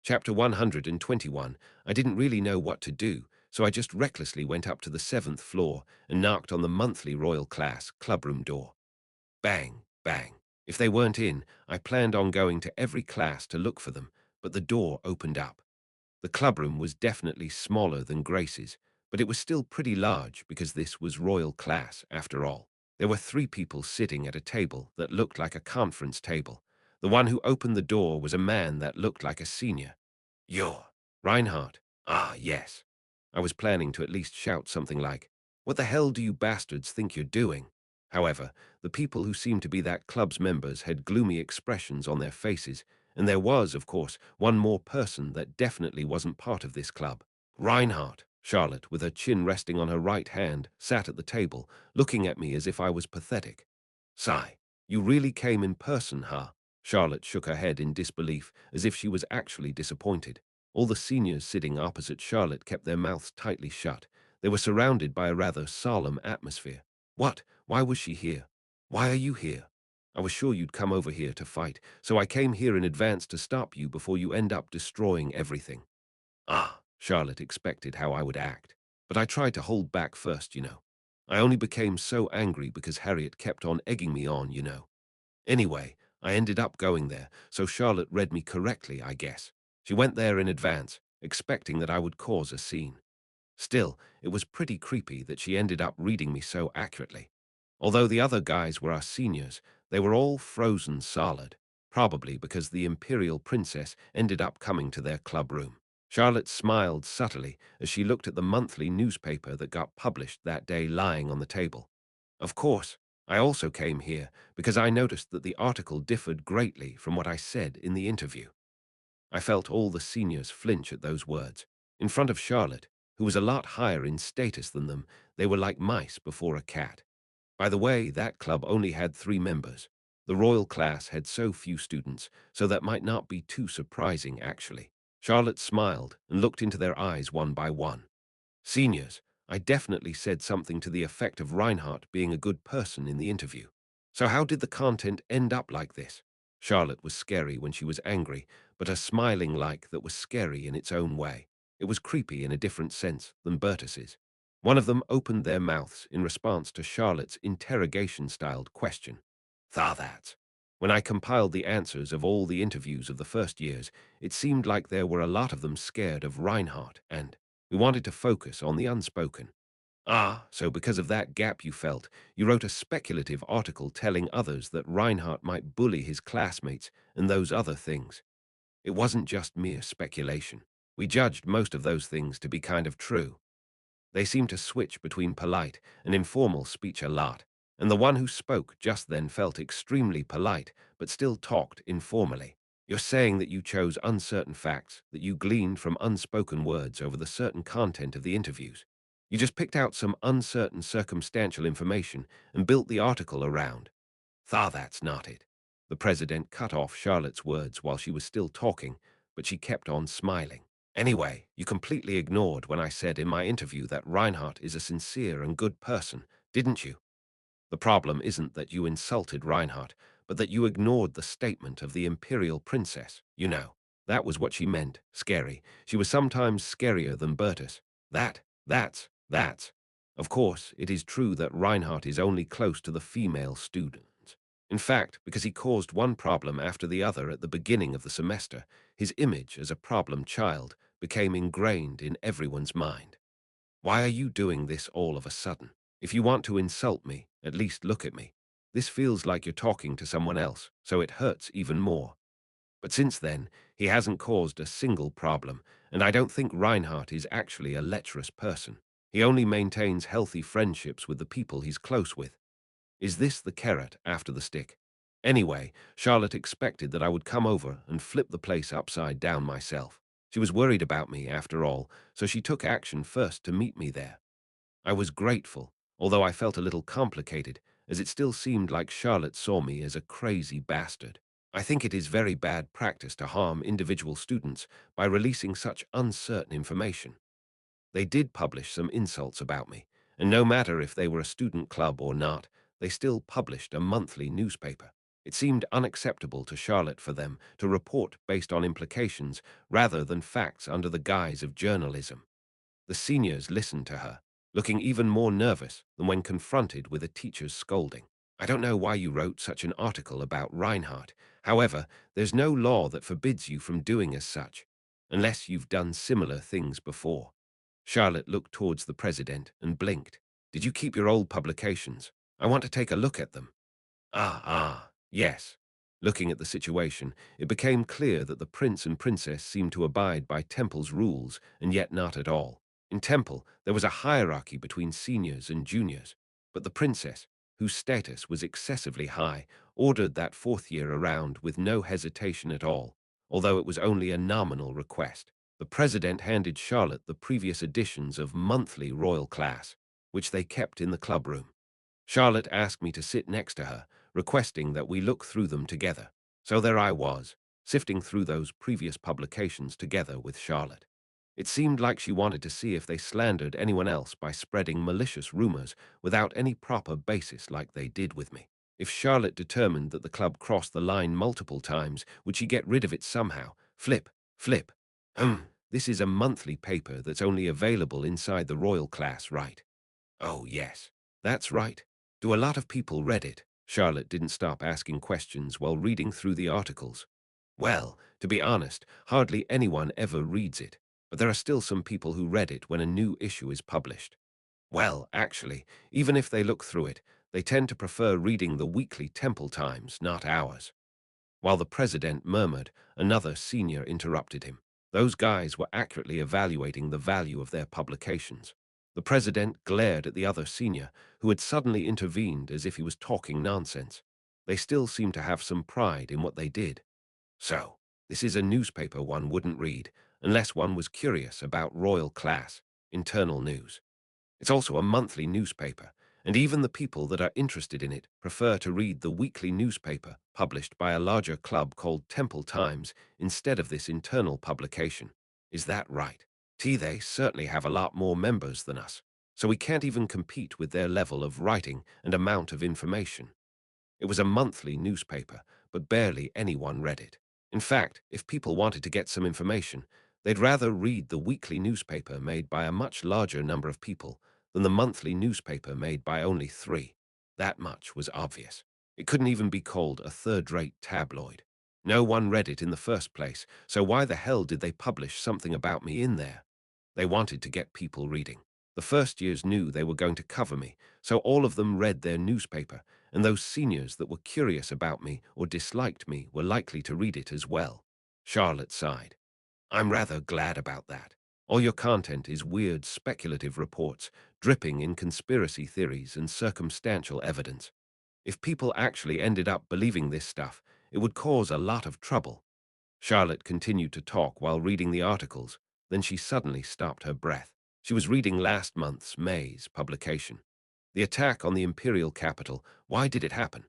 Chapter 121. I didn't really know what to do, so I just recklessly went up to the seventh floor and knocked on the monthly Royal Class clubroom door. Bang, bang. If they weren't in, I planned on going to every class to look for them, but the door opened up. The clubroom was definitely smaller than Grace's, but it was still pretty large because this was Royal Class after all. There were three people sitting at a table that looked like a conference table. The one who opened the door was a man that looked like a senior. You're Reinhardt. Ah, yes. I was planning to at least shout something like, "What the hell do you bastards think you're doing?" However, the people who seemed to be that club's members had gloomy expressions on their faces, and there was, of course, one more person that definitely wasn't part of this club. Reinhardt, Charlotte, with her chin resting on her right hand, sat at the table, looking at me as if I was pathetic. Sigh, you really came in person, huh? Charlotte shook her head in disbelief, as if she was actually disappointed. All the seniors sitting opposite Charlotte kept their mouths tightly shut. They were surrounded by a rather solemn atmosphere. What? Why was she here? Why are you here? I was sure you'd come over here to fight, so I came here in advance to stop you before you end up destroying everything. Ah, Charlotte expected how I would act. But I tried to hold back first. I only became so angry because Harriet kept on egging me on. Anyway, I ended up going there, so Charlotte read me correctly, I guess. She went there in advance, expecting that I would cause a scene. Still, it was pretty creepy that she ended up reading me so accurately. Although the other guys were our seniors, they were all frozen solid, probably because the Imperial Princess ended up coming to their club room. Charlotte smiled subtly as she looked at the monthly newspaper that got published that day lying on the table. Of course, I also came here because I noticed that the article differed greatly from what I said in the interview. I felt all the seniors flinch at those words. In front of Charlotte, who was a lot higher in status than them, they were like mice before a cat. By the way, that club only had 3 members. The Royal Class had so few students, so that might not be too surprising, actually. Charlotte smiled and looked into their eyes one by one. Seniors, I definitely said something to the effect of Reinhardt being a good person in the interview. So how did the content end up like this? Charlotte was scary when she was angry, but a smiling like that was scary in its own way. It was creepy in a different sense than Bertus's. One of them opened their mouths in response to Charlotte's interrogation-styled question. That. When I compiled the answers of all the interviews of the first years, it seemed like there were a lot of them scared of Reinhardt, and we wanted to focus on the unspoken. Ah, so because of that gap you felt, you wrote a speculative article telling others that Reinhardt might bully his classmates and those other things. It wasn't just mere speculation. We judged most of those things to be kind of true. They seemed to switch between polite and informal speech a lot, and the one who spoke just then felt extremely polite, but still talked informally. You're saying that you chose uncertain facts that you gleaned from unspoken words over the certain content of the interviews. You just picked out some uncertain circumstantial information and built the article around. That's not it. The president cut off Charlotte's words while she was still talking, but she kept on smiling. Anyway, you completely ignored when I said in my interview that Reinhardt is a sincere and good person, didn't you? The problem isn't that you insulted Reinhardt, but that you ignored the statement of the Imperial Princess. That was what she meant, scary. She was sometimes scarier than Bertus. That's. Of course, it is true that Reinhardt is only close to the female students. In fact, because he caused one problem after the other at the beginning of the semester, his image as a problem child became ingrained in everyone's mind. Why are you doing this all of a sudden? If you want to insult me, at least look at me. This feels like you're talking to someone else, so it hurts even more. But since then, he hasn't caused a single problem, and I don't think Reinhardt is actually a lecherous person. He only maintains healthy friendships with the people he's close with. Is this the carrot after the stick? Anyway, Charlotte expected that I would come over and flip the place upside down myself. She was worried about me, after all, so she took action first to meet me there. I was grateful, although I felt a little complicated, as it still seemed like Charlotte saw me as a crazy bastard. I think it is very bad practice to harm individual students by releasing such uncertain information. They did publish some insults about me, and no matter if they were a student club or not, they still published a monthly newspaper. It seemed unacceptable to Charlotte for them to report based on implications rather than facts under the guise of journalism. The seniors listened to her, looking even more nervous than when confronted with a teacher's scolding. I don't know why you wrote such an article about Reinhardt. However, there's no law that forbids you from doing as such, unless you've done similar things before. Charlotte looked towards the president and blinked. Did you keep your old publications? I want to take a look at them. Yes. Looking at the situation, it became clear that the prince and princess seemed to abide by Temple's rules, and yet not at all. In Temple, there was a hierarchy between seniors and juniors, but the princess, whose status was excessively high, ordered that fourth year around with no hesitation at all, although it was only a nominal request. The president handed Charlotte the previous editions of Monthly Royal Class, which they kept in the clubroom. Charlotte asked me to sit next to her, requesting that we look through them together. So there I was, sifting through those previous publications together with Charlotte. It seemed like she wanted to see if they slandered anyone else by spreading malicious rumors without any proper basis like they did with me. If Charlotte determined that the club crossed the line multiple times, would she get rid of it somehow? Flip, flip. This is a monthly paper that's only available inside the royal class, right? Oh, yes, that's right. Do a lot of people read it? Charlotte didn't stop asking questions while reading through the articles. Well, to be honest, hardly anyone ever reads it, but there are still some people who read it when a new issue is published. Well, actually, even if they look through it, they tend to prefer reading the weekly Temple Times, not ours. While the president murmured, another senior interrupted him. Those guys were accurately evaluating the value of their publications. The president glared at the other senior, who had suddenly intervened as if he was talking nonsense. They still seemed to have some pride in what they did. So, this is a newspaper one wouldn't read, unless one was curious about royal class, internal news. It's also a monthly newspaper, and even the people that are interested in it prefer to read the weekly newspaper published by a larger club called Temple Times instead of this internal publication. Is that right? They certainly have a lot more members than us, so we can't even compete with their level of writing and amount of information. It was a monthly newspaper, but barely anyone read it. In fact, if people wanted to get some information, they'd rather read the weekly newspaper made by a much larger number of people than the monthly newspaper made by only 3. That much was obvious. It couldn't even be called a third-rate tabloid. No one read it in the first place, so why the hell did they publish something about me in there? They wanted to get people reading. The first years knew they were going to cover me, so all of them read their newspaper, and those seniors that were curious about me or disliked me were likely to read it as well. Charlotte sighed. I'm rather glad about that. All your content is weird speculative reports, dripping in conspiracy theories and circumstantial evidence. If people actually ended up believing this stuff, it would cause a lot of trouble. Charlotte continued to talk while reading the articles, then she suddenly stopped her breath. She was reading last month's May's publication. The attack on the imperial capital, why did it happen?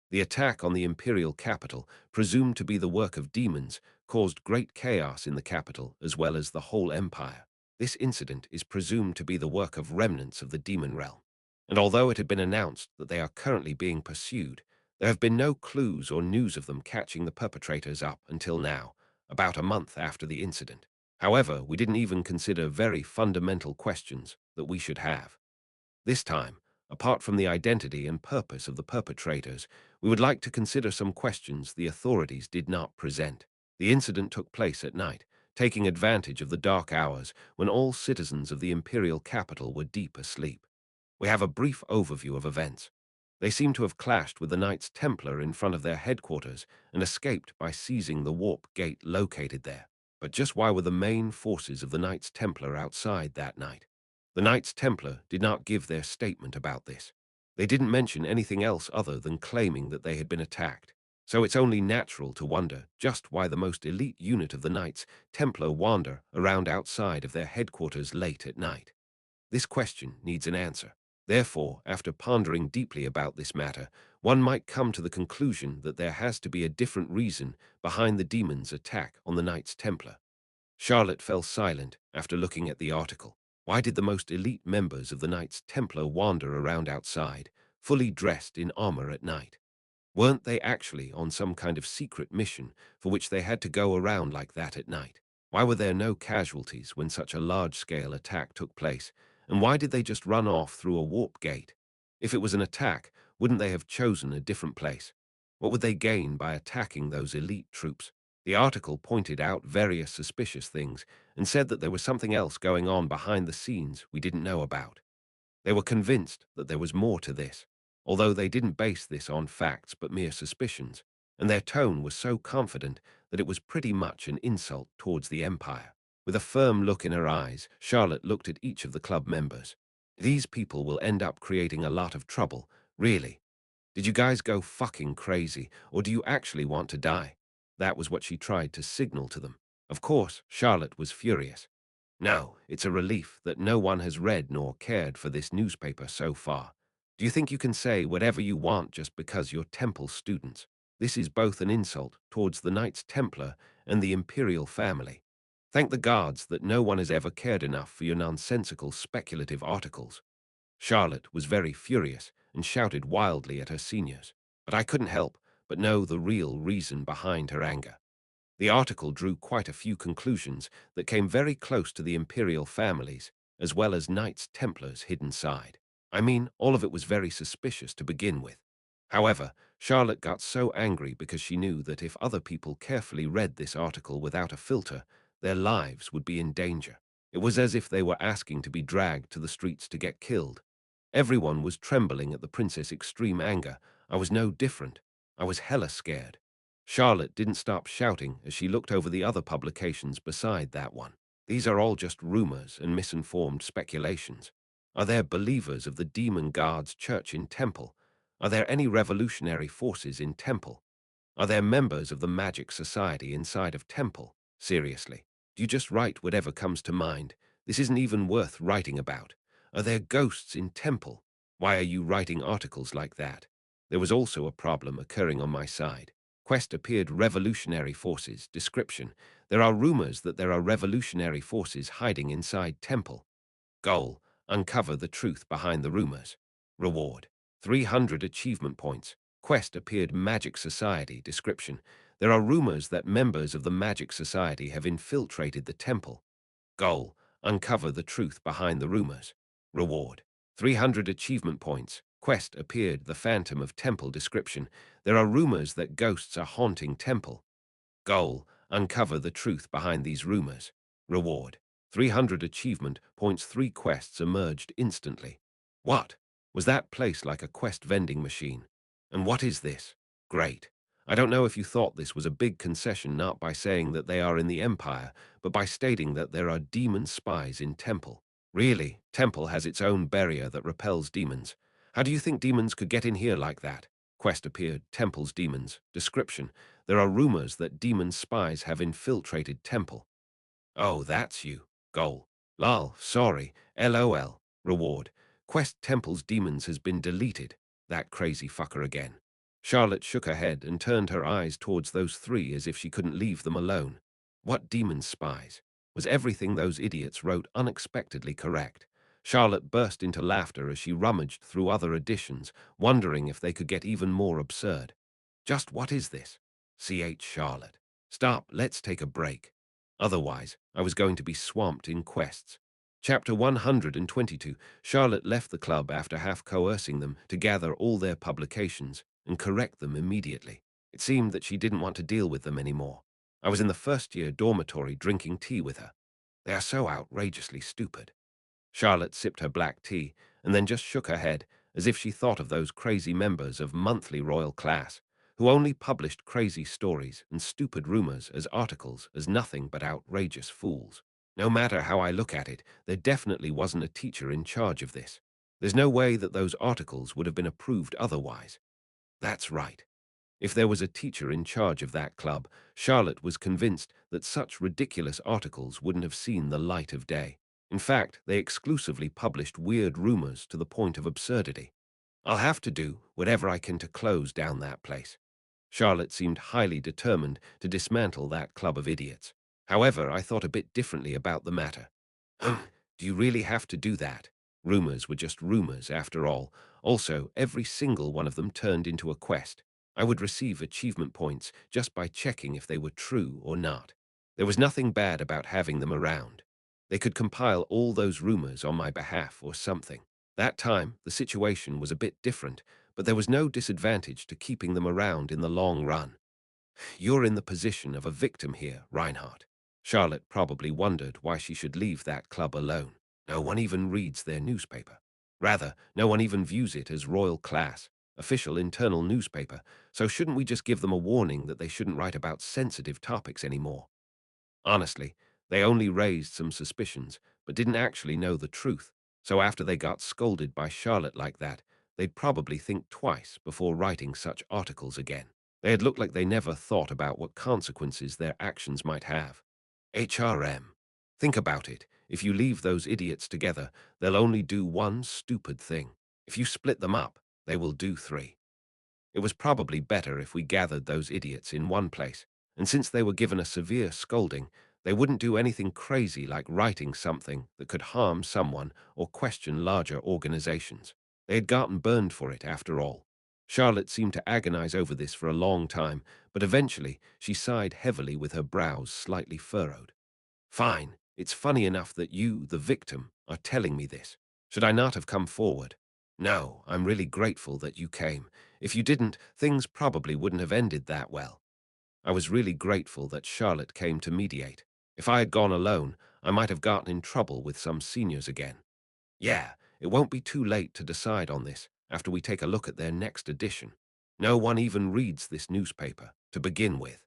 The attack on the imperial capital, presumed to be the work of demons, caused great chaos in the capital as well as the whole empire. This incident is presumed to be the work of remnants of the demon realm. And although it had been announced that they are currently being pursued, there have been no clues or news of them catching the perpetrators up until now, about a month after the incident. However, we didn't even consider very fundamental questions that we should have. This time, apart from the identity and purpose of the perpetrators, we would like to consider some questions the authorities did not present. The incident took place at night, taking advantage of the dark hours when all citizens of the imperial capital were deep asleep. We have a brief overview of events. They seem to have clashed with the Knights Templar in front of their headquarters and escaped by seizing the warp gate located there. But just why were the main forces of the Knights Templar outside that night? The Knights Templar did not give their statement about this. They didn't mention anything else other than claiming that they had been attacked. So it's only natural to wonder just why the most elite unit of the Knights Templar wander around outside of their headquarters late at night. This question needs an answer. Therefore, after pondering deeply about this matter, one might come to the conclusion that there has to be a different reason behind the demon's attack on the Knights Templar. Charlotte fell silent after looking at the article. Why did the most elite members of the Knights Templar wander around outside, fully dressed in armor at night? Weren't they actually on some kind of secret mission for which they had to go around like that at night? Why were there no casualties when such a large-scale attack took place? And why did they just run off through a warp gate? If it was an attack, wouldn't they have chosen a different place? What would they gain by attacking those elite troops? The article pointed out various suspicious things and said that there was something else going on behind the scenes we didn't know about. They were convinced that there was more to this, although they didn't base this on facts but mere suspicions, and their tone was so confident that it was pretty much an insult towards the Empire. With a firm look in her eyes, Charlotte looked at each of the club members. These people will end up creating a lot of trouble, really. Did you guys go fucking crazy, or do you actually want to die? That was what she tried to signal to them. Of course, Charlotte was furious. No, it's a relief that no one has read nor cared for this newspaper so far. Do you think you can say whatever you want just because you're Temple students? This is both an insult towards the Knights Templar and the Imperial family. Thank the gods that no one has ever cared enough for your nonsensical speculative articles. Charlotte was very furious and shouted wildly at her seniors, but I couldn't help but know the real reason behind her anger. The article drew quite a few conclusions that came very close to the imperial families, as well as Knights Templars' hidden side. I mean, all of it was very suspicious to begin with. However, Charlotte got so angry because she knew that if other people carefully read this article without a filter, their lives would be in danger. It was as if they were asking to be dragged to the streets to get killed. Everyone was trembling at the princess' extreme anger. I was no different. I was hella scared. Charlotte didn't stop shouting as she looked over the other publications beside that one. These are all just rumors and misinformed speculations. Are there believers of the Demon Guard's church in Temple? Are there any revolutionary forces in Temple? Are there members of the Magic Society inside of Temple? Seriously, do you just write whatever comes to mind? This isn't even worth writing about. Are there ghosts in Temple? Why are you writing articles like that? There was also a problem occurring on my side. Quest appeared revolutionary forces. Description: there are rumors that there are revolutionary forces hiding inside Temple. Goal: uncover the truth behind the rumors. Reward: 300 achievement points. Quest appeared Magic Society. Description: there are rumors that members of the Magic Society have infiltrated the temple. Goal: uncover the truth behind the rumors. Reward: 300 achievement points. Quest appeared The Phantom of Temple. Description: there are rumors that ghosts are haunting Temple. Goal: uncover the truth behind these rumors. Reward: 300 achievement points. 3 quests emerged instantly. What? Was that place like a quest vending machine? And what is this? Great. I don't know if you thought this was a big concession, not by saying that they are in the Empire, but by stating that there are demon spies in Temple. Really, Temple has its own barrier that repels demons. How do you think demons could get in here like that? Quest appeared Temple's demons. Description: there are rumors that demon spies have infiltrated Temple. Oh, that's you. Goal: lol, sorry, LOL. Reward: Quest Temple's demons has been deleted. That crazy fucker again. Charlotte shook her head and turned her eyes towards those 3 as if she couldn't leave them alone. What demon spies? Was everything those idiots wrote unexpectedly correct? Charlotte burst into laughter as she rummaged through other editions, wondering if they could get even more absurd. Just what is this? Charlotte. Stop, let's take a break. Otherwise, I was going to be swamped in quests. Chapter 122. Charlotte left the club after half coercing them to gather all their publications and correct them immediately. It seemed that she didn't want to deal with them anymore. I was in the first-year dormitory drinking tea with her. They are so outrageously stupid. Charlotte sipped her black tea and then just shook her head as if she thought of those crazy members of monthly royal class who only published crazy stories and stupid rumors as articles as nothing but outrageous fools. No matter how I look at it, there definitely wasn't a teacher in charge of this. There's no way that those articles would have been approved otherwise. That's right. If there was a teacher in charge of that club, Charlotte was convinced that such ridiculous articles wouldn't have seen the light of day. In fact, they exclusively published weird rumors to the point of absurdity. I'll have to do whatever I can to close down that place. Charlotte seemed highly determined to dismantle that club of idiots. However, I thought a bit differently about the matter. Do you really have to do that? Rumors were just rumors, after all. Also, every single one of them turned into a quest. I would receive achievement points just by checking if they were true or not. There was nothing bad about having them around. They could compile all those rumors on my behalf or something. That time, the situation was a bit different, but there was no disadvantage to keeping them around in the long run. You're in the position of a victim here, Reinhardt. Charlotte probably wondered why she should leave that club alone. No one even reads their newspaper. Rather, no one even views it as royal class, official internal newspaper, so shouldn't we just give them a warning that they shouldn't write about sensitive topics anymore? Honestly, they only raised some suspicions, but didn't actually know the truth, so after they got scolded by Charlotte like that, they'd probably think twice before writing such articles again. They had looked like they never thought about what consequences their actions might have. HRM. Think about it. If you leave those idiots together, they'll only do one stupid thing. If you split them up, they will do three. It was probably better if we gathered those idiots in one place, and since they were given a severe scolding, they wouldn't do anything crazy like writing something that could harm someone or question larger organizations. They had gotten burned for it, after all. Charlotte seemed to agonize over this for a long time, but eventually she sighed heavily with her brows slightly furrowed. Fine, it's funny enough that you, the victim, are telling me this. Should I not have come forward? No, I'm really grateful that you came. If you didn't, things probably wouldn't have ended that well. I was really grateful that Charlotte came to mediate. If I had gone alone, I might have gotten in trouble with some seniors again. Yeah, it won't be too late to decide on this after we take a look at their next edition. No one even reads this newspaper, to begin with.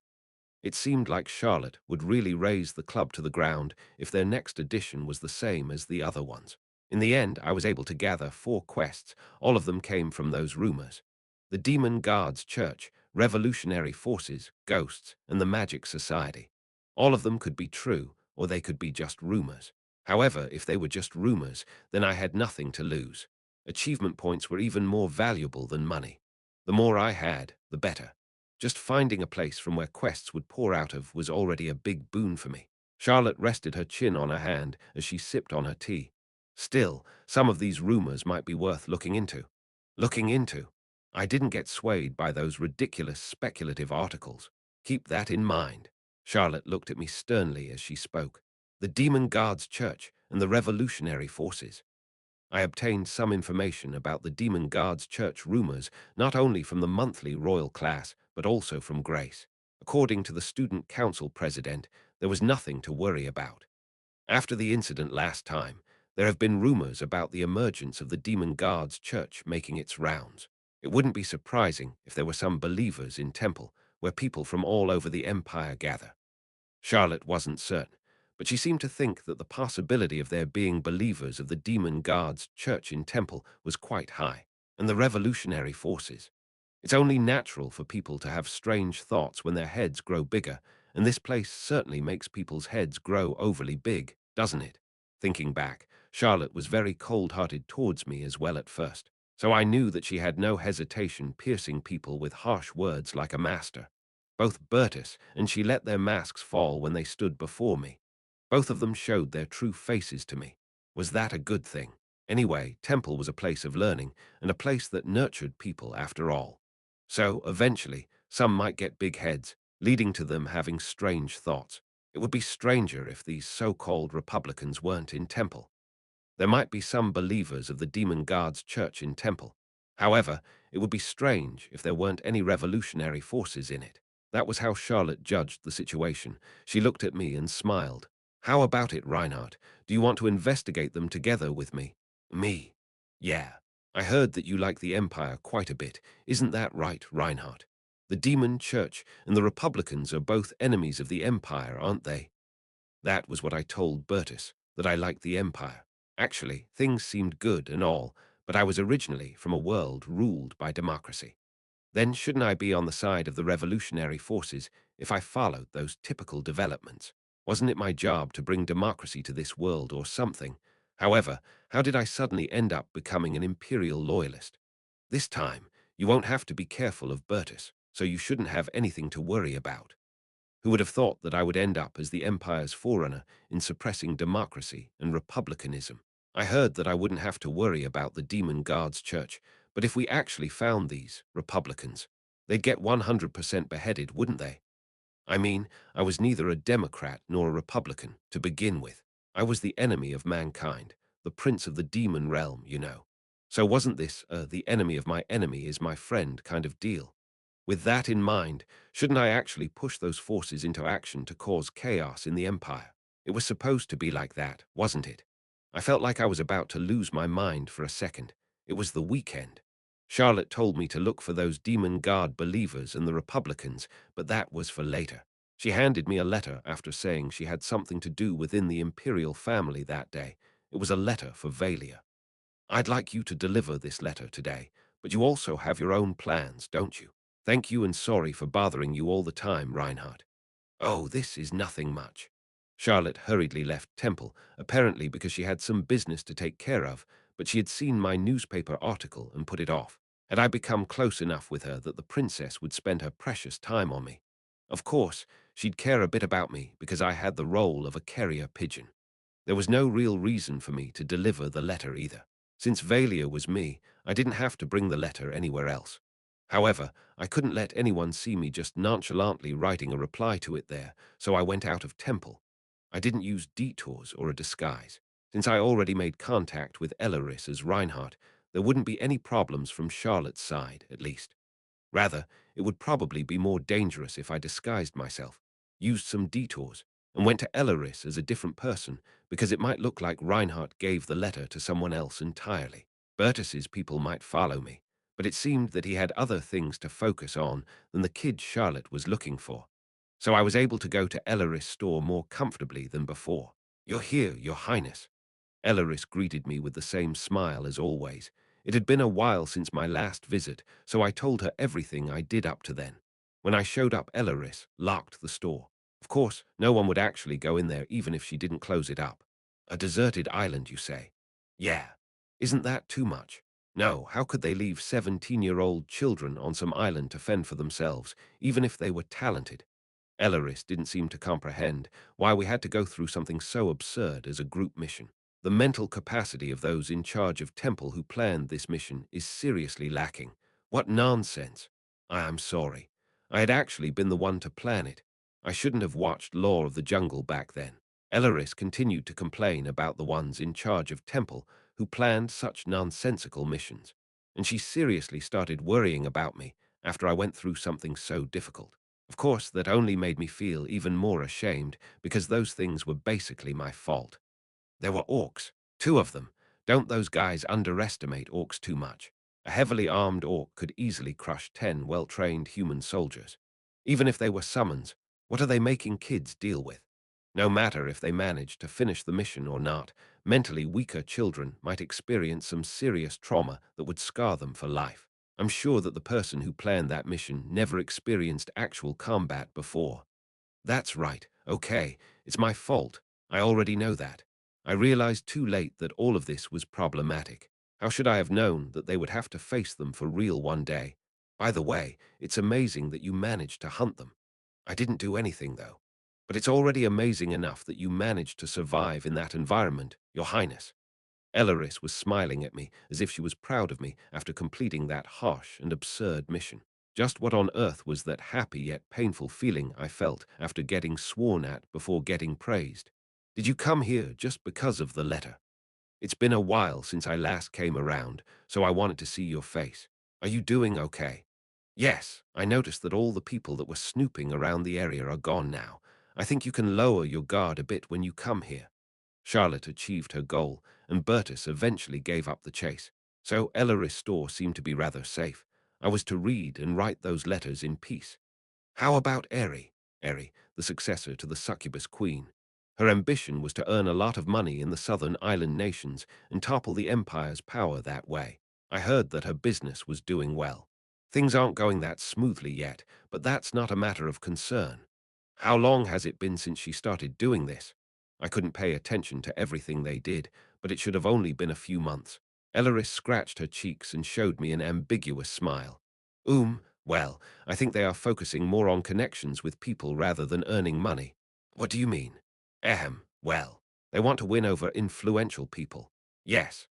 It seemed like Charlotte would really raise the club to the ground if their next edition was the same as the other ones. In the end, I was able to gather 4 quests. All of them came from those rumors. The Demon Guards Church, Revolutionary Forces, Ghosts, and the Magic Society. All of them could be true, or they could be just rumors. However, if they were just rumors, then I had nothing to lose. Achievement points were even more valuable than money. The more I had, the better. Just finding a place from where quests would pour out of was already a big boon for me. Charlotte rested her chin on her hand as she sipped on her tea. Still, some of these rumors might be worth looking into. Looking into? I didn't get swayed by those ridiculous speculative articles. Keep that in mind. Charlotte looked at me sternly as she spoke. The Demon Guards Church and the Revolutionary Forces. I obtained some information about the Demon Guards Church rumors, not only from the monthly royal class, but also from Grace. According to the student council president, there was nothing to worry about. After the incident last time, there have been rumors about the emergence of the Demon Guards Church making its rounds. It wouldn't be surprising if there were some believers in Temple, where people from all over the Empire gather. Charlotte wasn't certain, but she seemed to think that the possibility of there being believers of the Demon Guards Church in Temple was quite high, and the revolutionary forces. It's only natural for people to have strange thoughts when their heads grow bigger, and this place certainly makes people's heads grow overly big, doesn't it? Thinking back, Charlotte was very cold-hearted towards me as well at first, so I knew that she had no hesitation piercing people with harsh words like a master. Both Bertus and she let their masks fall when they stood before me. Both of them showed their true faces to me. Was that a good thing? Anyway, Temple was a place of learning, and a place that nurtured people after all. So, eventually, some might get big heads, leading to them having strange thoughts. It would be stranger if these so-called Republicans weren't in Temple. There might be some believers of the Demon Guards Church in Temple. However, it would be strange if there weren't any revolutionary forces in it. That was how Charlotte judged the situation. She looked at me and smiled. How about it, Reinhardt? Do you want to investigate them together with me? Me? Yeah. I heard that you like the Empire quite a bit. Isn't that right, Reinhardt? The Demon Church and the Republicans are both enemies of the Empire, aren't they? That was what I told Bertus, that I liked the Empire. Actually, things seemed good and all, but I was originally from a world ruled by democracy. Then shouldn't I be on the side of the revolutionary forces if I followed those typical developments? Wasn't it my job to bring democracy to this world or something? However, how did I suddenly end up becoming an imperial loyalist? This time, you won't have to be careful of Bertus, so you shouldn't have anything to worry about. Who would have thought that I would end up as the Empire's forerunner in suppressing democracy and republicanism? I heard that I wouldn't have to worry about the Demon Guards Church, but if we actually found these Republicans, They'd get 100% beheaded, wouldn't they? I mean, I was neither a Democrat nor a Republican to begin with. I was the enemy of mankind, the prince of the demon realm, you know. So wasn't this the enemy of my enemy is my friend kind of deal? With that in mind, shouldn't I actually push those forces into action to cause chaos in the Empire? It was supposed to be like that, wasn't it? I felt like I was about to lose my mind for a second. It was the weekend. Charlotte told me to look for those Demon Guard believers and the Republicans, but that was for later. She handed me a letter after saying she had something to do within the Imperial family that day. It was a letter for Valia. I'd like you to deliver this letter today, but you also have your own plans, don't you? Thank you and sorry for bothering you all the time, Reinhardt. Oh, this is nothing much. Charlotte hurriedly left Temple, apparently because she had some business to take care of, but she had seen my newspaper article and put it off. Had I become close enough with her that the princess would spend her precious time on me? Of course, she'd care a bit about me because I had the role of a carrier pigeon. There was no real reason for me to deliver the letter either. Since Valia was me, I didn't have to bring the letter anywhere else. However, I couldn't let anyone see me just nonchalantly writing a reply to it there, so I went out of Temple. I didn't use detours or a disguise. Since I already made contact with Elaris as Reinhardt, there wouldn't be any problems from Charlotte's side, at least. Rather, it would probably be more dangerous if I disguised myself, used some detours, and went to Elaris as a different person, because it might look like Reinhardt gave the letter to someone else entirely. Bertus's people might follow me, but it seemed that he had other things to focus on than the kid Charlotte was looking for. So I was able to go to Elaris' store more comfortably than before. "You're here, Your Highness." Elaris greeted me with the same smile as always. It had been a while since my last visit, so I told her everything I did up to then. When I showed up, Elaris locked the store. Of course, no one would actually go in there even if she didn't close it up. A deserted island, you say? Yeah. Isn't that too much? No, how could they leave 17-year-old children on some island to fend for themselves, even if they were talented? Elaris didn't seem to comprehend why we had to go through something so absurd as a group mission. The mental capacity of those in charge of Temple who planned this mission is seriously lacking. What nonsense. I am sorry. I had actually been the one to plan it. I shouldn't have watched Law of the Jungle back then. Elaris continued to complain about the ones in charge of Temple who planned such nonsensical missions. And she seriously started worrying about me after I went through something so difficult. Of course, that only made me feel even more ashamed because those things were basically my fault. There were orcs, 2 of them. Don't those guys underestimate orcs too much? A heavily armed orc could easily crush 10 well-trained human soldiers. Even if they were summons, what are they making kids deal with? No matter if they manage to finish the mission or not, mentally weaker children might experience some serious trauma that would scar them for life. I'm sure that the person who planned that mission never experienced actual combat before. That's right. Okay, it's my fault. I already know that. I realized too late that all of this was problematic. How should I have known that they would have to face them for real one day? By the way, it's amazing that you managed to hunt them. I didn't do anything, though. But it's already amazing enough that you managed to survive in that environment, Your Highness. Elaris was smiling at me as if she was proud of me after completing that harsh and absurd mission. Just what on earth was that happy yet painful feeling I felt after getting sworn at before getting praised? Did you come here just because of the letter? It's been a while since I last came around, so I wanted to see your face. Are you doing okay? Yes, I noticed that all the people that were snooping around the area are gone now. I think you can lower your guard a bit when you come here. Charlotte achieved her goal, and Bertus eventually gave up the chase. So Elaris' store seemed to be rather safe. I was to read and write those letters in peace. How about Eri? Eri, the successor to the succubus queen. Her ambition was to earn a lot of money in the southern island nations and topple the Empire's power that way. I heard that her business was doing well. Things aren't going that smoothly yet, but that's not a matter of concern. How long has it been since she started doing this? I couldn't pay attention to everything they did, but it should have only been a few months. Elaris scratched her cheeks and showed me an ambiguous smile. Well, I think they are focusing more on connections with people rather than earning money. What do you mean? Well, they want to win over influential people. Yes.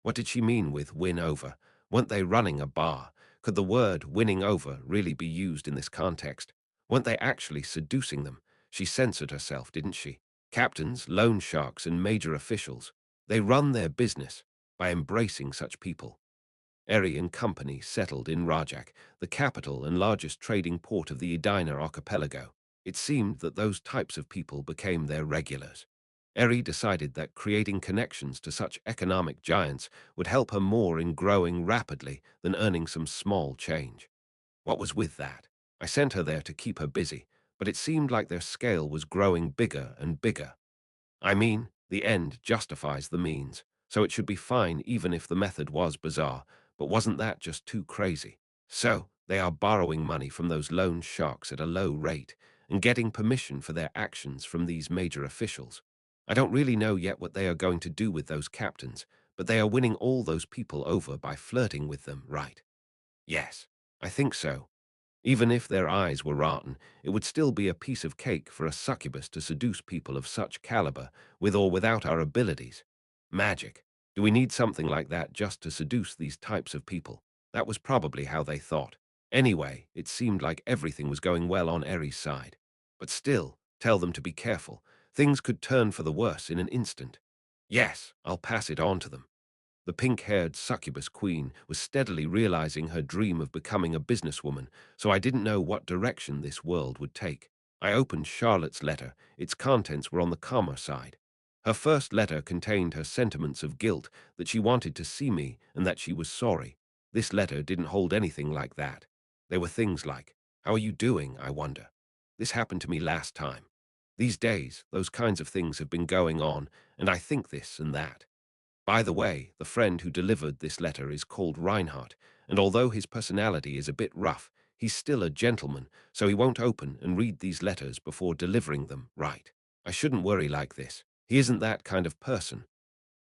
What did she mean with win over? Weren't they running a bar? Could the word winning over really be used in this context? Weren't they actually seducing them? She censored herself, didn't she? Captains, loan sharks, and major officials, they run their business by embracing such people. Eri and company settled in Rajak, the capital and largest trading port of the Edina archipelago. It seemed that those types of people became their regulars. Eri decided that creating connections to such economic giants would help her more in growing rapidly than earning some small change. What was with that? I sent her there to keep her busy, but it seemed like their scale was growing bigger and bigger. I mean, the end justifies the means, so it should be fine even if the method was bizarre, but wasn't that just too crazy? So, they are borrowing money from those loan sharks at a low rate and getting permission for their actions from these major officials. I don't really know yet what they are going to do with those captains, but they are winning all those people over by flirting with them, right? Yes, I think so. Even if their eyes were rotten, it would still be a piece of cake for a succubus to seduce people of such caliber, with or without our abilities. Magic. Do we need something like that just to seduce these types of people? That was probably how they thought. Anyway, it seemed like everything was going well on Eri's side. But still, tell them to be careful. Things could turn for the worse in an instant. Yes, I'll pass it on to them. The pink-haired succubus queen was steadily realizing her dream of becoming a businesswoman, so I didn't know what direction this world would take. I opened Charlotte's letter. Its contents were on the calmer side. Her first letter contained her sentiments of guilt, that she wanted to see me and that she was sorry. This letter didn't hold anything like that. There were things like, "How are you doing, I wonder? This happened to me last time. These days, those kinds of things have been going on, and I think this and that. By the way, the friend who delivered this letter is called Reinhardt, and although his personality is a bit rough, he's still a gentleman, so he won't open and read these letters before delivering them, right? I shouldn't worry like this. He isn't that kind of person."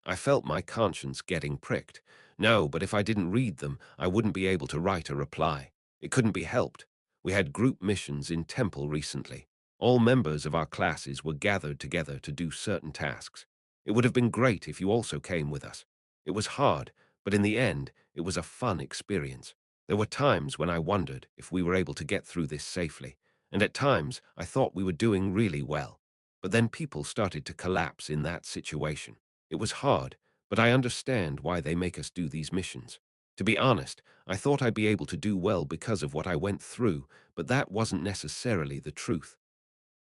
I felt my conscience getting pricked. No, but if I didn't read them, I wouldn't be able to write a reply. It couldn't be helped. We had group missions in Temple recently. All members of our classes were gathered together to do certain tasks. It would have been great if you also came with us. It was hard, but in the end, it was a fun experience. There were times when I wondered if we were able to get through this safely, and at times I thought we were doing really well. But then people started to collapse in that situation. It was hard, but I understand why they make us do these missions. To be honest, I thought I'd be able to do well because of what I went through, but that wasn't necessarily the truth.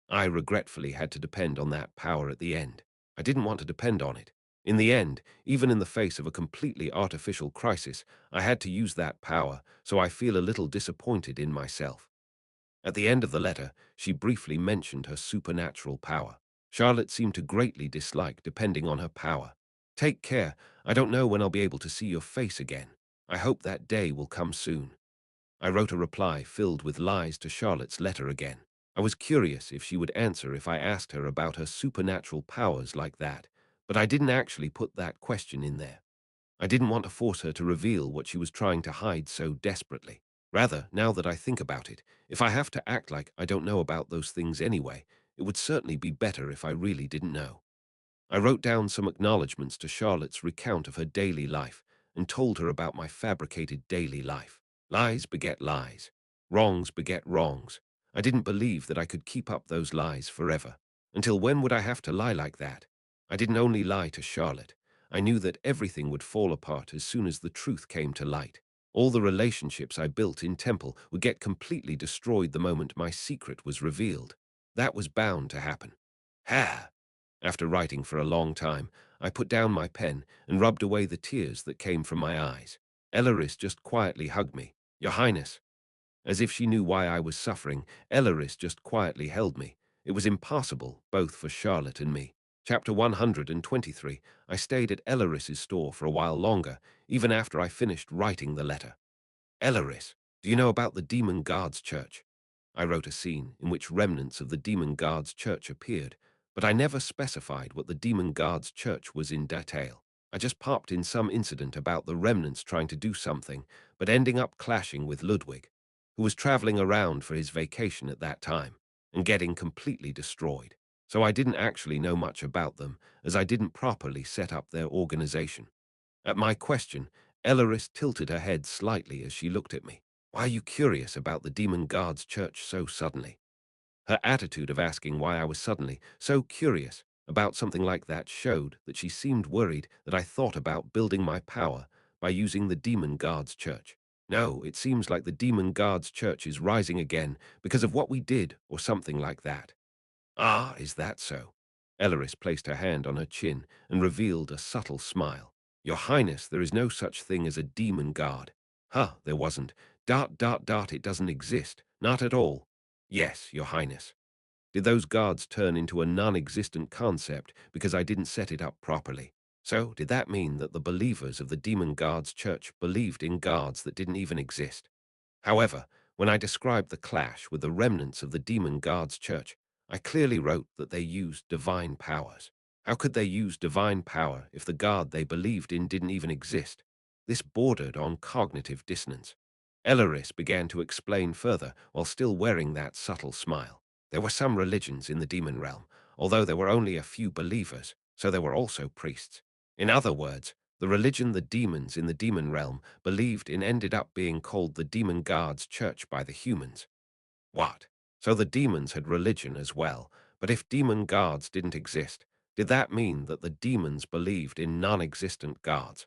I regretfully had to depend on that power at the end. I didn't want to depend on it. In the end, even in the face of a completely artificial crisis, I had to use that power, so I feel a little disappointed in myself. At the end of the letter, she briefly mentioned her supernatural power. Charlotte seemed to greatly dislike depending on her power. "Take care. I don't know when I'll be able to see your face again. I hope that day will come soon." I wrote a reply filled with lies to Charlotte's letter again. I was curious if she would answer if I asked her about her supernatural powers like that, but I didn't actually put that question in there. I didn't want to force her to reveal what she was trying to hide so desperately. Rather, now that I think about it, if I have to act like I don't know about those things anyway, it would certainly be better if I really didn't know. I wrote down some acknowledgments to Charlotte's recount of her daily life and told her about my fabricated daily life. Lies beget lies. Wrongs beget wrongs. I didn't believe that I could keep up those lies forever. Until when would I have to lie like that? I didn't only lie to Charlotte. I knew that everything would fall apart as soon as the truth came to light. All the relationships I built in Temple would get completely destroyed the moment my secret was revealed. That was bound to happen. Ha! After writing for a long time, I put down my pen and rubbed away the tears that came from my eyes. Elaris just quietly hugged me. "Your Highness." As if she knew why I was suffering, Elaris just quietly held me. It was impossible, both for Charlotte and me. Chapter 123. I stayed at Elaris's store for a while longer, even after I finished writing the letter. "Elaris, do you know about the Demon Guards Church?" I wrote a scene in which remnants of the Demon Guards Church appeared, but I never specified what the Demon Guards Church was in detail. I just popped in some incident about the remnants trying to do something, but ending up clashing with Ludwig, who was traveling around for his vacation at that time, and getting completely destroyed. So I didn't actually know much about them, as I didn't properly set up their organization. At my question, Elaris tilted her head slightly as she looked at me. Why are you curious about the demon guard's church so suddenly? Her attitude of asking why I was suddenly so curious about something like that showed that she seemed worried that I thought about building my power by using the demon guard's church. No, it seems like the demon guard's church is rising again because of what we did or something like that. Ah, is that so? Elleris placed her hand on her chin and revealed a subtle smile. Your Highness, there is no such thing as a demon guard. Huh, there wasn't. It doesn't exist. Not at all. Yes, Your Highness. Did those guards turn into a non-existent concept because I didn't set it up properly? So, did that mean that the believers of the demon guards church believed in guards that didn't even exist? However, when I described the clash with the remnants of the demon guards church, I clearly wrote that they used divine powers. How could they use divine power if the God they believed in didn't even exist? This bordered on cognitive dissonance. Elleris began to explain further while still wearing that subtle smile. There were some religions in the demon realm, although there were only a few believers, so there were also priests. In other words, the religion the demons in the demon realm believed in ended up being called the demon guard's church by the humans. What? So the demons had religion as well, but if demon guards didn't exist, did that mean that the demons believed in non-existent guards?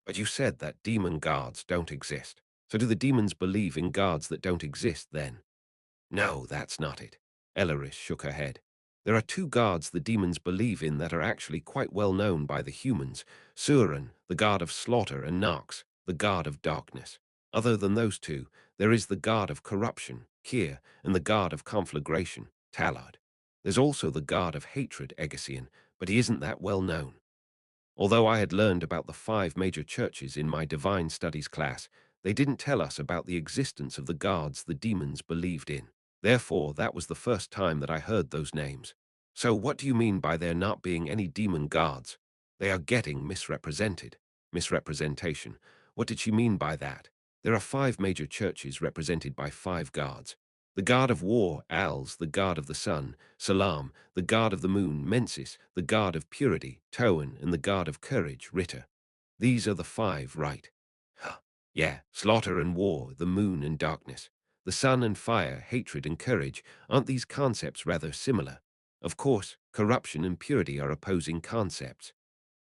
But you said that demon guards don't exist. So do the demons believe in guards that don't exist then? No, that's not it. Elleris shook her head. There are two gods the demons believe in that are actually quite well known by the humans: Surin, the god of slaughter, and Nox, the god of darkness. Other than those two, there is the god of corruption, Kyr, and the god of conflagration, Talad. There's also the god of hatred, Egesian, but he isn't that well known. Although I had learned about the 5 major churches in my divine studies class, they didn't tell us about the existence of the gods the demons believed in. Therefore, that was the first time that I heard those names. So what do you mean by there not being any demon gods? They are getting misrepresented. Misrepresentation. What did she mean by that? There are 5 major churches represented by 5 gods. The god of war, Als, the god of the sun, Salam, the god of the moon, Mensis, the god of purity, Toan, and the god of courage, Ritter. These are the 5, right? Huh. Yeah, slaughter and war, the moon and darkness. The sun and fire, hatred and courage. Aren't these concepts rather similar? Of course, corruption and purity are opposing concepts.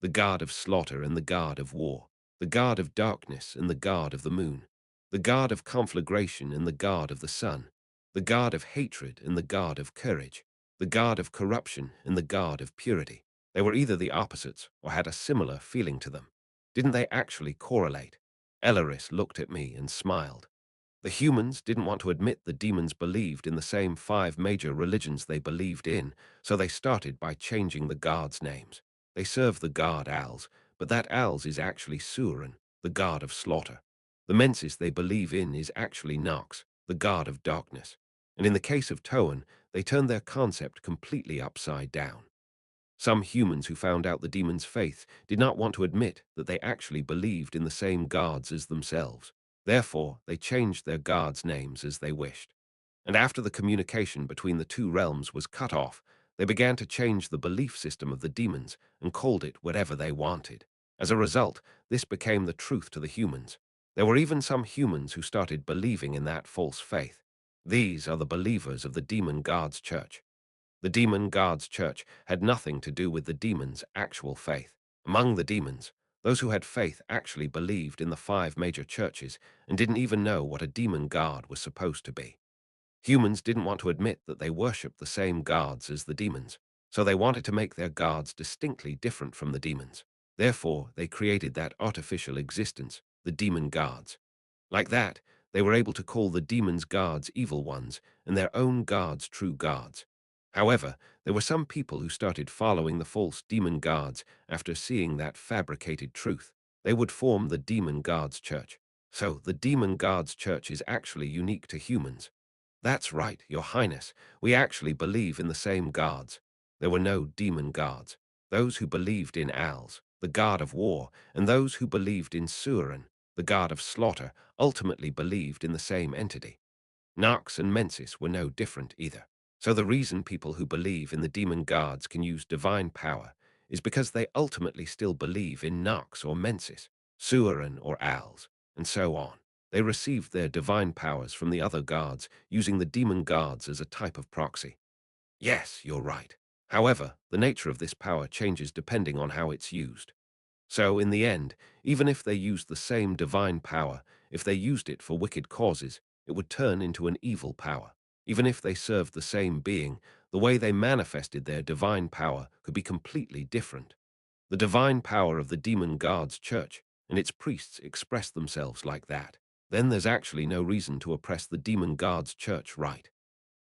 The god of slaughter and the god of war, the god of darkness and the god of the moon, the god of conflagration and the god of the sun, the god of hatred and the god of courage, the god of corruption and the god of purity. They were either the opposites or had a similar feeling to them. Didn't they actually correlate? Elleris looked at me and smiled. The humans didn't want to admit the demons believed in the same 5 major religions they believed in, so they started by changing the gods' names. They serve the god Als, but that Als is actually Surin, the god of slaughter. The Mensis they believe in is actually Nox, the god of darkness. And in the case of Toan, they turned their concept completely upside down. Some humans who found out the demons' faith did not want to admit that they actually believed in the same gods as themselves. Therefore, they changed their gods' names as they wished. And after the communication between the 2 realms was cut off, they began to change the belief system of the demons and called it whatever they wanted. As a result, this became the truth to the humans. There were even some humans who started believing in that false faith. These are the believers of the demon god's church. The demon god's church had nothing to do with the demons' actual faith. Among the demons, those who had faith actually believed in the 5 major churches and didn't even know what a demon god was supposed to be. Humans didn't want to admit that they worshipped the same gods as the demons, so they wanted to make their gods distinctly different from the demons. Therefore, they created that artificial existence, the demon gods. Like that, they were able to call the demons' gods evil ones and their own gods true gods. However, there were some people who started following the false demon gods after seeing that fabricated truth. They would form the demon gods church. So the demon gods church is actually unique to humans. That's right, Your Highness. We actually believe in the same gods. There were no demon gods. Those who believed in Als, the god of war, and those who believed in Surin, the god of slaughter, ultimately believed in the same entity. Nox and Mensis were no different either. So the reason people who believe in the demon gods can use divine power is because they ultimately still believe in Nox or Mensis, Surin or Als, and so on. They received their divine powers from the other gods, using the demon gods as a type of proxy. Yes, you're right. However, the nature of this power changes depending on how it's used. So, in the end, even if they used the same divine power, if they used it for wicked causes, it would turn into an evil power. Even if they served the same being, the way they manifested their divine power could be completely different. The divine power of the demon god's church and its priests express themselves like that. Then there's actually no reason to oppress the demon god's church, right?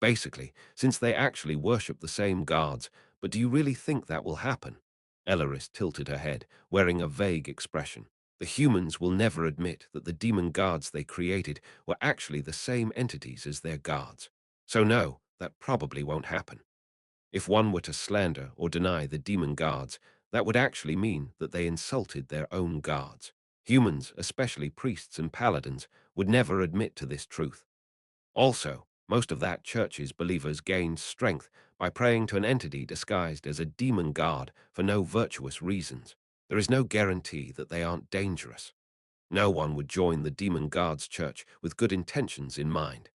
Basically, since they actually worship the same gods, but do you really think that will happen? Elaris tilted her head, wearing a vague expression. The humans will never admit that the demon gods they created were actually the same entities as their gods. So no, that probably won't happen. If one were to slander or deny the demon gods, that would actually mean that they insulted their own gods. Humans, especially priests and paladins, would never admit to this truth. Also, most of that church's believers gained strength by praying to an entity disguised as a demon god for no virtuous reasons. There is no guarantee that they aren't dangerous. No one would join the demon god's church with good intentions in mind.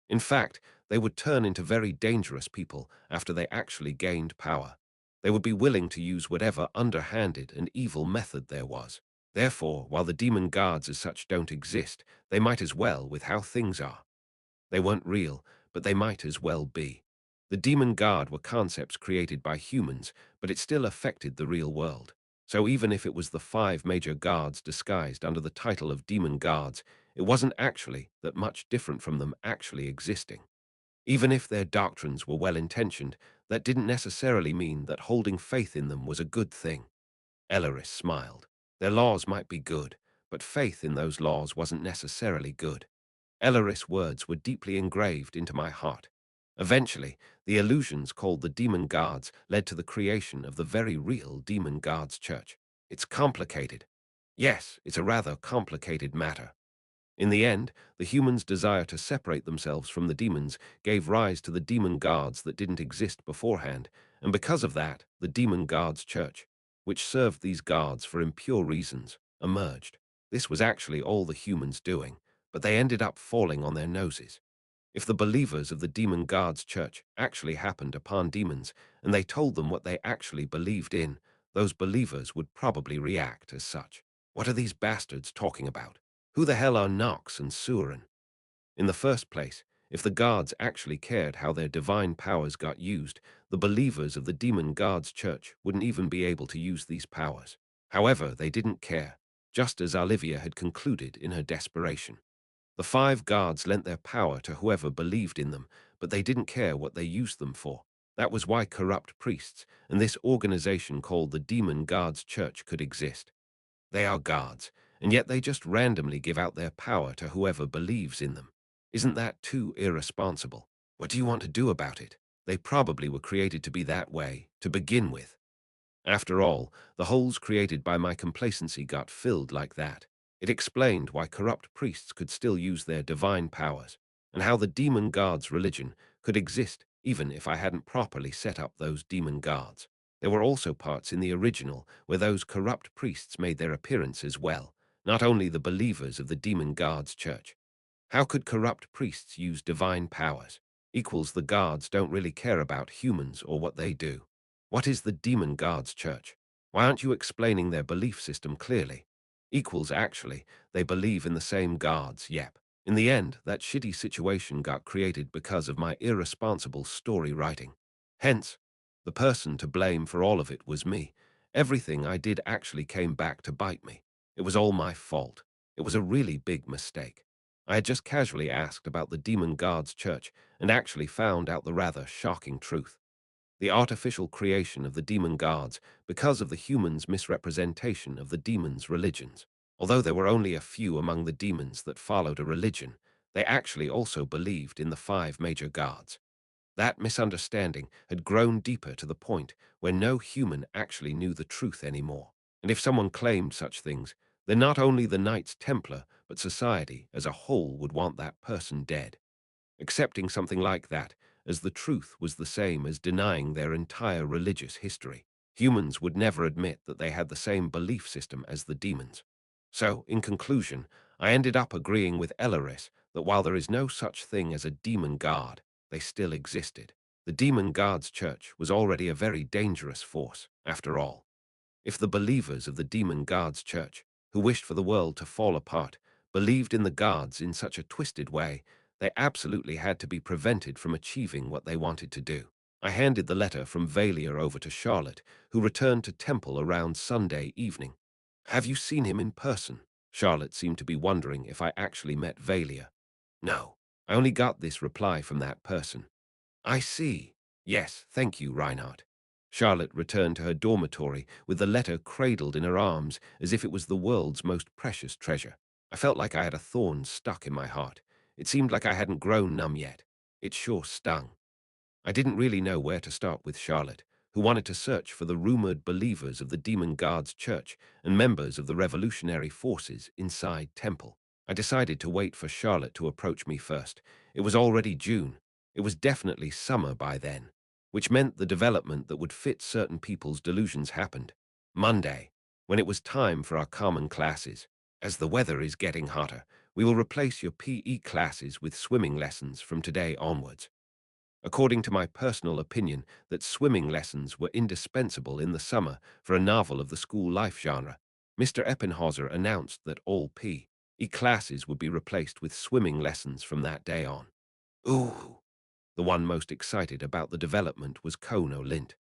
In fact, they would turn into very dangerous people after they actually gained power. They would be willing to use whatever underhanded and evil method there was. Therefore, while the demon gods as such don't exist, they might as well with how things are. They weren't real, but they might as well be. The demon god were concepts created by humans, but it still affected the real world. So even if it was the five major gods disguised under the title of demon gods, it wasn't actually that much different from them actually existing. Even if their doctrines were well-intentioned, that didn't necessarily mean that holding faith in them was a good thing. Elaris smiled. Their laws might be good, but faith in those laws wasn't necessarily good. Elaris' words were deeply engraved into my heart. Eventually, the illusions called the demon gods led to the creation of the very real demon gods church. It's complicated. Yes, it's a rather complicated matter. In the end, the humans' desire to separate themselves from the demons gave rise to the demon gods that didn't exist beforehand, and because of that, the demon gods church, which served these gods for impure reasons, emerged. This was actually all the humans doing, but they ended up falling on their noses. If the believers of the demon gods church actually happened upon demons and they told them what they actually believed in, those believers would probably react as such. What are these bastards talking about? Who the hell are Nox and Surin? In the first place, if the gods actually cared how their divine powers got used, the believers of the demon gods church wouldn't even be able to use these powers. However, they didn't care, just as Olivia had concluded in her desperation. The five gods lent their power to whoever believed in them, but they didn't care what they used them for. That was why corrupt priests and this organization called the Demon Gods Church could exist. They are gods, and yet they just randomly give out their power to whoever believes in them. Isn't that too irresponsible? What do you want to do about it? They probably were created to be that way, to begin with. After all, the holes created by my complacency got filled like that. It explained why corrupt priests could still use their divine powers, and how the demon god's religion could exist even if I hadn't properly set up those demon gods. There were also parts in the original where those corrupt priests made their appearance as well, not only the believers of the demon god's church. How could corrupt priests use divine powers? Equals the gods don't really care about humans or what they do. What is the demon gods church? Why aren't you explaining their belief system clearly? Equals actually, they believe in the same gods, yep. In the end, that shitty situation got created because of my irresponsible story writing. Hence, the person to blame for all of it was me. Everything I did actually came back to bite me. It was all my fault. It was a really big mistake. I had just casually asked about the demon gods church and actually found out the rather shocking truth. The artificial creation of the demon gods because of the humans' misrepresentation of the demons' religions. Although there were only a few among the demons that followed a religion, they actually also believed in the five major gods. That misunderstanding had grown deeper to the point where no human actually knew the truth anymore. And if someone claimed such things, then not only the Knights Templar, but society as a whole would want that person dead. Accepting something like that as the truth was the same as denying their entire religious history. Humans would never admit that they had the same belief system as the demons. So, in conclusion, I ended up agreeing with Elaris that while there is no such thing as a demon guard, they still existed. The demon guard's church was already a very dangerous force, after all. If the believers of the demon guard's church, who wished for the world to fall apart, believed in the guards in such a twisted way, they absolutely had to be prevented from achieving what they wanted to do. I handed the letter from Valia over to Charlotte, who returned to Temple around Sunday evening. Have you seen him in person? Charlotte seemed to be wondering if I actually met Valia. No, I only got this reply from that person. I see. Yes, thank you, Reinhardt. Charlotte returned to her dormitory with the letter cradled in her arms as if it was the world's most precious treasure. I felt like I had a thorn stuck in my heart. It seemed like I hadn't grown numb yet. It sure stung. I didn't really know where to start with Charlotte, who wanted to search for the rumored believers of the Demon Guard's church and members of the revolutionary forces inside Temple. I decided to wait for Charlotte to approach me first. It was already June. It was definitely summer by then, which meant the development that would fit certain people's delusions happened. Monday, when it was time for our common classes. As the weather is getting hotter, we will replace your PE classes with swimming lessons from today onwards. According to my personal opinion that swimming lessons were indispensable in the summer for a novel of the school life genre, Mr. Eppenhauser announced that all PE classes would be replaced with swimming lessons from that day on. Ooh! The one most excited about the development was Kono Lint.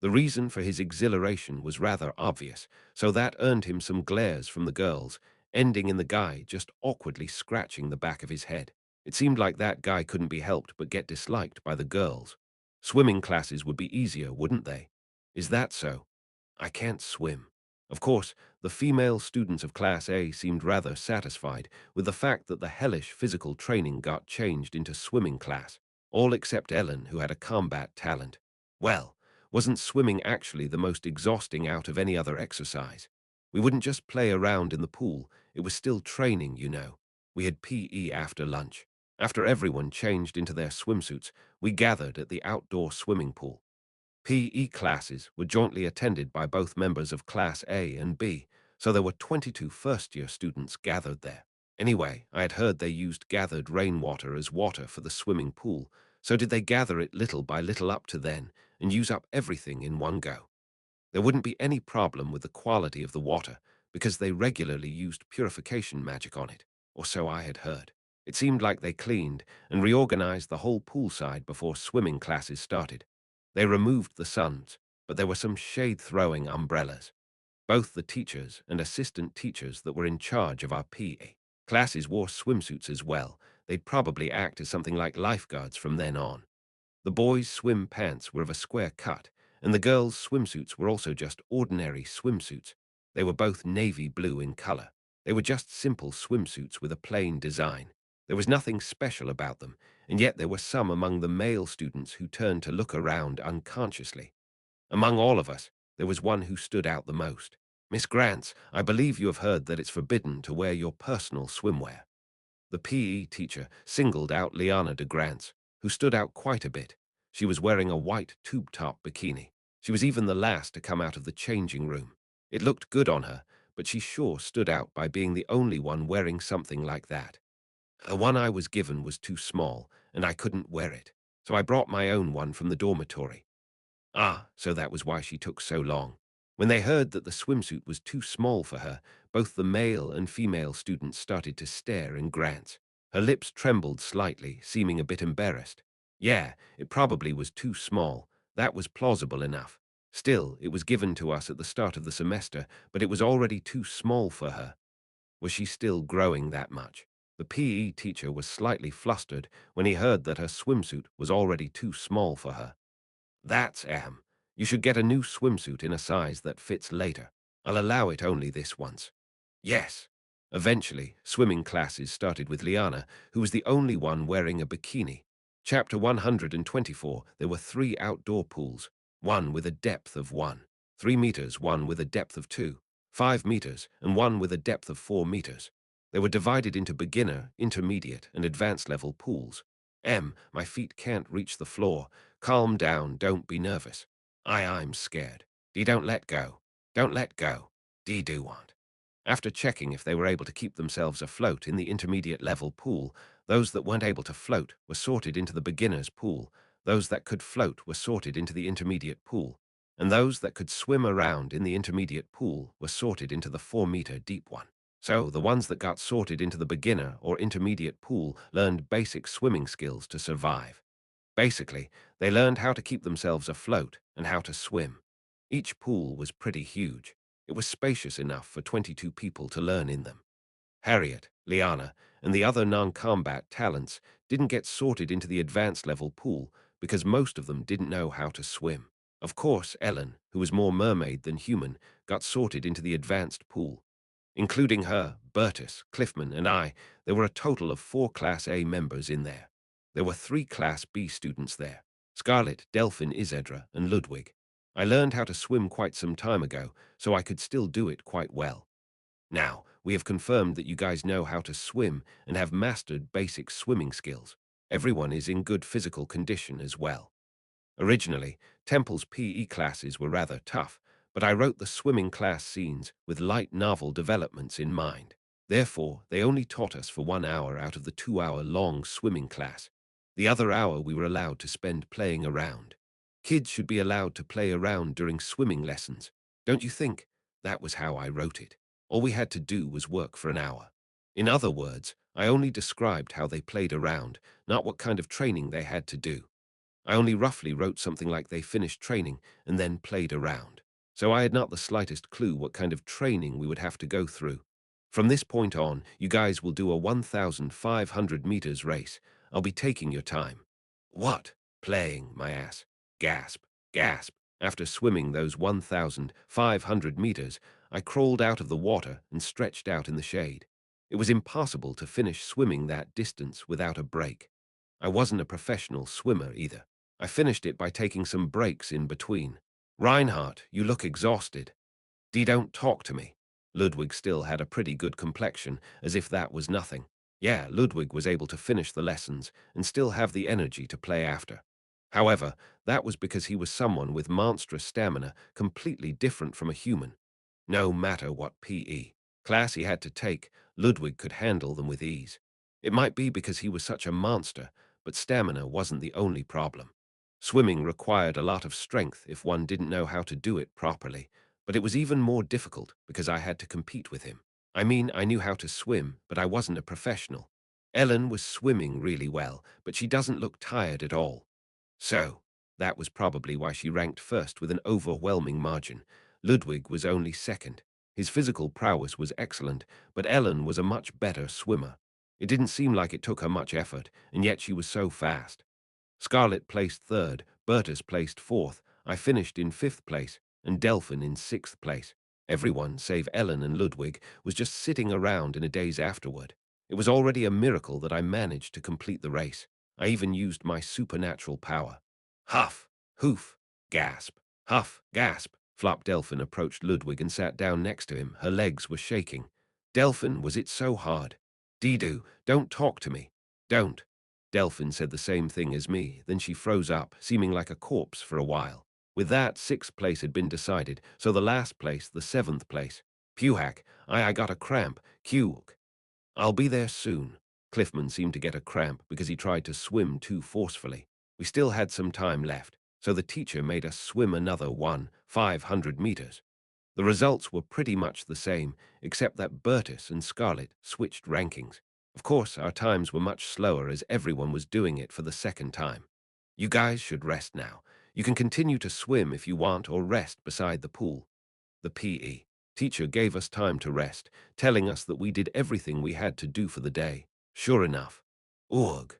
The reason for his exhilaration was rather obvious, so that earned him some glares from the girls, ending in the guy just awkwardly scratching the back of his head. It seemed like that guy couldn't be helped but get disliked by the girls. Swimming classes would be easier, wouldn't they? Is that so? I can't swim. Of course, the female students of Class A seemed rather satisfied with the fact that the hellish physical training got changed into swimming class, all except Ellen, who had a combat talent. Well, wasn't swimming actually the most exhausting out of any other exercise? We wouldn't just play around in the pool, it was still training, you know. We had PE after lunch. After everyone changed into their swimsuits, we gathered at the outdoor swimming pool. PE classes were jointly attended by both members of Class A and B, so there were 22 first-year students gathered there. Anyway, I had heard they used gathered rainwater as water for the swimming pool, so did they gather it little by little up to then and use up everything in one go? There wouldn't be any problem with the quality of the water because they regularly used purification magic on it, or so I had heard. It seemed like they cleaned and reorganized the whole poolside before swimming classes started. They removed the suns, but there were some shade-throwing umbrellas. Both the teachers and assistant teachers that were in charge of our PE classes wore swimsuits as well. They'd probably act as something like lifeguards from then on. The boys' swim pants were of a square cut, and the girls' swimsuits were also just ordinary swimsuits. They were both navy blue in color. They were just simple swimsuits with a plain design. There was nothing special about them, and yet there were some among the male students who turned to look around unconsciously. Among all of us, there was one who stood out the most. Miss Grants, I believe you have heard that it's forbidden to wear your personal swimwear. The PE teacher singled out Liana de Grants, who stood out quite a bit. She was wearing a white tube-top bikini. She was even the last to come out of the changing room. It looked good on her, but she sure stood out by being the only one wearing something like that. The one I was given was too small, and I couldn't wear it, so I brought my own one from the dormitory. Ah, so that was why she took so long. When they heard that the swimsuit was too small for her, both the male and female students started to stare in Grants. Her lips trembled slightly, seeming a bit embarrassed. Yeah, it probably was too small. That was plausible enough. Still, it was given to us at the start of the semester, but it was already too small for her. Was she still growing that much? The PE teacher was slightly flustered when he heard that her swimsuit was already too small for her. That's You should get a new swimsuit in a size that fits later. I'll allow it only this once. Yes. Eventually, swimming classes started with Liana, who was the only one wearing a bikini. Chapter 124, there were 3 outdoor pools, one with a depth of 3 meters, one with a depth of 5 meters, and one with a depth of 4 meters. They were divided into beginner, intermediate, and advanced level pools. My feet can't reach the floor. Calm down, don't be nervous. I'm scared. Dee, don't let go. Don't let go. Dee do want. After checking if they were able to keep themselves afloat in the intermediate level pool, those that weren't able to float were sorted into the beginner's pool, those that could float were sorted into the intermediate pool, and those that could swim around in the intermediate pool were sorted into the 4-meter deep one. So the ones that got sorted into the beginner or intermediate pool learned basic swimming skills to survive. Basically, they learned how to keep themselves afloat and how to swim. Each pool was pretty huge. It was spacious enough for 22 people to learn in them. Harriet, Liana, and the other non-combat talents didn't get sorted into the advanced level pool because most of them didn't know how to swim. Of course, Ellen, who was more mermaid than human, got sorted into the advanced pool. Including her, Bertus, Cliffman, and I, there were a total of 4 Class A members in there. There were 3 Class B students there: Scarlett, Delphin, Isedra, and Ludwig. I learned how to swim quite some time ago, so I could still do it quite well. Now, we have confirmed that you guys know how to swim and have mastered basic swimming skills. Everyone is in good physical condition as well. Originally, Temple's PE classes were rather tough, but I wrote the swimming class scenes with light novel developments in mind. Therefore, they only taught us for 1 hour out of the 2-hour-long swimming class. The other hour we were allowed to spend playing around. Kids should be allowed to play around during swimming lessons, don't you think? That was how I wrote it. All we had to do was work for an hour. In other words, I only described how they played around, not what kind of training they had to do. I only roughly wrote something like they finished training and then played around. So I had not the slightest clue what kind of training we would have to go through. From this point on, you guys will do a 1,500 meters race. I'll be taking your time. What? Playing, my ass. Gasp, gasp. After swimming those 1,500 meters, I crawled out of the water and stretched out in the shade. It was impossible to finish swimming that distance without a break. I wasn't a professional swimmer either. I finished it by taking some breaks in between. Reinhardt, you look exhausted. Don't talk to me. Ludwig still had a pretty good complexion, as if that was nothing. Yeah, Ludwig was able to finish the lessons and still have the energy to play after. However, that was because he was someone with monstrous stamina, completely different from a human. No matter what PE class he had to take, Ludwig could handle them with ease. It might be because he was such a monster, but stamina wasn't the only problem. Swimming required a lot of strength if one didn't know how to do it properly, but it was even more difficult because I had to compete with him. I mean, I knew how to swim, but I wasn't a professional. Ellen was swimming really well, but she doesn't look tired at all. So, that was probably why she ranked first with an overwhelming margin. Ludwig was only second. His physical prowess was excellent, but Ellen was a much better swimmer. It didn't seem like it took her much effort, and yet she was so fast. Scarlett placed third, Bertus placed fourth, I finished in 5th place, and Delphin in 6th place. Everyone, save Ellen and Ludwig, was just sitting around in a daze afterward. It was already a miracle that I managed to complete the race. I even used my supernatural power. Huff, hoof, gasp, huff, gasp. Flop Delphin approached Ludwig and sat down next to him. Her legs were shaking. Delphin, was it so hard? Dido, don't talk to me. Don't. Delphin said the same thing as me, then she froze up, seeming like a corpse for a while. With that, 6th place had been decided, so the last place, the 7th place. Pewhack, I got a cramp. Cuk. I'll be there soon. Cliffman seemed to get a cramp because he tried to swim too forcefully. We still had some time left, so the teacher made us swim another 500 meters. The results were pretty much the same, except that Bertus and Scarlett switched rankings. Of course, our times were much slower as everyone was doing it for the second time. You guys should rest now. You can continue to swim if you want or rest beside the pool. The PE teacher gave us time to rest, telling us that we did everything we had to do for the day. Sure enough. Ugh.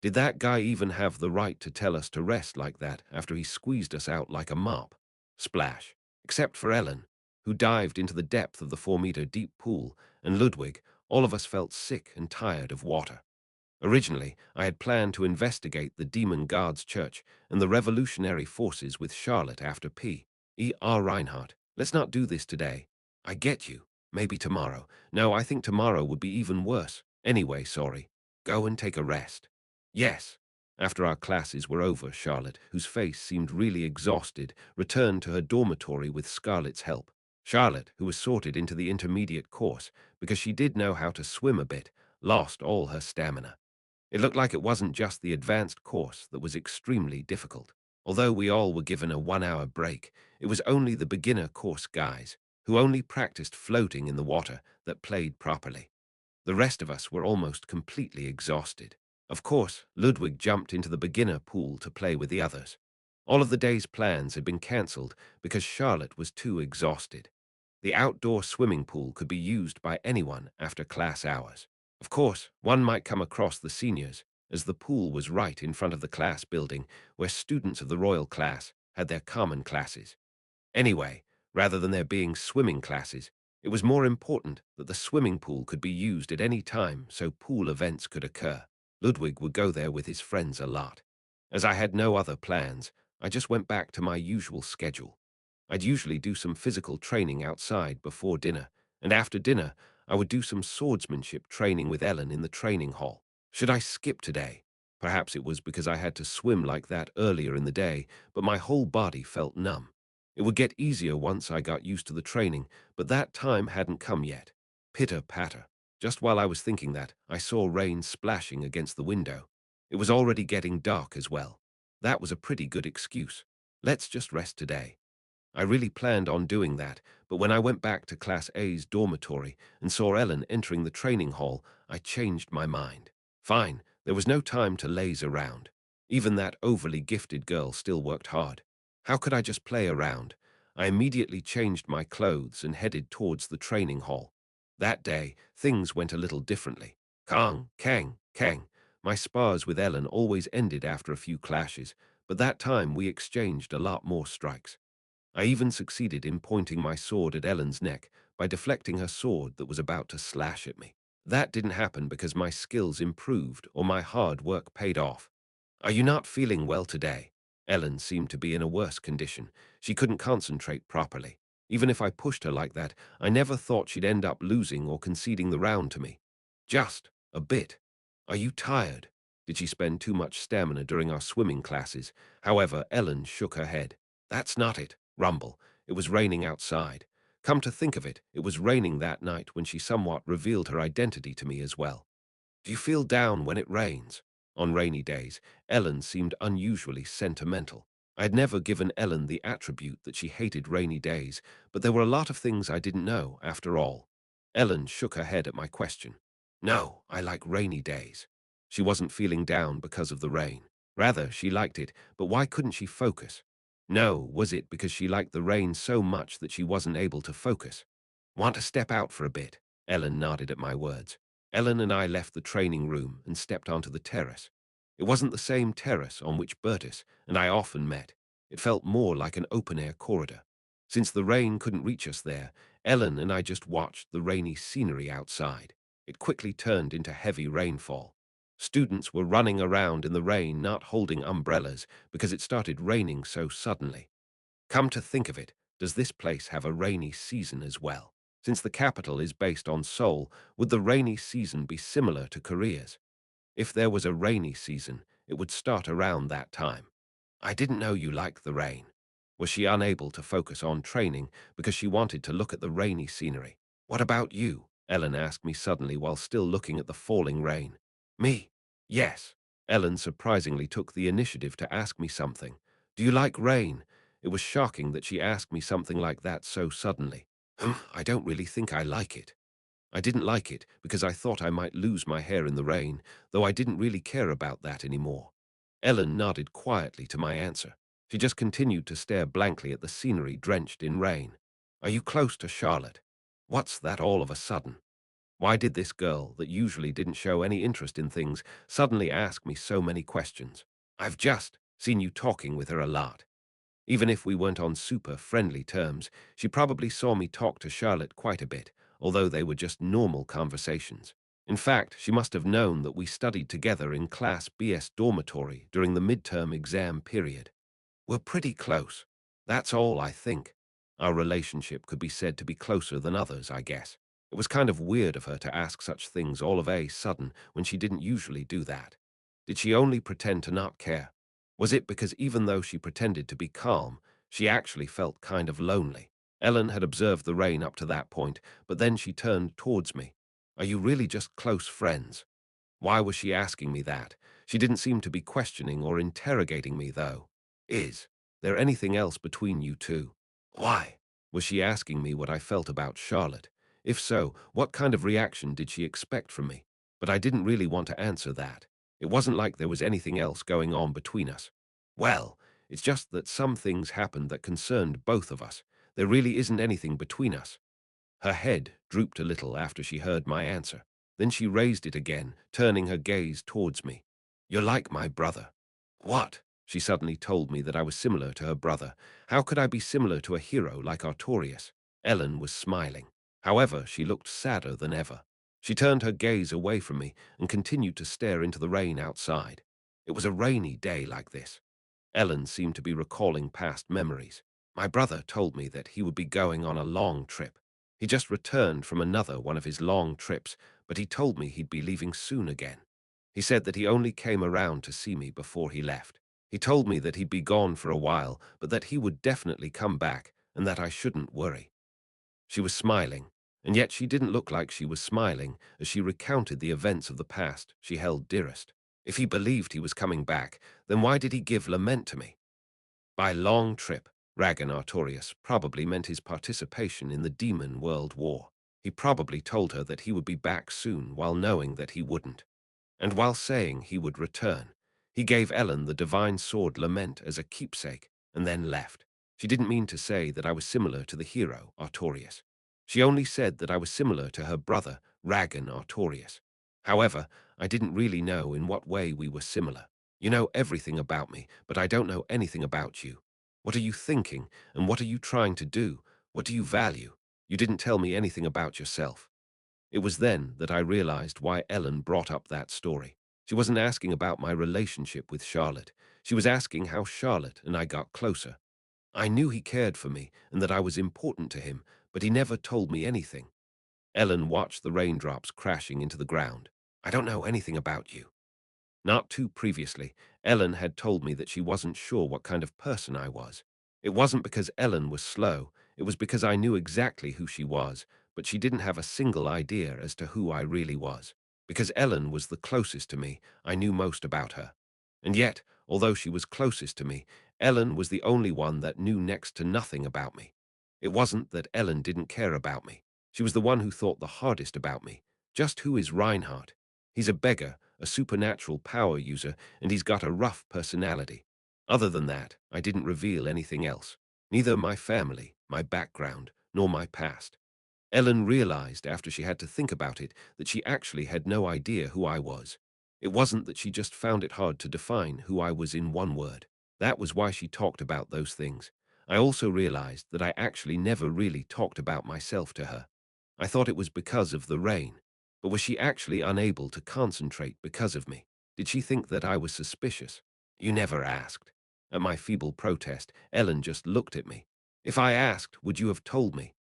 Did that guy even have the right to tell us to rest like that after he squeezed us out like a mop? Splash. Except for Ellen, who dived into the depth of the 4-meter deep pool, and Ludwig, all of us felt sick and tired of water. Originally, I had planned to investigate the Demon Guards Church and the revolutionary forces with Charlotte after P.E.R. Reinhardt. Let's not do this today. I get you. Maybe tomorrow. No, I think tomorrow would be even worse. Anyway, sorry. Go and take a rest. Yes. After our classes were over, Charlotte, whose face seemed really exhausted, returned to her dormitory with Scarlett's help. Charlotte, who was sorted into the intermediate course because she did know how to swim a bit, lost all her stamina. It looked like it wasn't just the advanced course that was extremely difficult. Although we all were given a 1 hour break, it was only the beginner course guys, who only practiced floating in the water, that played properly. The rest of us were almost completely exhausted. Of course, Ludwig jumped into the beginner pool to play with the others. All of the day's plans had been cancelled because Charlotte was too exhausted. The outdoor swimming pool could be used by anyone after class hours. Of course, one might come across the seniors, as the pool was right in front of the class building where students of the royal class had their common classes. Anyway, rather than there being swimming classes, it was more important that the swimming pool could be used at any time so pool events could occur. Ludwig would go there with his friends a lot. As I had no other plans, I just went back to my usual schedule. I'd usually do some physical training outside before dinner, and after dinner, I would do some swordsmanship training with Ellen in the training hall. Should I skip today? Perhaps it was because I had to swim like that earlier in the day, but my whole body felt numb. It would get easier once I got used to the training, but that time hadn't come yet. Pitter-patter. Just while I was thinking that, I saw rain splashing against the window. It was already getting dark as well. That was a pretty good excuse. Let's just rest today. I really planned on doing that, but when I went back to Class A's dormitory and saw Ellen entering the training hall, I changed my mind. Fine, there was no time to laze around. Even that overly gifted girl still worked hard. How could I just play around? I immediately changed my clothes and headed towards the training hall. That day, things went a little differently. Kang, Kang, Kang. My spars with Ellen always ended after a few clashes, but that time we exchanged a lot more strikes. I even succeeded in pointing my sword at Ellen's neck by deflecting her sword that was about to slash at me. That didn't happen because my skills improved or my hard work paid off. Are you not feeling well today? Ellen seemed to be in a worse condition. She couldn't concentrate properly. Even if I pushed her like that, I never thought she'd end up losing or conceding the round to me. Just a bit. Are you tired? Did she spend too much stamina during our swimming classes? However, Ellen shook her head. That's not it. Rumble. It was raining outside. Come to think of it, it was raining that night when she somewhat revealed her identity to me as well. Do you feel down when it rains? On rainy days, Ellen seemed unusually sentimental. I had never given Ellen the attribute that she hated rainy days, but there were a lot of things I didn't know, after all. Ellen shook her head at my question. No, I like rainy days. She wasn't feeling down because of the rain. Rather, she liked it, but why couldn't she focus? No, was it because she liked the rain so much that she wasn't able to focus? Want to step out for a bit? Ellen nodded at my words. Ellen and I left the training room and stepped onto the terrace. It wasn't the same terrace on which Bertus and I often met. It felt more like an open-air corridor. Since the rain couldn't reach us there, Ellen and I just watched the rainy scenery outside. It quickly turned into heavy rainfall. Students were running around in the rain, not holding umbrellas because it started raining so suddenly. Come to think of it, does this place have a rainy season as well? Since the capital is based on Seoul, would the rainy season be similar to Korea's? If there was a rainy season, it would start around that time. I didn't know you liked the rain. Was she unable to focus on training because she wanted to look at the rainy scenery? What about you? Ellen asked me suddenly while still looking at the falling rain. Me? Yes. Ellen surprisingly took the initiative to ask me something. Do you like rain? It was shocking that she asked me something like that so suddenly. I don't really think I like it. I didn't like it because I thought I might lose my hair in the rain, though I didn't really care about that anymore. Ellen nodded quietly to my answer. She just continued to stare blankly at the scenery drenched in rain. Are you close to Charlotte? What's that all of a sudden? Why did this girl, that usually didn't show any interest in things, suddenly ask me so many questions? I've just seen you talking with her a lot. Even if we weren't on super friendly terms, she probably saw me talk to Charlotte quite a bit, although they were just normal conversations. In fact, she must have known that we studied together in Class BS dormitory during the midterm exam period. We're pretty close. That's all I think. Our relationship could be said to be closer than others, I guess. It was kind of weird of her to ask such things all of a sudden when she didn't usually do that. Did she only pretend to not care? Was it because even though she pretended to be calm, she actually felt kind of lonely? Ellen had observed the rain up to that point, but then she turned towards me. Are you really just close friends? Why was she asking me that? She didn't seem to be questioning or interrogating me, though. Is there anything else between you two? Why? Was she asking me what I felt about Charlotte? If so, what kind of reaction did she expect from me? But I didn't really want to answer that. It wasn't like there was anything else going on between us. Well, it's just that some things happened that concerned both of us. There really isn't anything between us. Her head drooped a little after she heard my answer. Then she raised it again, turning her gaze towards me. You're like my brother. What? She suddenly told me that I was similar to her brother. How could I be similar to a hero like Artorius? Ellen was smiling. However, she looked sadder than ever. She turned her gaze away from me and continued to stare into the rain outside. It was a rainy day like this. Ellen seemed to be recalling past memories. My brother told me that he would be going on a long trip. He just returned from another one of his long trips, but he told me he'd be leaving soon again. He said that he only came around to see me before he left. He told me that he'd be gone for a while, but that he would definitely come back and that I shouldn't worry. She was smiling, and yet she didn't look like she was smiling as she recounted the events of the past she held dearest. If he believed he was coming back, then why did he give lament to me? By long trip, Ragan Artorius probably meant his participation in the Demon World War. He probably told her that he would be back soon while knowing that he wouldn't. And while saying he would return, he gave Ellen the divine sword Lament as a keepsake and then left. She didn't mean to say that I was similar to the hero, Artorius. She only said that I was similar to her brother, Ragan Artorius. However, I didn't really know in what way we were similar. You know everything about me, but I don't know anything about you. What are you thinking, and what are you trying to do? What do you value? You didn't tell me anything about yourself. It was then that I realized why Ellen brought up that story. She wasn't asking about my relationship with Charlotte. She was asking how Charlotte and I got closer. I knew he cared for me and that I was important to him, but he never told me anything. Ellen watched the raindrops crashing into the ground. I don't know anything about you. Not too previously, Ellen had told me that she wasn't sure what kind of person I was. It wasn't because Ellen was slow, it was because I knew exactly who she was, but she didn't have a single idea as to who I really was. Because Ellen was the closest to me, I knew most about her. And yet, although she was closest to me, Ellen was the only one that knew next to nothing about me. It wasn't that Ellen didn't care about me. She was the one who thought the hardest about me. Just who is Reinhardt? He's a beggar, a supernatural power user, and he's got a rough personality. Other than that, I didn't reveal anything else. Neither my family, my background, nor my past. Ellen realized after she had to think about it that she actually had no idea who I was. It wasn't that she just found it hard to define who I was in one word. That was why she talked about those things. I also realized that I actually never really talked about myself to her. I thought it was because of the rain. But was she actually unable to concentrate because of me? Did she think that I was suspicious? You never asked. At my feeble protest, Ellen just looked at me. If I asked, would you have told me?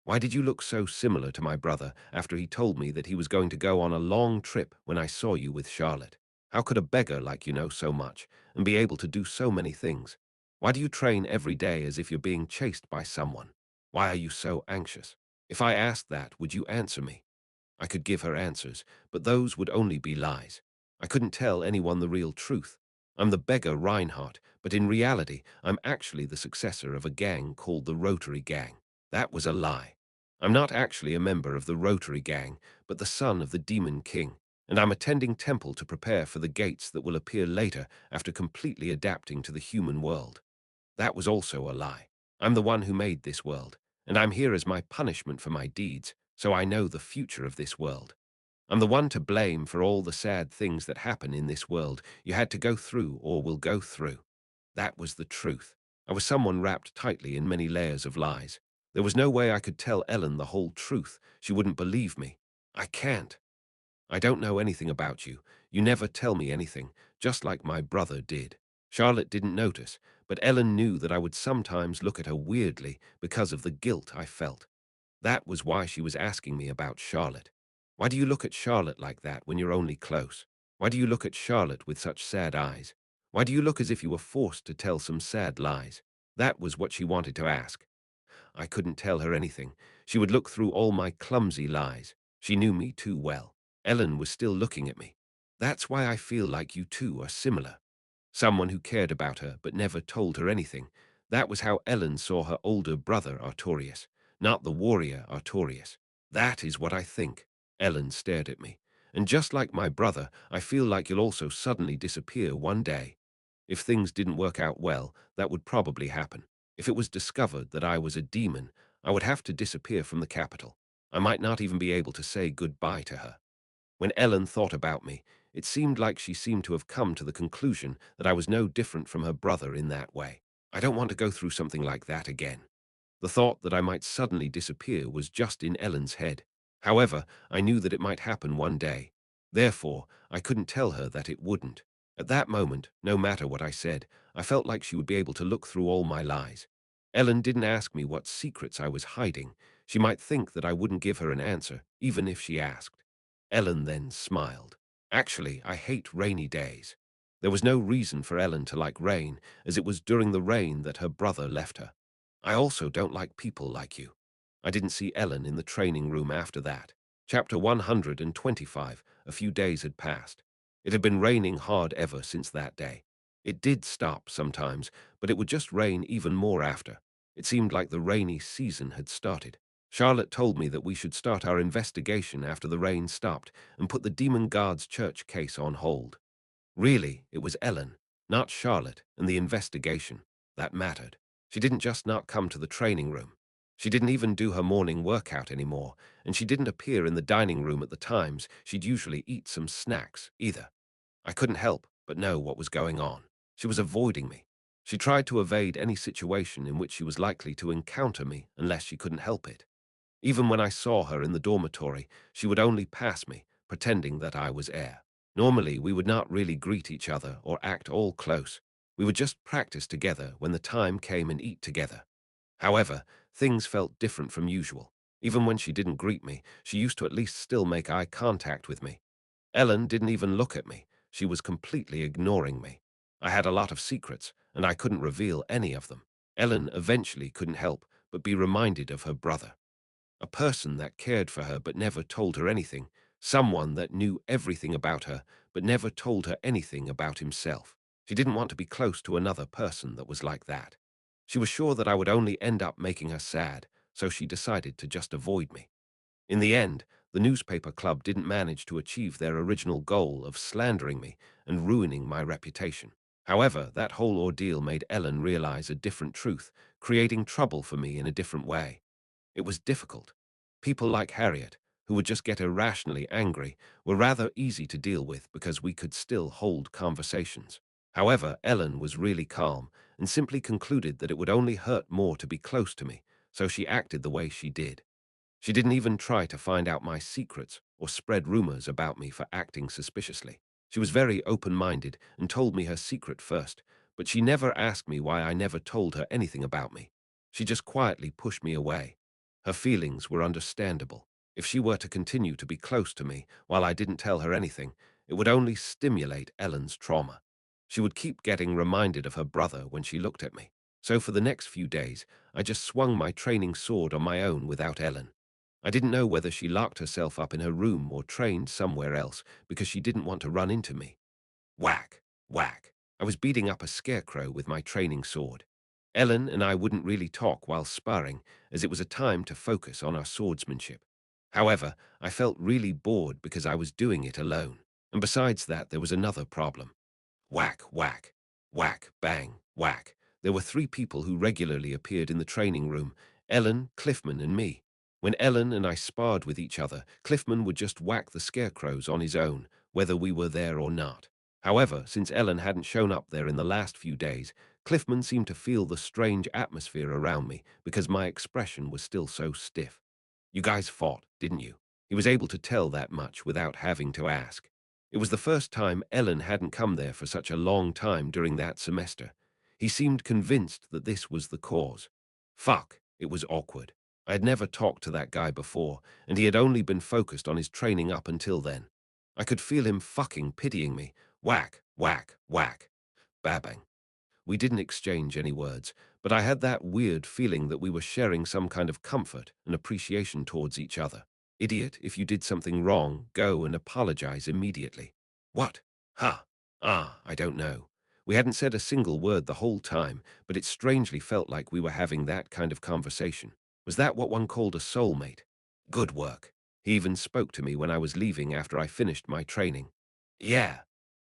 Why did you look so similar to my brother after he told me that he was going to go on a long trip when I saw you with Charlotte? How could a beggar like you know so much and be able to do so many things? Why do you train every day as if you're being chased by someone? Why are you so anxious? If I asked that, would you answer me? I could give her answers, but those would only be lies. I couldn't tell anyone the real truth. I'm the beggar Reinhardt, but in reality, I'm actually the successor of a gang called the Rotary Gang. That was a lie. I'm not actually a member of the Rotary Gang, but the son of the Demon King, and I'm attending temple to prepare for the gates that will appear later after completely adapting to the human world. That was also a lie. I'm the one who made this world, and I'm here as my punishment for my deeds, so I know the future of this world. I'm the one to blame for all the sad things that happen in this world you had to go through or will go through. That was the truth. I was someone wrapped tightly in many layers of lies. There was no way I could tell Ellen the whole truth. She wouldn't believe me. I can't. I don't know anything about you. You never tell me anything, just like my brother did. Charlotte didn't notice, but Ellen knew that I would sometimes look at her weirdly because of the guilt I felt. That was why she was asking me about Charlotte. Why do you look at Charlotte like that when you're only close? Why do you look at Charlotte with such sad eyes? Why do you look as if you were forced to tell some sad lies? That was what she wanted to ask. I couldn't tell her anything. She would look through all my clumsy lies. She knew me too well. Ellen was still looking at me. That's why I feel like you two are similar. Someone who cared about her but never told her anything. That was how Ellen saw her older brother Artorius, not the warrior Artorius. That is what I think. Ellen stared at me. And just like my brother, I feel like you'll also suddenly disappear one day. If things didn't work out well, that would probably happen. If it was discovered that I was a demon, I would have to disappear from the capital. I might not even be able to say goodbye to her. When Ellen thought about me, it seemed like she seemed to have come to the conclusion that I was no different from her brother in that way. I don't want to go through something like that again. The thought that I might suddenly disappear was just in Ellen's head. However, I knew that it might happen one day. Therefore, I couldn't tell her that it wouldn't. At that moment, no matter what I said, I felt like she would be able to look through all my lies. Ellen didn't ask me what secrets I was hiding. She might think that I wouldn't give her an answer, even if she asked. Ellen then smiled. Actually, I hate rainy days. There was no reason for Ellen to like rain, as it was during the rain that her brother left her. I also don't like people like you. I didn't see Ellen in the training room after that. Chapter 125, a few days had passed. It had been raining hard ever since that day. It did stop sometimes, but it would just rain even more after. It seemed like the rainy season had started. Charlotte told me that we should start our investigation after the rain stopped and put the Demon Guard's church case on hold. Really, it was Ellen, not Charlotte, and the investigation that mattered. She didn't just not come to the training room. She didn't even do her morning workout anymore, and she didn't appear in the dining room at the times she'd usually eat some snacks, either. I couldn't help but know what was going on. She was avoiding me. She tried to evade any situation in which she was likely to encounter me unless she couldn't help it. Even when I saw her in the dormitory, she would only pass me, pretending that I was air. Normally, we would not really greet each other or act all close. We would just practice together when the time came and eat together. However, things felt different from usual. Even when she didn't greet me, she used to at least still make eye contact with me. Ellen didn't even look at me. She was completely ignoring me. I had a lot of secrets, and I couldn't reveal any of them. Ellen eventually couldn't help but be reminded of her brother. A person that cared for her but never told her anything. Someone that knew everything about her but never told her anything about himself. She didn't want to be close to another person that was like that. She was sure that I would only end up making her sad, so she decided to just avoid me. In the end, the newspaper club didn't manage to achieve their original goal of slandering me and ruining my reputation. However, that whole ordeal made Ellen realize a different truth, creating trouble for me in a different way. It was difficult. People like Harriet, who would just get irrationally angry, were rather easy to deal with because we could still hold conversations. However, Ellen was really calm and simply concluded that it would only hurt more to be close to me, so she acted the way she did. She didn't even try to find out my secrets or spread rumors about me for acting suspiciously. She was very open-minded and told me her secret first, but she never asked me why I never told her anything about me. She just quietly pushed me away. Her feelings were understandable. If she were to continue to be close to me while I didn't tell her anything, it would only stimulate Ellen's trauma. She would keep getting reminded of her brother when she looked at me. So for the next few days, I just swung my training sword on my own without Ellen. I didn't know whether she locked herself up in her room or trained somewhere else because she didn't want to run into me. Whack, whack. I was beating up a scarecrow with my training sword. Ellen and I wouldn't really talk while sparring, as it was a time to focus on our swordsmanship. However, I felt really bored because I was doing it alone. And besides that, there was another problem. Whack, whack, whack, bang, whack. There were three people who regularly appeared in the training room: Ellen, Cliffman, and me. When Ellen and I sparred with each other, Cliffman would just whack the scarecrows on his own, whether we were there or not. However, since Ellen hadn't shown up there in the last few days, Cliffman seemed to feel the strange atmosphere around me because my expression was still so stiff. You guys fought, didn't you? He was able to tell that much without having to ask. It was the first time Ellen hadn't come there for such a long time during that semester. He seemed convinced that this was the cause. Fuck, it was awkward. I had never talked to that guy before, and he had only been focused on his training up until then. I could feel him fucking pitying me. Whack, whack, whack. Babang. We didn't exchange any words, but I had that weird feeling that we were sharing some kind of comfort and appreciation towards each other. Idiot, if you did something wrong, go and apologize immediately. What? Ha! I don't know. We hadn't said a single word the whole time, but it strangely felt like we were having that kind of conversation. Was that what one called a soulmate? Good work. He even spoke to me when I was leaving after I finished my training. Yeah,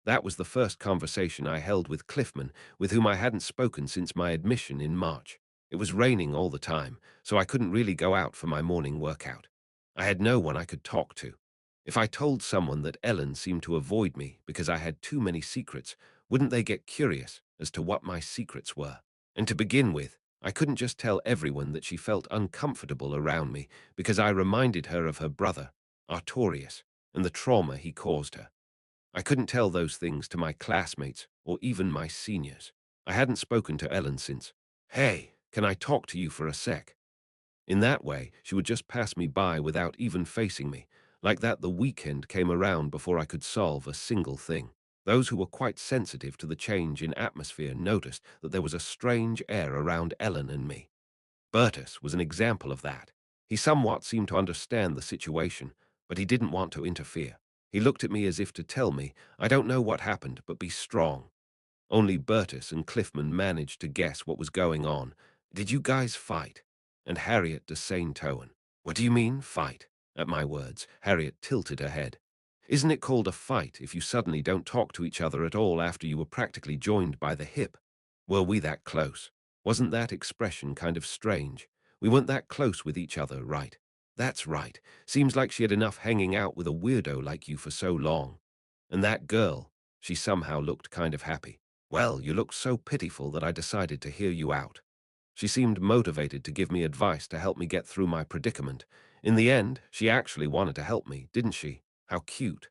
that was the first conversation I held with Cliffman, with whom I hadn't spoken since my admission in March. It was raining all the time, so I couldn't really go out for my morning workout. I had no one I could talk to. If I told someone that Ellen seemed to avoid me because I had too many secrets, wouldn't they get curious as to what my secrets were? And to begin with, I couldn't just tell everyone that she felt uncomfortable around me because I reminded her of her brother, Artorius, and the trauma he caused her. I couldn't tell those things to my classmates or even my seniors. I hadn't spoken to Ellen since. Hey, can I talk to you for a sec? In that way, she would just pass me by without even facing me, like that the weekend came around before I could solve a single thing. Those who were quite sensitive to the change in atmosphere noticed that there was a strange air around Ellen and me. Bertus was an example of that. He somewhat seemed to understand the situation, but he didn't want to interfere. He looked at me as if to tell me, I don't know what happened, but be strong. Only Bertus and Cliffman managed to guess what was going on. Did you guys fight? And Harriet de Saint Owen. What do you mean, fight? At my words, Harriet tilted her head. Isn't it called a fight if you suddenly don't talk to each other at all after you were practically joined by the hip? Were we that close? Wasn't that expression kind of strange? We weren't that close with each other, right? That's right. Seems like she had enough hanging out with a weirdo like you for so long. And that girl, she somehow looked kind of happy. Well, you looked so pitiful that I decided to hear you out. She seemed motivated to give me advice to help me get through my predicament. In the end, she actually wanted to help me, didn't she? How cute.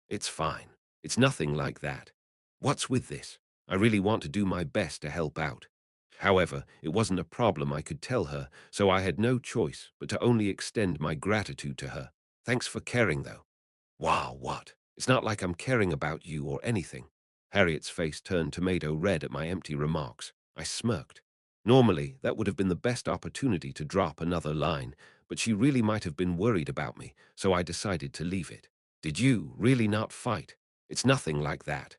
It's fine. It's nothing like that. What's with this? I really want to do my best to help out. However, it wasn't a problem I could tell her, so I had no choice but to only extend my gratitude to her. Thanks for caring, though. Wow, what? It's not like I'm caring about you or anything. Harriet's face turned tomato red at my empty remarks. I smirked. Normally, that would have been the best opportunity to drop another line, but she really might have been worried about me, so I decided to leave it. Did you really not fight? It's nothing like that.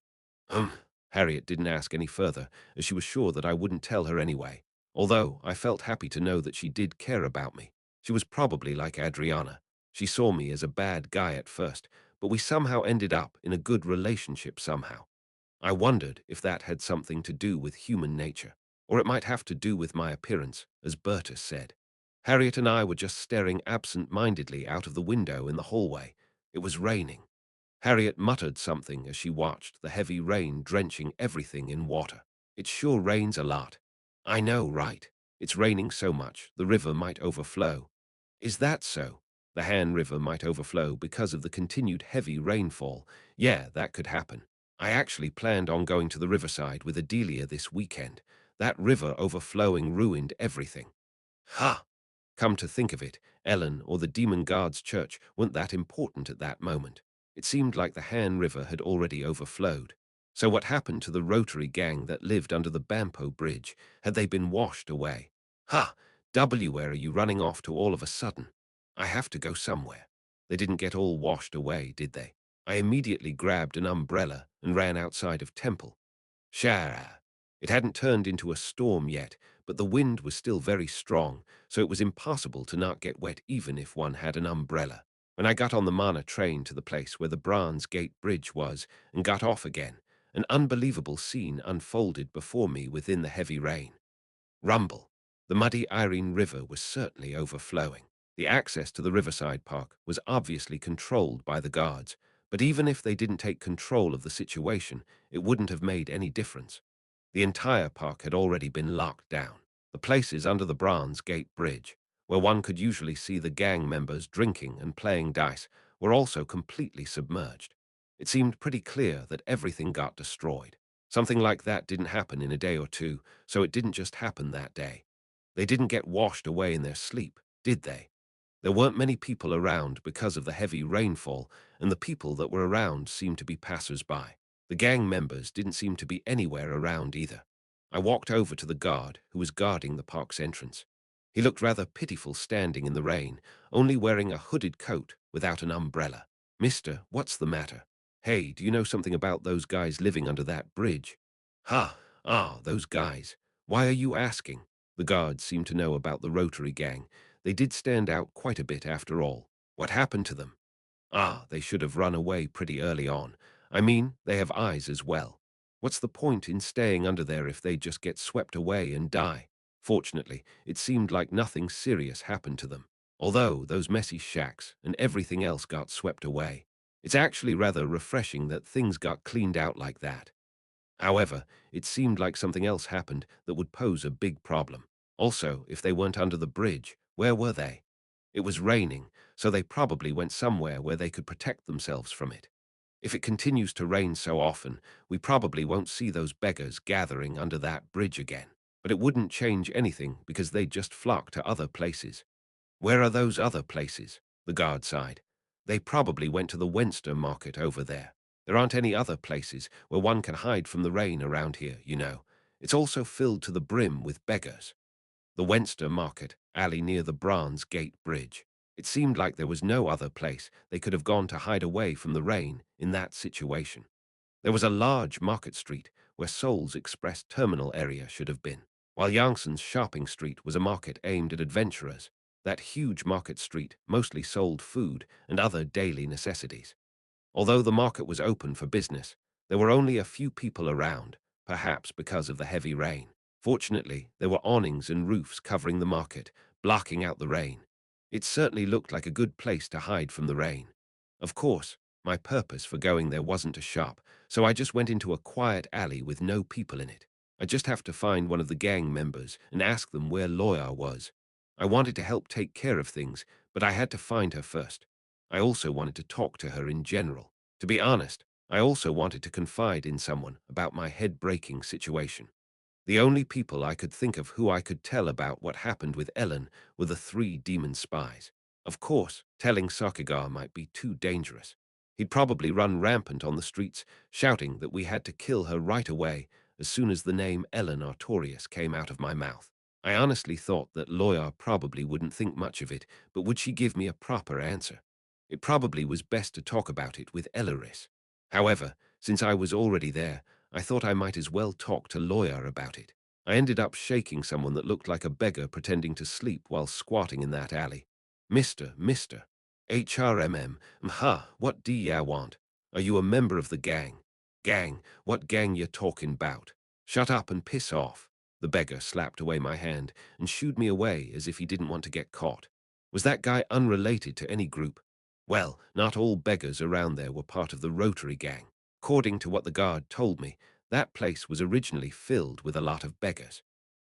Harriet didn't ask any further, as she was sure that I wouldn't tell her anyway, although I felt happy to know that she did care about me. She was probably like Adriana. She saw me as a bad guy at first, but we somehow ended up in a good relationship somehow. I wondered if that had something to do with human nature, or it might have to do with my appearance, as Bertus said. Harriet and I were just staring absent-mindedly out of the window in the hallway. It was raining. Harriet muttered something as she watched the heavy rain drenching everything in water. It sure rains a lot. I know, right? It's raining so much, the river might overflow. Is that so? The Han River might overflow because of the continued heavy rainfall. Yeah, that could happen. I actually planned on going to the riverside with Adelia this weekend. That river overflowing ruined everything. Ha! Come to think of it, Ellen or the Demon Guard's church weren't that important at that moment. It seemed like the Han River had already overflowed. So what happened to the Rotary gang that lived under the Bampo Bridge? Had they been washed away? Ha! Where are you running off to all of a sudden? I have to go somewhere. They didn't get all washed away, did they? I immediately grabbed an umbrella and ran outside of Temple. Shara. It hadn't turned into a storm yet, but the wind was still very strong, so it was impossible to not get wet even if one had an umbrella. When I got on the Mana train to the place where the Bronze Gate Bridge was and got off again, an unbelievable scene unfolded before me within the heavy rain. Rumble. The muddy Irene River was certainly overflowing. The access to the Riverside Park was obviously controlled by the guards, but even if they didn't take control of the situation, it wouldn't have made any difference. The entire park had already been locked down. The places under the Bronze Gate Bridge, where one could usually see the gang members drinking and playing dice, were also completely submerged. It seemed pretty clear that everything got destroyed. Something like that didn't happen in a day or two, so it didn't just happen that day. They didn't get washed away in their sleep, did they? There weren't many people around because of the heavy rainfall, and the people that were around seemed to be passers-by. The gang members didn't seem to be anywhere around either. I walked over to the guard who was guarding the park's entrance. He looked rather pitiful standing in the rain, only wearing a hooded coat without an umbrella. Mister, what's the matter? Hey, do you know something about those guys living under that bridge? Ha! Those guys. Why are you asking? The guards seemed to know about the Rotary gang. They did stand out quite a bit after all. What happened to them? They should have run away pretty early on. I mean, they have eyes as well. What's the point in staying under there if they just get swept away and die? Fortunately, it seemed like nothing serious happened to them. Although those messy shacks and everything else got swept away. It's actually rather refreshing that things got cleaned out like that. However, it seemed like something else happened that would pose a big problem. Also, if they weren't under the bridge, where were they? It was raining, so they probably went somewhere where they could protect themselves from it. If it continues to rain so often, we probably won't see those beggars gathering under that bridge again. But it wouldn't change anything because they'd just flock to other places. Where are those other places? The guard sighed. They probably went to the Wenster market over there. There aren't any other places where one can hide from the rain around here, you know. It's also filled to the brim with beggars. The Wenster market, alley near the Bronze Gate Bridge. It seemed like there was no other place they could have gone to hide away from the rain in that situation. There was a large market street where Seoul's Express terminal area should have been, while Yangsan's shopping street was a market aimed at adventurers. That huge market street mostly sold food and other daily necessities. Although the market was open for business, there were only a few people around, perhaps because of the heavy rain. Fortunately, there were awnings and roofs covering the market, blocking out the rain. It certainly looked like a good place to hide from the rain. Of course, my purpose for going there wasn't to shop, so I just went into a quiet alley with no people in it. I just have to find one of the gang members and ask them where Loya was. I wanted to help take care of things, but I had to find her first. I also wanted to talk to her in general. To be honest, I also wanted to confide in someone about my head-breaking situation. The only people I could think of who I could tell about what happened with Ellen were the three demon spies. Of course, telling Sakigar might be too dangerous. He'd probably run rampant on the streets, shouting that we had to kill her right away as soon as the name Ellen Artorius came out of my mouth. I honestly thought that Loya probably wouldn't think much of it, but would she give me a proper answer? It probably was best to talk about it with Elleris. However, since I was already there, I thought I might as well talk to Loya about it. I ended up shaking someone that looked like a beggar pretending to sleep while squatting in that alley. Mister, HRMM, what do ya want? Are you a member of the gang? Gang, what gang you talking bout? Shut up and piss off. The beggar slapped away my hand and shooed me away as if he didn't want to get caught. Was that guy unrelated to any group? Well, not all beggars around there were part of the Rotary gang. According to what the guard told me, that place was originally filled with a lot of beggars.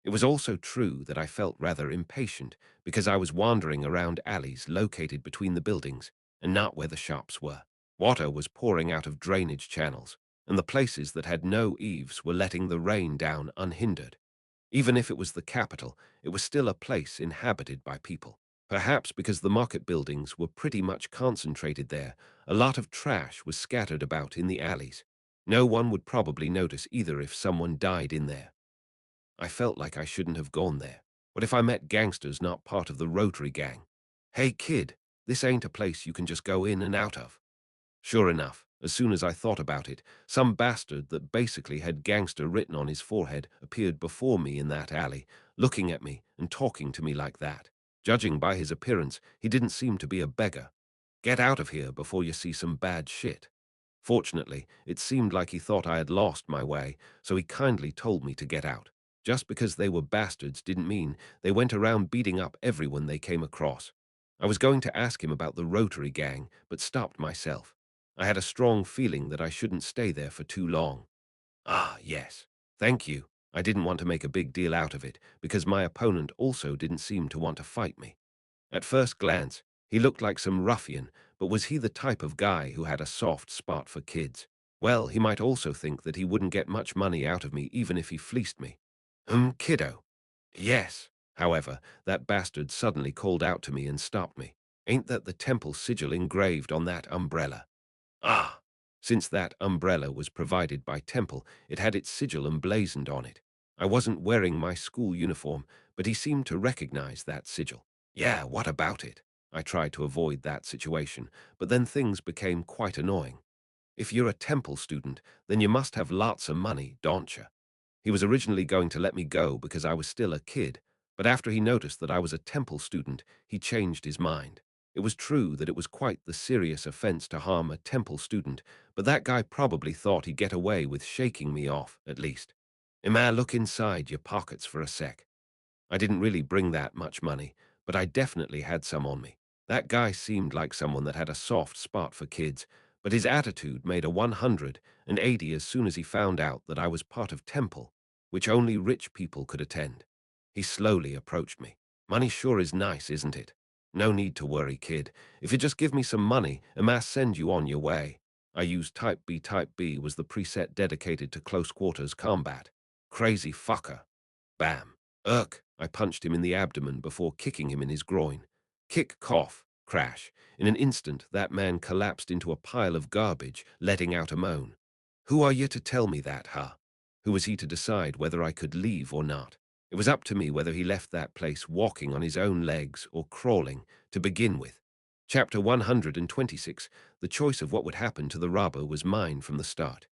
It was also true that I felt rather impatient because I was wandering around alleys located between the buildings and not where the shops were. Water was pouring out of drainage channels, and the places that had no eaves were letting the rain down unhindered. Even if it was the capital, it was still a place inhabited by people. Perhaps because the market buildings were pretty much concentrated there, a lot of trash was scattered about in the alleys. No one would probably notice either if someone died in there. I felt like I shouldn't have gone there. What if I met gangsters not part of the Rotary gang? Hey kid, this ain't a place you can just go in and out of. Sure enough, as soon as I thought about it, some bastard that basically had gangster written on his forehead appeared before me in that alley, looking at me and talking to me like that. Judging by his appearance, he didn't seem to be a beggar. Get out of here before you see some bad shit. Fortunately, it seemed like he thought I had lost my way, so he kindly told me to get out. Just because they were bastards didn't mean they went around beating up everyone they came across. I was going to ask him about the Rotary gang, but stopped myself. I had a strong feeling that I shouldn't stay there for too long. Yes. Thank you. I didn't want to make a big deal out of it, because my opponent also didn't seem to want to fight me. At first glance, he looked like some ruffian, but was he the type of guy who had a soft spot for kids? Well, he might also think that he wouldn't get much money out of me even if he fleeced me. Kiddo. Yes. However, that bastard suddenly called out to me and stopped me. Ain't that the temple sigil engraved on that umbrella? Ah! Since that umbrella was provided by Temple, it had its sigil emblazoned on it. I wasn't wearing my school uniform, but he seemed to recognize that sigil. Yeah, what about it? I tried to avoid that situation, but then things became quite annoying. If you're a Temple student, then you must have lots of money, don't you? He was originally going to let me go because I was still a kid, but after he noticed that I was a Temple student, he changed his mind. It was true that it was quite the serious offense to harm a Temple student, but that guy probably thought he'd get away with shaking me off, at least. Emma, look inside your pockets for a sec. I didn't really bring that much money, but I definitely had some on me. That guy seemed like someone that had a soft spot for kids, but his attitude made a 180 as soon as he found out that I was part of Temple, which only rich people could attend. He slowly approached me. Money sure is nice, isn't it? No need to worry, kid. If you just give me some money, I'll send you on your way. I used Type B. Type B was the preset dedicated to close quarters combat. Crazy fucker. Bam. Ugh. I punched him in the abdomen before kicking him in his groin. Kick, cough, crash. In an instant, that man collapsed into a pile of garbage, letting out a moan. Who are you to tell me that, huh? Who was he to decide whether I could leave or not? It was up to me whether he left that place walking on his own legs or crawling to begin with. Chapter 126, the choice of what would happen to the robber was mine from the start.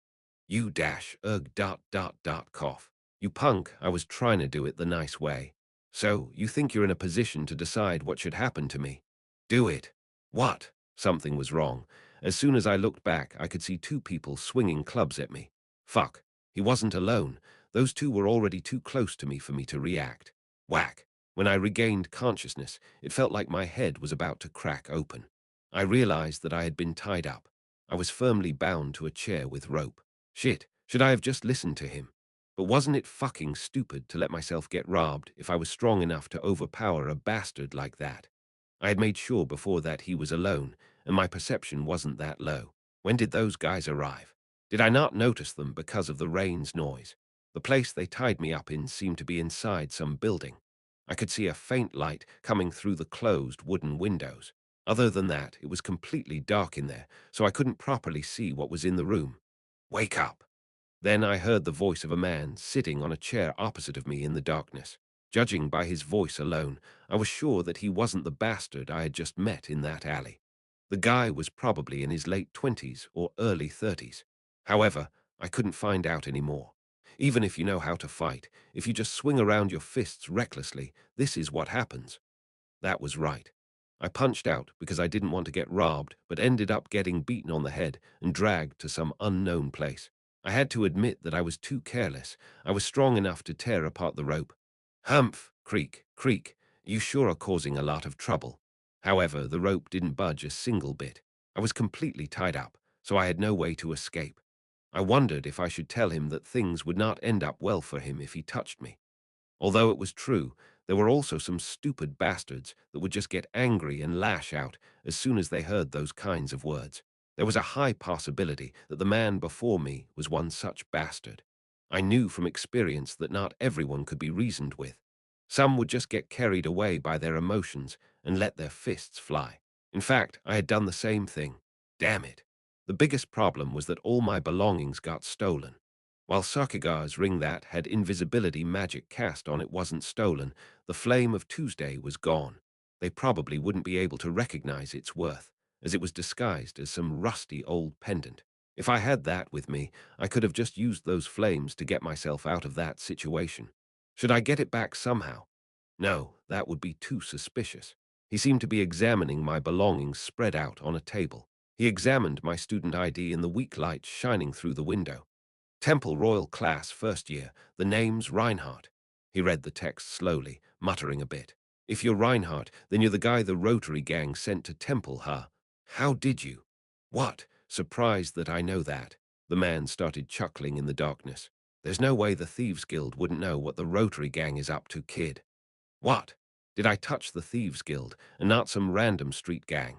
You dash, cough. You punk, I was trying to do it the nice way. So, you think you're in a position to decide what should happen to me? Do it. What? Something was wrong. As soon as I looked back, I could see two people swinging clubs at me. Fuck. He wasn't alone. Those two were already too close to me for me to react. Whack. When I regained consciousness, it felt like my head was about to crack open. I realized that I had been tied up. I was firmly bound to a chair with rope. Shit, should I have just listened to him? But wasn't it fucking stupid to let myself get robbed if I was strong enough to overpower a bastard like that? I had made sure before that he was alone, and my perception wasn't that low. When did those guys arrive? Did I not notice them because of the rain's noise? The place they tied me up in seemed to be inside some building. I could see a faint light coming through the closed wooden windows. Other than that, it was completely dark in there, so I couldn't properly see what was in the room. Wake up! Then I heard the voice of a man sitting on a chair opposite of me in the darkness. Judging by his voice alone, I was sure that he wasn't the bastard I had just met in that alley. The guy was probably in his late 20s or early 30s. However, I couldn't find out any more. Even if you know how to fight, if you just swing around your fists recklessly, this is what happens. That was right. I punched out because I didn't want to get robbed, but ended up getting beaten on the head and dragged to some unknown place. I had to admit that I was too careless. I was strong enough to tear apart the rope. Humph, creak, creak. You sure are causing a lot of trouble. However, the rope didn't budge a single bit. I was completely tied up, so I had no way to escape. I wondered if I should tell him that things would not end up well for him if he touched me. Although it was true, there were also some stupid bastards that would just get angry and lash out as soon as they heard those kinds of words. There was a high possibility that the man before me was one such bastard. I knew from experience that not everyone could be reasoned with. Some would just get carried away by their emotions and let their fists fly. In fact, I had done the same thing. Damn it. The biggest problem was that all my belongings got stolen. While Sakigar's ring that had invisibility magic cast on it wasn't stolen, the flame of Tuesday was gone. They probably wouldn't be able to recognize its worth, as it was disguised as some rusty old pendant. If I had that with me, I could have just used those flames to get myself out of that situation. Should I get it back somehow? No, that would be too suspicious. He seemed to be examining my belongings spread out on a table. He examined my student ID in the weak light shining through the window. Temple Royal Class, first year. The name's Reinhardt. He read the text slowly, muttering a bit. If you're Reinhardt, then you're the guy the Rotary gang sent to Temple, huh? How did you? What? Surprised that I know that. The man started chuckling in the darkness. There's no way the Thieves Guild wouldn't know what the Rotary gang is up to, kid. What? Did I touch the Thieves Guild and not some random street gang?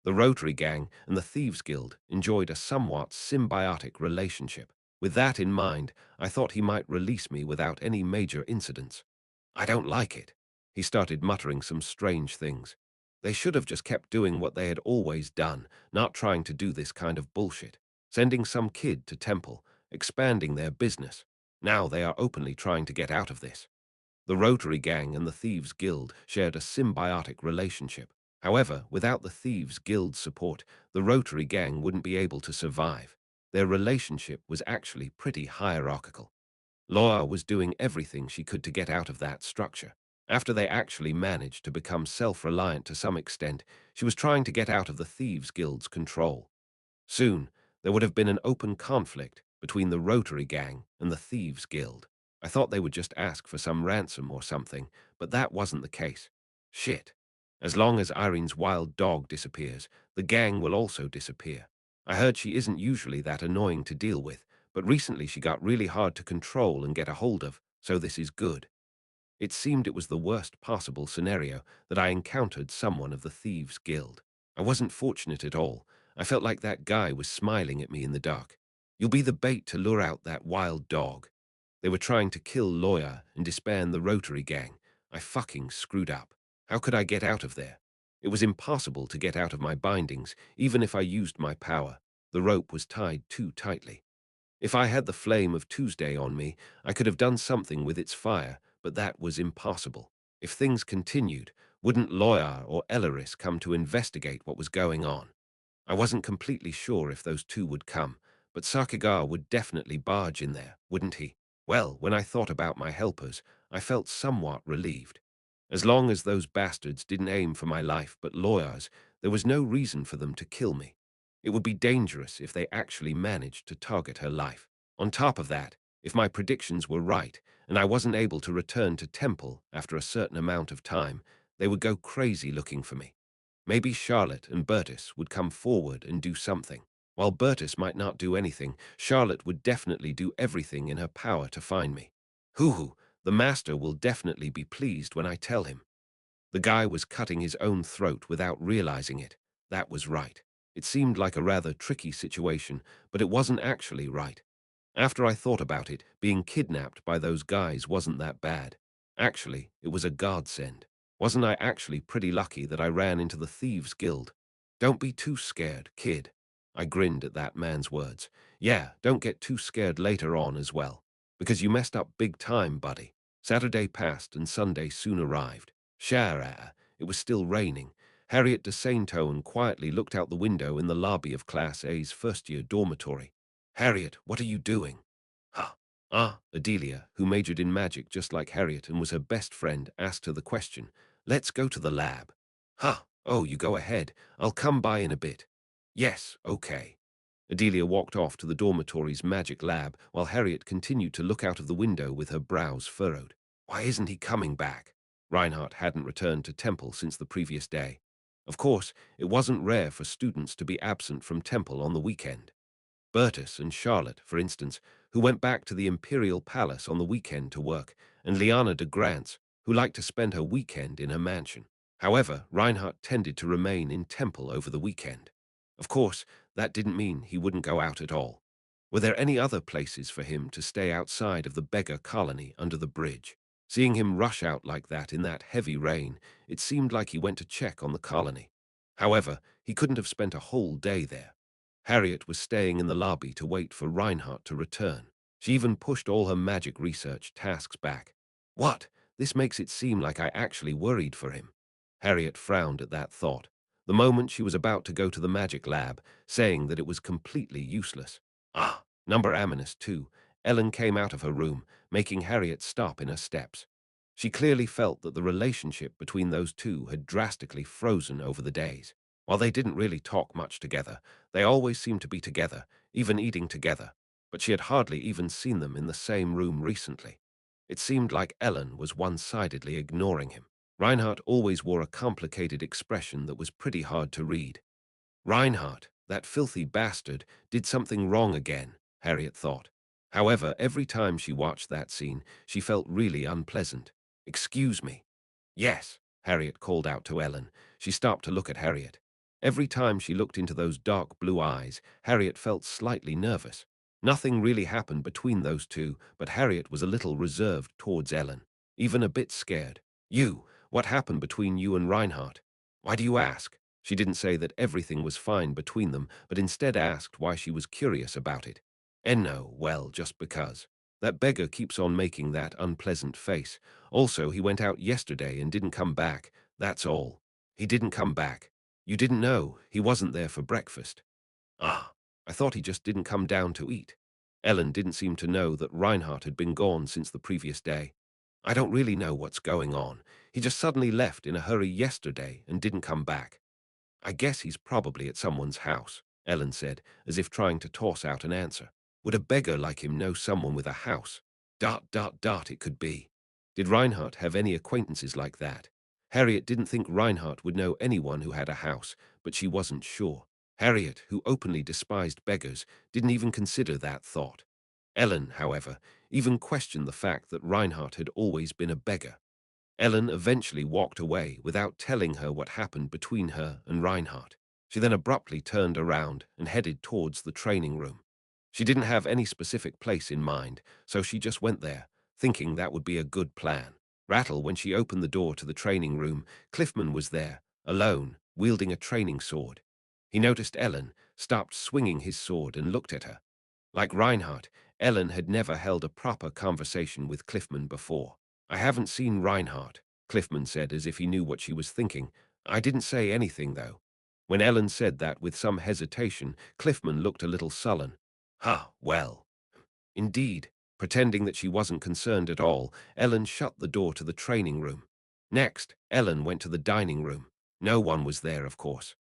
The Rotary gang and the Thieves Guild enjoyed a somewhat symbiotic relationship. With that in mind, I thought he might release me without any major incidents. I don't like it. He started muttering some strange things. They should have just kept doing what they had always done, not trying to do this kind of bullshit. Sending some kid to Temple, expanding their business. Now they are openly trying to get out of this. The Rotary Gang and the Thieves Guild shared a symbiotic relationship. However, without the Thieves Guild's support, the Rotary Gang wouldn't be able to survive. Their relationship was actually pretty hierarchical. Laura was doing everything she could to get out of that structure. After they actually managed to become self-reliant to some extent, she was trying to get out of the Thieves Guild's control. Soon, there would have been an open conflict between the Rotary Gang and the Thieves Guild. I thought they would just ask for some ransom or something, but that wasn't the case. Shit. As long as Irene's wild dog disappears, the gang will also disappear. I heard she isn't usually that annoying to deal with, but recently she got really hard to control and get a hold of, so this is good. It seemed it was the worst possible scenario that I encountered someone of the Thieves Guild. I wasn't fortunate at all. I felt like that guy was smiling at me in the dark. You'll be the bait to lure out that wild dog. They were trying to kill Lawyer and disband the Rotary Gang. I fucking screwed up. How could I get out of there? It was impossible to get out of my bindings, even if I used my power. The rope was tied too tightly. If I had the flame of Tuesday on me, I could have done something with its fire, but that was impossible. If things continued, wouldn't Lawyer or Elleris come to investigate what was going on? I wasn't completely sure if those two would come, but Sakigar would definitely barge in there, wouldn't he? Well, when I thought about my helpers, I felt somewhat relieved. As long as those bastards didn't aim for my life but Lawyer's, there was no reason for them to kill me. It would be dangerous if they actually managed to target her life. On top of that, if my predictions were right, and I wasn't able to return to Temple after a certain amount of time, they would go crazy looking for me. Maybe Charlotte and Bertus would come forward and do something. While Bertus might not do anything, Charlotte would definitely do everything in her power to find me. Hoo-hoo, the master will definitely be pleased when I tell him. The guy was cutting his own throat without realizing it. That was right. It seemed like a rather tricky situation, but it wasn't actually right. After I thought about it, being kidnapped by those guys wasn't that bad. Actually, it was a godsend. Wasn't I actually pretty lucky that I ran into the Thieves Guild? Don't be too scared, kid. I grinned at that man's words. Yeah, don't get too scared later on as well. Because you messed up big time, buddy. Saturday passed and Sunday soon arrived. Shara, it was still raining. Harriet de Saint-Ouen quietly looked out the window in the lobby of Class A's first-year dormitory. Harriet, what are you doing? Huh. Adelia, who majored in magic just like Harriet and was her best friend, asked her the question. Let's go to the lab. Huh. Oh, you go ahead. I'll come by in a bit. Yes, okay. Adelia walked off to the dormitory's magic lab while Harriet continued to look out of the window with her brows furrowed. Why isn't he coming back? Reinhardt hadn't returned to Temple since the previous day. Of course, it wasn't rare for students to be absent from Temple on the weekend. Bertus and Charlotte, for instance, who went back to the Imperial Palace on the weekend to work, and Liana de Grants, who liked to spend her weekend in her mansion. However, Reinhardt tended to remain in Temple over the weekend. Of course, that didn't mean he wouldn't go out at all. Were there any other places for him to stay outside of the beggar colony under the bridge? Seeing him rush out like that in that heavy rain, it seemed like he went to check on the colony. However, he couldn't have spent a whole day there. Harriet was staying in the lobby to wait for Reinhardt to return. She even pushed all her magic research tasks back. What? This makes it seem like I actually worried for him. Harriet frowned at that thought. The moment she was about to go to the magic lab, saying that it was completely useless. Number ominous too. Ellen came out of her room, making Harriet stop in her steps. She clearly felt that the relationship between those two had drastically frozen over the days. While they didn't really talk much together, they always seemed to be together, even eating together, but she had hardly even seen them in the same room recently. It seemed like Ellen was one-sidedly ignoring him. Reinhardt always wore a complicated expression that was pretty hard to read. Reinhardt, that filthy bastard, did something wrong again, Harriet thought. However, every time she watched that scene, she felt really unpleasant. Excuse me. Yes, Harriet called out to Ellen. She stopped to look at Harriet. Every time she looked into those dark blue eyes, Harriet felt slightly nervous. Nothing really happened between those two, but Harriet was a little reserved towards Ellen, even a bit scared. What happened between you and Reinhardt? Why do you ask? She didn't say that everything was fine between them, but instead asked why she was curious about it. And no, well, just because. That beggar keeps on making that unpleasant face. Also, he went out yesterday and didn't come back. That's all. He didn't come back. You didn't know. He wasn't there for breakfast. Ah, I thought he just didn't come down to eat. Ellen didn't seem to know that Reinhardt had been gone since the previous day. I don't really know what's going on. He just suddenly left in a hurry yesterday and didn't come back. I guess he's probably at someone's house, Ellen said, as if trying to toss out an answer. Would a beggar like him know someone with a house? It could be. Did Reinhardt have any acquaintances like that? Harriet didn't think Reinhardt would know anyone who had a house, but she wasn't sure. Harriet, who openly despised beggars, didn't even consider that thought. Ellen, however, even questioned the fact that Reinhardt had always been a beggar. Ellen eventually walked away without telling her what happened between her and Reinhardt. She then abruptly turned around and headed towards the training room. She didn't have any specific place in mind, so she just went there, thinking that would be a good plan. When she opened the door to the training room, Cliffman was there, alone, wielding a training sword. He noticed Ellen, stopped swinging his sword and looked at her. Like Reinhardt, Ellen had never held a proper conversation with Cliffman before. I haven't seen Reinhardt, Cliffman said as if he knew what she was thinking. I didn't say anything, though. When Ellen said that with some hesitation, Cliffman looked a little sullen. Well. Indeed. Pretending that she wasn't concerned at all, Ellen shut the door to the training room. Next, Ellen went to the dining room. No one was there, of course.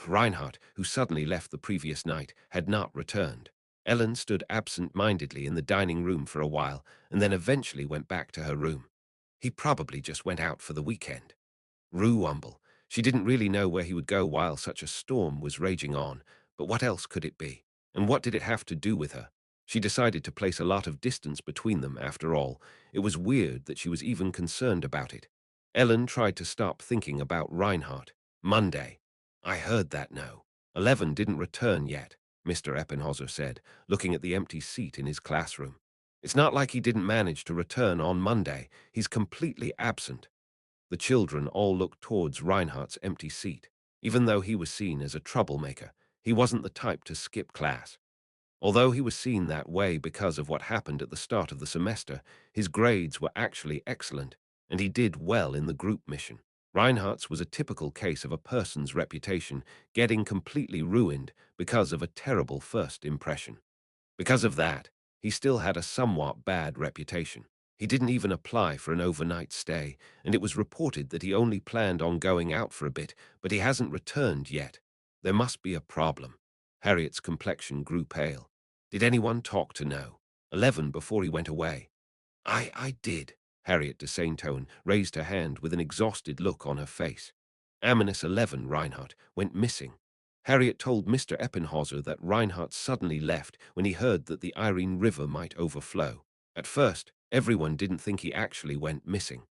Reinhardt, who suddenly left the previous night, had not returned. Ellen stood absent-mindedly in the dining room for a while, and then eventually went back to her room. He probably just went out for the weekend. Rue. She didn't really know where he would go while such a storm was raging on, but what else could it be? And what did it have to do with her? She decided to place a lot of distance between them, after all. It was weird that she was even concerned about it. Ellen tried to stop thinking about Reinhardt. Monday. I heard that no. 11 didn't return yet, Mr. Eppenhauser said, looking at the empty seat in his classroom. It's not like he didn't manage to return on Monday. He's completely absent. The children all looked towards Reinhardt's empty seat. Even though he was seen as a troublemaker, he wasn't the type to skip class. Although he was seen that way because of what happened at the start of the semester, his grades were actually excellent, and he did well in the group mission. Reinhardt's was a typical case of a person's reputation getting completely ruined because of a terrible first impression. Because of that, he still had a somewhat bad reputation. He didn't even apply for an overnight stay, and it was reported that he only planned on going out for a bit, but he hasn't returned yet. There must be a problem. Harriet's complexion grew pale. Did anyone talk to No. 11 before he went away? I did. Harriet de Saint-Ouen raised her hand with an exhausted look on her face. Aminus 11, Reinhardt, went missing. Harriet told Mr. Eppenhauser that Reinhardt suddenly left when he heard that the Irene River might overflow. At first, everyone didn't think he actually went missing.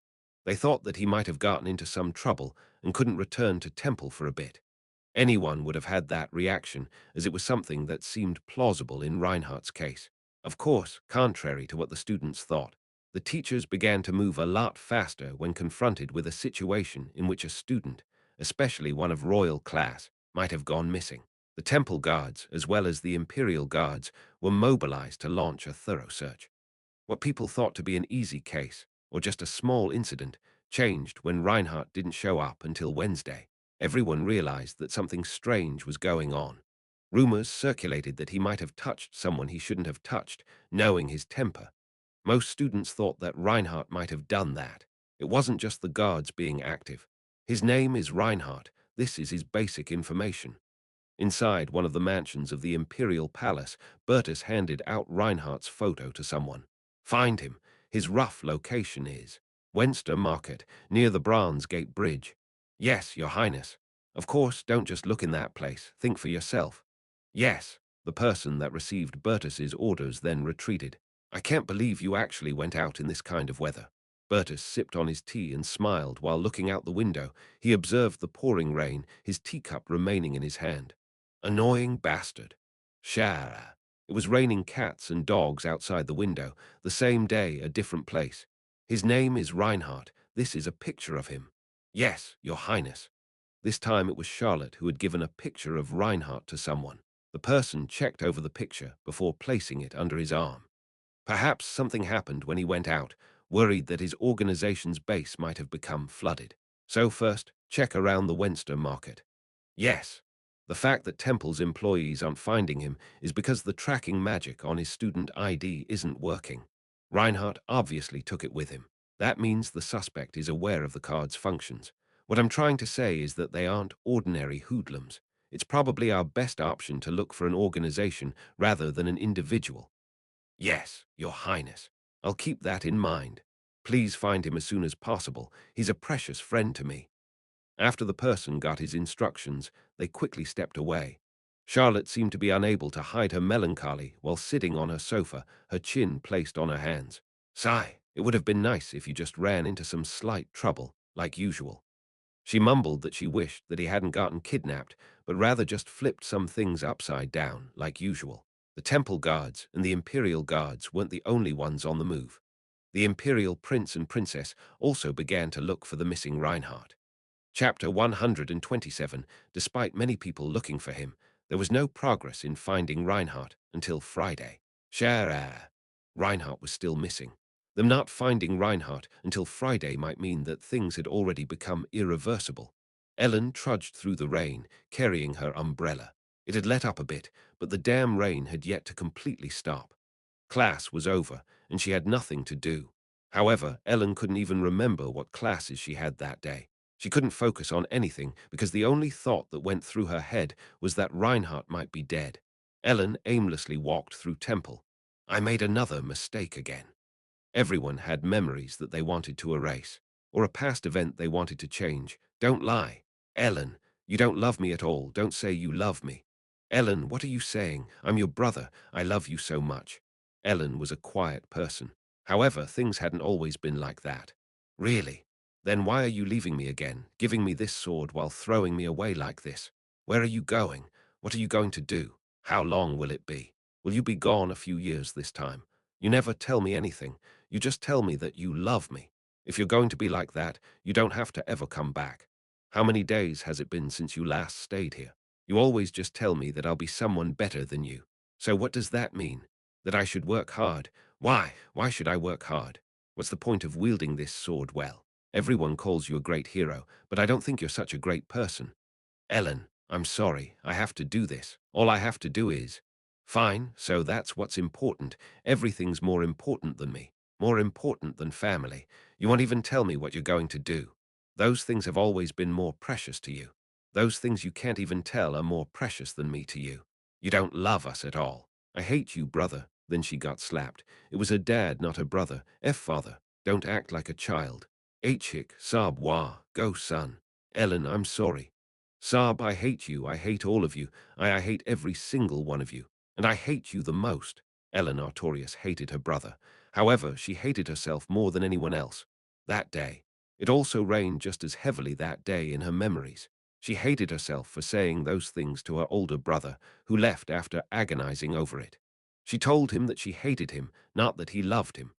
They thought that he might have gotten into some trouble and couldn't return to Temple for a bit. Anyone would have had that reaction, as it was something that seemed plausible in Reinhardt's case. Of course, contrary to what the students thought, the teachers began to move a lot faster when confronted with a situation in which a student, especially one of royal class, might have gone missing. The temple guards, as well as the imperial guards, were mobilized to launch a thorough search. What people thought to be an easy case, or just a small incident, changed when Reinhardt didn't show up until Wednesday. Everyone realized that something strange was going on. Rumors circulated that he might have touched someone he shouldn't have touched, knowing his temper. Most students thought that Reinhardt might have done that. It wasn't just the guards being active. His name is Reinhardt. This is his basic information. Inside one of the mansions of the Imperial Palace, Bertus handed out Reinhardt's photo to someone. Find him. His rough location is Wenster Market, near the Bronze Gate Bridge. Yes, Your Highness. Of course, don't just look in that place. Think for yourself. Yes, the person that received Bertus's orders then retreated. I can't believe you actually went out in this kind of weather. Bertus sipped on his tea and smiled while looking out the window. He observed the pouring rain, his teacup remaining in his hand. Annoying bastard. Shara. It was raining cats and dogs outside the window. The same day, a different place. His name is Reinhardt. This is a picture of him. Yes, Your Highness. This time it was Charlotte who had given a picture of Reinhardt to someone. The person checked over the picture before placing it under his arm. Perhaps something happened when he went out, worried that his organization's base might have become flooded. So first, check around the Wenster market. Yes, the fact that Temple's employees aren't finding him is because the tracking magic on his student ID isn't working. Reinhardt obviously took it with him. That means the suspect is aware of the card's functions. What I'm trying to say is that they aren't ordinary hoodlums. It's probably our best option to look for an organization rather than an individual. Yes, Your Highness. I'll keep that in mind. Please find him as soon as possible. He's a precious friend to me. After the person got his instructions, they quickly stepped away. Charlotte seemed to be unable to hide her melancholy while sitting on her sofa, her chin placed on her hands. Sigh, it would have been nice if you just ran into some slight trouble, like usual. She mumbled that she wished that he hadn't gotten kidnapped, but rather just flipped some things upside down, like usual. The temple guards and the imperial guards weren't the only ones on the move. The imperial prince and princess also began to look for the missing Reinhardt. Chapter 127. Despite many people looking for him, there was no progress in finding Reinhardt until Friday. Shara. Reinhardt was still missing. Them not finding Reinhardt until Friday might mean that things had already become irreversible. Ellen trudged through the rain, carrying her umbrella. It had let up a bit, but the damn rain had yet to completely stop. Class was over, and she had nothing to do. However, Ellen couldn't even remember what classes she had that day. She couldn't focus on anything because the only thought that went through her head was that Reinhardt might be dead. Ellen aimlessly walked through Temple. I made another mistake again. Everyone had memories that they wanted to erase, or a past event they wanted to change. Don't lie. Ellen, you don't love me at all. Don't say you love me. Ellen, what are you saying? I'm your brother. I love you so much. Ellen was a quiet person. However, things hadn't always been like that. Really? Then why are you leaving me again, giving me this sword while throwing me away like this? Where are you going? What are you going to do? How long will it be? Will you be gone a few years this time? You never tell me anything. You just tell me that you love me. If you're going to be like that, you don't have to ever come back. How many days has it been since you last stayed here? You always just tell me that I'll be someone better than you. So what does that mean? That I should work hard? Why? Why should I work hard? What's the point of wielding this sword well? Everyone calls you a great hero, but I don't think you're such a great person. Ellen, I'm sorry, I have to do this. All I have to do is... Fine, so that's what's important. Everything's more important than me. More important than family. You won't even tell me what you're going to do. Those things have always been more precious to you. Those things you can't even tell are more precious than me to you. You don't love us at all. I hate you, brother. Then she got slapped. It was her dad, not her brother. Father. Don't act like a child. Hick, Saab, wah. Go, son. Ellen, I'm sorry. Saab, I hate you. I hate all of you. I hate every single one of you. And I hate you the most. Ellen Artorius hated her brother. However, she hated herself more than anyone else. That day. It also rained just as heavily that day in her memories. She hated herself for saying those things to her older brother, who left after agonizing over it. She told him that she hated him, not that he loved him.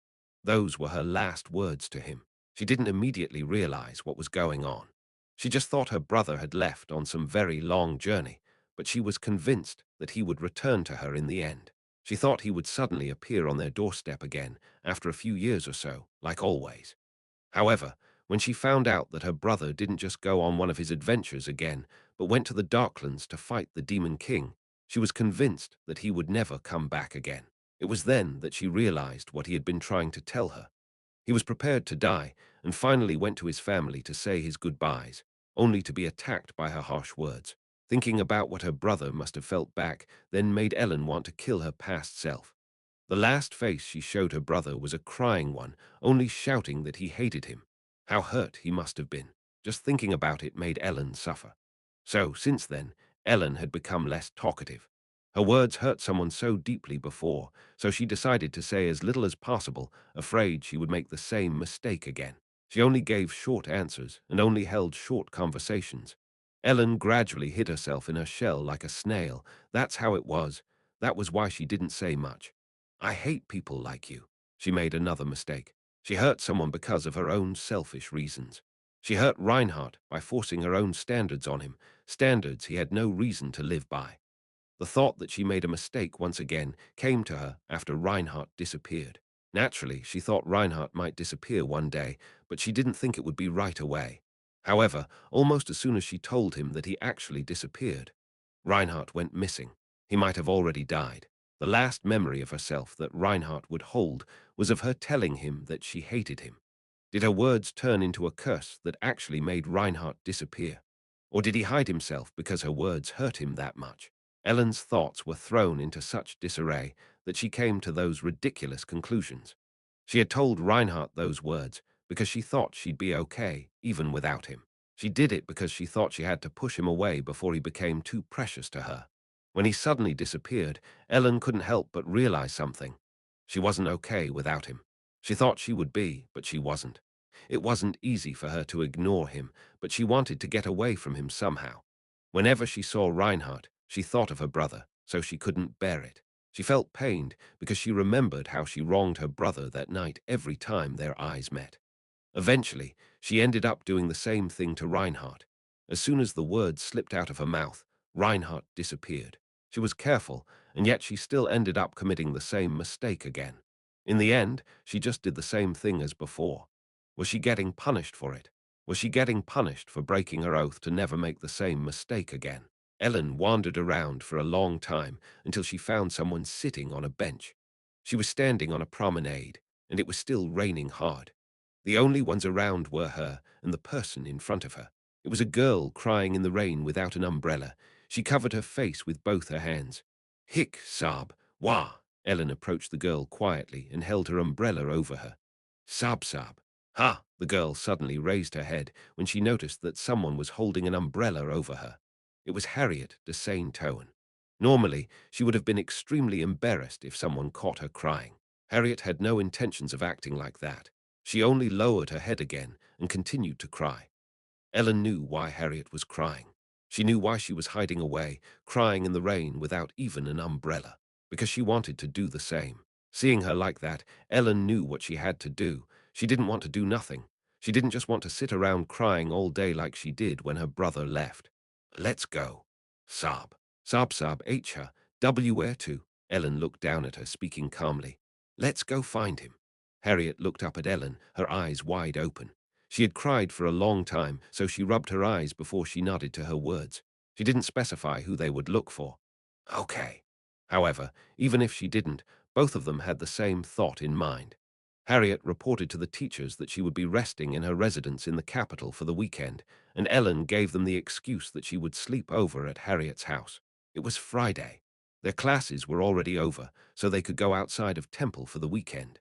Those were her last words to him. She didn't immediately realize what was going on. She just thought her brother had left on some very long journey, but she was convinced that he would return to her in the end. She thought he would suddenly appear on their doorstep again after a few years or so, like always. However, when she found out that her brother didn't just go on one of his adventures again, but went to the Darklands to fight the Demon King, she was convinced that he would never come back again. It was then that she realized what he had been trying to tell her. He was prepared to die and finally went to his family to say his goodbyes, only to be attacked by her harsh words. Thinking about what her brother must have felt back then made Ellen want to kill her past self. The last face she showed her brother was a crying one, only shouting that he hated him. How hurt he must have been. Just thinking about it made Ellen suffer. So, since then, Ellen had become less talkative. Her words hurt someone so deeply before, so she decided to say as little as possible, afraid she would make the same mistake again. She only gave short answers and only held short conversations. Ellen gradually hid herself in her shell like a snail. That's how it was. That was why she didn't say much. I hate people like you. She made another mistake. She hurt someone because of her own selfish reasons. She hurt Reinhardt by forcing her own standards on him, standards he had no reason to live by. The thought that she made a mistake once again came to her after Reinhardt disappeared. Naturally, she thought Reinhardt might disappear one day, but she didn't think it would be right away. However, almost as soon as she told him that he actually disappeared, Reinhardt went missing. He might have already died. The last memory of herself that Reinhardt would hold was of her telling him that she hated him. Did her words turn into a curse that actually made Reinhardt disappear? Or did he hide himself because her words hurt him that much? Ellen's thoughts were thrown into such disarray that she came to those ridiculous conclusions. She had told Reinhardt those words because she thought she'd be okay, even without him. She did it because she thought she had to push him away before he became too precious to her. When he suddenly disappeared, Ellen couldn't help but realize something. She wasn't okay without him. She thought she would be, but she wasn't. It wasn't easy for her to ignore him, but she wanted to get away from him somehow. Whenever she saw Reinhardt, she thought of her brother, so she couldn't bear it. She felt pained because she remembered how she wronged her brother that night every time their eyes met. Eventually, she ended up doing the same thing to Reinhardt. As soon as the words slipped out of her mouth, Reinhardt disappeared. She was careful, and yet she still ended up committing the same mistake again. In the end, she just did the same thing as before. Was she getting punished for it? Was she getting punished for breaking her oath to never make the same mistake again? Ellen wandered around for a long time until she found someone sitting on a bench. She was standing on a promenade, and it was still raining hard. The only ones around were her and the person in front of her. It was a girl crying in the rain without an umbrella. She covered her face with both her hands. Hick, sob, wah. Ellen approached the girl quietly and held her umbrella over her. Sob, sob. Ha! The girl suddenly raised her head when she noticed that someone was holding an umbrella over her. It was Harriet de Saint Towan. Normally, she would have been extremely embarrassed if someone caught her crying. Harriet had no intentions of acting like that. She only lowered her head again and continued to cry. Ellen knew why Harriet was crying. She knew why she was hiding away, crying in the rain without even an umbrella, because she wanted to do the same. Seeing her like that, Ellen knew what she had to do. She didn't want to do nothing. She didn't just want to sit around crying all day like she did when her brother left. Let's go. Sob. Sob sob H her. Where to? Ellen looked down at her, speaking calmly. Let's go find him. Harriet looked up at Ellen, her eyes wide open. She had cried for a long time, so she rubbed her eyes before she nodded to her words. She didn't specify who they would look for. Okay. However, even if she didn't, both of them had the same thought in mind. Harriet reported to the teachers that she would be resting in her residence in the capital for the weekend, and Ellen gave them the excuse that she would sleep over at Harriet's house. It was Friday. Their classes were already over, so they could go outside of Temple for the weekend.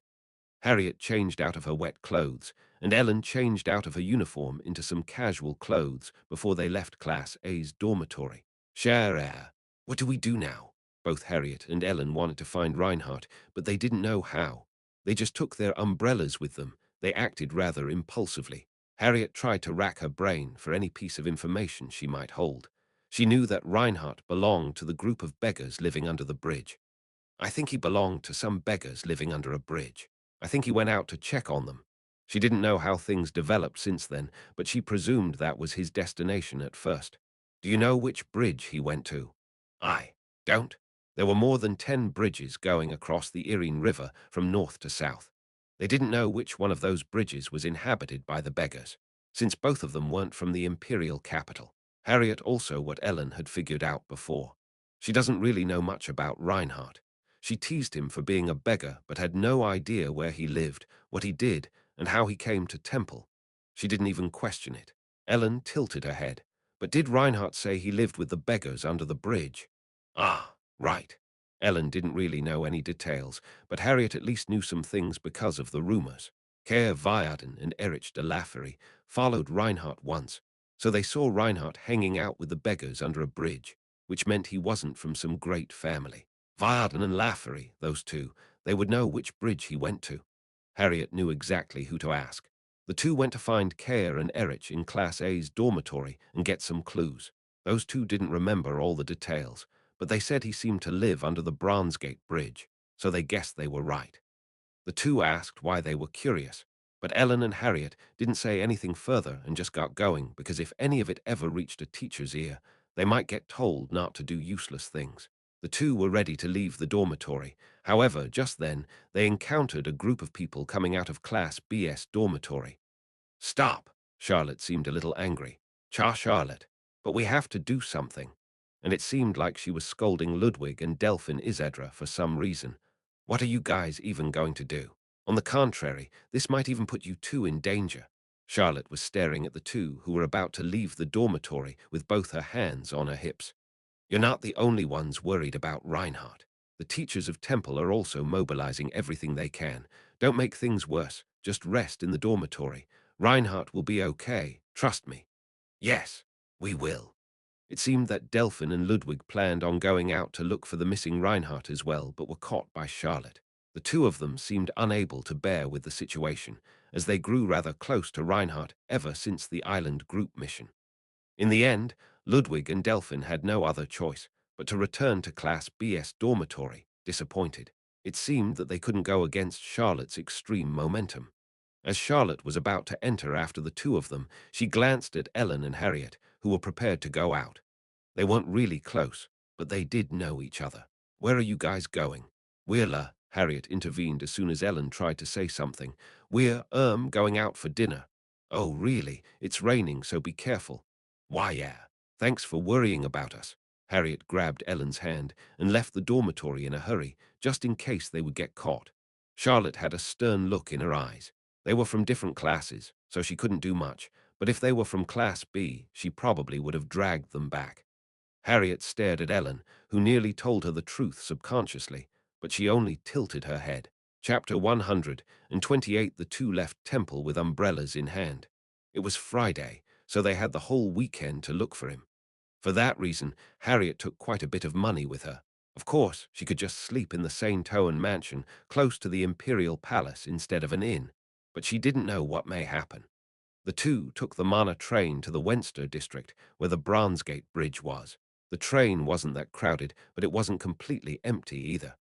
Harriet changed out of her wet clothes, and Ellen changed out of her uniform into some casual clothes before they left Class A's dormitory. Cher air. What do we do now? Both Harriet and Ellen wanted to find Reinhardt, but they didn't know how. They just took their umbrellas with them. They acted rather impulsively. Harriet tried to rack her brain for any piece of information she might hold. She knew that Reinhardt belonged to the group of beggars living under the bridge. I think he belonged to some beggars living under a bridge. I think he went out to check on them. She didn't know how things developed since then, but she presumed that was his destination at first. Do you know which bridge he went to? I don't. There were more than 10 bridges going across the Irene River from north to south. They didn't know which one of those bridges was inhabited by the beggars, since both of them weren't from the imperial capital. Harriet also what Ellen had figured out before. She doesn't really know much about Reinhardt. She teased him for being a beggar, but had no idea where he lived, what he did, and how he came to Temple. She didn't even question it. Ellen tilted her head. But did Reinhardt say he lived with the beggars under the bridge? Ah, right. Ellen didn't really know any details, but Harriet at least knew some things because of the rumors. Kerr Viarden and Erich de Laffery followed Reinhardt once, so they saw Reinhardt hanging out with the beggars under a bridge, which meant he wasn't from some great family. Viarden and Laffery, those two, they would know which bridge he went to. Harriet knew exactly who to ask. The two went to find Kerr and Erich in Class A's dormitory and get some clues. Those two didn't remember all the details, but they said he seemed to live under the Bronzegate Bridge, so they guessed they were right. The two asked why they were curious, but Ellen and Harriet didn't say anything further and just got going because if any of it ever reached a teacher's ear, they might get told not to do useless things. The two were ready to leave the dormitory. However, just then, they encountered a group of people coming out of Class BS dormitory. "Stop!" Charlotte seemed a little angry. Charlotte. "But we have to do something." And it seemed like she was scolding Ludwig and Delphin Isedra for some reason. "What are you guys even going to do? On the contrary, this might even put you two in danger." Charlotte was staring at the two who were about to leave the dormitory with both her hands on her hips. "You're not the only ones worried about Reinhardt. The teachers of Temple are also mobilizing everything they can. Don't make things worse. Just rest in the dormitory. Reinhardt will be okay. Trust me." "Yes, we will." It seemed that Delphin and Ludwig planned on going out to look for the missing Reinhardt as well, but were caught by Charlotte. The two of them seemed unable to bear with the situation, as they grew rather close to Reinhardt ever since the island group mission. In the end, Ludwig and Delphin had no other choice but to return to Class BS dormitory, disappointed. It seemed that they couldn't go against Charlotte's extreme momentum. As Charlotte was about to enter after the two of them, she glanced at Ellen and Harriet, who were prepared to go out. They weren't really close, but they did know each other. "Where are you guys going?" Harriet intervened as soon as Ellen tried to say something. "We're, going out for dinner." "Oh, really? It's raining, so be careful." "Why, yeah. Thanks for worrying about us." Harriet grabbed Ellen's hand and left the dormitory in a hurry, just in case they would get caught. Charlotte had a stern look in her eyes. They were from different classes, so she couldn't do much, but if they were from Class B, she probably would have dragged them back. Harriet stared at Ellen, who nearly told her the truth subconsciously, but she only tilted her head. Chapter 128. The two left Temple with umbrellas in hand. It was Friday, so they had the whole weekend to look for him. For that reason, Harriet took quite a bit of money with her. Of course, she could just sleep in the St. Owen mansion close to the Imperial Palace instead of an inn, but she didn't know what may happen. The two took the Mana train to the Wenster district, where the Bronzegate Bridge was. The train wasn't that crowded, but it wasn't completely empty either.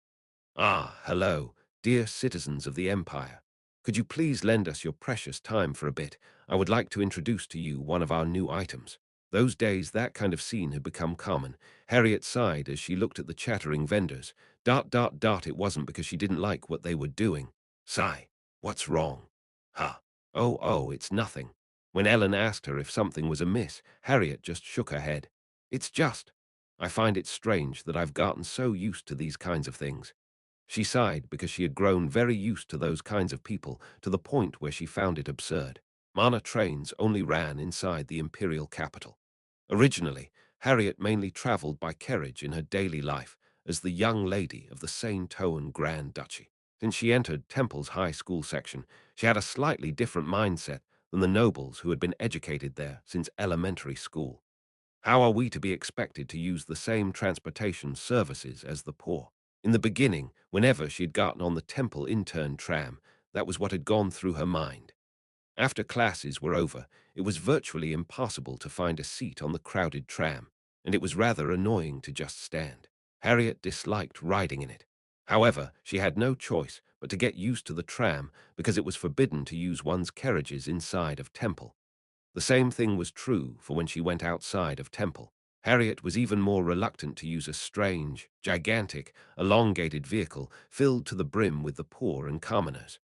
"Ah, hello, dear citizens of the Empire. Could you please lend us your precious time for a bit? I would like to introduce to you one of our new items." Those days, that kind of scene had become common. Harriet sighed as she looked at the chattering vendors. It wasn't because she didn't like what they were doing. Sigh. "What's wrong?" "Huh. Oh, it's nothing." When Ellen asked her if something was amiss, Harriet just shook her head. "It's just, I find it strange that I've gotten so used to these kinds of things." She sighed because she had grown very used to those kinds of people to the point where she found it absurd. Mana trains only ran inside the imperial capital. Originally, Harriet mainly traveled by carriage in her daily life as the young lady of the St. Owen Grand Duchy. Since she entered Temple's high school section, she had a slightly different mindset than the nobles who had been educated there since elementary school. How are we to be expected to use the same transportation services as the poor? In the beginning, whenever she had gotten on the Temple intern tram, that was what had gone through her mind. After classes were over, it was virtually impossible to find a seat on the crowded tram, and it was rather annoying to just stand. Harriet disliked riding in it. However, she had no choice but to get used to the tram because it was forbidden to use one's carriages inside of Temple. The same thing was true for when she went outside of Temple. Harriet was even more reluctant to use a strange, gigantic, elongated vehicle filled to the brim with the poor and commoners.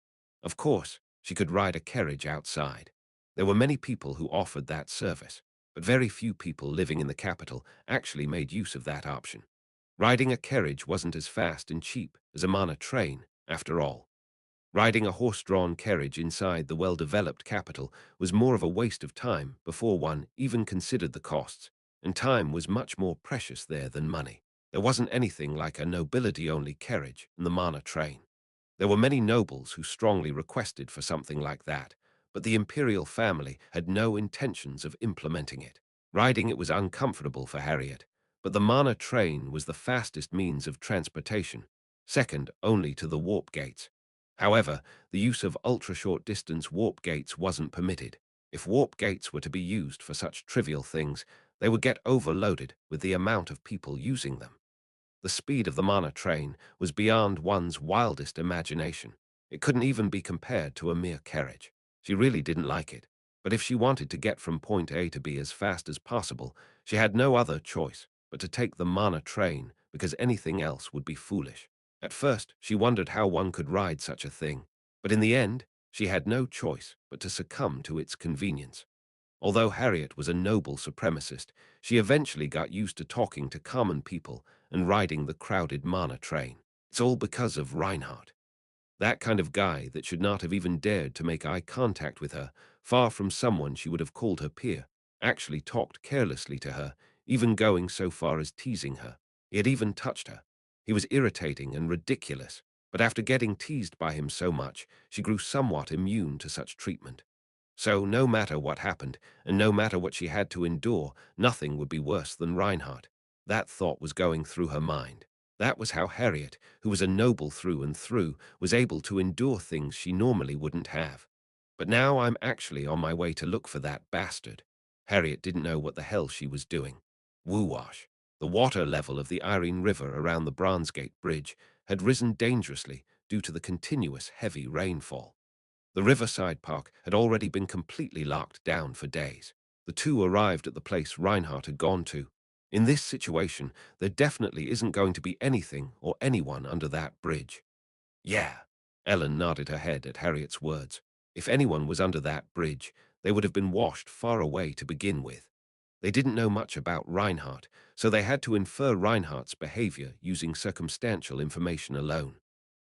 Of course, she could ride a carriage outside. There were many people who offered that service, but very few people living in the capital actually made use of that option. Riding a carriage wasn't as fast and cheap as a Mana train, after all. Riding a horse-drawn carriage inside the well-developed capital was more of a waste of time before one even considered the costs, and time was much more precious there than money. There wasn't anything like a nobility-only carriage in the Mana train. There were many nobles who strongly requested for something like that, but the imperial family had no intentions of implementing it. Riding it was uncomfortable for Harriet, but the Mana train was the fastest means of transportation, second only to the warp gates. However, the use of ultra-short distance warp gates wasn't permitted. If warp gates were to be used for such trivial things, they would get overloaded with the amount of people using them. The speed of the Mana train was beyond one's wildest imagination. It couldn't even be compared to a mere carriage. She really didn't like it, but if she wanted to get from point A to B as fast as possible, she had no other choice but to take the Mana train because anything else would be foolish. At first, she wondered how one could ride such a thing, but in the end, she had no choice but to succumb to its convenience. Although Harriet was a noble supremacist, she eventually got used to talking to common people and riding the crowded Mana train. It's all because of Reinhardt. That kind of guy that should not have even dared to make eye contact with her, far from someone she would have called her peer, actually talked carelessly to her, even going so far as teasing her. He had even touched her. He was irritating and ridiculous, but after getting teased by him so much, she grew somewhat immune to such treatment. So no matter what happened, and no matter what she had to endure, nothing would be worse than Reinhardt. That thought was going through her mind. That was how Harriet, who was a noble through and through, was able to endure things she normally wouldn't have. But now I'm actually on my way to look for that bastard. Harriet didn't know what the hell she was doing. Woo-wash. The water level of the Irene River around the Bronzegate Bridge had risen dangerously due to the continuous heavy rainfall. The riverside park had already been completely locked down for days. The two arrived at the place Reinhardt had gone to. In this situation, there definitely isn't going to be anything or anyone under that bridge. Yeah, Ellen nodded her head at Harriet's words. If anyone was under that bridge, they would have been washed far away to begin with. They didn't know much about Reinhardt, so they had to infer Reinhardt's behavior using circumstantial information alone.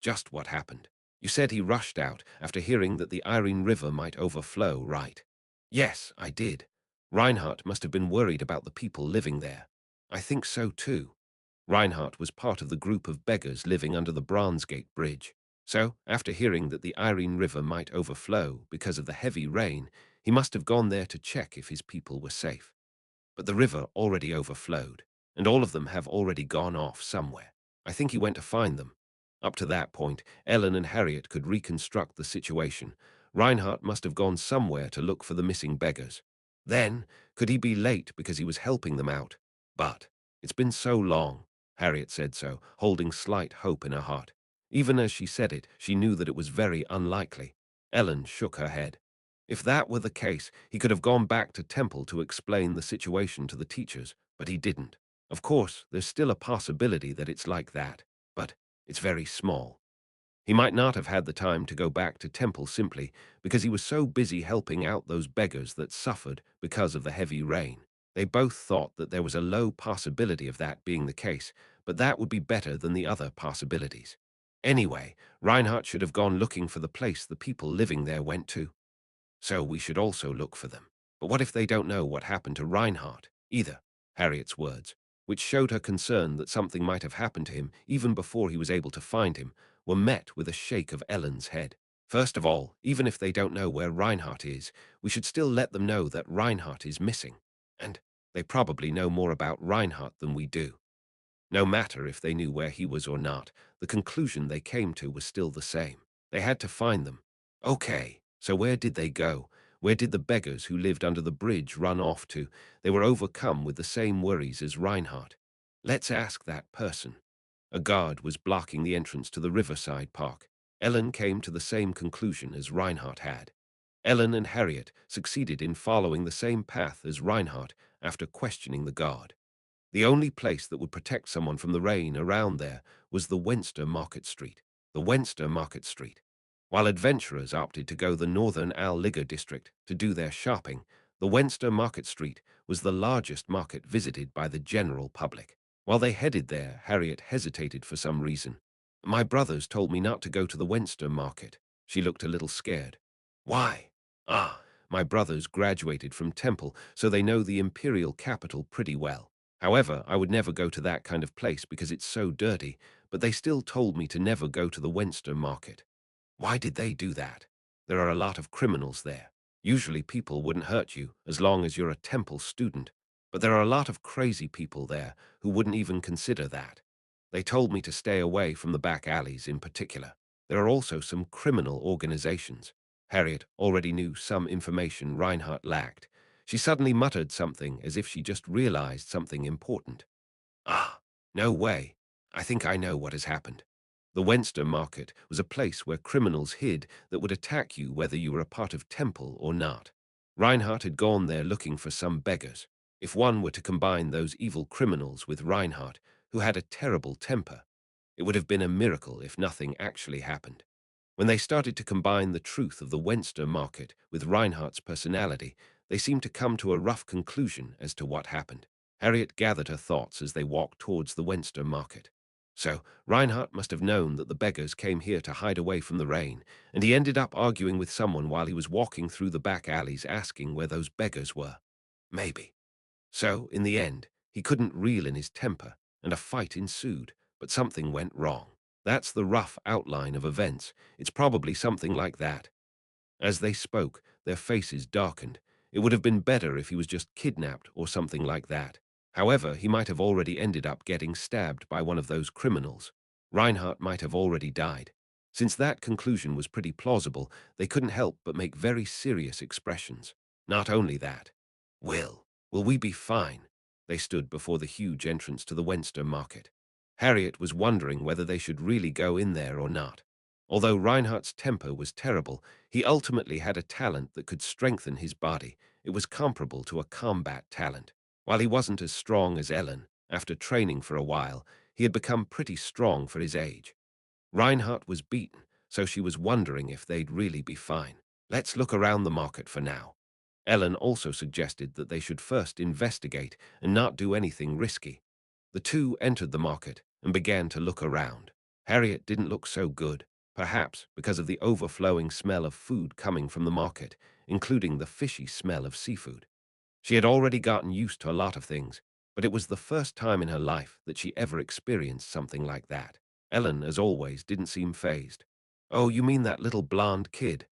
Just what happened. You said he rushed out after hearing that the Irene River might overflow, right? Yes, I did. Reinhardt must have been worried about the people living there. I think so too. Reinhardt was part of the group of beggars living under the Bronzegate Bridge. So, after hearing that the Irene River might overflow because of the heavy rain, he must have gone there to check if his people were safe. But the river already overflowed, and all of them have already gone off somewhere. I think he went to find them. Up to that point, Ellen and Harriet could reconstruct the situation. Reinhardt must have gone somewhere to look for the missing beggars. Then, could he be late because he was helping them out? But it's been so long. Harriet said so, holding slight hope in her heart. Even as she said it, she knew that it was very unlikely. Ellen shook her head. If that were the case, he could have gone back to Temple to explain the situation to the teachers, but he didn't. Of course, there's still a possibility that it's like that, but it's very small. He might not have had the time to go back to Temple simply because he was so busy helping out those beggars that suffered because of the heavy rain. They both thought that there was a low possibility of that being the case, but that would be better than the other possibilities. Anyway, Reinhardt should have gone looking for the place the people living there went to. So we should also look for them. But what if they don't know what happened to Reinhardt, either? Harriet's words, which showed her concern that something might have happened to him even before he was able to find him, were met with a shake of Ellen's head. First of all, even if they don't know where Reinhardt is, we should still let them know that Reinhardt is missing. And they probably know more about Reinhardt than we do. No matter if they knew where he was or not, the conclusion they came to was still the same. They had to find them. Okay, so where did they go? Where did the beggars who lived under the bridge run off to? They were overcome with the same worries as Reinhardt. Let's ask that person. A guard was blocking the entrance to the riverside park. Ellen came to the same conclusion as Reinhardt had. Ellen and Harriet succeeded in following the same path as Reinhardt after questioning the guard. The only place that would protect someone from the rain around there was the Wenster Market Street. The Wenster Market Street. While adventurers opted to go the northern Al Liga district to do their shopping, the Wenster Market Street was the largest market visited by the general public. While they headed there, Harriet hesitated for some reason. My brothers told me not to go to the Wenster Market. She looked a little scared. Why? My brothers graduated from Temple, so they know the imperial capital pretty well. However, I would never go to that kind of place because it's so dirty, but they still told me to never go to the Wenster Market. Why did they do that? There are a lot of criminals there. Usually people wouldn't hurt you as long as you're a Temple student, but there are a lot of crazy people there who wouldn't even consider that. They told me to stay away from the back alleys in particular. There are also some criminal organizations. Harriet already knew some information Reinhardt lacked. She suddenly muttered something as if she just realized something important. Ah, no way. I think I know what has happened. The Wenster Market was a place where criminals hid that would attack you whether you were a part of Temple or not. Reinhardt had gone there looking for some beggars. If one were to combine those evil criminals with Reinhardt, who had a terrible temper. It would have been a miracle if nothing actually happened. When they started to combine the truth of the Wenster market with Reinhardt's personality, they seemed to come to a rough conclusion as to what happened. Harriet gathered her thoughts as they walked towards the Wenster market. So, Reinhardt must have known that the beggars came here to hide away from the rain, and he ended up arguing with someone while he was walking through the back alleys asking where those beggars were. Maybe. So, in the end, he couldn't reel in his temper, and a fight ensued, but something went wrong. That's the rough outline of events. It's probably something like that. As they spoke, their faces darkened. It would have been better if he was just kidnapped or something like that. However, he might have already ended up getting stabbed by one of those criminals. Reinhardt might have already died. Since that conclusion was pretty plausible, they couldn't help but make very serious expressions. Not only that. Will we be fine? They stood before the huge entrance to the Wenster market. Harriet was wondering whether they should really go in there or not. Although Reinhardt's temper was terrible, he ultimately had a talent that could strengthen his body. It was comparable to a combat talent. While he wasn't as strong as Ellen, after training for a while, he had become pretty strong for his age. Reinhardt was beaten, so she was wondering if they'd really be fine. Let's look around the market for now. Ellen also suggested that they should first investigate and not do anything risky. The two entered the market and began to look around. Harriet didn't look so good, perhaps because of the overflowing smell of food coming from the market, including the fishy smell of seafood. She had already gotten used to a lot of things, but it was the first time in her life that she ever experienced something like that. Ellen, as always, didn't seem fazed. "Oh, you mean that little blonde kid?"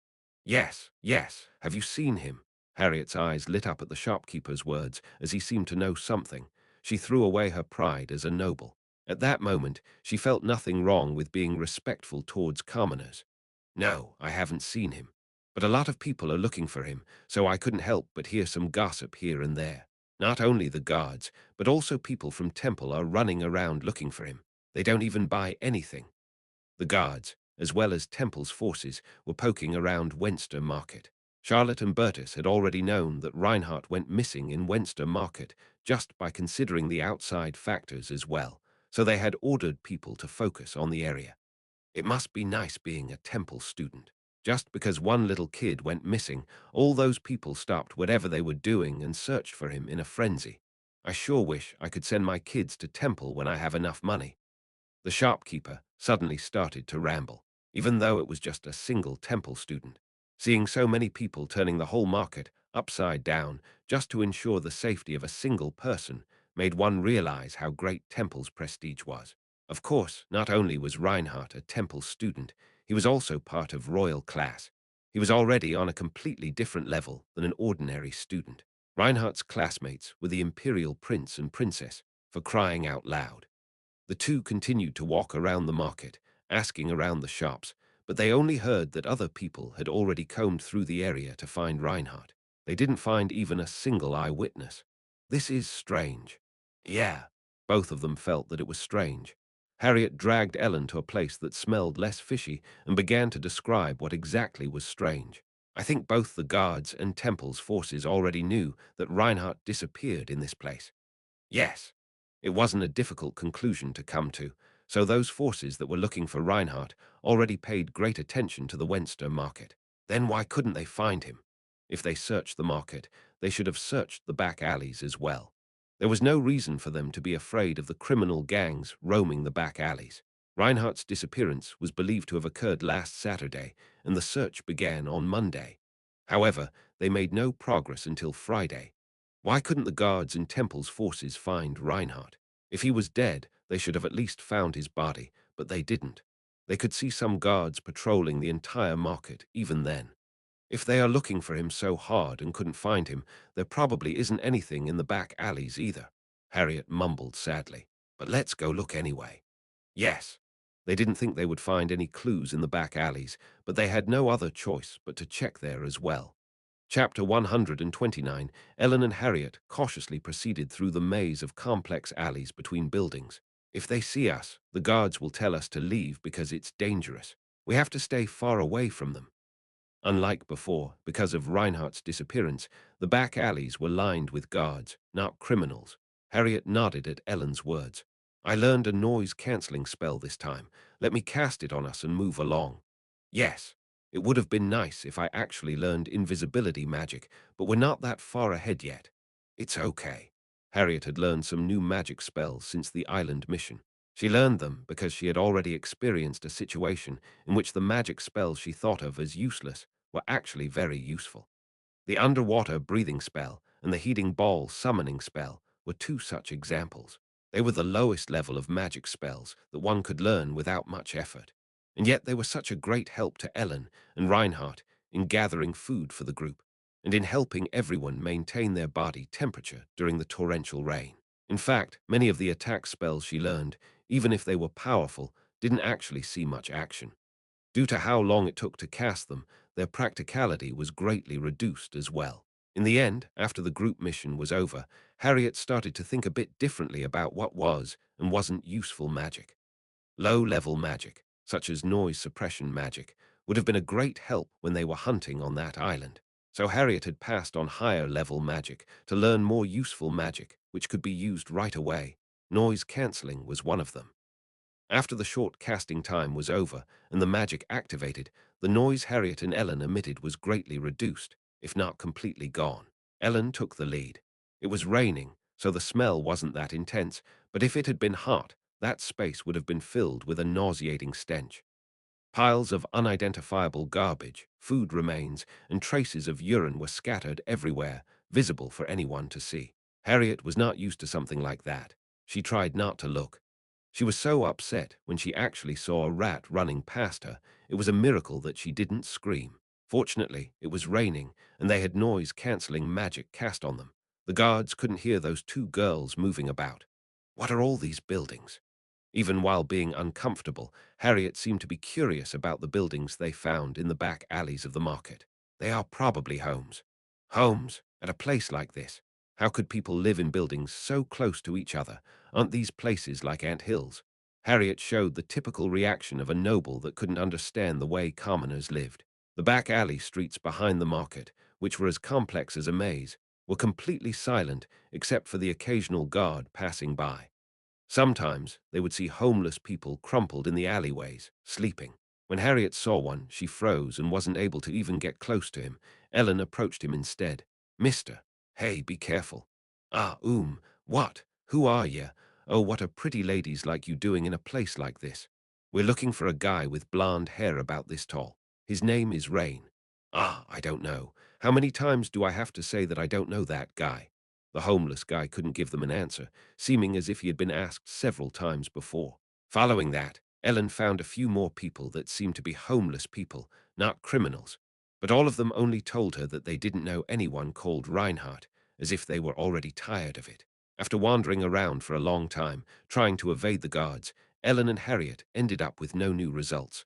"Yes, yes. Have you seen him?" Harriet's eyes lit up at the shopkeeper's words as he seemed to know something. She threw away her pride as a noble. At that moment, she felt nothing wrong with being respectful towards commoners. "No, I haven't seen him. But a lot of people are looking for him, so I couldn't help but hear some gossip here and there. Not only the guards, but also people from Temple are running around looking for him. They don't even buy anything." The guards, as well as Temple's forces, were poking around Wenster Market. Charlotte and Bertus had already known that Reinhardt went missing in Wenster Market just by considering the outside factors as well, so they had ordered people to focus on the area. It must be nice being a Temple student. Just because one little kid went missing, all those people stopped whatever they were doing and searched for him in a frenzy. I sure wish I could send my kids to Temple when I have enough money. The shopkeeper suddenly started to ramble, even though it was just a single Temple student. Seeing so many people turning the whole market upside down just to ensure the safety of a single person made one realize how great Temple's prestige was. Of course, not only was Reinhardt a Temple student, he was also part of royal class. He was already on a completely different level than an ordinary student. Reinhardt's classmates were the imperial prince and princess, for crying out loud. The two continued to walk around the market, asking around the shops, but they only heard that other people had already combed through the area to find Reinhardt. They didn't find even a single eyewitness. This is strange. Yeah, both of them felt that it was strange. Harriet dragged Ellen to a place that smelled less fishy and began to describe what exactly was strange. I think both the guards and Temple's forces already knew that Reinhardt disappeared in this place. Yes, it wasn't a difficult conclusion to come to, so those forces that were looking for Reinhardt already paid great attention to the Wenster market. Then why couldn't they find him? If they searched the market, they should have searched the back alleys as well. There was no reason for them to be afraid of the criminal gangs roaming the back alleys. Reinhardt's disappearance was believed to have occurred last Saturday, and the search began on Monday. However, they made no progress until Friday. Why couldn't the guards in Temple's forces find Reinhardt? If he was dead, they should have at least found his body, but they didn't. They could see some guards patrolling the entire market even then. If they are looking for him so hard and couldn't find him, there probably isn't anything in the back alleys either. Harriet mumbled sadly. But let's go look anyway. Yes. They didn't think they would find any clues in the back alleys, but they had no other choice but to check there as well. Chapter 129, Ellen and Harriet cautiously proceeded through the maze of complex alleys between buildings. If they see us, the guards will tell us to leave because it's dangerous. We have to stay far away from them. Unlike before, because of Reinhardt's disappearance, the back alleys were lined with guards, not criminals. Harriet nodded at Ellen's words. I learned a noise-canceling spell this time. Let me cast it on us and move along. Yes, it would have been nice if I actually learned invisibility magic, but we're not that far ahead yet. It's okay. Harriet had learned some new magic spells since the island mission. She learned them because she had already experienced a situation in which the magic spells she thought of as useless were actually very useful. The underwater breathing spell and the heating ball summoning spell were two such examples. They were the lowest level of magic spells that one could learn without much effort. And yet they were such a great help to Ellen and Reinhardt in gathering food for the group and in helping everyone maintain their body temperature during the torrential rain. In fact, many of the attack spells she learned, even if they were powerful, didn't actually see much action. Due to how long it took to cast them, their practicality was greatly reduced as well. In the end, after the group mission was over, Harriet started to think a bit differently about what was and wasn't useful magic. Low-level magic, such as noise suppression magic, would have been a great help when they were hunting on that island. So Harriet had passed on higher-level magic to learn more useful magic, which could be used right away. Noise cancelling was one of them. After the short casting time was over and the magic activated, the noise Harriet and Ellen emitted was greatly reduced, if not completely gone. Ellen took the lead. It was raining, so the smell wasn't that intense, but if it had been hot, that space would have been filled with a nauseating stench. Piles of unidentifiable garbage, food remains, and traces of urine were scattered everywhere, visible for anyone to see. Harriet was not used to something like that. She tried not to look. She was so upset when she actually saw a rat running past her, it was a miracle that she didn't scream. Fortunately, it was raining, and they had noise-canceling magic cast on them. The guards couldn't hear those two girls moving about. What are all these buildings? Even while being uncomfortable, Harriet seemed to be curious about the buildings they found in the back alleys of the market. They are probably homes. Homes? At a place like this? How could people live in buildings so close to each other? Aren't these places like ant hills? Harriet showed the typical reaction of a noble that couldn't understand the way commoners lived. The back alley streets behind the market, which were as complex as a maze, were completely silent except for the occasional guard passing by. Sometimes they would see homeless people crumpled in the alleyways, sleeping. When Harriet saw one, she froze and wasn't able to even get close to him. Ellen approached him instead. Mister, hey, be careful. Ah, what? Who are ye? Oh, what are pretty ladies like you doing in a place like this? We're looking for a guy with blonde hair about this tall. His name is Rain. Ah, I don't know. How many times do I have to say that I don't know that guy? The homeless guy couldn't give them an answer, seeming as if he had been asked several times before. Following that, Ellen found a few more people that seemed to be homeless people, not criminals, but all of them only told her that they didn't know anyone called Reinhardt, as if they were already tired of it. After wandering around for a long time, trying to evade the guards, Ellen and Harriet ended up with no new results.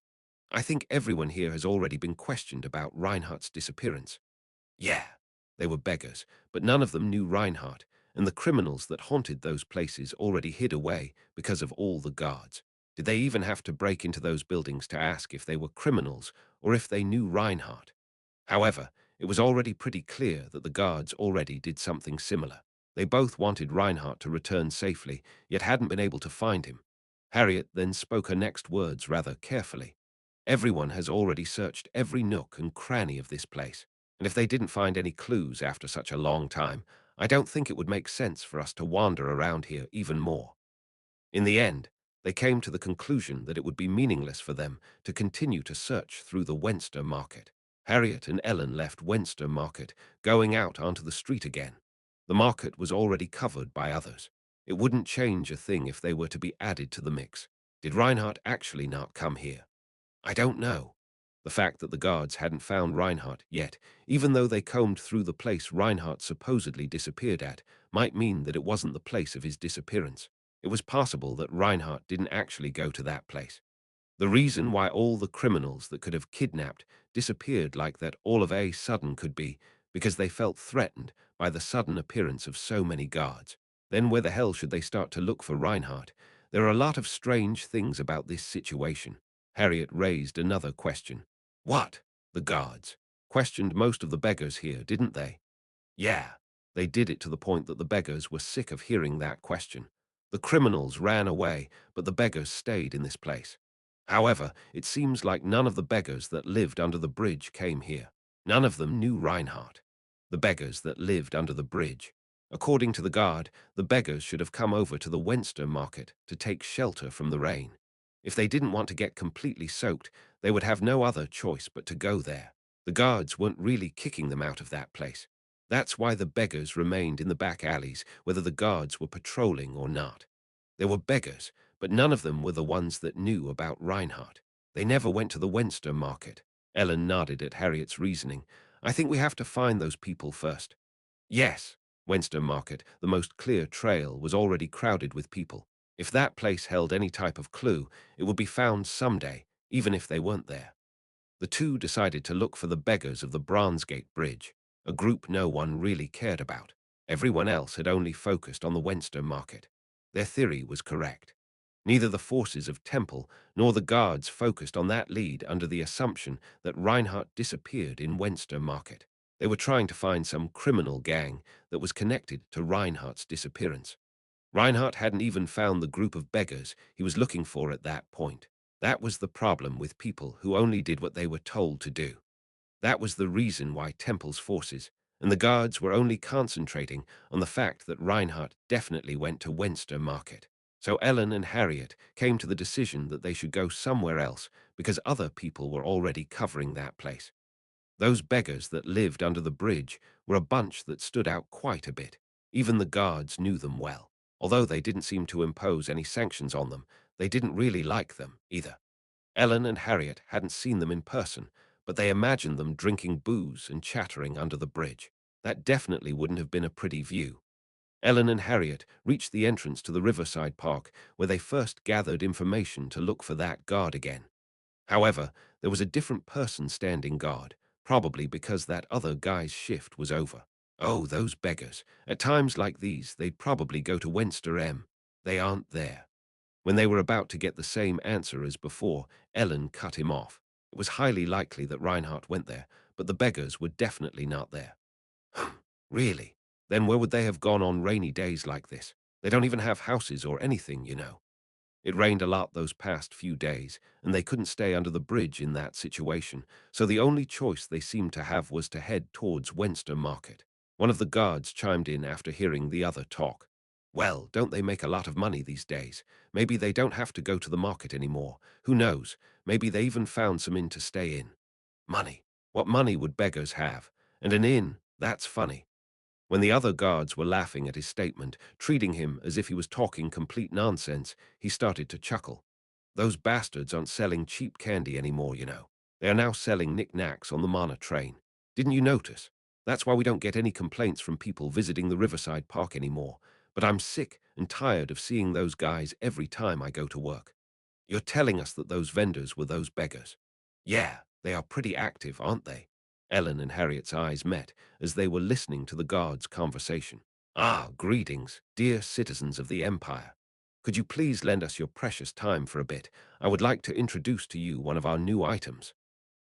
I think everyone here has already been questioned about Reinhardt's disappearance. Yeah, they were beggars, but none of them knew Reinhardt, and the criminals that haunted those places already hid away because of all the guards. Did they even have to break into those buildings to ask if they were criminals or if they knew Reinhardt? However, it was already pretty clear that the guards already did something similar. They both wanted Reinhardt to return safely, yet hadn't been able to find him. Harriet then spoke her next words rather carefully. Everyone has already searched every nook and cranny of this place, and if they didn't find any clues after such a long time, I don't think it would make sense for us to wander around here even more. In the end, they came to the conclusion that it would be meaningless for them to continue to search through the Wenster market. Harriet and Ellen left Wenster market, going out onto the street again. The market was already covered by others. It wouldn't change a thing if they were to be added to the mix. Did Reinhardt actually not come here? I don't know. The fact that the guards hadn't found Reinhardt yet, even though they combed through the place Reinhardt supposedly disappeared at, might mean that it wasn't the place of his disappearance. It was possible that Reinhardt didn't actually go to that place. The reason why all the criminals that could have kidnapped disappeared like that all of a sudden could be because they felt threatened by the sudden appearance of so many guards. Then where the hell should they start to look for Reinhardt? There are a lot of strange things about this situation. Harriet raised another question. What? The guards questioned most of the beggars here, didn't they? Yeah, they did it to the point that the beggars were sick of hearing that question. The criminals ran away, but the beggars stayed in this place. However, it seems like none of the beggars that lived under the bridge came here. None of them knew Reinhardt. The beggars that lived under the bridge. According to the guard, the beggars should have come over to the Wenster market to take shelter from the rain. If they didn't want to get completely soaked, they would have no other choice but to go there. The guards weren't really kicking them out of that place. That's why the beggars remained in the back alleys, whether the guards were patrolling or not. There were beggars, but none of them were the ones that knew about Reinhardt. They never went to the Wenster market. Ellen nodded at Harriet's reasoning. I think we have to find those people first. Yes, Wenster market, the most clear trail, was already crowded with people. If that place held any type of clue, it would be found someday, even if they weren't there. The two decided to look for the beggars of the Bronzegate Bridge, a group no one really cared about. Everyone else had only focused on the Wenster market. Their theory was correct. Neither the forces of Temple nor the guards focused on that lead under the assumption that Reinhardt disappeared in Wenster market. They were trying to find some criminal gang that was connected to Reinhardt's disappearance. Reinhardt hadn't even found the group of beggars he was looking for at that point. That was the problem with people who only did what they were told to do. That was the reason why Temple's forces and the guards were only concentrating on the fact that Reinhardt definitely went to Wenster market. So Ellen and Harriet came to the decision that they should go somewhere else because other people were already covering that place. Those beggars that lived under the bridge were a bunch that stood out quite a bit. Even the guards knew them well. Although they didn't seem to impose any sanctions on them, they didn't really like them either. Ellen and Harriet hadn't seen them in person, but they imagined them drinking booze and chattering under the bridge. That definitely wouldn't have been a pretty view. Ellen and Harriet reached the entrance to the Riverside Park, where they first gathered information to look for that guard again. However, there was a different person standing guard, probably because that other guy's shift was over. Oh, those beggars. At times like these, they'd probably go to Wenster M. They aren't there. When they were about to get the same answer as before, Ellen cut him off. It was highly likely that Reinhardt went there, but the beggars were definitely not there. Really? Then where would they have gone on rainy days like this? They don't even have houses or anything, you know. It rained a lot those past few days, and they couldn't stay under the bridge in that situation, so the only choice they seemed to have was to head towards Wenster Market. One of the guards chimed in after hearing the other talk. Well, don't they make a lot of money these days? Maybe they don't have to go to the market anymore. Who knows? Maybe they even found some inn to stay in. Money. What money would beggars have? And an inn? That's funny. When the other guards were laughing at his statement, treating him as if he was talking complete nonsense, he started to chuckle. Those bastards aren't selling cheap candy anymore, you know. They are now selling knickknacks on the Mana train. Didn't you notice? That's why we don't get any complaints from people visiting the Riverside Park anymore. But I'm sick and tired of seeing those guys every time I go to work. You're telling us that those vendors were those beggars? Yeah, they are pretty active, aren't they? Ellen and Harriet's eyes met as they were listening to the guard's conversation. Ah, greetings, dear citizens of the Empire. Could you please lend us your precious time for a bit? I would like to introduce to you one of our new items.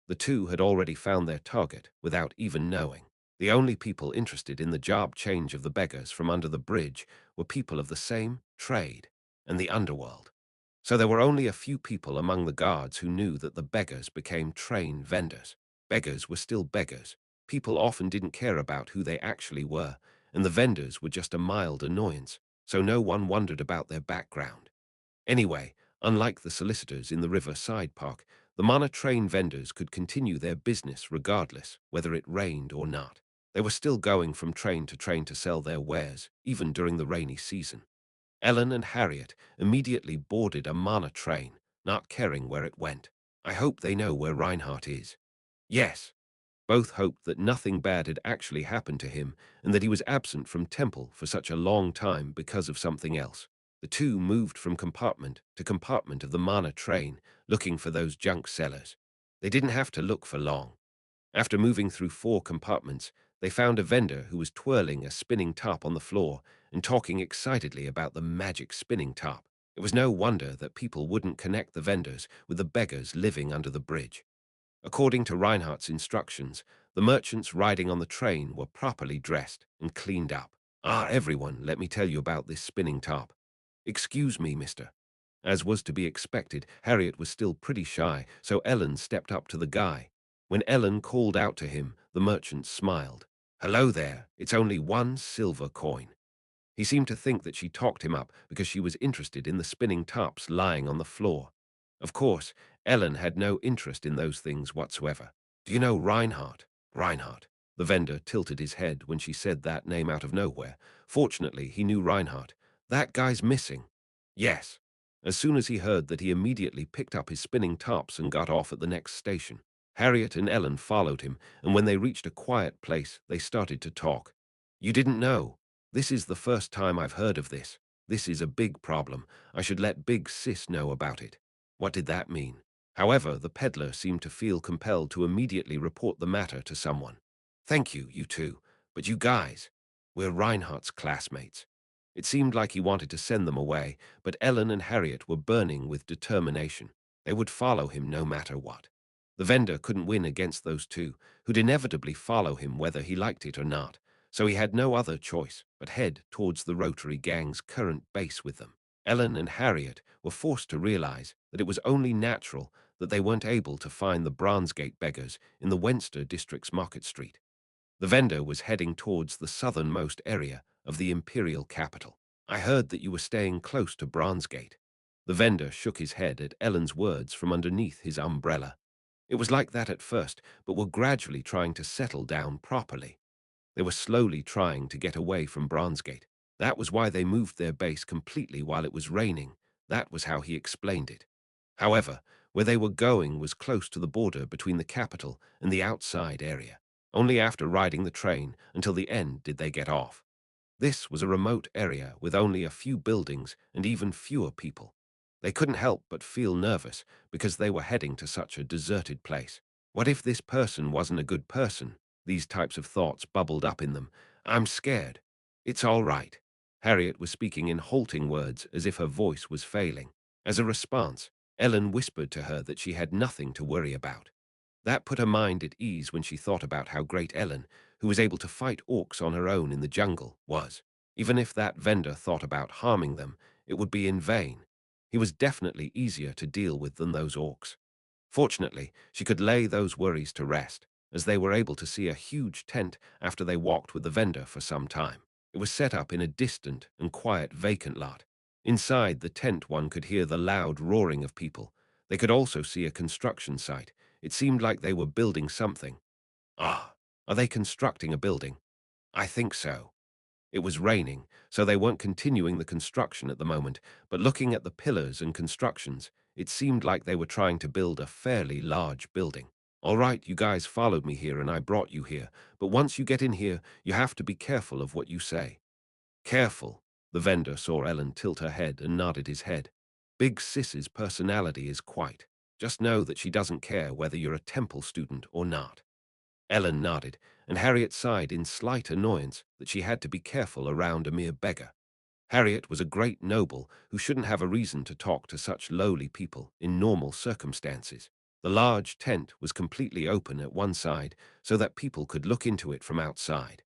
The two had already found their target without even knowing. The only people interested in the job change of the beggars from under the bridge were people of the same trade and the underworld. So there were only a few people among the guards who knew that the beggars became train vendors. Beggars were still beggars. People often didn't care about who they actually were, and the vendors were just a mild annoyance, so no one wondered about their background. Anyway, unlike the solicitors in the Riverside Park, the Mana train vendors could continue their business regardless, whether it rained or not. They were still going from train to sell their wares, even during the rainy season. Ellen and Harriet immediately boarded a Mana train, not caring where it went. I hope they know where Reinhardt is. Yes. Both hoped that nothing bad had actually happened to him and that he was absent from Temple for such a long time because of something else. The two moved from compartment to compartment of the Mana train, looking for those junk sellers. They didn't have to look for long. After moving through 4 compartments, they found a vendor who was twirling a spinning top on the floor and talking excitedly about the magic spinning top. It was no wonder that people wouldn't connect the vendors with the beggars living under the bridge. According to Reinhardt's instructions, the merchants riding on the train were properly dressed and cleaned up. Ah, everyone, let me tell you about this spinning top. "Excuse me, mister." As was to be expected, Harriet was still pretty shy, so Ellen stepped up to the guy. When Ellen called out to him, the merchant smiled. "Hello there, it's only 1 silver coin." He seemed to think that she talked him up because she was interested in the spinning tops lying on the floor. Of course, Ellen had no interest in those things whatsoever. "Do you know Reinhardt?" Reinhardt. The vendor tilted his head when she said that name out of nowhere. Fortunately, he knew Reinhardt. "That guy's missing." "Yes." As soon as he heard that, he immediately picked up his spinning tops and got off at the next station. Harriet and Ellen followed him, and when they reached a quiet place, they started to talk. "You didn't know? This is the first time I've heard of this. This is a big problem. I should let Big Sis know about it." What did that mean? However, the peddler seemed to feel compelled to immediately report the matter to someone. "Thank you, you two. But you guys, we're Reinhardt's classmates." It seemed like he wanted to send them away, but Ellen and Harriet were burning with determination. They would follow him no matter what. The vendor couldn't win against those two, who'd inevitably follow him whether he liked it or not, so he had no other choice but head towards the Rotary Gang's current base with them. Ellen and Harriet were forced to realize that it was only natural that they weren't able to find the Bronzegate beggars in the Westminster District's Market Street. The vendor was heading towards the southernmost area of the imperial capital. "I heard that you were staying close to Bronzegate." The vendor shook his head at Ellen's words from underneath his umbrella. It was like that at first, but were gradually trying to settle down properly. They were slowly trying to get away from Bronzegate. That was why they moved their base completely while it was raining. That was how he explained it. However, where they were going was close to the border between the capital and the outside area. Only after riding the train until the end did they get off. This was a remote area with only a few buildings and even fewer people. They couldn't help but feel nervous because they were heading to such a deserted place. What if this person wasn't a good person? These types of thoughts bubbled up in them. "I'm scared." "It's all right." Harriet was speaking in halting words as if her voice was failing. As a response, Ellen whispered to her that she had nothing to worry about. That put her mind at ease when she thought about how great Ellen, who was able to fight orcs on her own in the jungle, was. Even if that vendor thought about harming them, it would be in vain. He was definitely easier to deal with than those orcs. Fortunately, she could lay those worries to rest, as they were able to see a huge tent after they walked with the vendor for some time. It was set up in a distant and quiet vacant lot. Inside the tent one could hear the loud roaring of people. They could also see a construction site. It seemed like they were building something. "Ah, are they constructing a building?" "I think so." It was raining, so they weren't continuing the construction at the moment, but looking at the pillars and constructions, it seemed like they were trying to build a fairly large building. "All right, you guys followed me here and I brought you here, but once you get in here, you have to be careful of what you say." "Careful." The vendor saw Ellen tilt her head and nodded his head. "Big Sis's personality is quite. Just know that she doesn't care whether you're a temple student or not." Ellen nodded, and Harriet sighed in slight annoyance that she had to be careful around a mere beggar. Harriet was a great noble who shouldn't have a reason to talk to such lowly people in normal circumstances. The large tent was completely open at one side so that people could look into it from outside.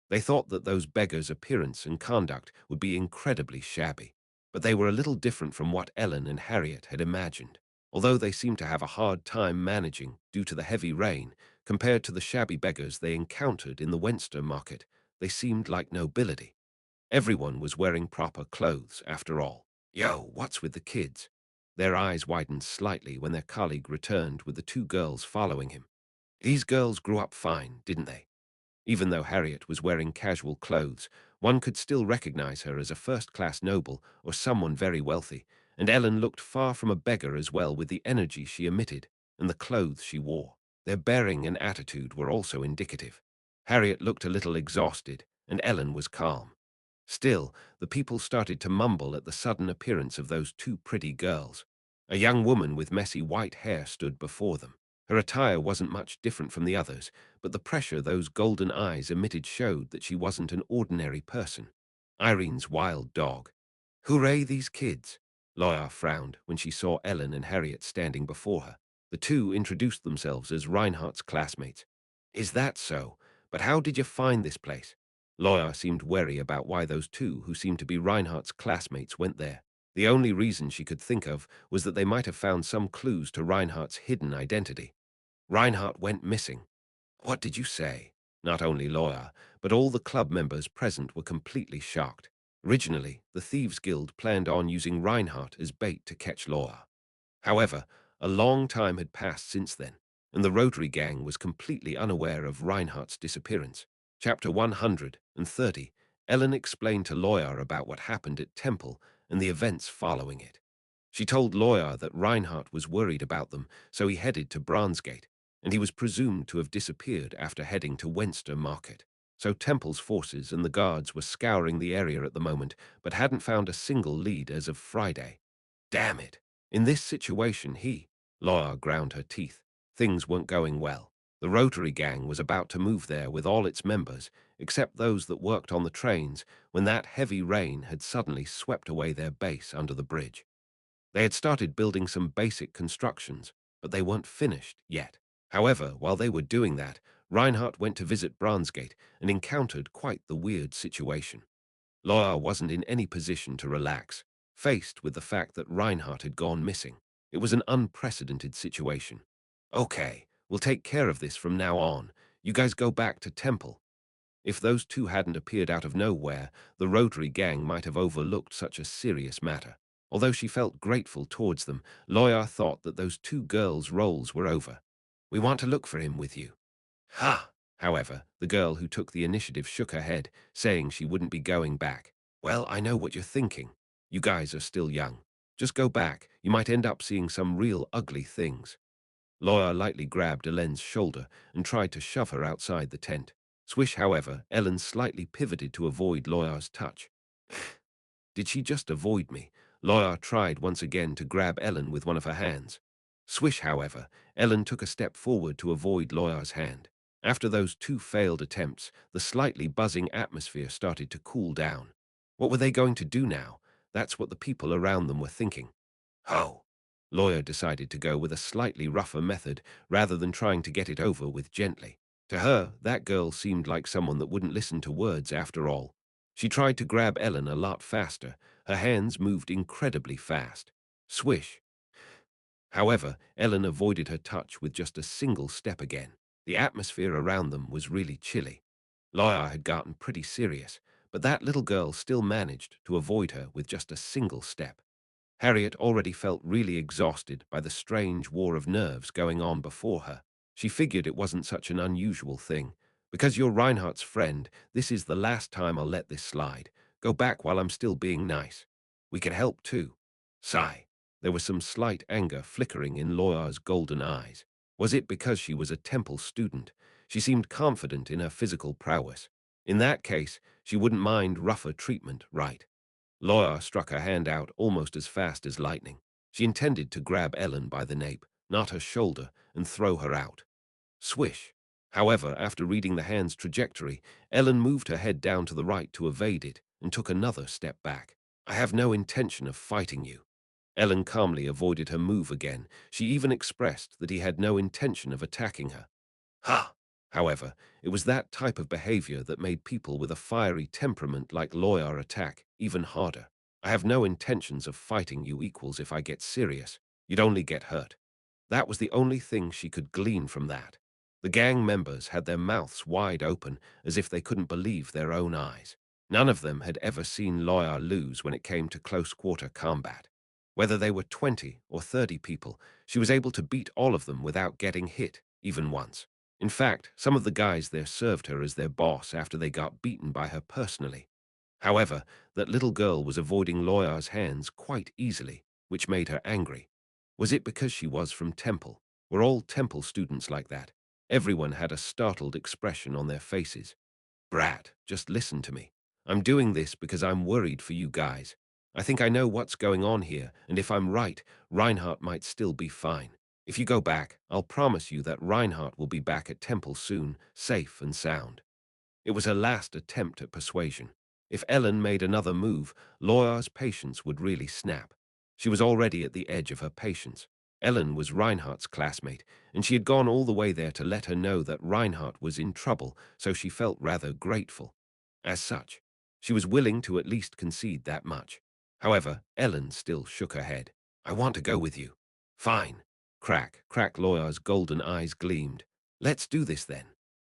They thought that those beggars' appearance and conduct would be incredibly shabby, but they were a little different from what Ellen and Harriet had imagined. Although they seemed to have a hard time managing due to the heavy rain, compared to the shabby beggars they encountered in the Westminster market, they seemed like nobility. Everyone was wearing proper clothes, after all. "Yo, what's with the kids?" Their eyes widened slightly when their colleague returned with the two girls following him. "These girls grew up fine, didn't they?" Even though Harriet was wearing casual clothes, one could still recognize her as a first-class noble or someone very wealthy, and Ellen looked far from a beggar as well with the energy she emitted and the clothes she wore. Their bearing and attitude were also indicative. Harriet looked a little exhausted, and Ellen was calm. Still, the people started to mumble at the sudden appearance of those two pretty girls. A young woman with messy white hair stood before them. Her attire wasn't much different from the others, but the pressure those golden eyes emitted showed that she wasn't an ordinary person. Irene's wild dog. "Hooray, these kids!" Laura frowned when she saw Ellen and Harriet standing before her. The two introduced themselves as Reinhardt's classmates. "Is that so? But how did you find this place?" Laura seemed wary about why those two, who seemed to be Reinhardt's classmates, went there. The only reason she could think of was that they might have found some clues to Reinhardt's hidden identity. Reinhardt went missing. What did you say? Not only Laura, but all the club members present were completely shocked. Originally, the Thieves Guild planned on using Reinhardt as bait to catch Laura. However, a long time had passed since then, and the Rotary Gang was completely unaware of Reinhardt's disappearance. Chapter 130, Ellen explained to Lawyer about what happened at Temple and the events following it. She told Lawyer that Reinhardt was worried about them, so he headed to Bransgate, and he was presumed to have disappeared after heading to Wenster Market. So Temple's forces and the guards were scouring the area at the moment, but hadn't found a single lead as of Friday. Damn it. In this situation, Laura ground her teeth. Things weren't going well. The Rotary Gang was about to move there with all its members, except those that worked on the trains, when that heavy rain had suddenly swept away their base under the bridge. They had started building some basic constructions, but they weren't finished yet. However, while they were doing that, Reinhardt went to visit Bransgate and encountered quite the weird situation. Laura wasn't in any position to relax, faced with the fact that Reinhardt had gone missing. It was an unprecedented situation. Okay, we'll take care of this from now on. You guys go back to Temple. If those two hadn't appeared out of nowhere, the Rotary Gang might have overlooked such a serious matter. Although she felt grateful towards them, Loya thought that those two girls' roles were over. We want to look for him with you. Ha! However, the girl who took the initiative shook her head, saying she wouldn't be going back. Well, I know what you're thinking. You guys are still young. Just go back. You might end up seeing some real ugly things. Laura lightly grabbed Ellen's shoulder and tried to shove her outside the tent. Swish, however, Ellen slightly pivoted to avoid Laura's touch. Did she just avoid me? Laura tried once again to grab Ellen with one of her hands. Swish, however, Ellen took a step forward to avoid Laura's hand. After those two failed attempts, the slightly buzzing atmosphere started to cool down. What were they going to do now? That's what the people around them were thinking. Ho! Lawyer decided to go with a slightly rougher method rather than trying to get it over with gently. To her, that girl seemed like someone that wouldn't listen to words after all. She tried to grab Ellen a lot faster. Her hands moved incredibly fast. Swish! However, Ellen avoided her touch with just a single step again. The atmosphere around them was really chilly. Lawyer had gotten pretty serious, but that little girl still managed to avoid her with just a single step. Harriet already felt really exhausted by the strange war of nerves going on before her. She figured it wasn't such an unusual thing. Because you're Reinhardt's friend, this is the last time I'll let this slide. Go back while I'm still being nice. We can help too. Sigh. There was some slight anger flickering in Laura's golden eyes. Was it because she was a Temple student? She seemed confident in her physical prowess. In that case, she wouldn't mind rougher treatment, right? Laura struck her hand out almost as fast as lightning. She intended to grab Ellen by the nape, not her shoulder, and throw her out. Swish. However, after reading the hand's trajectory, Ellen moved her head down to the right to evade it and took another step back. I have no intention of fighting you. Ellen calmly avoided her move again. She even expressed that he had no intention of attacking her. Ha! However, it was that type of behavior that made people with a fiery temperament like Lawyer attack even harder. I have no intentions of fighting you equals if I get serious. You'd only get hurt. That was the only thing she could glean from that. The gang members had their mouths wide open as if they couldn't believe their own eyes. None of them had ever seen Lawyer lose when it came to close-quarter combat. Whether they were 20 or 30 people, she was able to beat all of them without getting hit, even once. In fact, some of the guys there served her as their boss after they got beaten by her personally. However, that little girl was avoiding Lawyer's hands quite easily, which made her angry. Was it because she was from Temple? Were all Temple students like that? Everyone had a startled expression on their faces. Brat, just listen to me. I'm doing this because I'm worried for you guys. I think I know what's going on here, and if I'm right, Reinhardt might still be fine. If you go back, I'll promise you that Reinhardt will be back at Temple soon, safe and sound. It was her last attempt at persuasion. If Ellen made another move, Laura's patience would really snap. She was already at the edge of her patience. Ellen was Reinhardt's classmate, and she had gone all the way there to let her know that Reinhardt was in trouble, so she felt rather grateful. As such, she was willing to at least concede that much. However, Ellen still shook her head. I want to go with you. Fine. Crack, crack, Lawyer's golden eyes gleamed. Let's do this then.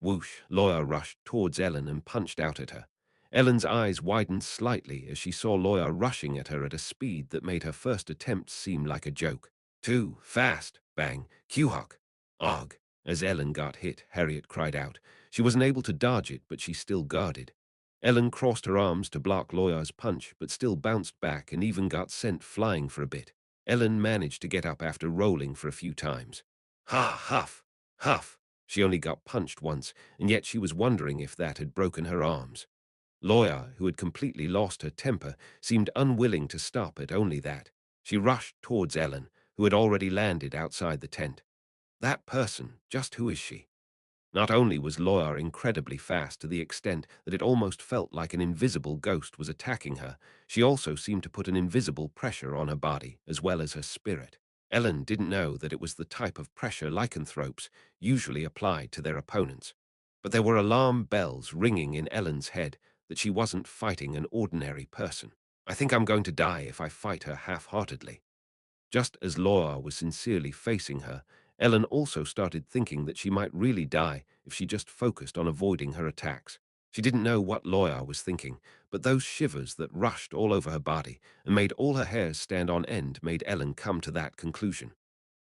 Whoosh, Lawyer rushed towards Ellen and punched out at her. Ellen's eyes widened slightly as she saw Lawyer rushing at her at a speed that made her first attempt seem like a joke. Too fast. Bang. Q-hock. Og. As Ellen got hit, Harriet cried out. She wasn't able to dodge it, but she still guarded. Ellen crossed her arms to block Lawyer's punch, but still bounced back and even got sent flying for a bit. Ellen managed to get up after rolling for a few times. Ha, huff, huff. She only got punched once, and yet she was wondering if that had broken her arms. Lawyer, who had completely lost her temper, seemed unwilling to stop at only that. She rushed towards Ellen, who had already landed outside the tent. That person, just who is she? Not only was Lawyer incredibly fast to the extent that it almost felt like an invisible ghost was attacking her, she also seemed to put an invisible pressure on her body as well as her spirit. Ellen didn't know that it was the type of pressure lycanthropes usually applied to their opponents. But there were alarm bells ringing in Ellen's head that she wasn't fighting an ordinary person. I think I'm going to die if I fight her half-heartedly. Just as Laura was sincerely facing her, Ellen also started thinking that she might really die if she just focused on avoiding her attacks. She didn't know what Laura was thinking, but those shivers that rushed all over her body and made all her hairs stand on end made Ellen come to that conclusion.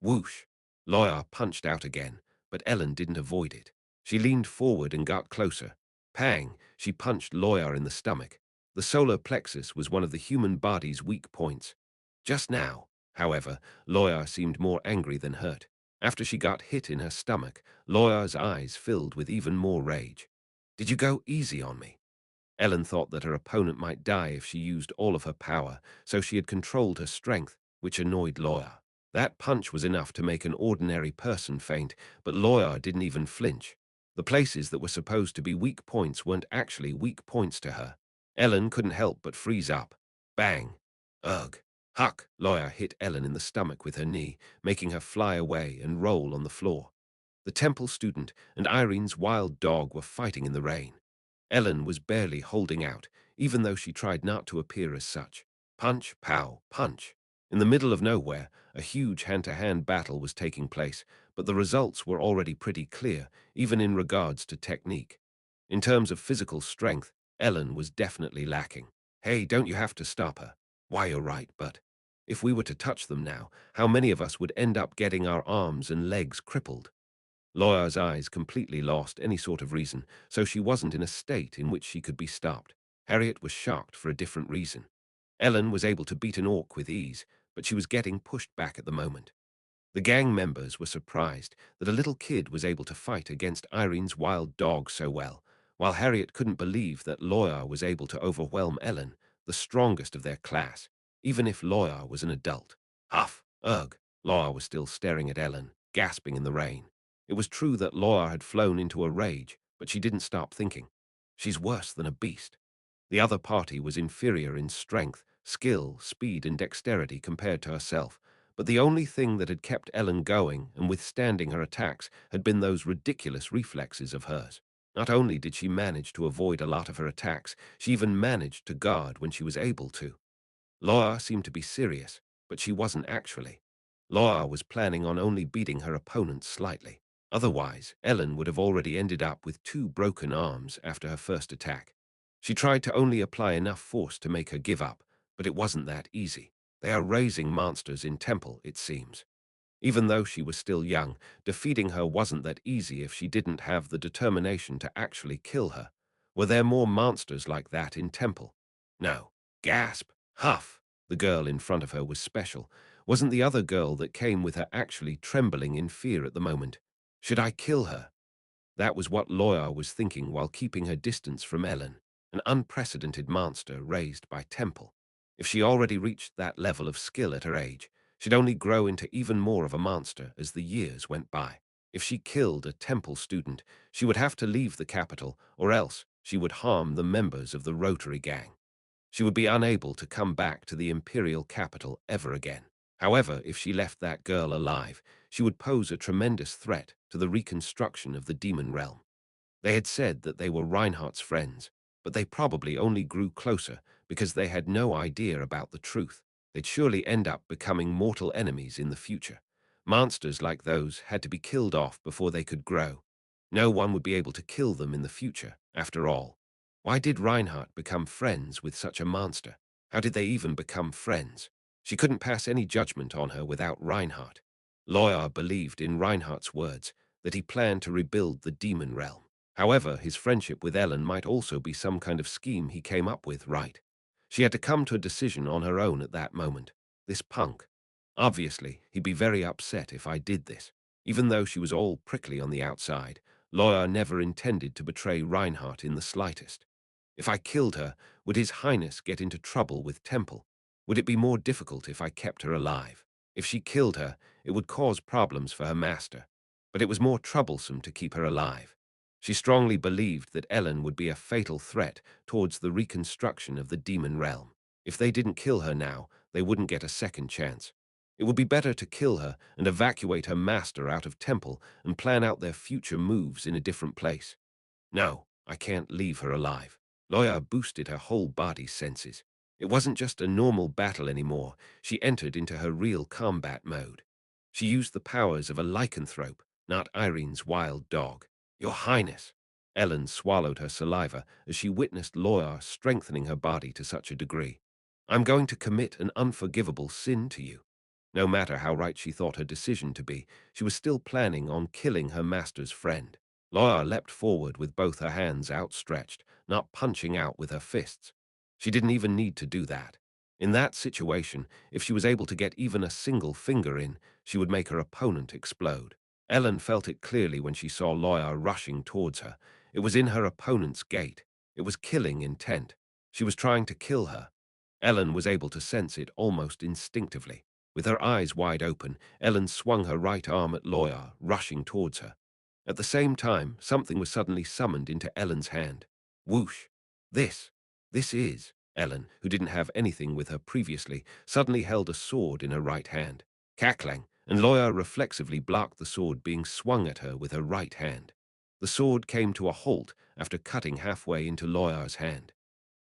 Whoosh! Laura punched out again, but Ellen didn't avoid it. She leaned forward and got closer. Pang! She punched Laura in the stomach. The solar plexus was one of the human body's weak points. Just now, however, Lawyer seemed more angry than hurt. After she got hit in her stomach, Lawyer's eyes filled with even more rage. Did you go easy on me? Ellen thought that her opponent might die if she used all of her power, so she had controlled her strength, which annoyed Lawyer. That punch was enough to make an ordinary person faint, but Lawyer didn't even flinch. The places that were supposed to be weak points weren't actually weak points to her. Ellen couldn't help but freeze up. Bang! Ugh! Huck! Lawyer hit Ellen in the stomach with her knee, making her fly away and roll on the floor. The temple student and Irene's wild dog were fighting in the rain. Ellen was barely holding out, even though she tried not to appear as such. Punch, pow, punch. In the middle of nowhere, a huge hand-to-hand battle was taking place, but the results were already pretty clear, even in regards to technique. In terms of physical strength, Ellen was definitely lacking. Hey, don't you have to stop her? Why, you're right, but if we were to touch them now, how many of us would end up getting our arms and legs crippled? Laura's eyes completely lost any sort of reason, so she wasn't in a state in which she could be stopped. Harriet was shocked for a different reason. Ellen was able to beat an orc with ease, but she was getting pushed back at the moment. The gang members were surprised that a little kid was able to fight against Irene's wild dog so well, while Harriet couldn't believe that Laura was able to overwhelm Ellen, the strongest of their class, even if Laura was an adult. Huff! Ugh! Laura was still staring at Ellen, gasping in the rain. It was true that Laura had flown into a rage, but she didn't stop thinking. She's worse than a beast. The other party was inferior in strength, skill, speed, and dexterity compared to herself, but the only thing that had kept Ellen going and withstanding her attacks had been those ridiculous reflexes of hers. Not only did she manage to avoid a lot of her attacks, she even managed to guard when she was able to. Laura seemed to be serious, but she wasn't actually. Laura was planning on only beating her opponent slightly. Otherwise, Ellen would have already ended up with 2 broken arms after her first attack. She tried to only apply enough force to make her give up, but it wasn't that easy. They are raising monsters in temple, it seems. Even though she was still young, defeating her wasn't that easy if she didn't have the determination to actually kill her. Were there more monsters like that in temple? No. Gasp! Huff! The girl in front of her was special. Wasn't the other girl that came with her actually trembling in fear at the moment? Should I kill her? That was what Laura was thinking while keeping her distance from Ellen, an unprecedented monster raised by temple. If she already reached that level of skill at her age, she'd only grow into even more of a monster as the years went by. If she killed a temple student, she would have to leave the capital, or else she would harm the members of the Rotary gang. She would be unable to come back to the imperial capital ever again. However, if she left that girl alive, she would pose a tremendous threat to the reconstruction of the demon realm. They had said that they were Reinhardt's friends. but they probably only grew closer because they had no idea about the truth. They'd surely end up becoming mortal enemies in the future. Monsters like those had to be killed off before they could grow. No one would be able to kill them in the future, after all. Why did Reinhardt become friends with such a monster? How did they even become friends? She couldn't pass any judgment on her without Reinhardt. Loya believed in Reinhardt's words that he planned to rebuild the demon realm. However, his friendship with Ellen might also be some kind of scheme he came up with, right? She had to come to a decision on her own at that moment. This punk. Obviously, he'd be very upset if I did this. Even though she was all prickly on the outside, Loya never intended to betray Reinhardt in the slightest. If I killed her, would His Highness get into trouble with Temple? Would it be more difficult if I kept her alive? If she killed her, it would cause problems for her master, but it was more troublesome to keep her alive. She strongly believed that Ellen would be a fatal threat towards the reconstruction of the demon realm. If they didn't kill her now, they wouldn't get a second chance. It would be better to kill her and evacuate her master out of Temple and plan out their future moves in a different place. No, I can't leave her alive. Loya boosted her whole body's senses. It wasn't just a normal battle anymore. She entered into her real combat mode. She used the powers of a lycanthrope, not Irene's wild dog. Your Highness. Ellen swallowed her saliva as she witnessed Loya strengthening her body to such a degree. I'm going to commit an unforgivable sin to you. No matter how right she thought her decision to be, she was still planning on killing her master's friend. Loya leapt forward with both her hands outstretched, not punching out with her fists. She didn't even need to do that. In that situation, if she was able to get even a single finger in, she would make her opponent explode. Ellen felt it clearly when she saw Loya rushing towards her. It was in her opponent's gait. It was killing intent. She was trying to kill her. Ellen was able to sense it almost instinctively. With her eyes wide open, Ellen swung her right arm at Loya, rushing towards her. At the same time, something was suddenly summoned into Ellen's hand. Whoosh! This is. Ellen, who didn't have anything with her previously, suddenly held a sword in her right hand. Cackling, and Loya reflexively blocked the sword being swung at her with her right hand. The sword came to a halt after cutting halfway into Loya's hand.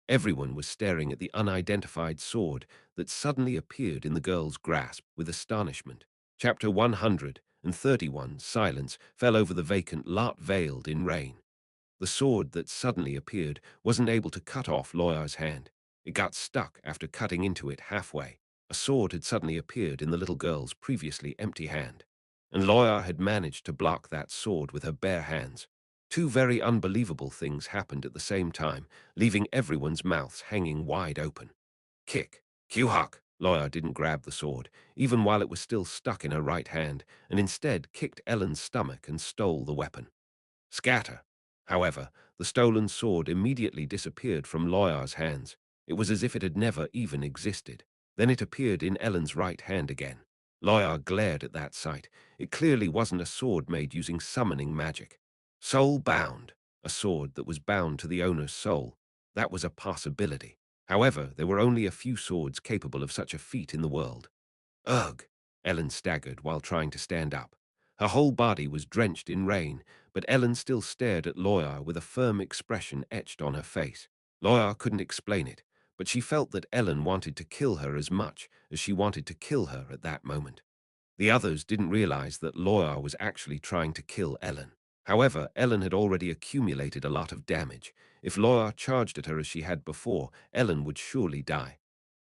Everyone was staring at the unidentified sword that suddenly appeared in the girl's grasp with astonishment. Chapter 131, Silence, fell over the vacant lot veiled in rain. The sword that suddenly appeared wasn't able to cut off Loya's hand. It got stuck after cutting into it halfway. A sword had suddenly appeared in the little girl's previously empty hand, and Loya had managed to block that sword with her bare hands. Two very unbelievable things happened at the same time, leaving everyone's mouths hanging wide open. Kick. Q-Huck. Loya didn't grab the sword, even while it was still stuck in her right hand, and instead kicked Ellen's stomach and stole the weapon. Scatter. However, the stolen sword immediately disappeared from Loya's hands. It was as if it had never even existed. Then it appeared in Ellen's right hand again. Loya glared at that sight. It clearly wasn't a sword made using summoning magic. Soul-bound. A sword that was bound to the owner's soul. That was a possibility. However, there were only a few swords capable of such a feat in the world. Ugh! Ellen staggered while trying to stand up. Her whole body was drenched in rain, but Ellen still stared at Loya with a firm expression etched on her face. Loya couldn't explain it, but she felt that Ellen wanted to kill her as much as she wanted to kill her at that moment. The others didn't realize that Loya was actually trying to kill Ellen. However, Ellen had already accumulated a lot of damage. If Loya charged at her as she had before, Ellen would surely die.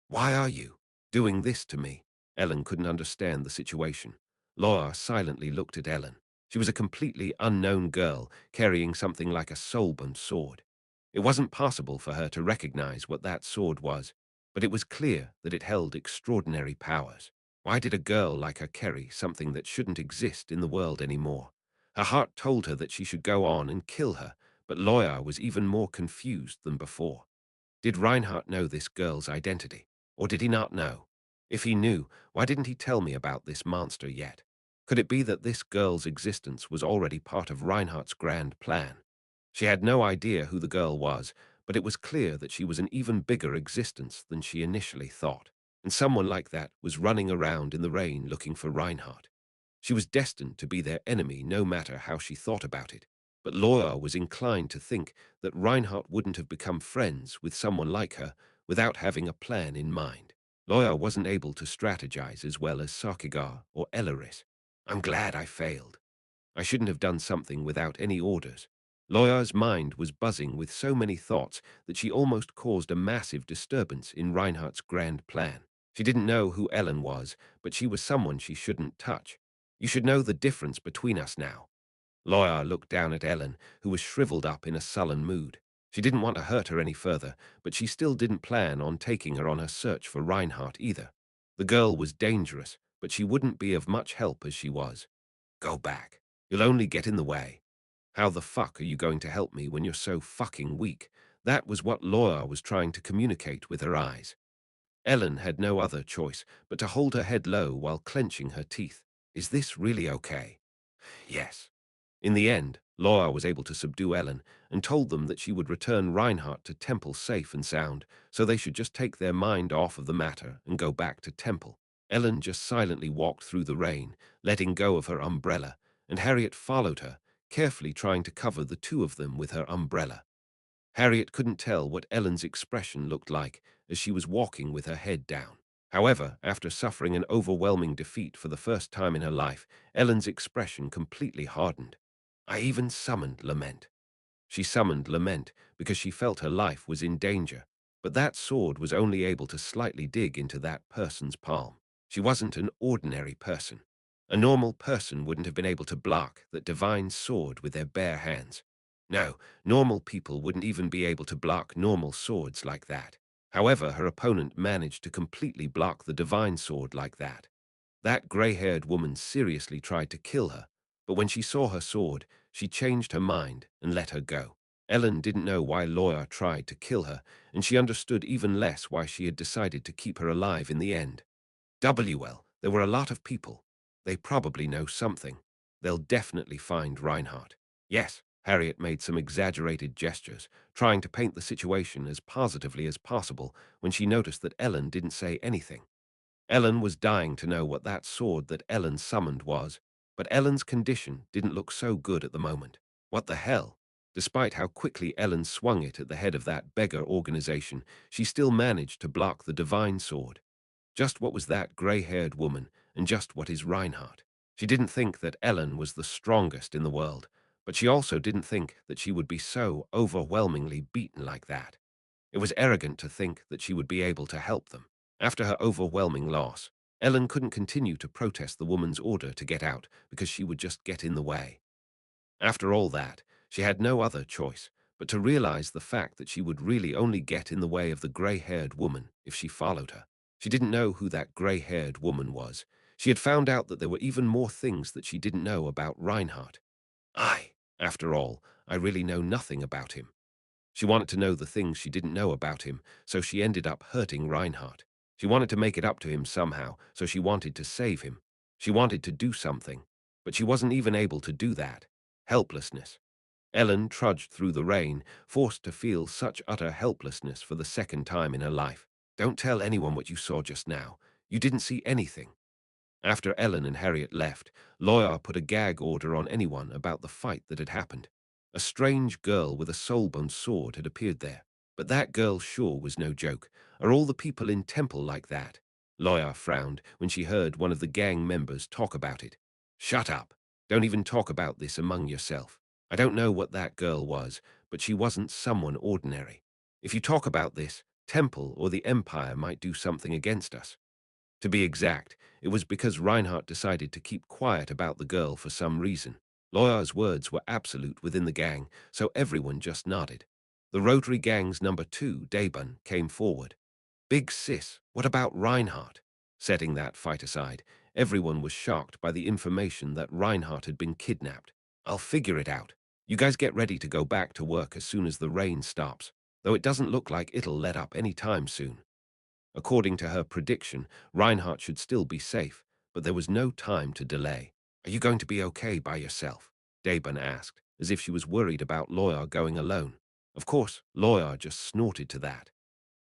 Why are you doing this to me? Ellen couldn't understand the situation. Loya silently looked at Ellen. She was a completely unknown girl carrying something like a soul-bound sword. It wasn't possible for her to recognize what that sword was, but it was clear that it held extraordinary powers. Why did a girl like her carry something that shouldn't exist in the world anymore? Her heart told her that she should go on and kill her, but Loya was even more confused than before. Did Reinhardt know this girl's identity, or did he not know? If he knew, why didn't he tell me about this monster yet? Could it be that this girl's existence was already part of Reinhardt's grand plan? She had no idea who the girl was, but it was clear that she was an even bigger existence than she initially thought, and someone like that was running around in the rain looking for Reinhardt. She was destined to be their enemy no matter how she thought about it. But Laura was inclined to think that Reinhardt wouldn't have become friends with someone like her without having a plan in mind. Laura wasn't able to strategize as well as Sarkigar or Elaris. I'm glad I failed. I shouldn't have done something without any orders. Laura's mind was buzzing with so many thoughts that she almost caused a massive disturbance in Reinhardt's grand plan. She didn't know who Ellen was, but she was someone she shouldn't touch. You should know the difference between us now. Laura looked down at Ellen, who was shriveled up in a sullen mood. She didn't want to hurt her any further, but she still didn't plan on taking her on her search for Reinhardt either. The girl was dangerous, but she wouldn't be of much help as she was. Go back. You'll only get in the way. How the fuck are you going to help me when you're so fucking weak? That was what Laura was trying to communicate with her eyes. Ellen had no other choice but to hold her head low while clenching her teeth. Is this really okay? Yes. In the end, Laura was able to subdue Ellen and told them that she would return Reinhardt to Temple safe and sound, so they should just take their mind off of the matter and go back to Temple. Ellen just silently walked through the rain, letting go of her umbrella, and Harriet followed her, carefully trying to cover the two of them with her umbrella. Harriet couldn't tell what Ellen's expression looked like as she was walking with her head down. However, after suffering an overwhelming defeat for the first time in her life, Ellen's expression completely hardened. I even summoned lament. She summoned lament because she felt her life was in danger, but that sword was only able to slightly dig into that person's palm. She wasn't an ordinary person. A normal person wouldn't have been able to block that divine sword with their bare hands. No, normal people wouldn't even be able to block normal swords like that. However, her opponent managed to completely block the divine sword like that. That gray-haired woman seriously tried to kill her, but when she saw her sword, she changed her mind and let her go. Ellen didn't know why Laura tried to kill her, and she understood even less why she had decided to keep her alive in the end. There were a lot of people. They probably know something. They'll definitely find Reinhardt. Yes, Harriet made some exaggerated gestures, trying to paint the situation as positively as possible when she noticed that Ellen didn't say anything. Ellen was dying to know what that sword that Ellen summoned was, but Ellen's condition didn't look so good at the moment. What the hell? Despite how quickly Ellen swung it at the head of that beggar organization, she still managed to block the divine sword. Just what was that gray-haired woman, and just what is Reinhardt? She didn't think that Ellen was the strongest in the world, but she also didn't think that she would be so overwhelmingly beaten like that. It was arrogant to think that she would be able to help them. After her overwhelming loss, Ellen couldn't continue to protest the woman's order to get out because she would just get in the way. After all that, she had no other choice but to realize the fact that she would really only get in the way of the gray-haired woman if she followed her. She didn't know who that gray-haired woman was. She had found out that there were even more things that she didn't know about Reinhardt. After all, I really know nothing about him. She wanted to know the things she didn't know about him, so she ended up hurting Reinhardt. She wanted to make it up to him somehow, so she wanted to save him. She wanted to do something, but she wasn't even able to do that. Helplessness. Ellen trudged through the rain, forced to feel such utter helplessness for the second time in her life. Don't tell anyone what you saw just now. You didn't see anything. After Ellen and Harriet left, Laura put a gag order on anyone about the fight that had happened. A strange girl with a soul-bound sword had appeared there. But that girl sure was no joke. Are all the people in Temple like that? Laura frowned when she heard one of the gang members talk about it. Shut up. Don't even talk about this among yourself. I don't know what that girl was, but she wasn't someone ordinary. If you talk about this, Temple or the Empire might do something against us. To be exact, it was because Reinhardt decided to keep quiet about the girl for some reason. Laura's words were absolute within the gang, so everyone just nodded. The Rotary Gang's number 2, Daban, came forward. Big sis, what about Reinhardt? Setting that fight aside, everyone was shocked by the information that Reinhardt had been kidnapped. I'll figure it out. You guys get ready to go back to work as soon as the rain stops, though it doesn't look like it'll let up any time soon. According to her prediction, Reinhardt should still be safe, but there was no time to delay. Are you going to be okay by yourself? Daban asked, as if she was worried about Laura going alone. Of course, Laura just snorted to that.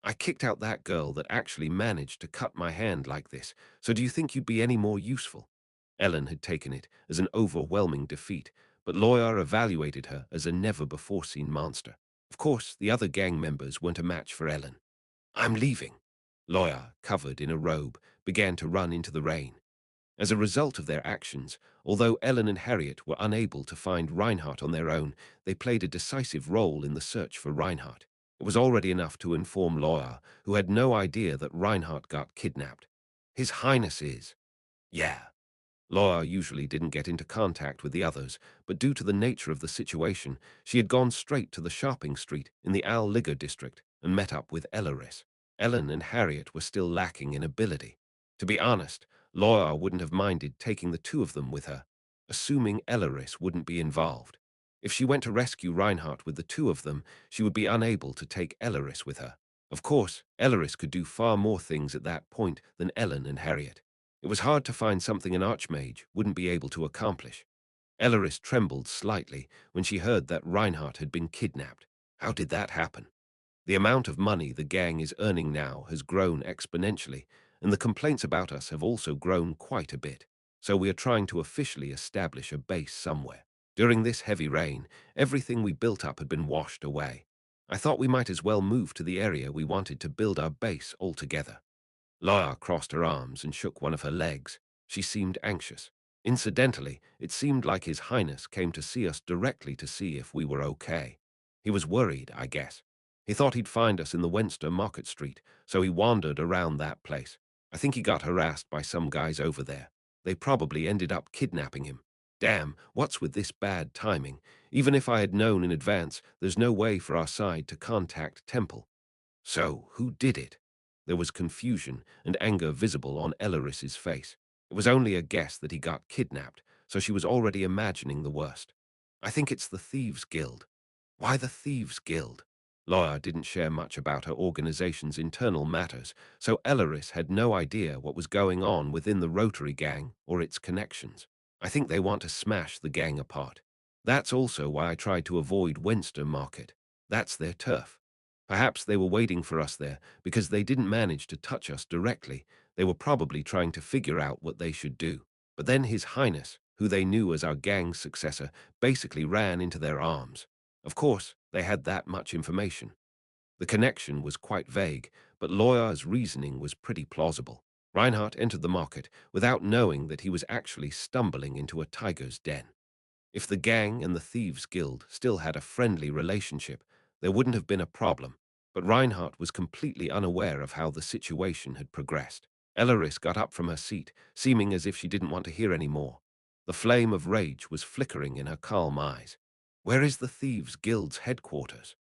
I kicked out that girl that actually managed to cut my hand like this, so do you think you'd be any more useful? Ellen had taken it as an overwhelming defeat, but Lawyer evaluated her as a never-before-seen monster. Of course, the other gang members weren't a match for Ellen. "I'm leaving." Lawyer, covered in a robe, began to run into the rain. As a result of their actions, although Ellen and Harriet were unable to find Reinhardt on their own, they played a decisive role in the search for Reinhardt. It was already enough to inform Lawyer, who had no idea that Reinhardt got kidnapped. "His Highness is." "Yeah." Laura usually didn't get into contact with the others, but due to the nature of the situation, she had gone straight to the shopping street in the Al Ligger district and met up with Elleris. Ellen and Harriet were still lacking in ability. To be honest, Laura wouldn't have minded taking the two of them with her, assuming Elleris wouldn't be involved. If she went to rescue Reinhardt with the two of them, she would be unable to take Elleris with her. Of course, Elleris could do far more things at that point than Ellen and Harriet. It was hard to find something an archmage wouldn't be able to accomplish. Elleris trembled slightly when she heard that Reinhardt had been kidnapped. How did that happen? The amount of money the gang is earning now has grown exponentially, and the complaints about us have also grown quite a bit. So we are trying to officially establish a base somewhere. During this heavy rain, everything we built up had been washed away. I thought we might as well move to the area we wanted to build our base altogether. Laura crossed her arms and shook one of her legs. She seemed anxious. Incidentally, it seemed like His Highness came to see us directly to see if we were okay. He was worried, I guess. He thought he'd find us in the Webster Market Street, so he wandered around that place. I think he got harassed by some guys over there. They probably ended up kidnapping him. Damn, what's with this bad timing? Even if I had known in advance, there's no way for our side to contact Temple. So, who did it? There was confusion and anger visible on Elleris's face. It was only a guess that he got kidnapped, so she was already imagining the worst. "I think it's the Thieves' Guild." "Why the Thieves' Guild?" Laura didn't share much about her organization's internal matters, so Elleris had no idea what was going on within the Rotary Gang or its connections. "I think they want to smash the gang apart. That's also why I tried to avoid Webster Market. That's their turf. Perhaps they were waiting for us there because they didn't manage to touch us directly. They were probably trying to figure out what they should do. But then His Highness, who they knew as our gang's successor, basically ran into their arms. Of course, they had that much information. The connection was quite vague, but Lawyer's reasoning was pretty plausible. Reinhardt entered the market without knowing that he was actually stumbling into a tiger's den. If the gang and the Thieves' Guild still had a friendly relationship, there wouldn't have been a problem, but Reinhardt was completely unaware of how the situation had progressed. Elleris got up from her seat, seeming as if she didn't want to hear any more. The flame of rage was flickering in her calm eyes. "Where is the Thieves' Guild's headquarters?"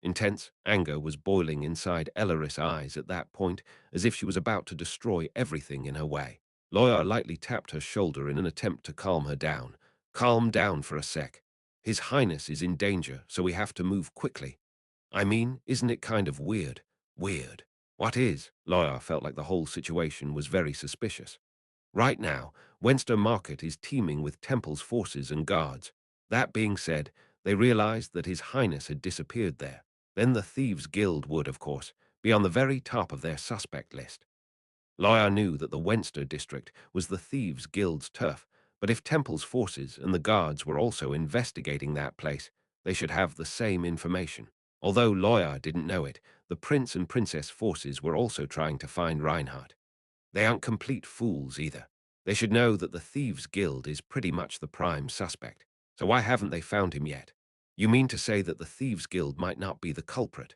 Intense anger was boiling inside Elleris' eyes at that point, as if she was about to destroy everything in her way. Lawyer lightly tapped her shoulder in an attempt to calm her down. "Calm down for a sec. His Highness is in danger, so we have to move quickly. I mean, isn't it kind of weird?" "Weird? What is?" Lawyer felt like the whole situation was very suspicious. "Right now, Webster Market is teeming with Temple's forces and guards. That being said, they realized that His Highness had disappeared there. Then the Thieves' Guild would, of course, be on the very top of their suspect list." Lawyer knew that the Webster district was the Thieves' Guild's turf, but if Temple's forces and the guards were also investigating that place, they should have the same information. Although Lawyer didn't know it, the Prince and Princess forces were also trying to find Reinhardt. They aren't complete fools either. They should know that the Thieves' Guild is pretty much the prime suspect. So why haven't they found him yet? You mean to say that the Thieves' Guild might not be the culprit?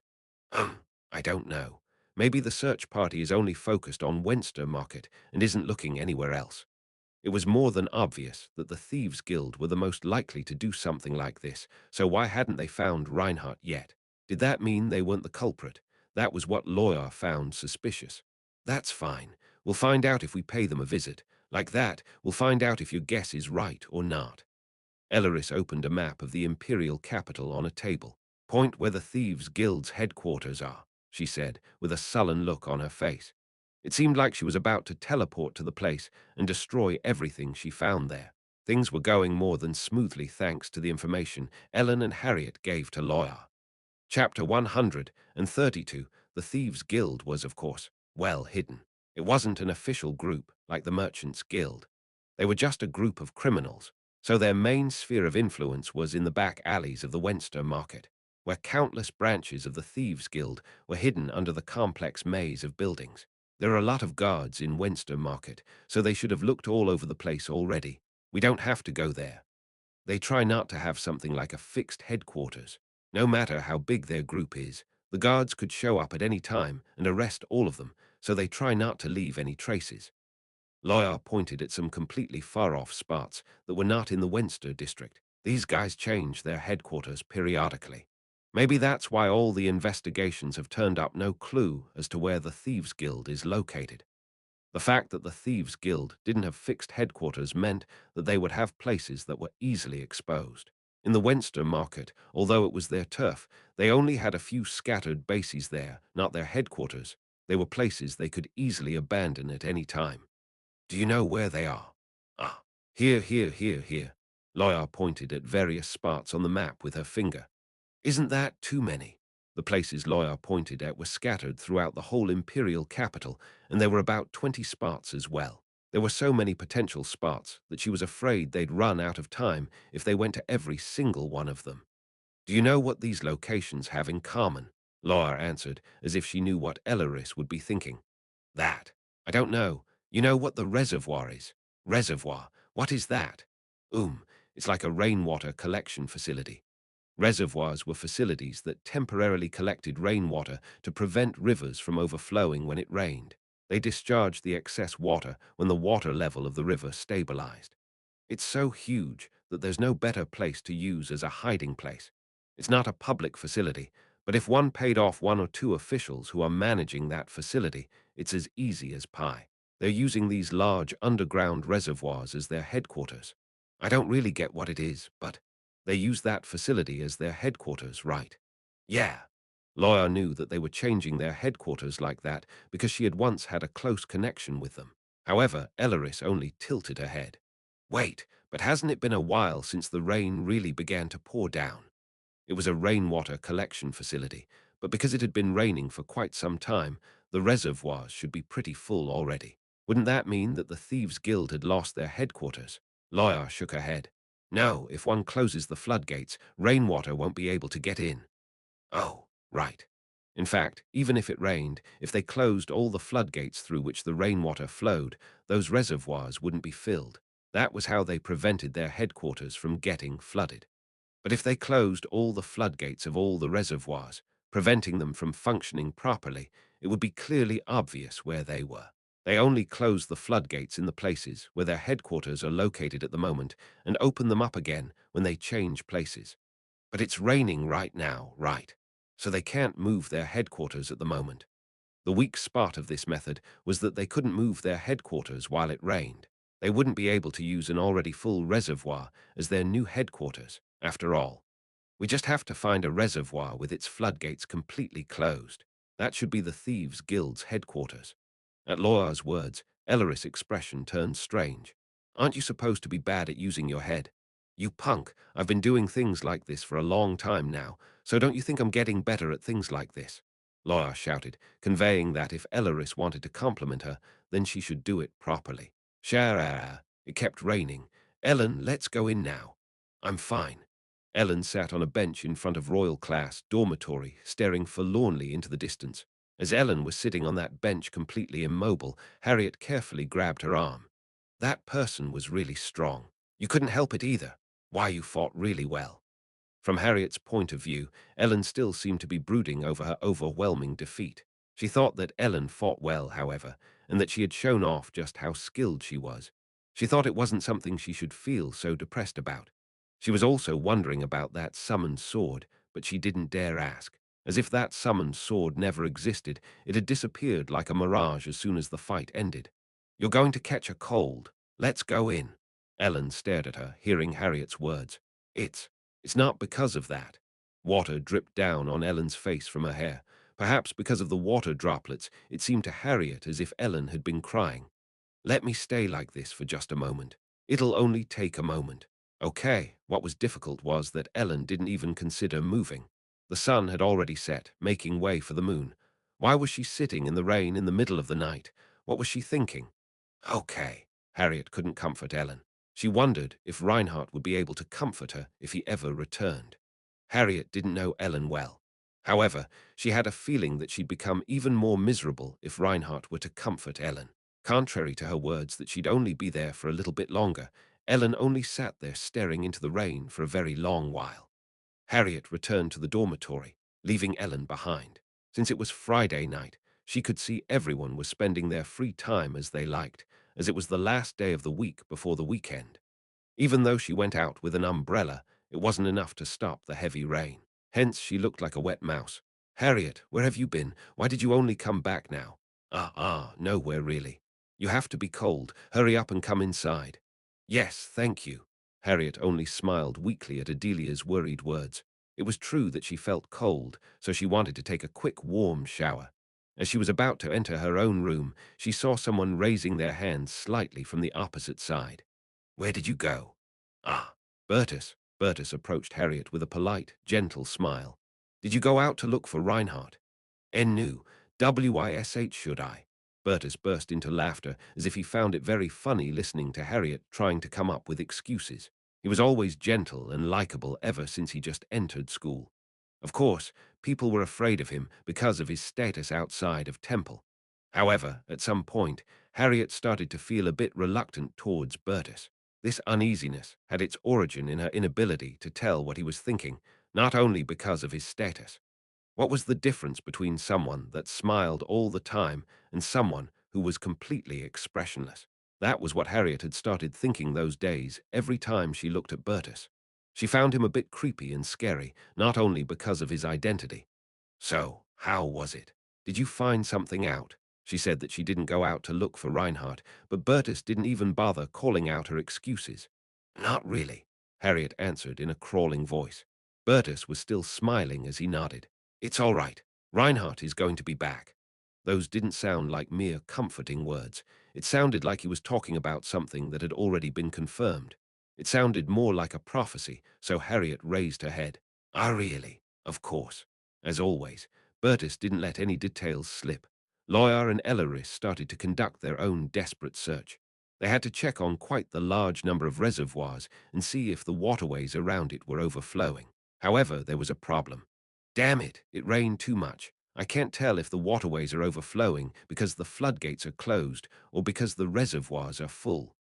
I don't know. Maybe the search party is only focused on Webster Market and isn't looking anywhere else. It was more than obvious that the Thieves' Guild were the most likely to do something like this, so why hadn't they found Reinhardt yet? Did that mean they weren't the culprit? That was what Lawyer found suspicious. "That's fine. We'll find out if we pay them a visit. Like that, we'll find out if your guess is right or not." Elleris opened a map of the imperial capital on a table. "Point where the Thieves' Guild's headquarters are," she said, with a sullen look on her face. It seemed like she was about to teleport to the place and destroy everything she found there. Things were going more than smoothly thanks to the information Ellen and Harriet gave to Lawyer. Chapter 132, The Thieves' Guild was, of course, well hidden. It wasn't an official group like the Merchants' Guild. They were just a group of criminals, So their main sphere of influence was in the back alleys of the Westminster Market, where countless branches of the Thieves' Guild were hidden under the complex maze of buildings. There are a lot of guards in Westminster Market, so they should have looked all over the place already. We don't have to go there. They try not to have something like a fixed headquarters. No matter how big their group is, the guards could show up at any time and arrest all of them, so they try not to leave any traces. Lawyer pointed at some completely far-off spots that were not in the Westminster district. These guys change their headquarters periodically. Maybe that's why all the investigations have turned up no clue as to where the Thieves' Guild is located. The fact that the Thieves' Guild didn't have fixed headquarters meant that they would have places that were easily exposed. In the Westminster Market, although it was their turf, they only had a few scattered bases there, not their headquarters. They were places they could easily abandon at any time. Do you know where they are? Ah, here, here, here, here. Loya pointed at various spots on the map with her finger. Isn't that too many? The places Loya pointed at were scattered throughout the whole imperial capital, and there were about 20 spots as well. There were so many potential spots that she was afraid they'd run out of time if they went to every single one of them. Do you know what these locations have in common? Loya answered, as if she knew what Elaris would be thinking. That. I don't know. You know what the reservoir is? Reservoir. What is that? It's like a rainwater collection facility. Reservoirs were facilities that temporarily collected rainwater to prevent rivers from overflowing when it rained. They discharged the excess water when the water level of the river stabilized. It's so huge that there's no better place to use as a hiding place. It's not a public facility, but if one paid off one or two officials who are managing that facility, it's as easy as pie. They're using these large underground reservoirs as their headquarters. I don't really get what it is, but they use that facility as their headquarters, right? Yeah. Lawyer knew that they were changing their headquarters like that because she had once had a close connection with them. However, Elaris only tilted her head. Wait, but hasn't it been a while since the rain really began to pour down? It was a rainwater collection facility, but because it had been raining for quite some time, the reservoirs should be pretty full already. Wouldn't that mean that the Thieves' Guild had lost their headquarters? Lawyer shook her head. No, if one closes the floodgates, rainwater won't be able to get in. Oh, right. In fact, even if it rained, if they closed all the floodgates through which the rainwater flowed, those reservoirs wouldn't be filled. That was how they prevented their headquarters from getting flooded. But if they closed all the floodgates of all the reservoirs, preventing them from functioning properly, it would be clearly obvious where they were. They only close the floodgates in the places where their headquarters are located at the moment and open them up again when they change places. But it's raining right now, right? So they can't move their headquarters at the moment. The weak spot of this method was that they couldn't move their headquarters while it rained. They wouldn't be able to use an already full reservoir as their new headquarters, after all. We just have to find a reservoir with its floodgates completely closed. That should be the Thieves' Guild's headquarters. At Laura's words, Elaris' expression turned strange. Aren't you supposed to be bad at using your head? You punk, I've been doing things like this for a long time now, so don't you think I'm getting better at things like this? Laura shouted, conveying that if Elaris wanted to compliment her, then she should do it properly. Shara, it kept raining. Ellen, let's go in now. I'm fine. Ellen sat on a bench in front of Royal Class dormitory, staring forlornly into the distance. As Ellen was sitting on that bench completely immobile, Harriet carefully grabbed her arm. That person was really strong. You couldn't help it either. Why, you fought really well. From Harriet's point of view, Ellen still seemed to be brooding over her overwhelming defeat. She thought that Ellen fought well, however, and that she had shown off just how skilled she was. She thought it wasn't something she should feel so depressed about. She was also wondering about that summoned sword, but she didn't dare ask. As if that summoned sword never existed, it had disappeared like a mirage as soon as the fight ended. You're going to catch a cold. Let's go in. Ellen stared at her, hearing Harriet's words. It's not because of that. Water dripped down on Ellen's face from her hair. Perhaps because of the water droplets, it seemed to Harriet as if Ellen had been crying. Let me stay like this for just a moment. It'll only take a moment. Okay, what was difficult was that Ellen didn't even consider moving. The sun had already set, making way for the moon. Why was she sitting in the rain in the middle of the night? What was she thinking? Okay, Harriet couldn't comfort Ellen. She wondered if Reinhardt would be able to comfort her if he ever returned. Harriet didn't know Ellen well. However, she had a feeling that she'd become even more miserable if Reinhardt were to comfort Ellen. Contrary to her words that she'd only be there for a little bit longer, Ellen only sat there staring into the rain for a very long while. Harriet returned to the dormitory, leaving Ellen behind. Since it was Friday night, she could see everyone was spending their free time as they liked, as it was the last day of the week before the weekend. Even though she went out with an umbrella, it wasn't enough to stop the heavy rain. Hence, she looked like a wet mouse. "Harriet, where have you been? Why did you only come back now?" Nowhere really. You have to be cold. Hurry up and come inside." "Yes, thank you." Harriet only smiled weakly at Adelia's worried words. It was true that she felt cold, so she wanted to take a quick warm shower. As she was about to enter her own room, she saw someone raising their hands slightly from the opposite side. "Where did you go?" "Ah, Bertus." Bertus approached Harriet with a polite, gentle smile. "Did you go out to look for Reinhardt?" "Nu, Wish should I?" Bertus burst into laughter as if he found it very funny listening to Harriet trying to come up with excuses. He was always gentle and likable ever since he just entered school. Of course, people were afraid of him because of his status outside of Temple. However, at some point, Harriet started to feel a bit reluctant towards Bertus. This uneasiness had its origin in her inability to tell what he was thinking, not only because of his status. What was the difference between someone that smiled all the time and someone who was completely expressionless? That was what Harriet had started thinking those days every time she looked at Bertus. She found him a bit creepy and scary, not only because of his identity. "So, how was it? Did you find something out?" She said that she didn't go out to look for Reinhardt, but Bertus didn't even bother calling out her excuses. "Not really," Harriet answered in a crawling voice. Bertus was still smiling as he nodded. "It's all right. Reinhardt is going to be back." Those didn't sound like mere comforting words. It sounded like he was talking about something that had already been confirmed. It sounded more like a prophecy, so Harriet raised her head. "Ah, really? Of course." As always, Bertus didn't let any details slip. Loya and Elleris started to conduct their own desperate search. They had to check on quite the large number of reservoirs and see if the waterways around it were overflowing. However, there was a problem. "Damn it, it rained too much. I can't tell if the waterways are overflowing because the floodgates are closed or because the reservoirs are full."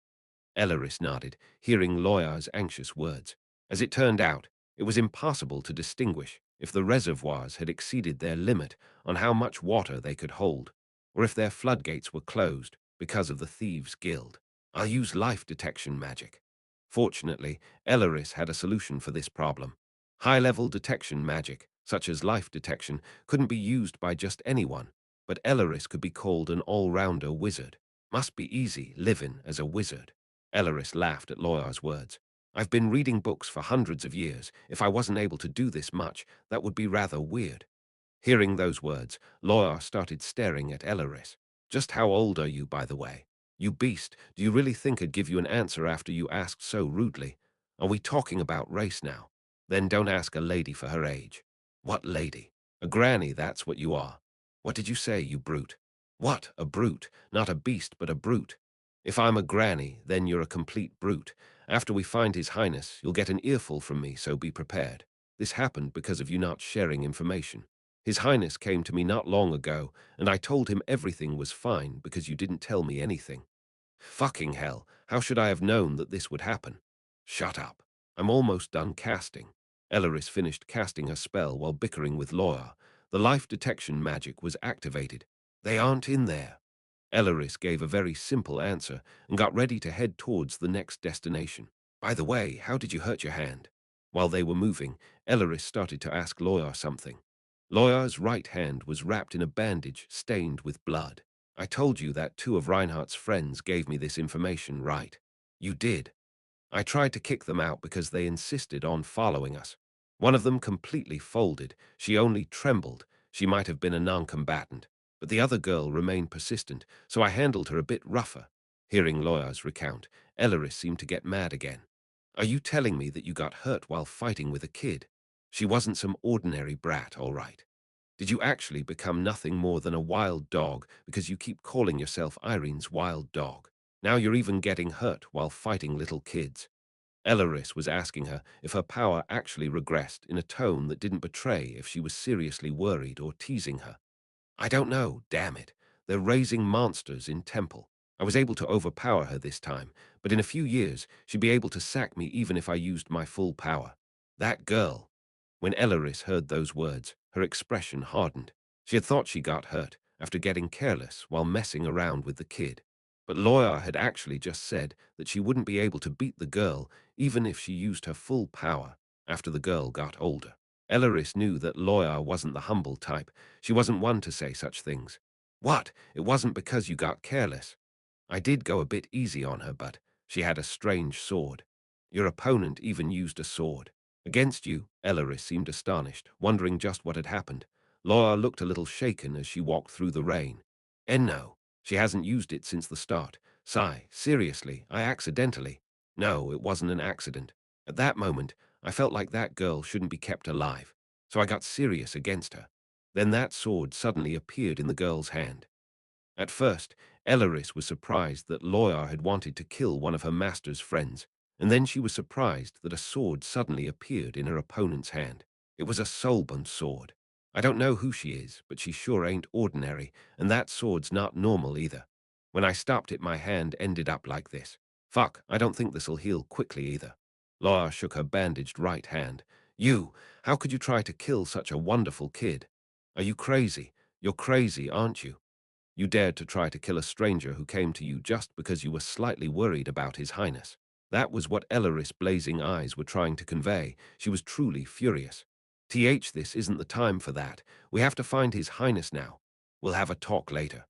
Elleris nodded, hearing Loya's anxious words. As it turned out, it was impossible to distinguish if the reservoirs had exceeded their limit on how much water they could hold, or if their floodgates were closed because of the Thieves' Guild. "I'll use life detection magic." Fortunately, Elleris had a solution for this problem. High-level detection magic, such as life detection, couldn't be used by just anyone, but Elleris could be called an all-rounder wizard. Must be easy living as a wizard. Elleris laughed at Loya's words. "I've been reading books for hundreds of years. If I wasn't able to do this much, that would be rather weird." Hearing those words, Loya started staring at Elleris. "Just how old are you, by the way? You beast, do you really think I'd give you an answer after you asked so rudely? Are we talking about race now? Then don't ask a lady for her age." "What lady?" "A granny, that's what you are." "What did you say, you brute?" "What, a brute? Not a beast, but a brute." "If I'm a granny, then you're a complete brute. After we find His Highness, you'll get an earful from me, so be prepared. This happened because of you not sharing information. His Highness came to me not long ago, and I told him everything was fine because you didn't tell me anything." "Fucking hell, how should I have known that this would happen?" "Shut up. I'm almost done casting." Elleris finished casting her spell while bickering with Loya. The life detection magic was activated. "They aren't in there." Elleris gave a very simple answer and got ready to head towards the next destination. "By the way, how did you hurt your hand?" While they were moving, Elleris started to ask Loya something. Loya's right hand was wrapped in a bandage stained with blood. "I told you that two of Reinhardt's friends gave me this information, right?" "You did." "I tried to kick them out because they insisted on following us. One of them completely folded. She only trembled. She might have been a non-combatant. But the other girl remained persistent, so I handled her a bit rougher." Hearing Loya's recount, Elleris seemed to get mad again. "Are you telling me that you got hurt while fighting with a kid? She wasn't some ordinary brat, all right. Did you actually become nothing more than a wild dog because you keep calling yourself Irene's wild dog?" Now you're even getting hurt while fighting little kids." Elaris was asking her if her power actually regressed in a tone that didn't betray if she was seriously worried or teasing her. "I don't know, damn it. They're raising monsters in Temple. I was able to overpower her this time, but in a few years, she'd be able to sack me even if I used my full power. That girl." When Elaris heard those words, her expression hardened. She had thought she got hurt after getting careless while messing around with the kid. But Loya had actually just said that she wouldn't be able to beat the girl even if she used her full power after the girl got older. Elaris knew that Loya wasn't the humble type. She wasn't one to say such things. "What? It wasn't because you got careless. I did go a bit easy on her, but she had a strange sword. Your opponent even used a sword. Against you." Elaris seemed astonished, wondering just what had happened. Laura looked a little shaken as she walked through the rain. "And no, she hasn't used it since the start. Sigh, seriously, I accidentally." "No, it wasn't an accident. At that moment, I felt like that girl shouldn't be kept alive, so I got serious against her. Then that sword suddenly appeared in the girl's hand." At first, Elaris was surprised that Loyar had wanted to kill one of her master's friends, and then she was surprised that a sword suddenly appeared in her opponent's hand. It was a soulbound sword. "I don't know who she is, but she sure ain't ordinary, and that sword's not normal either. When I stopped it, my hand ended up like this. Fuck, I don't think this'll heal quickly either." Loyar shook her bandaged right hand. How could you try to kill such a wonderful kid? Are you crazy? You're crazy, aren't you? You dared to try to kill a stranger who came to you just because you were slightly worried about his highness." That was what Elaris' blazing eyes were trying to convey. She was truly furious. This isn't the time for that. We have to find his highness now. We'll have a talk later."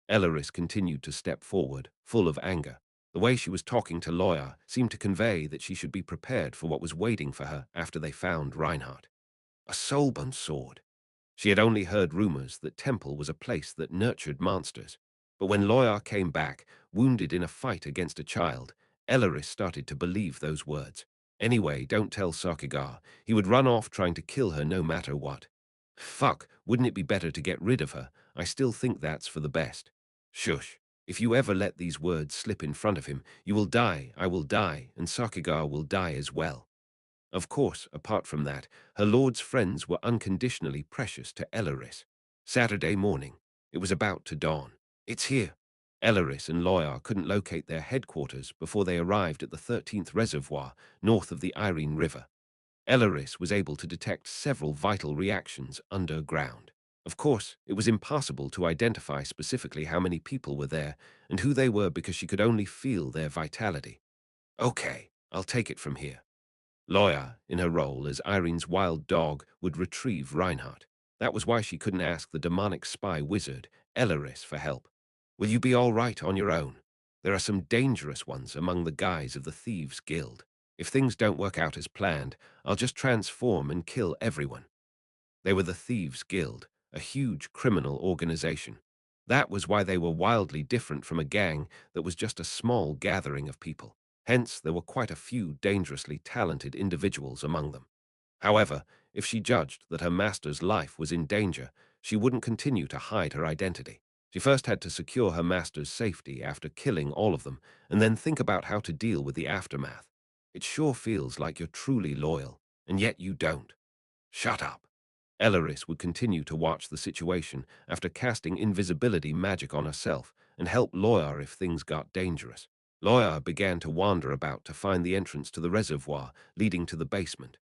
Elaris continued to step forward, full of anger. The way she was talking to Loya seemed to convey that she should be prepared for what was waiting for her after they found Reinhardt. A soulbound sword. She had only heard rumors that Temple was a place that nurtured monsters. But when Loyar came back, wounded in a fight against a child, Elaris started to believe those words. "Anyway, don't tell Sarkigar. He would run off trying to kill her no matter what." "Fuck, wouldn't it be better to get rid of her? I still think that's for the best." "Shush. If you ever let these words slip in front of him, you will die, I will die, and Sarkigar will die as well." Of course, apart from that, her lord's friends were unconditionally precious to Elaris. Saturday morning. It was about to dawn. "It's here." Elaris and Loyar couldn't locate their headquarters before they arrived at the 13th reservoir north of the Irene River. Elaris was able to detect several vital reactions underground. Of course, it was impossible to identify specifically how many people were there and who they were because she could only feel their vitality. "Okay, I'll take it from here." Loya, in her role as Irene's wild dog, would retrieve Reinhardt. That was why she couldn't ask the demonic spy wizard, Elaris, for help. "Will you be all right on your own? There are some dangerous ones among the guys of the Thieves' Guild. If things don't work out as planned, I'll just transform and kill everyone." They were the Thieves' Guild, a huge criminal organization. That was why they were wildly different from a gang that was just a small gathering of people. Hence, there were quite a few dangerously talented individuals among them. However, if she judged that her master's life was in danger, she wouldn't continue to hide her identity. She first had to secure her master's safety after killing all of them, and then think about how to deal with the aftermath. It sure feels like you're truly loyal, and yet you don't. "Shut up." Elaris would continue to watch the situation after casting invisibility magic on herself and help Loyar if things got dangerous. Loyar began to wander about to find the entrance to the reservoir leading to the basement.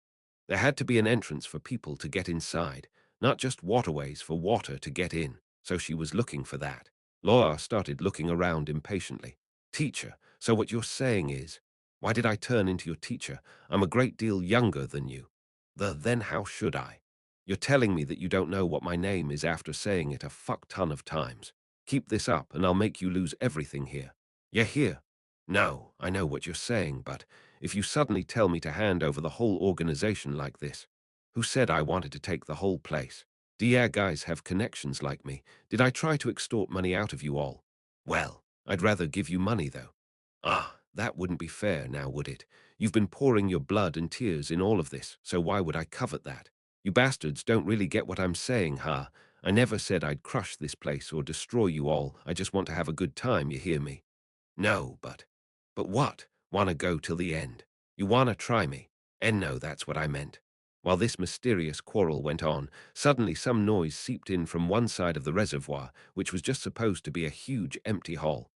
There had to be an entrance for people to get inside, not just waterways for water to get in, so she was looking for that. Loyar started looking around impatiently. "Teacher, so what you're saying is, why did I turn into your teacher? I'm a great deal younger than you." Then how should I? You're telling me that you don't know what my name is after saying it a fuck ton of times. Keep this up and I'll make you lose everything here. "You're here." "No, I know what you're saying, but if you suddenly tell me to hand over the whole organization like this, who said I wanted to take the whole place? Do ya guys have connections like me? Did I try to extort money out of you all? Well, I'd rather give you money though." "Ah, that wouldn't be fair now, would it? You've been pouring your blood and tears in all of this, so why would I covet that? You bastards don't really get what I'm saying, huh? I never said I'd crush this place or destroy you all. I just want to have a good time, you hear me?" No, but what? Wanna go till the end? You wanna try me? And no, that's what I meant. While this mysterious quarrel went on, suddenly some noise seeped in from one side of the reservoir, which was just supposed to be a huge empty hall.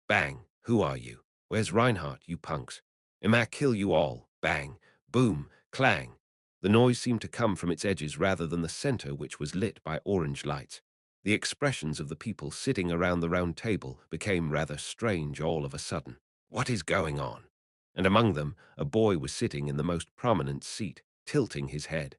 Bang! Who are you? Where's Reinhardt, you punks? I'ma kill you all. Bang! Boom! Clang! The noise seemed to come from its edges rather than the center, which was lit by orange lights. The expressions of the people sitting around the round table became rather strange all of a sudden. What is going on? And among them, a boy was sitting in the most prominent seat, tilting his head.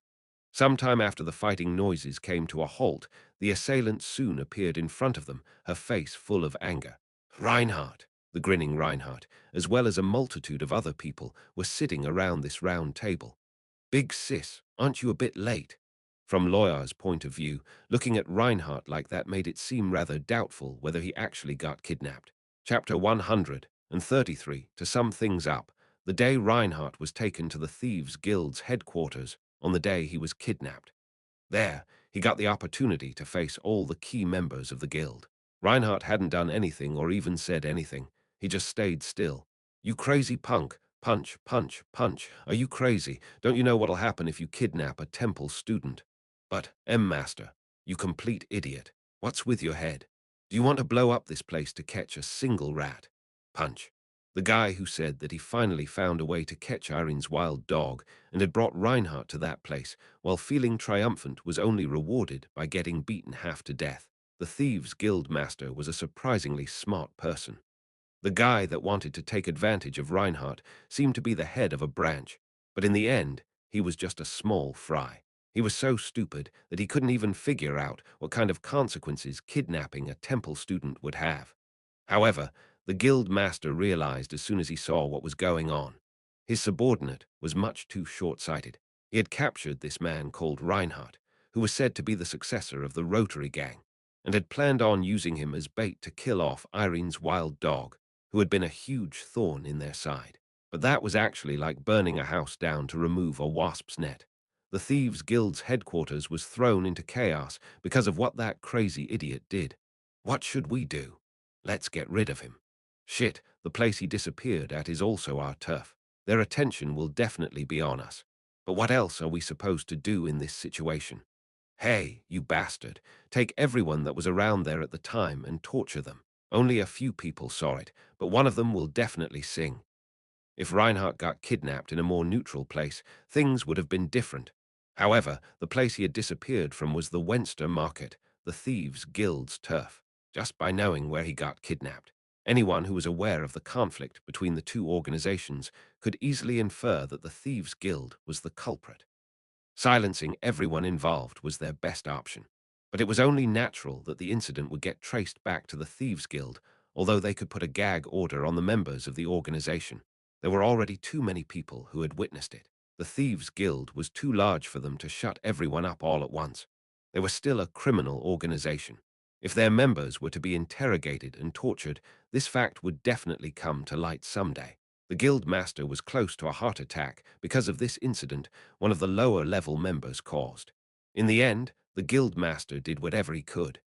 Some time after the fighting noises came to a halt, the assailant soon appeared in front of them, her face full of anger. Reinhardt, the grinning Reinhardt, as well as a multitude of other people, were sitting around this round table. Big sis, aren't you a bit late? From Lawyer's point of view, looking at Reinhardt like that made it seem rather doubtful whether he actually got kidnapped. Chapter 133. To sum things up, the day Reinhardt was taken to the Thieves' Guild's headquarters on the day he was kidnapped. There, he got the opportunity to face all the key members of the guild. Reinhardt hadn't done anything or even said anything. He just stayed still. You crazy punk. Punch, punch, punch. Are you crazy? Don't you know what'll happen if you kidnap a temple student? But, Master, you complete idiot. What's with your head? Do you want to blow up this place to catch a single rat? Punch. The guy who said that he finally found a way to catch Irene's wild dog and had brought Reinhardt to that place, while feeling triumphant, was only rewarded by getting beaten half to death. The Thieves' Guild master was a surprisingly smart person. The guy that wanted to take advantage of Reinhardt seemed to be the head of a branch, but in the end, he was just a small fry. He was so stupid that he couldn't even figure out what kind of consequences kidnapping a temple student would have. However, the guild master realized as soon as he saw what was going on. His subordinate was much too short-sighted. He had captured this man called Reinhardt, who was said to be the successor of the Rotary Gang, and had planned on using him as bait to kill off Irene's wild dog, who had been a huge thorn in their side. But that was actually like burning a house down to remove a wasp's net. The Thieves' Guild's headquarters was thrown into chaos because of what that crazy idiot did. What should we do? Let's get rid of him. Shit, the place he disappeared at is also our turf. Their attention will definitely be on us. But what else are we supposed to do in this situation? Hey, you bastard, take everyone that was around there at the time and torture them. Only a few people saw it, but one of them will definitely sing. If Reinhardt got kidnapped in a more neutral place, things would have been different. However, the place he had disappeared from was the Wenster Market, the Thieves' Guild's turf. Just by knowing where he got kidnapped, anyone who was aware of the conflict between the two organizations could easily infer that the Thieves' Guild was the culprit. Silencing everyone involved was their best option. But it was only natural that the incident would get traced back to the Thieves' Guild, although they could put a gag order on the members of the organization. There were already too many people who had witnessed it. The Thieves' Guild was too large for them to shut everyone up all at once. They were still a criminal organization. If their members were to be interrogated and tortured, this fact would definitely come to light someday. The guild master was close to a heart attack because of this incident one of the lower-level members caused. In the end, the guild master did whatever he could.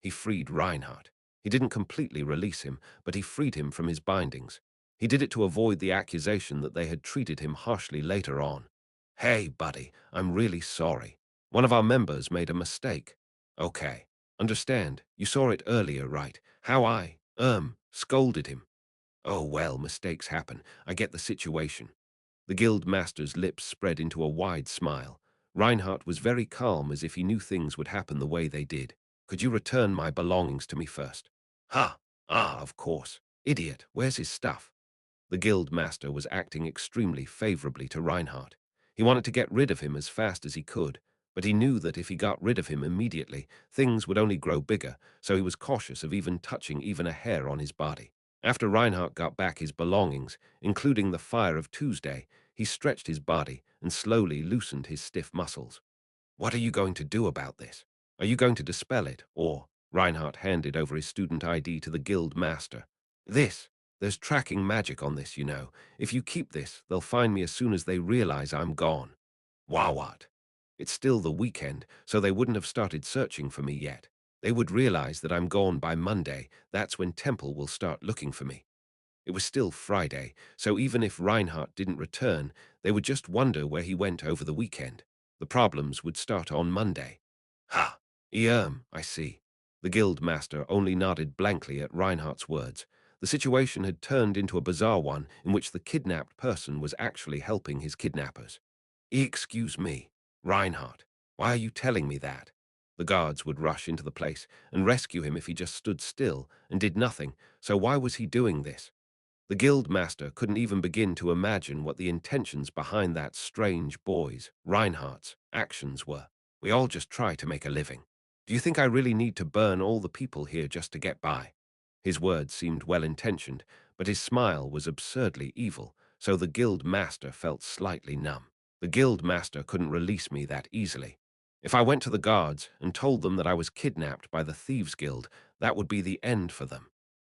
He freed Reinhardt. He didn't completely release him, but he freed him from his bindings. He did it to avoid the accusation that they had treated him harshly later on. Hey, buddy, I'm really sorry. One of our members made a mistake. Okay. Understand, you saw it earlier, right? How I, scolded him. Oh well, mistakes happen. I get the situation. The guild master's lips spread into a wide smile. Reinhardt was very calm, as if he knew things would happen the way they did. Could you return my belongings to me first? Ha! Ah, of course. Idiot, where's his stuff? The guild master was acting extremely favorably to Reinhardt. He wanted to get rid of him as fast as he could, but he knew that if he got rid of him immediately, things would only grow bigger, so he was cautious of even touching even a hair on his body. After Reinhardt got back his belongings, including the Fire of Tuesday, he stretched his body and slowly loosened his stiff muscles. What are you going to do about this? Are you going to dispel it, or? Reinhardt handed over his student ID to the guild master. There's tracking magic on this, you know. If you keep this, they'll find me as soon as they realize I'm gone. Wow, what? It's still the weekend, so they wouldn't have started searching for me yet. They would realize that I'm gone by Monday. That's when Temple will start looking for me. It was still Friday, so even if Reinhardt didn't return, they would just wonder where he went over the weekend. The problems would start on Monday. Ha! I see. The guild master only nodded blankly at Reinhardt's words. The situation had turned into a bizarre one in which the kidnapped person was actually helping his kidnappers. Excuse me, Reinhardt, why are you telling me that? The guards would rush into the place and rescue him if he just stood still and did nothing, so why was he doing this? The guild master couldn't even begin to imagine what the intentions behind that strange boy's, Reinhardt's, actions were. We all just try to make a living. Do you think I really need to burn all the people here just to get by? His words seemed well-intentioned, but his smile was absurdly evil, so the guild master felt slightly numb. The guild master couldn't release me that easily. If I went to the guards and told them that I was kidnapped by the Thieves Guild, that would be the end for them.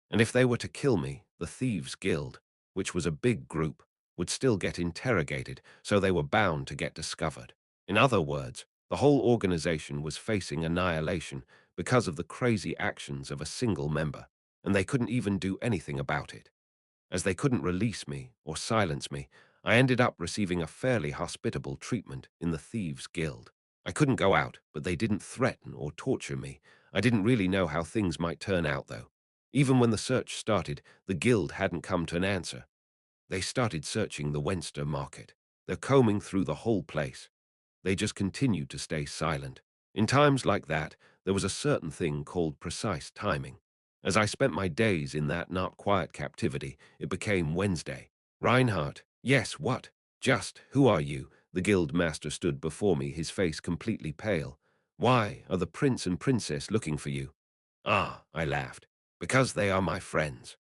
And if they were to kill me, the Thieves Guild, which was a big group, would still get interrogated, so they were bound to get discovered. In other words, the whole organization was facing annihilation because of the crazy actions of a single member, and they couldn't even do anything about it. As they couldn't release me or silence me, I ended up receiving a fairly hospitable treatment in the Thieves Guild. I couldn't go out, but they didn't threaten or torture me. I didn't really know how things might turn out, though. Even when the search started, the guild hadn't come to an answer. They started searching the Wenster market. They're combing through the whole place. They just continued to stay silent. In times like that, there was a certain thing called precise timing. As I spent my days in that not quiet captivity, it became Wednesday. Reinhardt, yes, what? Just, who are you? The guild master stood before me, his face completely pale. Why are the prince and princess looking for you? Ah, I laughed. Because they are my friends.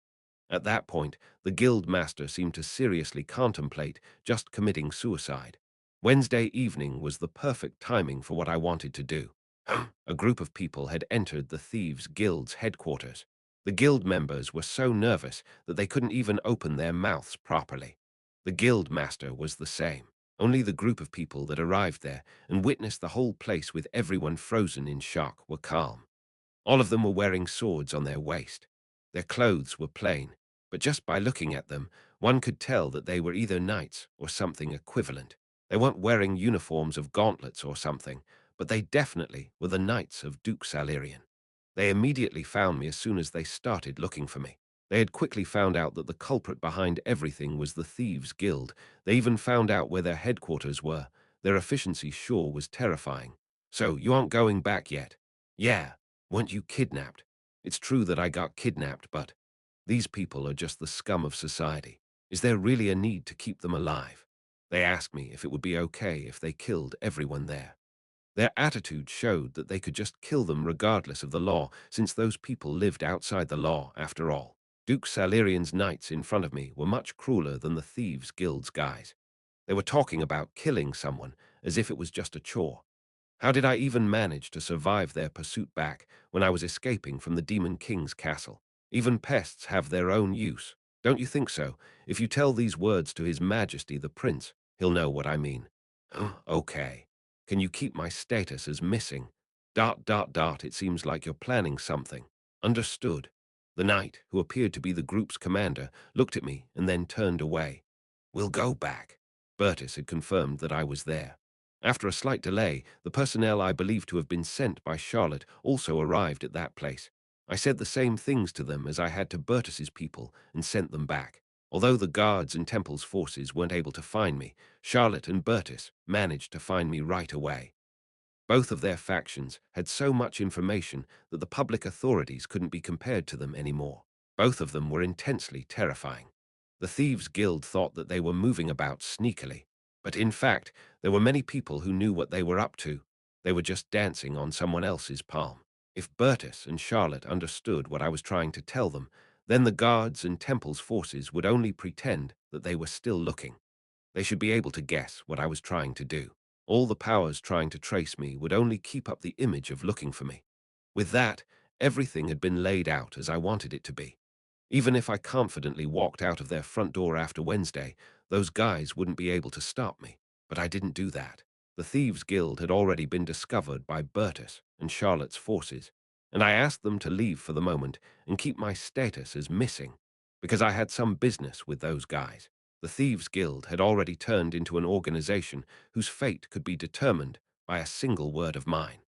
At that point, the guild master seemed to seriously contemplate just committing suicide. Wednesday evening was the perfect timing for what I wanted to do. A group of people had entered the Thieves Guild's headquarters. The guild members were so nervous that they couldn't even open their mouths properly. The guild master was the same. Only the group of people that arrived there and witnessed the whole place with everyone frozen in shock were calm. All of them were wearing swords on their waist. Their clothes were plain, but just by looking at them, one could tell that they were either knights or something equivalent. They weren't wearing uniforms of gauntlets or something, but they definitely were the knights of Duke Salerian. They immediately found me as soon as they started looking for me. They had quickly found out that the culprit behind everything was the Thieves Guild. They even found out where their headquarters were. Their efficiency sure was terrifying. So, you aren't going back yet? Yeah. Weren't you kidnapped? It's true that I got kidnapped, but these people are just the scum of society. Is there really a need to keep them alive? They asked me if it would be okay if they killed everyone there. Their attitude showed that they could just kill them regardless of the law, since those people lived outside the law after all. Duke Salerian's knights in front of me were much crueler than the Thieves Guild's guys. They were talking about killing someone as if it was just a chore. How did I even manage to survive their pursuit back when I was escaping from the Demon King's castle? Even pests have their own use. Don't you think so? If you tell these words to His Majesty the Prince, he'll know what I mean. Okay. Can you keep my status as missing? ... It seems like you're planning something. Understood. The knight, who appeared to be the group's commander, looked at me and then turned away. We'll go back. Bertus had confirmed that I was there. After a slight delay, the personnel I believed to have been sent by Charlotte also arrived at that place. I said the same things to them as I had to Bertus's people and sent them back. Although the guards and Temple's forces weren't able to find me, Charlotte and Bertus managed to find me right away. Both of their factions had so much information that the public authorities couldn't be compared to them anymore. Both of them were intensely terrifying. The Thieves Guild thought that they were moving about sneakily, but in fact, there were many people who knew what they were up to. They were just dancing on someone else's palm. If Bertus and Charlotte understood what I was trying to tell them, then the guards and Temple's forces would only pretend that they were still looking. They should be able to guess what I was trying to do. All the powers trying to trace me would only keep up the image of looking for me. With that, everything had been laid out as I wanted it to be. Even if I confidently walked out of their front door after Wednesday, those guys wouldn't be able to stop me. But I didn't do that. The Thieves Guild had already been discovered by Bertus and Charlotte's forces, and I asked them to leave for the moment and keep my status as missing, because I had some business with those guys. The Thieves Guild had already turned into an organization whose fate could be determined by a single word of mine.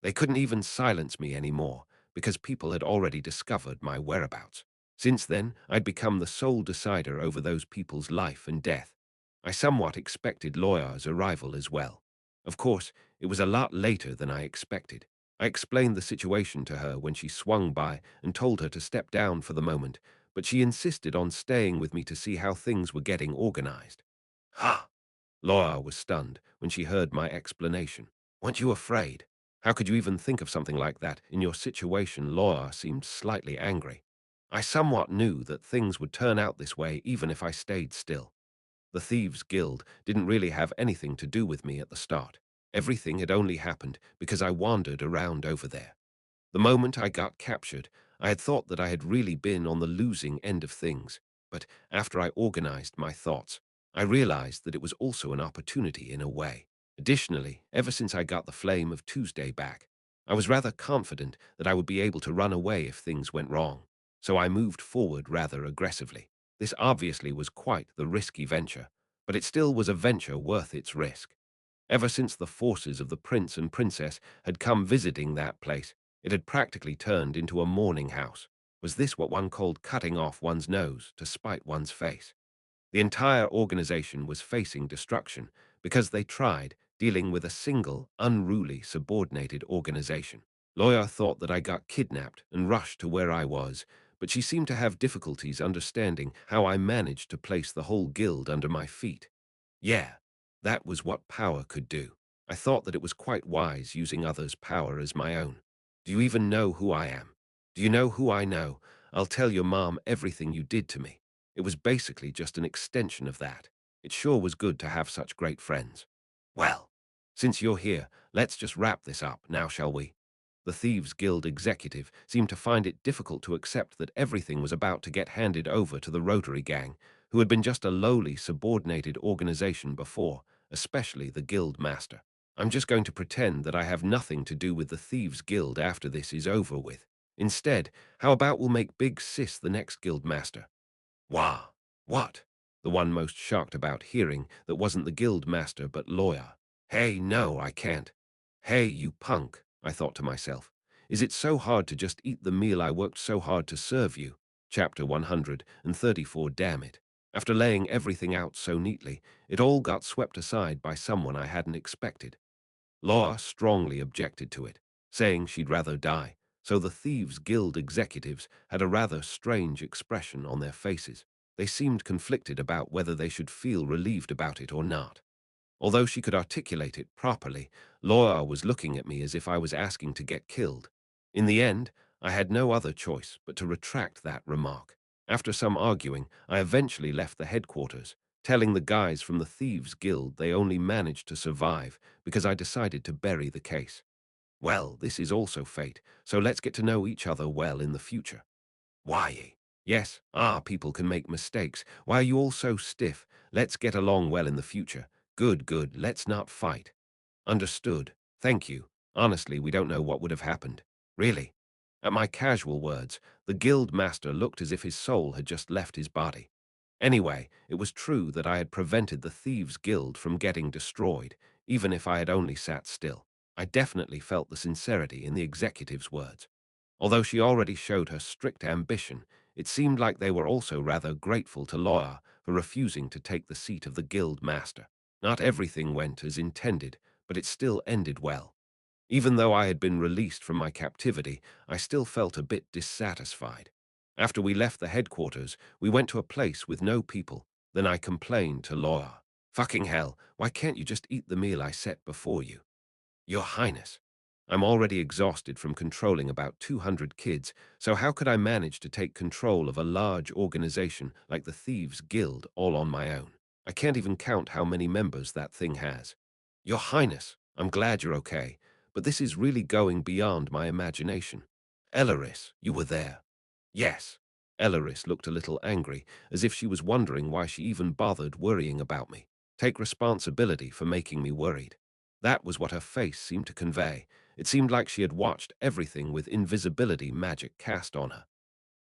They couldn't even silence me anymore because people had already discovered my whereabouts. Since then, I'd become the sole decider over those people's life and death. I somewhat expected Lawyer's arrival as well. Of course, it was a lot later than I expected. I explained the situation to her when she swung by and told her to step down for the moment, but she insisted on staying with me to see how things were getting organized. Ha! Laura was stunned when she heard my explanation. Weren't you afraid? How could you even think of something like that in your situation? Laura seemed slightly angry. I somewhat knew that things would turn out this way even if I stayed still. The Thieves' Guild didn't really have anything to do with me at the start. Everything had only happened because I wandered around over there. The moment I got captured, I had thought that I had really been on the losing end of things, but after I organized my thoughts, I realized that it was also an opportunity in a way. Additionally, ever since I got the Flame of Tuesday back, I was rather confident that I would be able to run away if things went wrong, so I moved forward rather aggressively. This obviously was quite the risky venture, but it still was a venture worth its risk. Ever since the forces of the prince and princess had come visiting that place, it had practically turned into a mourning house. Was this what one called cutting off one's nose to spite one's face? The entire organization was facing destruction because they tried dealing with a single, unruly, subordinated organization. Lawyer thought that I got kidnapped and rushed to where I was, but she seemed to have difficulties understanding how I managed to place the whole guild under my feet. Yeah, that was what power could do. I thought that it was quite wise using others' power as my own. Do you even know who I am? Do you know who I know? I'll tell your mom everything you did to me. It was basically just an extension of that. It sure was good to have such great friends. Well, since you're here, let's just wrap this up now, shall we? The Thieves Guild executive seemed to find it difficult to accept that everything was about to get handed over to the Rotary Gang, who had been just a lowly, subordinated organization before, especially the Guild Master. I'm just going to pretend that I have nothing to do with the Thieves Guild after this is over with. Instead, how about we'll make Big Sis the next Guild Master? Wah! What? The one most shocked about hearing that wasn't the Guild Master but Lawyer. Hey, no, I can't. Hey, you punk, I thought to myself. Is it so hard to just eat the meal I worked so hard to serve you? Chapter 134, damn it. After laying everything out so neatly, it all got swept aside by someone I hadn't expected. Laura strongly objected to it, saying she'd rather die, so the Thieves Guild executives had a rather strange expression on their faces. They seemed conflicted about whether they should feel relieved about it or not. Although she could articulate it properly, Laura was looking at me as if I was asking to get killed. In the end, I had no other choice but to retract that remark. After some arguing, I eventually left the headquarters, telling the guys from the Thieves Guild they only managed to survive because I decided to bury the case. Well, this is also fate, so let's get to know each other well in the future. Why? Yes, people can make mistakes. Why are you all so stiff? Let's get along well in the future. Good, good, let's not fight. Understood. Thank you. Honestly, we don't know what would have happened. Really. At my casual words, the guild master looked as if his soul had just left his body. Anyway, it was true that I had prevented the Thieves' Guild from getting destroyed, even if I had only sat still. I definitely felt the sincerity in the executive's words. Although she already showed her strict ambition, it seemed like they were also rather grateful to Laura for refusing to take the seat of the guild master. Not everything went as intended, but it still ended well. Even though I had been released from my captivity, I still felt a bit dissatisfied. After we left the headquarters, we went to a place with no people. Then I complained to Laura. Fucking hell, why can't you just eat the meal I set before you? Your Highness, I'm already exhausted from controlling about 200 kids, so how could I manage to take control of a large organization like the Thieves Guild all on my own? I can't even count how many members that thing has. Your Highness, I'm glad you're okay, but this is really going beyond my imagination. Elaris, you were there. Yes. Elaris looked a little angry, as if she was wondering why she even bothered worrying about me. Take responsibility for making me worried. That was what her face seemed to convey. It seemed like she had watched everything with invisibility magic cast on her.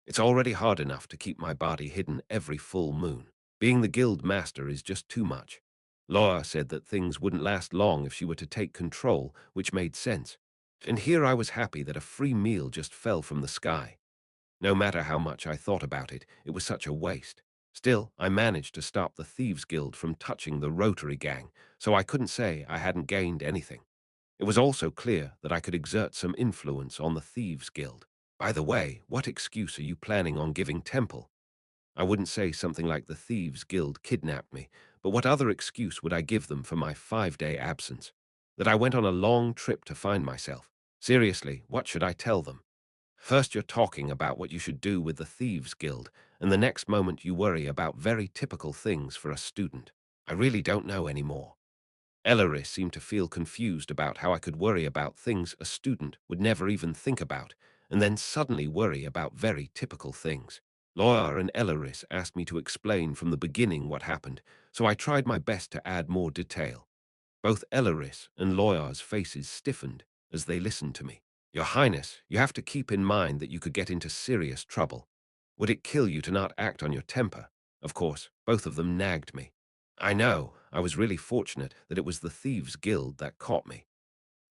It's already hard enough to keep my body hidden every full moon. Being the guild master is just too much. Laura said that things wouldn't last long if she were to take control, which made sense. And here I was happy that a free meal just fell from the sky. No matter how much I thought about it, it was such a waste. Still, I managed to stop the Thieves Guild from touching the Rotary Gang, so I couldn't say I hadn't gained anything. It was also clear that I could exert some influence on the Thieves Guild. By the way, what excuse are you planning on giving Temple? I wouldn't say something like the Thieves Guild kidnapped me, but what other excuse would I give them for my 5-day absence? That I went on a long trip to find myself. Seriously, what should I tell them? First you're talking about what you should do with the Thieves Guild, and the next moment you worry about very typical things for a student. I really don't know anymore. Ellery seemed to feel confused about how I could worry about things a student would never even think about, and then suddenly worry about very typical things. Laura and Elleris asked me to explain from the beginning what happened, so I tried my best to add more detail. Both Elleris and Laura's faces stiffened as they listened to me. Your Highness, you have to keep in mind that you could get into serious trouble. Would it kill you to not act on your temper? Of course, both of them nagged me. I know, I was really fortunate that it was the Thieves Guild that caught me.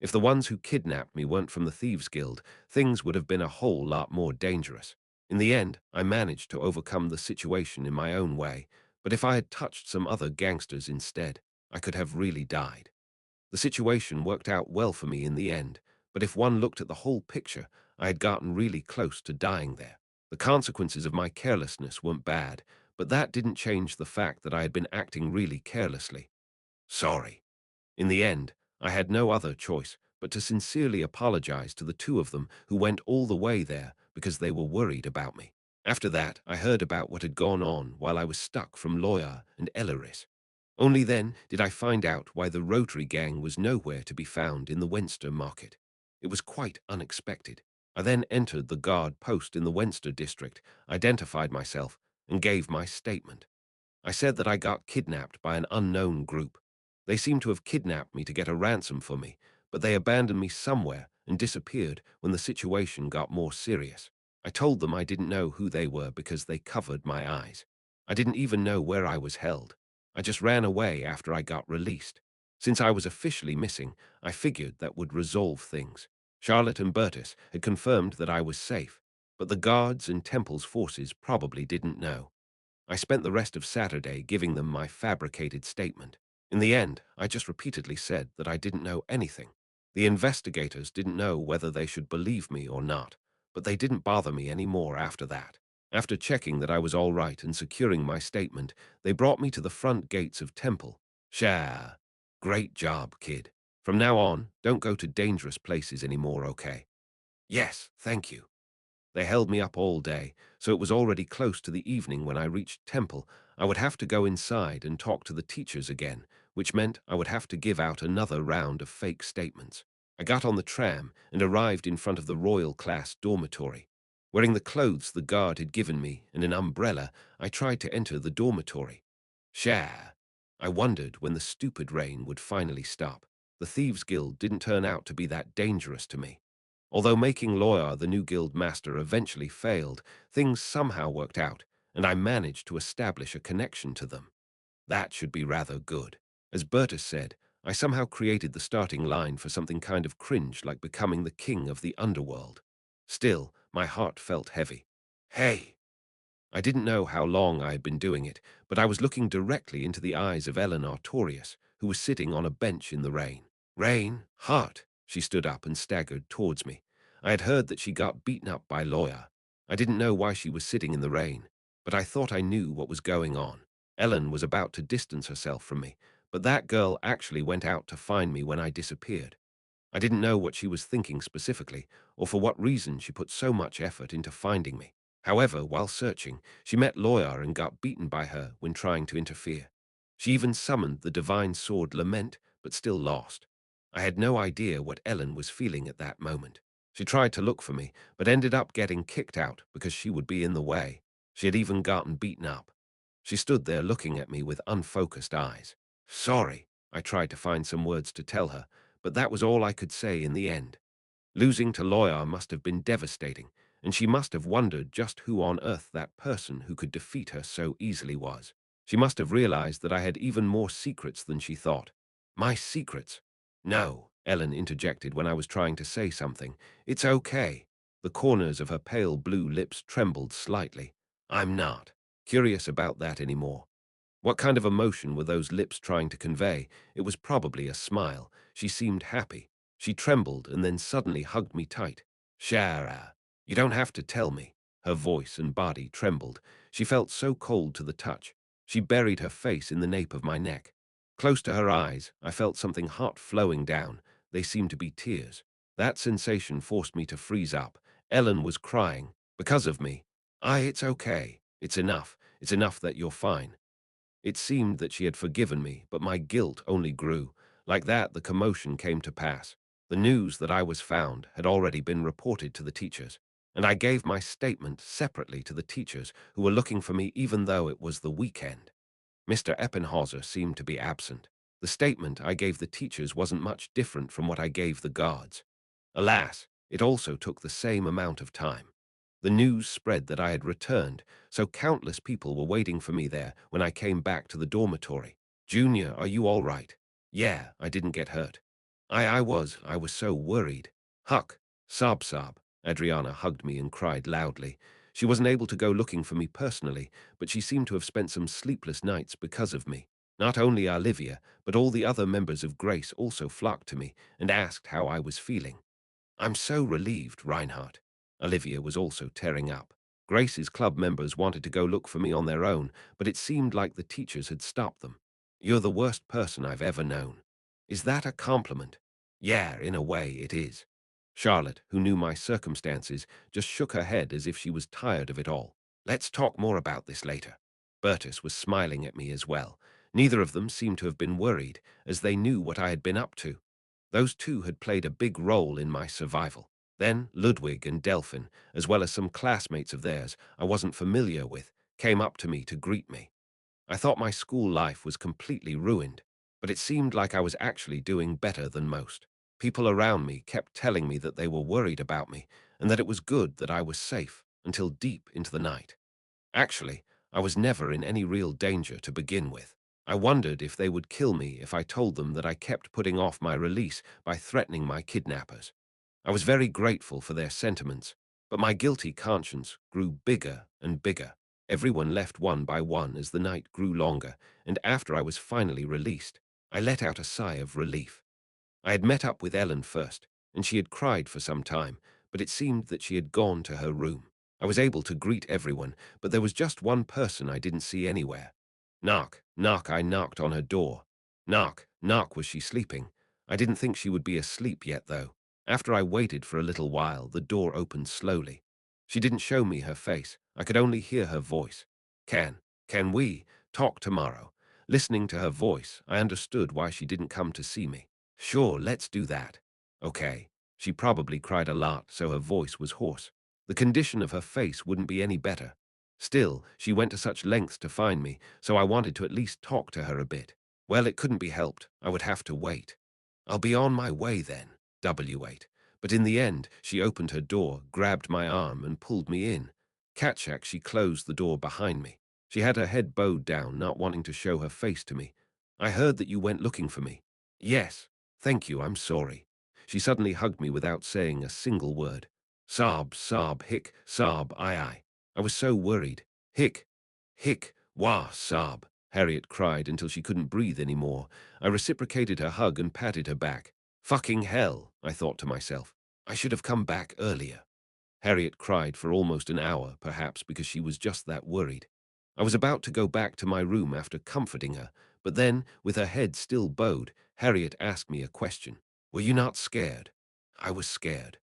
If the ones who kidnapped me weren't from the Thieves Guild, things would have been a whole lot more dangerous. In the end, I managed to overcome the situation in my own way, but if I had touched some other gangsters instead, I could have really died. The situation worked out well for me in the end, but if one looked at the whole picture, I had gotten really close to dying there. The consequences of my carelessness weren't bad, but that didn't change the fact that I had been acting really carelessly. Sorry. In the end, I had no other choice but to sincerely apologize to the two of them who went all the way there because they were worried about me. After that, I heard about what had gone on while I was stuck from Lawyer and Elleris. Only then did I find out why the Rotary Gang was nowhere to be found in the Wenster market. It was quite unexpected. I then entered the guard post in the Wenster district, identified myself, and gave my statement. I said that I got kidnapped by an unknown group. They seemed to have kidnapped me to get a ransom for me, but they abandoned me somewhere and disappeared when the situation got more serious. I told them I didn't know who they were because they covered my eyes. I didn't even know where I was held. I just ran away after I got released. Since I was officially missing, I figured that would resolve things. Charlotte and Bertus had confirmed that I was safe, but the guards and Temple's forces probably didn't know. I spent the rest of Saturday giving them my fabricated statement. In the end, I just repeatedly said that I didn't know anything. The investigators didn't know whether they should believe me or not, but they didn't bother me any more after that. After checking that I was all right and securing my statement, they brought me to the front gates of Temple. Shah. Great job, kid. From now on, don't go to dangerous places anymore, okay? Yes, thank you. They held me up all day, so it was already close to the evening when I reached Temple. I would have to go inside and talk to the teachers again, which meant I would have to give out another round of fake statements. I got on the tram and arrived in front of the Royal Class dormitory. Wearing the clothes the guard had given me and an umbrella, I tried to enter the dormitory. Shah! I wondered when the stupid rain would finally stop. The Thieves Guild didn't turn out to be that dangerous to me. Although making Loya the new guild master eventually failed, things somehow worked out, and I managed to establish a connection to them. That should be rather good. As Bertus said, I somehow created the starting line for something kind of cringe like becoming the king of the underworld. Still, my heart felt heavy. Hey! I didn't know how long I had been doing it, but I was looking directly into the eyes of Ellen Artorius, who was sitting on a bench in the rain. Rain, heart. She stood up and staggered towards me. I had heard that she got beaten up by Lawyer. I didn't know why she was sitting in the rain, but I thought I knew what was going on. Ellen was about to distance herself from me, but that girl actually went out to find me when I disappeared. I didn't know what she was thinking specifically, or for what reason she put so much effort into finding me. However, while searching, she met Lawyer and got beaten by her when trying to interfere. She even summoned the divine sword Lament, but still lost. I had no idea what Ellen was feeling at that moment. She tried to look for me, but ended up getting kicked out because she would be in the way. She had even gotten beaten up. She stood there looking at me with unfocused eyes. Sorry, I tried to find some words to tell her, but that was all I could say in the end. Losing to Lawyer must have been devastating, and she must have wondered just who on earth that person who could defeat her so easily was. She must have realized that I had even more secrets than she thought. My secrets? No, Ellen interjected when I was trying to say something. It's okay. The corners of her pale blue lips trembled slightly. I'm not curious about that anymore. What kind of emotion were those lips trying to convey? It was probably a smile. She seemed happy. She trembled and then suddenly hugged me tight. Shara, you don't have to tell me. Her voice and body trembled. She felt so cold to the touch. She buried her face in the nape of my neck. Close to her eyes, I felt something hot flowing down. They seemed to be tears. That sensation forced me to freeze up. Ellen was crying. Because of me. It's okay. It's enough. It's enough that you're fine. It seemed that she had forgiven me, but my guilt only grew. Like that, the commotion came to pass. The news that I was found had already been reported to the teachers, and I gave my statement separately to the teachers who were looking for me even though it was the weekend. Mr. Eppenhauser seemed to be absent. The statement I gave the teachers wasn't much different from what I gave the guards. Alas, it also took the same amount of time. The news spread that I had returned, so countless people were waiting for me there when I came back to the dormitory. Junior, are you all right? Yeah, I didn't get hurt. I was so worried. Huck, sob sob. Adriana hugged me and cried loudly. She wasn't able to go looking for me personally, but she seemed to have spent some sleepless nights because of me. Not only Olivia, but all the other members of Grace also flocked to me and asked how I was feeling. I'm so relieved, Reinhardt. Olivia was also tearing up. Grace's club members wanted to go look for me on their own, but it seemed like the teachers had stopped them. You're the worst person I've ever known. Is that a compliment? Yeah, in a way it is. Charlotte, who knew my circumstances, just shook her head as if she was tired of it all. Let's talk more about this later. Bertus was smiling at me as well. Neither of them seemed to have been worried, as they knew what I had been up to. Those two had played a big role in my survival. Then Ludwig and Delphin, as well as some classmates of theirs I wasn't familiar with, came up to me to greet me. I thought my school life was completely ruined, but it seemed like I was actually doing better than most. People around me kept telling me that they were worried about me and that it was good that I was safe until deep into the night. Actually, I was never in any real danger to begin with. I wondered if they would kill me if I told them that I kept putting off my release by threatening my kidnappers. I was very grateful for their sentiments, but my guilty conscience grew bigger and bigger. Everyone left one by one as the night grew longer, and after I was finally released, I let out a sigh of relief. I had met up with Ellen first, and she had cried for some time, but it seemed that she had gone to her room. I was able to greet everyone, but there was just one person I didn't see anywhere. Knock, knock, I knocked on her door. Knock, knock, was she sleeping? I didn't think she would be asleep yet, though. After I waited for a little while, the door opened slowly. She didn't show me her face. I could only hear her voice. Can we talk tomorrow? Listening to her voice, I understood why she didn't come to see me. Sure, let's do that. Okay. She probably cried a lot, so her voice was hoarse. The condition of her face wouldn't be any better. Still, she went to such lengths to find me, so I wanted to at least talk to her a bit. Well, it couldn't be helped. I would have to wait. I'll be on my way then. W8. But in the end, she opened her door, grabbed my arm, and pulled me in. Catchak, she closed the door behind me. She had her head bowed down, not wanting to show her face to me. I heard that you went looking for me. Yes. Thank you, I'm sorry. She suddenly hugged me without saying a single word. Sob, sob, hick, sob, I. I was so worried. Hick, hick, wah, sob. Harriet cried until she couldn't breathe anymore. I reciprocated her hug and patted her back. Fucking hell, I thought to myself. I should have come back earlier. Harriet cried for almost an hour, perhaps because she was just that worried. I was about to go back to my room after comforting her, but then, with her head still bowed, Harriet asked me a question. Were you not scared? I was scared.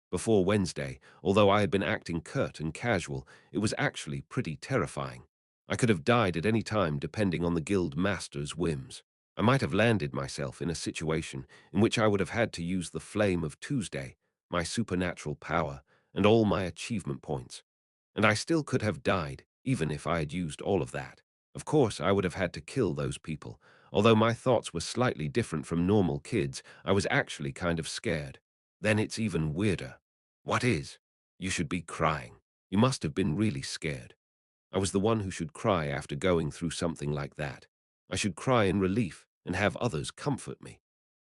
Before Wednesday, although I had been acting curt and casual, it was actually pretty terrifying. I could have died at any time depending on the guild master's whims. I might have landed myself in a situation in which I would have had to use the flame of Tuesday, my supernatural power, and all my achievement points. And I still could have died, even if I had used all of that. Of course, I would have had to kill those people. Although my thoughts were slightly different from normal kids, I was actually kind of scared. Then it's even weirder. What is? You should be crying. You must have been really scared. I was the one who should cry after going through something like that. I should cry in relief and have others comfort me.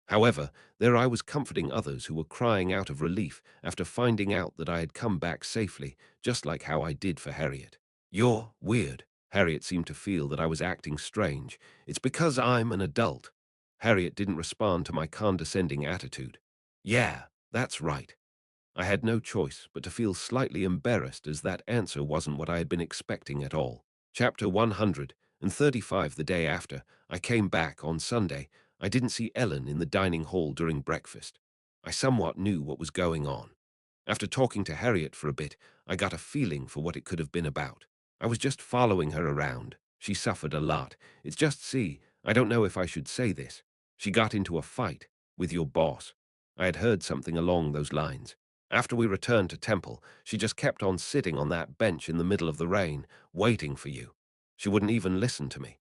However, there I was comforting others who were crying out of relief after finding out that I had come back safely, just like how I did for Harriet. You're weird. Harriet seemed to feel that I was acting strange. It's because I'm an adult. Harriet didn't respond to my condescending attitude. Yeah, that's right. I had no choice but to feel slightly embarrassed as that answer wasn't what I had been expecting at all. Chapter 135. The day after I came back on Sunday, I didn't see Ellen in the dining hall during breakfast. I somewhat knew what was going on. After talking to Harriet for a bit, I got a feeling for what it could have been about. I was just following her around. She suffered a lot. It's just I don't know if I should say this. She got into a fight with your boss. I had heard something along those lines. After we returned to Temple, she just kept on sitting on that bench in the middle of the rain, waiting for you. She wouldn't even listen to me.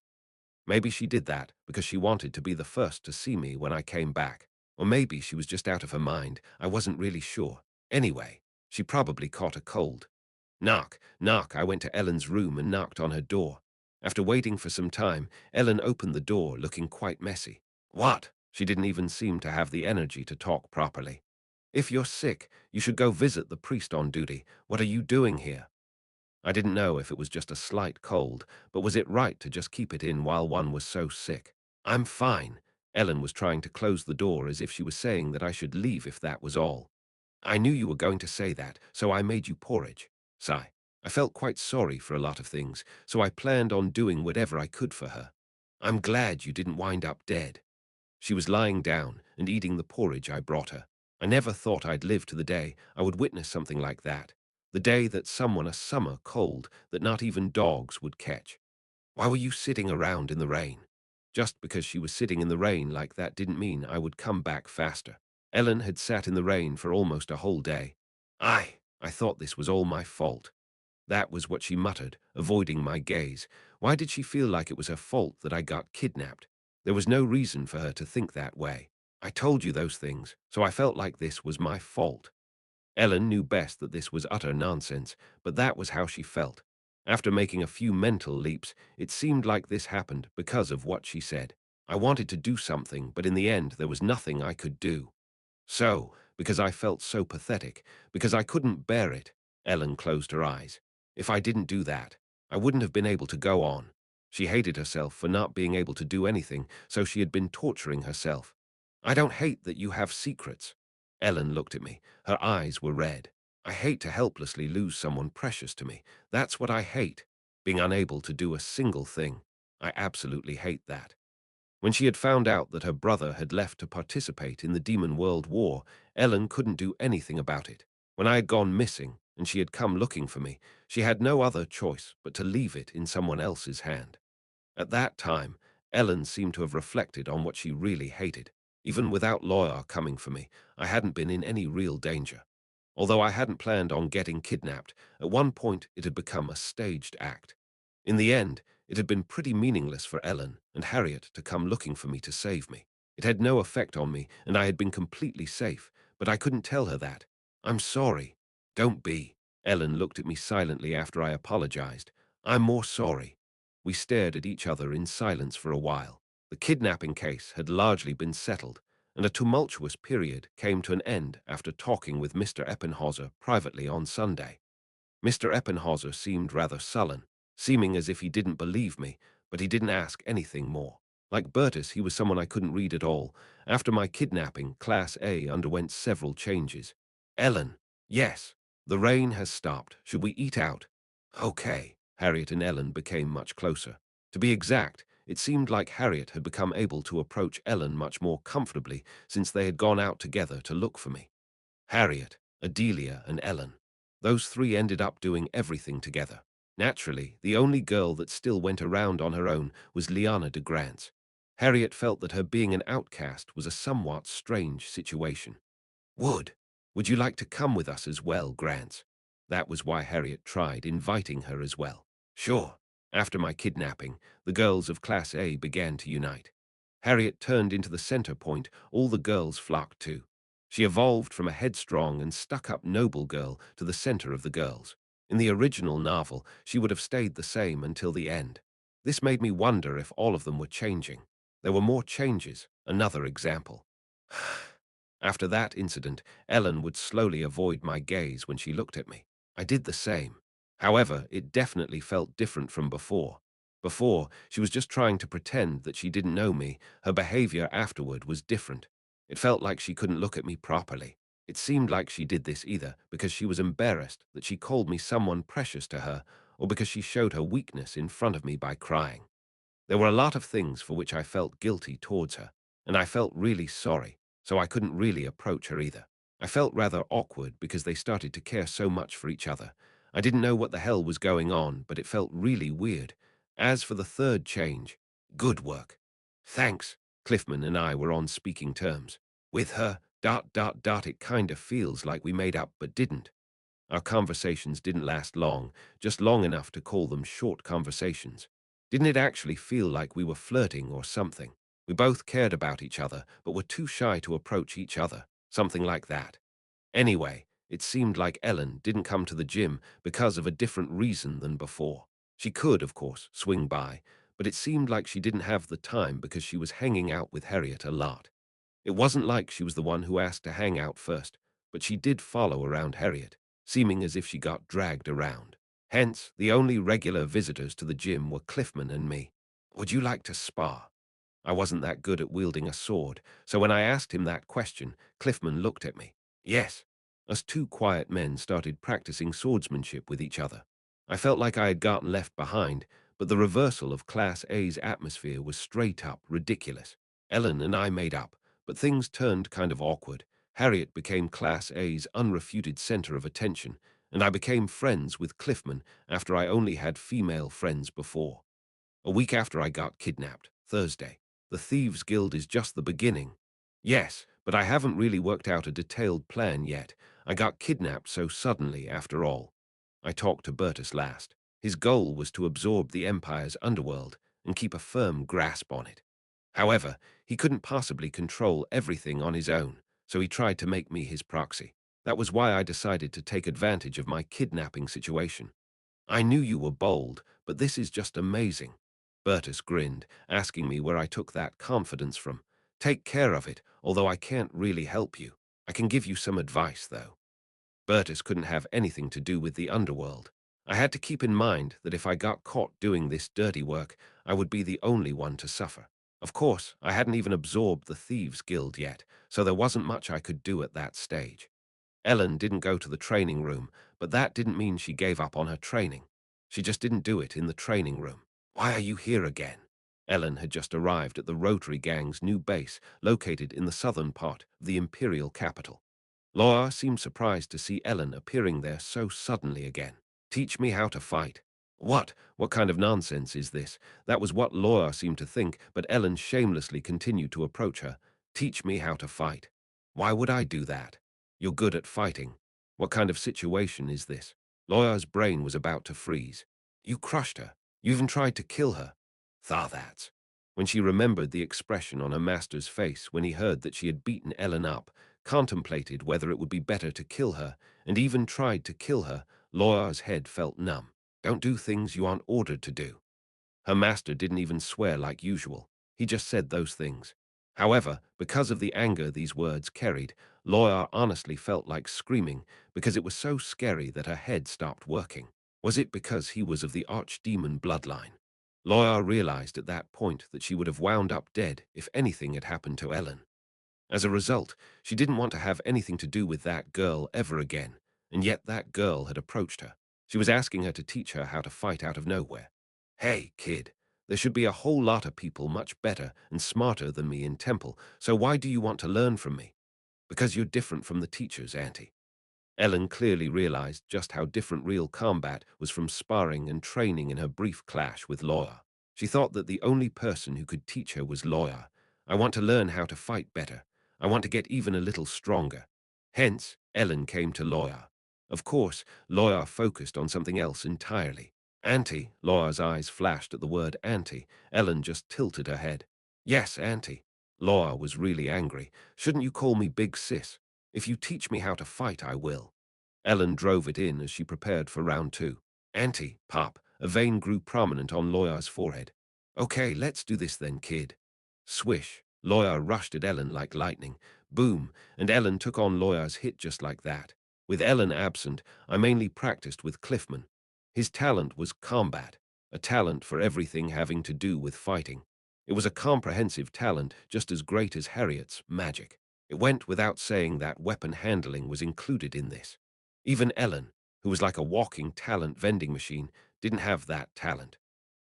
Maybe she did that because she wanted to be the first to see me when I came back. Or maybe she was just out of her mind. I wasn't really sure. Anyway, she probably caught a cold. Knock, knock. I went to Ellen's room and knocked on her door. After waiting for some time, Ellen opened the door looking quite messy. What? She didn't even seem to have the energy to talk properly. If you're sick, you should go visit the priest on duty. What are you doing here? I didn't know if it was just a slight cold, but was it right to just keep it in while one was so sick? I'm fine. Ellen was trying to close the door as if she was saying that I should leave if that was all. I knew you were going to say that, so I made you porridge. Sigh. I felt quite sorry for a lot of things, so I planned on doing whatever I could for her. I'm glad you didn't wind up dead. She was lying down and eating the porridge I brought her. I never thought I'd live to the day I would witness something like that. The day that someone a summer cold that not even dogs would catch. Why were you sitting around in the rain? Just because she was sitting in the rain like that didn't mean I would come back faster. Ellen had sat in the rain for almost a whole day. I thought this was all my fault. That was what she muttered, avoiding my gaze. Why did she feel like it was her fault that I got kidnapped? There was no reason for her to think that way. I told you those things, so I felt like this was my fault. Ellen knew best that this was utter nonsense, but that was how she felt. After making a few mental leaps, it seemed like this happened because of what she said. I wanted to do something, but in the end there was nothing I could do. So, because I felt so pathetic, because I couldn't bear it, Ellen closed her eyes. If I didn't do that, I wouldn't have been able to go on. She hated herself for not being able to do anything, so she had been torturing herself. I don't hate that you have secrets. Ellen looked at me. Her eyes were red. I hate to helplessly lose someone precious to me. That's what I hate. Being unable to do a single thing. I absolutely hate that. When she had found out that her brother had left to participate in the Demon World War, Ellen couldn't do anything about it. When I had gone missing and she had come looking for me, she had no other choice but to leave it in someone else's hand. At that time, Ellen seemed to have reflected on what she really hated. Even without Lawyer coming for me, I hadn't been in any real danger. Although I hadn't planned on getting kidnapped, at one point it had become a staged act. In the end, it had been pretty meaningless for Ellen and Harriet to come looking for me to save me. It had no effect on me, and I had been completely safe, but I couldn't tell her that. I'm sorry. Don't be. Ellen looked at me silently after I apologized. I'm more sorry. We stared at each other in silence for a while. The kidnapping case had largely been settled, and a tumultuous period came to an end after talking with Mr. Eppenhauser privately on Sunday. Mr. Eppenhauser seemed rather sullen, seeming as if he didn't believe me, but he didn't ask anything more. Like Bertus, he was someone I couldn't read at all. After my kidnapping, Class A underwent several changes. Ellen, yes, the rain has stopped. Should we eat out? Okay. Harriet and Ellen became much closer. To be exact, it seemed like Harriet had become able to approach Ellen much more comfortably since they had gone out together to look for me. Harriet, Adelia, and Ellen. Those three ended up doing everything together. Naturally, the only girl that still went around on her own was Liana de Grants. Harriet felt that her being an outcast was a somewhat strange situation. Would you like to come with us as well, Grants? That was why Harriet tried inviting her as well. Sure. After my kidnapping, the girls of Class A began to unite. Harriet turned into the center point all the girls flocked to. She evolved from a headstrong and stuck-up noble girl to the center of the girls. In the original novel, she would have stayed the same until the end. This made me wonder if all of them were changing. There were more changes. Another example. After that incident, Ellen would slowly avoid my gaze when she looked at me. I did the same. However, it definitely felt different from before. Before, she was just trying to pretend that she didn't know me. Her behavior afterward was different. It felt like she couldn't look at me properly. It seemed like she did this either because she was embarrassed that she called me someone precious to her, or because she showed her weakness in front of me by crying. There were a lot of things for which I felt guilty towards her, and I felt really sorry, so I couldn't really approach her either. I felt rather awkward because they started to care so much for each other. I didn't know what the hell was going on, but it felt really weird. As for the third change, good work. Thanks. Cliffman and I were on speaking terms. With her, it kind of feels like we made up but didn't. Our conversations didn't last long, just long enough to call them short conversations. Didn't it actually feel like we were flirting or something? We both cared about each other, but were too shy to approach each other, something like that. Anyway, it seemed like Ellen didn't come to the gym because of a different reason than before. She could, of course, swing by, but it seemed like she didn't have the time because she was hanging out with Harriet a lot. It wasn't like she was the one who asked to hang out first, but she did follow around Harriet, seeming as if she got dragged around. Hence, the only regular visitors to the gym were Cliffman and me. Would you like to spar? I wasn't that good at wielding a sword, so when I asked him that question, Cliffman looked at me. Yes. Us two quiet men started practicing swordsmanship with each other. I felt like I had gotten left behind, but the reversal of Class A's atmosphere was straight up ridiculous. Ellen and I made up, but things turned kind of awkward. Harriet became Class A's unrefuted center of attention, and I became friends with Cliffman after I only had female friends before. A week after I got kidnapped, Thursday. The Thieves Guild is just the beginning. Yes, but I haven't really worked out a detailed plan yet. I got kidnapped so suddenly, after all. I talked to Bertus last. His goal was to absorb the Empire's underworld and keep a firm grasp on it. However, he couldn't possibly control everything on his own, so he tried to make me his proxy. That was why I decided to take advantage of my kidnapping situation. I knew you were bold, but this is just amazing. Bertus grinned, asking me where I took that confidence from. Take care of it, although I can't really help you. I can give you some advice, though. Bertus couldn't have anything to do with the underworld. I had to keep in mind that if I got caught doing this dirty work, I would be the only one to suffer. Of course, I hadn't even absorbed the Thieves Guild yet, so there wasn't much I could do at that stage. Ellen didn't go to the training room, but that didn't mean she gave up on her training. She just didn't do it in the training room. Why are you here again? Ellen had just arrived at the Rotary Gang's new base, located in the southern part of the Imperial capital. Laura seemed surprised to see Ellen appearing there so suddenly again. Teach me how to fight. What? What kind of nonsense is this? That was what Laura seemed to think, but Ellen shamelessly continued to approach her. Teach me how to fight. Why would I do that? You're good at fighting. What kind of situation is this? Laura's brain was about to freeze. You crushed her. You even tried to kill her. That's. When she remembered the expression on her master's face when he heard that she had beaten Ellen up, contemplated whether it would be better to kill her, and even tried to kill her, Laura's head felt numb. Don't do things you aren't ordered to do. Her master didn't even swear like usual. He just said those things. However, because of the anger these words carried, Laura honestly felt like screaming because it was so scary that her head stopped working. Was it because he was of the archdemon bloodline? Laura realized at that point that she would have wound up dead if anything had happened to Ellen. As a result, she didn't want to have anything to do with that girl ever again, and yet that girl had approached her. She was asking her to teach her how to fight out of nowhere. Hey, kid, there should be a whole lot of people much better and smarter than me in Temple, so why do you want to learn from me? Because you're different from the teachers, Auntie. Ellen clearly realized just how different real combat was from sparring and training in her brief clash with Laura. She thought that the only person who could teach her was Laura. I want to learn how to fight better. I want to get even a little stronger. Hence, Ellen came to Laura. Of course, Laura focused on something else entirely. Auntie, Laura's eyes flashed at the word auntie. Ellen just tilted her head. Yes, auntie. Laura was really angry. Shouldn't you call me big sis? If you teach me how to fight, I will. Ellen drove it in as she prepared for round two. Auntie, Pop, a vein grew prominent on Lawyer's forehead. Okay, let's do this then, kid. Swish. Lawyer rushed at Ellen like lightning. Boom, and Ellen took on Lawyer's hit just like that. With Ellen absent, I mainly practiced with Cliffman. His talent was combat, a talent for everything having to do with fighting. It was a comprehensive talent just as great as Harriet's magic. It went without saying that weapon handling was included in this. Even Ellen, who was like a walking talent vending machine, didn't have that talent.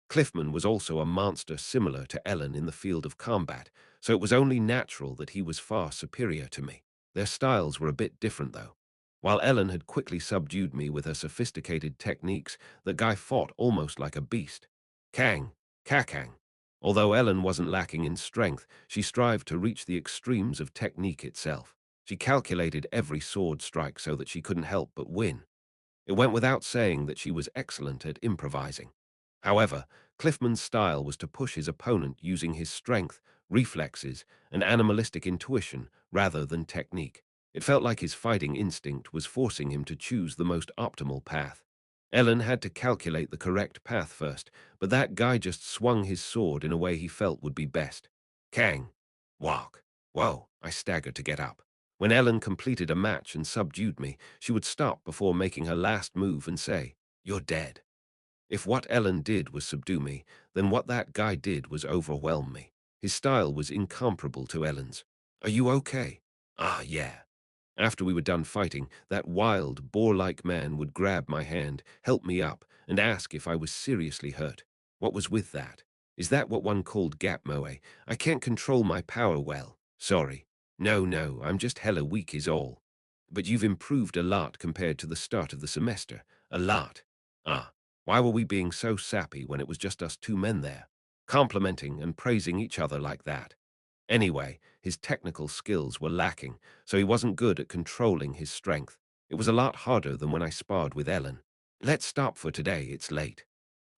Cliffman was also a monster similar to Ellen in the field of combat, so it was only natural that he was far superior to me. Their styles were a bit different, though. While Ellen had quickly subdued me with her sophisticated techniques, the guy fought almost like a beast. Kang, kakang. Although Ellen wasn't lacking in strength, she strived to reach the extremes of technique itself. She calculated every sword strike so that she couldn't help but win. It went without saying that she was excellent at improvising. However, Cliffman's style was to push his opponent using his strength, reflexes, and animalistic intuition rather than technique. It felt like his fighting instinct was forcing him to choose the most optimal path. Ellen had to calculate the correct path first, but that guy just swung his sword in a way he felt would be best. Kang. Walk. Whoa, I staggered to get up. When Ellen completed a match and subdued me, she would stop before making her last move and say, "You're dead." If what Ellen did was subdue me, then what that guy did was overwhelm me. His style was incomparable to Ellen's. Are you okay? Ah, yeah. After we were done fighting, that wild, boar-like man would grab my hand, help me up, and ask if I was seriously hurt. What was with that? Is that what one called gap moe? I can't control my power well. Sorry. No, I'm just hella weak is all. But you've improved a lot compared to the start of the semester. A lot. Ah, why were we being so sappy when it was just us two men there? Complimenting and praising each other like that. Anyway, his technical skills were lacking, so he wasn't good at controlling his strength. It was a lot harder than when I sparred with Ellen. Let's stop for today, it's late.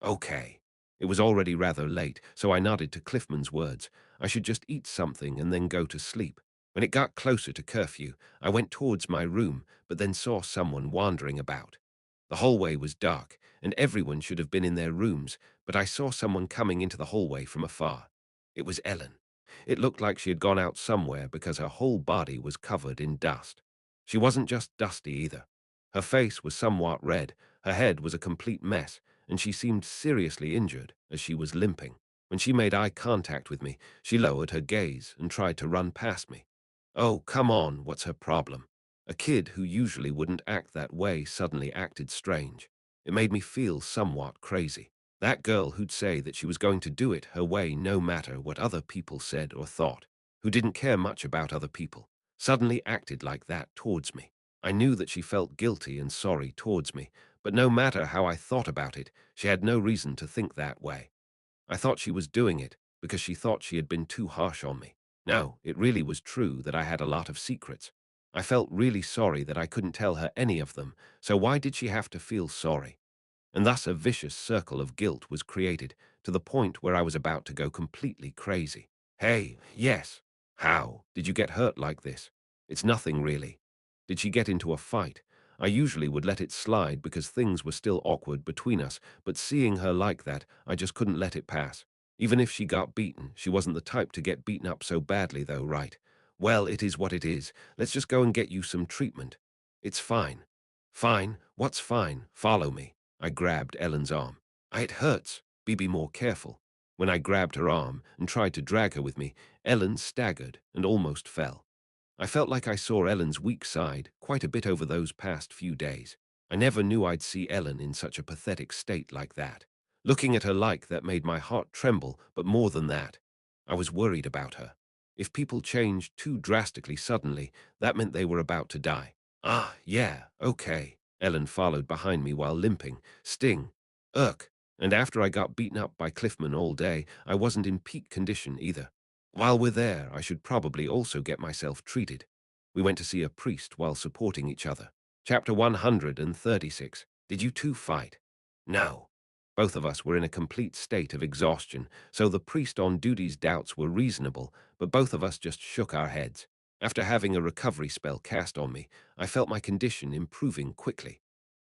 Okay. It was already rather late, so I nodded to Cliffman's words. I should just eat something and then go to sleep. When it got closer to curfew, I went towards my room, but then saw someone wandering about. The hallway was dark, and everyone should have been in their rooms, but I saw someone coming into the hallway from afar. It was Ellen. It looked like she had gone out somewhere because her whole body was covered in dust. She wasn't just dusty either. Her face was somewhat red, her head was a complete mess, and she seemed seriously injured as she was limping. When she made eye contact with me, she lowered her gaze and tried to run past me. Oh, come on, what's her problem? A kid who usually wouldn't act that way suddenly acted strange. It made me feel somewhat crazy. That girl who'd say that she was going to do it her way no matter what other people said or thought, who didn't care much about other people, suddenly acted like that towards me. I knew that she felt guilty and sorry towards me, but no matter how I thought about it, she had no reason to think that way. I thought she was doing it because she thought she had been too harsh on me. No, it really was true that I had a lot of secrets. I felt really sorry that I couldn't tell her any of them, so why did she have to feel sorry? And thus a vicious circle of guilt was created to the point where I was about to go completely crazy. Hey, yes. How? Did you get hurt like this? It's nothing really. Did she get into a fight? I usually would let it slide because things were still awkward between us, but seeing her like that, I just couldn't let it pass. Even if she got beaten, she wasn't the type to get beaten up so badly though, right? Well, it is what it is. Let's just go and get you some treatment. It's fine. Fine? What's fine? Follow me. I grabbed Ellen's arm. It hurts. Be more careful. When I grabbed her arm and tried to drag her with me, Ellen staggered and almost fell. I felt like I saw Ellen's weak side quite a bit over those past few days. I never knew I'd see Ellen in such a pathetic state like that. Looking at her like that made my heart tremble, but more than that, I was worried about her. If people changed too drastically suddenly, that meant they were about to die. Ah, yeah, okay. Ellen followed behind me while limping. Sting. Irk. And after I got beaten up by Cliffman all day, I wasn't in peak condition either. While we're there, I should probably also get myself treated. We went to see a priest while supporting each other. Chapter 136. Did you two fight? No. Both of us were in a complete state of exhaustion, so the priest on duty's doubts were reasonable, but both of us just shook our heads. After having a recovery spell cast on me, I felt my condition improving quickly.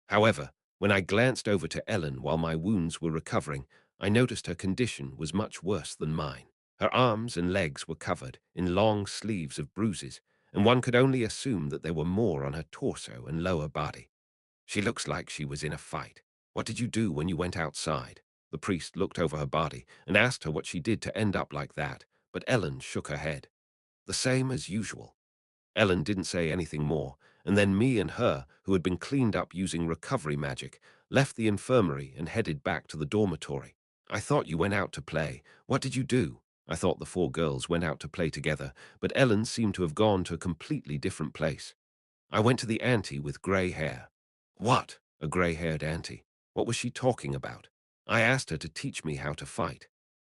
However, when I glanced over to Ellen while my wounds were recovering, I noticed her condition was much worse than mine. Her arms and legs were covered in long sleeves of bruises, and one could only assume that there were more on her torso and lower body. She looks like she was in a fight. What did you do when you went outside? The priest looked over her body and asked her what she did to end up like that, but Ellen shook her head. The same as usual. Ellen didn't say anything more, and then me and her, who had been cleaned up using recovery magic, left the infirmary and headed back to the dormitory. I thought you went out to play. What did you do? I thought the four girls went out to play together, but Ellen seemed to have gone to a completely different place. I went to the auntie with grey hair. What? A grey-haired auntie? What was she talking about? I asked her to teach me how to fight.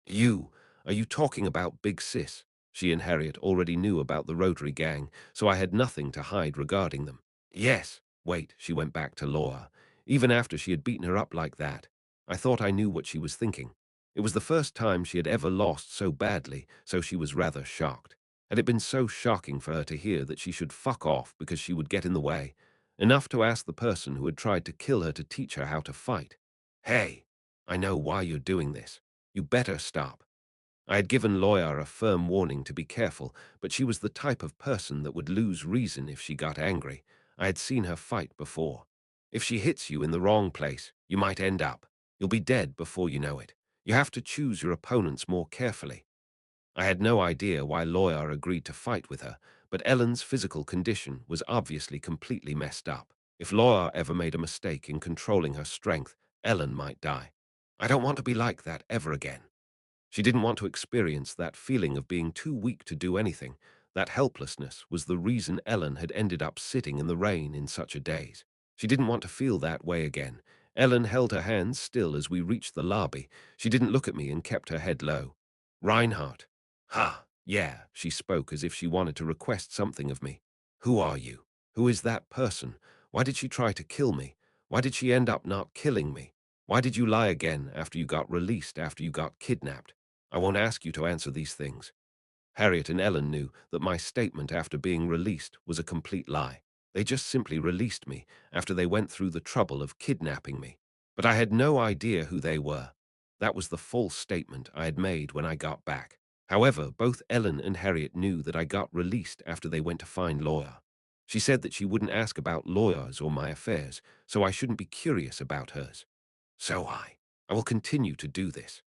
You, are you talking about Big Sis? She and Harriet already knew about the Rotary gang, so I had nothing to hide regarding them. Yes. Wait, she went back to Laura. Even after she had beaten her up like that, I thought I knew what she was thinking. It was the first time she had ever lost so badly, so she was rather shocked. Had it been so shocking for her to hear that she should fuck off because she would get in the way? Enough to ask the person who had tried to kill her to teach her how to fight. Hey, I know why you're doing this. You better stop. I had given Lawyer a firm warning to be careful, but she was the type of person that would lose reason if she got angry. I had seen her fight before. If she hits you in the wrong place, you might end up. You'll be dead before you know it. You have to choose your opponents more carefully. I had no idea why Lawyer agreed to fight with her, but Ellen's physical condition was obviously completely messed up. If Lawyer ever made a mistake in controlling her strength, Ellen might die. I don't want to be like that ever again. She didn't want to experience that feeling of being too weak to do anything. That helplessness was the reason Ellen had ended up sitting in the rain in such a daze. She didn't want to feel that way again. Ellen held her hands still as we reached the lobby. She didn't look at me and kept her head low. Reinhardt. Ha, yeah, she spoke as if she wanted to request something of me. Who are you? Who is that person? Why did she try to kill me? Why did she end up not killing me? Why did you lie again after you got released after you got kidnapped? I won't ask you to answer these things. Harriet and Ellen knew that my statement after being released was a complete lie. They just simply released me after they went through the trouble of kidnapping me. But I had no idea who they were. That was the false statement I had made when I got back. However, both Ellen and Harriet knew that I got released after they went to find Lawyer. She said that she wouldn't ask about lawyers or my affairs, so I shouldn't be curious about hers. So I will continue to do this.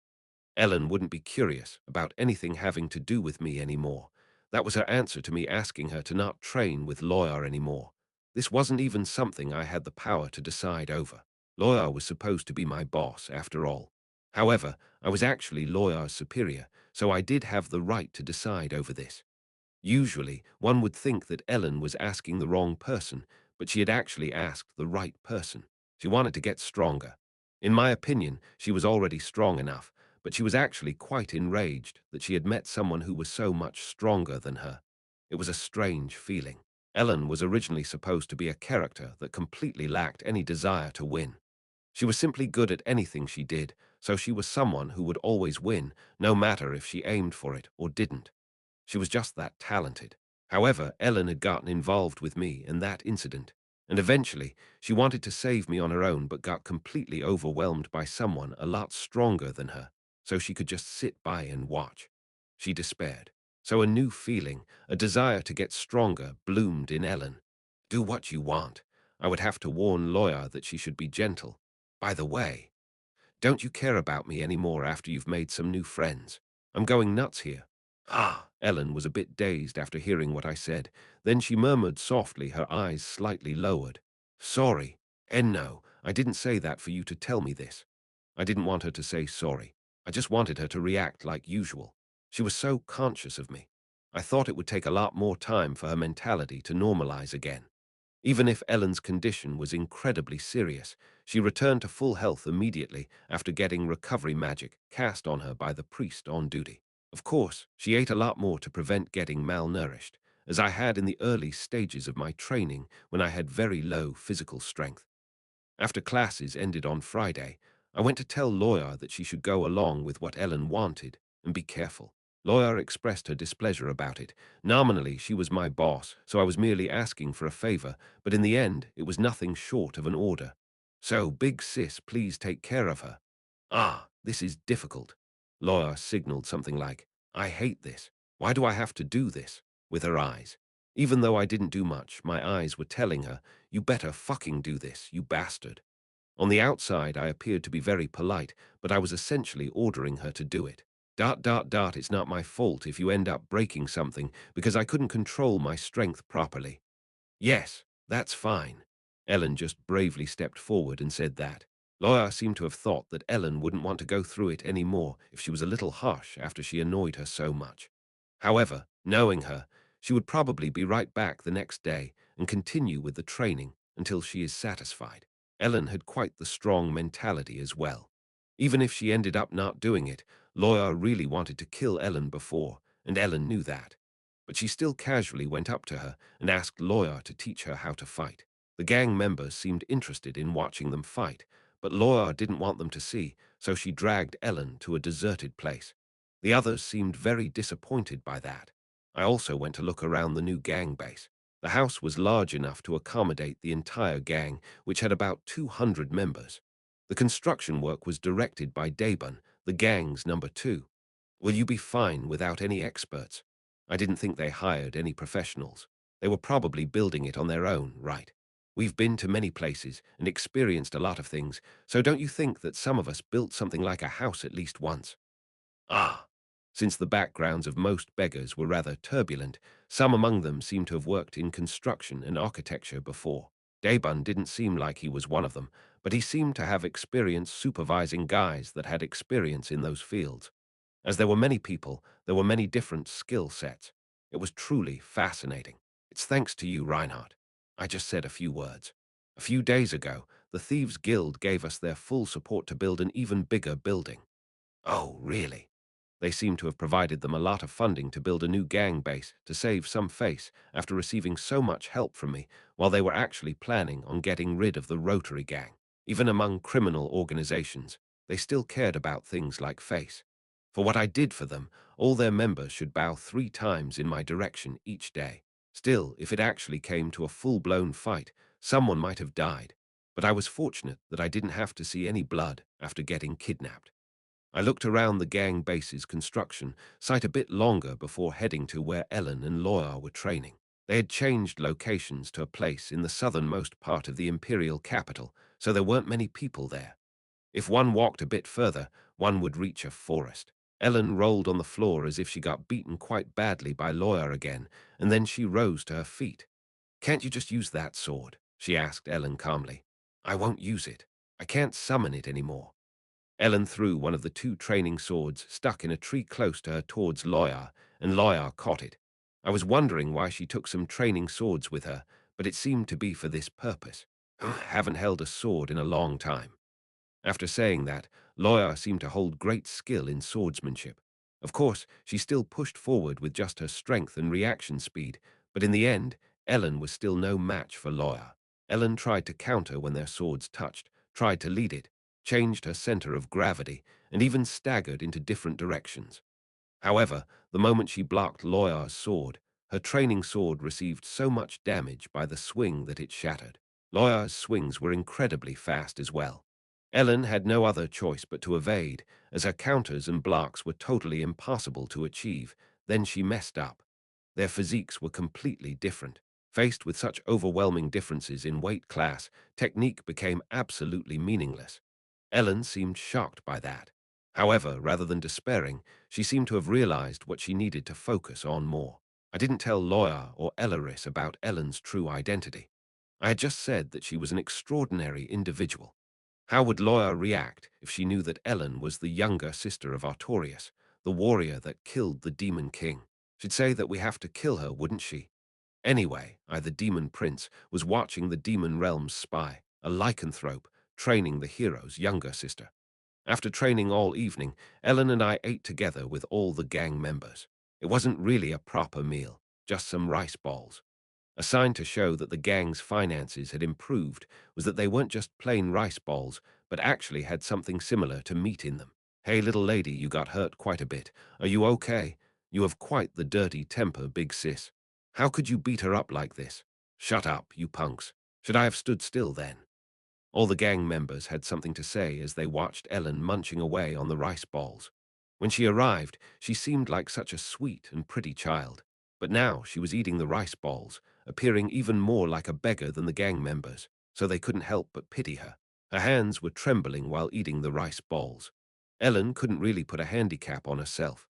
Ellen wouldn't be curious about anything having to do with me anymore. That was her answer to me asking her to not train with Lawyer anymore. This wasn't even something I had the power to decide over. Lawyer was supposed to be my boss, after all. However, I was actually Lawyer's superior, so I did have the right to decide over this. Usually, one would think that Ellen was asking the wrong person, but she had actually asked the right person. She wanted to get stronger. In my opinion, she was already strong enough, but she was actually quite enraged that she had met someone who was so much stronger than her. It was a strange feeling. Ellen was originally supposed to be a character that completely lacked any desire to win. She was simply good at anything she did, so she was someone who would always win, no matter if she aimed for it or didn't. She was just that talented. However, Ellen had gotten involved with me in that incident, and eventually she wanted to save me on her own but got completely overwhelmed by someone a lot stronger than her, so she could just sit by and watch. She despaired. So a new feeling, a desire to get stronger, bloomed in Ellen. Do what you want. I would have to warn Lawyer that she should be gentle. By the way, don't you care about me anymore after you've made some new friends? I'm going nuts here. Ah, Ellen was a bit dazed after hearing what I said. Then she murmured softly, her eyes slightly lowered. Sorry. And no, I didn't say that for you to tell me this. I didn't want her to say sorry. I just wanted her to react like usual. She was so conscious of me. I thought it would take a lot more time for her mentality to normalize again. Even if Ellen's condition was incredibly serious, she returned to full health immediately after getting recovery magic cast on her by the priest on duty. Of course, she ate a lot more to prevent getting malnourished, as I had in the early stages of my training when I had very low physical strength. After classes ended on Friday, I went to tell Lawyer that she should go along with what Ellen wanted and be careful. Lawyer expressed her displeasure about it. Nominally, she was my boss, so I was merely asking for a favor, but in the end, it was nothing short of an order. So, big sis, please take care of her. Ah, this is difficult. Lawyer signaled something like, I hate this. Why do I have to do this? With her eyes. Even though I didn't do much, my eyes were telling her, you better fucking do this, you bastard. On the outside, I appeared to be very polite, but I was essentially ordering her to do it. It's not my fault if you end up breaking something because I couldn't control my strength properly. Yes, that's fine. Ellen just bravely stepped forward and said that. Lawyer seemed to have thought that Ellen wouldn't want to go through it any more if she was a little harsh after she annoyed her so much. However, knowing her, she would probably be right back the next day and continue with the training until she is satisfied. Ellen had quite the strong mentality as well. Even if she ended up not doing it, Lawyer really wanted to kill Ellen before, and Ellen knew that. But she still casually went up to her and asked Lawyer to teach her how to fight. The gang members seemed interested in watching them fight, but Lawyer didn't want them to see, so she dragged Ellen to a deserted place. The others seemed very disappointed by that. I also went to look around the new gang base. The house was large enough to accommodate the entire gang, which had about 200 members. The construction work was directed by Daban, the gang's number 2. Will you be fine without any experts? I didn't think they hired any professionals. They were probably building it on their own, right? We've been to many places and experienced a lot of things, so don't you think that some of us built something like a house at least once? Ah, since the backgrounds of most beggars were rather turbulent, some among them seemed to have worked in construction and architecture before. Daban didn't seem like he was one of them, but he seemed to have experience supervising guys that had experience in those fields. As there were many people, there were many different skill sets. It was truly fascinating. It's thanks to you, Reinhardt. I just said a few words. A few days ago, the Thieves Guild gave us their full support to build an even bigger building. Oh, really? They seem to have provided them a lot of funding to build a new gang base to save some face after receiving so much help from me, while they were actually planning on getting rid of the Rotary Gang. Even among criminal organizations, they still cared about things like face. For what I did for them, all their members should bow 3 times in my direction each day. Still, if it actually came to a full-blown fight, someone might have died. But I was fortunate that I didn't have to see any blood after getting kidnapped. I looked around the gang base's construction site a bit longer before heading to where Ellen and Lawyer were training. They had changed locations to a place in the southernmost part of the imperial capital, so there weren't many people there. If one walked a bit further, one would reach a forest. Ellen rolled on the floor as if she got beaten quite badly by Lawyer again, and then she rose to her feet. Can't you just use that sword? She asked Ellen calmly. I won't use it. I can't summon it anymore. Ellen threw one of the 2 training swords stuck in a tree close to her towards Lawyer, and Lawyer caught it. I was wondering why she took some training swords with her, but it seemed to be for this purpose. Haven't held a sword in a long time. After saying that, Lawyer seemed to hold great skill in swordsmanship. Of course, she still pushed forward with just her strength and reaction speed, but in the end, Ellen was still no match for Lawyer. Ellen tried to counter when their swords touched, tried to lead it, changed her center of gravity, and even staggered into different directions. However, the moment she blocked Lawyer's sword, her training sword received so much damage by the swing that it shattered. Lawyer's swings were incredibly fast as well. Ellen had no other choice but to evade, as her counters and blocks were totally impossible to achieve. Then she messed up. Their physiques were completely different. Faced with such overwhelming differences in weight class, technique became absolutely meaningless. Ellen seemed shocked by that. However, rather than despairing, she seemed to have realized what she needed to focus on more. I didn't tell Lawyer or Elaris about Ellen's true identity. I had just said that she was an extraordinary individual. How would Lawyer react if she knew that Ellen was the younger sister of Artorius, the warrior that killed the Demon King? She'd say that we have to kill her, wouldn't she? Anyway, I, the Demon Prince, was watching the Demon Realm's spy, a lycanthrope, training the hero's younger sister. After training all evening, Ellen and I ate together with all the gang members. It wasn't really a proper meal, just some rice balls. A sign to show that the gang's finances had improved was that they weren't just plain rice balls, but actually had something similar to meat in them. Hey, little lady, you got hurt quite a bit. Are you okay? You have quite the dirty temper, big sis. How could you beat her up like this? Shut up, you punks. Should I have stood still then? All the gang members had something to say as they watched Ellen munching away on the rice balls. When she arrived, she seemed like such a sweet and pretty child. But now she was eating the rice balls, appearing even more like a beggar than the gang members, so they couldn't help but pity her. Her hands were trembling while eating the rice balls. Ellen couldn't really put a handicap on herself.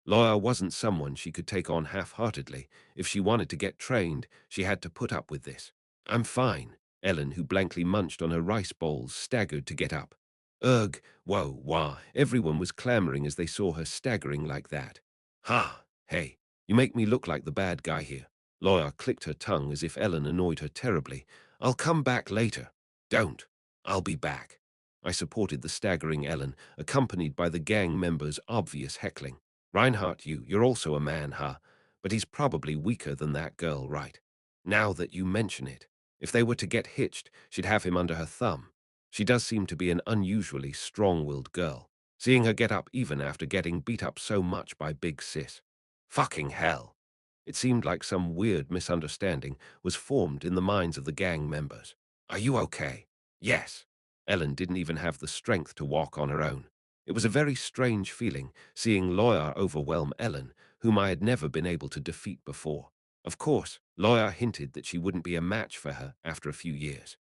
Laura wasn't someone she could take on half-heartedly. If she wanted to get trained, she had to put up with this. I'm fine. Ellen, who blankly munched on her rice bowls, staggered to get up. Ugh, whoa, wah. Everyone was clamoring as they saw her staggering like that. Ha, hey, you make me look like the bad guy here. Laura clicked her tongue as if Ellen annoyed her terribly. I'll come back later. Don't. I'll be back. I supported the staggering Ellen, accompanied by the gang members' obvious heckling. Reinhardt, you're also a man, huh? But he's probably weaker than that girl, right? Now that you mention it. If they were to get hitched, she'd have him under her thumb. She does seem to be an unusually strong-willed girl, seeing her get up even after getting beat up so much by Big Sis. Fucking hell. It seemed like some weird misunderstanding was formed in the minds of the gang members. Are you okay? Yes. Ellen didn't even have the strength to walk on her own. It was a very strange feeling, seeing Loya overwhelm Ellen, whom I had never been able to defeat before. Of course, Loya hinted that she wouldn't be a match for her after a few years.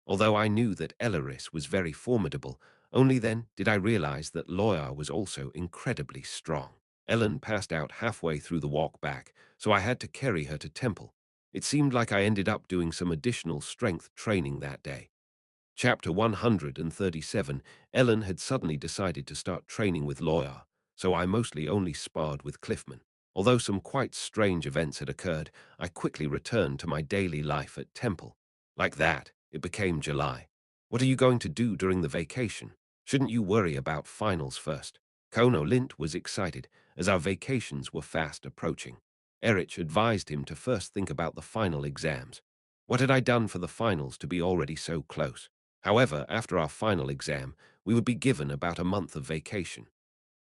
Although I knew that Elaris was very formidable, only then did I realize that Loya was also incredibly strong. Ellen passed out halfway through the walk back, so I had to carry her to temple. It seemed like I ended up doing some additional strength training that day. Chapter 137, Ellen had suddenly decided to start training with Loya, so I mostly only sparred with Cliffman. Although some quite strange events had occurred, I quickly returned to my daily life at Temple. Like that, it became July. What are you going to do during the vacation? Shouldn't you worry about finals first? Kono Lint was excited, as our vacations were fast approaching. Erich advised him to first think about the final exams. What had I done for the finals to be already so close? However, after our final exam, we would be given about a month of vacation.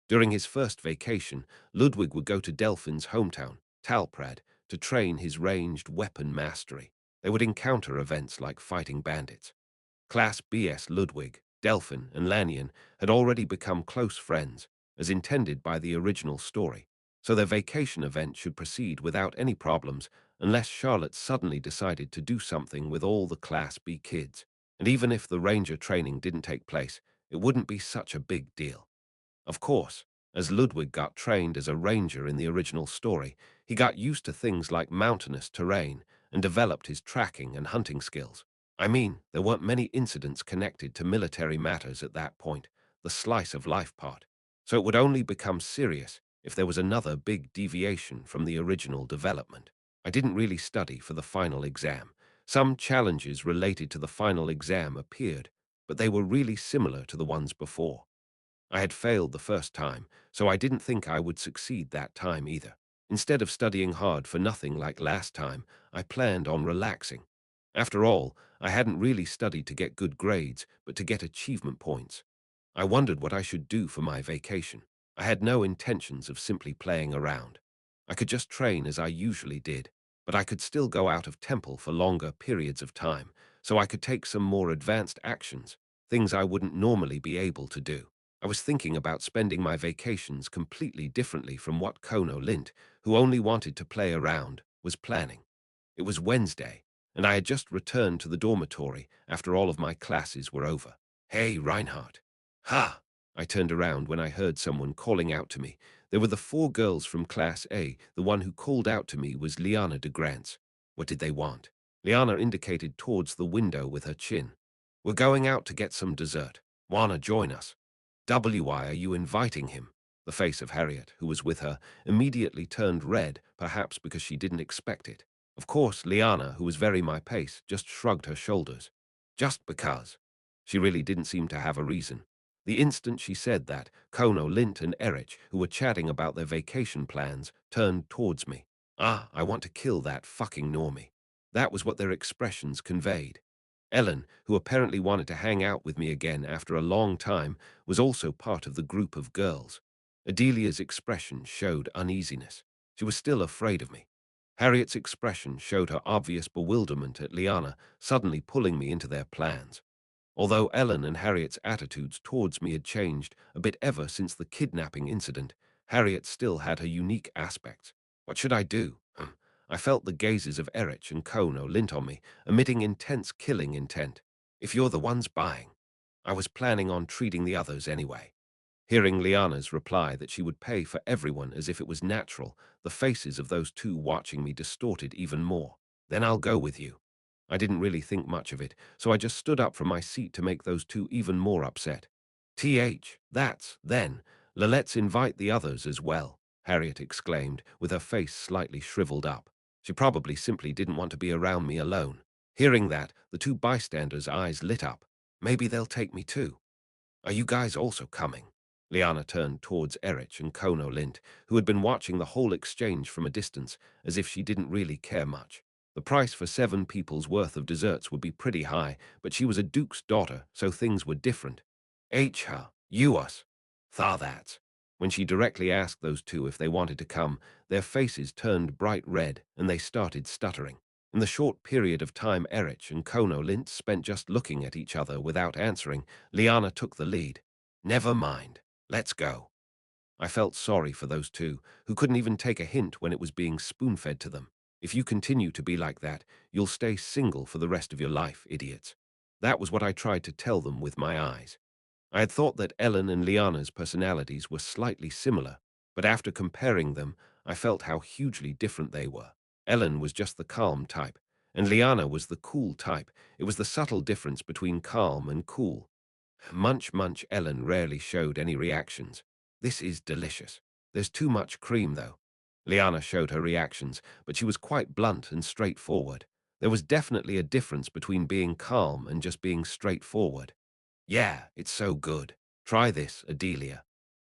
During his first vacation, Ludwig would go to Delphin's hometown, Talprad, to train his ranged weapon mastery. They would encounter events like fighting bandits. Class BS Ludwig, Delphin, and Lannion had already become close friends, as intended by the original story, so their vacation event should proceed without any problems unless Charlotte suddenly decided to do something with all the Class B kids. And even if the ranger training didn't take place, it wouldn't be such a big deal. Of course, as Ludwig got trained as a ranger in the original story, he got used to things like mountainous terrain and developed his tracking and hunting skills. I mean, there weren't many incidents connected to military matters at that point, the slice of life part, so it would only become serious if there was another big deviation from the original development. I didn't really study for the final exam. Some challenges related to the final exam appeared, but they were really similar to the ones before. I had failed the first time, so I didn't think I would succeed that time either. Instead of studying hard for nothing like last time, I planned on relaxing. After all, I hadn't really studied to get good grades, but to get achievement points. I wondered what I should do for my vacation. I had no intentions of simply playing around. I could just train as I usually did, but I could still go out of temple for longer periods of time, so I could take some more advanced actions, things I wouldn't normally be able to do. I was thinking about spending my vacations completely differently from what Kono Lint, who only wanted to play around, was planning. It was Wednesday, and I had just returned to the dormitory after all of my classes were over. Hey, Reinhardt. Ha! I turned around when I heard someone calling out to me. There were the four girls from Class A. The one who called out to me was Liana de Grants. What did they want? Liana indicated towards the window with her chin. We're going out to get some dessert. Wanna join us? Why are you inviting him? The face of Harriet, who was with her, immediately turned red, perhaps because she didn't expect it. Of course, Liana, who was very my pace, just shrugged her shoulders. Just because. She really didn't seem to have a reason. The instant she said that, Kono, Lint, and Erich, who were chatting about their vacation plans, turned towards me. Ah, I want to kill that fucking normie. That was what their expressions conveyed. Ellen, who apparently wanted to hang out with me again after a long time, was also part of the group of girls. Adelia's expression showed uneasiness. She was still afraid of me. Harriet's expression showed her obvious bewilderment at Liana suddenly pulling me into their plans. Although Ellen and Harriet's attitudes towards me had changed a bit ever since the kidnapping incident, Harriet still had her unique aspects. What should I do? I felt the gazes of Erich and Kono lint on me, emitting intense killing intent. If you're the ones buying. I was planning on treating the others anyway. Hearing Liana's reply that she would pay for everyone as if it was natural, the faces of those two watching me distorted even more. Then I'll go with you. I didn't really think much of it, so I just stood up from my seat to make those two even more upset. Then. Let's invite the others as well, Harriet exclaimed, with her face slightly shriveled up. She probably simply didn't want to be around me alone. Hearing that, the two bystanders' eyes lit up. Maybe they'll take me too. Are you guys also coming? Liana turned towards Erich and Kono Lint, who had been watching the whole exchange from a distance, as if she didn't really care much. The price for 7 people's worth of desserts would be pretty high, but she was a duke's daughter, so things were different. You us. Tha that's. When she directly asked those two if they wanted to come, their faces turned bright red and they started stuttering. In the short period of time Erich and Kono Lint spent just looking at each other without answering, Liana took the lead. Never mind. Let's go. I felt sorry for those two, who couldn't even take a hint when it was being spoon-fed to them. If you continue to be like that, you'll stay single for the rest of your life, idiots. That was what I tried to tell them with my eyes. I had thought that Ellen and Liana's personalities were slightly similar, but after comparing them, I felt how hugely different they were. Ellen was just the calm type, and Liana was the cool type. It was the subtle difference between calm and cool. Munch, Ellen rarely showed any reactions. This is delicious. There's too much cream, though. Liana showed her reactions, but she was quite blunt and straightforward. There was definitely a difference between being calm and just being straightforward. Yeah, it's so good. Try this, Adelia.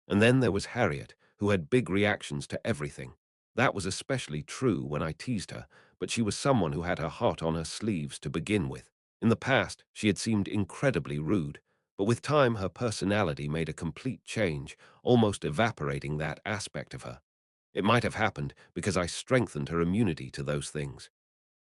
And then there was Harriet, who had big reactions to everything. That was especially true when I teased her, but she was someone who had her heart on her sleeves to begin with. In the past, she had seemed incredibly rude, but with time her personality made a complete change, almost evaporating that aspect of her. It might have happened because I strengthened her immunity to those things.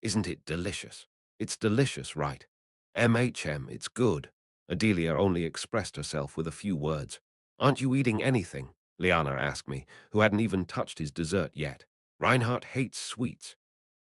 Isn't it delicious? It's delicious, right? It's good. Adelia only expressed herself with a few words. Aren't you eating anything? Liana asked me, who hadn't even touched his dessert yet. Reinhardt hates sweets.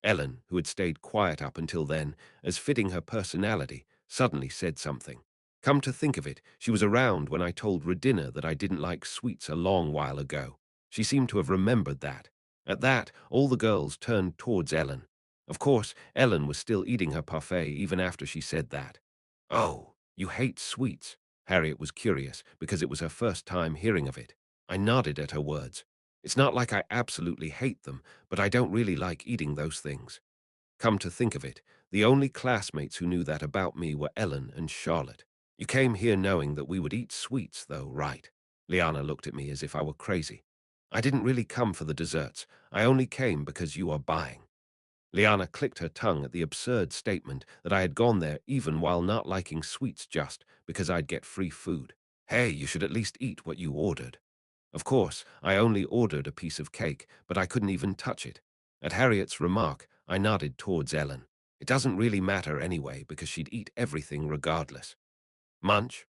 Ellen, who had stayed quiet up until then, as fitting her personality, suddenly said something. Come to think of it, she was around when I told Redina that I didn't like sweets a long while ago. She seemed to have remembered that. At that, all the girls turned towards Ellen. Of course, Ellen was still eating her parfait even after she said that. Oh, you hate sweets? Harriet was curious because it was her first time hearing of it. I nodded at her words. It's not like I absolutely hate them, but I don't really like eating those things. Come to think of it, the only classmates who knew that about me were Ellen and Charlotte. You came here knowing that we would eat sweets, though, right? Liana looked at me as if I were crazy. I didn't really come for the desserts. I only came because you are buying. Liana clicked her tongue at the absurd statement that I had gone there even while not liking sweets just because I'd get free food. Hey, you should at least eat what you ordered. Of course, I only ordered a piece of cake, but I couldn't even touch it. At Harriet's remark, I nodded towards Ellen. It doesn't really matter anyway because she'd eat everything regardless. Munch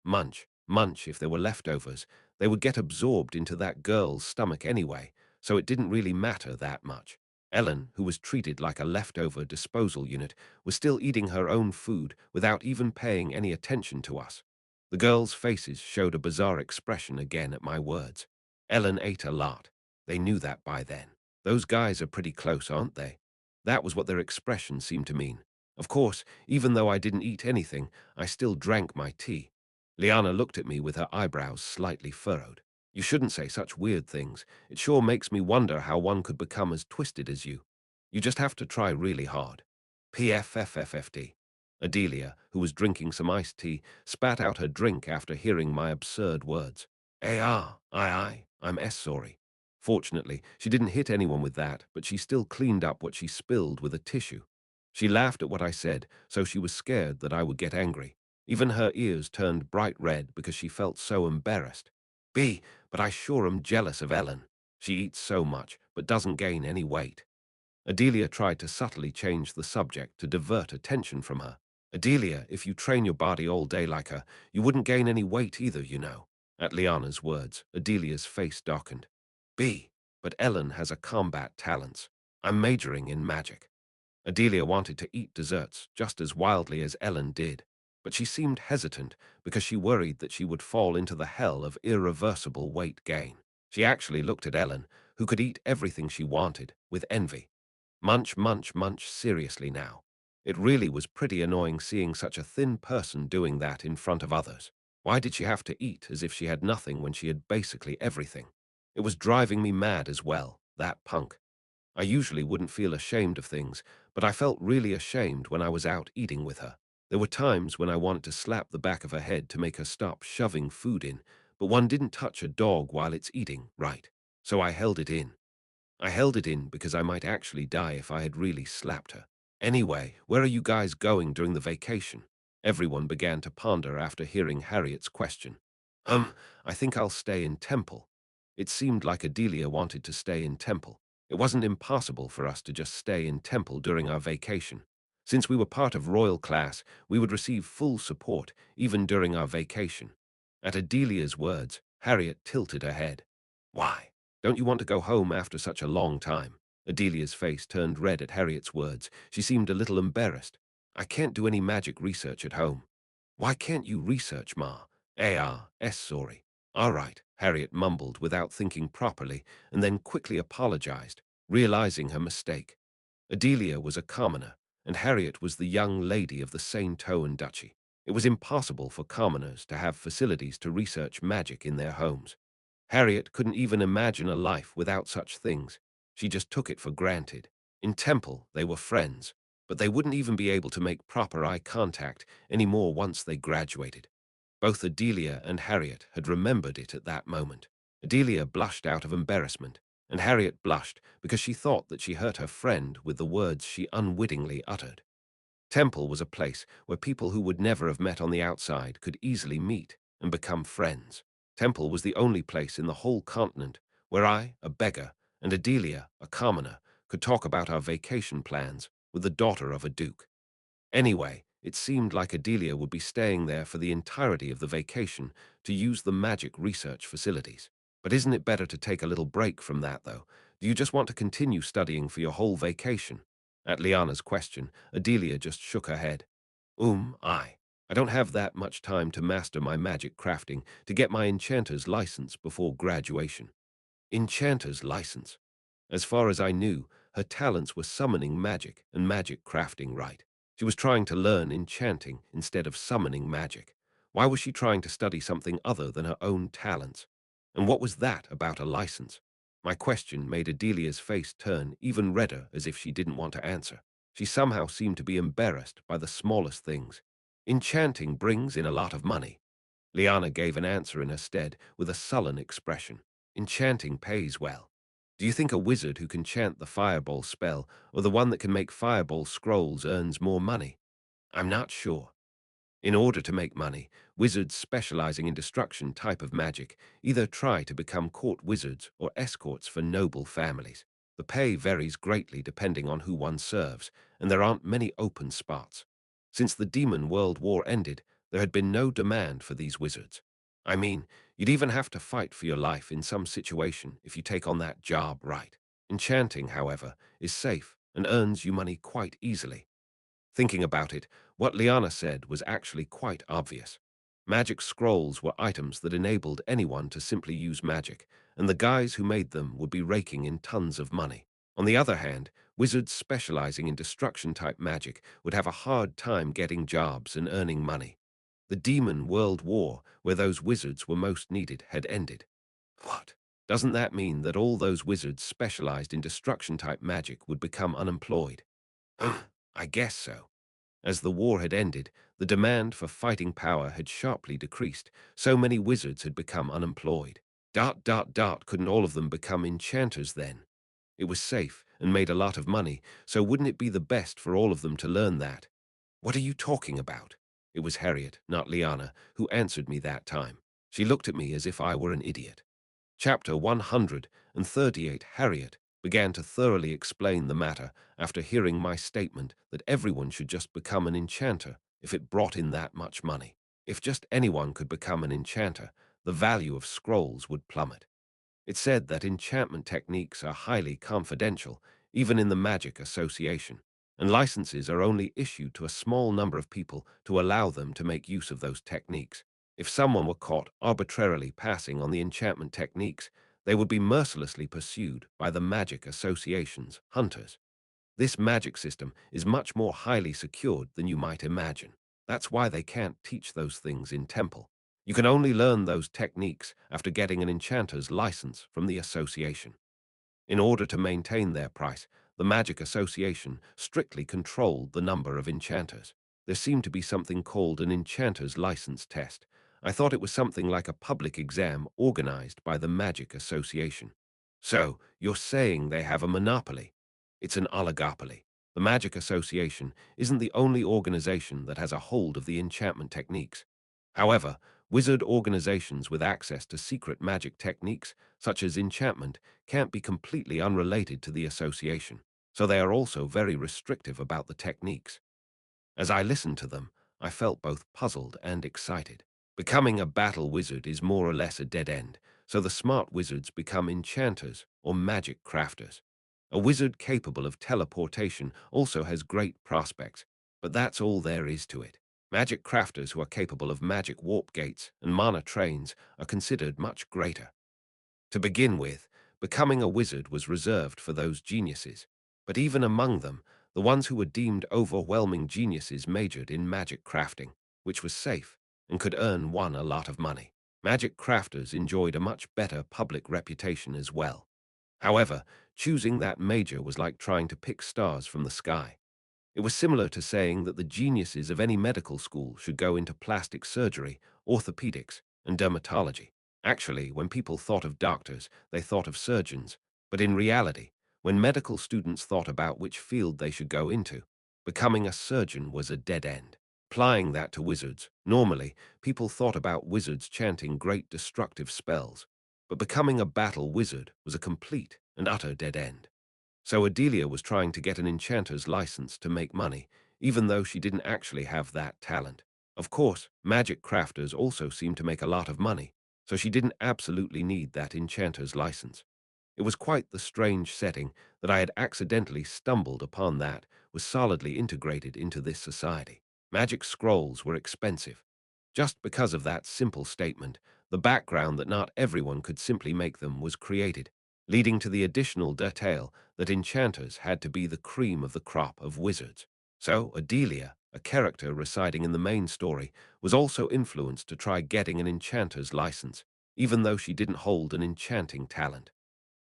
if there were leftovers. They would get absorbed into that girl's stomach anyway, so it didn't really matter that much. Ellen, who was treated like a leftover disposal unit, was still eating her own food without even paying any attention to us. The girls' faces showed a bizarre expression again at my words. Ellen ate a lot. They knew that by then. Those guys are pretty close, aren't they? That was what their expression seemed to mean. Of course, even though I didn't eat anything, I still drank my tea. Liana looked at me with her eyebrows slightly furrowed. You shouldn't say such weird things. It sure makes me wonder how one could become as twisted as you. You just have to try really hard. PFFFFD. Adelia, who was drinking some iced tea, spat out her drink after hearing my absurd words. I'm sorry. Fortunately, she didn't hit anyone with that, but she still cleaned up what she spilled with a tissue. She laughed at what I said, so she was scared that I would get angry. Even her ears turned bright red because she felt so embarrassed. B, but I sure am jealous of Ellen. She eats so much, but doesn't gain any weight. Adelia tried to subtly change the subject to divert attention from her. Adelia, if you train your body all day like her, you wouldn't gain any weight either, you know. At Liana's words, Adelia's face darkened. B, but Ellen has a combat talents. I'm majoring in magic. Adelia wanted to eat desserts just as wildly as Ellen did, but she seemed hesitant because she worried that she would fall into the hell of irreversible weight gain. She actually looked at Ellen, who could eat everything she wanted, with envy. Munch, munch, munch, seriously now. It really was pretty annoying seeing such a thin person doing that in front of others. Why did she have to eat as if she had nothing when she had basically everything? It was driving me mad as well, that punk. I usually wouldn't feel ashamed of things, but I felt really ashamed when I was out eating with her. There were times when I wanted to slap the back of her head to make her stop shoving food in, but one didn't touch a dog while it's eating, right? So I held it in. I held it in because I might actually die if I had really slapped her. Anyway, where are you guys going during the vacation? Everyone began to ponder after hearing Harriet's question. I think I'll stay in Temple. It seemed like Adelia wanted to stay in Temple. It wasn't impossible for us to just stay in Temple during our vacation. Since we were part of royal class, we would receive full support, even during our vacation. At Adelia's words, Harriet tilted her head. Why? Don't you want to go home after such a long time? Adelia's face turned red at Harriet's words. She seemed a little embarrassed. I can't do any magic research at home. Why can't you research, Ma? Sorry. All right, Harriet mumbled without thinking properly, and then quickly apologized, realizing her mistake. Adelia was a commoner, and Harriet was the young lady of the Saint-Ouen Duchy. It was impossible for commoners to have facilities to research magic in their homes. Harriet couldn't even imagine a life without such things. She just took it for granted. In Temple, they were friends, but they wouldn't even be able to make proper eye contact anymore once they graduated. Both Adelia and Harriet had remembered it at that moment. Adelia blushed out of embarrassment, and Harriet blushed because she thought that she hurt her friend with the words she unwittingly uttered. Temple was a place where people who would never have met on the outside could easily meet and become friends. Temple was the only place in the whole continent where I, a beggar, and Adelia, a commoner, could talk about our vacation plans with the daughter of a duke. Anyway, it seemed like Adelia would be staying there for the entirety of the vacation to use the magic research facilities. But isn't it better to take a little break from that, though? Do you just want to continue studying for your whole vacation? At Liana's question, Adelia just shook her head. I don't have that much time to master my magic crafting to get my enchanter's license before graduation. Enchanter's license? As far as I knew, her talents were summoning magic and magic crafting, right? She was trying to learn enchanting instead of summoning magic. Why was she trying to study something other than her own talents? And what was that about a license? My question made Adelia's face turn even redder as if she didn't want to answer. She somehow seemed to be embarrassed by the smallest things. Enchanting brings in a lot of money. Liana gave an answer in her stead with a sullen expression. Enchanting pays well. Do you think a wizard who can chant the fireball spell or the one that can make fireball scrolls earns more money? I'm not sure. In order to make money, wizards specializing in destruction type of magic either try to become court wizards or escorts for noble families. The pay varies greatly depending on who one serves, and there aren't many open spots. Since the Demon World War ended, there had been no demand for these wizards. I mean, you'd even have to fight for your life in some situation if you take on that job right. Enchanting, however, is safe and earns you money quite easily. Thinking about it, what Liana said was actually quite obvious. Magic scrolls were items that enabled anyone to simply use magic, and the guys who made them would be raking in tons of money. On the other hand, wizards specializing in destruction-type magic would have a hard time getting jobs and earning money. The Demon World War, where those wizards were most needed, had ended. What? Doesn't that mean that all those wizards specialized in destruction-type magic would become unemployed? I guess so. As the war had ended, the demand for fighting power had sharply decreased. So many wizards had become unemployed. Couldn't all of them become enchanters then? It was safe and made a lot of money, so wouldn't it be the best for all of them to learn that? What are you talking about? It was Harriet, not Liana, who answered me that time. She looked at me as if I were an idiot. Chapter 138. Harriet began to thoroughly explain the matter after hearing my statement that everyone should just become an enchanter if it brought in that much money. If just anyone could become an enchanter, the value of scrolls would plummet. It said that enchantment techniques are highly confidential, even in the Magic Association, and licenses are only issued to a small number of people to allow them to make use of those techniques. If someone were caught arbitrarily passing on the enchantment techniques, they would be mercilessly pursued by the Magic Association's hunters. This magic system is much more highly secured than you might imagine. That's why they can't teach those things in temple. You can only learn those techniques after getting an enchanter's license from the association. In order to maintain their price, the Magic Association strictly controlled the number of enchanters. There seemed to be something called an enchanter's license test. I thought it was something like a public exam organized by the Magic Association. So, you're saying they have a monopoly? It's an oligopoly. The Magic Association isn't the only organization that has a hold of the enchantment techniques. However, wizard organizations with access to secret magic techniques, such as enchantment, can't be completely unrelated to the association, so they are also very restrictive about the techniques. As I listened to them, I felt both puzzled and excited. Becoming a battle wizard is more or less a dead end, so the smart wizards become enchanters or magic crafters. A wizard capable of teleportation also has great prospects, but that's all there is to it. Magic crafters who are capable of magic warp gates and mana trains are considered much greater. To begin with, becoming a wizard was reserved for those geniuses, but even among them, the ones who were deemed overwhelming geniuses majored in magic crafting, which was safe and could earn one a lot of money. Magic crafters enjoyed a much better public reputation as well. However, choosing that major was like trying to pick stars from the sky. It was similar to saying that the geniuses of any medical school should go into plastic surgery, orthopedics, and dermatology. Actually, when people thought of doctors, they thought of surgeons. But in reality, when medical students thought about which field they should go into, becoming a surgeon was a dead end. Applying that to wizards, normally, people thought about wizards chanting great destructive spells. But becoming a battle wizard was a complete and utter dead end. So Adelia was trying to get an enchanter's license to make money, even though she didn't actually have that talent. Of course, magic crafters also seemed to make a lot of money, so she didn't absolutely need that enchanter's license. It was quite the strange setting that I had accidentally stumbled upon that was solidly integrated into this society. Magic scrolls were expensive. Just because of that simple statement, the background that not everyone could simply make them was created, leading to the additional detail that enchanters had to be the cream of the crop of wizards. So Adelia, a character residing in the main story, was also influenced to try getting an enchanter's license, even though she didn't hold an enchanting talent.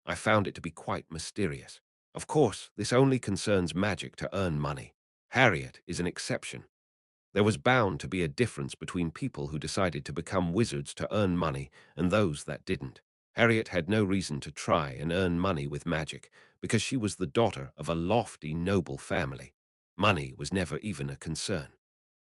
I found it to be quite mysterious. Of course, this only concerns magic to earn money. Harriet is an exception. There was bound to be a difference between people who decided to become wizards to earn money and those that didn't. Harriet had no reason to try and earn money with magic because she was the daughter of a lofty, noble family. Money was never even a concern.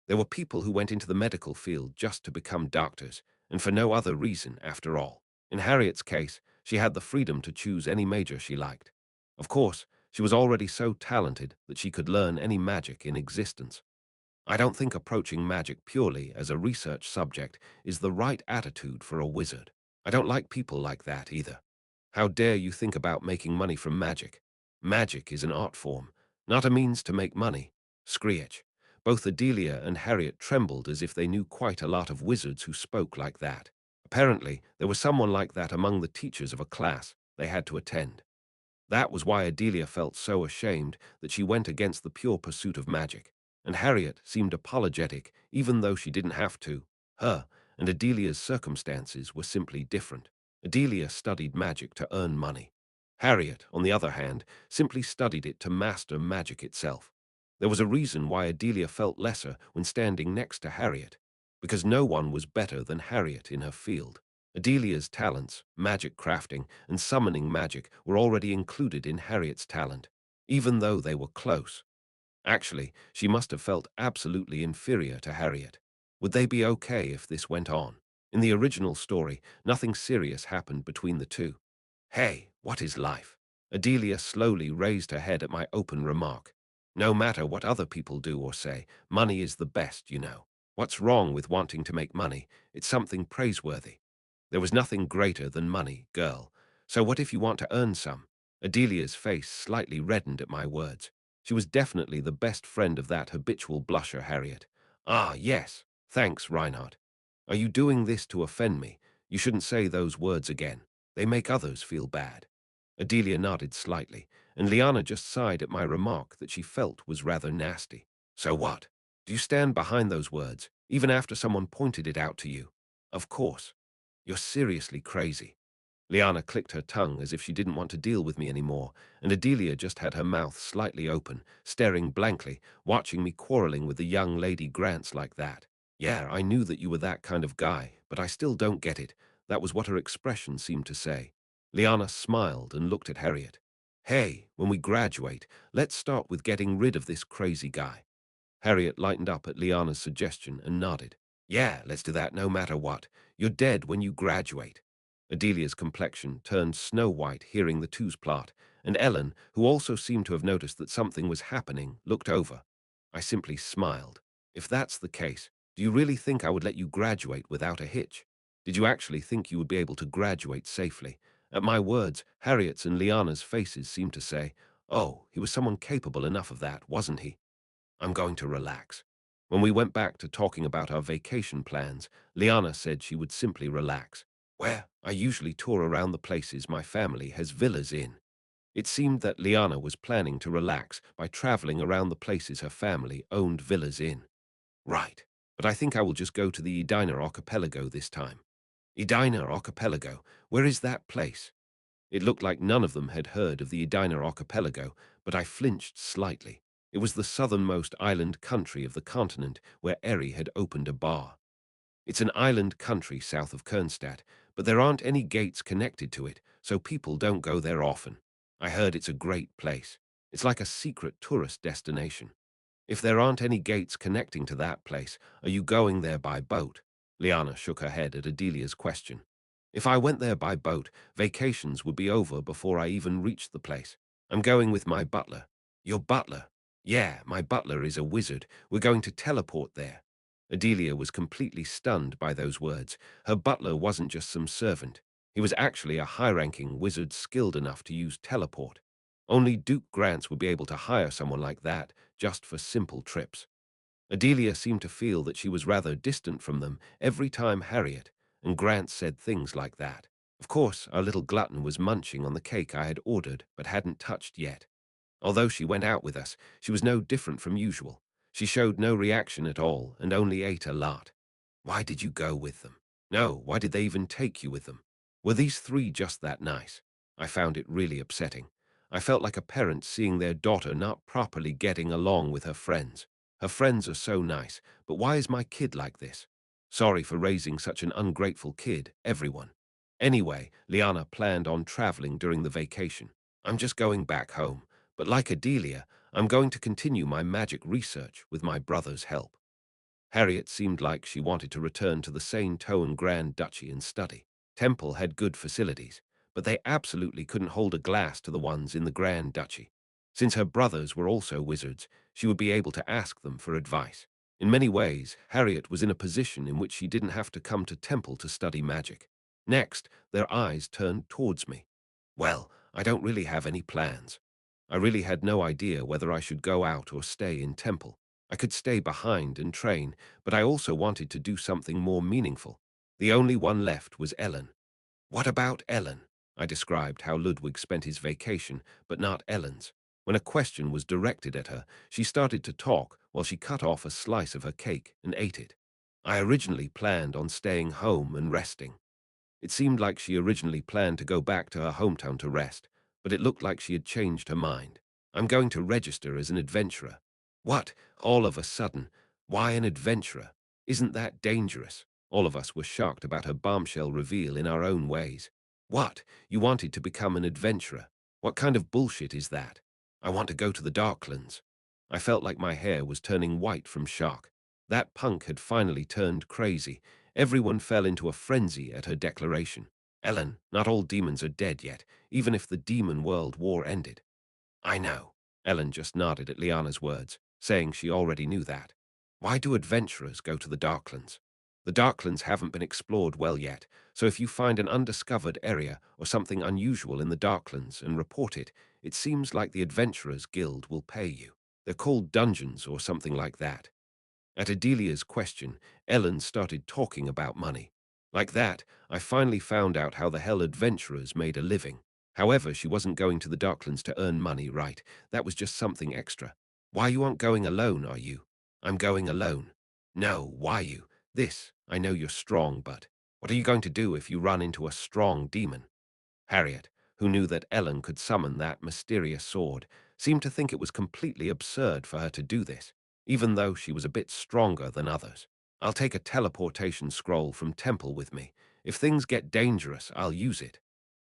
There were people who went into the medical field just to become doctors, and for no other reason after all. In Harriet's case, she had the freedom to choose any major she liked. Of course, she was already so talented that she could learn any magic in existence. I don't think approaching magic purely as a research subject is the right attitude for a wizard. I don't like people like that either. How dare you think about making money from magic? Magic is an art form, not a means to make money. Screech. Both Adelia and Harriet trembled as if they knew quite a lot of wizards who spoke like that. Apparently, there was someone like that among the teachers of a class they had to attend. That was why Adelia felt so ashamed that she went against the pure pursuit of magic, and Harriet seemed apologetic even though she didn't have to. Her and Adelia's circumstances were simply different. Adelia studied magic to earn money. Harriet, on the other hand, simply studied it to master magic itself. There was a reason why Adelia felt lesser when standing next to Harriet, because no one was better than Harriet in her field. Adelia's talents, magic crafting, and summoning magic were already included in Harriet's talent, even though they were close. Actually, she must have felt absolutely inferior to Harriet. Would they be okay if this went on? In the original story, nothing serious happened between the two. Hey, what is life? Adelia slowly raised her head at my open remark. No matter what other people do or say, money is the best, you know. What's wrong with wanting to make money? It's something praiseworthy. There was nothing greater than money, girl. So what if you want to earn some? Adelia's face slightly reddened at my words. She was definitely the best friend of that habitual blusher, Harriet. Ah, yes. Thanks, Reinhardt. Are you doing this to offend me? You shouldn't say those words again. They make others feel bad. Adelia nodded slightly, and Liana just sighed at my remark that she felt was rather nasty. So what? Do you stand behind those words, even after someone pointed it out to you? Of course. You're seriously crazy. Liana clicked her tongue as if she didn't want to deal with me anymore, and Adelia just had her mouth slightly open, staring blankly, watching me quarreling with the young lady Grants like that. Yeah, I knew that you were that kind of guy, but I still don't get it. That was what her expression seemed to say. Liana smiled and looked at Harriet. Hey, when we graduate, let's start with getting rid of this crazy guy. Harriet lightened up at Liana's suggestion and nodded. Yeah, let's do that no matter what. You're dead when you graduate. Adelia's complexion turned snow-white hearing the two's plot, and Ellen, who also seemed to have noticed that something was happening, looked over. I simply smiled. If that's the case, do you really think I would let you graduate without a hitch? Did you actually think you would be able to graduate safely? At my words, Harriet's and Liana's faces seemed to say, oh, he was someone capable enough of that, wasn't he? I'm going to relax. When we went back to talking about our vacation plans, Liana said she would simply relax. Where I usually tour around the places my family has villas in. It seemed that Liana was planning to relax by traveling around the places her family owned villas in. Right, but I think I will just go to the Edina Archipelago this time. Edina Archipelago, where is that place? It looked like none of them had heard of the Edina Archipelago, but I flinched slightly. It was the southernmost island country of the continent where Eri had opened a bar. It's an island country south of Kernstadt, but there aren't any gates connected to it, so people don't go there often. I heard it's a great place. It's like a secret tourist destination. If there aren't any gates connecting to that place, are you going there by boat? Liana shook her head at Adelia's question. If I went there by boat, vacations would be over before I even reached the place. I'm going with my butler. Your butler? Yeah, my butler is a wizard. We're going to teleport there. Adelia was completely stunned by those words. Her butler wasn't just some servant. He was actually a high-ranking wizard skilled enough to use teleport. Only Duke Grants would be able to hire someone like that just for simple trips. Adelia seemed to feel that she was rather distant from them every time Harriet and Grant said things like that. Of course, our little glutton was munching on the cake I had ordered but hadn't touched yet. Although she went out with us, she was no different from usual. She showed no reaction at all and only ate a lot. Why did you go with them? No, why did they even take you with them? Were these three just that nice? I found it really upsetting. I felt like a parent seeing their daughter not properly getting along with her friends. Her friends are so nice, but why is my kid like this? Sorry for raising such an ungrateful kid, everyone. Anyway, Liana planned on traveling during the vacation. I'm just going back home, but like Adelia, I'm going to continue my magic research with my brother's help. Harriet seemed like she wanted to return to the Saint-Ouen Grand Duchy and study. Temple had good facilities, but they absolutely couldn't hold a glass to the ones in the Grand Duchy. Since her brothers were also wizards, she would be able to ask them for advice. In many ways, Harriet was in a position in which she didn't have to come to Temple to study magic. Next, their eyes turned towards me. Well, I don't really have any plans. I really had no idea whether I should go out or stay in Temple. I could stay behind and train, but I also wanted to do something more meaningful. The only one left was Ellen. What about Ellen? I described how Ludwig spent his vacation, but not Ellen's. When a question was directed at her, she started to talk while she cut off a slice of her cake and ate it. I originally planned on staying home and resting. It seemed like she originally planned to go back to her hometown to rest, but it looked like she had changed her mind. I'm going to register as an adventurer. What? All of a sudden? Why an adventurer? Isn't that dangerous? All of us were shocked about her bombshell reveal in our own ways. What? You wanted to become an adventurer? What kind of bullshit is that? I want to go to the Darklands. I felt like my hair was turning white from shock. That punk had finally turned crazy, Everyone fell into a frenzy at her declaration. Ellen, not all demons are dead yet, even if the demon world war ended. I know. Ellen just nodded at Liana's words, saying she already knew that. Why do adventurers go to the Darklands? The Darklands haven't been explored well yet, so if you find an undiscovered area or something unusual in the Darklands and report it, it seems like the Adventurers Guild will pay you. They're called dungeons or something like that. At Adelia's question, Ellen started talking about money. Like that, I finally found out how the hell adventurers made a living. However, she wasn't going to the Darklands to earn money, right? That was just something extra. Why you aren't going alone, are you? I'm going alone. No, why you? I know you're strong, but what are you going to do if you run into a strong demon? Harriet, who knew that Ellen could summon that mysterious sword, seemed to think it was completely absurd for her to do this, even though she was a bit stronger than others. I'll take a teleportation scroll from Temple with me. If things get dangerous, I'll use it.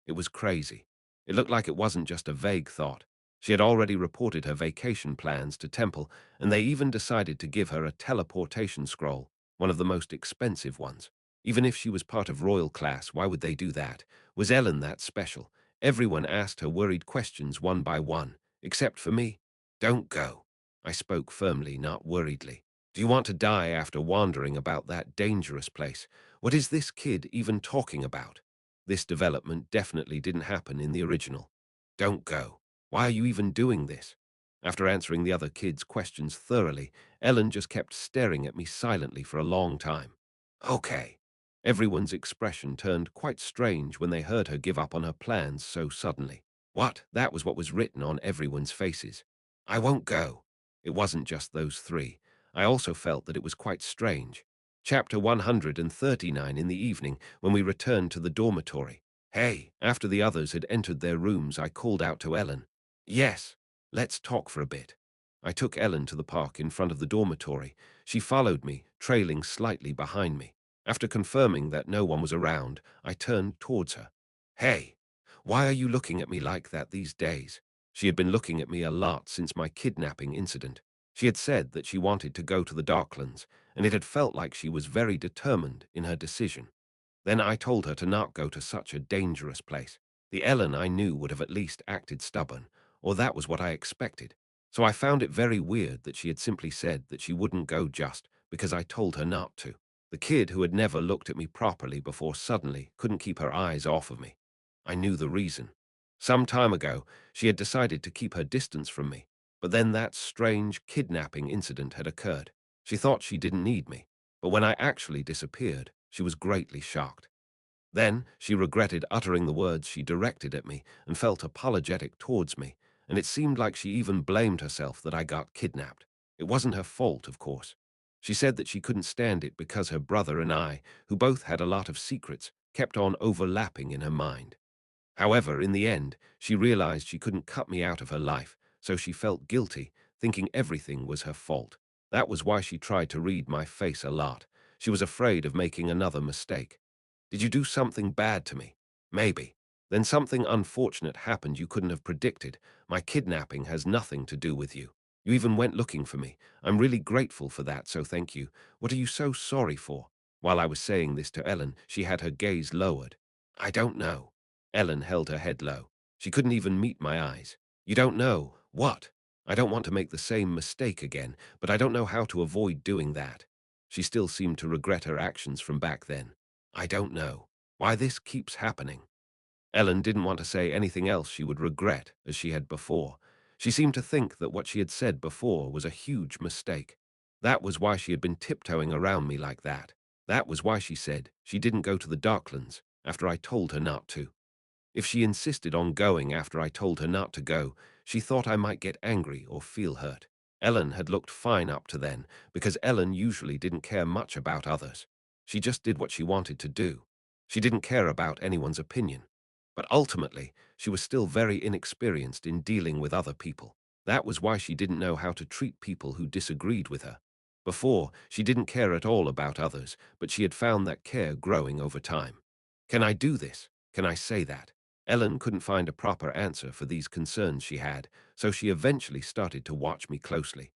It was crazy. It looked like it wasn't just a vague thought. She had already reported her vacation plans to Temple, and they even decided to give her a teleportation scroll, one of the most expensive ones. Even if she was part of royal class, why would they do that? Was Ellen that special? Everyone asked her worried questions one by one, except for me. Don't go. I spoke firmly, not worriedly. Do you want to die after wandering about that dangerous place? What is this kid even talking about? This development definitely didn't happen in the original. Don't go. Why are you even doing this? After answering the other kids' questions thoroughly, Ellen just kept staring at me silently for a long time. Okay. Everyone's expression turned quite strange when they heard her give up on her plans so suddenly. What? That was what was written on everyone's faces. I won't go. It wasn't just those three. I also felt that it was quite strange. Chapter 139 in the evening, when we returned to the dormitory. Hey, after the others had entered their rooms, I called out to Ellen. Yes, let's talk for a bit. I took Ellen to the park in front of the dormitory. She followed me, trailing slightly behind me. After confirming that no one was around, I turned towards her. Hey, why are you looking at me like that these days? She had been looking at me a lot since my kidnapping incident. She had said that she wanted to go to the Darklands, and it had felt like she was very determined in her decision. Then I told her to not go to such a dangerous place. The Ellen I knew would have at least acted stubborn, or that was what I expected. So I found it very weird that she had simply said that she wouldn't go just because I told her not to. The kid who had never looked at me properly before suddenly couldn't keep her eyes off of me. I knew the reason. Some time ago, she had decided to keep her distance from me, but then that strange kidnapping incident had occurred. She thought she didn't need me, but when I actually disappeared, she was greatly shocked. Then she regretted uttering the words she directed at me and felt apologetic towards me, and it seemed like she even blamed herself that I got kidnapped. It wasn't her fault, of course. She said that she couldn't stand it because her brother and I, who both had a lot of secrets, kept on overlapping in her mind. However, in the end, she realized she couldn't cut me out of her life, so she felt guilty, thinking everything was her fault. That was why she tried to read my face a lot. She was afraid of making another mistake. Did you do something bad to me? Maybe. Then something unfortunate happened you couldn't have predicted. My kidnapping has nothing to do with you. You even went looking for me. I'm really grateful for that, so thank you. What are you so sorry for? While I was saying this to Ellen, she had her gaze lowered. I don't know. Ellen held her head low. She couldn't even meet my eyes. You don't know. What? I don't want to make the same mistake again, but I don't know how to avoid doing that. She still seemed to regret her actions from back then. I don't know why this keeps happening. Ellen didn't want to say anything else she would regret as she had before. She seemed to think that what she had said before was a huge mistake. That was why she had been tiptoeing around me like that. That was why she said she didn't go to the Darklands after I told her not to. If she insisted on going after I told her not to go, she thought I might get angry or feel hurt. Ellen had looked fine up to then, because Ellen usually didn't care much about others. She just did what she wanted to do. She didn't care about anyone's opinion. But ultimately, she was still very inexperienced in dealing with other people. That was why she didn't know how to treat people who disagreed with her. Before, she didn't care at all about others, but she had found that care growing over time. Can I do this? Can I say that? Ellen couldn't find a proper answer for these concerns she had, so she eventually started to watch me closely.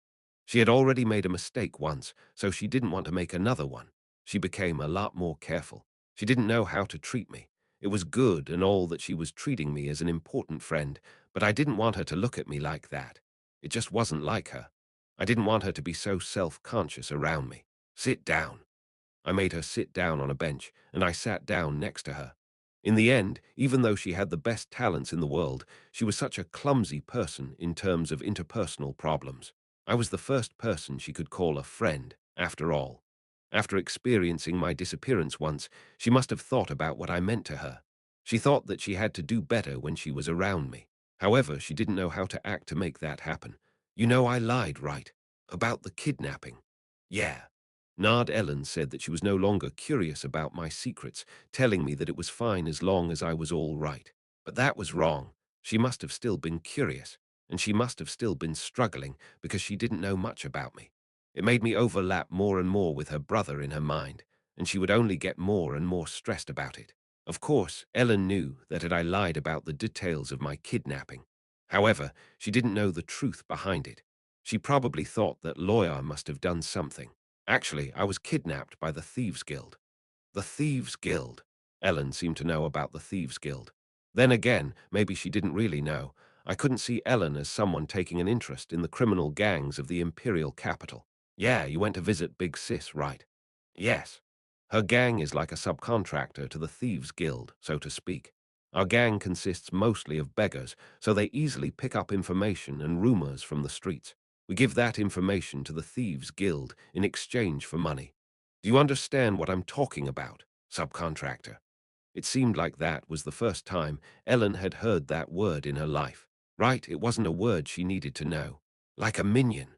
She had already made a mistake once, so she didn't want to make another one. She became a lot more careful. She didn't know how to treat me. It was good and all that she was treating me as an important friend, but I didn't want her to look at me like that. It just wasn't like her. I didn't want her to be so self-conscious around me. Sit down. I made her sit down on a bench, and I sat down next to her. In the end, even though she had the best talents in the world, she was such a clumsy person in terms of interpersonal problems. I was the first person she could call a friend, after all. After experiencing my disappearance once, she must have thought about what I meant to her. She thought that she had to do better when she was around me. However, she didn't know how to act to make that happen. You know, I lied, right? About the kidnapping. Yeah. Nard Ellen said that she was no longer curious about my secrets, telling me that it was fine as long as I was all right. But that was wrong. She must have still been curious, and she must have still been struggling because she didn't know much about me. It made me overlap more and more with her brother in her mind, and she would only get more and more stressed about it. Of course, Ellen knew that I lied about the details of my kidnapping. However, she didn't know the truth behind it. She probably thought that Lawyer must have done something. Actually, I was kidnapped by the Thieves Guild. The Thieves Guild. Ellen seemed to know about the Thieves Guild. Then again, maybe she didn't really know. I couldn't see Ellen as someone taking an interest in the criminal gangs of the imperial capital. Yeah, you went to visit Big Sis, right? Yes. Her gang is like a subcontractor to the Thieves Guild, so to speak. Our gang consists mostly of beggars, so they easily pick up information and rumors from the streets. We give that information to the Thieves Guild in exchange for money. Do you understand what I'm talking about, subcontractor? It seemed like that was the first time Ellen had heard that word in her life. Right, it wasn't a word she needed to know. Like a minion.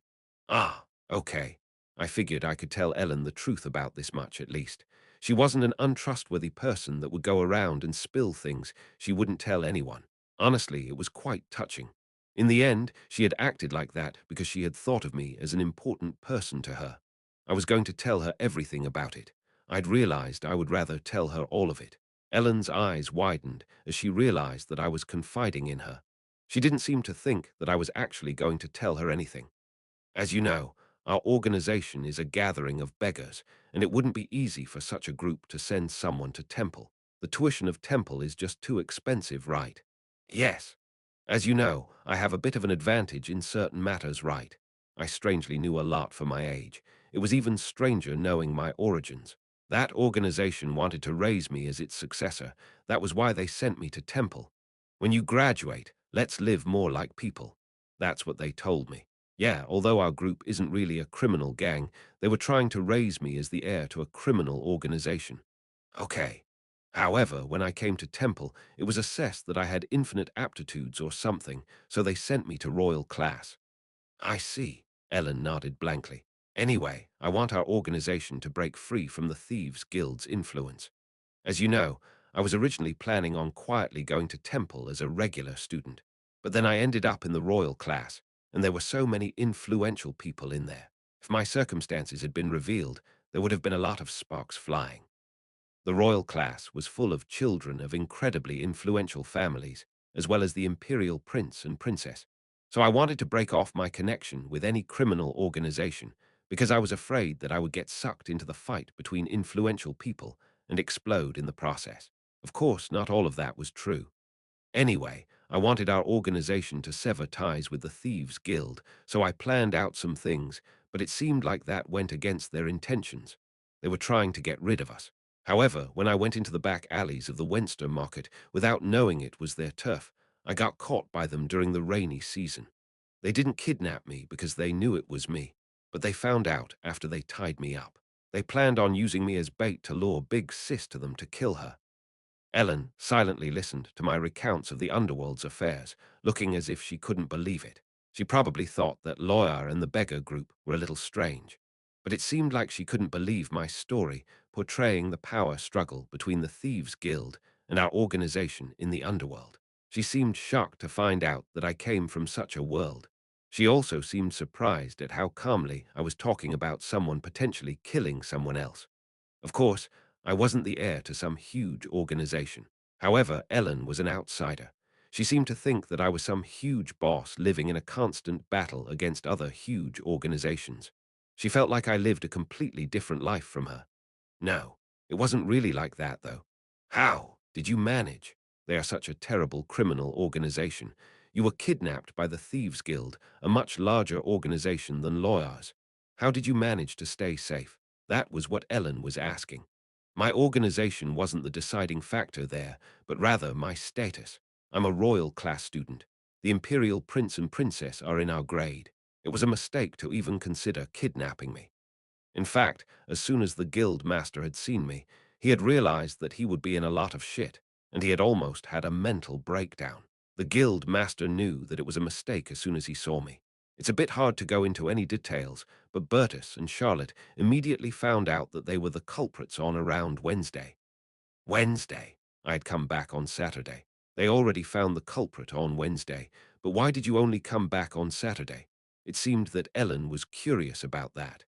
Ah, okay. I figured I could tell Ellen the truth about this much, at least. She wasn't an untrustworthy person that would go around and spill things she wouldn't tell anyone. Honestly, it was quite touching. In the end, she had acted like that because she had thought of me as an important person to her. I was going to tell her everything about it. I'd realized I would rather tell her all of it. Ellen's eyes widened as she realized that I was confiding in her. She didn't seem to think that I was actually going to tell her anything. As you know, our organization is a gathering of beggars, and it wouldn't be easy for such a group to send someone to Temple. The tuition of Temple is just too expensive, right? Yes. As you know, I have a bit of an advantage in certain matters, right? I strangely knew a lot for my age. It was even stranger knowing my origins. That organization wanted to raise me as its successor. That was why they sent me to Temple. When you graduate, let's live more like people. That's what they told me. Yeah, although our group isn't really a criminal gang, they were trying to raise me as the heir to a criminal organization. Okay. However, when I came to Temple, it was assessed that I had infinite aptitudes or something, so they sent me to royal class. I see. Ellen nodded blankly. Anyway, I want our organization to break free from the Thieves Guild's influence. As you know, I was originally planning on quietly going to Temple as a regular student, but then I ended up in the royal class, and there were so many influential people in there. If my circumstances had been revealed, there would have been a lot of sparks flying. The royal class was full of children of incredibly influential families, as well as the imperial prince and princess. So I wanted to break off my connection with any criminal organization because I was afraid that I would get sucked into the fight between influential people and explode in the process. Of course, not all of that was true. Anyway, I wanted our organization to sever ties with the Thieves Guild, so I planned out some things, but it seemed like that went against their intentions. They were trying to get rid of us. However, when I went into the back alleys of the Wenster market without knowing it was their turf, I got caught by them during the rainy season. They didn't kidnap me because they knew it was me, but they found out after they tied me up. They planned on using me as bait to lure Big Sis to them to kill her. Ellen silently listened to my recounts of the underworld's affairs, looking as if she couldn't believe it. She probably thought that Lawyer and the beggar group were a little strange, but it seemed like she couldn't believe my story portraying the power struggle between the Thieves Guild and our organization in the underworld. She seemed shocked to find out that I came from such a world. She also seemed surprised at how calmly I was talking about someone potentially killing someone else. Of course, I wasn't the heir to some huge organization. However, Ellen was an outsider. She seemed to think that I was some huge boss living in a constant battle against other huge organizations. She felt like I lived a completely different life from her. No, it wasn't really like that, though. How did you manage? They are such a terrible criminal organization. You were kidnapped by the Thieves Guild, a much larger organization than lawyers. How did you manage to stay safe? That was what Ellen was asking. My organization wasn't the deciding factor there, but rather my status. I'm a royal class student. The imperial prince and princess are in our grade. It was a mistake to even consider kidnapping me. In fact, as soon as the guild master had seen me, he had realized that he would be in a lot of shit, and he had almost had a mental breakdown. The guild master knew that it was a mistake as soon as he saw me. It's a bit hard to go into any details, but Bertus and Charlotte immediately found out that they were the culprits on around Wednesday. Wednesday? I had come back on Saturday. They already found the culprit on Wednesday, but why did you only come back on Saturday? It seemed that Ellen was curious about that.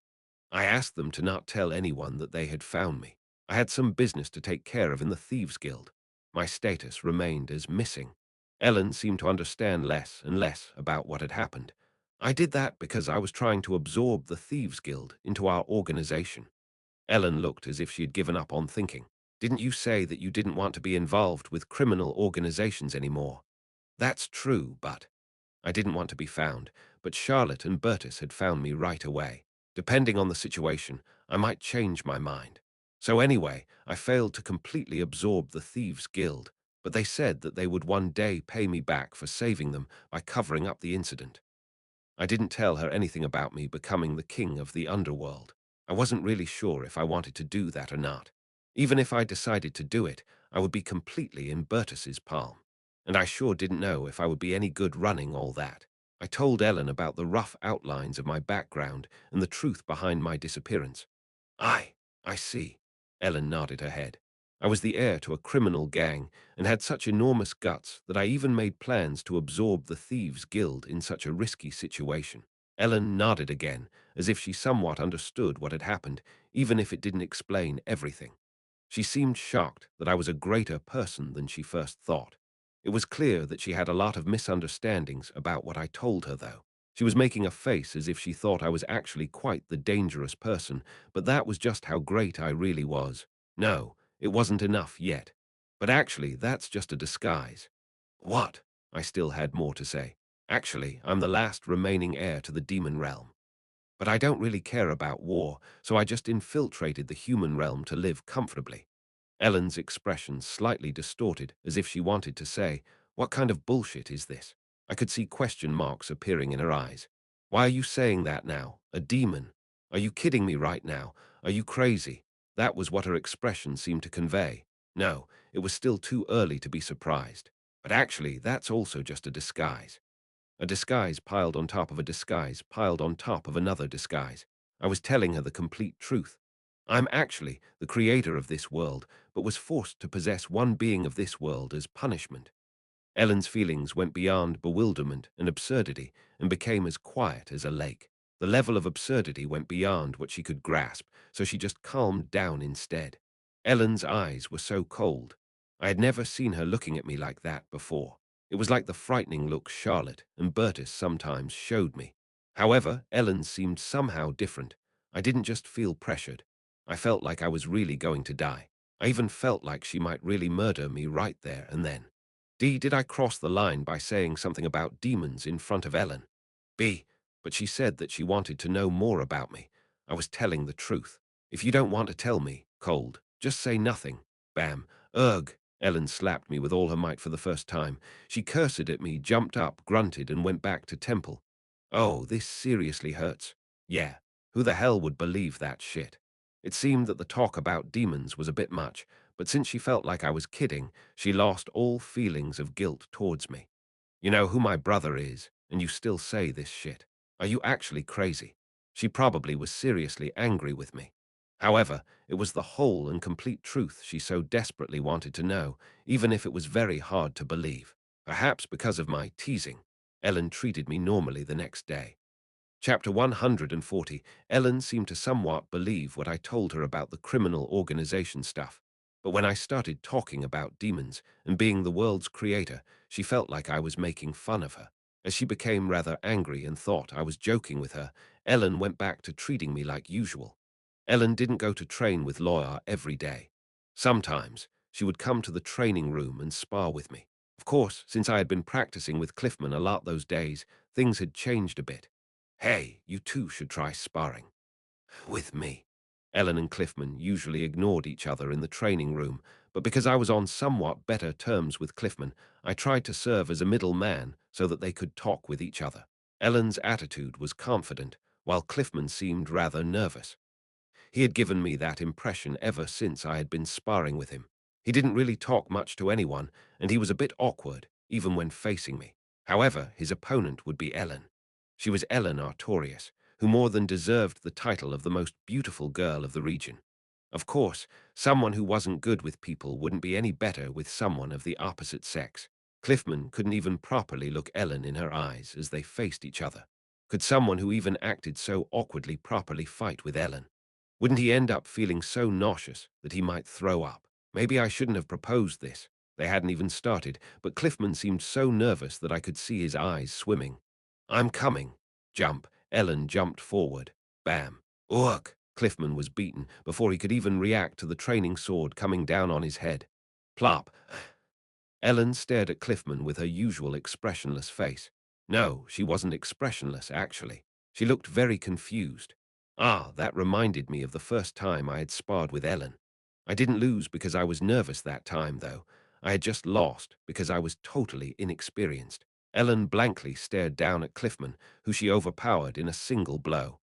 I asked them to not tell anyone that they had found me. I had some business to take care of in the Thieves Guild. My status remained as missing. Ellen seemed to understand less and less about what had happened. I did that because I was trying to absorb the Thieves Guild into our organization. Ellen looked as if she had given up on thinking. Didn't you say that you didn't want to be involved with criminal organizations anymore? That's true, but I didn't want to be found, but Charlotte and Bertus had found me right away. Depending on the situation, I might change my mind. So anyway, I failed to completely absorb the Thieves Guild, but they said that they would one day pay me back for saving them by covering up the incident. I didn't tell her anything about me becoming the king of the underworld. I wasn't really sure if I wanted to do that or not. Even if I decided to do it, I would be completely in Bertus's palm. And I sure didn't know if I would be any good running all that. I told Ellen about the rough outlines of my background and the truth behind my disappearance. I, I see. Ellen nodded her head. I was the heir to a criminal gang and had such enormous guts that I even made plans to absorb the Thieves Guild in such a risky situation. Ellen nodded again, as if she somewhat understood what had happened, even if it didn't explain everything. She seemed shocked that I was a greater person than she first thought. It was clear that she had a lot of misunderstandings about what I told her, though. She was making a face as if she thought I was actually quite the dangerous person, but that was just how great I really was. No, it wasn't enough yet. But actually, that's just a disguise. What? I still had more to say. Actually, I'm the last remaining heir to the demon realm. But I don't really care about war, so I just infiltrated the human realm to live comfortably. Ellen's expression slightly distorted, as if she wanted to say, "What kind of bullshit is this?" I could see question marks appearing in her eyes. "Why are you saying that now? A demon? Are you kidding me right now? Are you crazy?" That was what her expression seemed to convey. No, it was still too early to be surprised. But actually, that's also just a disguise. A disguise piled on top of a disguise piled on top of another disguise. I was telling her the complete truth. I'm actually the creator of this world, but was forced to possess one being of this world as punishment. Ellen's feelings went beyond bewilderment and absurdity and became as quiet as a lake. The level of absurdity went beyond what she could grasp, so she just calmed down instead. Ellen's eyes were so cold. I had never seen her looking at me like that before. It was like the frightening look Charlotte and Bertus sometimes showed me. However, Ellen seemed somehow different. I didn't just feel pressured. I felt like I was really going to die. I even felt like she might really murder me right there and then. D. Did I cross the line by saying something about demons in front of Ellen? B. But she said that she wanted to know more about me. I was telling the truth. If you don't want to tell me, cold, just say nothing. Bam. Ugh. Ellen slapped me with all her might for the first time. She cursed at me, jumped up, grunted, and went back to temple. Oh, this seriously hurts. Yeah. Who the hell would believe that shit? It seemed that the talk about demons was a bit much, but since she felt like I was kidding, she lost all feelings of guilt towards me. You know who my brother is, and you still say this shit. Are you actually crazy? She probably was seriously angry with me. However, it was the whole and complete truth she so desperately wanted to know, even if it was very hard to believe. Perhaps because of my teasing, Ellen treated me normally the next day. Chapter 140. Ellen seemed to somewhat believe what I told her about the criminal organization stuff. But when I started talking about demons and being the world's creator, she felt like I was making fun of her. As she became rather angry and thought I was joking with her, Ellen went back to treating me like usual. Ellen didn't go to train with Lawyer every day. Sometimes she would come to the training room and spar with me. Of course, since I had been practicing with Cliffman a lot those days, things had changed a bit. Hey, you two should try sparring with me. Ellen and Cliffman usually ignored each other in the training room, but because I was on somewhat better terms with Cliffman, I tried to serve as a middleman so that they could talk with each other. Ellen's attitude was confident, while Cliffman seemed rather nervous. He had given me that impression ever since I had been sparring with him. He didn't really talk much to anyone, and he was a bit awkward, even when facing me. However, his opponent would be Ellen. She was Ellen Artorius, who more than deserved the title of the most beautiful girl of the region. Of course, someone who wasn't good with people wouldn't be any better with someone of the opposite sex. Cliffman couldn't even properly look Ellen in her eyes as they faced each other. Could someone who even acted so awkwardly properly fight with Ellen? Wouldn't he end up feeling so nauseous that he might throw up? Maybe I shouldn't have proposed this. They hadn't even started, but Cliffman seemed so nervous that I could see his eyes swimming. I'm coming. Jump. Ellen jumped forward. Bam. Ugh. Cliffman was beaten before he could even react to the training sword coming down on his head. Plop. Ellen stared at Cliffman with her usual expressionless face. No, she wasn't expressionless, actually. She looked very confused. Ah, that reminded me of the first time I had sparred with Ellen. I didn't lose because I was nervous that time, though. I had just lost because I was totally inexperienced. Ellen blankly stared down at Cliffman, who she overpowered in a single blow.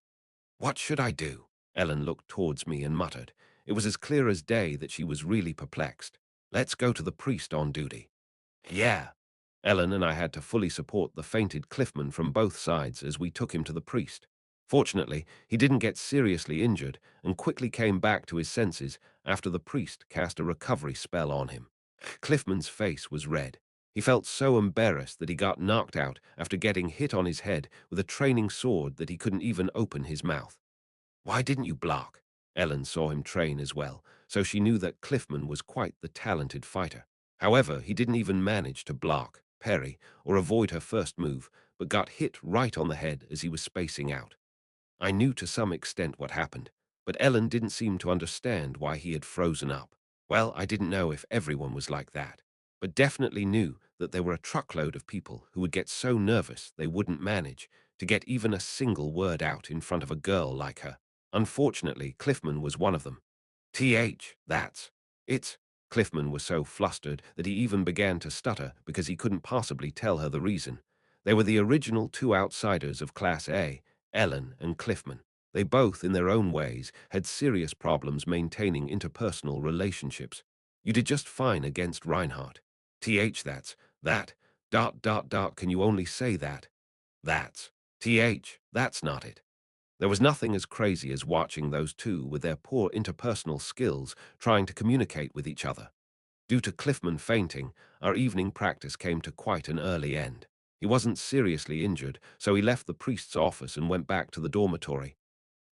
What should I do? Ellen looked towards me and muttered. It was as clear as day that she was really perplexed. Let's go to the priest on duty. Yeah. Ellen and I had to fully support the fainted Cliffman from both sides as we took him to the priest. Fortunately, he didn't get seriously injured and quickly came back to his senses after the priest cast a recovery spell on him. Cliffman's face was red. He felt so embarrassed that he got knocked out after getting hit on his head with a training sword that he couldn't even open his mouth. Why didn't you block? Ellen saw him train as well, so she knew that Cliffman was quite the talented fighter. However, he didn't even manage to block, parry, or avoid her first move, but got hit right on the head as he was spacing out. I knew to some extent what happened, but Ellen didn't seem to understand why he had frozen up. Well, I didn't know if everyone was like that, but definitely knew that there were a truckload of people who would get so nervous they wouldn't manage to get even a single word out in front of a girl like her. Unfortunately, Cliffman was one of them. That's. It's. Cliffman was so flustered that he even began to stutter because he couldn't possibly tell her the reason. They were the original two outsiders of Class A, Ellen and Cliffman. They both, in their own ways, had serious problems maintaining interpersonal relationships. You did just fine against Reinhardt. That's. That. Can you only say that? That's. That's not it. There was nothing as crazy as watching those two with their poor interpersonal skills trying to communicate with each other. Due to Cliffman fainting, our evening practice came to quite an early end. He wasn't seriously injured, so he left the priest's office and went back to the dormitory.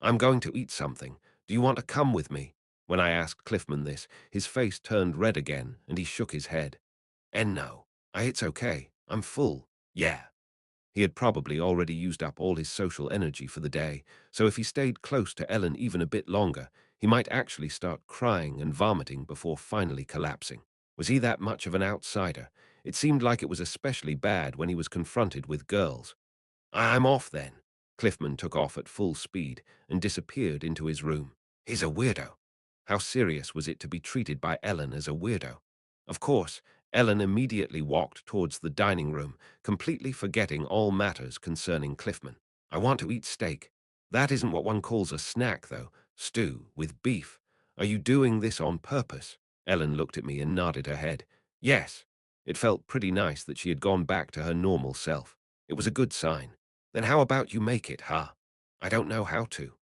I'm going to eat something. Do you want to come with me? When I asked Cliffman this, his face turned red again and he shook his head. And no, it's okay. I'm full. Yeah. He had probably already used up all his social energy for the day, so if he stayed close to Ellen even a bit longer, he might actually start crying and vomiting before finally collapsing. Was he that much of an outsider? It seemed like it was especially bad when he was confronted with girls. I'm off then. Cliffman took off at full speed and disappeared into his room. He's a weirdo. How serious was it to be treated by Ellen as a weirdo? Of course, Ellen immediately walked towards the dining room, completely forgetting all matters concerning Cliffman. I want to eat steak. That isn't what one calls a snack, though. Stew with beef. Are you doing this on purpose? Ellen looked at me and nodded her head. Yes. It felt pretty nice that she had gone back to her normal self. It was a good sign. Then how about you make it, huh? I don't know how to.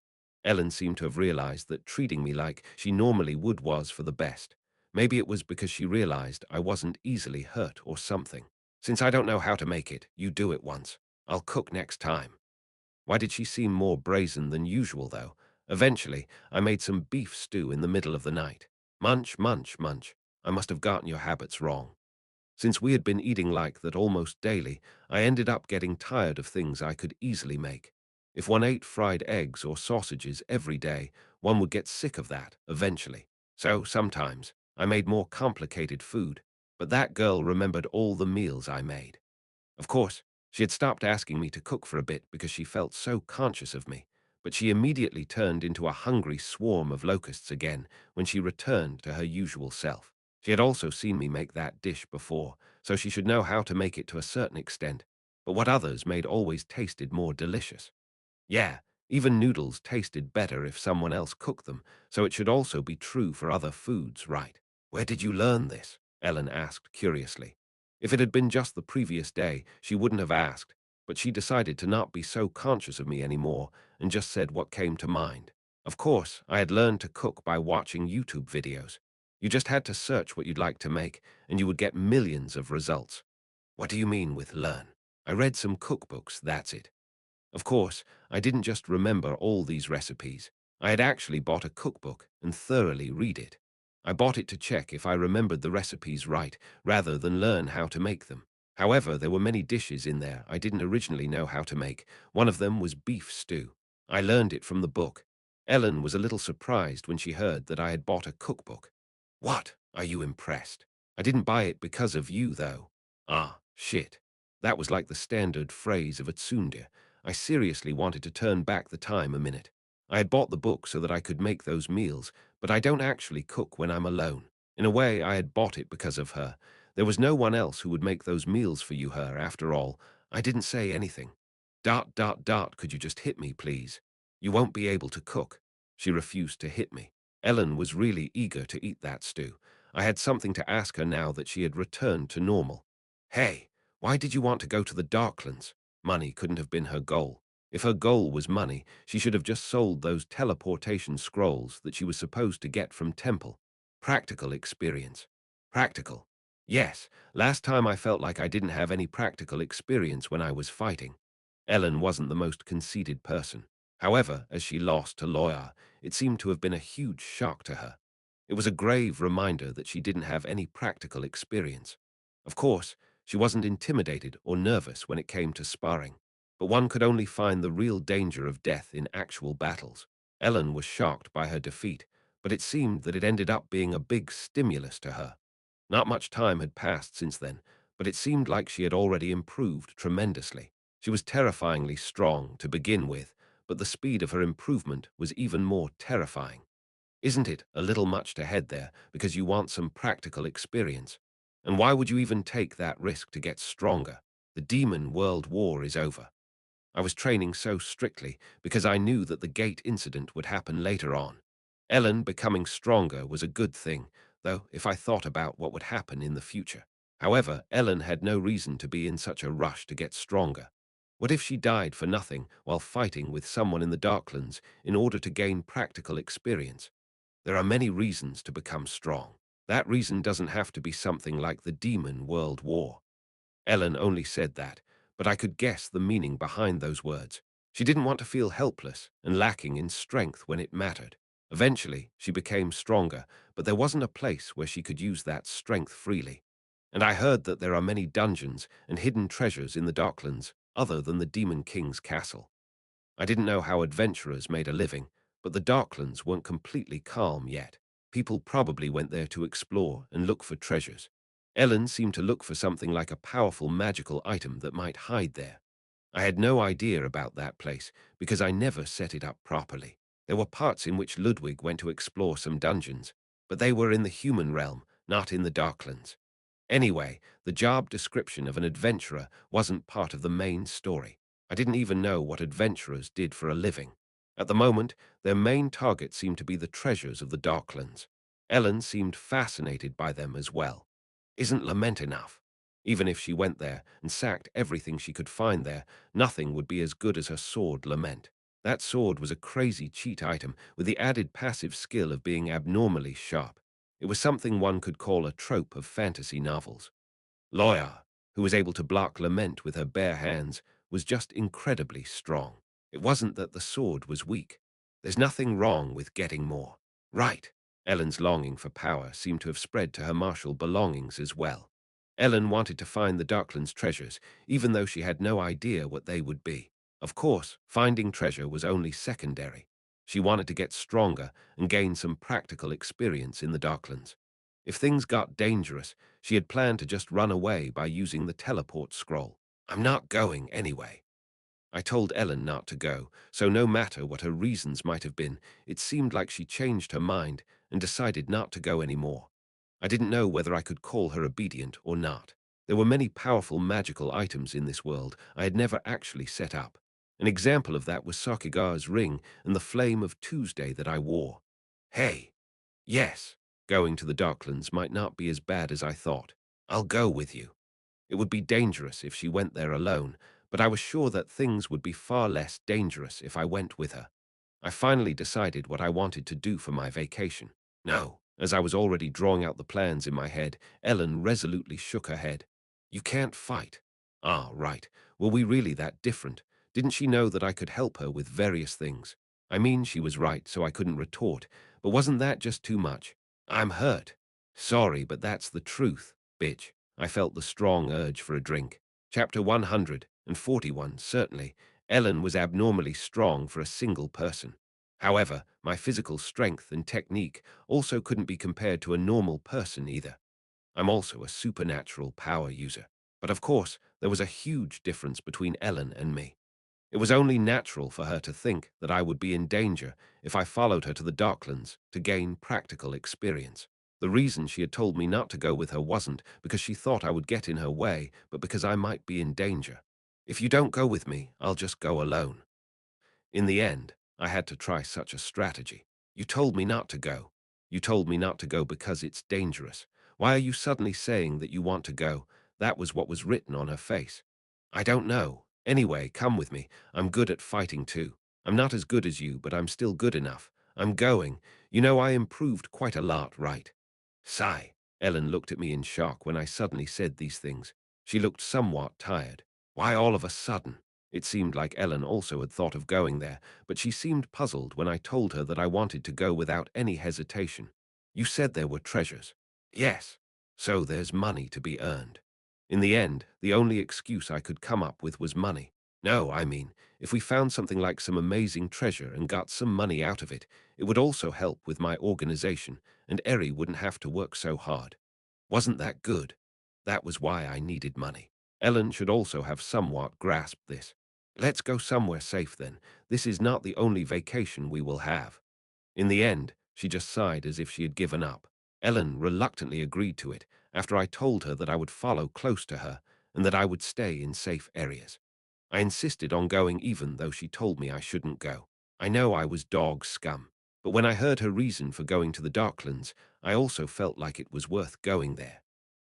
Ellen seemed to have realized that treating me like she normally would was for the best. Maybe it was because she realized I wasn't easily hurt or something. Since I don't know how to make it, you do it once. I'll cook next time. Why did she seem more brazen than usual, though? Eventually, I made some beef stew in the middle of the night. Munch, munch, munch. I must have gotten your habits wrong. Since we had been eating like that almost daily, I ended up getting tired of things I could easily make. If one ate fried eggs or sausages every day, one would get sick of that eventually. So sometimes I made more complicated food, but that girl remembered all the meals I made. Of course, she had stopped asking me to cook for a bit because she felt so conscious of me, but she immediately turned into a hungry swarm of locusts again when she returned to her usual self. She had also seen me make that dish before, so she should know how to make it to a certain extent, but what others made always tasted more delicious. Yeah, even noodles tasted better if someone else cooked them, so it should also be true for other foods, right? Where did you learn this? Ellen asked curiously. If it had been just the previous day, she wouldn't have asked, but she decided to not be so conscious of me anymore and just said what came to mind. Of course, I had learned to cook by watching YouTube videos. You just had to search what you'd like to make, and you would get millions of results. What do you mean with learn? I read some cookbooks, that's it. Of course, I didn't just remember all these recipes. I had actually bought a cookbook and thoroughly read it. I bought it to check if I remembered the recipes right, rather than learn how to make them. However, there were many dishes in there I didn't originally know how to make. One of them was beef stew. I learned it from the book. Ellen was a little surprised when she heard that I had bought a cookbook. What? Are you impressed? I didn't buy it because of you, though. Ah, shit. That was like the standard phrase of a tsundere. I seriously wanted to turn back the time a minute. I had bought the book so that I could make those meals, but I don't actually cook when I'm alone. In a way, I had bought it because of her. There was no one else who would make those meals for you, her, after all. I didn't say anything. Could you just hit me, please? You won't be able to cook. She refused to hit me. Ellen was really eager to eat that stew. I had something to ask her now that she had returned to normal. Hey, why did you want to go to the Darklands? Money couldn't have been her goal. If her goal was money, she should have just sold those teleportation scrolls that she was supposed to get from Temple. Practical experience. Practical. Yes, last time I felt like I didn't have any practical experience when I was fighting. Ellen wasn't the most conceited person. However, as she lost to Loya, it seemed to have been a huge shock to her. It was a grave reminder that she didn't have any practical experience. Of course, she wasn't intimidated or nervous when it came to sparring, but one could only find the real danger of death in actual battles. Ellen was shocked by her defeat, but it seemed that it ended up being a big stimulus to her. Not much time had passed since then, but it seemed like she had already improved tremendously. She was terrifyingly strong to begin with, but the speed of her improvement was even more terrifying. Isn't it a little much to head there because you want some practical experience? And why would you even take that risk to get stronger? The demon world war is over. I was training so strictly because I knew that the gate incident would happen later on. Ellen becoming stronger was a good thing, though, if I thought about what would happen in the future. However, Ellen had no reason to be in such a rush to get stronger. What if she died for nothing while fighting with someone in the Darklands in order to gain practical experience? There are many reasons to become strong. That reason doesn't have to be something like the Demon World War. Ellen only said that, but I could guess the meaning behind those words. She didn't want to feel helpless and lacking in strength when it mattered. Eventually, she became stronger, but there wasn't a place where she could use that strength freely. And I heard that there are many dungeons and hidden treasures in the Darklands other than the Demon King's castle. I didn't know how adventurers made a living, but the Darklands weren't completely calm yet. People probably went there to explore and look for treasures. Ellen seemed to look for something like a powerful magical item that might hide there. I had no idea about that place because I never set it up properly. There were parts in which Ludwig went to explore some dungeons, but they were in the human realm, not in the Darklands. Anyway, the job description of an adventurer wasn't part of the main story. I didn't even know what adventurers did for a living. At the moment, their main target seemed to be the treasures of the Darklands. Ellen seemed fascinated by them as well. Isn't lament enough? Even if she went there and sacked everything she could find there, nothing would be as good as her sword lament. That sword was a crazy cheat item with the added passive skill of being abnormally sharp. It was something one could call a trope of fantasy novels. Loya, who was able to block lament with her bare hands, was just incredibly strong. It wasn't that the sword was weak. There's nothing wrong with getting more. Right. Ellen's longing for power seemed to have spread to her martial belongings as well. Ellen wanted to find the Darklands treasures, even though she had no idea what they would be. Of course, finding treasure was only secondary. She wanted to get stronger and gain some practical experience in the Darklands. If things got dangerous, she had planned to just run away by using the teleport scroll. I'm not going anyway. I told Ellen not to go, so no matter what her reasons might have been, it seemed like she changed her mind and decided not to go anymore. I didn't know whether I could call her obedient or not. There were many powerful magical items in this world I had never actually set up. An example of that was Sakigar's ring and the flame of Tuesday that I wore. Hey, yes, going to the Darklands might not be as bad as I thought. I'll go with you. It would be dangerous if she went there alone, but I was sure that things would be far less dangerous if I went with her. I finally decided what I wanted to do for my vacation. No, as I was already drawing out the plans in my head, Ellen resolutely shook her head. You can't fight. Ah, right. Were we really that different? Didn't she know that I could help her with various things? I mean, she was right, so I couldn't retort, but wasn't that just too much? I'm hurt. Sorry, but that's the truth, bitch. I felt the strong urge for a drink. Chapter 141, certainly. Ellen was abnormally strong for a single person. However, my physical strength and technique also couldn't be compared to a normal person either. I'm also a supernatural power user. But of course, there was a huge difference between Ellen and me. It was only natural for her to think that I would be in danger if I followed her to the Darklands to gain practical experience. The reason she had told me not to go with her wasn't because she thought I would get in her way, but because I might be in danger. If you don't go with me, I'll just go alone. In the end, I had to try such a strategy. You told me not to go. You told me not to go because it's dangerous. Why are you suddenly saying that you want to go? That was what was written on her face. I don't know. Anyway, come with me. I'm good at fighting too. I'm not as good as you, but I'm still good enough. I'm going. You know, I improved quite a lot, right? Sigh. Ellen looked at me in shock when I suddenly said these things. She looked somewhat tired. Why all of a sudden? It seemed like Ellen also had thought of going there, but she seemed puzzled when I told her that I wanted to go without any hesitation. You said there were treasures. Yes. So there's money to be earned. In the end, the only excuse I could come up with was money. No, I mean, if we found something like some amazing treasure and got some money out of it, it would also help with my organization, and Eri wouldn't have to work so hard. Wasn't that good? That was why I needed money. Ellen should also have somewhat grasped this. Let's go somewhere safe then. This is not the only vacation we will have. In the end, she just sighed as if she had given up. Ellen reluctantly agreed to it after I told her that I would follow close to her and that I would stay in safe areas. I insisted on going even though she told me I shouldn't go. I know I was dog scum, but when I heard her reason for going to the Darklands, I also felt like it was worth going there.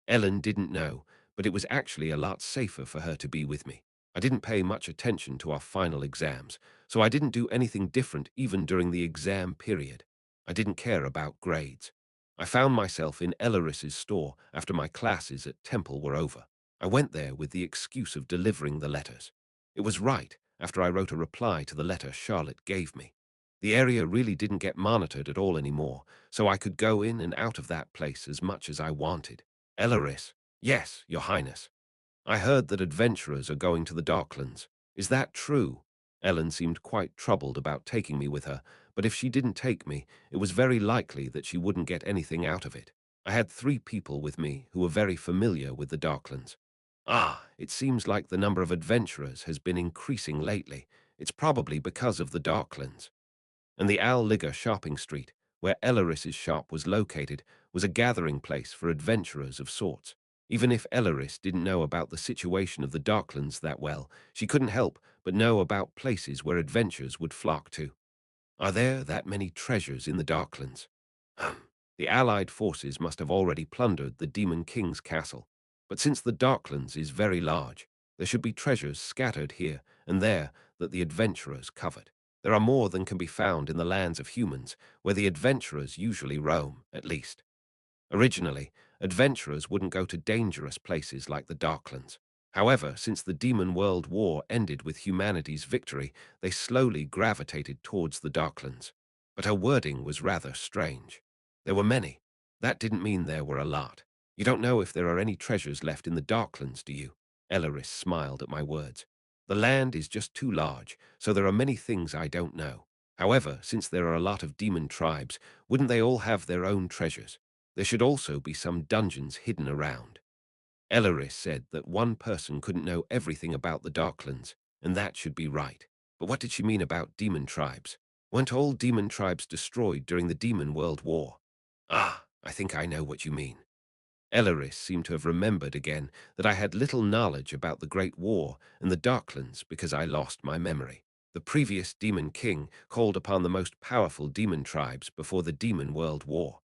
Ellen didn't know, but it was actually a lot safer for her to be with me. I didn't pay much attention to our final exams, so I didn't do anything different even during the exam period. I didn't care about grades. I found myself in Elaris's store after my classes at Temple were over. I went there with the excuse of delivering the letters. It was right after I wrote a reply to the letter Charlotte gave me. The area really didn't get monitored at all anymore, so I could go in and out of that place as much as I wanted. Elaris. Yes, Your Highness. I heard that adventurers are going to the Darklands. Is that true? Ellen seemed quite troubled about taking me with her, but if she didn't take me, it was very likely that she wouldn't get anything out of it. I had 3 people with me who were very familiar with the Darklands. Ah, it seems like the number of adventurers has been increasing lately. It's probably because of the Darklands. And the Al Ligger shopping street, where Elaris's shop was located, was a gathering place for adventurers of sorts. Even if Elaris didn't know about the situation of the Darklands that well, she couldn't help but know about places where adventurers would flock to. Are there that many treasures in the Darklands? The Allied forces must have already plundered the Demon King's castle, but since the Darklands is very large, there should be treasures scattered here and there that the adventurers covered. There are more than can be found in the lands of humans, where the adventurers usually roam, at least. Originally, adventurers wouldn't go to dangerous places like the Darklands. However, since the Demon World War ended with humanity's victory, they slowly gravitated towards the Darklands. But her wording was rather strange. There were many. That didn't mean there were a lot. You don't know if there are any treasures left in the Darklands, do you? Elaris smiled at my words. The land is just too large, so there are many things I don't know. However, since there are a lot of demon tribes, wouldn't they all have their own treasures? There should also be some dungeons hidden around. Elaris said that one person couldn't know everything about the Darklands, and that should be right. But what did she mean about demon tribes? Weren't all demon tribes destroyed during the Demon World War? Ah, I think I know what you mean. Elaris seemed to have remembered again that I had little knowledge about the Great War and the Darklands because I lost my memory. The previous Demon King called upon the most powerful demon tribes before the Demon World War.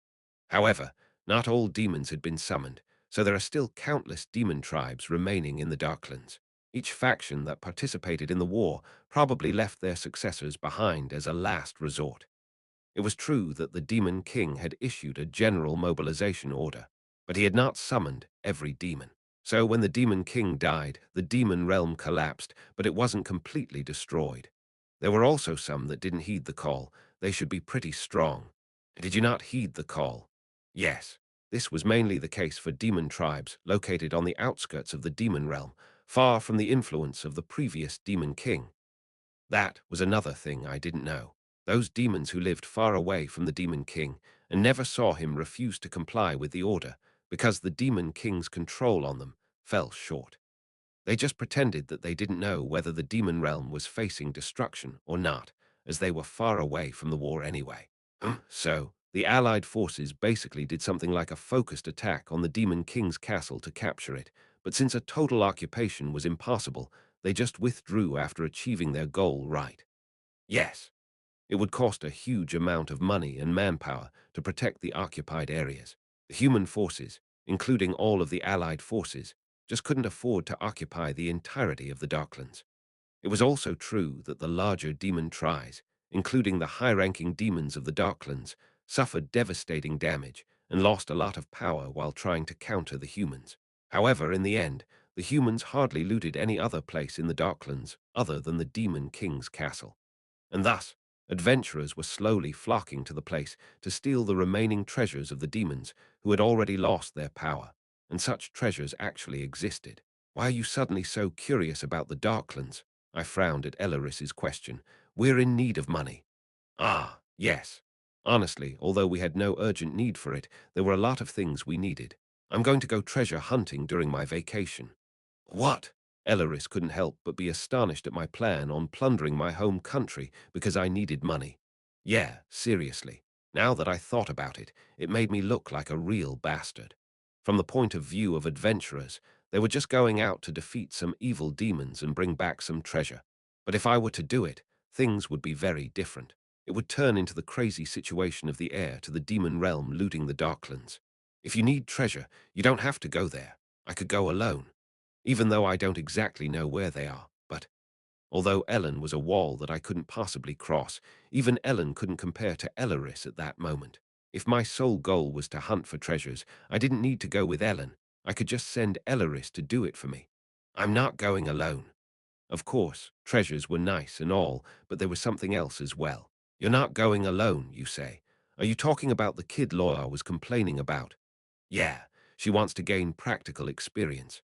However, not all demons had been summoned, so there are still countless demon tribes remaining in the Darklands. Each faction that participated in the war probably left their successors behind as a last resort. It was true that the Demon King had issued a general mobilization order, but he had not summoned every demon. So when the Demon King died, the demon realm collapsed, but it wasn't completely destroyed. There were also some that didn't heed the call. They should be pretty strong. Did you not heed the call? Yes. This was mainly the case for demon tribes located on the outskirts of the demon realm, far from the influence of the previous Demon King. That was another thing I didn't know. Those demons who lived far away from the Demon King and never saw him refuse to comply with the order because the Demon King's control on them fell short. They just pretended that they didn't know whether the demon realm was facing destruction or not, as they were far away from the war anyway. So, the Allied forces basically did something like a focused attack on the Demon King's castle to capture it, but since a total occupation was impossible, they just withdrew after achieving their goal right. Yes, it would cost a huge amount of money and manpower to protect the occupied areas. The human forces, including all of the Allied forces, just couldn't afford to occupy the entirety of the Darklands. It was also true that the larger demon tribes, including the high-ranking demons of the Darklands, suffered devastating damage and lost a lot of power while trying to counter the humans. However, in the end, the humans hardly looted any other place in the Darklands other than the Demon King's castle. And thus, adventurers were slowly flocking to the place to steal the remaining treasures of the demons who had already lost their power, and such treasures actually existed. Why are you suddenly so curious about the Darklands? I frowned at Elaris's question. We're in need of money. Ah, yes. Honestly, although we had no urgent need for it, there were a lot of things we needed. I'm going to go treasure hunting during my vacation. What? Elaris couldn't help but be astonished at my plan on plundering my home country because I needed money. Yeah, seriously. Now that I thought about it, it made me look like a real bastard. From the point of view of adventurers, they were just going out to defeat some evil demons and bring back some treasure. But if I were to do it, things would be very different. It would turn into the crazy situation of the heir to the demon realm looting the Darklands. If you need treasure, you don't have to go there. I could go alone. Even though I don't exactly know where they are, but although Ellen was a wall that I couldn't possibly cross, even Ellen couldn't compare to Elaris at that moment. If my sole goal was to hunt for treasures, I didn't need to go with Ellen. I could just send Elaris to do it for me. I'm not going alone. Of course, treasures were nice and all, but there was something else as well. You're not going alone, you say. Are you talking about the kid Laura was complaining about? Yeah, she wants to gain practical experience.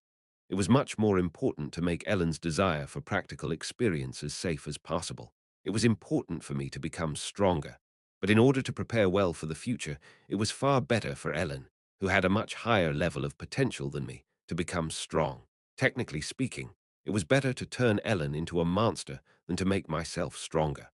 It was much more important to make Ellen's desire for practical experience as safe as possible. It was important for me to become stronger. But in order to prepare well for the future, it was far better for Ellen, who had a much higher level of potential than me, to become strong. Technically speaking, it was better to turn Ellen into a monster than to make myself stronger.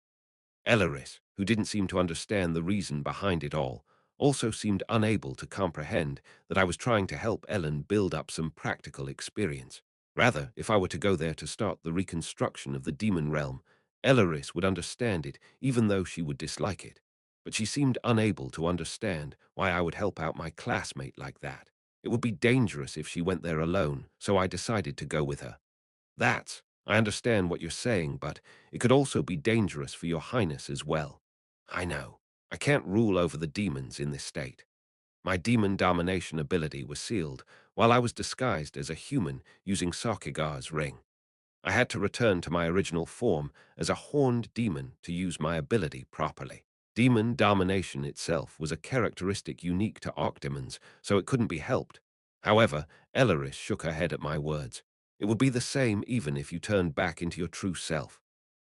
Elaris, who didn't seem to understand the reason behind it all, also seemed unable to comprehend that I was trying to help Ellen build up some practical experience. Rather, if I were to go there to start the reconstruction of the demon realm, Elaris would understand it even though she would dislike it. But she seemed unable to understand why I would help out my classmate like that. It would be dangerous if she went there alone, so I decided to go with her. I understand what you're saying, but it could also be dangerous for your highness as well. I know. I can't rule over the demons in this state. My demon domination ability was sealed while I was disguised as a human using Sakigar's ring. I had to return to my original form as a horned demon to use my ability properly. Demon domination itself was a characteristic unique to archdemons, so it couldn't be helped. However, Elaris shook her head at my words. It would be the same even if you turned back into your true self.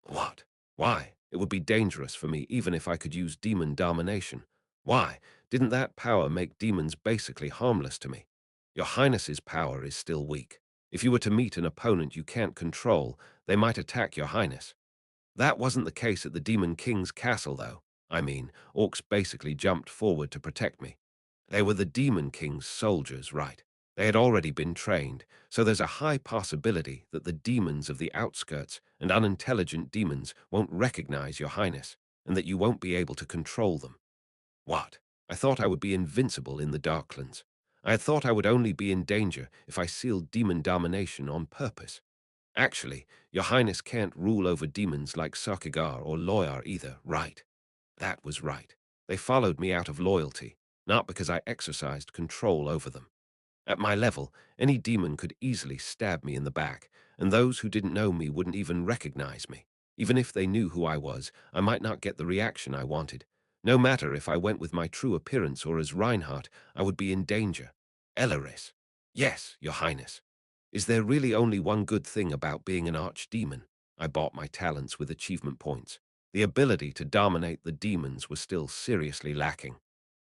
What? Why? It would be dangerous for me even if I could use demon domination. Why? Didn't that power make demons basically harmless to me? Your Highness's power is still weak. If you were to meet an opponent you can't control, they might attack your Highness. That wasn't the case at the Demon King's castle, though. I mean, orcs basically jumped forward to protect me. They were the Demon King's soldiers, right? They had already been trained, so there's a high possibility that the demons of the outskirts and unintelligent demons won't recognize your Highness, and that you won't be able to control them. What? I thought I would be invincible in the Darklands. I had thought I would only be in danger if I sealed demon domination on purpose. Actually, your Highness can't rule over demons like Sarkigar or Loyar either, right? That was right. They followed me out of loyalty, not because I exercised control over them. At my level, any demon could easily stab me in the back, and those who didn't know me wouldn't even recognize me. Even if they knew who I was, I might not get the reaction I wanted. No matter if I went with my true appearance or as Reinhardt, I would be in danger. Elaris. Yes, your Highness. Is there really only one good thing about being an archdemon? I bought my talents with achievement points. The ability to dominate the demons was still seriously lacking.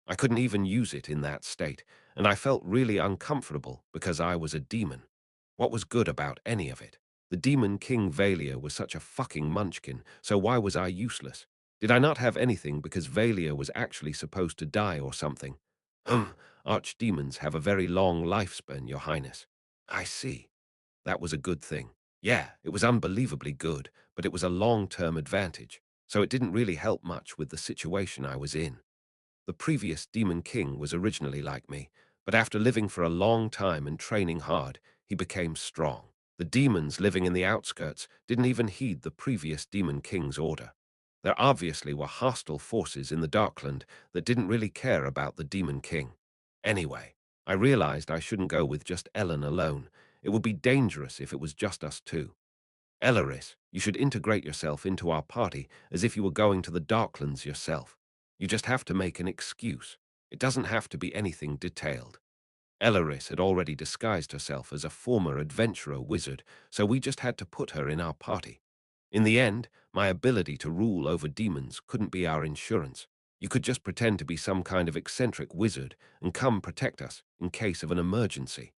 I couldn't even use it in that state, and I felt really uncomfortable because I was a demon. What was good about any of it? The Demon King Valia was such a fucking munchkin, so why was I useless? Did I not have anything because Valia was actually supposed to die or something? Archdemons have a very long lifespan, your Highness. I see. That was a good thing. Yeah, it was unbelievably good, but it was a long-term advantage, so it didn't really help much with the situation I was in. The previous Demon King was originally like me, but after living for a long time and training hard, he became strong. The demons living in the outskirts didn't even heed the previous Demon King's order. There obviously were hostile forces in the Darkland that didn't really care about the Demon King. Anyway, I realized I shouldn't go with just Ellen alone. It would be dangerous if it was just us two. Elaris, you should integrate yourself into our party as if you were going to the Darklands yourself. You just have to make an excuse. It doesn't have to be anything detailed. Elaris had already disguised herself as a former adventurer wizard, so we just had to put her in our party. In the end, my ability to rule over demons couldn't be our insurance. You could just pretend to be some kind of eccentric wizard and come protect us in case of an emergency.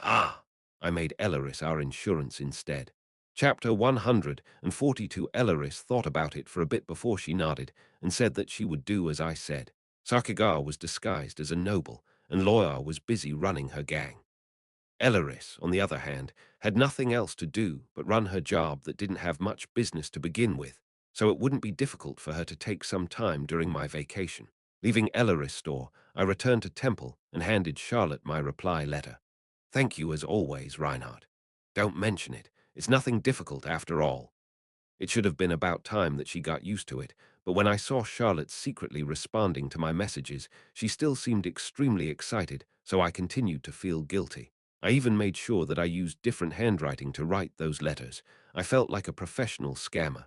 Ah, I made Elaris our insurance instead. Chapter 142. Elaris thought about it for a bit before she nodded and said that she would do as I said. Sarkigar was disguised as a noble, and Loyar was busy running her gang. Elaris, on the other hand, had nothing else to do but run her job that didn't have much business to begin with, so it wouldn't be difficult for her to take some time during my vacation. Leaving Elaris' store, I returned to Temple and handed Charlotte my reply letter. Thank you as always, Reinhardt. Don't mention it. It's nothing difficult after all. It should have been about time that she got used to it, but when I saw Charlotte secretly responding to my messages, she still seemed extremely excited, so I continued to feel guilty. I even made sure that I used different handwriting to write those letters. I felt like a professional scammer.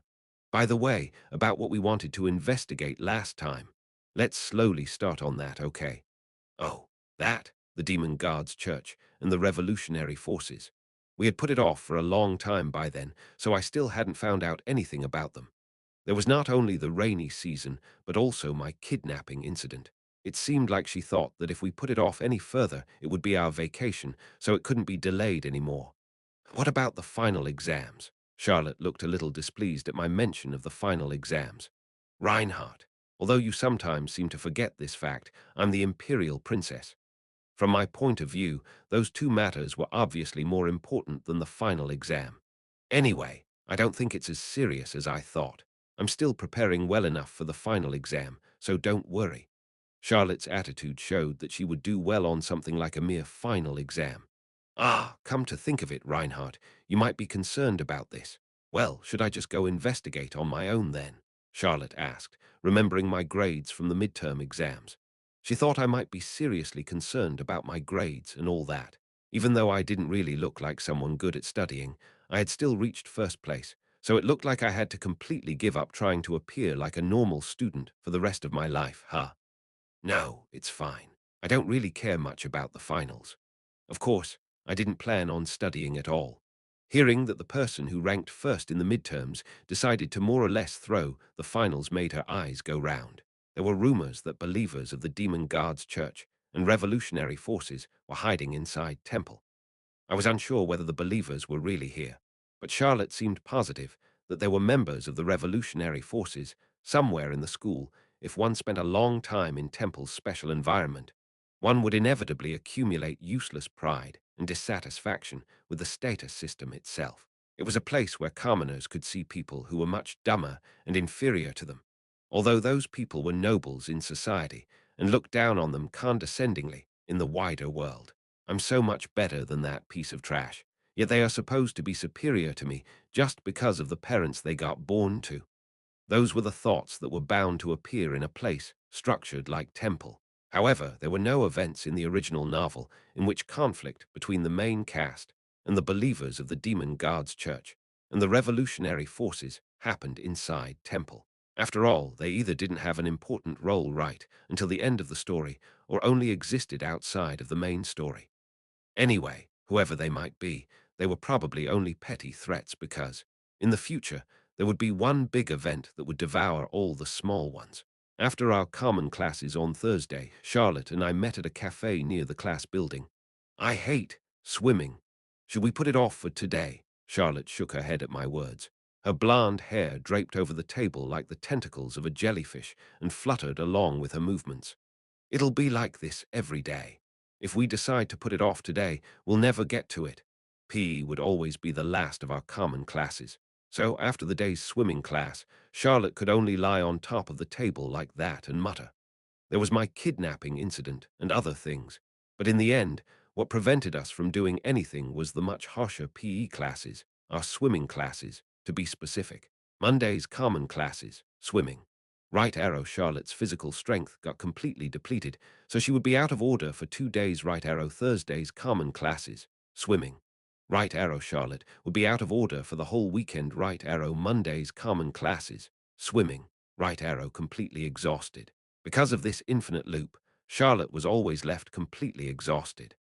By the way, about what we wanted to investigate last time. Let's slowly start on that, okay? Oh, that, the Demon Guards Church, and the revolutionary forces. We had put it off for a long time by then, so I still hadn't found out anything about them. There was not only the rainy season, but also my kidnapping incident. It seemed like she thought that if we put it off any further, it would be our vacation, so it couldn't be delayed anymore. What about the final exams? Charlotte looked a little displeased at my mention of the final exams. Reinhardt, although you sometimes seem to forget this fact, I'm the Imperial Princess. From my point of view, those two matters were obviously more important than the final exam. Anyway, I don't think it's as serious as I thought. I'm still preparing well enough for the final exam, so don't worry. Charlotte's attitude showed that she would do well on something like a mere final exam. Ah, come to think of it, Reinhardt, you might be concerned about this. Well, should I just go investigate on my own then? Charlotte asked, remembering my grades from the midterm exams. She thought I might be seriously concerned about my grades and all that. Even though I didn't really look like someone good at studying, I had still reached first place, so it looked like I had to completely give up trying to appear like a normal student for the rest of my life, huh? No, it's fine. I don't really care much about the finals. Of course, I didn't plan on studying at all. Hearing that the person who ranked first in the midterms decided to more or less throw the finals made her eyes go round. There were rumors that believers of the Demon Guards Church and revolutionary forces were hiding inside Temple. I was unsure whether the believers were really here, but Charlotte seemed positive that there were members of the revolutionary forces somewhere in the school. If one spent a long time in Temple's special environment, one would inevitably accumulate useless pride and dissatisfaction with the status system itself. It was a place where commoners could see people who were much dumber and inferior to them, although those people were nobles in society and looked down on them condescendingly in the wider world. I'm so much better than that piece of trash, yet they are supposed to be superior to me just because of the parents they got born to. Those were the thoughts that were bound to appear in a place structured like Temple. However, there were no events in the original novel in which conflict between the main cast and the believers of the Demon Guards Church and the revolutionary forces happened inside Temple. After all, they either didn't have an important role right until the end of the story or only existed outside of the main story. Anyway, whoever they might be, they were probably only petty threats because, in the future, there would be one big event that would devour all the small ones. After our common classes on Thursday, Charlotte and I met at a cafe near the class building. I hate swimming. Should we put it off for today? Charlotte shook her head at my words. Her blonde hair draped over the table like the tentacles of a jellyfish and fluttered along with her movements. It'll be like this every day. If we decide to put it off today, we'll never get to it. PE would always be the last of our common classes. So after the day's swimming class, Charlotte could only lie on top of the table like that and mutter. There was my kidnapping incident and other things. But in the end, what prevented us from doing anything was the much harsher PE classes, our swimming classes, to be specific. Monday's common classes, swimming. Right arrow Charlotte's physical strength got completely depleted, so she would be out of order for 2 days. Right arrow Thursday's common classes, swimming. Right arrow Charlotte would be out of order for the whole weekend. Right arrow Monday's common classes, swimming. Right arrow completely exhausted. Because of this infinite loop, Charlotte was always left completely exhausted.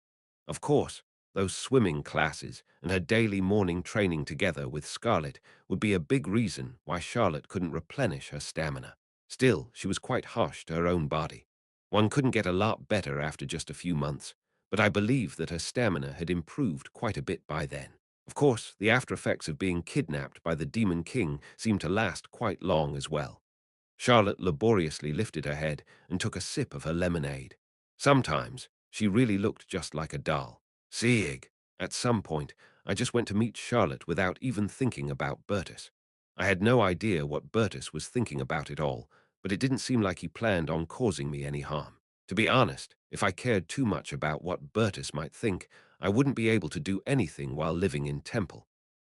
Of course, those swimming classes and her daily morning training together with Scarlett would be a big reason why Charlotte couldn't replenish her stamina. Still, she was quite harsh to her own body. One couldn't get a lot better after just a few months, but I believe that her stamina had improved quite a bit by then. Of course, the after effects of being kidnapped by the Demon King seemed to last quite long as well. Charlotte laboriously lifted her head and took a sip of her lemonade. Sometimes, she really looked just like a doll. Sieg. At some point, I just went to meet Charlotte without even thinking about Bertus. I had no idea what Bertus was thinking about it all, but it didn't seem like he planned on causing me any harm. To be honest, if I cared too much about what Bertus might think, I wouldn't be able to do anything while living in Temple.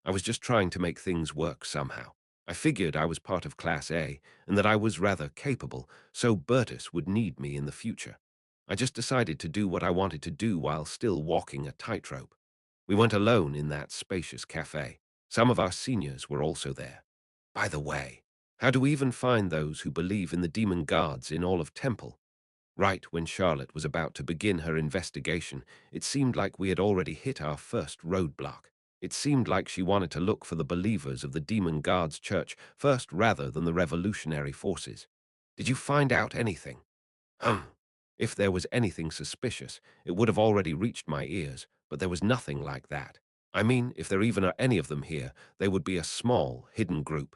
I was just trying to make things work somehow. I figured I was part of Class A and that I was rather capable, so Bertus would need me in the future. I just decided to do what I wanted to do while still walking a tightrope. We went alone in that spacious cafe. Some of our seniors were also there. By the way, how do we even find those who believe in the demon guards in all of Temple? Right when Charlotte was about to begin her investigation, it seemed like we had already hit our first roadblock. It seemed like she wanted to look for the believers of the Demon Guards Church first rather than the revolutionary forces. Did you find out anything? Hum. If there was anything suspicious, it would have already reached my ears, but there was nothing like that. I mean, if there even are any of them here, they would be a small, hidden group.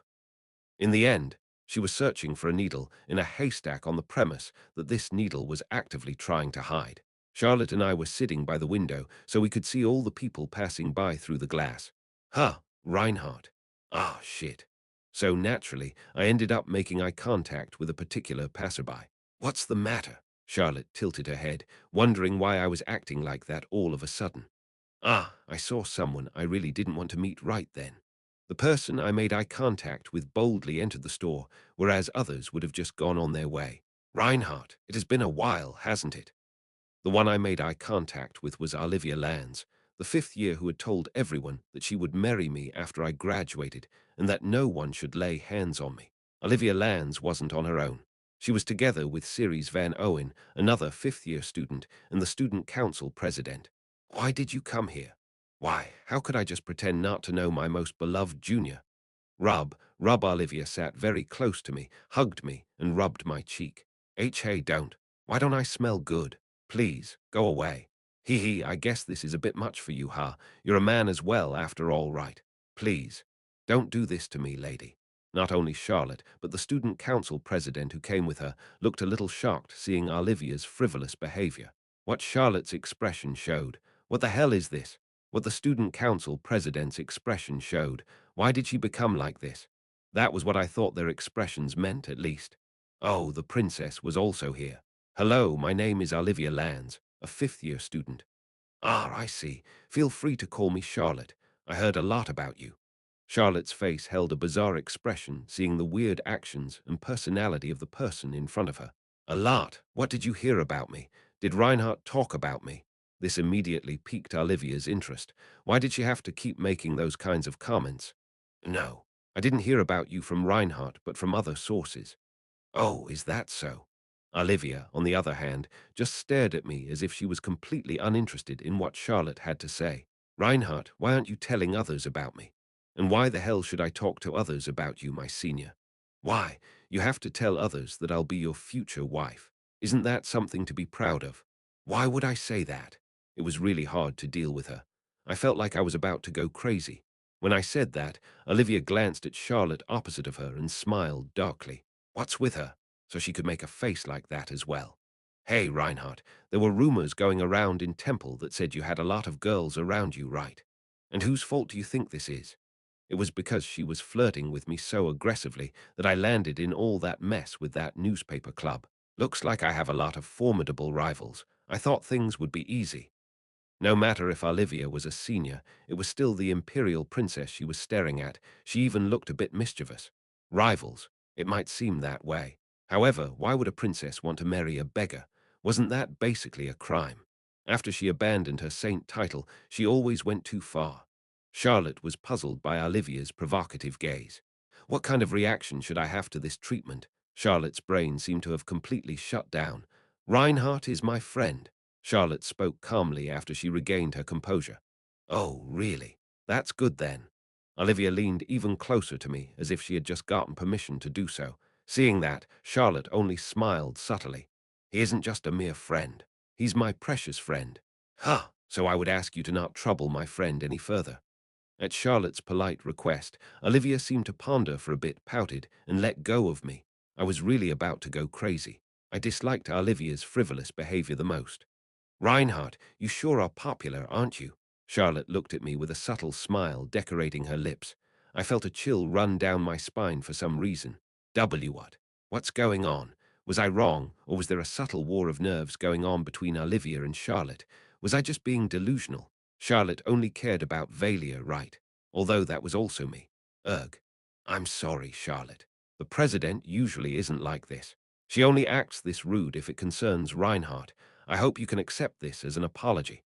In the end, she was searching for a needle in a haystack on the premise that this needle was actively trying to hide. Charlotte and I were sitting by the window so we could see all the people passing by through the glass. Huh, Reinhardt. Ah, shit. So naturally, I ended up making eye contact with a particular passerby. What's the matter? Charlotte tilted her head, wondering why I was acting like that all of a sudden. Ah, I saw someone I really didn't want to meet right then. The person I made eye contact with boldly entered the store, whereas others would have just gone on their way. Reinhardt, it has been a while, hasn't it? The one I made eye contact with was Olivia Lands, the fifth year who had told everyone that she would marry me after I graduated and that no one should lay hands on me. Olivia Lands wasn't on her own. She was together with Ceres Van Owen, another fifth-year student and the student council president. Why did you come here? Why, how could I just pretend not to know my most beloved junior? Rub Olivia sat very close to me, hugged me, and rubbed my cheek. Hey, don't. Why don't I smell good? Please, go away. Hee, I guess this is a bit much for you, huh? You're a man as well, after all, right? Please, don't do this to me, lady. Not only Charlotte, but the student council president who came with her looked a little shocked seeing Olivia's frivolous behavior. What Charlotte's expression showed. What the hell is this? What the student council president's expression showed. Why did she become like this? That was what I thought their expressions meant, at least. Oh, the princess was also here. Hello, my name is Olivia Lands, a fifth-year student. Ah, I see. Feel free to call me Charlotte. I heard a lot about you. Charlotte's face held a bizarre expression, seeing the weird actions and personality of the person in front of her. A lot? What did you hear about me? Did Reinhardt talk about me? This immediately piqued Olivia's interest. Why did she have to keep making those kinds of comments? No, I didn't hear about you from Reinhardt, but from other sources. Oh, is that so? Olivia, on the other hand, just stared at me as if she was completely uninterested in what Charlotte had to say. Reinhardt, why aren't you telling others about me? And why the hell should I talk to others about you, my senior? Why? You have to tell others that I'll be your future wife. Isn't that something to be proud of? Why would I say that? It was really hard to deal with her. I felt like I was about to go crazy. When I said that, Olivia glanced at Charlotte opposite of her and smiled darkly. What's with her? So she could make a face like that as well. Hey, Reinhardt, there were rumors going around in Temple that said you had a lot of girls around you, right? And whose fault do you think this is? It was because she was flirting with me so aggressively that I landed in all that mess with that newspaper club. Looks like I have a lot of formidable rivals. I thought things would be easy. No matter if Olivia was a senior, it was still the imperial princess she was staring at. She even looked a bit mischievous. Rivals. It might seem that way. However, why would a princess want to marry a beggar? Wasn't that basically a crime? After she abandoned her saint title, she always went too far. Charlotte was puzzled by Olivia's provocative gaze. What kind of reaction should I have to this treatment? Charlotte's brain seemed to have completely shut down. Reinhardt is my friend. Charlotte spoke calmly after she regained her composure. Oh, really? That's good then. Olivia leaned even closer to me, as if she had just gotten permission to do so. Seeing that, Charlotte only smiled subtly. He isn't just a mere friend. He's my precious friend. Huh, so I would ask you to not trouble my friend any further. At Charlotte's polite request, Olivia seemed to ponder for a bit, pouted, and let go of me. I was really about to go crazy. I disliked Olivia's frivolous behavior the most. Reinhardt, you sure are popular, aren't you? Charlotte looked at me with a subtle smile decorating her lips. I felt a chill run down my spine for some reason. What? What's going on? Was I wrong, or was there a subtle war of nerves going on between Olivia and Charlotte? Was I just being delusional? Charlotte only cared about Valia, right? Although that was also me. Ugh. I'm sorry, Charlotte. The president usually isn't like this. She only acts this rude if it concerns Reinhardt. I hope you can accept this as an apology.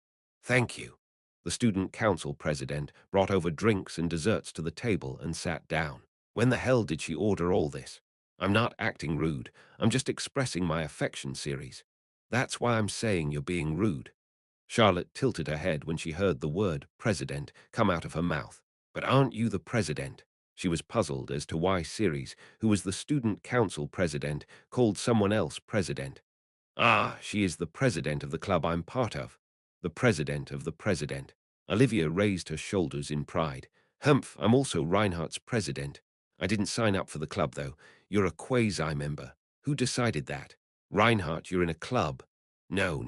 Thank you. The student council president brought over drinks and desserts to the table and sat down. When the hell did she order all this? I'm not acting rude. I'm just expressing my affection series. That's why I'm saying you're being rude. Charlotte tilted her head when she heard the word president come out of her mouth. But aren't you the president? She was puzzled as to why Ceres, who was the student council president, called someone else president. Ah, she is the president of the club I'm part of. The president of the president. Olivia raised her shoulders in pride. Humph, I'm also Reinhardt's president. I didn't sign up for the club, though. You're a quasi-member. Who decided that? Reinhardt, you're in a club. No.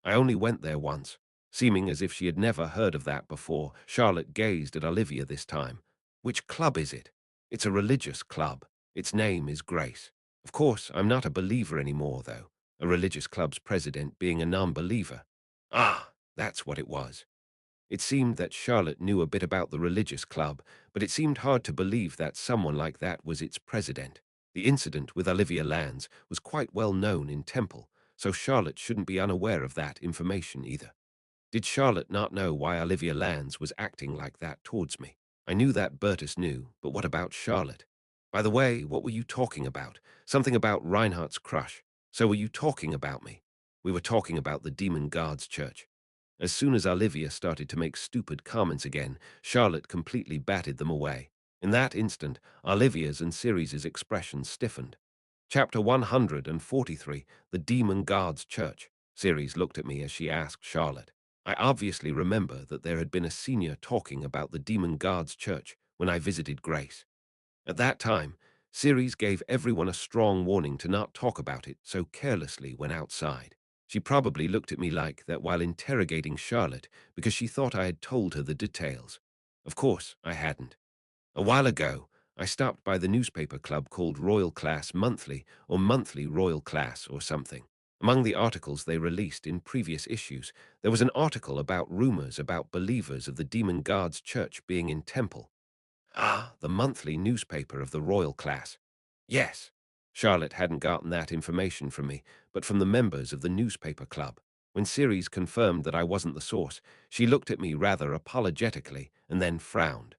I only went there once. Seeming as if she had never heard of that before, Charlotte gazed at Olivia this time. Which club is it? It's a religious club. Its name is Grace. Of course, I'm not a believer anymore, though. A religious club's president being a non-believer. Ah, that's what it was. It seemed that Charlotte knew a bit about the religious club, but it seemed hard to believe that someone like that was its president. The incident with Olivia Lands was quite well known in Temple, so Charlotte shouldn't be unaware of that information either. Did Charlotte not know why Olivia Lands was acting like that towards me? I knew that Bertus knew, but what about Charlotte? By the way, what were you talking about? Something about Reinhardt's crush. So were you talking about me? We were talking about the Demon Guards Church. As soon as Olivia started to make stupid comments again, Charlotte completely batted them away. In that instant, Olivia's and Ceres's expressions stiffened. Chapter 143, The Demon Guards Church. Ceres looked at me as she asked Charlotte. I obviously remember that there had been a senior talking about the Demon Guards Church when I visited Grace. At that time, Ceres gave everyone a strong warning to not talk about it so carelessly when outside. She probably looked at me like that while interrogating Charlotte because she thought I had told her the details. Of course, I hadn't. A while ago, I stopped by the newspaper club called Royal Class Monthly or Monthly Royal Class or something. Among the articles they released in previous issues, there was an article about rumors about believers of the Demon Guards Church being in temple. Ah, the monthly newspaper of the royal class. Yes. Charlotte hadn't gotten that information from me, but from the members of the newspaper club. When Ceres confirmed that I wasn't the source, she looked at me rather apologetically and then frowned.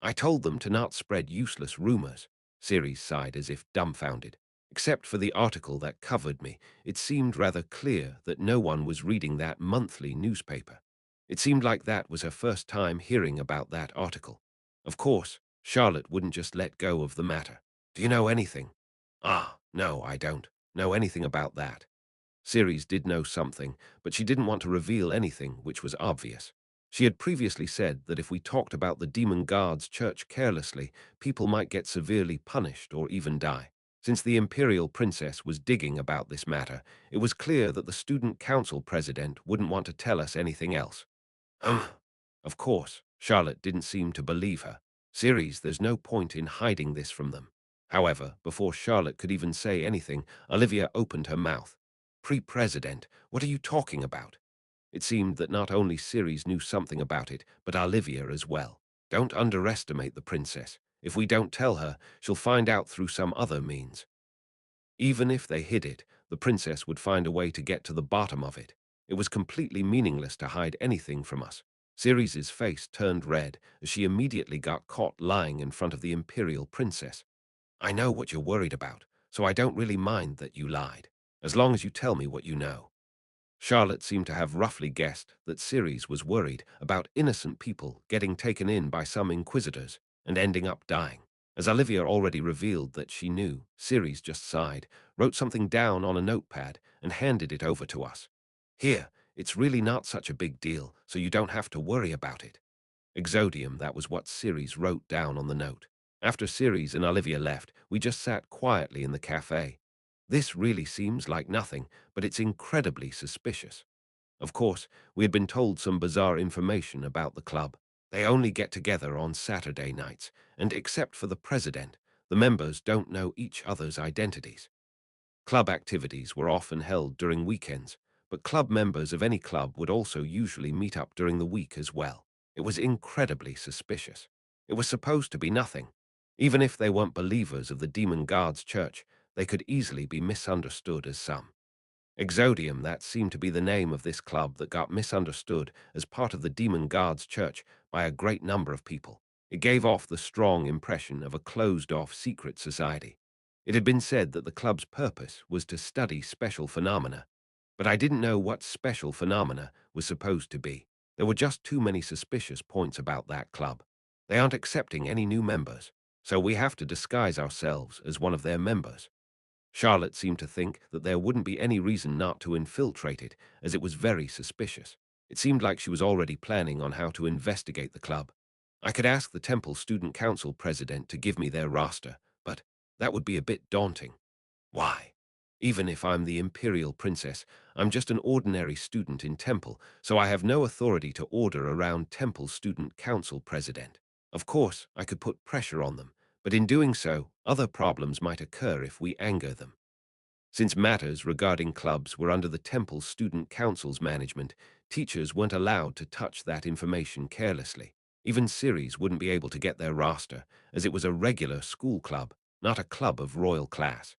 I told them to not spread useless rumors. Ceres sighed as if dumbfounded. Except for the article that covered me, it seemed rather clear that no one was reading that monthly newspaper. It seemed like that was her first time hearing about that article. Of course, Charlotte wouldn't just let go of the matter. Do you know anything? Ah, no, I don't know anything about that. Ceres did know something, but she didn't want to reveal anything which was obvious. She had previously said that if we talked about the Demon Guards Church carelessly, people might get severely punished or even die. Since the Imperial Princess was digging about this matter, it was clear that the Student Council President wouldn't want to tell us anything else. Of course, Charlotte didn't seem to believe her. Ceres, there's no point in hiding this from them. However, before Charlotte could even say anything, Olivia opened her mouth. Pre-president, what are you talking about? It seemed that not only Ceres knew something about it, but Olivia as well. Don't underestimate the princess. If we don't tell her, she'll find out through some other means. Even if they hid it, the princess would find a way to get to the bottom of it. It was completely meaningless to hide anything from us. Ceres's face turned red as she immediately got caught lying in front of the imperial princess. I know what you're worried about, so I don't really mind that you lied, as long as you tell me what you know. Charlotte seemed to have roughly guessed that Ceres was worried about innocent people getting taken in by some inquisitors and ending up dying. As Olivia already revealed that she knew, Ceres just sighed, wrote something down on a notepad, and handed it over to us. Here, it's really not such a big deal, so you don't have to worry about it. Exodium, that was what Ceres wrote down on the note. After Ceres and Olivia left, we just sat quietly in the cafe. This really seems like nothing, but it's incredibly suspicious. Of course, we had been told some bizarre information about the club. They only get together on Saturday nights, and except for the president, the members don't know each other's identities. Club activities were often held during weekends, but club members of any club would also usually meet up during the week as well. It was incredibly suspicious. It was supposed to be nothing. Even if they weren't believers of the Demon Guards Church, they could easily be misunderstood as some. Exodium, that seemed to be the name of this club that got misunderstood as part of the Demon Guards Church by a great number of people. It gave off the strong impression of a closed-off secret society. It had been said that the club's purpose was to study special phenomena, but I didn't know what special phenomena was supposed to be. There were just too many suspicious points about that club. They aren't accepting any new members, so we have to disguise ourselves as one of their members. Charlotte seemed to think that there wouldn't be any reason not to infiltrate it, as it was very suspicious. It seemed like she was already planning on how to investigate the club. I could ask the Temple Student Council president to give me their roster, but that would be a bit daunting. Why? Even if I'm the Imperial Princess, I'm just an ordinary student in Temple, so I have no authority to order around Temple Student Council president. Of course, I could put pressure on them, but in doing so, other problems might occur if we anger them. Since matters regarding clubs were under the Temple Student Council's management, teachers weren't allowed to touch that information carelessly. Even Ceres wouldn't be able to get their roster, as it was a regular school club, not a club of royal class.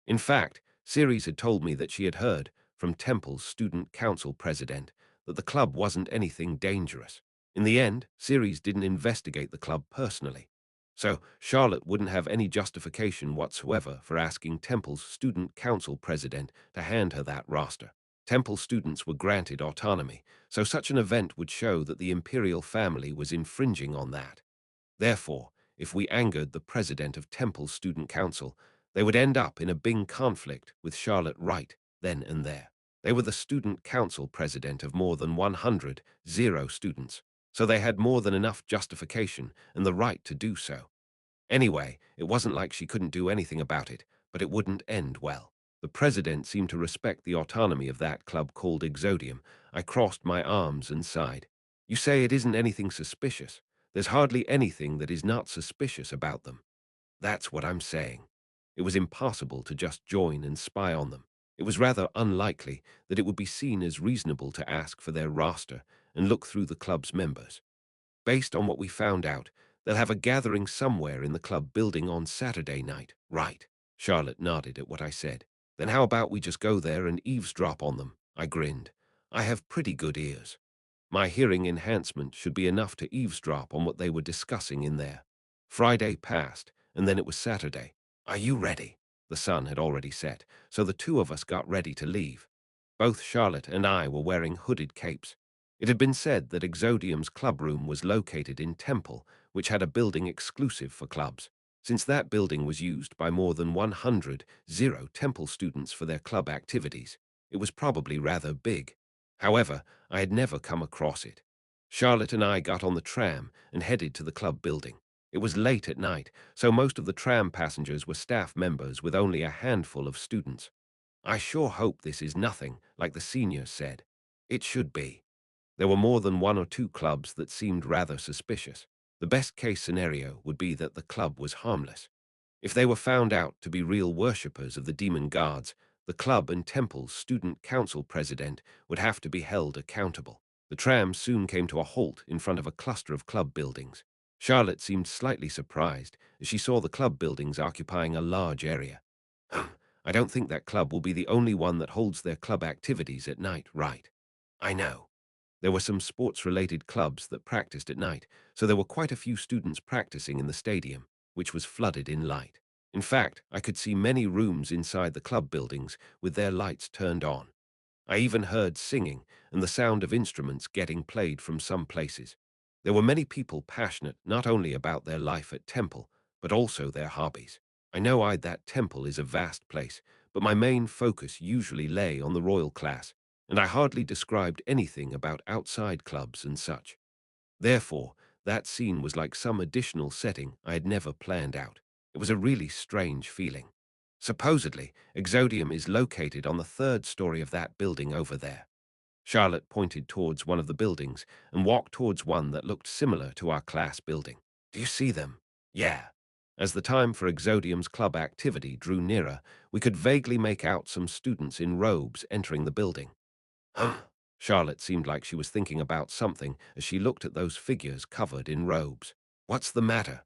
In fact, Ceres had told me that she had heard from Temple's Student Council president that the club wasn't anything dangerous. In the end, Ceres didn't investigate the club personally. So Charlotte wouldn't have any justification whatsoever for asking Temple's Student Council president to hand her that roster. Temple students were granted autonomy, so such an event would show that the imperial family was infringing on that. Therefore, if we angered the president of Temple's student council, they would end up in a big conflict with Charlotte right then and there. They were the student council president of more than 100 students, so they had more than enough justification and the right to do so. Anyway, it wasn't like she couldn't do anything about it, but it wouldn't end well. The president seemed to respect the autonomy of that club called Exodium. I crossed my arms and sighed. You say it isn't anything suspicious. There's hardly anything that is not suspicious about them. That's what I'm saying. It was impossible to just join and spy on them. It was rather unlikely that it would be seen as reasonable to ask for their roster and look through the club's members. Based on what we found out, they'll have a gathering somewhere in the club building on Saturday night, right? Charlotte nodded at what I said. Then how about we just go there and eavesdrop on them? I grinned. I have pretty good ears. My hearing enhancement should be enough to eavesdrop on what they were discussing in there. Friday passed, and then it was Saturday. Are you ready? The sun had already set, so the two of us got ready to leave. Both Charlotte and I were wearing hooded capes. It had been said that Exodium's clubroom was located in Temple, which had a building exclusive for clubs. Since that building was used by more than 100 Temple students for their club activities, it was probably rather big. However, I had never come across it. Charlotte and I got on the tram and headed to the club building. It was late at night, so most of the tram passengers were staff members with only a handful of students. I sure hope this is nothing, like the seniors said. It should be. There were more than one or two clubs that seemed rather suspicious. The best-case scenario would be that the club was harmless. If they were found out to be real worshippers of the demon gods, the club and temple's student council president would have to be held accountable. The tram soon came to a halt in front of a cluster of club buildings. Charlotte seemed slightly surprised as she saw the club buildings occupying a large area. I don't think that club will be the only one that holds their club activities at night, right? I know. There were some sports-related clubs that practiced at night, so there were quite a few students practicing in the stadium, which was flooded in light. In fact, I could see many rooms inside the club buildings with their lights turned on. I even heard singing and the sound of instruments getting played from some places. There were many people passionate not only about their life at Temple, but also their hobbies. I know that Temple is a vast place, but my main focus usually lay on the royal class, and I hardly described anything about outside clubs and such. Therefore, that scene was like some additional setting I had never planned out. It was a really strange feeling. Supposedly, Exodium is located on the third story of that building over there. Charlotte pointed towards one of the buildings and walked towards one that looked similar to our class building. Do you see them? Yeah. As the time for Exodium's club activity drew nearer, we could vaguely make out some students in robes entering the building. Huh? Charlotte seemed like she was thinking about something as she looked at those figures covered in robes. What's the matter?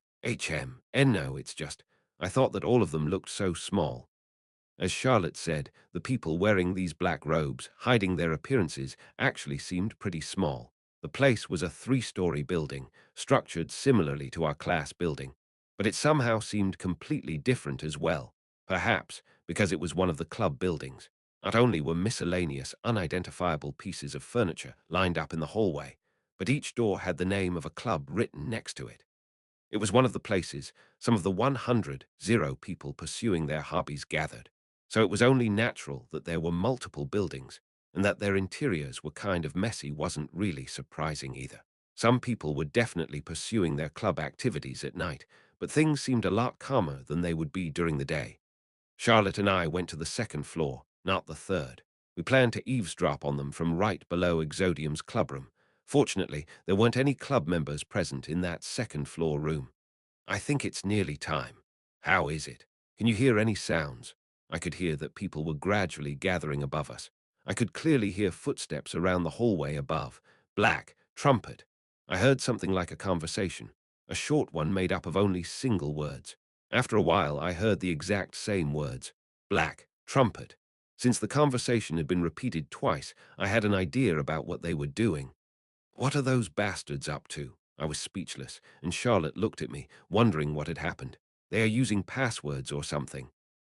No, it's just, I thought that all of them looked so small. As Charlotte said, the people wearing these black robes, hiding their appearances, actually seemed pretty small. The place was a three-story building, structured similarly to our class building, but it somehow seemed completely different as well, perhaps because it was one of the club buildings. Not only were miscellaneous, unidentifiable pieces of furniture lined up in the hallway, but each door had the name of a club written next to it. It was one of the places some of the 100 people pursuing their hobbies gathered, so it was only natural that there were multiple buildings, and that their interiors were kind of messy wasn't really surprising either. Some people were definitely pursuing their club activities at night, but things seemed a lot calmer than they would be during the day. Charlotte and I went to the second floor, not the third. We planned to eavesdrop on them from right below Exodium's clubroom. Fortunately, there weren't any club members present in that second-floor room. I think it's nearly time. How is it? Can you hear any sounds? I could hear that people were gradually gathering above us. I could clearly hear footsteps around the hallway above. Black, trumpet. I heard something like a conversation, a short one made up of only single words. After a while, I heard the exact same words. Black, trumpet. Since the conversation had been repeated twice, I had an idea about what they were doing. What are those bastards up to? I was speechless, and Charlotte looked at me, wondering what had happened. They are using passwords or something.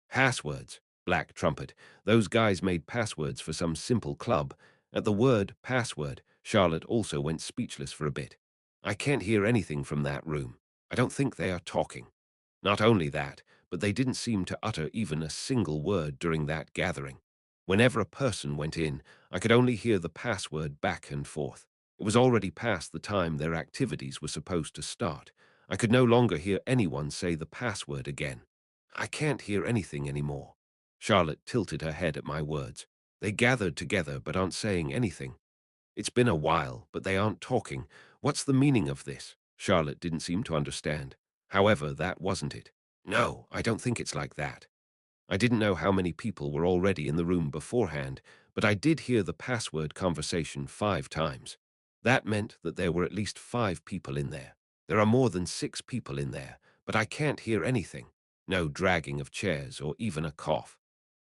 Passwords? Black trumpet. Those guys made passwords for some simple club. At the word password, Charlotte also went speechless for a bit. I can't hear anything from that room. I don't think they are talking. Not only that, but they didn't seem to utter even a single word during that gathering. Whenever a person went in, I could only hear the password back and forth. It was already past the time their activities were supposed to start. I could no longer hear anyone say the password again. I can't hear anything anymore. Charlotte tilted her head at my words. They gathered together but aren't saying anything. It's been a while, but they aren't talking. What's the meaning of this? Charlotte didn't seem to understand. However, that wasn't it. No, I don't think it's like that. I didn't know how many people were already in the room beforehand, but I did hear the password conversation 5 times. That meant that there were at least 5 people in there. There are more than 6 people in there, but I can't hear anything. No dragging of chairs or even a cough.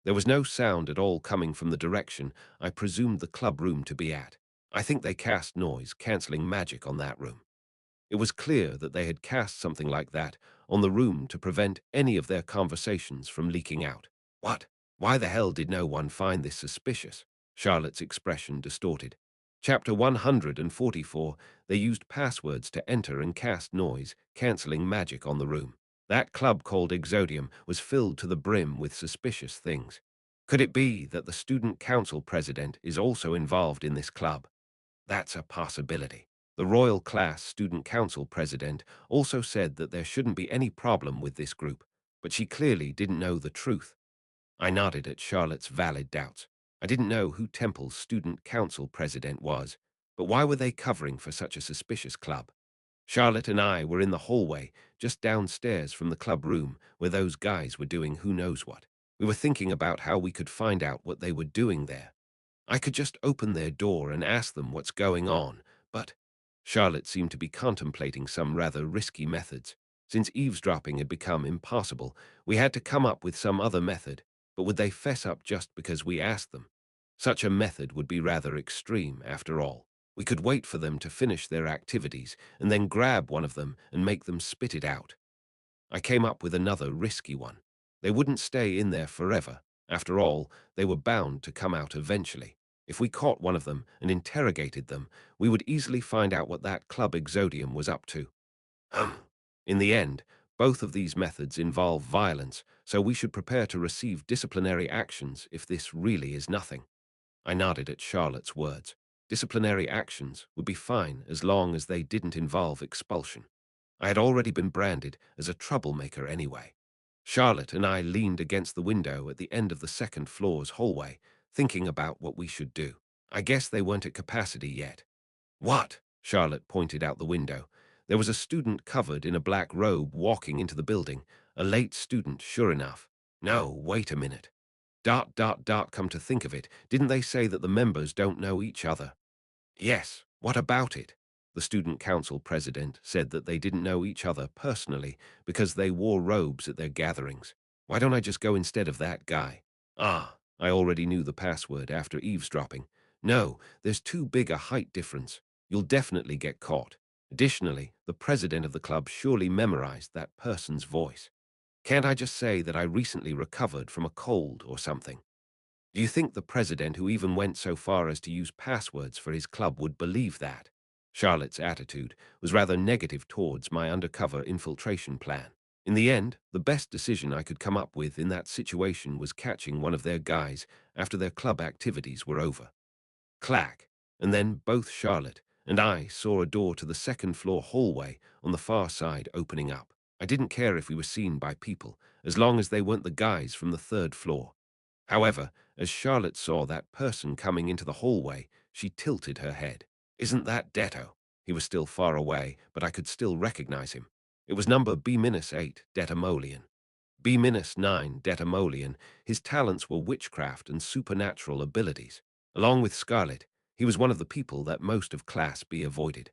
There was no sound at all coming from the direction I presumed the club room to be at. I think they cast noise, cancelling magic on that room. It was clear that they had cast something like that on the room to prevent any of their conversations from leaking out. What? Why the hell did no one find this suspicious? Charlotte's expression distorted. Chapter 144, they used passwords to enter and cast noise, cancelling magic on the room. That club called Exodium was filled to the brim with suspicious things. Could it be that the student council president is also involved in this club? That's a possibility. The Royal Class Student Council president also said that there shouldn't be any problem with this group, but she clearly didn't know the truth. I nodded at Charlotte's valid doubts. I didn't know who Temple's Student Council president was, but why were they covering for such a suspicious club? Charlotte and I were in the hallway, just downstairs from the club room where those guys were doing who knows what. We were thinking about how we could find out what they were doing there. I could just open their door and ask them what's going on, but Charlotte seemed to be contemplating some rather risky methods. Since eavesdropping had become impossible, we had to come up with some other method, but would they fess up just because we asked them? Such a method would be rather extreme, after all. We could wait for them to finish their activities and then grab one of them and make them spit it out. I came up with another risky one. They wouldn't stay in there forever. After all, they were bound to come out eventually. If we caught one of them and interrogated them, we would easily find out what that Club Exodium was up to. In the end, both of these methods involve violence, so we should prepare to receive disciplinary actions if this really is nothing. I nodded at Charlotte's words. Disciplinary actions would be fine as long as they didn't involve expulsion. I had already been branded as a troublemaker anyway. Charlotte and I leaned against the window at the end of the second floor's hallway, thinking about what we should do. I guess they weren't at capacity yet. What? Charlotte pointed out the window. There was a student covered in a black robe walking into the building. A late student, sure enough. No, wait a minute. Come to think of it, didn't they say that the members don't know each other? Yes, what about it? The student council president said that they didn't know each other personally because they wore robes at their gatherings. Why don't I just go instead of that guy? Ah, I already knew the password after eavesdropping. No, there's too big a height difference. You'll definitely get caught. Additionally, the president of the club surely memorized that person's voice. Can't I just say that I recently recovered from a cold or something? Do you think the president, who even went so far as to use passwords for his club, would believe that? Charlotte's attitude was rather negative towards my undercover infiltration plan. In the end, the best decision I could come up with in that situation was catching one of their guys after their club activities were over. Clack, and then both Charlotte and I saw a door to the second floor hallway on the far side opening up. I didn't care if we were seen by people, as long as they weren't the guys from the third floor. However, as Charlotte saw that person coming into the hallway, she tilted her head. Isn't that Detto? He was still far away, but I could still recognize him. It was number B-8, Detamolian. B-9, Detamolian. His talents were witchcraft and supernatural abilities. Along with Scarlet, he was one of the people that most of Class B avoided.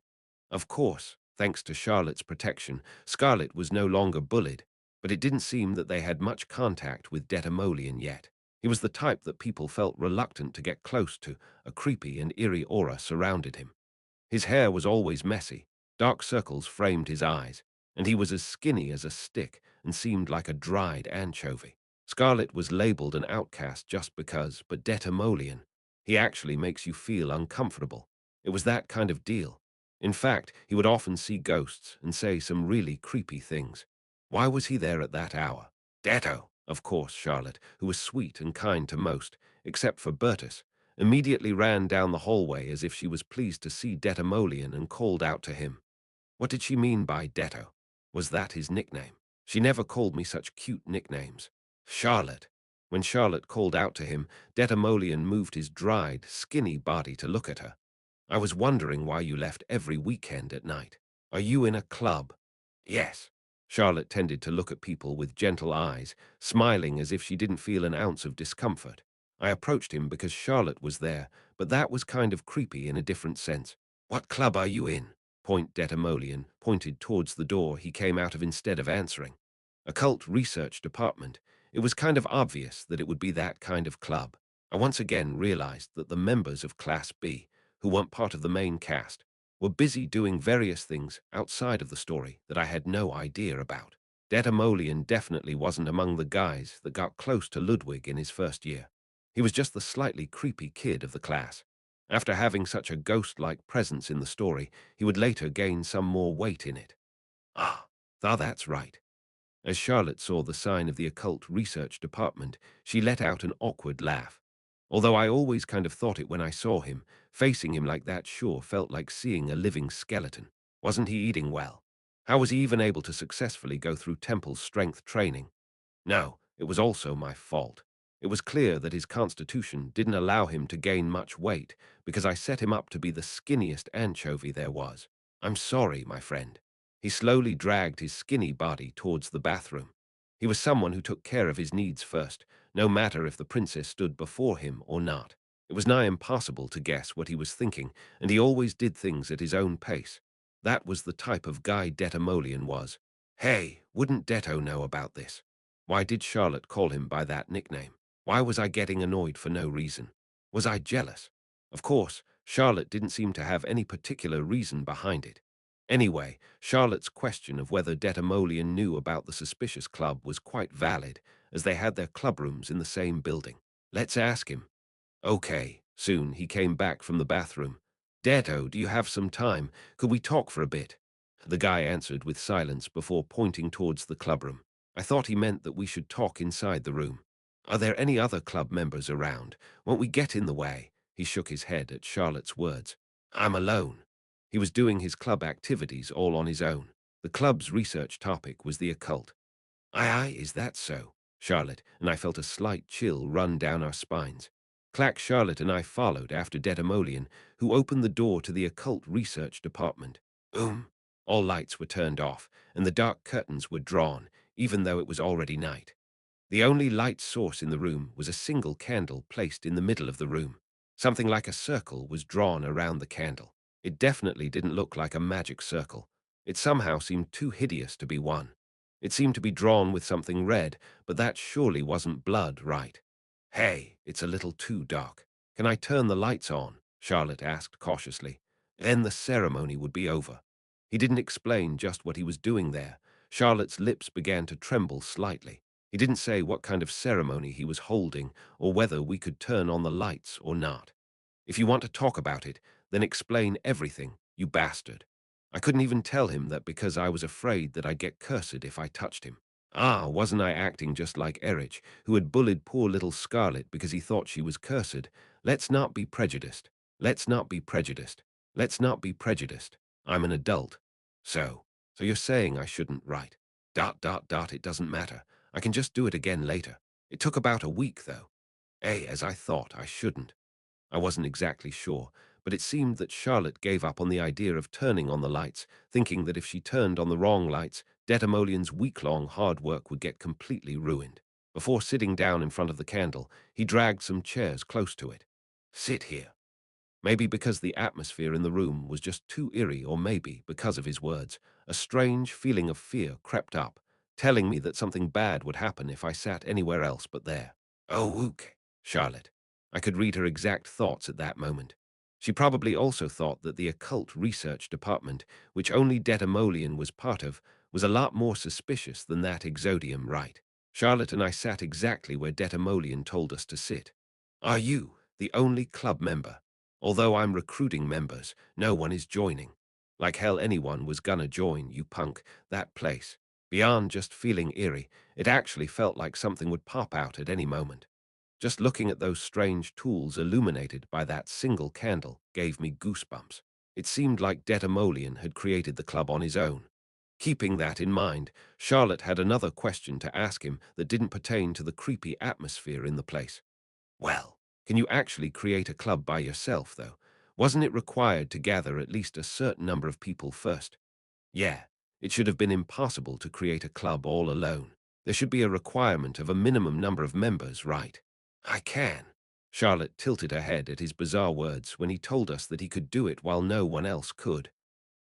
Of course, thanks to Charlotte's protection, Scarlet was no longer bullied, but it didn't seem that they had much contact with Detamolian yet. He was the type that people felt reluctant to get close to. A creepy and eerie aura surrounded him. His hair was always messy, dark circles framed his eyes, and he was as skinny as a stick and seemed like a dried anchovy. Scarlet was labeled an outcast just because, but Detamolian, he actually makes you feel uncomfortable. It was that kind of deal. In fact, he would often see ghosts and say some really creepy things. Why was he there at that hour? Detto, of course, Charlotte, who was sweet and kind to most, except for Bertus, immediately ran down the hallway as if she was pleased to see Detamolian and called out to him. What did she mean by Detto? Was that his nickname? She never called me such cute nicknames. Charlotte. When Charlotte called out to him, Detamolian moved his dried, skinny body to look at her. I was wondering why you left every weekend at night. Are you in a club? Yes. Charlotte tended to look at people with gentle eyes, smiling as if she didn't feel an ounce of discomfort. I approached him because Charlotte was there, but that was kind of creepy in a different sense. What club are you in? Point Detamolian pointed towards the door he came out of instead of answering. Occult Research Department. It was kind of obvious that it would be that kind of club. I once again realized that the members of Class B, who weren't part of the main cast, were busy doing various things outside of the story that I had no idea about. Detamolian definitely wasn't among the guys that got close to Ludwig in his first year. He was just the slightly creepy kid of the class. After having such a ghost-like presence in the story, he would later gain some more weight in it. That's right. As Charlotte saw the sign of the Occult Research Department, she let out an awkward laugh. Although I always kind of thought it when I saw him, facing him like that sure felt like seeing a living skeleton. Wasn't he eating well? How was he even able to successfully go through temple strength training? No, it was also my fault. It was clear that his constitution didn't allow him to gain much weight because I set him up to be the skinniest anchovy there was. I'm sorry, my friend. He slowly dragged his skinny body towards the bathroom. He was someone who took care of his needs first, no matter if the princess stood before him or not. It was nigh impossible to guess what he was thinking, and he always did things at his own pace. That was the type of guy Detamolian was. Hey, wouldn't Detto know about this? Why did Charlotte call him by that nickname? Why was I getting annoyed for no reason? Was I jealous? Of course, Charlotte didn't seem to have any particular reason behind it. Anyway, Charlotte's question of whether Detamolian knew about the suspicious club was quite valid, as they had their clubrooms in the same building. Let's ask him. Okay. Soon he came back from the bathroom. Detto, do you have some time? Could we talk for a bit? The guy answered with silence before pointing towards the clubroom. I thought he meant that we should talk inside the room. Are there any other club members around? Won't we get in the way? He shook his head at Charlotte's words. I'm alone. He was doing his club activities all on his own. The club's research topic was the occult. Aye, is that so? Charlotte and I felt a slight chill run down our spines. Clack Charlotte and I followed after Detamolian, who opened the door to the occult research department. All lights were turned off, and the dark curtains were drawn, even though it was already night. The only light source in the room was a single candle placed in the middle of the room. Something like a circle was drawn around the candle. It definitely didn't look like a magic circle. It somehow seemed too hideous to be one. It seemed to be drawn with something red, but that surely wasn't blood, right? Hey, it's a little too dark. Can I turn the lights on? Charlotte asked cautiously. Then the ceremony would be over. He didn't explain just what he was doing there. Charlotte's lips began to tremble slightly. He didn't say what kind of ceremony he was holding or whether we could turn on the lights or not. If you want to talk about it, then explain everything, you bastard. I couldn't even tell him that because I was afraid that I'd get cursed if I touched him. Wasn't I acting just like Erich, who had bullied poor little Scarlet because he thought she was cursed? Let's not be prejudiced. Let's not be prejudiced. Let's not be prejudiced. I'm an adult. So you're saying I shouldn't write. It doesn't matter. I can just do it again later. It took about a week, though. As I thought, I shouldn't. I wasn't exactly sure, but it seemed that Charlotte gave up on the idea of turning on the lights, thinking that if she turned on the wrong lights, Detamolian's week-long hard work would get completely ruined. Before sitting down in front of the candle, he dragged some chairs close to it. Sit here. Maybe because the atmosphere in the room was just too eerie, or maybe because of his words, a strange feeling of fear crept up, telling me that something bad would happen if I sat anywhere else but there. Oh, ook, Charlotte. I could read her exact thoughts at that moment. She probably also thought that the occult research department, which only Detamolian was part of, was a lot more suspicious than that Exodium, right? Charlotte and I sat exactly where Detamolian told us to sit. Are you the only club member? Although I'm recruiting members, no one is joining. Like hell anyone was gonna join, you punk, that place. Beyond just feeling eerie, it actually felt like something would pop out at any moment. Just looking at those strange tools illuminated by that single candle gave me goosebumps. It seemed like Detamolian had created the club on his own. Keeping that in mind, Charlotte had another question to ask him that didn't pertain to the creepy atmosphere in the place. Well, can you actually create a club by yourself, though? Wasn't it required to gather at least a certain number of people first? Yeah, it should have been impossible to create a club all alone. There should be a requirement of a minimum number of members, right? I can. Charlotte tilted her head at his bizarre words when he told us that he could do it while no one else could.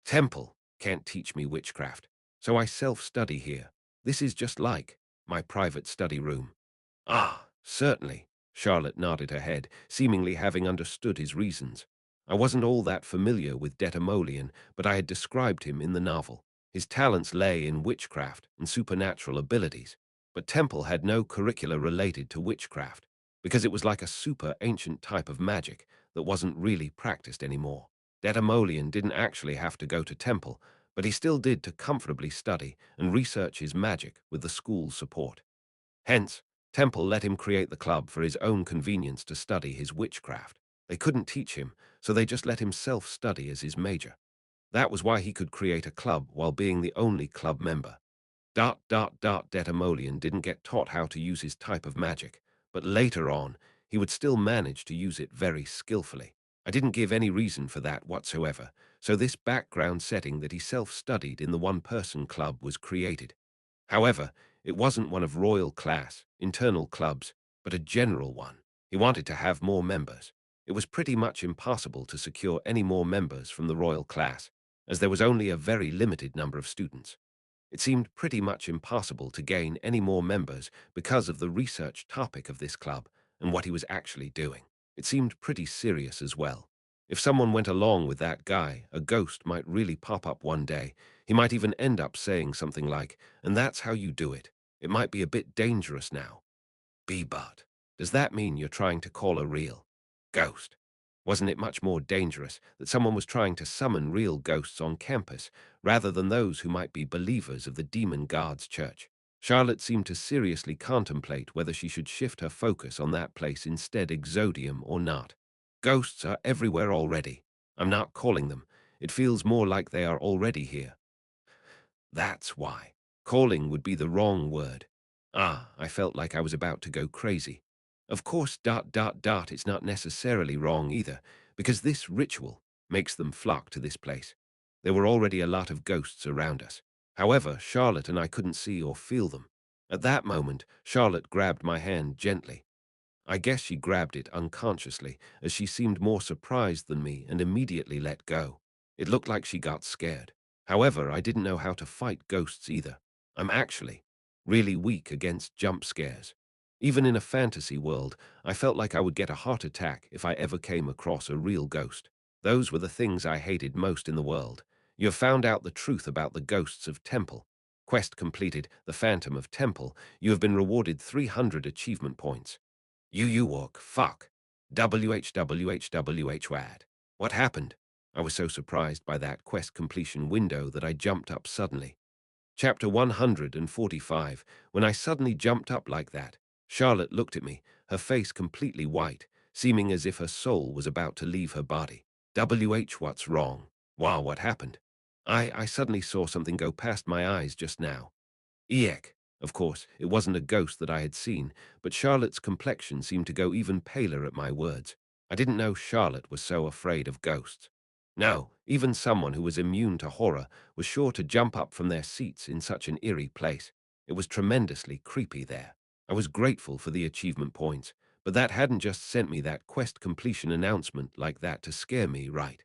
Temple can't teach me witchcraft, so I self-study here. This is just like my private study room. Ah, certainly. Charlotte nodded her head, seemingly having understood his reasons. I wasn't all that familiar with Detamolian, but I had described him in the novel. His talents lay in witchcraft and supernatural abilities, but Temple had no curricula related to witchcraft, because it was like a super ancient type of magic that wasn't really practiced anymore. Detamolian didn't actually have to go to Temple, but he still did to comfortably study and research his magic with the school's support. Hence, Temple let him create the club for his own convenience to study his witchcraft. They couldn't teach him, so they just let him self-study as his major. That was why he could create a club while being the only club member. Detamolian didn't get taught how to use his type of magic, but later on, he would still manage to use it very skillfully. I didn't give any reason for that whatsoever, so this background setting that he self-studied in the one-person club was created. However, it wasn't one of royal class, internal clubs, but a general one. He wanted to have more members. It was pretty much impossible to secure any more members from the royal class, as there was only a very limited number of students. It seemed pretty much impossible to gain any more members because of the research topic of this club and what he was actually doing. It seemed pretty serious as well. If someone went along with that guy, a ghost might really pop up one day. He might even end up saying something like, "And that's how you do it." It might be a bit dangerous now. But does that mean you're trying to call a real ghost? Wasn't it much more dangerous that someone was trying to summon real ghosts on campus rather than those who might be believers of the demon guard's church? Charlotte seemed to seriously contemplate whether she should shift her focus on that place instead Exodium or not. Ghosts are everywhere already. I'm not calling them. It feels more like they are already here. That's why. Calling would be the wrong word. I felt like I was about to go crazy. Of course, it's not necessarily wrong either, because this ritual makes them flock to this place. There were already a lot of ghosts around us. However, Charlotte and I couldn't see or feel them. At that moment, Charlotte grabbed my hand gently. I guess she grabbed it unconsciously, as she seemed more surprised than me and immediately let go. It looked like she got scared. However, I didn't know how to fight ghosts either. I'm actually really weak against jump scares. Even in a fantasy world, I felt like I would get a heart attack if I ever came across a real ghost. Those were the things I hated most in the world. You have found out the truth about the ghosts of Temple. Quest completed, the Phantom of Temple. You have been rewarded 300 achievement points. You walk, fuck. WHWHWHWAD. What happened? I was so surprised by that quest completion window that I jumped up suddenly. Chapter 145. When I suddenly jumped up like that, Charlotte looked at me, her face completely white, seeming as if her soul was about to leave her body. What's wrong? Wow, what happened? I suddenly saw something go past my eyes just now. Eek. Of course, it wasn't a ghost that I had seen, but Charlotte's complexion seemed to go even paler at my words. I didn't know Charlotte was so afraid of ghosts. No, even someone who was immune to horror was sure to jump up from their seats in such an eerie place. It was tremendously creepy there. I was grateful for the achievement points, but that hadn't just sent me that quest completion announcement like that to scare me, right?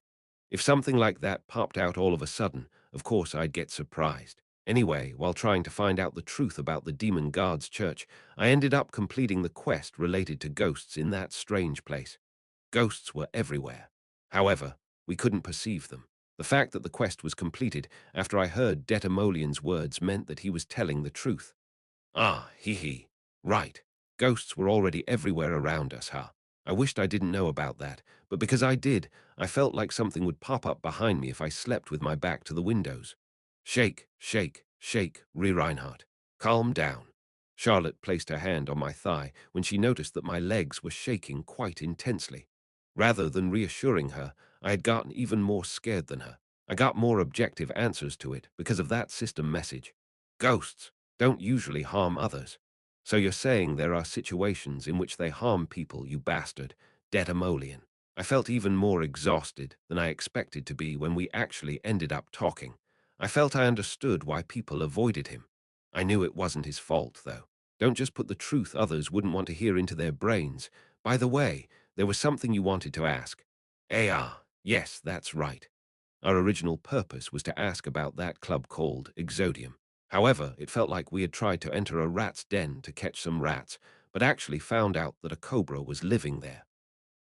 If something like that popped out all of a sudden, of course I'd get surprised. Anyway, while trying to find out the truth about the Demon Guard's church, I ended up completing the quest related to ghosts in that strange place. Ghosts were everywhere. However, we couldn't perceive them. The fact that the quest was completed after I heard Detamolian's words meant that he was telling the truth. Ah, hee hee. Right. Ghosts were already everywhere around us, huh? I wished I didn't know about that, but because I did, I felt like something would pop up behind me if I slept with my back to the windows. Shake, shake, shake, Reinhardt. Calm down. Charlotte placed her hand on my thigh when she noticed that my legs were shaking quite intensely. Rather than reassuring her, I had gotten even more scared than her. I got more objective answers to it because of that system message. Ghosts don't usually harm others. So you're saying there are situations in which they harm people, you bastard, Detamolian. I felt even more exhausted than I expected to be when we actually ended up talking. I felt I understood why people avoided him. I knew it wasn't his fault, though. Don't just put the truth others wouldn't want to hear into their brains. By the way, there was something you wanted to ask. Yes, that's right. Our original purpose was to ask about that club called Exodium. However, it felt like we had tried to enter a rat's den to catch some rats, but actually found out that a cobra was living there.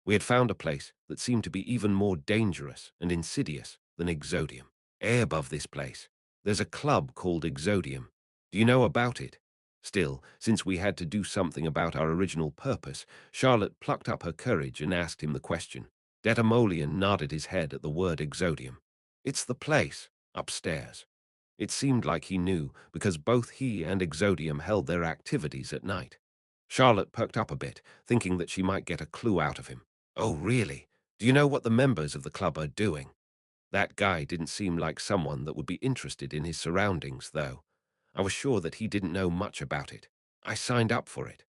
We had found a place that seemed to be even more dangerous and insidious than Exodium. Above this place, there's a club called Exodium. Do you know about it? Still, since we had to do something about our original purpose, Charlotte plucked up her courage and asked him the question. Detamolian nodded his head at the word Exodium. It's the place, upstairs. It seemed like he knew, because both he and Exodium held their activities at night. Charlotte perked up a bit, thinking that she might get a clue out of him. Oh, really? Do you know what the members of the club are doing? That guy didn't seem like someone that would be interested in his surroundings, though. I was sure that he didn't know much about it. I signed up for it.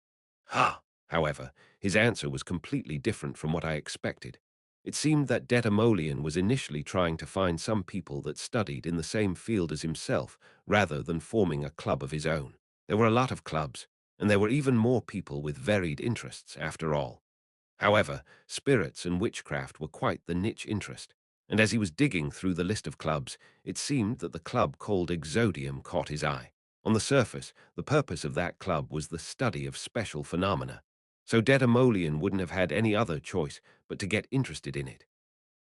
Ha! However, his answer was completely different from what I expected. It seemed that Detamolian was initially trying to find some people that studied in the same field as himself, rather than forming a club of his own. There were a lot of clubs, and there were even more people with varied interests, after all. However, spirits and witchcraft were quite the niche interest, and as he was digging through the list of clubs, it seemed that the club called Exodium caught his eye. On the surface, the purpose of that club was the study of special phenomena, so Detamolian wouldn't have had any other choice but to get interested in it.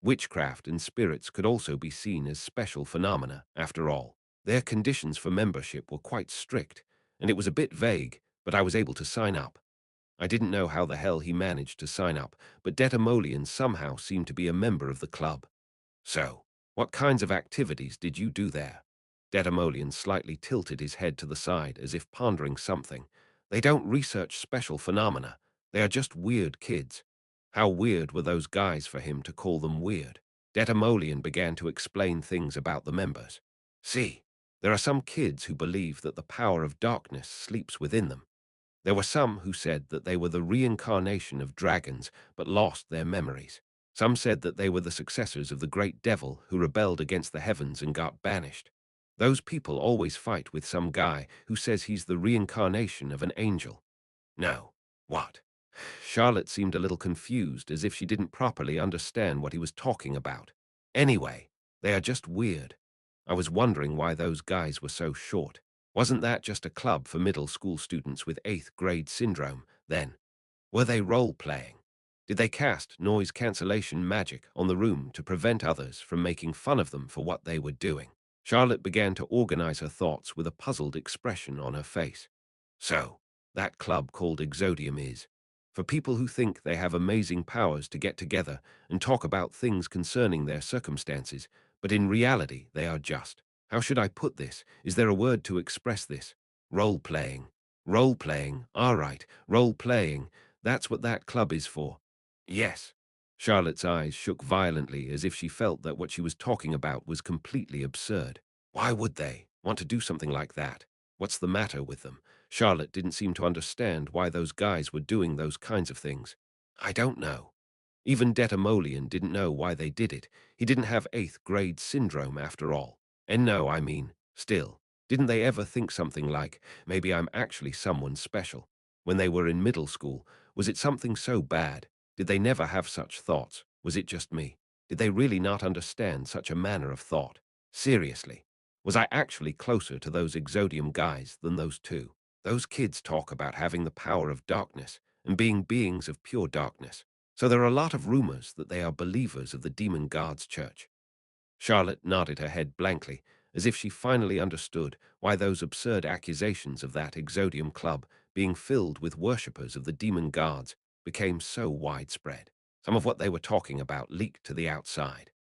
Witchcraft and spirits could also be seen as special phenomena, after all. Their conditions for membership were quite strict, and it was a bit vague, but I was able to sign up. I didn't know how the hell he managed to sign up, but Detamolian somehow seemed to be a member of the club. So, what kinds of activities did you do there? Detamolian slightly tilted his head to the side as if pondering something. They don't research special phenomena. They are just weird kids. How weird were those guys for him to call them weird? Detamolian began to explain things about the members. See, there are some kids who believe that the power of darkness sleeps within them. There were some who said that they were the reincarnation of dragons but lost their memories. Some said that they were the successors of the great devil who rebelled against the heavens and got banished. Those people always fight with some guy who says he's the reincarnation of an angel. No. What? Charlotte seemed a little confused, as if she didn't properly understand what he was talking about. Anyway, they are just weird. I was wondering why those guys were so short. Wasn't that just a club for middle school students with 8th grade syndrome, then? Were they role-playing? Did they cast noise cancellation magic on the room to prevent others from making fun of them for what they were doing? Charlotte began to organize her thoughts with a puzzled expression on her face. So, that club called Exodium is for people who think they have amazing powers to get together and talk about things concerning their circumstances, but in reality they are just. How should I put this? Is there a word to express this? Role-playing. Role-playing. All right, role-playing. That's what that club is for. Yes. Charlotte's eyes shook violently as if she felt that what she was talking about was completely absurd. Why would they want to do something like that? What's the matter with them? Charlotte didn't seem to understand why those guys were doing those kinds of things. I don't know. Even Detamolian didn't know why they did it. He didn't have 8th grade syndrome after all. And no, I mean, still, didn't they ever think something like, maybe I'm actually someone special? When they were in middle school, was it something so bad? Did they never have such thoughts? Was it just me? Did they really not understand such a manner of thought? Seriously, was I actually closer to those Exodium guys than those two? Those kids talk about having the power of darkness and being beings of pure darkness. So there are a lot of rumors that they are believers of the demon god's church. Charlotte nodded her head blankly, as if she finally understood why those absurd accusations of that Exodium club being filled with worshippers of the demon guards became so widespread. Some of what they were talking about leaked to the outside.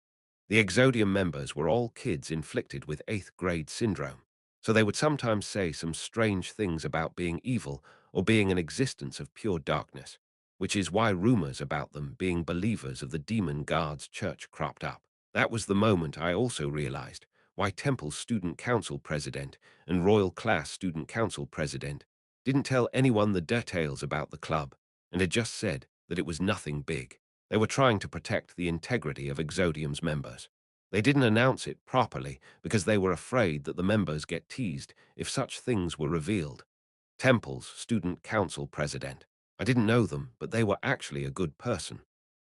The Exodium members were all kids inflicted with 8th grade syndrome, so they would sometimes say some strange things about being evil or being an existence of pure darkness, which is why rumors about them being believers of the demon guards church cropped up. That was the moment I also realized why Temple's student council president and Royal Class student council president didn't tell anyone the details about the club and had just said that it was nothing big. They were trying to protect the integrity of Exodium's members. They didn't announce it properly because they were afraid that the members get teased if such things were revealed. Temple's student council president. I didn't know them, but they were actually a good person.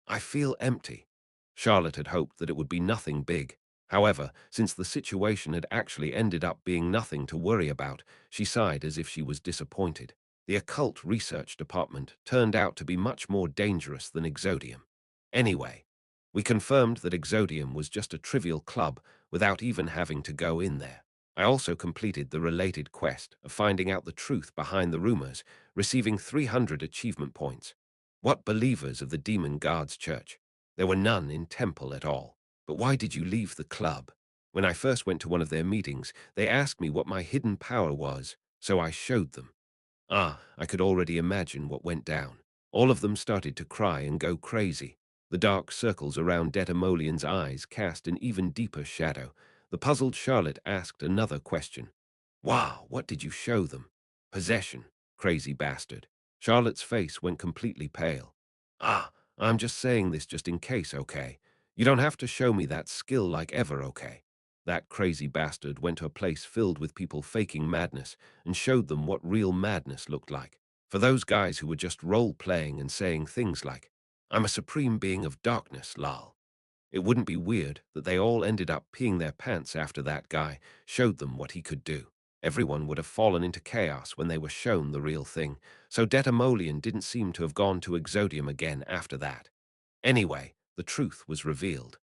I feel empty. Charlotte had hoped that it would be nothing big. However, since the situation had actually ended up being nothing to worry about, she sighed as if she was disappointed. The occult research department turned out to be much more dangerous than Exodium. Anyway, we confirmed that Exodium was just a trivial club without even having to go in there. I also completed the related quest of finding out the truth behind the rumors, receiving 300 achievement points. What believers of the Demon Guards Church? There were none in Temple at all. But why did you leave the club? When I first went to one of their meetings, they asked me what my hidden power was, so I showed them. I could already imagine what went down. All of them started to cry and go crazy. The dark circles around Detamolian's eyes cast an even deeper shadow. The puzzled Charlotte asked another question. Wow, what did you show them? Possession, crazy bastard. Charlotte's face went completely pale. I'm just saying this just in case, okay? You don't have to show me that skill like ever, okay? That crazy bastard went to a place filled with people faking madness and showed them what real madness looked like. For those guys who were just role-playing and saying things like, I'm a supreme being of darkness, lol. It wouldn't be weird that they all ended up peeing their pants after that guy showed them what he could do. Everyone would have fallen into chaos when they were shown the real thing, so Detamolian didn't seem to have gone to Exodium again after that. Anyway, the truth was revealed.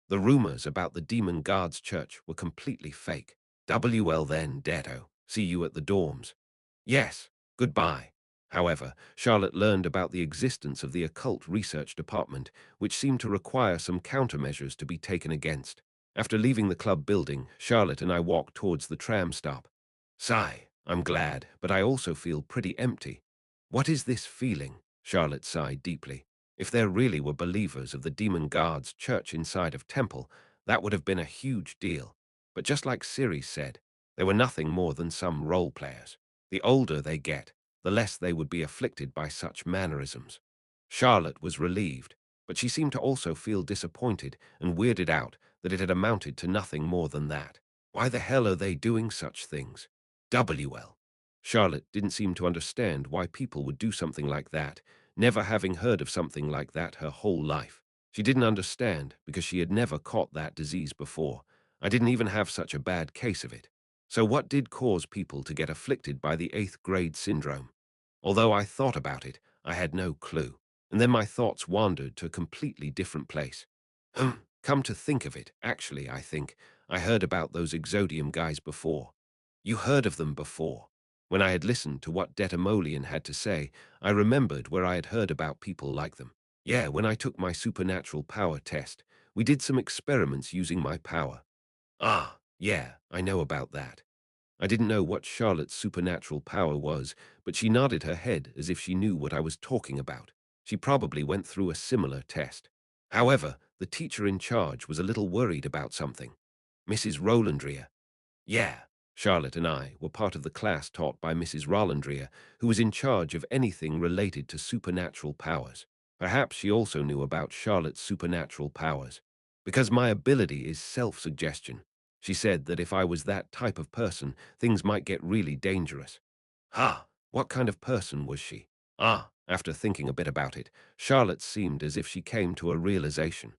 The rumors about the Demon Guards Church were completely fake. WL then, Detto. See you at the dorms. Yes, goodbye. However, Charlotte learned about the existence of the occult research department, which seemed to require some countermeasures to be taken against. After leaving the club building, Charlotte and I walked towards the tram stop. Sigh, I'm glad, but I also feel pretty empty. What is this feeling? Charlotte sighed deeply. If there really were believers of the Demon Guards Church inside of Temple, that would have been a huge deal. But just like Siri said, they were nothing more than some role players. The older they get, the less they would be afflicted by such mannerisms. Charlotte was relieved, but she seemed to also feel disappointed and weirded out that it had amounted to nothing more than that. Why the hell are they doing such things? WL. Charlotte didn't seem to understand why people would do something like that, never having heard of something like that her whole life. She didn't understand because she had never caught that disease before. I didn't even have such a bad case of it. So what did cause people to get afflicted by the 8th grade syndrome? Although I thought about it, I had no clue. And then my thoughts wandered to a completely different place. Come to think of it, actually, I think I heard about those Exodium guys before. You heard of them before. When I had listened to what Detamolian had to say, I remembered where I had heard about people like them. Yeah, when I took my supernatural power test, we did some experiments using my power. Yeah, I know about that. I didn't know what Charlotte's supernatural power was, but she nodded her head as if she knew what I was talking about. She probably went through a similar test. However, the teacher in charge was a little worried about something. Mrs. Rolandria. Yeah, Charlotte and I were part of the class taught by Mrs. Rolandria, who was in charge of anything related to supernatural powers. Perhaps she also knew about Charlotte's supernatural powers. Because my ability is self-suggestion. She said that if I was that type of person, things might get really dangerous. What kind of person was she? After thinking a bit about it, Charlotte seemed as if she came to a realization.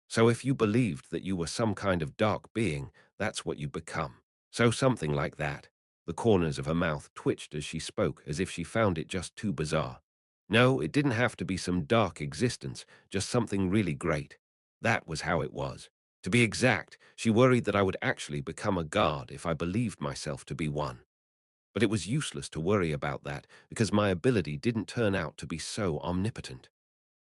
So if you believed that you were some kind of dark being, that's what you become. So something like that. The corners of her mouth twitched as she spoke, as if she found it just too bizarre. No, it didn't have to be some dark existence, just something really great. That was how it was. To be exact, she worried that I would actually become a god if I believed myself to be one. But it was useless to worry about that because my ability didn't turn out to be so omnipotent.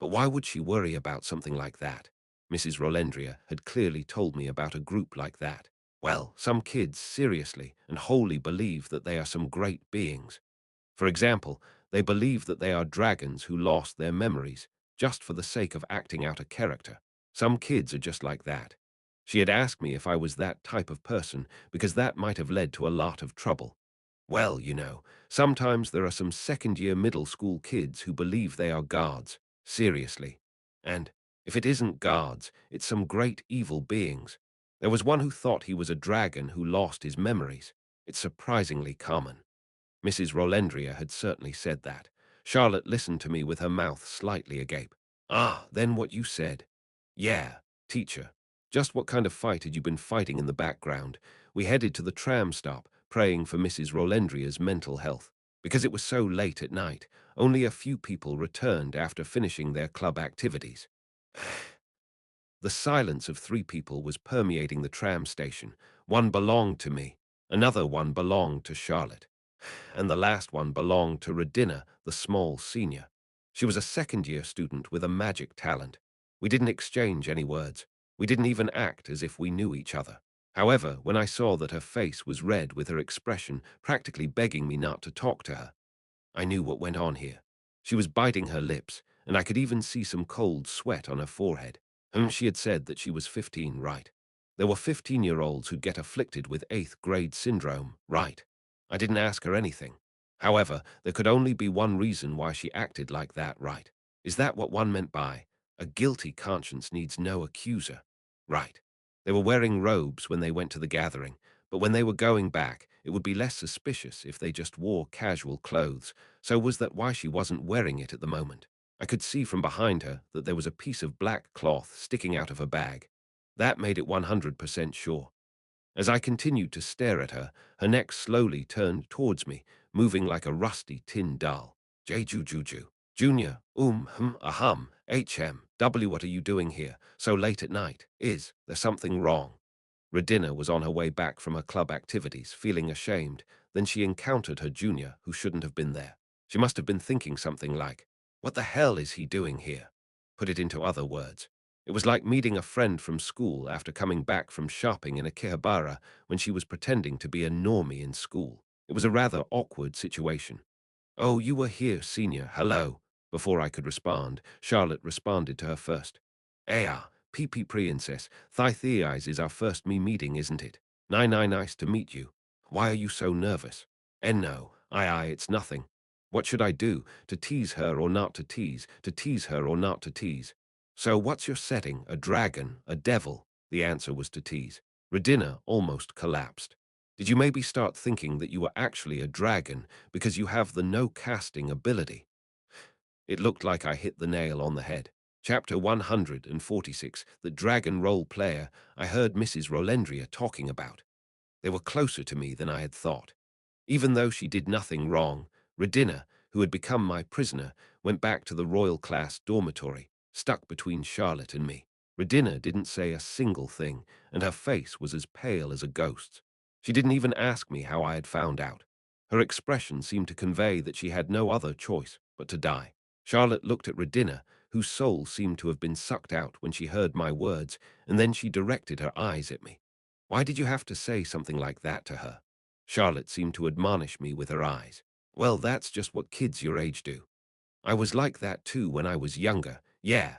But why would she worry about something like that? Mrs. Rolendria had clearly told me about a group like that. Well, some kids seriously and wholly believe that they are some great beings. For example, they believe that they are dragons who lost their memories just for the sake of acting out a character. Some kids are just like that. She had asked me if I was that type of person because that might have led to a lot of trouble. Well, sometimes there are some second-year middle school kids who believe they are gods, seriously. And if it isn't gods, it's some great evil beings. There was one who thought he was a dragon who lost his memories. It's surprisingly common. Mrs. Rolendria had certainly said that. Charlotte listened to me with her mouth slightly agape. Ah, then what you said. Yeah, teacher. Just what kind of fight had you been fighting in the background? We headed to the tram stop, praying for Mrs. Rolendria's mental health. Because it was so late at night, only a few people returned after finishing their club activities. The silence of three people was permeating the tram station. One belonged to me, another one belonged to Charlotte, and the last one belonged to Redina, the small senior. She was a second-year student with a magic talent. We didn't exchange any words. We didn't even act as if we knew each other. However, when I saw that her face was red with her expression practically begging me not to talk to her, I knew what went on here. She was biting her lips, and I could even see some cold sweat on her forehead. She had said that she was 15, right? There were 15-year-olds who'd get afflicted with 8th grade syndrome, right? I didn't ask her anything. However, there could only be one reason why she acted like that, right? Is that what one meant by, a guilty conscience needs no accuser? Right. They were wearing robes when they went to the gathering, but when they were going back, it would be less suspicious if they just wore casual clothes. So was that why she wasn't wearing it at the moment? I could see from behind her that there was a piece of black cloth sticking out of her bag. That made it 100% sure. As I continued to stare at her, her neck slowly turned towards me, moving like a rusty tin doll. Juju. Junior, ahum, HM, what are you doing here, so late at night? Is there something wrong? Redina was on her way back from her club activities, feeling ashamed. Then she encountered her junior, who shouldn't have been there. She must have been thinking something like, "What the hell is he doing here?" Put it into other words. It was like meeting a friend from school after coming back from shopping in Akihabara when she was pretending to be a normie in school. It was a rather awkward situation. "Oh, you were here, senior. Hello." Before I could respond, Charlotte responded to her first. "Ah, PP Princess, Thytheis is our first meeting, isn't it? Nice to meet you. Why are you so nervous?" No, it's nothing. What should I do? To tease her or not to tease? To tease her or not to tease? So what's your setting? A dragon? A devil? The answer was to tease. Redina almost collapsed. Did you maybe start thinking that you were actually a dragon because you have the no-casting ability? It looked like I hit the nail on the head. Chapter 146, the dragon role player I heard Mrs. Rolendria talking about. They were closer to me than I had thought. Even though she did nothing wrong, Redina, who had become my prisoner, went back to the royal class dormitory, stuck between Charlotte and me. Redina didn't say a single thing, and her face was as pale as a ghost's. She didn't even ask me how I had found out. Her expression seemed to convey that she had no other choice but to die. Charlotte looked at Redina, whose soul seemed to have been sucked out when she heard my words, and then she directed her eyes at me. Why did you have to say something like that to her? Charlotte seemed to admonish me with her eyes. Well, that's just what kids your age do. I was like that too when I was younger, yeah.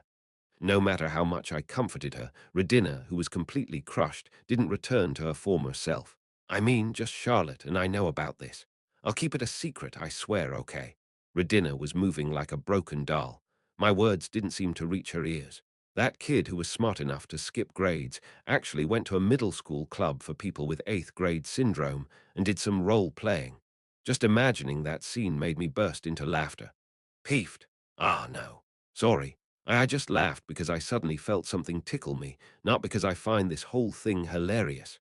No matter how much I comforted her, Redina, who was completely crushed, didn't return to her former self. I mean, just Charlotte and I know about this. I'll keep it a secret, I swear, okay? Redina was moving like a broken doll. My words didn't seem to reach her ears. That kid who was smart enough to skip grades actually went to a middle school club for people with 8th grade syndrome and did some role-playing. Just imagining that scene made me burst into laughter. Peeved. Ah, no. Sorry. I just laughed because I suddenly felt something tickle me, not because I find this whole thing hilarious.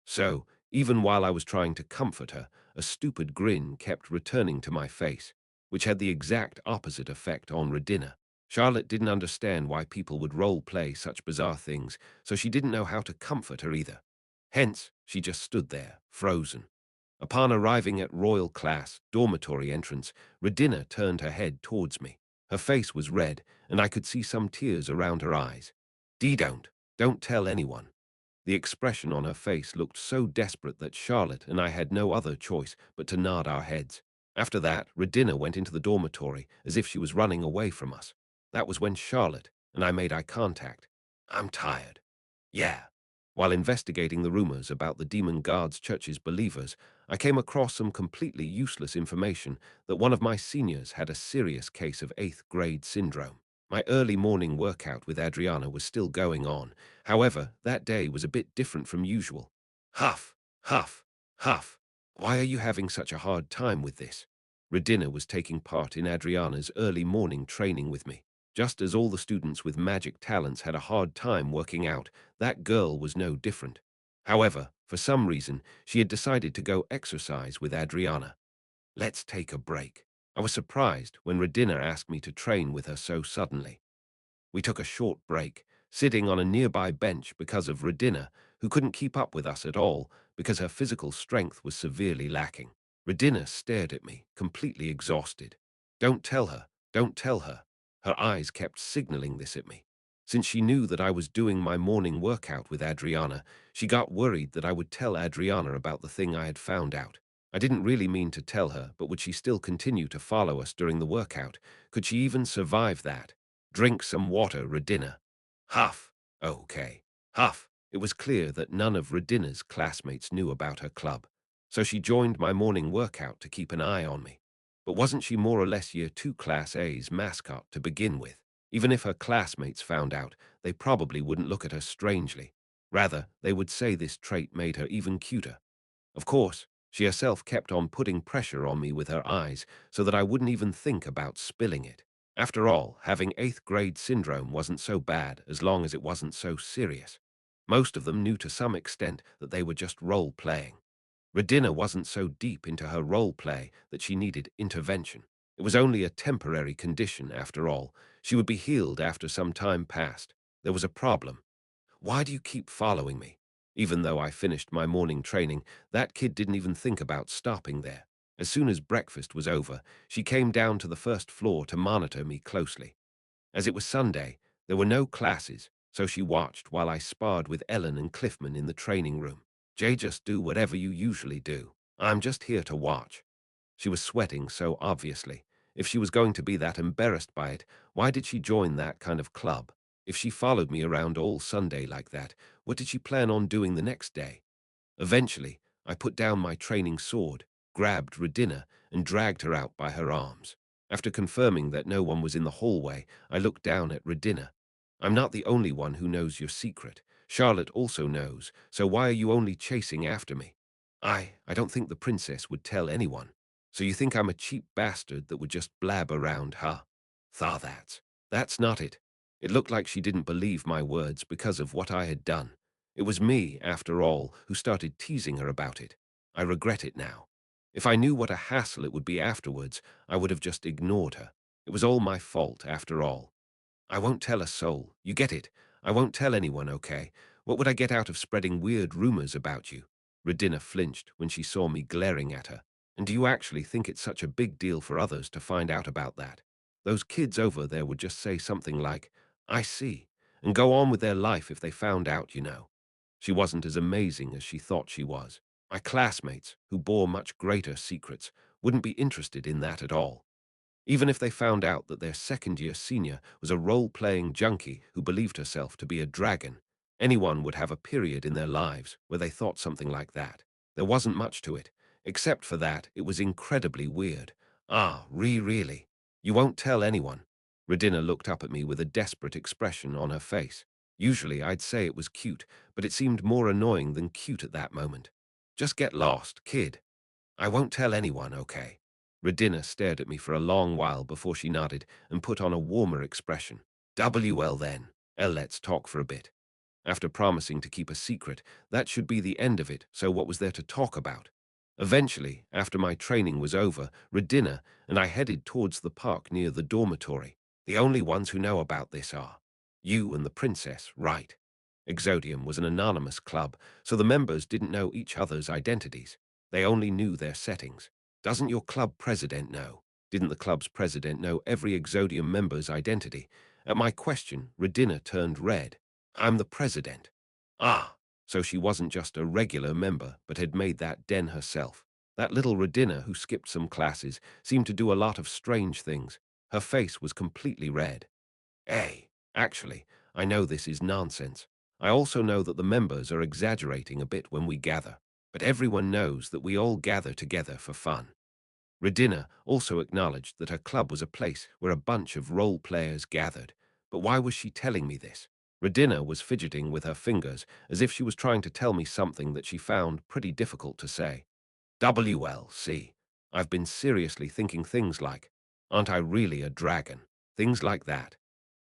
So, even while I was trying to comfort her, a stupid grin kept returning to my face, which had the exact opposite effect on Redina. Charlotte didn't understand why people would role-play such bizarre things, so she didn't know how to comfort her either. Hence, she just stood there, frozen. Upon arriving at Royal Class dormitory entrance, Redina turned her head towards me. Her face was red, and I could see some tears around her eyes. Don't tell anyone." The expression on her face looked so desperate that Charlotte and I had no other choice but to nod our heads. After that, Redina went into the dormitory as if she was running away from us. That was when Charlotte and I made eye contact. "I'm tired." "Yeah." While investigating the rumors about the Demon Guards Church's believers, I came across some completely useless information that one of my seniors had a serious case of 8th grade syndrome. My early morning workout with Adriana was still going on. However, that day was a bit different from usual. Huff, huff, huff. "Why are you having such a hard time with this?" Redina was taking part in Adriana's early morning training with me. Just as all the students with magic talents had a hard time working out, that girl was no different. However, for some reason, she had decided to go exercise with Adriana. "Let's take a break." I was surprised when Redina asked me to train with her so suddenly. We took a short break, sitting on a nearby bench because of Redina, who couldn't keep up with us at all because her physical strength was severely lacking. Redina stared at me, completely exhausted. "Don't tell her, don't tell her." Her eyes kept signaling this at me. Since she knew that I was doing my morning workout with Adriana, she got worried that I would tell Adriana about the thing I had found out. I didn't really mean to tell her, but would she still continue to follow us during the workout? Could she even survive that? "Drink some water, Redina." Huff. Okay. Huff. It was clear that none of Redina's classmates knew about her club, so she joined my morning workout to keep an eye on me. But wasn't she more or less Year 2 Class A's mascot to begin with? Even if her classmates found out, they probably wouldn't look at her strangely. Rather, they would say this trait made her even cuter. Of course, she herself kept on putting pressure on me with her eyes so that I wouldn't even think about spilling it. After all, having 8th grade syndrome wasn't so bad as long as it wasn't so serious. Most of them knew to some extent that they were just role-playing. Redina wasn't so deep into her role-play that she needed intervention. It was only a temporary condition, after all. She would be healed after some time passed. There was a problem. "Why do you keep following me?" Even though I finished my morning training, that kid didn't even think about stopping there. As soon as breakfast was over, she came down to the first floor to monitor me closely. As it was Sunday, there were no classes, so she watched while I sparred with Ellen and Cliffman in the training room. "Jay, just do whatever you usually do. I'm just here to watch." She was sweating so obviously. If she was going to be that embarrassed by it, why did she join that kind of club? If she followed me around all Sunday like that, what did she plan on doing the next day? Eventually, I put down my training sword, grabbed Redina, and dragged her out by her arms. After confirming that no one was in the hallway, I looked down at Redina. "I'm not the only one who knows your secret. Charlotte also knows, so why are you only chasing after me?" I don't think the princess would tell anyone. "So you think I'm a cheap bastard that would just blab around, huh?" That's not it." It looked like she didn't believe my words because of what I had done. It was me, after all, who started teasing her about it. I regret it now. If I knew what a hassle it would be afterwards, I would have just ignored her. It was all my fault, after all. "I won't tell a soul. You get it? I won't tell anyone, okay? What would I get out of spreading weird rumors about you?" Redina flinched when she saw me glaring at her. "And do you actually think it's such a big deal for others to find out about that? Those kids over there would just say something like, 'I see,' and go on with their life if they found out, you know." She wasn't as amazing as she thought she was. My classmates, who bore much greater secrets, wouldn't be interested in that at all. Even if they found out that their second-year senior was a role-playing junkie who believed herself to be a dragon, anyone would have a period in their lives where they thought something like that. There wasn't much to it. Except for that, it was incredibly weird. "Ah, really? You won't tell anyone?" Redina looked up at me with a desperate expression on her face. Usually I'd say it was cute, but it seemed more annoying than cute at that moment. "Just get lost, kid." "I won't tell anyone, okay?" Redina stared at me for a long while before she nodded and put on a warmer expression. "WL then. Let's talk for a bit." After promising to keep a secret, that should be the end of it, so what was there to talk about? Eventually, after my training was over, Redina and I headed towards the park near the dormitory. The only ones who know about this are you and the princess, right? Exodium was an anonymous club, so the members didn't know each other's identities. They only knew their settings. Doesn't your club president know? Didn't the club's president know every Exodium member's identity? At my question, Redina turned red. I'm the president. Ah, so she wasn't just a regular member, but had made that den herself. That little Redina, who skipped some classes, seemed to do a lot of strange things. Her face was completely red. Hey, actually, I know this is nonsense. I also know that the members are exaggerating a bit when we gather, but everyone knows that we all gather together for fun. Redina also acknowledged that her club was a place where a bunch of role players gathered. But why was she telling me this? Redina was fidgeting with her fingers as if she was trying to tell me something that she found pretty difficult to say. WLC. I've been seriously thinking things like, aren't I really a dragon? Things like that.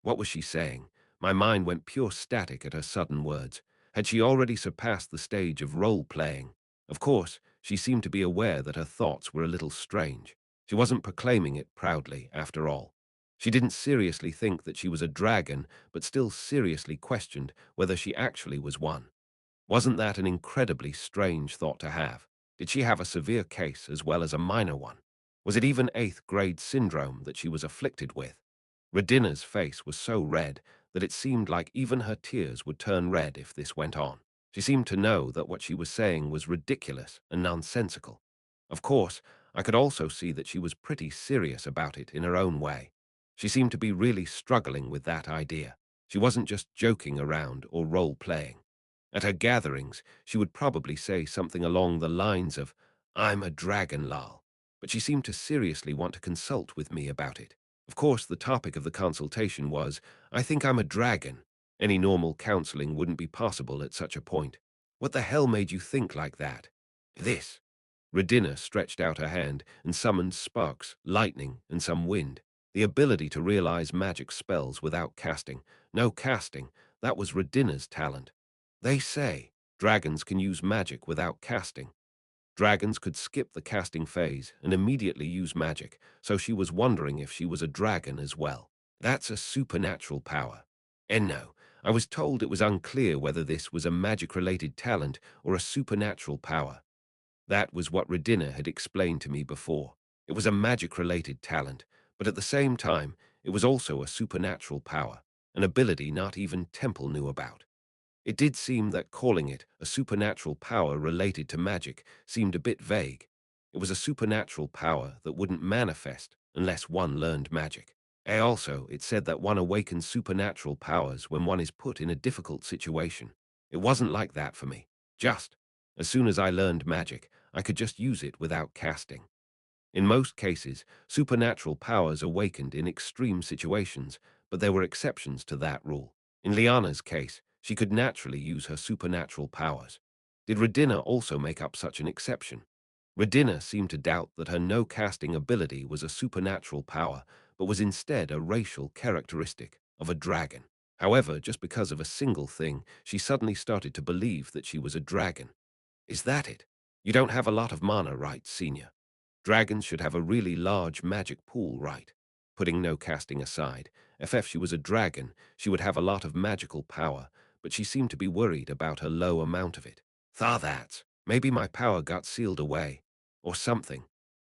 What was she saying? My mind went pure static at her sudden words. Had she already surpassed the stage of role-playing? Of course, she seemed to be aware that her thoughts were a little strange. She wasn't proclaiming it proudly, after all. She didn't seriously think that she was a dragon, but still seriously questioned whether she actually was one. Wasn't that an incredibly strange thought to have? Did she have a severe case as well as a minor one? Was it even eighth-grade syndrome that she was afflicted with? Redina's face was so red that it seemed like even her tears would turn red if this went on. She seemed to know that what she was saying was ridiculous and nonsensical. Of course, I could also see that she was pretty serious about it in her own way. She seemed to be really struggling with that idea. She wasn't just joking around or role-playing. At her gatherings, she would probably say something along the lines of, I'm a dragon, lol. But she seemed to seriously want to consult with me about it. Of course, the topic of the consultation was, I think I'm a dragon. Any normal counseling wouldn't be possible at such a point. What the hell made you think like that? This. Redina stretched out her hand and summoned sparks, lightning, and some wind. The ability to realize magic spells without casting. No casting. That was Redina's talent. They say dragons can use magic without casting. Dragons could skip the casting phase and immediately use magic, so she was wondering if she was a dragon as well. That's a supernatural power. And no, I was told it was unclear whether this was a magic-related talent or a supernatural power. That was what Redina had explained to me before. It was a magic-related talent, but at the same time, it was also a supernatural power, an ability not even Temple knew about. It did seem that calling it a supernatural power related to magic seemed a bit vague. It was a supernatural power that wouldn't manifest unless one learned magic. And also, it said that one awakens supernatural powers when one is put in a difficult situation. It wasn't like that for me. Just, as soon as I learned magic, I could just use it without casting. In most cases, supernatural powers awakened in extreme situations, but there were exceptions to that rule. In Liana's case, she could naturally use her supernatural powers. Did Redina also make up such an exception? Redina seemed to doubt that her no-casting ability was a supernatural power, but was instead a racial characteristic of a dragon. However, just because of a single thing, she suddenly started to believe that she was a dragon. Is that it? You don't have a lot of mana, right, Senior? Dragons should have a really large magic pool, right? Putting no casting aside, if she was a dragon, she would have a lot of magical power, but she seemed to be worried about her low amount of it. That's, maybe my power got sealed away. Or something.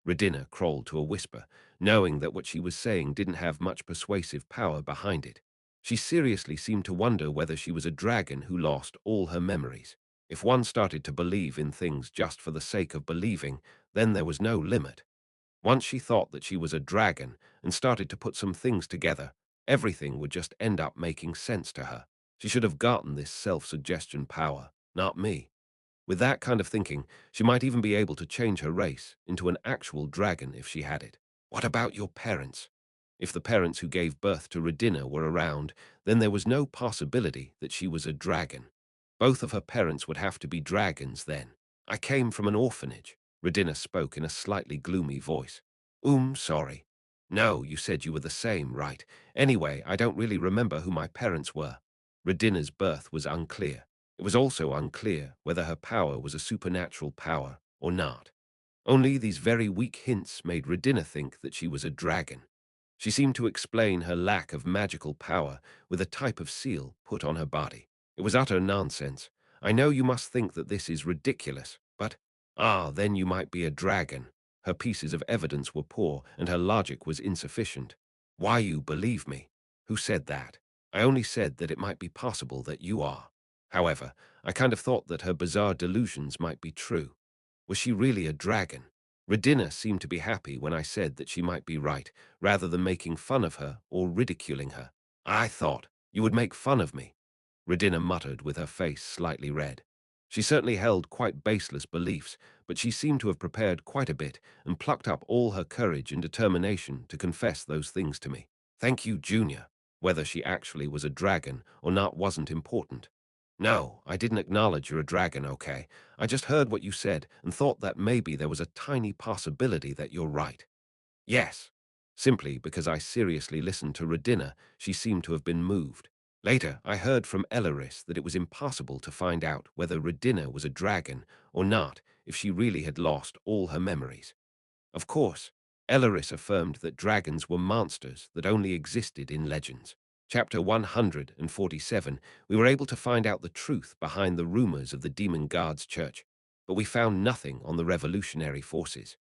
Redina crawled to a whisper, knowing that what she was saying didn't have much persuasive power behind it. She seriously seemed to wonder whether she was a dragon who lost all her memories. If one started to believe in things just for the sake of believing, then there was no limit. Once she thought that she was a dragon and started to put some things together, everything would just end up making sense to her. She should have gotten this self-suggestion power, not me. With that kind of thinking, she might even be able to change her race into an actual dragon if she had it. What about your parents? If the parents who gave birth to Redina were around, then there was no possibility that she was a dragon. Both of her parents would have to be dragons then. I came from an orphanage. Redina spoke in a slightly gloomy voice. Sorry. No, you said you were the same, right? Anyway, I don't really remember who my parents were. Redina's birth was unclear. It was also unclear whether her power was a supernatural power or not. Only these very weak hints made Redina think that she was a dragon. She seemed to explain her lack of magical power with a type of seal put on her body. It was utter nonsense. I know you must think that this is ridiculous, but then you might be a dragon. Her pieces of evidence were poor, and her logic was insufficient. Why you believe me? Who said that? I only said that it might be possible that you are. However, I kind of thought that her bizarre delusions might be true. Was she really a dragon? Redina seemed to be happy when I said that she might be right, rather than making fun of her or ridiculing her. I thought you would make fun of me, Redina muttered with her face slightly red. She certainly held quite baseless beliefs, but she seemed to have prepared quite a bit and plucked up all her courage and determination to confess those things to me. Thank you, Junior. Whether she actually was a dragon or not wasn't important. No, I didn't acknowledge you're a dragon, okay? I just heard what you said and thought that maybe there was a tiny possibility that you're right. Yes. Simply because I seriously listened to Redina, she seemed to have been moved. Later, I heard from Elaris that it was impossible to find out whether Redina was a dragon or not if she really had lost all her memories. Of course, Elaris affirmed that dragons were monsters that only existed in legends. Chapter 147, we were able to find out the truth behind the rumors of the Demon Guards Church, but we found nothing on the revolutionary forces.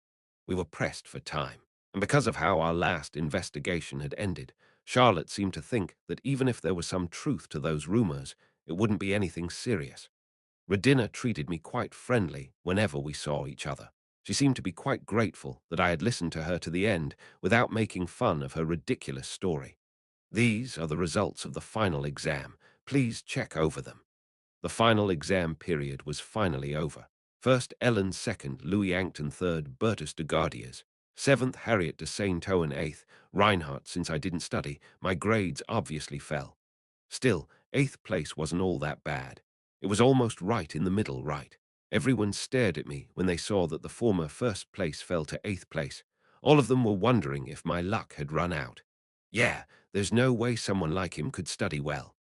We were pressed for time, and because of how our last investigation had ended, Charlotte seemed to think that even if there was some truth to those rumors, it wouldn't be anything serious. Redina treated me quite friendly whenever we saw each other. She seemed to be quite grateful that I had listened to her to the end without making fun of her ridiculous story. These are the results of the final exam. Please check over them. The final exam period was finally over. First Ellen, second Louis Yankton, third Bertus de Gardias, seventh Harriet de Saint-Ouen, eighth Reinhardt. Since I didn't study, my grades obviously fell. Still, eighth place wasn't all that bad. It was almost right in the middle, right? Everyone stared at me when they saw that the former first place fell to eighth place. All of them were wondering if my luck had run out. Yeah, there's no way someone like him could study well.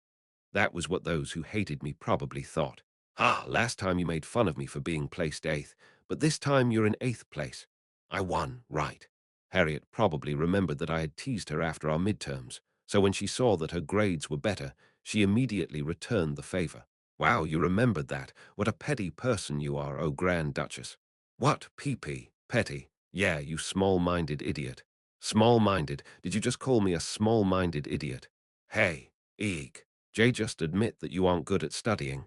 That was what those who hated me probably thought. Last time you made fun of me for being placed eighth, but this time you're in eighth place. I won, right? Harriet probably remembered that I had teased her after our midterms, so when she saw that her grades were better, she immediately returned the favor. Wow, you remembered that. What a petty person you are, oh Grand Duchess. What, PP, petty? Yeah, you small-minded idiot. Small-minded? Did you just call me a small-minded idiot? Hey, eek. Jay, just admit that you aren't good at studying.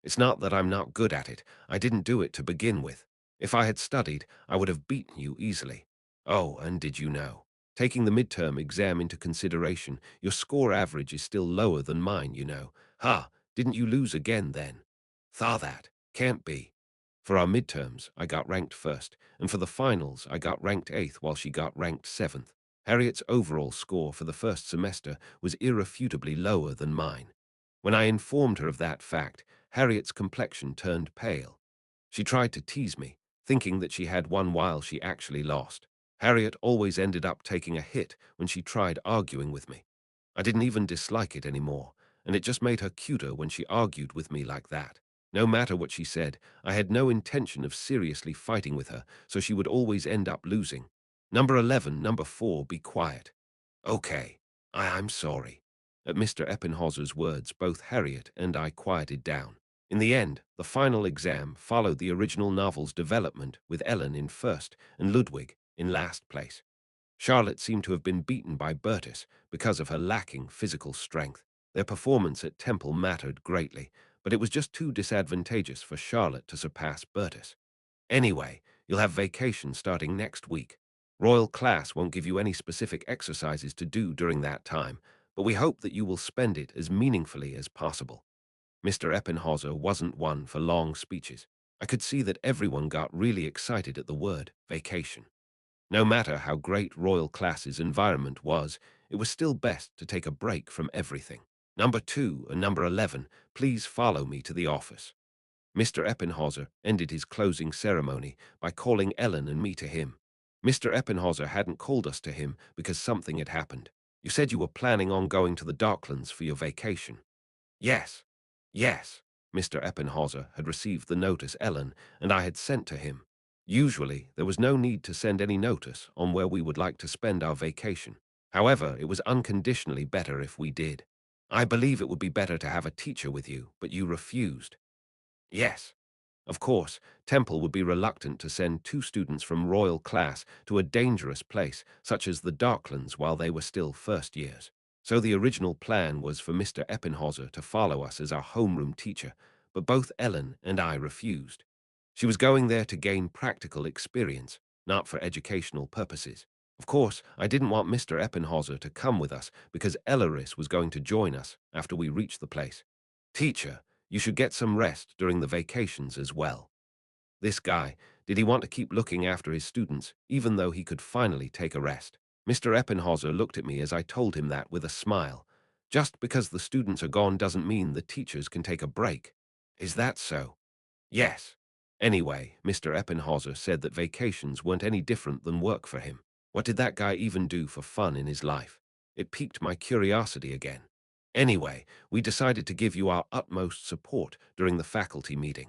It's not that I'm not good at it. I didn't do it to begin with. If I had studied, I would have beaten you easily. Oh, and did you know? Taking the midterm exam into consideration, your score average is still lower than mine, you know. Didn't you lose again then? That. Can't be. For our midterms, I got ranked first, and for the finals, I got ranked eighth while she got ranked seventh. Harriet's overall score for the first semester was irrefutably lower than mine. When I informed her of that fact, Harriet's complexion turned pale. She tried to tease me, thinking that she had won while she actually lost. Harriet always ended up taking a hit when she tried arguing with me. I didn't even dislike it anymore, and it just made her cuter when she argued with me like that. No matter what she said, I had no intention of seriously fighting with her, so she would always end up losing. Number 11, number 4, be quiet. Okay, I'm sorry. At Mr. Eppinhauser's words, both Harriet and I quieted down. In the end, the final exam followed the original novel's development, with Ellen in first and Ludwig in last place. Charlotte seemed to have been beaten by Bertus because of her lacking physical strength. Their performance at Temple mattered greatly, but it was just too disadvantageous for Charlotte to surpass Bertus. Anyway, you'll have vacation starting next week. Royal class won't give you any specific exercises to do during that time, but we hope that you will spend it as meaningfully as possible. Mr. Eppinhauser wasn't one for long speeches. I could see that everyone got really excited at the word vacation. No matter how great Royal Class's environment was, it was still best to take a break from everything. Number 2 and number 11, please follow me to the office. Mr. Eppinhauser ended his closing ceremony by calling Ellen and me to him. Mr. Eppinhauser hadn't called us to him because something had happened. You said you were planning on going to the Darklands for your vacation. Yes, yes. Mr. Eppinhauser had received the notice Ellen and I had sent to him. Usually, there was no need to send any notice on where we would like to spend our vacation. However, it was unconditionally better if we did. I believe it would be better to have a teacher with you, but you refused. Yes. Of course, Temple would be reluctant to send two students from Royal Class to a dangerous place, such as the Darklands, while they were still first years. So the original plan was for Mr. Eppinhauser to follow us as our homeroom teacher, but both Ellen and I refused. She was going there to gain practical experience, not for educational purposes. Of course, I didn't want Mr. Eppinhauser to come with us because Elleris was going to join us after we reached the place. Teacher, you should get some rest during the vacations as well. This guy, did he want to keep looking after his students, even though he could finally take a rest? Mr. Eppinhauser looked at me as I told him that with a smile. Just because the students are gone doesn't mean the teachers can take a break. Is that so? Yes. Anyway, Mr. Eppinhauser said that vacations weren't any different than work for him. What did that guy even do for fun in his life? It piqued my curiosity again. Anyway, we decided to give you our utmost support during the faculty meeting.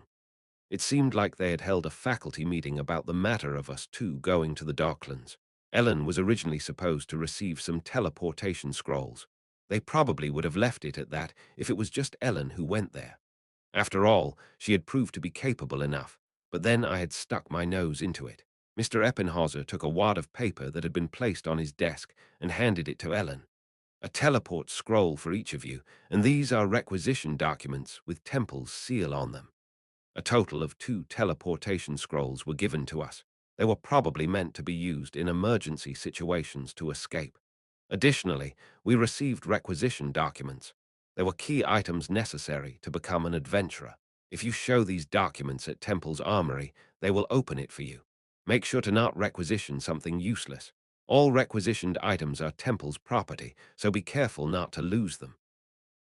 It seemed like they had held a faculty meeting about the matter of us two going to the Darklands. Ellen was originally supposed to receive some teleportation scrolls. They probably would have left it at that if it was just Ellen who went there. After all, she had proved to be capable enough, but then I had stuck my nose into it. Mr. Eppinhauser took a wad of paper that had been placed on his desk and handed it to Ellen. A teleport scroll for each of you, and these are requisition documents with Temple's seal on them. A total of 2 teleportation scrolls were given to us. They were probably meant to be used in emergency situations to escape. Additionally, we received requisition documents. They were key items necessary to become an adventurer. If you show these documents at Temple's armory, they will open it for you. Make sure to not requisition something useless. All requisitioned items are Temple's property, so be careful not to lose them.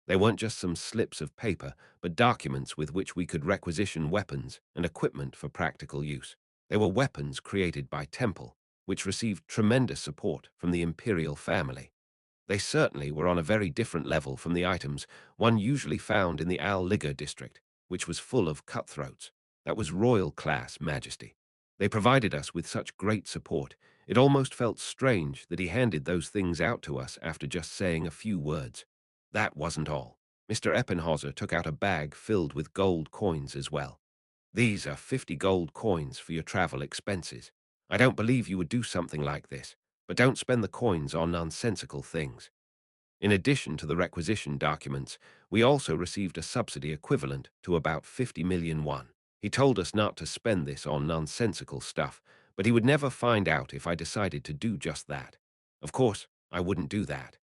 They weren't just some slips of paper, but documents with which we could requisition weapons and equipment for practical use. They were weapons created by Temple, which received tremendous support from the Imperial family. They certainly were on a very different level from the items one usually found in the Al Liga district, which was full of cutthroats. That was royal class majesty. They provided us with such great support, it almost felt strange that he handed those things out to us after just saying a few words. That wasn't all. Mr. Eppinhauser took out a bag filled with gold coins as well. These are 50 gold coins for your travel expenses. I don't believe you would do something like this, but don't spend the coins on nonsensical things. In addition to the requisition documents, we also received a subsidy equivalent to about 50 million won. He told us not to spend this on nonsensical stuff, but he would never find out if I decided to do just that. Of course, I wouldn't do that.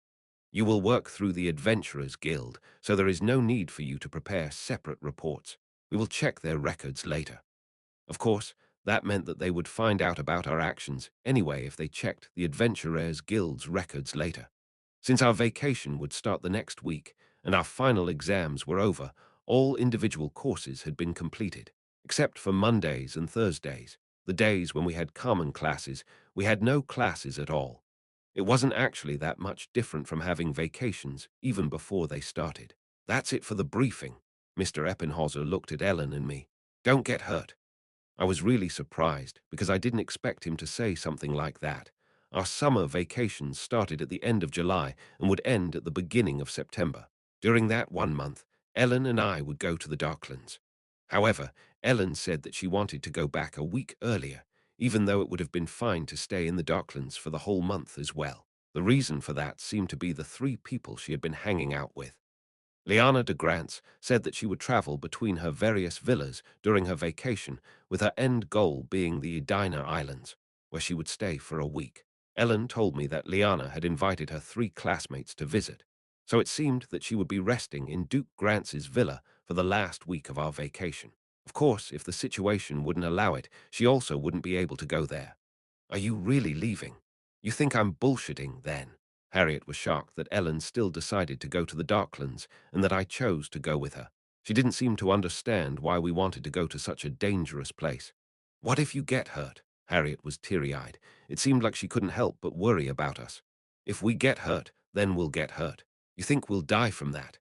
You will work through the Adventurers Guild, so there is no need for you to prepare separate reports. We will check their records later. Of course, that meant that they would find out about our actions anyway if they checked the Adventurers Guild's records later. Since our vacation would start the next week and our final exams were over, all individual courses had been completed. Except for Mondays and Thursdays, the days when we had common classes, we had no classes at all. It wasn't actually that much different from having vacations, even before they started. That's it for the briefing. Mr. Eppinhauser looked at Ellen and me. Don't get hurt. I was really surprised because I didn't expect him to say something like that. Our summer vacations started at the end of July and would end at the beginning of September. During that 1 month, Ellen and I would go to the Darklands. However, Ellen said that she wanted to go back a week earlier, even though it would have been fine to stay in the Darklands for the whole month as well. The reason for that seemed to be the 3 people she had been hanging out with. Liana de Grants said that she would travel between her various villas during her vacation, with her end goal being the Edina Islands, where she would stay for a week. Ellen told me that Liana had invited her 3 classmates to visit, so it seemed that she would be resting in Duke Grants's villa for the last week of our vacation. Of course, if the situation wouldn't allow it, she also wouldn't be able to go there. Are you really leaving? You think I'm bullshitting, then? Harriet was shocked that Ellen still decided to go to the Darklands and that I chose to go with her. She didn't seem to understand why we wanted to go to such a dangerous place. What if you get hurt? Harriet was teary-eyed. It seemed like she couldn't help but worry about us. If we get hurt, then we'll get hurt. You think we'll die from that?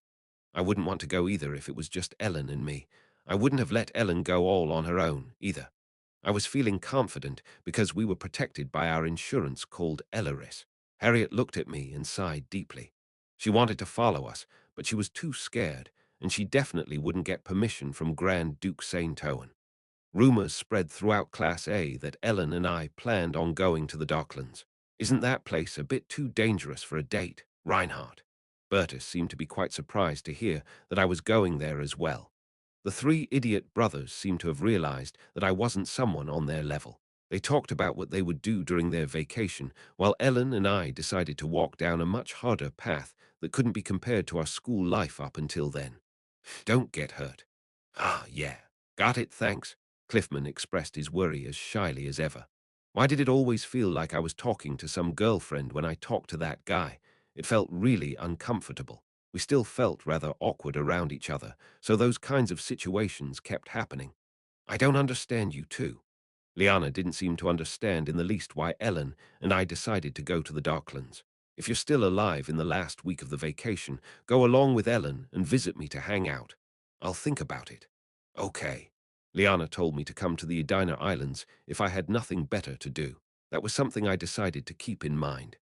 I wouldn't want to go either if it was just Ellen and me. I wouldn't have let Ellen go all on her own, either. I was feeling confident because we were protected by our insurance called Elleris. Harriet looked at me and sighed deeply. She wanted to follow us, but she was too scared, and she definitely wouldn't get permission from Grand Duke Saint Owen. Rumors spread throughout Class A that Ellen and I planned on going to the Docklands. Isn't that place a bit too dangerous for a date, Reinhardt? Bertus seemed to be quite surprised to hear that I was going there as well. The three idiot brothers seemed to have realized that I wasn't someone on their level. They talked about what they would do during their vacation, while Ellen and I decided to walk down a much harder path that couldn't be compared to our school life up until then. Don't get hurt. Ah, yeah. Got it, thanks. Cliffman expressed his worry as shyly as ever. Why did it always feel like I was talking to some girlfriend when I talked to that guy? It felt really uncomfortable. We still felt rather awkward around each other, so those kinds of situations kept happening. I don't understand you too. Liana didn't seem to understand in the least why Ellen and I decided to go to the Darklands. If you're still alive in the last week of the vacation, go along with Ellen and visit me to hang out. I'll think about it. Okay. Liana told me to come to the Edina Islands if I had nothing better to do. That was something I decided to keep in mind.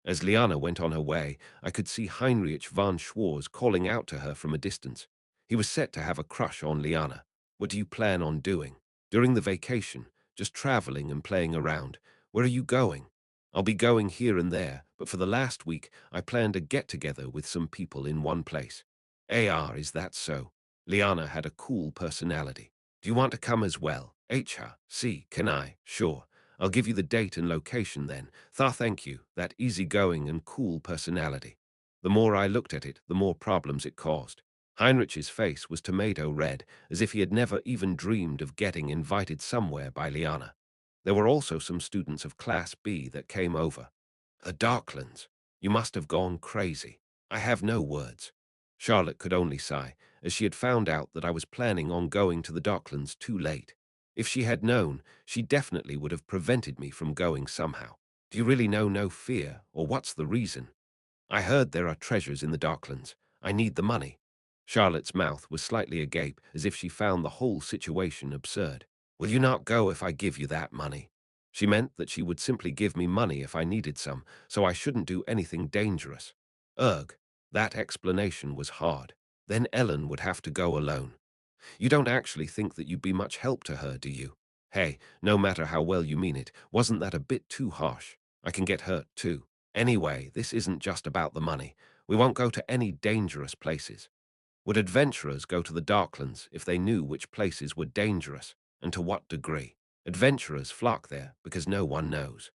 As Liana went on her way, I could see Heinrich von Schwarz calling out to her from a distance. He was set to have a crush on Liana. What do you plan on doing? During the vacation, just traveling and playing around. Where are you going? I'll be going here and there, but for the last week, I planned a get-together with some people in one place. Is that so? Liana had a cool personality. Do you want to come as well? Can I? Sure. I'll give you the date and location then. Thank you, that easygoing and cool personality. The more I looked at it, the more problems it caused. Heinrich's face was tomato red, as if he had never even dreamed of getting invited somewhere by Liana. There were also some students of Class B that came over. The Darklands. You must have gone crazy. I have no words. Charlotte could only sigh, as she had found out that I was planning on going to the Darklands too late. If she had known, she definitely would have prevented me from going somehow. Do you really know no fear, or what's the reason? I heard there are treasures in the Darklands. I need the money. Charlotte's mouth was slightly agape, as if she found the whole situation absurd. Will you not go if I give you that money? She meant that she would simply give me money if I needed some, so I shouldn't do anything dangerous. Ugh, that explanation was hard. Then Ellen would have to go alone. You don't actually think that you'd be much help to her, do you? Hey, no matter how well you mean it, wasn't that a bit too harsh? I can get hurt too. Anyway, this isn't just about the money. We won't go to any dangerous places. Would adventurers go to the Darklands if they knew which places were dangerous, and to what degree? Adventurers flock there because no one knows.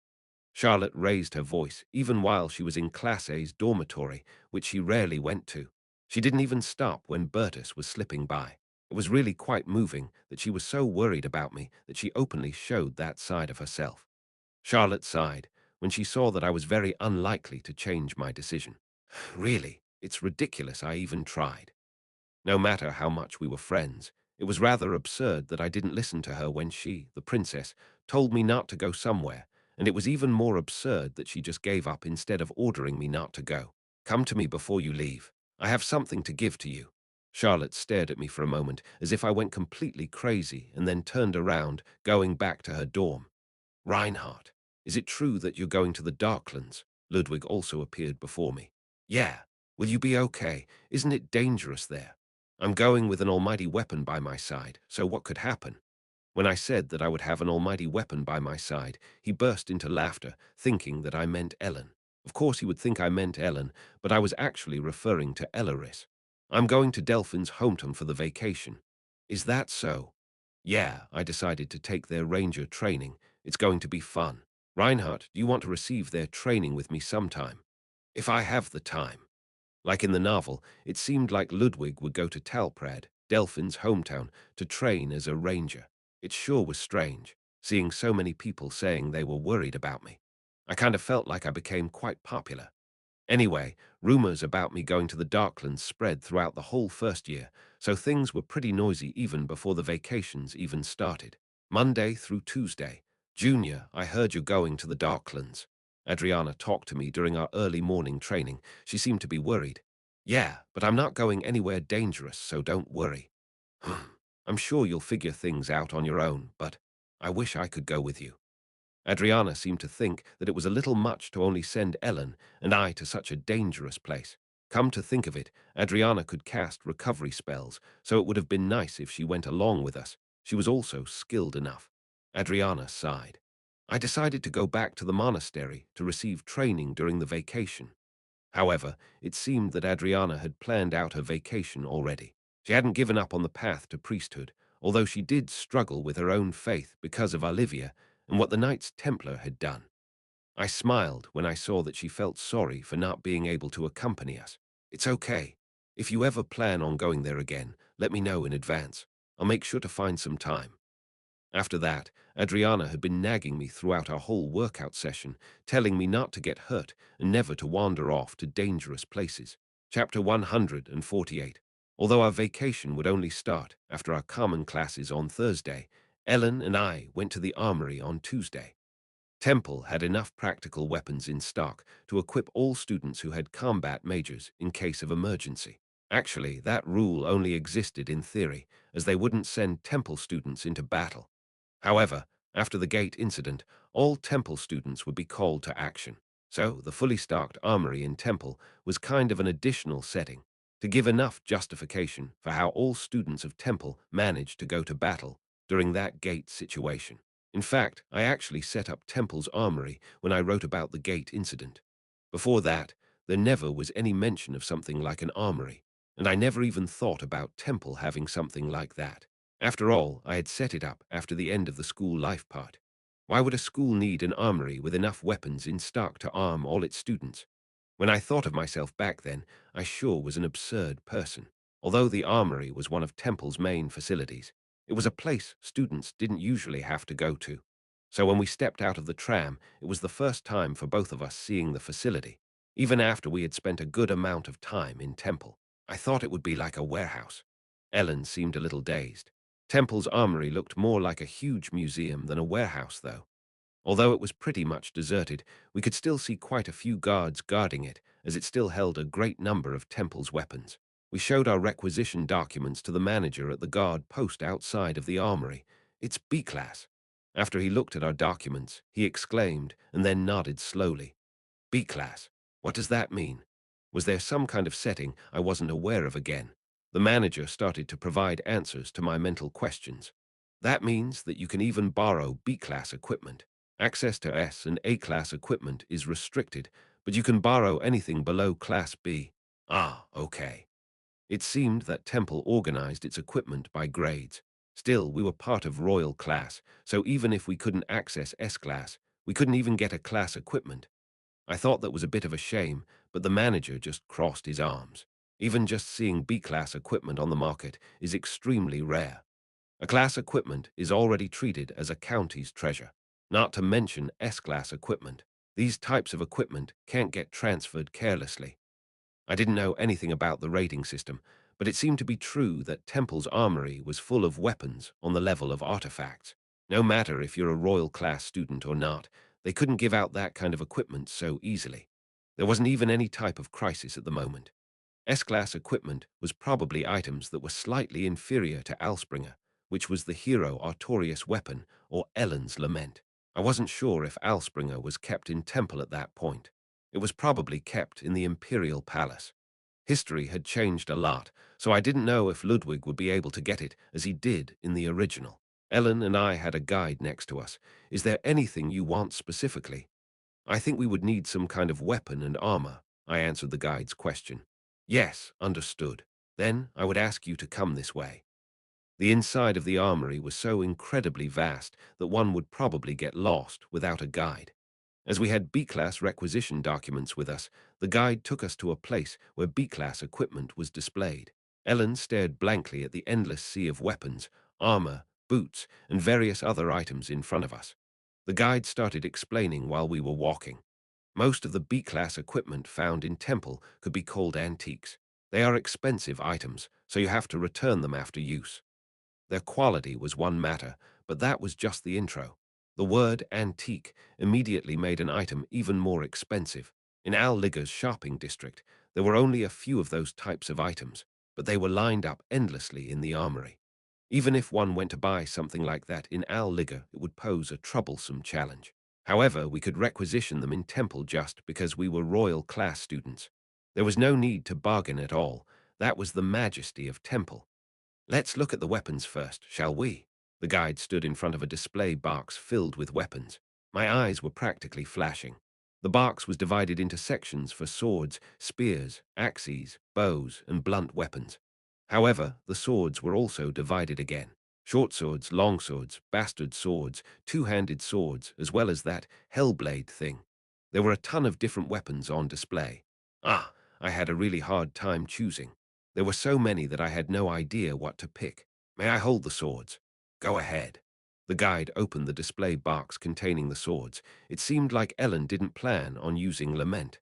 Charlotte raised her voice even while she was in Class A's dormitory, which she rarely went to. She didn't even stop when Bertus was slipping by. It was really quite moving that she was so worried about me that she openly showed that side of herself. Charlotte sighed when she saw that I was very unlikely to change my decision. Really, it's ridiculous I even tried. No matter how much we were friends, it was rather absurd that I didn't listen to her when she, the princess, told me not to go somewhere, and it was even more absurd that she just gave up instead of ordering me not to go. Come to me before you leave. I have something to give to you. Charlotte stared at me for a moment as if I went completely crazy and then turned around, going back to her dorm. Reinhardt, is it true that you're going to the Darklands? Ludwig also appeared before me. Yeah. Will you be okay? Isn't it dangerous there? I'm going with an almighty weapon by my side, so what could happen? When I said that I would have an almighty weapon by my side, he burst into laughter, thinking that I meant Ellen. Of course he would think I meant Ellen, but I was actually referring to Elleris. I'm going to Delphin's hometown for the vacation. Is that so? Yeah, I decided to take their ranger training. It's going to be fun. Reinhardt, do you want to receive their training with me sometime? If I have the time. Like in the novel, it seemed like Ludwig would go to Talprad, Delphin's hometown, to train as a ranger. It sure was strange, seeing so many people saying they were worried about me. I kind of felt like I became quite popular. Anyway, rumors about me going to the Darklands spread throughout the whole first year, so things were pretty noisy even before the vacations even started. Monday through Tuesday. Junior, I heard you're going to the Darklands. Adriana talked to me during our early morning training. She seemed to be worried. Yeah, but I'm not going anywhere dangerous, so don't worry. I'm sure you'll figure things out on your own, but I wish I could go with you. Adriana seemed to think that it was a little much to only send Ellen and I to such a dangerous place. Come to think of it, Adriana could cast recovery spells, so it would have been nice if she went along with us. She was also skilled enough. Adriana sighed. I decided to go back to the monastery to receive training during the vacation. However, it seemed that Adriana had planned out her vacation already. She hadn't given up on the path to priesthood, although she did struggle with her own faith because of Olivia and what the Knights Templar had done. I smiled when I saw that she felt sorry for not being able to accompany us. It's okay. If you ever plan on going there again, let me know in advance. I'll make sure to find some time. After that, Adriana had been nagging me throughout our whole workout session, telling me not to get hurt and never to wander off to dangerous places. Chapter 148. Although our vacation would only start after our common classes on Thursday, Ellen and I went to the armory on Tuesday. Temple had enough practical weapons in stock to equip all students who had combat majors in case of emergency. Actually, that rule only existed in theory, as they wouldn't send Temple students into battle. However, after the gate incident, all Temple students would be called to action. So the fully stocked armory in Temple was kind of an additional setting to give enough justification for how all students of Temple managed to go to battle during that gate situation. In fact, I actually set up Temple's armory when I wrote about the gate incident. Before that, there never was any mention of something like an armory, and I never even thought about Temple having something like that. After all, I had set it up after the end of the school life part. Why would a school need an armory with enough weapons in stock to arm all its students? When I thought of myself back then, I sure was an absurd person. Although the armory was one of Temple's main facilities, it was a place students didn't usually have to go to. So when we stepped out of the tram, it was the first time for both of us seeing the facility, even after we had spent a good amount of time in Temple. I thought it would be like a warehouse. Ellen seemed a little dazed. Temple's armory looked more like a huge museum than a warehouse, though. Although it was pretty much deserted, we could still see quite a few guards guarding it, as it still held a great number of Temple's weapons. We showed our requisition documents to the manager at the guard post outside of the armory. It's B-class. After he looked at our documents, he exclaimed and then nodded slowly. B-class. What does that mean? Was there some kind of setting I wasn't aware of again? The manager started to provide answers to my mental questions. That means that you can even borrow B-class equipment. Access to S and A-class equipment is restricted, but you can borrow anything below Class B. Ah, okay. It seemed that Temple organized its equipment by grades. Still, we were part of Royal Class, so even if we couldn't access S-Class, we couldn't even get a class equipment. I thought that was a bit of a shame, but the manager just crossed his arms. Even just seeing B-class equipment on the market is extremely rare. A class equipment is already treated as a county's treasure, not to mention S-class equipment. These types of equipment can't get transferred carelessly. I didn't know anything about the rating system, but it seemed to be true that Temple's armory was full of weapons on the level of artifacts. No matter if you're a royal class student or not, they couldn't give out that kind of equipment so easily. There wasn't even any type of crisis at the moment. S-class equipment was probably items that were slightly inferior to Alspringer, which was the hero Artorius' weapon or Ellen's lament. I wasn't sure if Alspringer was kept in Temple at that point. It was probably kept in the Imperial Palace. History had changed a lot, so I didn't know if Ludwig would be able to get it as he did in the original. Ellen and I had a guide next to us. Is there anything you want specifically? I think we would need some kind of weapon and armor, I answered the guide's question. Yes, understood. Then I would ask you to come this way. The inside of the armory was so incredibly vast that one would probably get lost without a guide. As we had B-class requisition documents with us, the guide took us to a place where B-class equipment was displayed. Ellen stared blankly at the endless sea of weapons, armor, boots, and various other items in front of us. The guide started explaining while we were walking. Most of the B-class equipment found in Temple could be called antiques. They are expensive items, so you have to return them after use. Their quality was one matter, but that was just the intro. The word antique immediately made an item even more expensive. In Al Ligger's shopping district, there were only a few of those types of items, but they were lined up endlessly in the armory. Even if one went to buy something like that in Al Ligger, it would pose a troublesome challenge. However, we could requisition them in Temple just because we were royal class students. There was no need to bargain at all. That was the majesty of Temple. Let's look at the weapons first, shall we? The guide stood in front of a display box filled with weapons. My eyes were practically flashing. The box was divided into sections for swords, spears, axes, bows, and blunt weapons. However, the swords were also divided again. Short swords, long swords, bastard swords, two-handed swords, as well as that hellblade thing. There were a ton of different weapons on display. I had a really hard time choosing. There were so many that I had no idea what to pick. May I hold the swords? Go ahead. The guide opened the display box containing the swords. It seemed like Ellen didn't plan on using lament.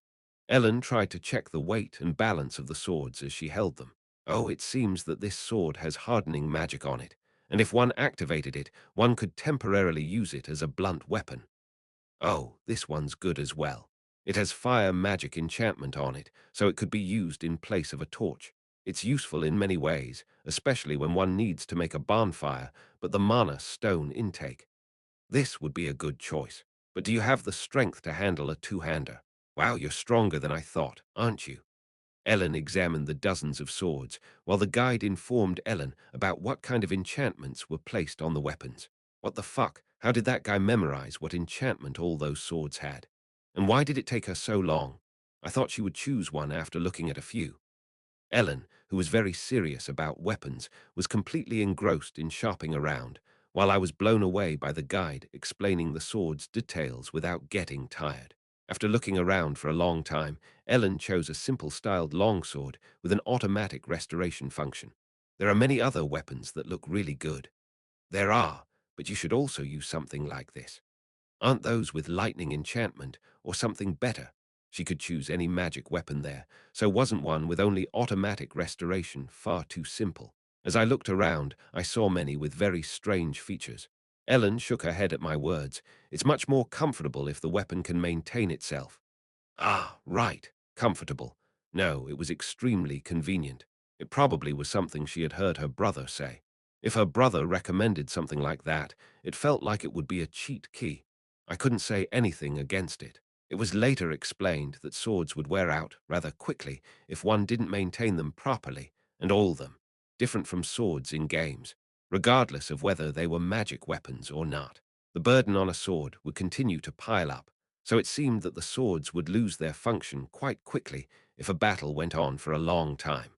Ellen tried to check the weight and balance of the swords as she held them. Oh, it seems that this sword has hardening magic on it, and if one activated it, one could temporarily use it as a blunt weapon. Oh, this one's good as well. It has fire magic enchantment on it, so it could be used in place of a torch. It's useful in many ways, especially when one needs to make a bonfire, but the mana stone intake. This would be a good choice. But do you have the strength to handle a two-hander? Wow, you're stronger than I thought, aren't you? Ellen examined the dozens of swords, while the guide informed Ellen about what kind of enchantments were placed on the weapons. What the fuck? How did that guy memorize what enchantment all those swords had? And why did it take her so long? I thought she would choose one after looking at a few. Ellen, who was very serious about weapons, was completely engrossed in shopping around, while I was blown away by the guide explaining the sword's details without getting tired. After looking around for a long time, Ellen chose a simple-styled longsword with an automatic restoration function. There are many other weapons that look really good. There are, but you should also use something like this. Aren't those with lightning enchantment or something better? She could choose any magic weapon there, so wasn't one with only automatic restoration far too simple? As I looked around, I saw many with very strange features. Ellen shook her head at my words. It's much more comfortable if the weapon can maintain itself. Ah, right, comfortable. No, it was extremely convenient. It probably was something she had heard her brother say. If her brother recommended something like that, it felt like it would be a cheat key. I couldn't say anything against it. It was later explained that swords would wear out rather quickly if one didn't maintain them properly, and all them, different from swords in games, regardless of whether they were magic weapons or not. The burden on a sword would continue to pile up, so it seemed that the swords would lose their function quite quickly if a battle went on for a long time.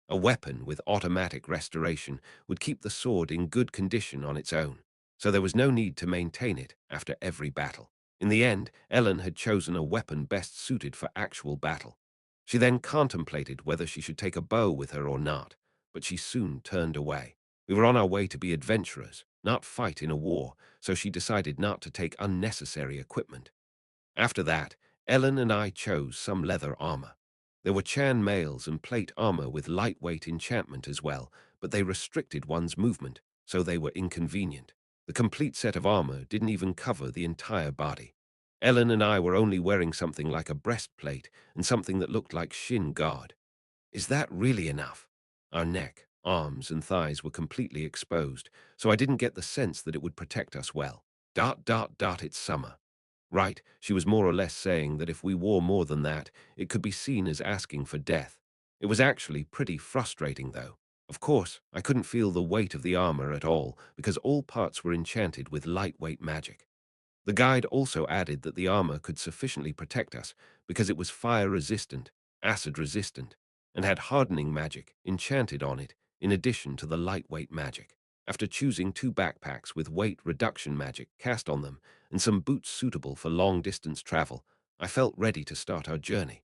A weapon with automatic restoration would keep the sword in good condition on its own, so there was no need to maintain it after every battle. In the end, Ellen had chosen a weapon best suited for actual battle. She then contemplated whether she should take a bow with her or not, but she soon turned away. We were on our way to be adventurers, not fight in a war, so she decided not to take unnecessary equipment. After that, Ellen and I chose some leather armor. There were chain mails and plate armor with lightweight enchantment as well, but they restricted one's movement, so they were inconvenient. The complete set of armor didn't even cover the entire body. Ellen and I were only wearing something like a breastplate and something that looked like shin guard. Is that really enough? Our neck, arms, and thighs were completely exposed, so I didn't get the sense that it would protect us well. It's summer. Right, she was more or less saying that if we wore more than that, it could be seen as asking for death. It was actually pretty frustrating, though. Of course, I couldn't feel the weight of the armor at all, because all parts were enchanted with lightweight magic. The guide also added that the armor could sufficiently protect us because it was fire-resistant, acid-resistant, and had hardening magic enchanted on it in addition to the lightweight magic. After choosing 2 backpacks with weight reduction magic cast on them and some boots suitable for long-distance travel, I felt ready to start our journey.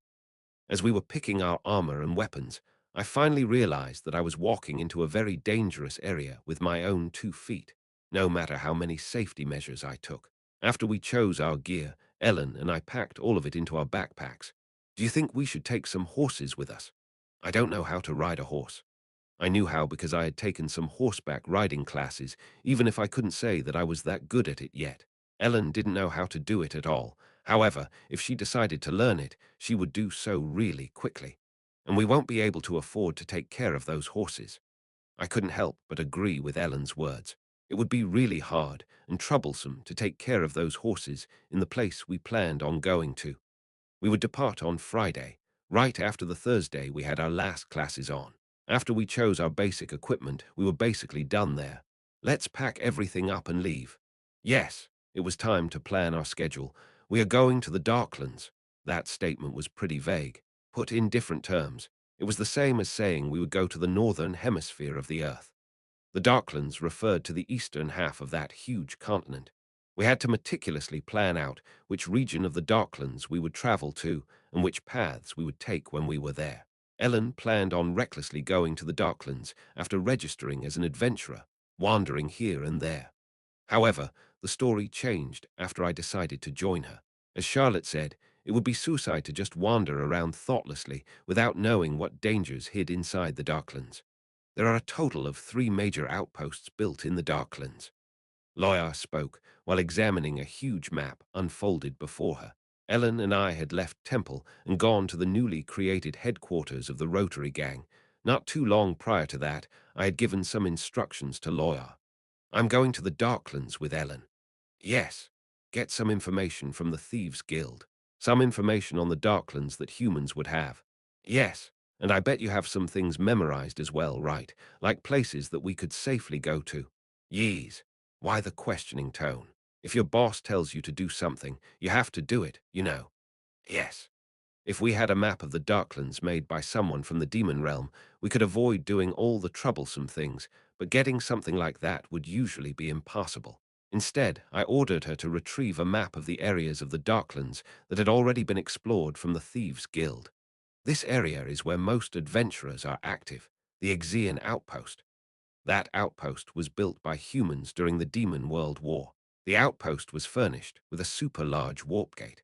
As we were picking our armor and weapons, I finally realized that I was walking into a very dangerous area with my own 2 feet, no matter how many safety measures I took. After we chose our gear, Ellen and I packed all of it into our backpacks. Do you think we should take some horses with us? I don't know how to ride a horse. I knew how because I had taken some horseback riding classes, even if I couldn't say that I was that good at it yet. Ellen didn't know how to do it at all. However, if she decided to learn it, she would do so really quickly. And we won't be able to afford to take care of those horses. I couldn't help but agree with Ellen's words. It would be really hard and troublesome to take care of those horses in the place we planned on going to. We would depart on Friday, right after the Thursday we had our last classes on. After we chose our basic equipment, we were basically done there. Let's pack everything up and leave. Yes, it was time to plan our schedule. We are going to the Darklands. That statement was pretty vague. Put in different terms, it was the same as saying we would go to the northern hemisphere of the Earth. The Darklands referred to the eastern half of that huge continent. We had to meticulously plan out which region of the Darklands we would travel to and which paths we would take when we were there. Ellen planned on recklessly going to the Darklands after registering as an adventurer, wandering here and there. However, the story changed after I decided to join her. As Charlotte said, it would be suicide to just wander around thoughtlessly without knowing what dangers hid inside the Darklands. There are a total of 3 major outposts built in the Darklands. Loya spoke while examining a huge map unfolded before her. Ellen and I had left Temple and gone to the newly created headquarters of the Rotary Gang. Not too long prior to that, I had given some instructions to Loya. I'm going to the Darklands with Ellen. Yes, get some information from the Thieves Guild. Some information on the Darklands that humans would have. Yes, and I bet you have some things memorized as well, right? Like places that we could safely go to. Yees. Why the questioning tone? If your boss tells you to do something, you have to do it, you know. Yes. If we had a map of the Darklands made by someone from the demon realm, we could avoid doing all the troublesome things, but getting something like that would usually be impossible. Instead, I ordered her to retrieve a map of the areas of the Darklands that had already been explored from the Thieves Guild. This area is where most adventurers are active, the Exean Outpost. That outpost was built by humans during the Demon World War. The outpost was furnished with a super-large warp gate.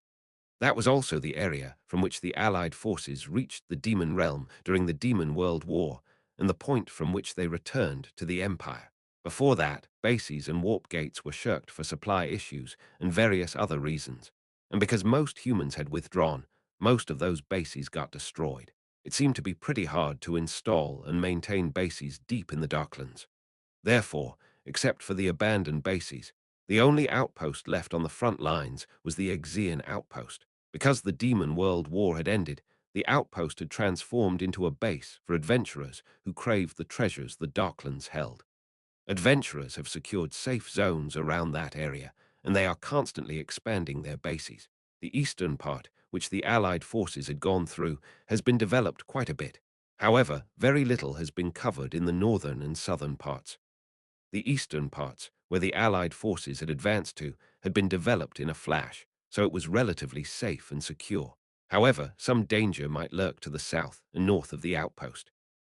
That was also the area from which the Allied forces reached the Demon Realm during the Demon World War, and the point from which they returned to the Empire. Before that, bases and warp gates were shirked for supply issues and various other reasons. And because most humans had withdrawn, most of those bases got destroyed. It seemed to be pretty hard to install and maintain bases deep in the Darklands. Therefore, except for the abandoned bases, the only outpost left on the front lines was the Exean outpost. Because the Demon World War had ended, the outpost had transformed into a base for adventurers who craved the treasures the Darklands held. Adventurers have secured safe zones around that area, and they are constantly expanding their bases. The eastern part, which the Allied forces had gone through, has been developed quite a bit. However, very little has been covered in the northern and southern parts. The eastern parts, where the Allied forces had advanced to, had been developed in a flash, so it was relatively safe and secure. However, some danger might lurk to the south and north of the outpost.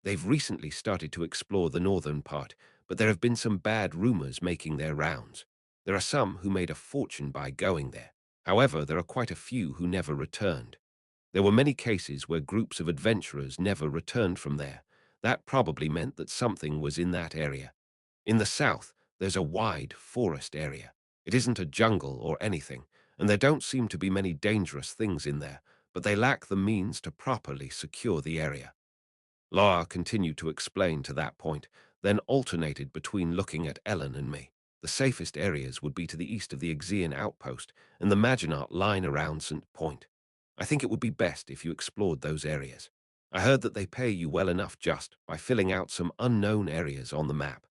They've recently started to explore the northern part, but there have been some bad rumors making their rounds. There are some who made a fortune by going there. However, there are quite a few who never returned. There were many cases where groups of adventurers never returned from there. That probably meant that something was in that area. In the south, there's a wide forest area. It isn't a jungle or anything, and there don't seem to be many dangerous things in there, but they lack the means to properly secure the area. Laura continued to explain to that point, then alternated between looking at Ellen and me. The safest areas would be to the east of the Exean outpost and the Maginot line around St. Point. I think it would be best if you explored those areas. I heard that they pay you well enough just by filling out some unknown areas on the map.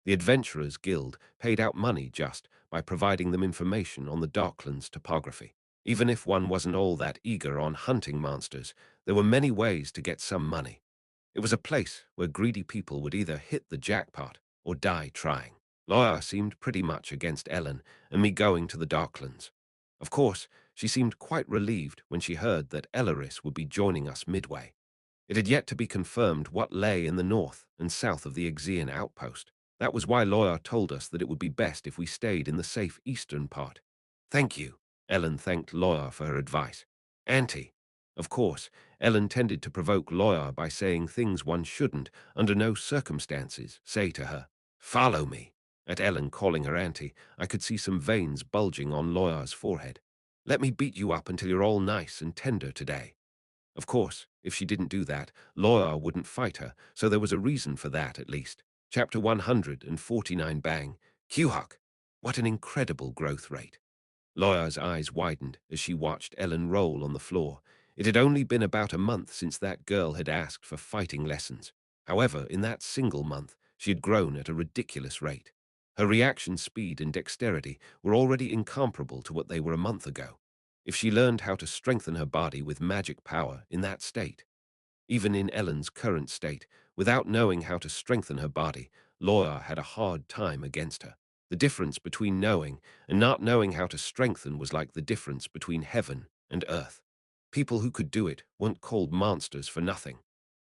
The Adventurers Guild paid out money just by providing them information on the Darklands topography. Even if one wasn't all that eager on hunting monsters, there were many ways to get some money. It was a place where greedy people would either hit the jackpot or die trying. Laura seemed pretty much against Ellen and me going to the Darklands. Of course, she seemed quite relieved when she heard that Elaris would be joining us midway. It had yet to be confirmed what lay in the north and south of the Exean outpost. That was why Loya told us that it would be best if we stayed in the safe eastern part. Thank you. Ellen thanked Loya for her advice. Auntie. Of course, Ellen tended to provoke Loya by saying things one shouldn't, under no circumstances, say to her. Follow me. At Ellen calling her auntie, I could see some veins bulging on Loya's forehead. Let me beat you up until you're all nice and tender today. Of course, if she didn't do that, Loya wouldn't fight her, so there was a reason for that at least. Chapter 149 Bang. Huck! What an incredible growth rate. Laura's eyes widened as she watched Ellen roll on the floor. It had only been about a month since that girl had asked for fighting lessons. However, in that single month, she had grown at a ridiculous rate. Her reaction speed and dexterity were already incomparable to what they were a month ago. If she learned how to strengthen her body with magic power in that state, even in Ellen's current state, without knowing how to strengthen her body, Laura had a hard time against her. The difference between knowing and not knowing how to strengthen was like the difference between heaven and earth. People who could do it weren't called monsters for nothing.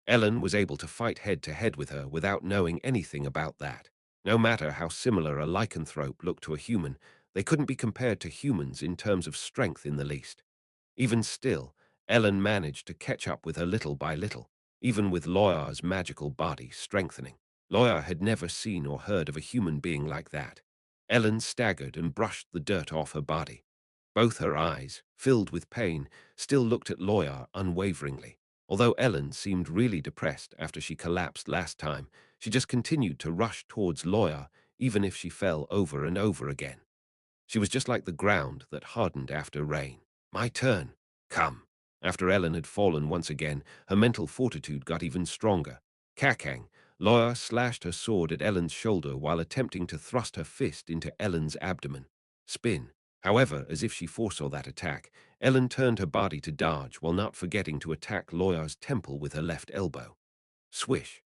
Ellen was able to fight head to head with her without knowing anything about that. No matter how similar a lycanthrope looked to a human, they couldn't be compared to humans in terms of strength in the least. Even still, Ellen managed to catch up with her little by little, even with Laura's magical body strengthening. Laura had never seen or heard of a human being like that. Ellen staggered and brushed the dirt off her body. Both her eyes, filled with pain, still looked at Laura unwaveringly. Although Ellen seemed really depressed after she collapsed last time, she just continued to rush towards Laura, even if she fell over and over again. She was just like the ground that hardened after rain. My turn. Come. After Ellen had fallen once again, her mental fortitude got even stronger. Kakang, Laura slashed her sword at Ellen's shoulder while attempting to thrust her fist into Ellen's abdomen. Spin. However, as if she foresaw that attack, Ellen turned her body to dodge while not forgetting to attack Laura's temple with her left elbow. Swish.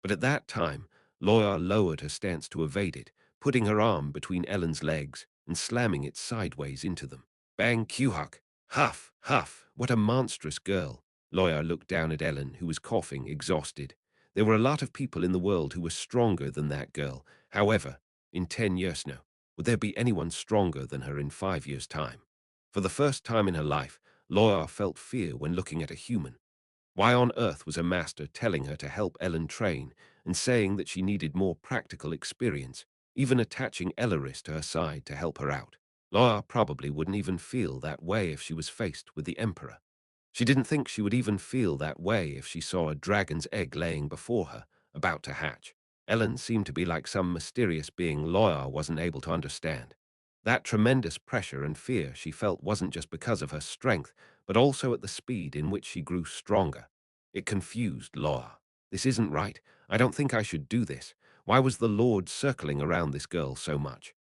But at that time, Laura lowered her stance to evade it, putting her arm between Ellen's legs and slamming it sideways into them. Bang Huck! Huff, huff, what a monstrous girl. Laura looked down at Ellen, who was coughing, exhausted. There were a lot of people in the world who were stronger than that girl. However, in 10 years now, would there be anyone stronger than her in 5 years' time? For the first time in her life, Laura felt fear when looking at a human. Why on earth was her master telling her to help Ellen train and saying that she needed more practical experience, even attaching Elaris to her side to help her out? Laura probably wouldn't even feel that way if she was faced with the Emperor. She didn't think she would even feel that way if she saw a dragon's egg laying before her, about to hatch. Ellen seemed to be like some mysterious being Laura wasn't able to understand. That tremendous pressure and fear she felt wasn't just because of her strength, but also at the speed in which she grew stronger. It confused Laura. This isn't right. I don't think I should do this. Why was the Lord circling around this girl so much?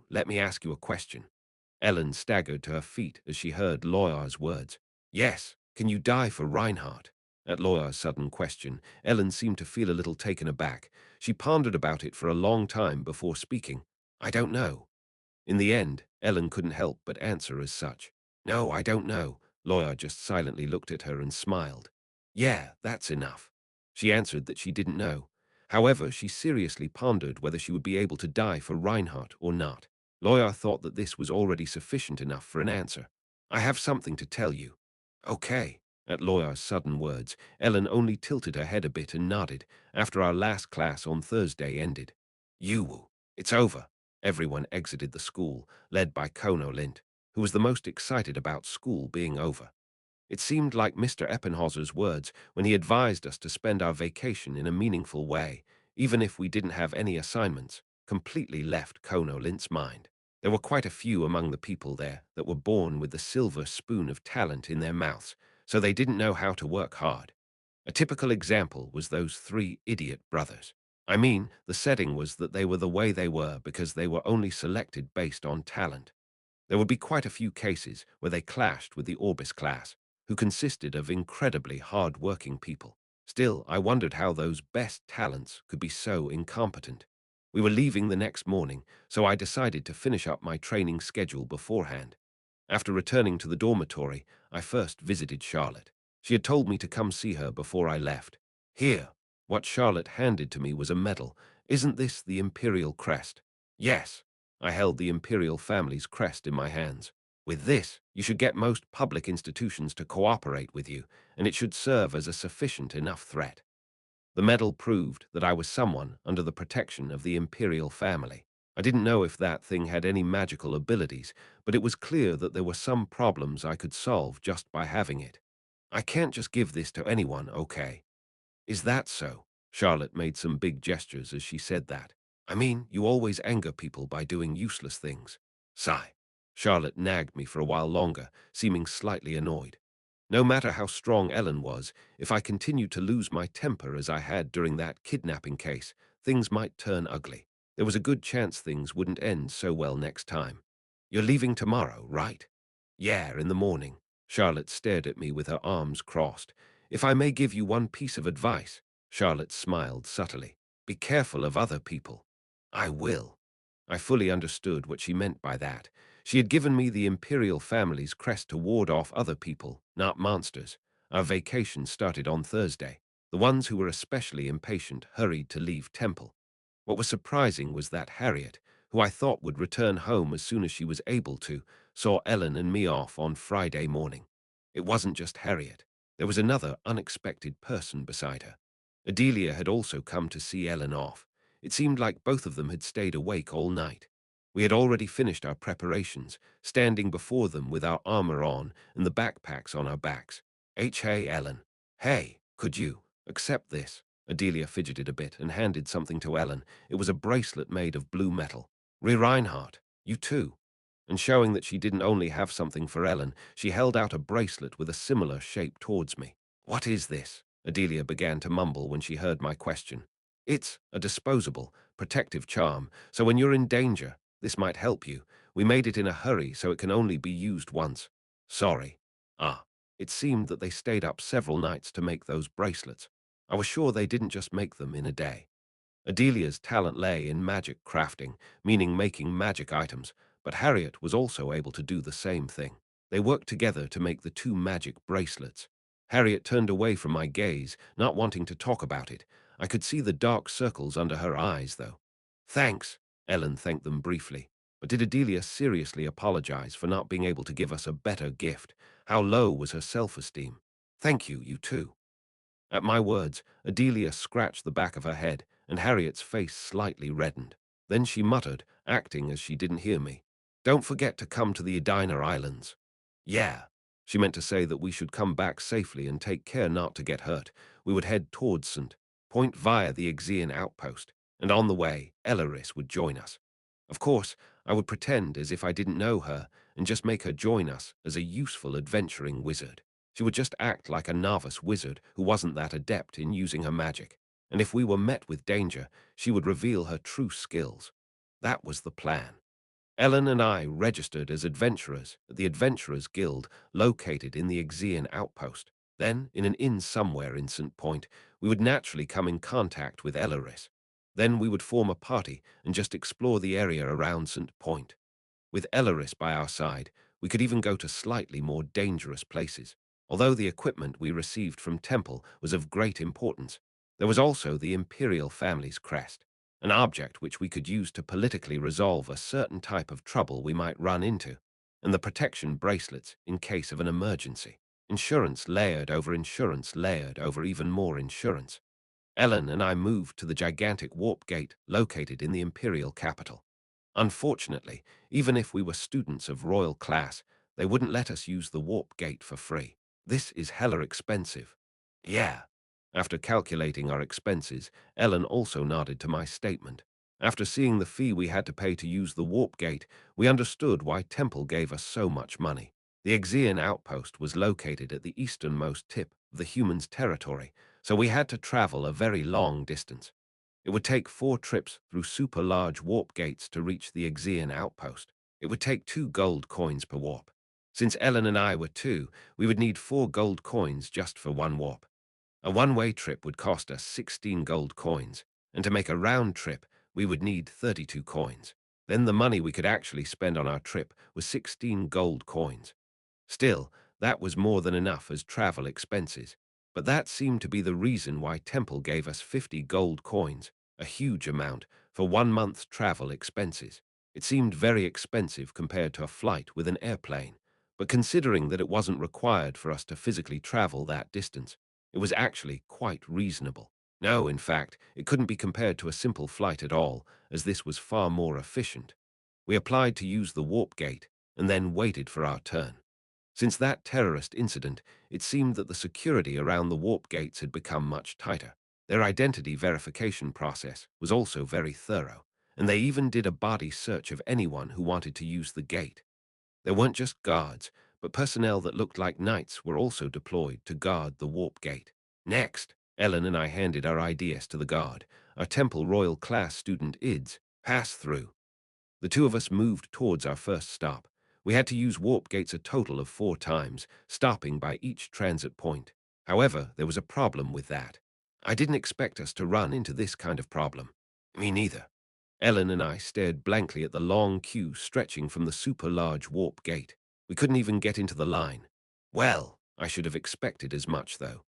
Let me ask you a question. Ellen staggered to her feet as she heard Laura's words. Yes, can you die for Reinhardt? At Laura's sudden question, Ellen seemed to feel a little taken aback. She pondered about it for a long time before speaking. I don't know. In the end, Ellen couldn't help but answer as such. No, I don't know. Laura just silently looked at her and smiled. Yeah, that's enough. She answered that she didn't know. However, she seriously pondered whether she would be able to die for Reinhardt or not. Laura thought that this was already sufficient enough for an answer. I have something to tell you. Okay. At Laura's sudden words, Ellen only tilted her head a bit and nodded after our last class on Thursday ended. It's over. Everyone exited the school, led by Kono Lint, who was the most excited about school being over. It seemed like Mr. Eppenhauser's words when he advised us to spend our vacation in a meaningful way, even if we didn't have any assignments, completely left Kono Lint's mind. There were quite a few among the people there that were born with the silver spoon of talent in their mouths, so they didn't know how to work hard. A typical example was those 3 idiot brothers. I mean, the setting was that they were the way they were because they were only selected based on talent. There would be quite a few cases where they clashed with the Orbis class, who consisted of incredibly hard-working people. Still, I wondered how those best talents could be so incompetent. We were leaving the next morning, so I decided to finish up my training schedule beforehand. After returning to the dormitory, I first visited Charlotte. She had told me to come see her before I left. Here, what Charlotte handed to me was a medal. Isn't this the Imperial crest? Yes. I held the Imperial family's crest in my hands. With this, you should get most public institutions to cooperate with you, and it should serve as a sufficient enough threat. The medal proved that I was someone under the protection of the Imperial family. I didn't know if that thing had any magical abilities, but it was clear that there were some problems I could solve just by having it. I can't just give this to anyone, okay? Is that so? Charlotte made some big gestures as she said that. I mean, you always anger people by doing useless things. Sigh. Charlotte nagged me for a while longer, seeming slightly annoyed. No matter how strong Ellen was, if I continued to lose my temper as I had during that kidnapping case, things might turn ugly. There was a good chance things wouldn't end so well next time. You're leaving tomorrow, right? Yeah, in the morning. Charlotte stared at me with her arms crossed. If I may give you one piece of advice, Charlotte smiled subtly. Be careful of other people. I will. I fully understood what she meant by that. She had given me the imperial family's crest to ward off other people, not monsters. Our vacation started on Thursday. The ones who were especially impatient hurried to leave Temple. What was surprising was that Harriet, who I thought would return home as soon as she was able to, saw Ellen and me off on Friday morning. It wasn't just Harriet. There was another unexpected person beside her. Adelia had also come to see Ellen off. It seemed like both of them had stayed awake all night. We had already finished our preparations, standing before them with our armor on and the backpacks on our backs. Hey, Ellen. Hey, could you accept this? Adelia fidgeted a bit and handed something to Ellen. It was a bracelet made of blue metal. Reinhardt, you too. And showing that she didn't only have something for Ellen, she held out a bracelet with a similar shape towards me. What is this? Adelia began to mumble when she heard my question. It's a disposable, protective charm, so when you're in danger, this might help you. We made it in a hurry, so it can only be used once. Sorry. It seemed that they stayed up several nights to make those bracelets. I was sure they didn't just make them in a day. Adelia's talent lay in magic crafting, meaning making magic items, but Harriet was also able to do the same thing. They worked together to make the two magic bracelets. Harriet turned away from my gaze, not wanting to talk about it. I could see the dark circles under her eyes, though. Thanks, Ellen thanked them briefly. But did Adelia seriously apologize for not being able to give us a better gift? How low was her self-esteem? Thank you, you too. At my words, Adelia scratched the back of her head, and Harriet's face slightly reddened. Then she muttered, acting as she didn't hear me. Don't forget to come to the Edina Islands. Yeah. She meant to say that we should come back safely and take care not to get hurt. We would head towards St. Point via the Ixian outpost, and on the way, Elaris would join us. Of course, I would pretend as if I didn't know her and just make her join us as a useful adventuring wizard. She would just act like a novice wizard who wasn't that adept in using her magic, and if we were met with danger, she would reveal her true skills. That was the plan. Ellen and I registered as adventurers at the Adventurers Guild located in the Ixian outpost. Then, in an inn somewhere in St. Point, we would naturally come in contact with Elaris. Then we would form a party and just explore the area around St. Point. With Elaris by our side, we could even go to slightly more dangerous places. Although the equipment we received from Temple was of great importance, there was also the Imperial family's crest, an object which we could use to politically resolve a certain type of trouble we might run into, and the protection bracelets in case of an emergency. Insurance layered over even more insurance. Ellen and I moved to the gigantic warp gate located in the Imperial capital. Unfortunately, even if we were students of royal class, they wouldn't let us use the warp gate for free. This is hella expensive. Yeah. After calculating our expenses, Ellen also nodded to my statement. After seeing the fee we had to pay to use the warp gate, we understood why Temple gave us so much money. The Ixian outpost was located at the easternmost tip of the humans' territory, so we had to travel a very long distance. It would take 4 trips through super-large warp gates to reach the Ixian outpost. It would take 2 gold coins per warp. Since Ellen and I were 2, we would need 4 gold coins just for one warp. A one-way trip would cost us 16 gold coins, and to make a round trip, we would need 32 coins. Then the money we could actually spend on our trip was 16 gold coins. Still, that was more than enough as travel expenses. But that seemed to be the reason why Temple gave us 50 gold coins, a huge amount, for 1 month's travel expenses. It seemed very expensive compared to a flight with an airplane, but considering that it wasn't required for us to physically travel that distance, it was actually quite reasonable. No, in fact, it couldn't be compared to a simple flight at all, as this was far more efficient. We applied to use the warp gate and then waited for our turn. Since that terrorist incident, it seemed that the security around the warp gates had become much tighter. Their identity verification process was also very thorough, and they even did a body search of anyone who wanted to use the gate. There weren't just guards, but personnel that looked like knights were also deployed to guard the warp gate. Next, Ellen and I handed our IDs to the guard. Our Temple Royal class student IDs passed through. The two of us moved towards our first stop. We had to use warp gates a total of 4 times, stopping by each transit point. However, there was a problem with that. I didn't expect us to run into this kind of problem. Me neither. Ellen and I stared blankly at the long queue stretching from the super-large warp gate. We couldn't even get into the line. Well, I should have expected as much, though.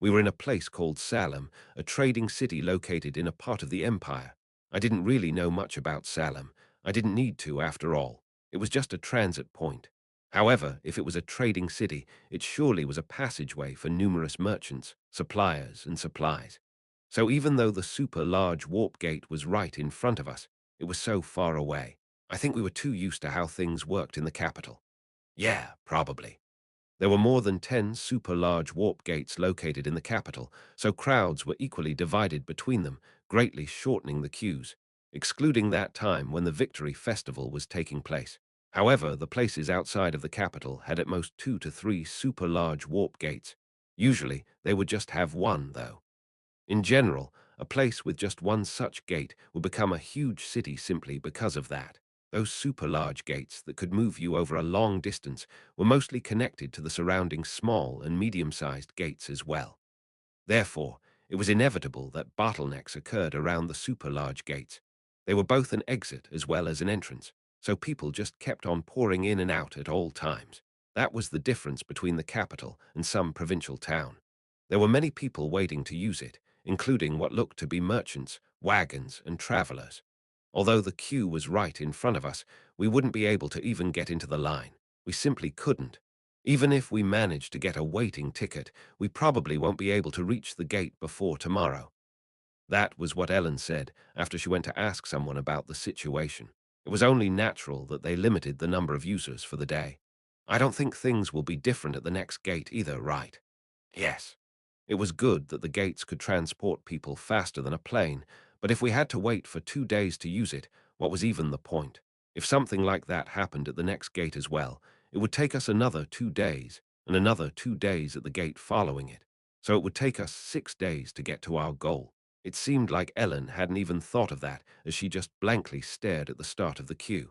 We were in a place called Salem, a trading city located in a part of the empire. I didn't really know much about Salem. I didn't need to, after all. It was just a transit point. However, if it was a trading city, it surely was a passageway for numerous merchants, suppliers, and supplies. So even though the super-large warp gate was right in front of us, it was so far away. I think we were too used to how things worked in the capital. Yeah, probably. There were more than 10 super-large warp gates located in the capital, so crowds were equally divided between them, greatly shortening the queues, excluding that time when the Victory Festival was taking place. However, the places outside of the capital had at most 2 to 3 super-large warp gates. Usually, they would just have one, though. In general, a place with just one such gate would become a huge city simply because of that. Those super-large gates that could move you over a long distance were mostly connected to the surrounding small and medium-sized gates as well. Therefore, it was inevitable that bottlenecks occurred around the super-large gates. They were both an exit as well as an entrance, so people just kept on pouring in and out at all times. That was the difference between the capital and some provincial town. There were many people waiting to use it, including what looked to be merchants, wagons, and travelers. Although the queue was right in front of us, we wouldn't be able to even get into the line. We simply couldn't. Even if we managed to get a waiting ticket, we probably won't be able to reach the gate before tomorrow. That was what Ellen said after she went to ask someone about the situation. It was only natural that they limited the number of users for the day. I don't think things will be different at the next gate either, right? Yes. It was good that the gates could transport people faster than a plane, but if we had to wait for 2 days to use it, what was even the point? If something like that happened at the next gate as well, it would take us another 2 days, and another 2 days at the gate following it. So it would take us 6 days to get to our goal. It seemed like Ellen hadn't even thought of that as she just blankly stared at the start of the queue.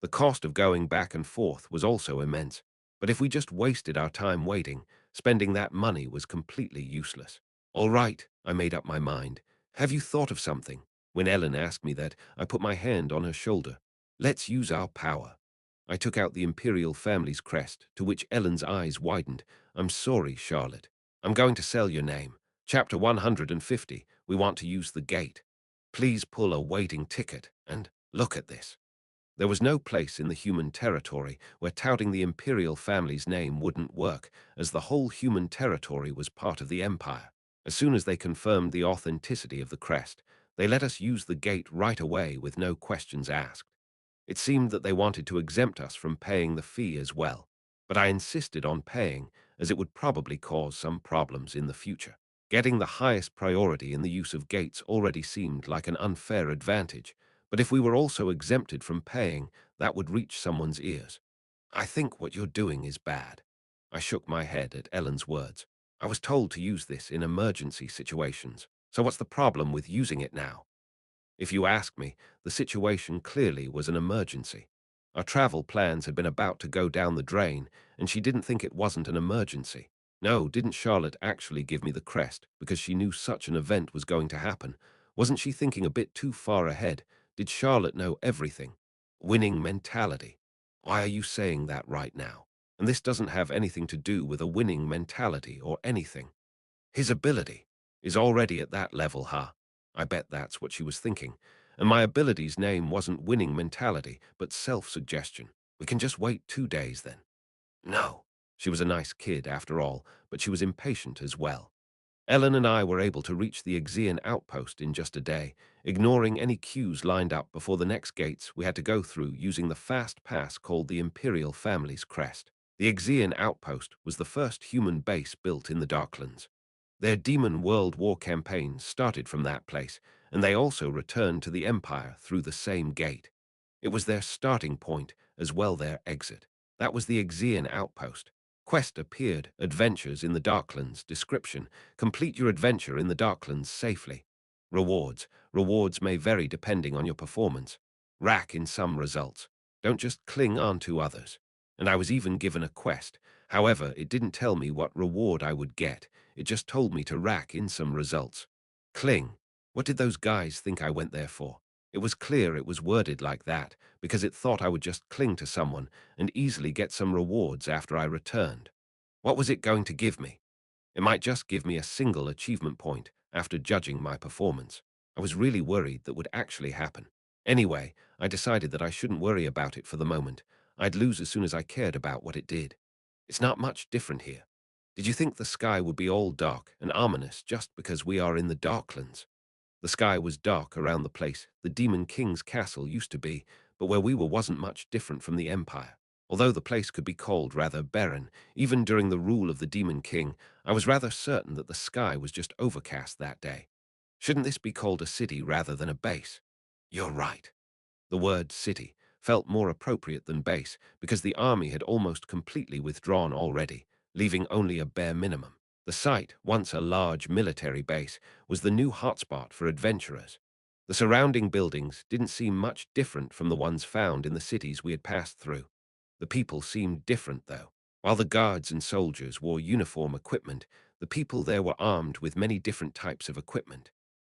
The cost of going back and forth was also immense, but if we just wasted our time waiting, spending that money was completely useless. All right, I made up my mind. Have you thought of something? When Ellen asked me that, I put my hand on her shoulder. Let's use our power. I took out the imperial family's crest, to which Ellen's eyes widened. I'm sorry, Charlotte. I'm going to sell your name. Chapter 150, we want to use the gate. Please pull a waiting ticket, and look at this. There was no place in the human territory where touting the imperial family's name wouldn't work, as the whole human territory was part of the empire. As soon as they confirmed the authenticity of the crest, they let us use the gate right away with no questions asked. It seemed that they wanted to exempt us from paying the fee as well, but I insisted on paying, as it would probably cause some problems in the future. Getting the highest priority in the use of gates already seemed like an unfair advantage, but if we were also exempted from paying, that would reach someone's ears. I think what you're doing is bad. I shook my head at Ellen's words. I was told to use this in emergency situations, so what's the problem with using it now? If you ask me, the situation clearly was an emergency. Our travel plans had been about to go down the drain, and she didn't think it wasn't an emergency. No, didn't Charlotte actually give me the crest because she knew such an event was going to happen? Wasn't she thinking a bit too far ahead? Did Charlotte know everything? Winning mentality. Why are you saying that right now? And this doesn't have anything to do with a winning mentality or anything. His ability is already at that level, huh? I bet that's what she was thinking. And my ability's name wasn't winning mentality, but self-suggestion. We can just wait 2 days then. No. She was a nice kid, after all, but she was impatient as well. Ellen and I were able to reach the Axian outpost in just a day, ignoring any queues lined up before the next gates we had to go through using the fast pass called the Imperial Family's Crest. The Axian outpost was the first human base built in the Darklands. Their Demon World War campaign started from that place, and they also returned to the Empire through the same gate. It was their starting point, as well their exit. That was the Exian outpost. Quest appeared, Adventures in the Darklands, description, complete your adventure in the Darklands safely. Rewards. Rewards may vary depending on your performance. Rack in some results. Don't just cling on to others. And I was even given a quest. However, it didn't tell me what reward I would get. It just told me to rack in some results. Cling. What did those guys think I went there for? It was clear it was worded like that, because it thought I would just cling to someone and easily get some rewards after I returned. What was it going to give me? It might just give me a single achievement point after judging my performance. I was really worried that would actually happen. Anyway, I decided that I shouldn't worry about it for the moment. I'd lose as soon as I cared about what it did. It's not much different here. Did you think the sky would be all dark and ominous just because we are in the Darklands? The sky was dark around the place the Demon King's castle used to be, but where we were wasn't much different from the Empire. Although the place could be called rather barren, even during the rule of the Demon King, I was rather certain that the sky was just overcast that day. Shouldn't this be called a city rather than a base? You're right. The word city felt more appropriate than base because the army had almost completely withdrawn already, leaving only a bare minimum. The site, once a large military base, was the new hotspot for adventurers. The surrounding buildings didn't seem much different from the ones found in the cities we had passed through. The people seemed different, though. While the guards and soldiers wore uniform equipment, the people there were armed with many different types of equipment.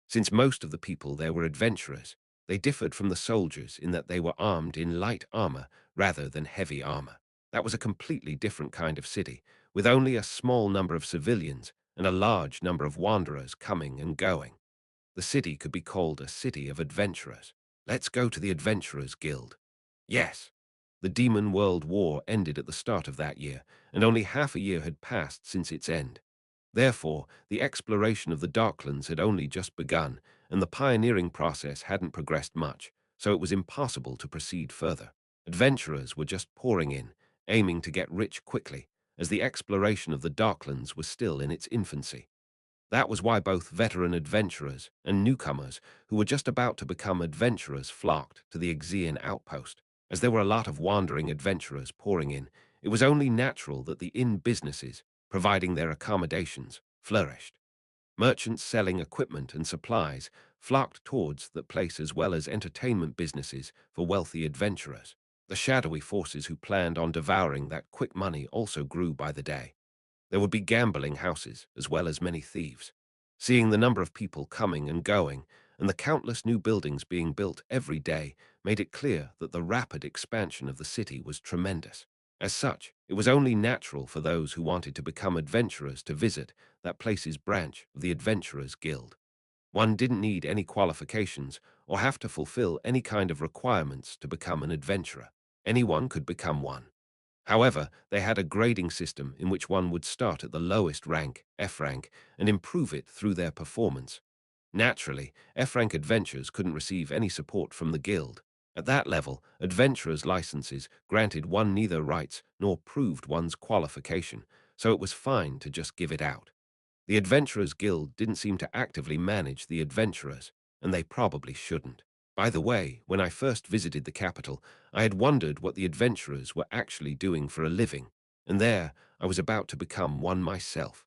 Since most of the people there were adventurers, they differed from the soldiers in that they were armed in light armor rather than heavy armor. That was a completely different kind of city, with only a small number of civilians and a large number of wanderers coming and going. The city could be called a city of adventurers. Let's go to the Adventurers Guild. Yes. The Demon World War ended at the start of that year, and only half a year had passed since its end. Therefore, the exploration of the Darklands had only just begun, and the pioneering process hadn't progressed much, so it was impossible to proceed further. Adventurers were just pouring in, aiming to get rich quickly, as the exploration of the Darklands was still in its infancy. That was why both veteran adventurers and newcomers who were just about to become adventurers flocked to the Exian outpost. As there were a lot of wandering adventurers pouring in, it was only natural that the inn businesses, providing their accommodations, flourished. Merchants selling equipment and supplies flocked towards that place as well as entertainment businesses for wealthy adventurers. The shadowy forces who planned on devouring that quick money also grew by the day. There would be gambling houses as well as many thieves. Seeing the number of people coming and going and the countless new buildings being built every day made it clear that the rapid expansion of the city was tremendous. As such, it was only natural for those who wanted to become adventurers to visit that place's branch of the Adventurers Guild. One didn't need any qualifications or have to fulfill any kind of requirements to become an adventurer. Anyone could become one. However, they had a grading system in which one would start at the lowest rank, F rank, and improve it through their performance. Naturally, F rank adventurers couldn't receive any support from the guild. At that level, adventurers' licenses granted one neither rights nor proved one's qualification, so it was fine to just give it out. The Adventurers Guild didn't seem to actively manage the adventurers, and they probably shouldn't. By the way, when I first visited the capital, I had wondered what the adventurers were actually doing for a living, and there I was about to become one myself.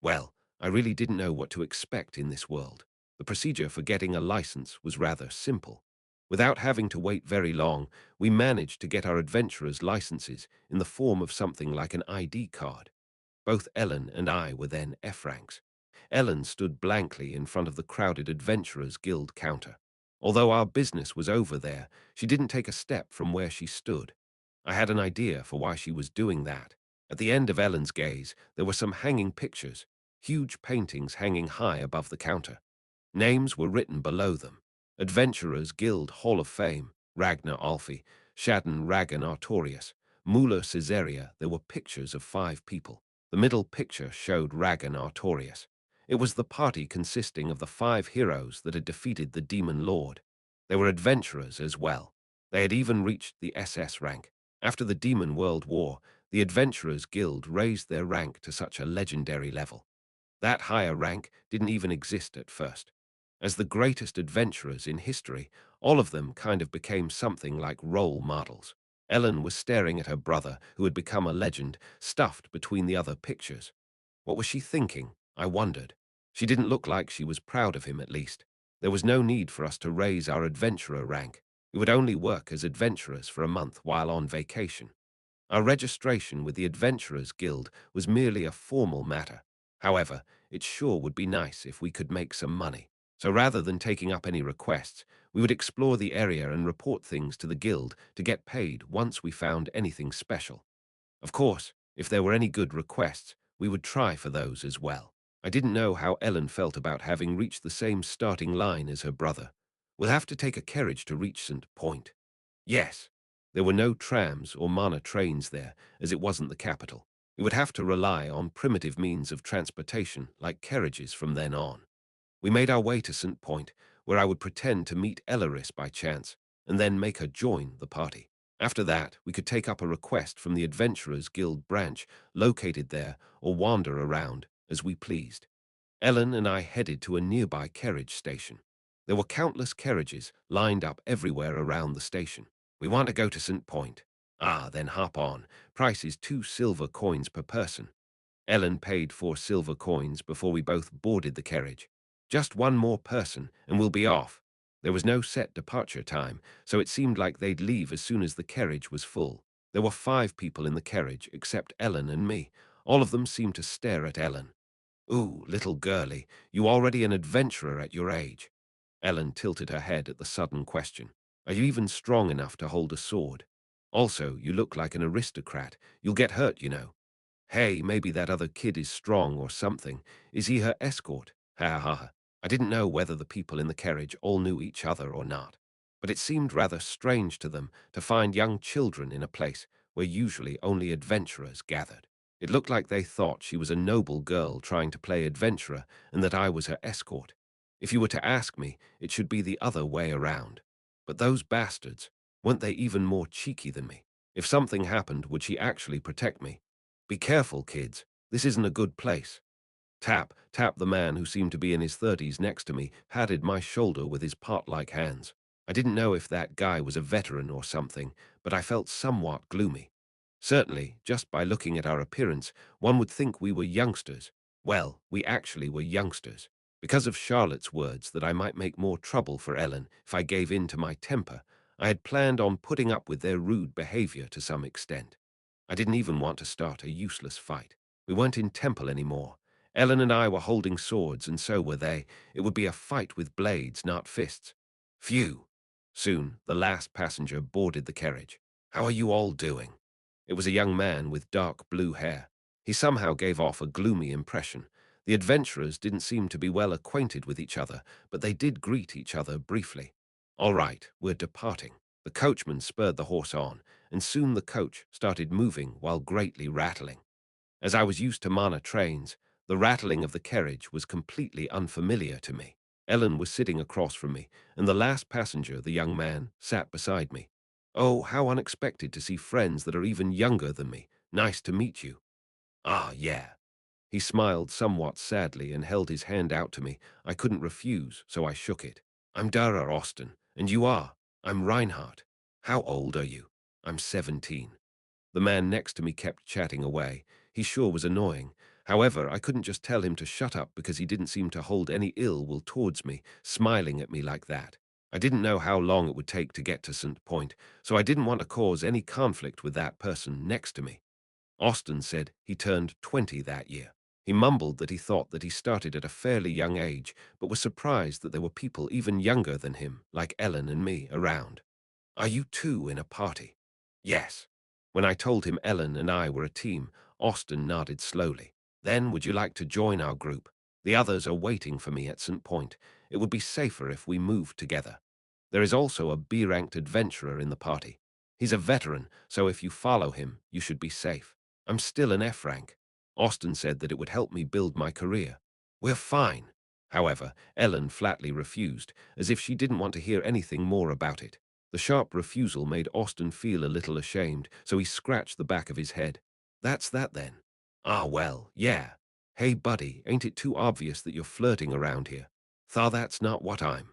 Well, I really didn't know what to expect in this world. The procedure for getting a license was rather simple. Without having to wait very long, we managed to get our adventurers' licenses in the form of something like an ID card. Both Ellen and I were then F ranks. Ellen stood blankly in front of the crowded Adventurers Guild counter. Although our business was over there, she didn't take a step from where she stood. I had an idea for why she was doing that. At the end of Ellen's gaze, there were some hanging pictures, huge paintings hanging high above the counter. Names were written below them. Adventurers Guild Hall of Fame, Ragnar Alfie, Shadden Ragan Artorius, Muller Caesarea. There were pictures of 5 people. The middle picture showed Ragan Artorius. It was the party consisting of the 5 heroes that had defeated the Demon Lord. They were adventurers as well. They had even reached the SS rank. After the Demon World War, the Adventurers Guild raised their rank to such a legendary level. That higher rank didn't even exist at first. As the greatest adventurers in history, all of them kind of became something like role models. Ellen was staring at her brother, who had become a legend, stuffed between the other pictures. What was she thinking? I wondered. She didn't look like she was proud of him, at least. There was no need for us to raise our adventurer rank. We would only work as adventurers for a month while on vacation. Our registration with the Adventurers Guild was merely a formal matter. However, it sure would be nice if we could make some money. So rather than taking up any requests, we would explore the area and report things to the guild to get paid once we found anything special. Of course, if there were any good requests, we would try for those as well. I didn't know how Ellen felt about having reached the same starting line as her brother. We'll have to take a carriage to reach St. Point. Yes, there were no trams or mana trains there, as it wasn't the capital. We would have to rely on primitive means of transportation, like carriages from then on. We made our way to St. Point, where I would pretend to meet Elaris by chance, and then make her join the party. After that, we could take up a request from the Adventurers Guild branch located there or wander around as we pleased. Ellen and I headed to a nearby carriage station. There were countless carriages lined up everywhere around the station. We want to go to St. Point. Ah, then hop on. Price is 2 silver coins per person. Ellen paid 4 silver coins before we both boarded the carriage. Just one more person, and we'll be off. There was no set departure time, so it seemed like they'd leave as soon as the carriage was full. There were 5 people in the carriage, except Ellen and me. All of them seemed to stare at Ellen. Ooh, little girlie, you already an adventurer at your age. Ellen tilted her head at the sudden question. Are you even strong enough to hold a sword? Also, you look like an aristocrat. You'll get hurt, you know. Hey, maybe that other kid is strong or something. Is he her escort? Ha ha ha. I didn't know whether the people in the carriage all knew each other or not, but it seemed rather strange to them to find young children in a place where usually only adventurers gathered. It looked like they thought she was a noble girl trying to play adventurer and that I was her escort. If you were to ask me, it should be the other way around. But those bastards, weren't they even more cheeky than me? If something happened, would she actually protect me? Be careful, kids. This isn't a good place. Tap, tap the man who seemed to be in his 30s next to me patted my shoulder with his pot-like hands. I didn't know if that guy was a veteran or something, but I felt somewhat gloomy. Certainly, just by looking at our appearance, one would think we were youngsters. Well, we actually were youngsters. Because of Charlotte's words that I might make more trouble for Ellen if I gave in to my temper, I had planned on putting up with their rude behavior to some extent. I didn't even want to start a useless fight. We weren't in temple anymore. Ellen and I were holding swords, and so were they. It would be a fight with blades, not fists. Phew. Soon, the last passenger boarded the carriage. How are you all doing? It was a young man with dark blue hair. He somehow gave off a gloomy impression. The adventurers didn't seem to be well acquainted with each other, but they did greet each other briefly. All right, we're departing. The coachman spurred the horse on, and soon the coach started moving while greatly rattling. As I was used to mana trains, the rattling of the carriage was completely unfamiliar to me. Ellen was sitting across from me, and the last passenger, the young man, sat beside me. Oh, how unexpected to see friends that are even younger than me. Nice to meet you. Ah, yeah. He smiled somewhat sadly and held his hand out to me. I couldn't refuse, so I shook it. I'm Dara Austin, and you are? I'm Reinhardt. How old are you? I'm 17. The man next to me kept chatting away. He sure was annoying. However, I couldn't just tell him to shut up because he didn't seem to hold any ill will towards me, smiling at me like that. I didn't know how long it would take to get to St. Point, so I didn't want to cause any conflict with that person next to me. Austin said he turned 20 that year. He mumbled that he thought that he started at a fairly young age, but was surprised that there were people even younger than him, like Ellen and me, around. Are you two in a party? Yes. When I told him Ellen and I were a team, Austin nodded slowly. Then would you like to join our group? The others are waiting for me at St. Point. It would be safer if we moved together. There is also a B-ranked adventurer in the party. He's a veteran, so if you follow him, you should be safe. I'm still an F rank. Austin said that it would help me build my career. We're fine. However, Ellen flatly refused, as if she didn't want to hear anything more about it. The sharp refusal made Austin feel a little ashamed, so he scratched the back of his head. That's that then. Ah, well, yeah. Hey, buddy, ain't it too obvious that you're flirting around here? Thaw, that's not what I'm.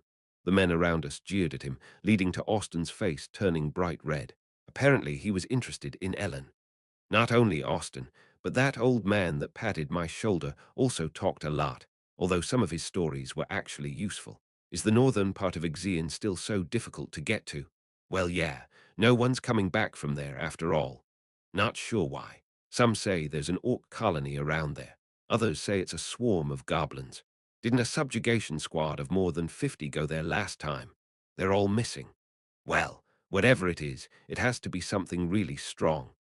The men around us jeered at him, leading to Austin's face turning bright red. Apparently, he was interested in Ellen. Not only Austin, but that old man that patted my shoulder also talked a lot, although some of his stories were actually useful. Is the northern part of Ixion still so difficult to get to? Well, yeah, no one's coming back from there after all. Not sure why. Some say there's an orc colony around there. Others say it's a swarm of goblins. Didn't a subjugation squad of more than 50 go there last time? They're all missing. Well, whatever it is, it has to be something really strong.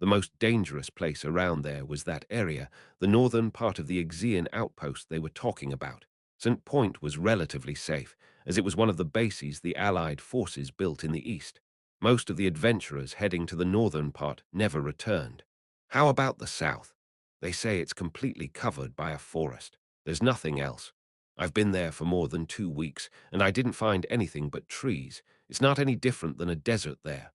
The most dangerous place around there was that area, the northern part of the Ixian outpost they were talking about. St. Point was relatively safe, as it was one of the bases the Allied forces built in the east. Most of the adventurers heading to the northern part never returned. How about the south? They say it's completely covered by a forest. There's nothing else. I've been there for more than 2 weeks, and I didn't find anything but trees. It's not any different than a desert there.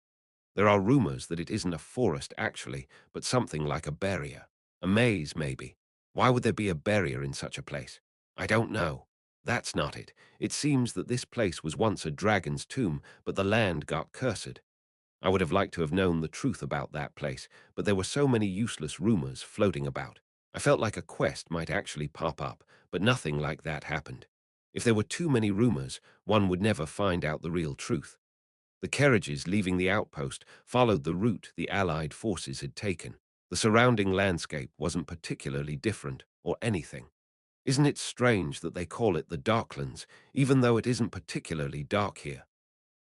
There are rumors that it isn't a forest actually, but something like a barrier. A maze, maybe. Why would there be a barrier in such a place? I don't know. That's not it. It seems that this place was once a dragon's tomb, but the land got cursed. I would have liked to have known the truth about that place, but there were so many useless rumors floating about. I felt like a quest might actually pop up, but nothing like that happened. If there were too many rumors, one would never find out the real truth. The carriages leaving the outpost followed the route the Allied forces had taken. The surrounding landscape wasn't particularly different or anything. Isn't it strange that they call it the Darklands, even though it isn't particularly dark here?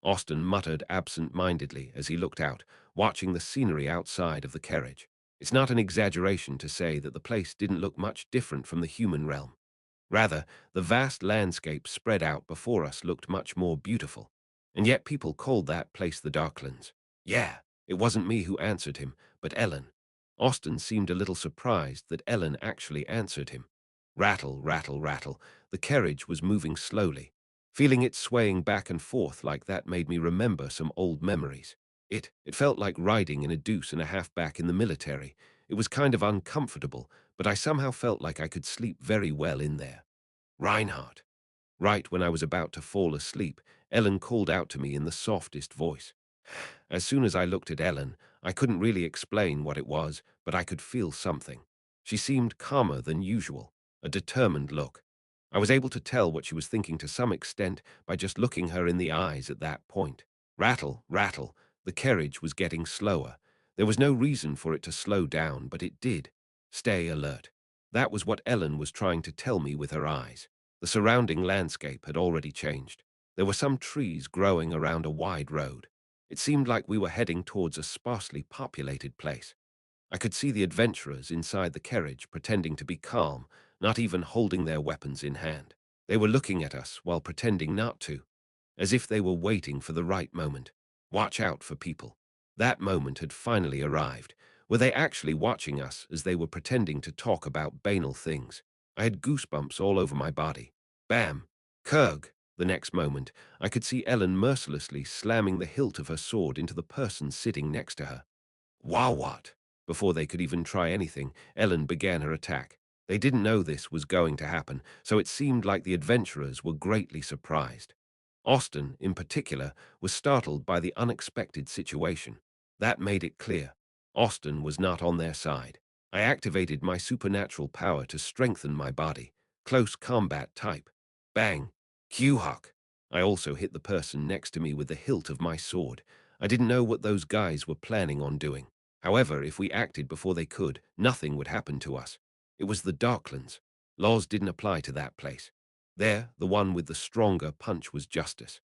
Austin muttered absent-mindedly as he looked out, watching the scenery outside of the carriage. It's not an exaggeration to say that the place didn't look much different from the human realm. Rather, the vast landscape spread out before us looked much more beautiful. And yet people called that place the Darklands. Yeah, it wasn't me who answered him, but Ellen. Austin seemed a little surprised that Ellen actually answered him. Rattle, rattle, rattle. The carriage was moving slowly. Feeling it swaying back and forth like that made me remember some old memories. It felt like riding in a deuce and a half back in the military. It was kind of uncomfortable, but I somehow felt like I could sleep very well in there. Reinhardt. Right when I was about to fall asleep, Ellen called out to me in the softest voice. As soon as I looked at Ellen, I couldn't really explain what it was, but I could feel something. She seemed calmer than usual, a determined look. I was able to tell what she was thinking to some extent by just looking her in the eyes at that point. Rattle, rattle, the carriage was getting slower. There was no reason for it to slow down, but it did. Stay alert. That was what Ellen was trying to tell me with her eyes. The surrounding landscape had already changed. There were some trees growing around a wide road. It seemed like we were heading towards a sparsely populated place. I could see the adventurers inside the carriage pretending to be calm, not even holding their weapons in hand. They were looking at us while pretending not to, as if they were waiting for the right moment. Watch out for people. That moment had finally arrived. Were they actually watching us as they were pretending to talk about banal things? I had goosebumps all over my body. Bam! Kurg! The next moment, I could see Ellen mercilessly slamming the hilt of her sword into the person sitting next to her. Wow, what? Before they could even try anything, Ellen began her attack. They didn't know this was going to happen, so it seemed like the adventurers were greatly surprised. Austin, in particular, was startled by the unexpected situation. That made it clear. Austin was not on their side. I activated my supernatural power to strengthen my body. Close combat type. Bang! Q-Huck! I also hit the person next to me with the hilt of my sword. I didn't know what those guys were planning on doing. However, if we acted before they could, nothing would happen to us. It was the Darklands. Laws didn't apply to that place. There, the one with the stronger punch was justice.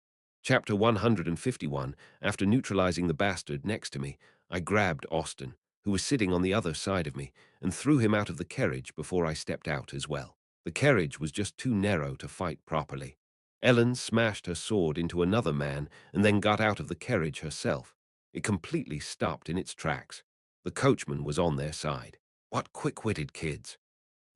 Chapter 151, after neutralizing the bastard next to me, I grabbed Austin, who was sitting on the other side of me, and threw him out of the carriage before I stepped out as well. The carriage was just too narrow to fight properly. Ellen smashed her sword into another man and then got out of the carriage herself. It completely stopped in its tracks. The coachman was on their side. What quick-witted kids!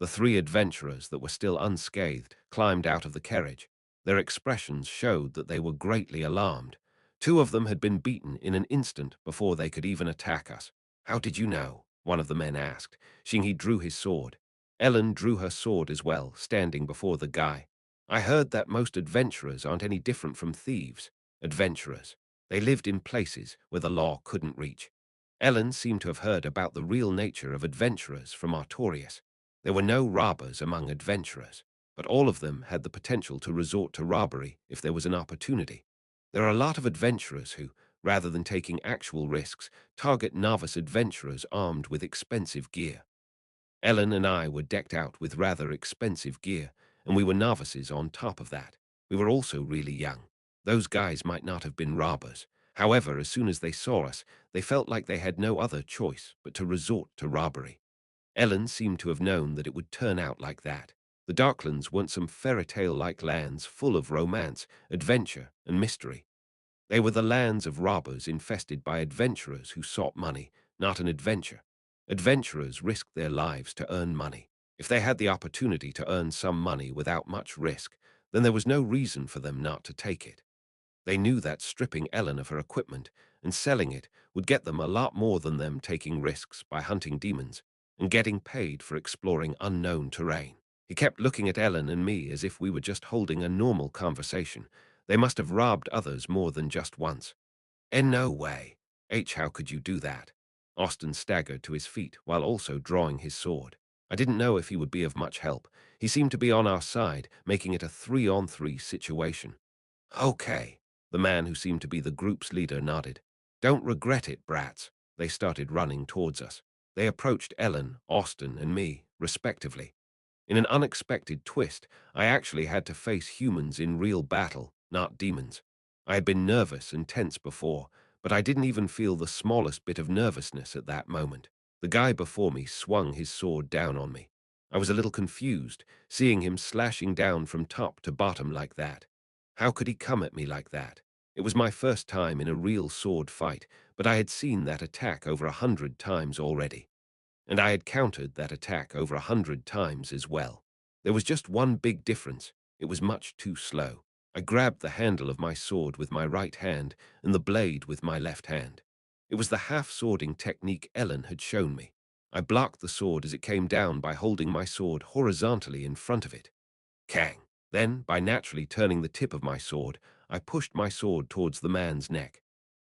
The three adventurers that were still unscathed climbed out of the carriage. Their expressions showed that they were greatly alarmed. Two of them had been beaten in an instant before they could even attack us. How did you know? One of the men asked, seeing he drew his sword. Ellen drew her sword as well, standing before the guy. I heard that most adventurers aren't any different from thieves. Adventurers. They lived in places where the law couldn't reach. Ellen seemed to have heard about the real nature of adventurers from Artorias. There were no robbers among adventurers, but all of them had the potential to resort to robbery if there was an opportunity. There are a lot of adventurers who, rather than taking actual risks, target novice adventurers armed with expensive gear. Ellen and I were decked out with rather expensive gear, and we were novices on top of that. We were also really young. Those guys might not have been robbers. However, as soon as they saw us, they felt like they had no other choice but to resort to robbery. Ellen seemed to have known that it would turn out like that. The Darklands weren't some fairy tale-like lands full of romance, adventure, and mystery. They were the lands of robbers infested by adventurers who sought money, not an adventure. Adventurers risked their lives to earn money. If they had the opportunity to earn some money without much risk, then there was no reason for them not to take it. They knew that stripping Ellen of her equipment and selling it would get them a lot more than them taking risks by hunting demons and getting paid for exploring unknown terrain. He kept looking at Ellen and me as if we were just holding a normal conversation. They must have robbed others more than just once. In no way. How could you do that? Austin staggered to his feet while also drawing his sword. I didn't know if he would be of much help. He seemed to be on our side, making it a 3-on-3 situation. Okay. The man who seemed to be the group's leader nodded. Don't regret it, brats. They started running towards us. They approached Ellen, Austin, and me, respectively. In an unexpected twist, I actually had to face humans in real battle, not demons. I had been nervous and tense before, but I didn't even feel the smallest bit of nervousness at that moment. The guy before me swung his sword down on me. I was a little confused, seeing him slashing down from top to bottom like that. How could he come at me like that? It was my first time in a real sword fight, but I had seen that attack over 100 times already. And I had countered that attack over 100 times as well. There was just one big difference. It was much too slow. I grabbed the handle of my sword with my right hand and the blade with my left hand. It was the half-swording technique Ellen had shown me. I blocked the sword as it came down by holding my sword horizontally in front of it. Kang! Then, by naturally turning the tip of my sword, I pushed my sword towards the man's neck,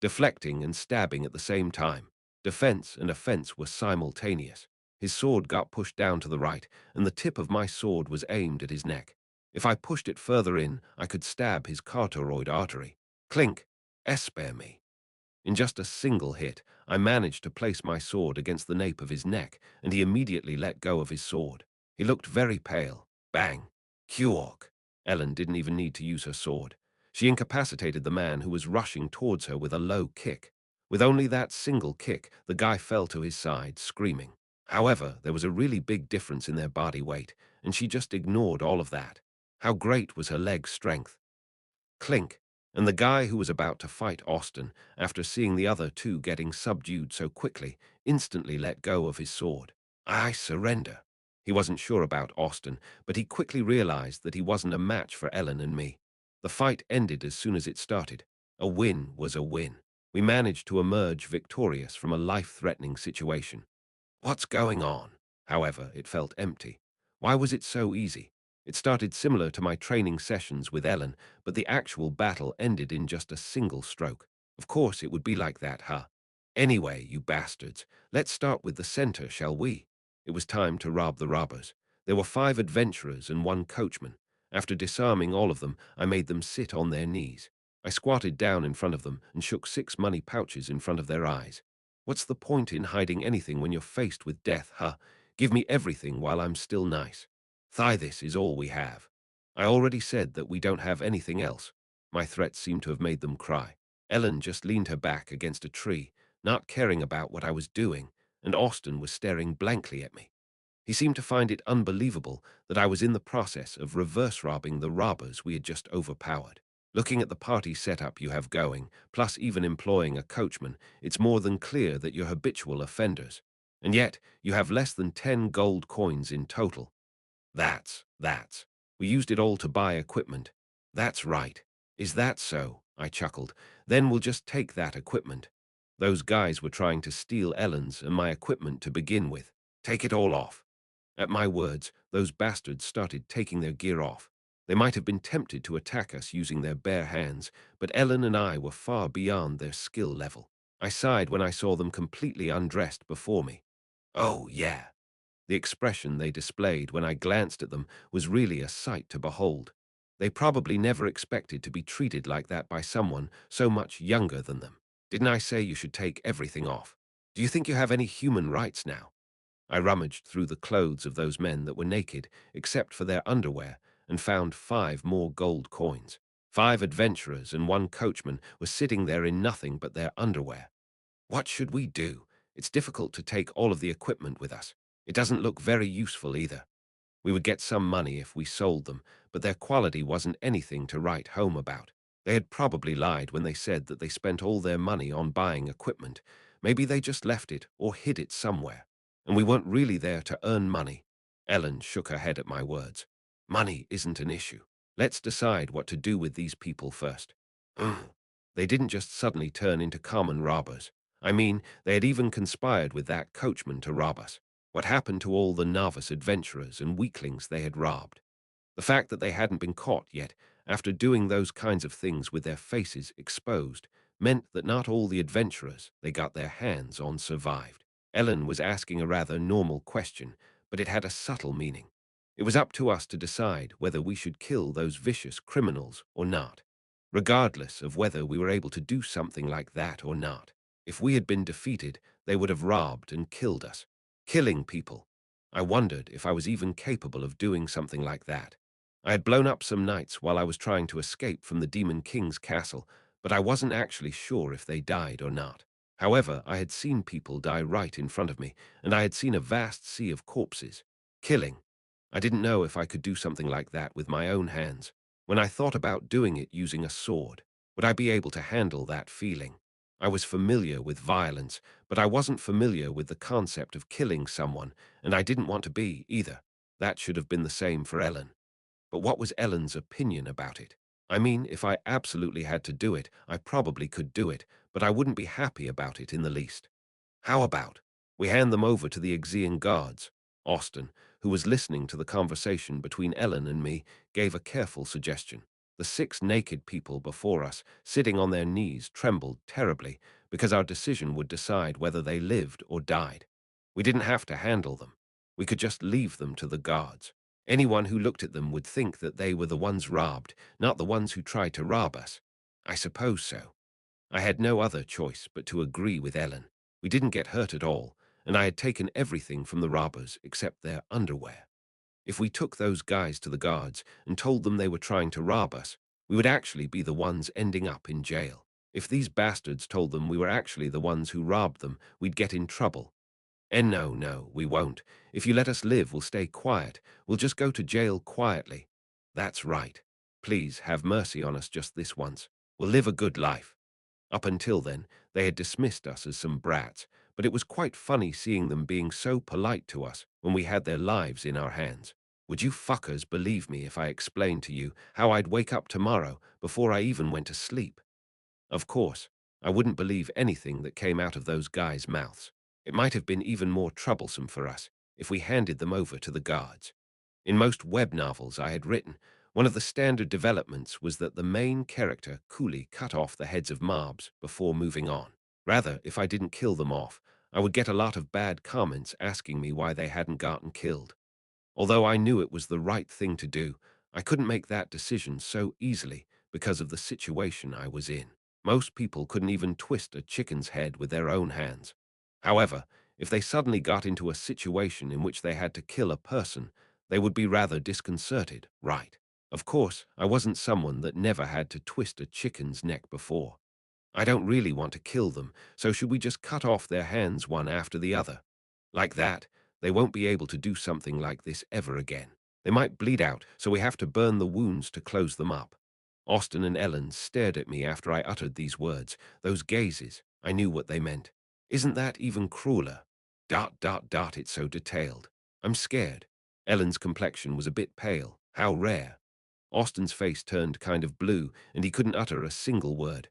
deflecting and stabbing at the same time. Defense and offense were simultaneous. His sword got pushed down to the right, and the tip of my sword was aimed at his neck. If I pushed it further in, I could stab his carotid artery. Clink! Spare me. In just a single hit, I managed to place my sword against the nape of his neck, and he immediately let go of his sword. He looked very pale. Bang! Qork! Ellen didn't even need to use her sword. She incapacitated the man who was rushing towards her with a low kick. With only that single kick, the guy fell to his side, screaming. However, there was a really big difference in their body weight, and she just ignored all of that. How great was her leg strength! Clink! And the guy who was about to fight Austin, after seeing the other two getting subdued so quickly, instantly let go of his sword. I surrender. He wasn't sure about Austin, but he quickly realized that he wasn't a match for Ellen and me. The fight ended as soon as it started. A win was a win. We managed to emerge victorious from a life-threatening situation. What's going on? However, it felt empty. Why was it so easy? It started similar to my training sessions with Ellen, but the actual battle ended in just a single stroke. Of course it would be like that, huh? Anyway, you bastards, let's start with the center, shall we? It was time to rob the robbers. There were 5 adventurers and 1 coachman. After disarming all of them, I made them sit on their knees. I squatted down in front of them and shook 6 money pouches in front of their eyes. What's the point in hiding anything when you're faced with death, huh? Give me everything while I'm still nice. This is all we have. I already said that we don't have anything else. My threats seemed to have made them cry. Ellen just leaned her back against a tree, not caring about what I was doing, and Austin was staring blankly at me. He seemed to find it unbelievable that I was in the process of reverse robbing the robbers we had just overpowered. Looking at the party setup you have going, plus even employing a coachman, it's more than clear that you're habitual offenders. And yet, you have less than 10 gold coins in total. That's. We used it all to buy equipment. That's right. Is that so? I chuckled. Then we'll just take that equipment. Those guys were trying to steal Ellen's and my equipment to begin with. Take it all off. At my words, those bastards started taking their gear off. They might have been tempted to attack us using their bare hands, but Ellen and I were far beyond their skill level. I sighed when I saw them completely undressed before me. Oh, yeah. The expression they displayed when I glanced at them was really a sight to behold. They probably never expected to be treated like that by someone so much younger than them. Didn't I say you should take everything off? Do you think you have any human rights now? I rummaged through the clothes of those men that were naked, except for their underwear, and found 5 more gold coins. 5 adventurers and 1 coachman were sitting there in nothing but their underwear. What should we do? It's difficult to take all of the equipment with us. It doesn't look very useful either. We would get some money if we sold them, but their quality wasn't anything to write home about. They had probably lied when they said that they spent all their money on buying equipment. Maybe they just left it or hid it somewhere. And we weren't really there to earn money. Ellen shook her head at my words. Money isn't an issue. Let's decide what to do with these people first. They didn't just suddenly turn into common robbers. I mean, they had even conspired with that coachman to rob us. What happened to all the novice adventurers and weaklings they had robbed? The fact that they hadn't been caught yet, after doing those kinds of things with their faces exposed, meant that not all the adventurers they got their hands on survived. Ellen was asking a rather normal question, but it had a subtle meaning. It was up to us to decide whether we should kill those vicious criminals or not, regardless of whether we were able to do something like that or not. If we had been defeated, they would have robbed and killed us. Killing people. I wondered if I was even capable of doing something like that. I had blown up some knights while I was trying to escape from the Demon King's castle, but I wasn't actually sure if they died or not. However, I had seen people die right in front of me, and I had seen a vast sea of corpses. Killing. I didn't know if I could do something like that with my own hands. When I thought about doing it using a sword, would I be able to handle that feeling? I was familiar with violence, but I wasn't familiar with the concept of killing someone, and I didn't want to be either. That should have been the same for Ellen. But what was Ellen's opinion about it? I mean, if I absolutely had to do it, I probably could do it, but I wouldn't be happy about it in the least. How about we hand them over to the Exian guards? Austin, who was listening to the conversation between Ellen and me, gave a careful suggestion. The 6 naked people before us, sitting on their knees, trembled terribly because our decision would decide whether they lived or died. We didn't have to handle them. We could just leave them to the guards. Anyone who looked at them would think that they were the ones robbed, not the ones who tried to rob us. I suppose so. I had no other choice but to agree with Ellen. We didn't get hurt at all, and I had taken everything from the robbers except their underwear. If we took those guys to the guards and told them they were trying to rob us, we would actually be the ones ending up in jail. If these bastards told them we were actually the ones who robbed them, we'd get in trouble. And no, no, we won't. If you let us live, we'll stay quiet. We'll just go to jail quietly. That's right. Please have mercy on us just this once. We'll live a good life. Up until then, they had dismissed us as some brats, but it was quite funny seeing them being so polite to us when we had their lives in our hands. Would you fuckers believe me if I explained to you how I'd wake up tomorrow before I even went to sleep? Of course, I wouldn't believe anything that came out of those guys' mouths. It might have been even more troublesome for us if we handed them over to the guards. In most web novels I had written, one of the standard developments was that the main character coolly cut off the heads of mobs before moving on. Rather, if I didn't kill them off, I would get a lot of bad comments asking me why they hadn't gotten killed. Although I knew it was the right thing to do, I couldn't make that decision so easily because of the situation I was in. Most people couldn't even twist a chicken's head with their own hands. However, if they suddenly got into a situation in which they had to kill a person, they would be rather disconcerted, right? Of course, I wasn't someone that never had to twist a chicken's neck before. I don't really want to kill them, so should we just cut off their hands one after the other? Like that, they won't be able to do something like this ever again. They might bleed out, so we have to burn the wounds to close them up. Austin and Ellen stared at me after I uttered these words. Those gazes, I knew what they meant. Isn't that even crueler? It's so detailed. I'm scared. Ellen's complexion was a bit pale. How rare. Austin's face turned kind of blue, and he couldn't utter a single word.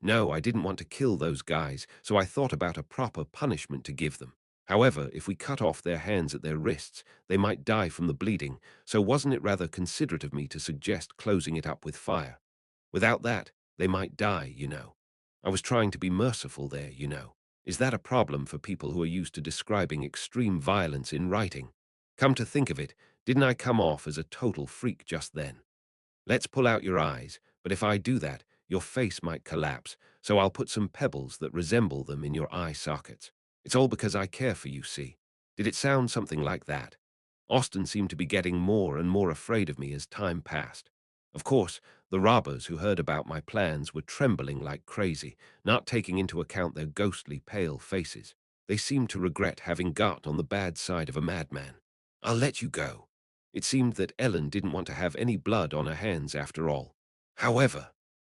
No, I didn't want to kill those guys, so I thought about a proper punishment to give them. However, if we cut off their hands at their wrists, they might die from the bleeding, so wasn't it rather considerate of me to suggest closing it up with fire? Without that, they might die, you know. I was trying to be merciful there, you know. Is that a problem for people who are used to describing extreme violence in writing? Come to think of it, didn't I come off as a total freak just then? Let's pull out your eyes, but if I do that, your face might collapse, so I'll put some pebbles that resemble them in your eye sockets. It's all because I care for you, see. Did it sound something like that? Austin seemed to be getting more and more afraid of me as time passed. Of course, the robbers who heard about my plans were trembling like crazy, not taking into account their ghostly pale faces. They seemed to regret having got on the bad side of a madman. I'll let you go. It seemed that Ellen didn't want to have any blood on her hands after all. However,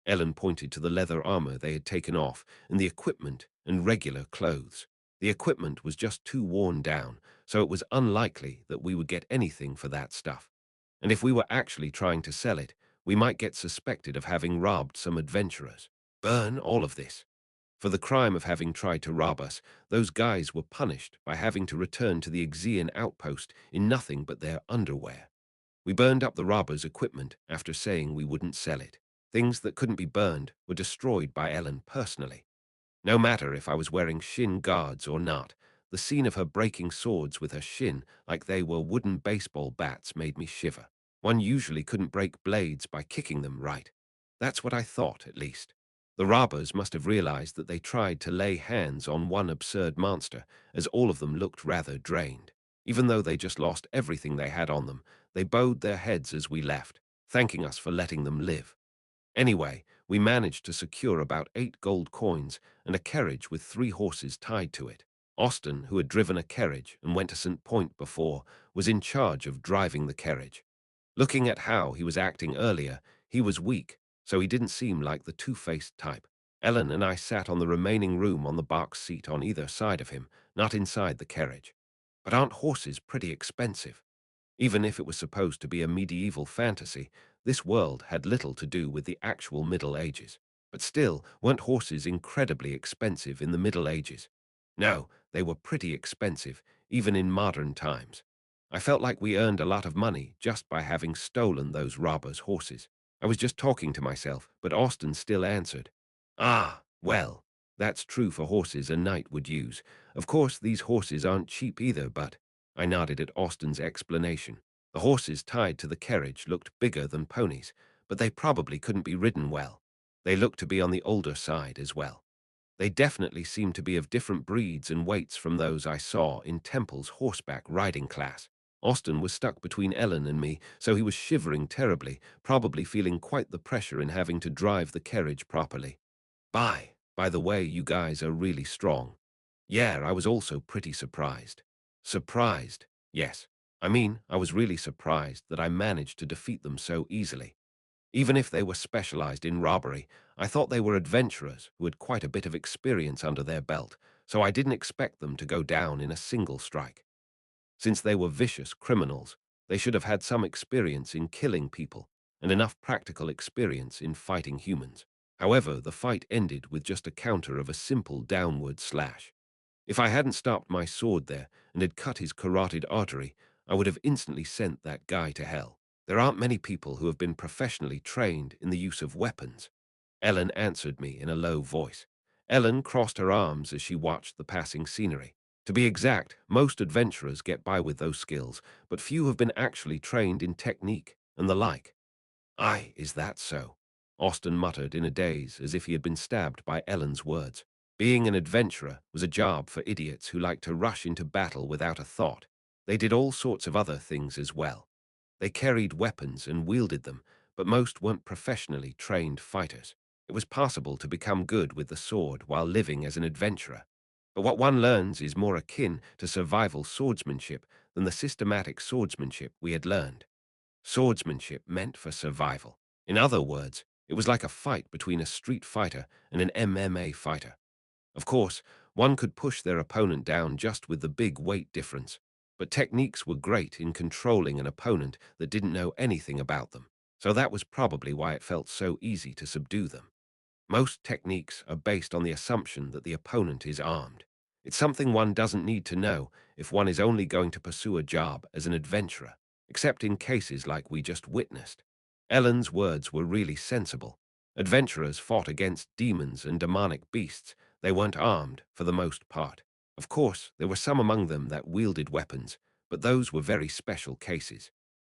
Ellen pointed to the leather armor they had taken off and the equipment and regular clothes. The equipment was just too worn down, so it was unlikely that we would get anything for that stuff. And if we were actually trying to sell it, we might get suspected of having robbed some adventurers. Burn all of this. For the crime of having tried to rob us, those guys were punished by having to return to the Exian outpost in nothing but their underwear. We burned up the robbers' equipment after saying we wouldn't sell it. Things that couldn't be burned were destroyed by Ellen personally. No matter if I was wearing shin guards or not, the scene of her breaking swords with her shin like they were wooden baseball bats made me shiver. One usually couldn't break blades by kicking them right. That's what I thought, at least. The robbers must have realized that they tried to lay hands on one absurd monster, as all of them looked rather drained. Even though they just lost everything they had on them, they bowed their heads as we left, thanking us for letting them live. Anyway, we managed to secure about 8 gold coins and a carriage with 3 horses tied to it. Austin, who had driven a carriage and went to St. Point before, was in charge of driving the carriage. Looking at how he was acting earlier, he was weak, so he didn't seem like the two-faced type. Ellen and I sat on the remaining room on the box seat on either side of him, not inside the carriage. But aren't horses pretty expensive? Even if it was supposed to be a medieval fantasy, this world had little to do with the actual Middle Ages. But still, weren't horses incredibly expensive in the Middle Ages? No, they were pretty expensive, even in modern times. I felt like we earned a lot of money just by having stolen those robbers' horses. I was just talking to myself, but Austin still answered. Ah, well, that's true for horses a knight would use. Of course, these horses aren't cheap either, but I nodded at Austin's explanation. The horses tied to the carriage looked bigger than ponies, but they probably couldn't be ridden well. They looked to be on the older side as well. They definitely seemed to be of different breeds and weights from those I saw in Temple's horseback riding class. Austin was stuck between Ellen and me, so he was shivering terribly, probably feeling quite the pressure in having to drive the carriage properly. By the way, you guys are really strong. Yeah, I was also pretty surprised. Surprised, yes. I mean, I was really surprised that I managed to defeat them so easily. Even if they were specialized in robbery, I thought they were adventurers who had quite a bit of experience under their belt, so I didn't expect them to go down in a single strike. Since they were vicious criminals, they should have had some experience in killing people and enough practical experience in fighting humans. However, the fight ended with just a counter of a simple downward slash. If I hadn't stopped my sword there and had cut his carotid artery, I would have instantly sent that guy to hell. There aren't many people who have been professionally trained in the use of weapons. Ellen answered me in a low voice. Ellen crossed her arms as she watched the passing scenery. To be exact, most adventurers get by with those skills, but few have been actually trained in technique and the like. Aye, is that so? Austin muttered in a daze as if he had been stabbed by Ellen's words. Being an adventurer was a job for idiots who liked to rush into battle without a thought. They did all sorts of other things as well. They carried weapons and wielded them, but most weren't professionally trained fighters. It was possible to become good with the sword while living as an adventurer. But what one learns is more akin to survival swordsmanship than the systematic swordsmanship we had learned. Swordsmanship meant for survival. In other words, it was like a fight between a street fighter and an MMA fighter. Of course, one could push their opponent down just with the big weight difference, but techniques were great in controlling an opponent that didn't know anything about them, so that was probably why it felt so easy to subdue them. Most techniques are based on the assumption that the opponent is armed. It's something one doesn't need to know if one is only going to pursue a job as an adventurer, except in cases like we just witnessed. Ellen's words were really sensible. Adventurers fought against demons and demonic beasts. They weren't armed, for the most part. Of course, there were some among them that wielded weapons, but those were very special cases.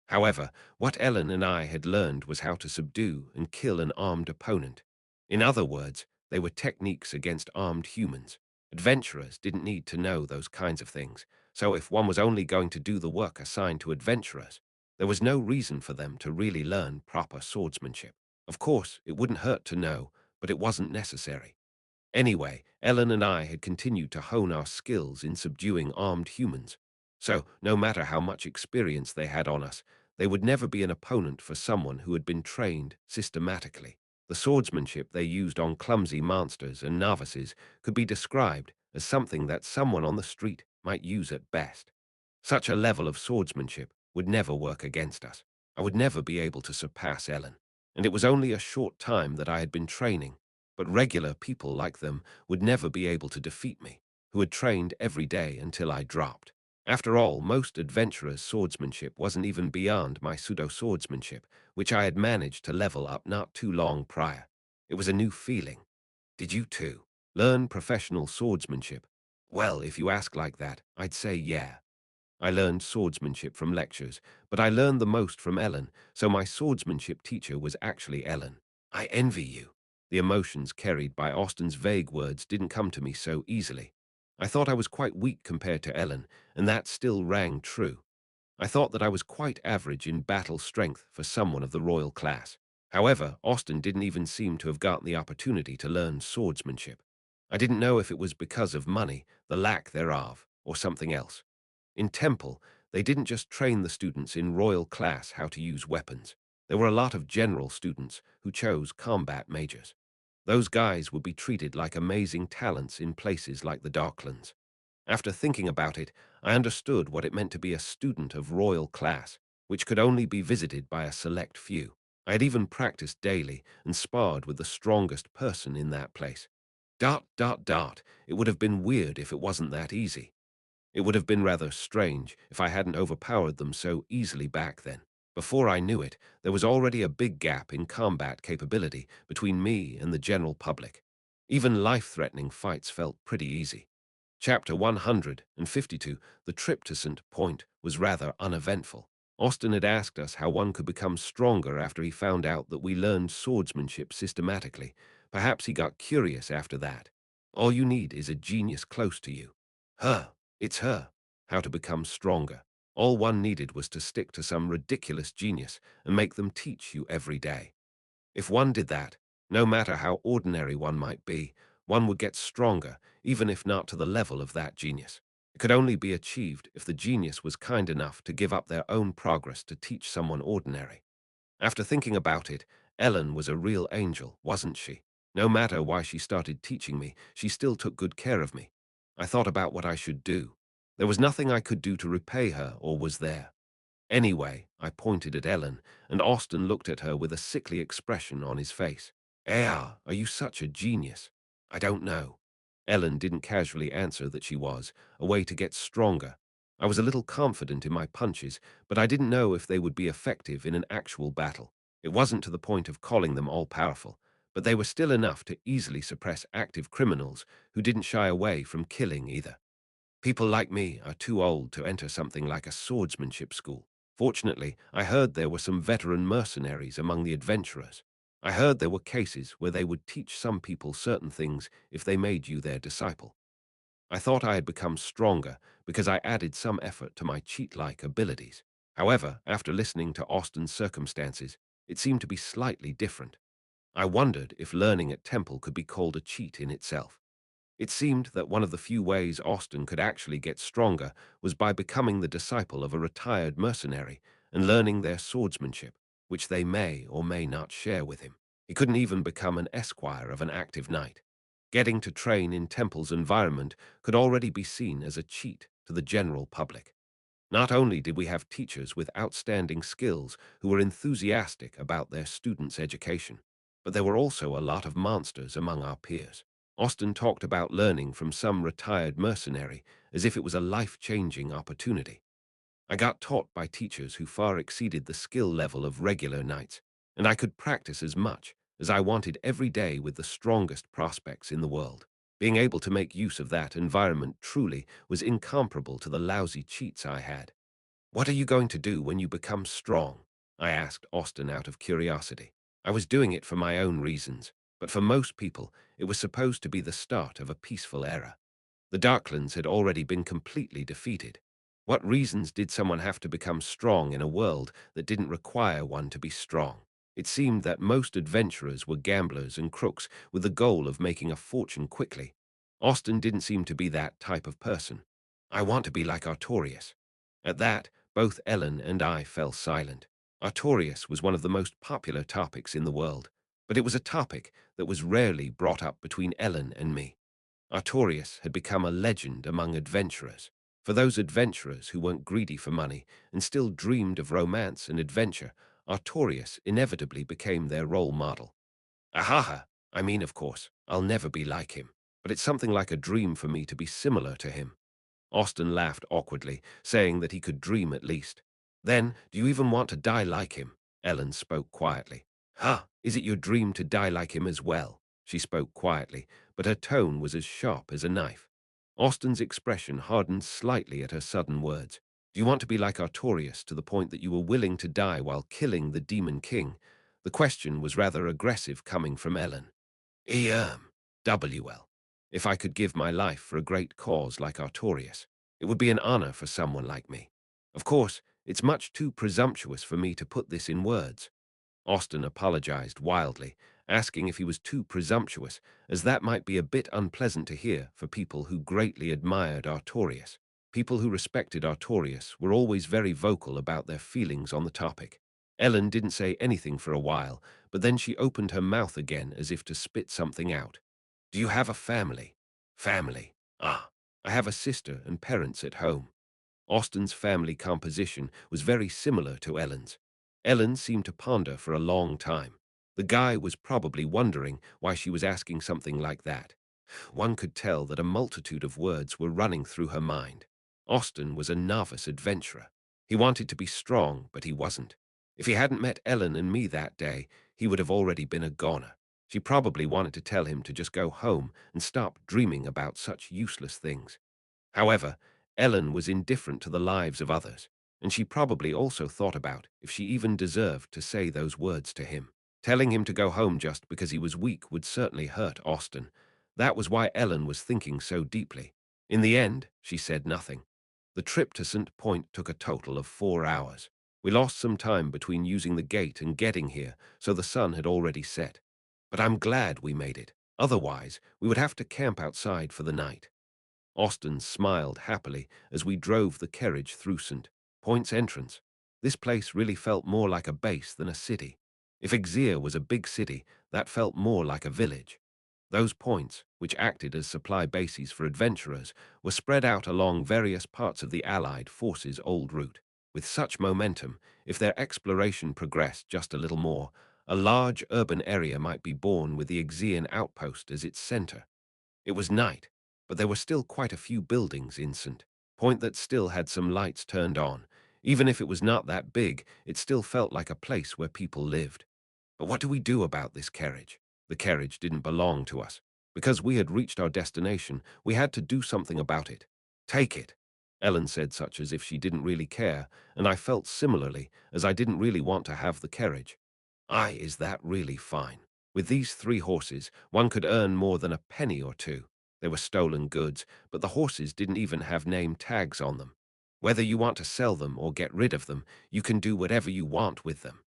However, what Ellen and I had learned was how to subdue and kill an armed opponent. In other words, they were techniques against armed humans. Adventurers didn't need to know those kinds of things, so if one was only going to do the work assigned to adventurers, there was no reason for them to really learn proper swordsmanship. Of course, it wouldn't hurt to know, but it wasn't necessary. Anyway, Ellen and I had continued to hone our skills in subduing armed humans. So, no matter how much experience they had on us, they would never be an opponent for someone who had been trained systematically. The swordsmanship they used on clumsy monsters and novices could be described as something that someone on the street might use at best. Such a level of swordsmanship would never work against us. I would never be able to surpass Ellen. And it was only a short time that I had been training, but regular people like them would never be able to defeat me, who had trained every day until I dropped. After all, most adventurers' swordsmanship wasn't even beyond my pseudo-swordsmanship, which I had managed to level up not too long prior. It was a new feeling. Did you too learn professional swordsmanship? Well, if you ask like that, I'd say yeah. I learned swordsmanship from lectures, but I learned the most from Ellen, so my swordsmanship teacher was actually Ellen. I envy you. The emotions carried by Austen's vague words didn't come to me so easily. I thought I was quite weak compared to Ellen, and that still rang true. I thought that I was quite average in battle strength for someone of the royal class. However, Austen didn't even seem to have gotten the opportunity to learn swordsmanship. I didn't know if it was because of money, the lack thereof, or something else. In Temple, they didn't just train the students in royal class how to use weapons. There were a lot of general students who chose combat majors. Those guys would be treated like amazing talents in places like the Darklands. After thinking about it, I understood what it meant to be a student of royal class, which could only be visited by a select few. I had even practiced daily and sparred with the strongest person in that place. It would have been weird if it wasn't that easy. It would have been rather strange if I hadn't overpowered them so easily back then. Before I knew it, there was already a big gap in combat capability between me and the general public. Even life-threatening fights felt pretty easy. Chapter 152, The Trip to St. Point, was rather uneventful. Austen had asked us how one could become stronger after he found out that we learned swordsmanship systematically. Perhaps he got curious after that. All you need is a genius close to you. Her. It's her. How to become stronger. All one needed was to stick to some ridiculous genius and make them teach you every day. If one did that, no matter how ordinary one might be, one would get stronger, even if not to the level of that genius. It could only be achieved if the genius was kind enough to give up their own progress to teach someone ordinary. After thinking about it, Ellen was a real angel, wasn't she? No matter why she started teaching me, she still took good care of me. I thought about what I should do. There was nothing I could do to repay her, or was there? Anyway, I pointed at Ellen, and Austen looked at her with a sickly expression on his face. Are you such a genius? I don't know. Ellen didn't casually answer that she was, a way to get stronger. I was a little confident in my punches, but I didn't know if they would be effective in an actual battle. It wasn't to the point of calling them all-powerful, but they were still enough to easily suppress active criminals who didn't shy away from killing either. People like me are too old to enter something like a swordsmanship school. Fortunately, I heard there were some veteran mercenaries among the adventurers. I heard there were cases where they would teach some people certain things if they made you their disciple. I thought I had become stronger because I added some effort to my cheat-like abilities. However, after listening to Austen's circumstances, it seemed to be slightly different. I wondered if learning at Temple could be called a cheat in itself. It seemed that one of the few ways Austen could actually get stronger was by becoming the disciple of a retired mercenary and learning their swordsmanship, which they may or may not share with him. He couldn't even become an esquire of an active knight. Getting to train in Temple's environment could already be seen as a cheat to the general public. Not only did we have teachers with outstanding skills who were enthusiastic about their students' education, but there were also a lot of monsters among our peers. Austin talked about learning from some retired mercenary as if it was a life-changing opportunity. I got taught by teachers who far exceeded the skill level of regular knights, and I could practice as much as I wanted every day with the strongest prospects in the world. Being able to make use of that environment truly was incomparable to the lousy cheats I had. "What are you going to do when you become strong?" I asked Austin out of curiosity. I was doing it for my own reasons, but for most people, it was supposed to be the start of a peaceful era. The Darklands had already been completely defeated. What reasons did someone have to become strong in a world that didn't require one to be strong? It seemed that most adventurers were gamblers and crooks with the goal of making a fortune quickly. Austin didn't seem to be that type of person. "I want to be like Artorias." At that, both Ellen and I fell silent. Artorias was one of the most popular topics in the world, but it was a topic that was rarely brought up between Ellen and me. Artorias had become a legend among adventurers. For those adventurers who weren't greedy for money and still dreamed of romance and adventure, Artorias inevitably became their role model. Ahaha, I mean, of course, I'll never be like him, but it's something like a dream for me to be similar to him. Austin laughed awkwardly, saying that he could dream at least. "Then, do you even want to die like him?" Ellen spoke quietly. "Huh, is it your dream to die like him as well?" She spoke quietly, but her tone was as sharp as a knife. Austin's expression hardened slightly at her sudden words. "Do you want to be like Artorias to the point that you were willing to die while killing the Demon King?" The question was rather aggressive coming from Ellen. WL. If I could give my life for a great cause like Artorias, it would be an honor for someone like me. Of course, it's much too presumptuous for me to put this in words. Austin apologized wildly, asking if he was too presumptuous, as that might be a bit unpleasant to hear for people who greatly admired Artorias. People who respected Artorias were always very vocal about their feelings on the topic. Ellen didn't say anything for a while, but then she opened her mouth again as if to spit something out. "Do you have a family?" "Family? Ah, I have a sister and parents at home." Austin's family composition was very similar to Ellen's. Ellen seemed to ponder for a long time. The guy was probably wondering why she was asking something like that. One could tell that a multitude of words were running through her mind. Austin was a novice adventurer. He wanted to be strong, but he wasn't. If he hadn't met Ellen and me that day, he would have already been a goner. She probably wanted to tell him to just go home and stop dreaming about such useless things. However, Ellen was indifferent to the lives of others, and she probably also thought about if she even deserved to say those words to him. Telling him to go home just because he was weak would certainly hurt Austin. That was why Ellen was thinking so deeply. In the end, she said nothing. The trip to St. Point took a total of 4 hours. We lost some time between using the gate and getting here, so the sun had already set. But I'm glad we made it. Otherwise, we would have to camp outside for the night. Austin smiled happily as we drove the carriage through St. Point's entrance. This place really felt more like a base than a city. If Exir was a big city, that felt more like a village. Those points, which acted as supply bases for adventurers, were spread out along various parts of the Allied forces' old route. With such momentum, if their exploration progressed just a little more, a large urban area might be born with the Exian outpost as its center. It was night, but there were still quite a few buildings in St. Point that still had some lights turned on. Even if it was not that big, it still felt like a place where people lived. But what do we do about this carriage? The carriage didn't belong to us. Because we had reached our destination, we had to do something about it. "Take it," Ellen said, such as if she didn't really care, and I felt similarly, as I didn't really want to have the carriage. Is that really fine? With these 3 horses, one could earn more than a penny or two. They were stolen goods, but the horses didn't even have name tags on them. Whether you want to sell them or get rid of them, you can do whatever you want with them.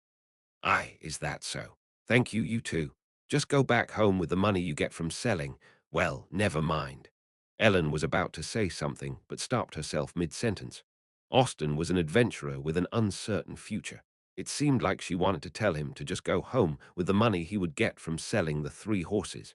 Is that so? Thank you, you too. Just go back home with the money you get from selling. Well, never mind. Ellen was about to say something, but stopped herself mid-sentence. Austin was an adventurer with an uncertain future. It seemed like she wanted to tell him to just go home with the money he would get from selling the 3 horses.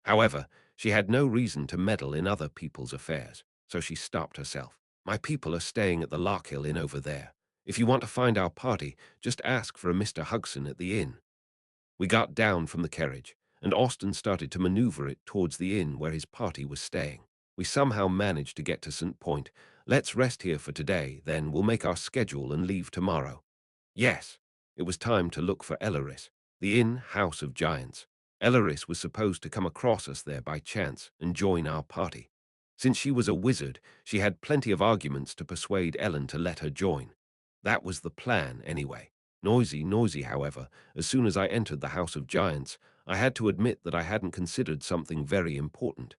However, she had no reason to meddle in other people's affairs, so she stopped herself. "My people are staying at the Larkhill Inn over there. If you want to find our party, just ask for a Mr. Hugson at the inn." We got down from the carriage, and Austin started to maneuver it towards the inn where his party was staying. We somehow managed to get to St. Point. Let's rest here for today, then we'll make our schedule and leave tomorrow. Yes, it was time to look for Elaris, the inn House of Giants. Elaris was supposed to come across us there by chance and join our party. Since she was a wizard, she had plenty of arguments to persuade Ellen to let her join. That was the plan, anyway. Noisy, however, as soon as I entered the House of Giants, I had to admit that I hadn't considered something very important.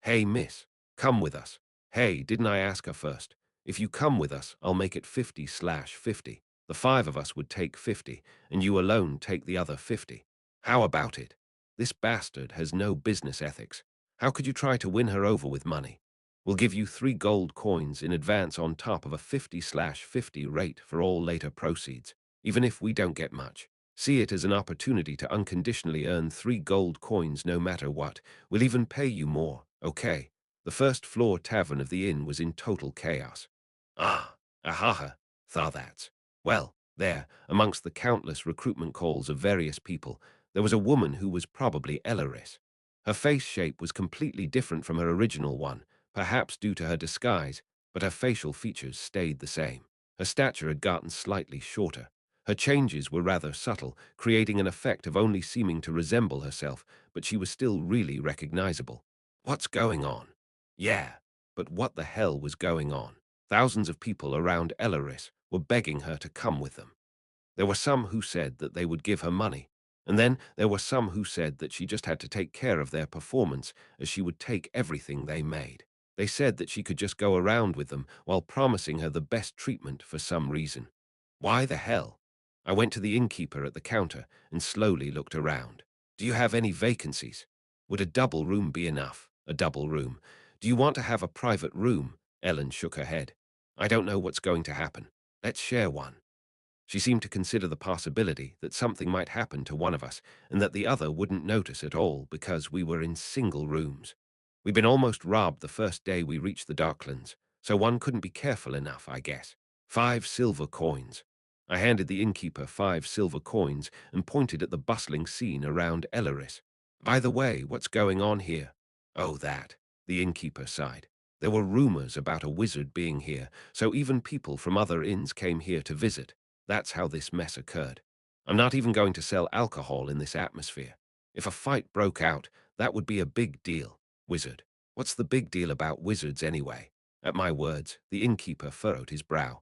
Hey, miss, come with us. Hey, didn't I ask her first? If you come with us, I'll make it 50/50. The five of us would take 50, and you alone take the other 50. How about it? This bastard has no business ethics. How could you try to win her over with money? We'll give you 3 gold coins in advance on top of a 50/50 rate for all later proceeds, even if we don't get much. See it as an opportunity to unconditionally earn 3 gold coins no matter what. We'll even pay you more, okay? The first floor tavern of the inn was in total chaos. Ahaha, Tharthats. Well, there, amongst the countless recruitment calls of various people, there was a woman who was probably Elaris. Her face shape was completely different from her original one, perhaps due to her disguise, but her facial features stayed the same. Her stature had gotten slightly shorter. Her changes were rather subtle, creating an effect of only seeming to resemble herself, but she was still really recognizable. What's going on? Yeah, but what the hell was going on? Thousands of people around Elaris were begging her to come with them. There were some who said that they would give her money, and then there were some who said that she just had to take care of their performance as she would take everything they made. They said that she could just go around with them while promising her the best treatment for some reason. Why the hell? I went to the innkeeper at the counter and slowly looked around. Do you have any vacancies? Would a double room be enough? A double room. Do you want to have a private room? Ellen shook her head. I don't know what's going to happen. Let's share one. She seemed to consider the possibility that something might happen to one of us and that the other wouldn't notice at all because we were in single rooms. We'd been almost robbed the first day we reached the Darklands, so one couldn't be careful enough, I guess. 5 silver coins. I handed the innkeeper 5 silver coins and pointed at the bustling scene around Elaris. By the way, what's going on here? Oh, that. The innkeeper sighed. There were rumors about a wizard being here, so even people from other inns came here to visit. That's how this mess occurred. I'm not even going to sell alcohol in this atmosphere. If a fight broke out, that would be a big deal. Wizard. What's the big deal about wizards anyway? At my words, the innkeeper furrowed his brow.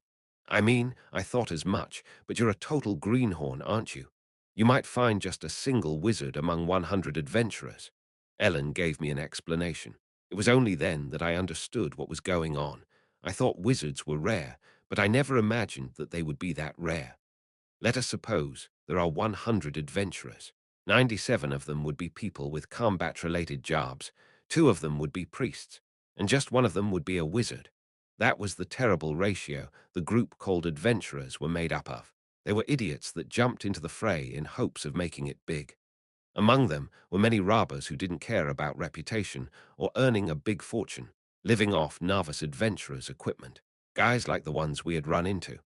I mean, I thought as much, but you're a total greenhorn, aren't you? You might find just a single wizard among 100 adventurers. Ellen gave me an explanation. It was only then that I understood what was going on. I thought wizards were rare, but I never imagined that they would be that rare. Let us suppose there are 100 adventurers. 97 of them would be people with combat-related jobs, 2 of them would be priests, and just 1 of them would be a wizard. That was the terrible ratio the group called adventurers were made up of. They were idiots that jumped into the fray in hopes of making it big. Among them were many robbers who didn't care about reputation or earning a big fortune, living off novice adventurers' equipment, guys like the ones we had run into.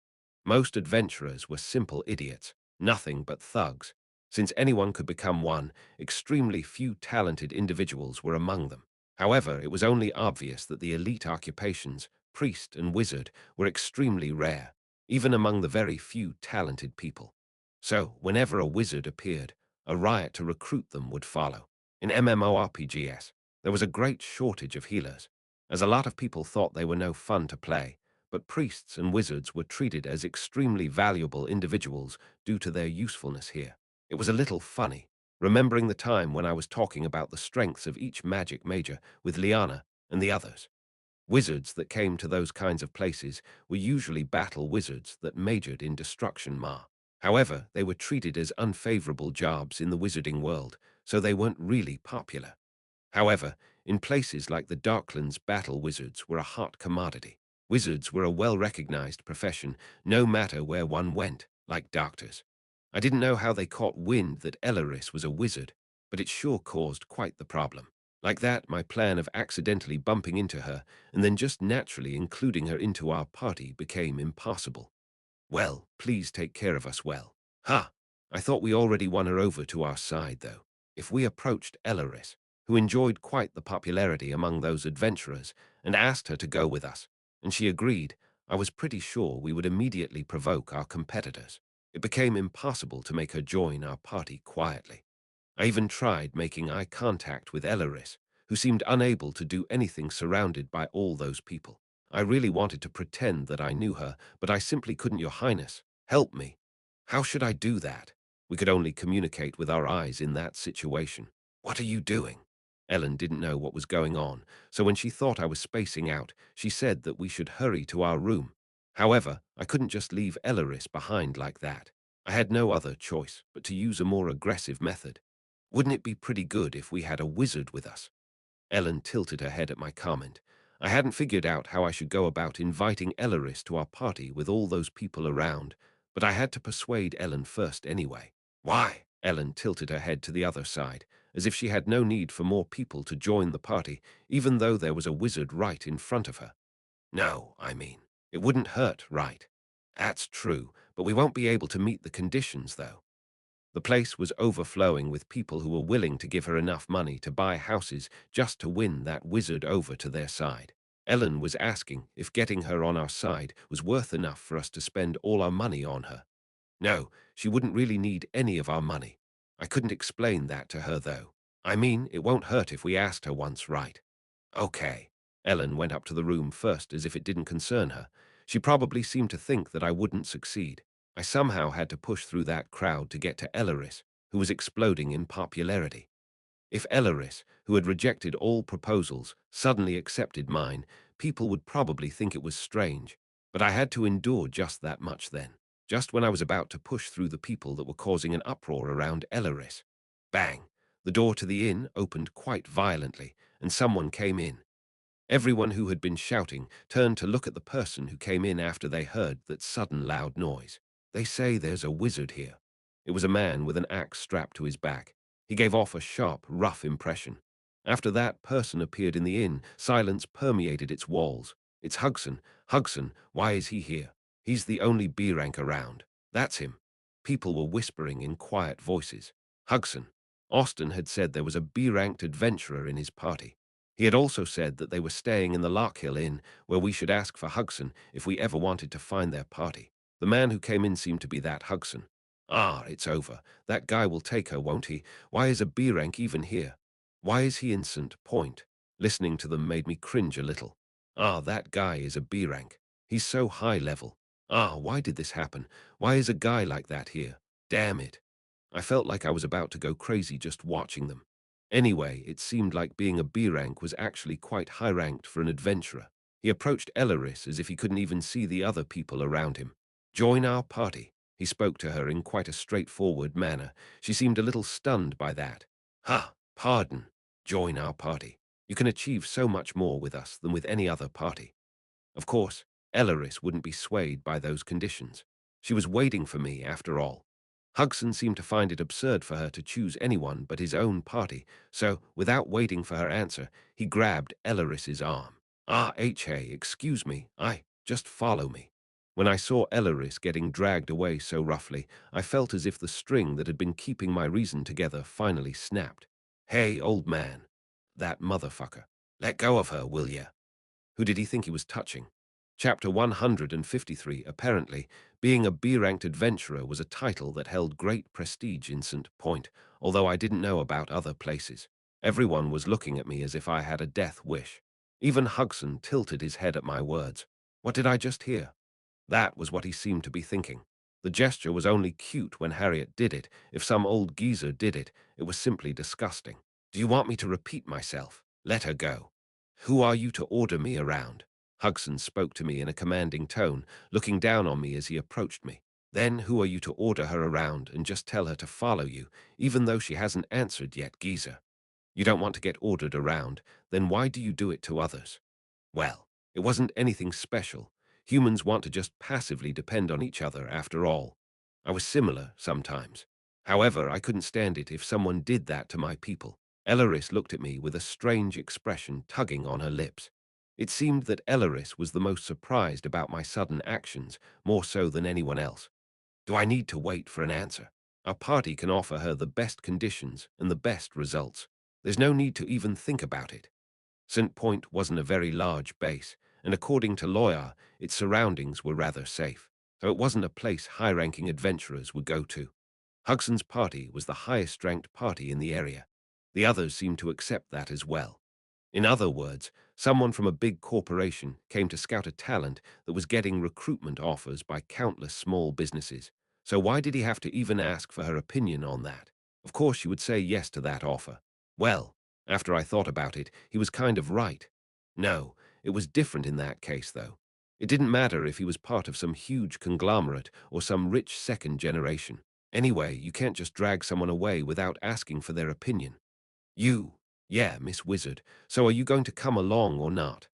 Most adventurers were simple idiots, nothing but thugs. Since anyone could become one, extremely few talented individuals were among them. However, it was only obvious that the elite occupations, priest and wizard, were extremely rare, even among the very few talented people. So, whenever a wizard appeared, a riot to recruit them would follow. In MMORPGs, there was a great shortage of healers, as a lot of people thought they were no fun to play, but priests and wizards were treated as extremely valuable individuals due to their usefulness here. It was a little funny, remembering the time when I was talking about the strengths of each magic major with Liana and the others. Wizards that came to those kinds of places were usually battle wizards that majored in destruction ma. However, they were treated as unfavorable jobs in the wizarding world, so they weren't really popular. However, in places like the Darklands, battle wizards were a hot commodity. Wizards were a well-recognized profession, no matter where one went, like doctors. I didn't know how they caught wind that Elaris was a wizard, but it sure caused quite the problem. Like that, my plan of accidentally bumping into her and then just naturally including her into our party became impossible. Well, please take care of us well. Ha! I thought we already won her over to our side, though. if we approached Elleris, who enjoyed quite the popularity among those adventurers, and asked her to go with us, and she agreed, I was pretty sure we would immediately provoke our competitors. It became impossible to make her join our party quietly. I even tried making eye contact with Elleris, who seemed unable to do anything surrounded by all those people. I really wanted to pretend that I knew her, but I simply couldn't. Your Highness, help me. How should I do that? We could only communicate with our eyes in that situation. What are you doing? Ellen didn't know what was going on, so when she thought I was spacing out, she said that we should hurry to our room. However, I couldn't just leave Elleris behind like that. I had no other choice but to use a more aggressive method. Wouldn't it be pretty good if we had a wizard with us? Ellen tilted her head at my comment. I hadn't figured out how I should go about inviting Elleris to our party with all those people around, but I had to persuade Ellen first anyway. Why? Ellen tilted her head to the other side, as if she had no need for more people to join the party, even though there was a wizard right in front of her. No, I mean, it wouldn't hurt, right? That's true, but we won't be able to meet the conditions, though. The place was overflowing with people who were willing to give her enough money to buy houses just to win that wizard over to their side. Ellen was asking if getting her on our side was worth enough for us to spend all our money on her. No, she wouldn't really need any of our money. I couldn't explain that to her, though. I mean, it won't hurt if we asked her once, right? Okay. Ellen went up to the room first as if it didn't concern her. She probably seemed to think that I wouldn't succeed. I somehow had to push through that crowd to get to Elleris, who was exploding in popularity. If Elleris, who had rejected all proposals, suddenly accepted mine, people would probably think it was strange. But I had to endure just that much then, just when I was about to push through the people that were causing an uproar around Elleris. Bang! The door to the inn opened quite violently, and someone came in. Everyone who had been shouting turned to look at the person who came in after they heard that sudden loud noise. They say there's a wizard here. It was a man with an axe strapped to his back. He gave off a sharp, rough impression. After that person appeared in the inn, silence permeated its walls. It's Hugson. Hugson, why is he here? He's the only B-rank around. That's him. People were whispering in quiet voices. Hugson. Austin had said there was a B-ranked adventurer in his party. He had also said that they were staying in the Larkhill Inn, where we should ask for Hugson if we ever wanted to find their party. The man who came in seemed to be that Hugson. Ah, it's over. That guy will take her, won't he? Why is a B-rank even here? Why is he in St. Point? Listening to them made me cringe a little. Ah, that guy is a B-rank. He's so high level. Ah, why did this happen? Why is a guy like that here? Damn it. I felt like I was about to go crazy just watching them. Anyway, it seemed like being a B-rank was actually quite high-ranked for an adventurer. He approached Elleris as if he couldn't even see the other people around him. Join our party. He spoke to her in quite a straightforward manner. She seemed a little stunned by that. Ha, pardon. Join our party. You can achieve so much more with us than with any other party. Of course, Elleris wouldn't be swayed by those conditions. She was waiting for me, after all. Hugson seemed to find it absurd for her to choose anyone but his own party, so, without waiting for her answer, he grabbed Elleris's arm. Ah, H.A., excuse me, just follow me. When I saw Elleris getting dragged away so roughly, I felt as if the string that had been keeping my reason together finally snapped. Hey, old man. That motherfucker. Let go of her, will ya? Who did he think he was touching? Chapter 153, apparently, being a B-ranked adventurer was a title that held great prestige in St. Point, although I didn't know about other places. Everyone was looking at me as if I had a death wish. Even Hugson tilted his head at my words. What did I just hear? That was what he seemed to be thinking. The gesture was only cute when Harriet did it. If some old geezer did it, it was simply disgusting. Do you want me to repeat myself? Let her go. Who are you to order me around? Hugson spoke to me in a commanding tone, looking down on me as he approached me. Then who are you to order her around and just tell her to follow you, even though she hasn't answered yet, geezer? You don't want to get ordered around, then why do you do it to others? Well, it wasn't anything special. Humans want to just passively depend on each other, after all. I was similar sometimes. However, I couldn't stand it if someone did that to my people. Elleris looked at me with a strange expression tugging on her lips. It seemed that Elleris was the most surprised about my sudden actions, more so than anyone else. Do I need to wait for an answer? Our party can offer her the best conditions and the best results. There's no need to even think about it. St. Point wasn't a very large base, and according to Lawyer, its surroundings were rather safe, so it wasn't a place high-ranking adventurers would go to. Hugson's party was the highest-ranked party in the area. The others seemed to accept that as well. In other words, someone from a big corporation came to scout a talent that was getting recruitment offers by countless small businesses. So why did he have to even ask for her opinion on that? Of course she would say yes to that offer. Well, after I thought about it, he was kind of right. No, it was different in that case, though. It didn't matter if he was part of some huge conglomerate or some rich second generation. Anyway, you can't just drag someone away without asking for their opinion. You, yeah, Miss Wizard, so are you going to come along or not?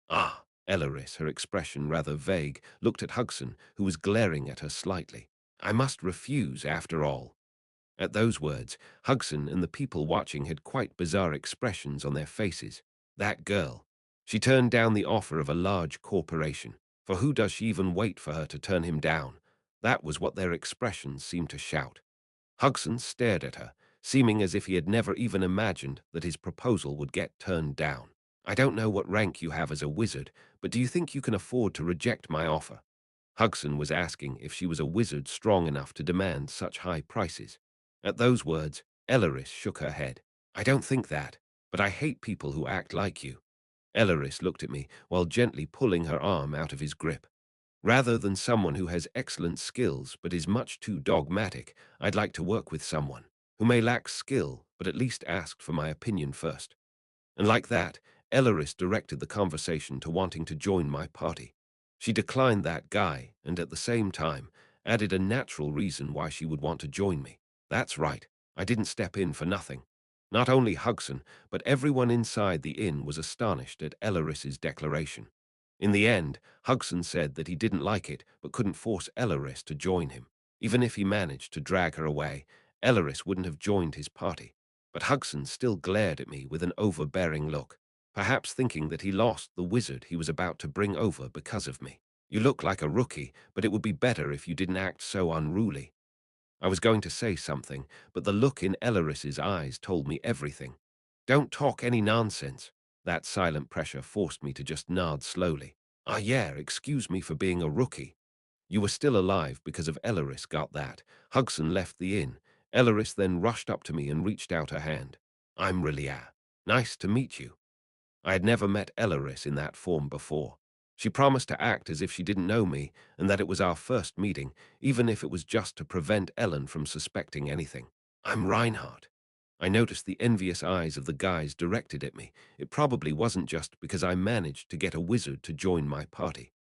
Ah, Elleris, her expression rather vague, looked at Hugson, who was glaring at her slightly. I must refuse, after all. At those words, Hugson and the people watching had quite bizarre expressions on their faces. That girl. She turned down the offer of a large corporation. For who does she even wait for her to turn him down? That was what their expressions seemed to shout. Hugson stared at her, seeming as if he had never even imagined that his proposal would get turned down. I don't know what rank you have as a wizard, but do you think you can afford to reject my offer? Hugson was asking if she was a wizard strong enough to demand such high prices. At those words, Elleris shook her head. I don't think that, but I hate people who act like you. Elleris looked at me while gently pulling her arm out of his grip. Rather than someone who has excellent skills but is much too dogmatic, I'd like to work with someone who may lack skill but at least asked for my opinion first. And like that, Elleris directed the conversation to wanting to join my party. She declined that guy and at the same time added a natural reason why she would want to join me. That's right, I didn't step in for nothing. Not only Hugson, but everyone inside the inn was astonished at Elleris's declaration. In the end, Hugson said that he didn't like it but couldn't force Elleris to join him. Even if he managed to drag her away, Elleris wouldn't have joined his party. But Hugson still glared at me with an overbearing look, perhaps thinking that he lost the wizard he was about to bring over because of me. You look like a rookie, but it would be better if you didn't act so unruly. I was going to say something, but the look in Elleris's eyes told me everything. Don't talk any nonsense. That silent pressure forced me to just nod slowly. Ah, yeah, excuse me for being a rookie. You were still alive because of Elleris, got that. Hugson left the inn. Elleris then rushed up to me and reached out her hand. I'm Relia. Nice to meet you. I had never met Elleris in that form before. She promised to act as if she didn't know me and that it was our first meeting, even if it was just to prevent Ellen from suspecting anything. I'm Reinhardt. I noticed the envious eyes of the guys directed at me. It probably wasn't just because I managed to get a wizard to join my party.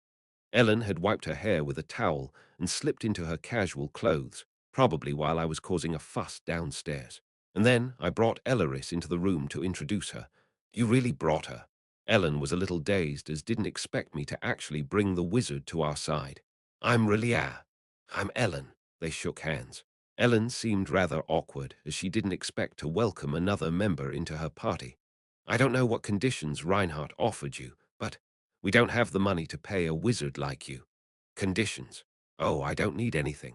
Ellen had wiped her hair with a towel and slipped into her casual clothes, probably while I was causing a fuss downstairs. And then I brought Elleris into the room to introduce her. You really brought her. Ellen was a little dazed as didn't expect me to actually bring the wizard to our side. I'm Relia. I'm Ellen. They shook hands. Ellen seemed rather awkward as she didn't expect to welcome another member into her party. I don't know what conditions Reinhardt offered you, but we don't have the money to pay a wizard like you. Conditions. Oh, I don't need anything.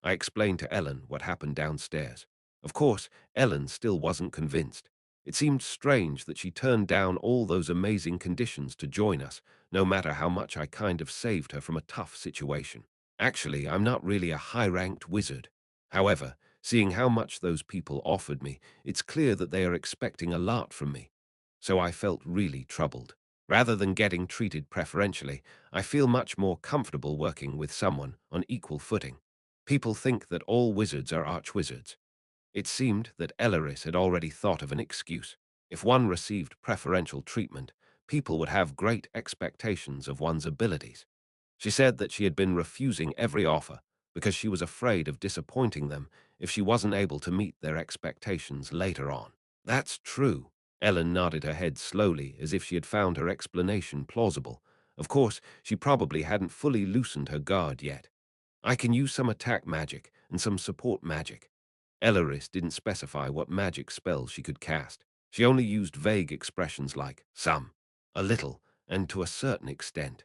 I explained to Ellen what happened downstairs. Of course, Ellen still wasn't convinced. It seemed strange that she turned down all those amazing conditions to join us, no matter how much I kind of saved her from a tough situation. Actually, I'm not really a high-ranked wizard. However, seeing how much those people offered me, it's clear that they are expecting a lot from me. So I felt really troubled. Rather than getting treated preferentially, I feel much more comfortable working with someone on equal footing. People think that all wizards are archwizards. It seemed that Elleris had already thought of an excuse. If one received preferential treatment, people would have great expectations of one's abilities. She said that she had been refusing every offer because she was afraid of disappointing them if she wasn't able to meet their expectations later on. That's true. Ellen nodded her head slowly as if she had found her explanation plausible. Of course, she probably hadn't fully loosened her guard yet. I can use some attack magic and some support magic. Elleris didn't specify what magic spells she could cast. She only used vague expressions like some, a little, and to a certain extent.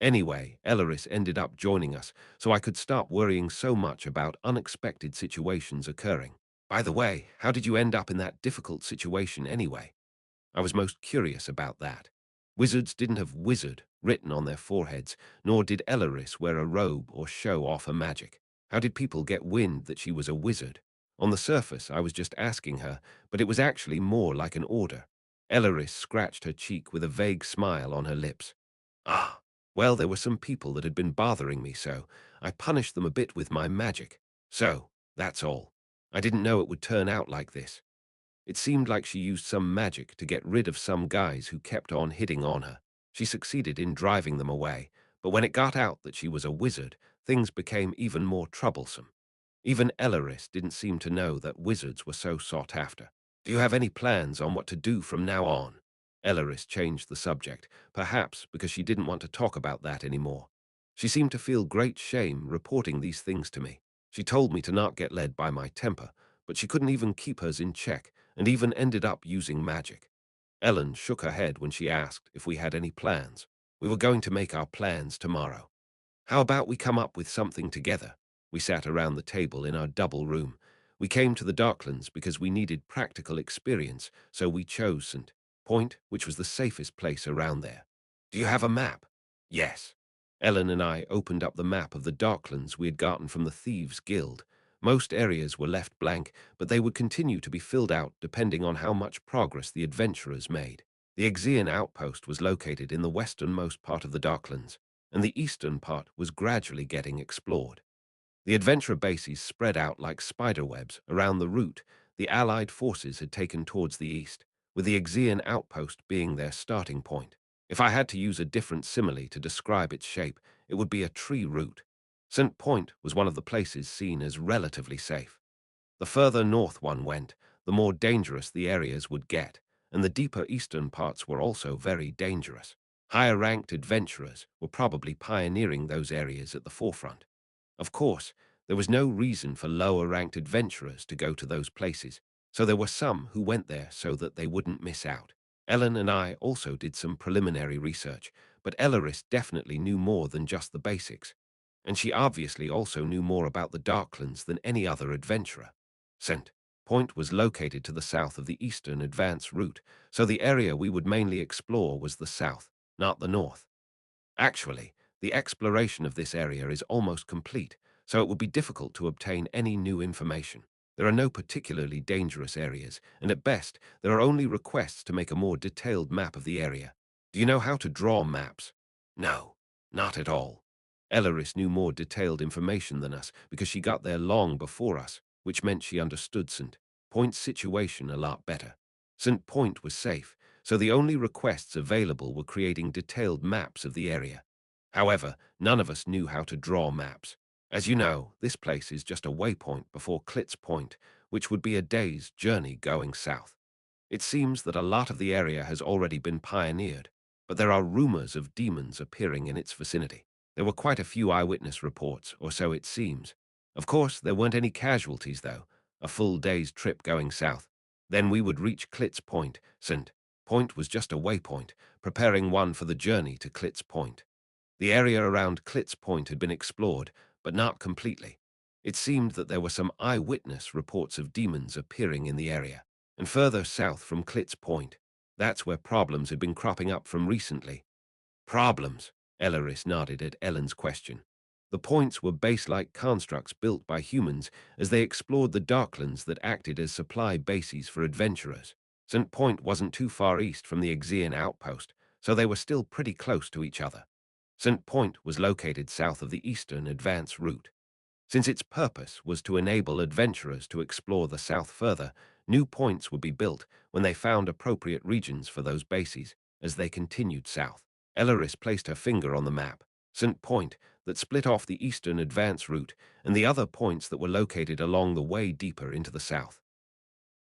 Anyway, Elleris ended up joining us, so I could stop worrying so much about unexpected situations occurring. By the way, how did you end up in that difficult situation anyway? I was most curious about that. Wizards didn't have wizard written on their foreheads, nor did Elleris wear a robe or show off her magic. How did people get wind that she was a wizard? On the surface, I was just asking her, but it was actually more like an order. Elleris scratched her cheek with a vague smile on her lips. Ah, well, there were some people that had been bothering me, so I punished them a bit with my magic. So, that's all. I didn't know it would turn out like this. It seemed like she used some magic to get rid of some guys who kept on hitting on her. She succeeded in driving them away, but when it got out that she was a wizard, things became even more troublesome. Even Elleris didn't seem to know that wizards were so sought after. Do you have any plans on what to do from now on? Elleris changed the subject, perhaps because she didn't want to talk about that anymore. She seemed to feel great shame reporting these things to me. She told me to not get led by my temper, but she couldn't even keep hers in check, and even ended up using magic. Ellen shook her head when she asked if we had any plans. We were going to make our plans tomorrow. How about we come up with something together? We sat around the table in our double room. We came to the Darklands because we needed practical experience, so we chose St. Point, which was the safest place around there. Do you have a map? Yes. Ellen and I opened up the map of the Darklands we had gotten from the Thieves' Guild. Most areas were left blank, but they would continue to be filled out depending on how much progress the adventurers made. The Exean outpost was located in the westernmost part of the Darklands, and the eastern part was gradually getting explored. The adventurer bases spread out like spiderwebs around the route the Allied forces had taken towards the east, with the Exean outpost being their starting point. If I had to use a different simile to describe its shape, it would be a tree root. St. Point was one of the places seen as relatively safe. The further north one went, the more dangerous the areas would get, and the deeper eastern parts were also very dangerous. Higher-ranked adventurers were probably pioneering those areas at the forefront. Of course, there was no reason for lower-ranked adventurers to go to those places, so there were some who went there so that they wouldn't miss out. Ellen and I also did some preliminary research, but Elleris definitely knew more than just the basics, and she obviously also knew more about the Darklands than any other adventurer. St. Point was located to the south of the eastern advance route, so the area we would mainly explore was the south, not the north. Actually, the exploration of this area is almost complete, so it would be difficult to obtain any new information. There are no particularly dangerous areas, and at best, there are only requests to make a more detailed map of the area. Do you know how to draw maps? No, not at all. Elleris knew more detailed information than us because she got there long before us, which meant she understood St. Point's situation a lot better. St. Point was safe, so the only requests available were creating detailed maps of the area. However, none of us knew how to draw maps. As you know, this place is just a waypoint before Klitz Point, which would be a day's journey going south. It seems that a lot of the area has already been pioneered, but there are rumors of demons appearing in its vicinity. There were quite a few eyewitness reports, or so it seems. Of course, there weren't any casualties, though. A full day's trip going south. Then we would reach Klitz Point. St. Point was just a waypoint, preparing one for the journey to Klitz Point. The area around Klitz Point had been explored, but not completely. It seemed that there were some eyewitness reports of demons appearing in the area. And further south from Klitz Point, that's where problems had been cropping up from recently. Problems? Elleris nodded at Ellen's question. The points were base-like constructs built by humans as they explored the Darklands that acted as supply bases for adventurers. St. Point wasn't too far east from the Exean outpost, so they were still pretty close to each other. St. Point was located south of the eastern advance route. Since its purpose was to enable adventurers to explore the south further, new points would be built when they found appropriate regions for those bases as they continued south. Elleris placed her finger on the map, St. Point, that split off the eastern advance route, and the other points that were located along the way deeper into the south.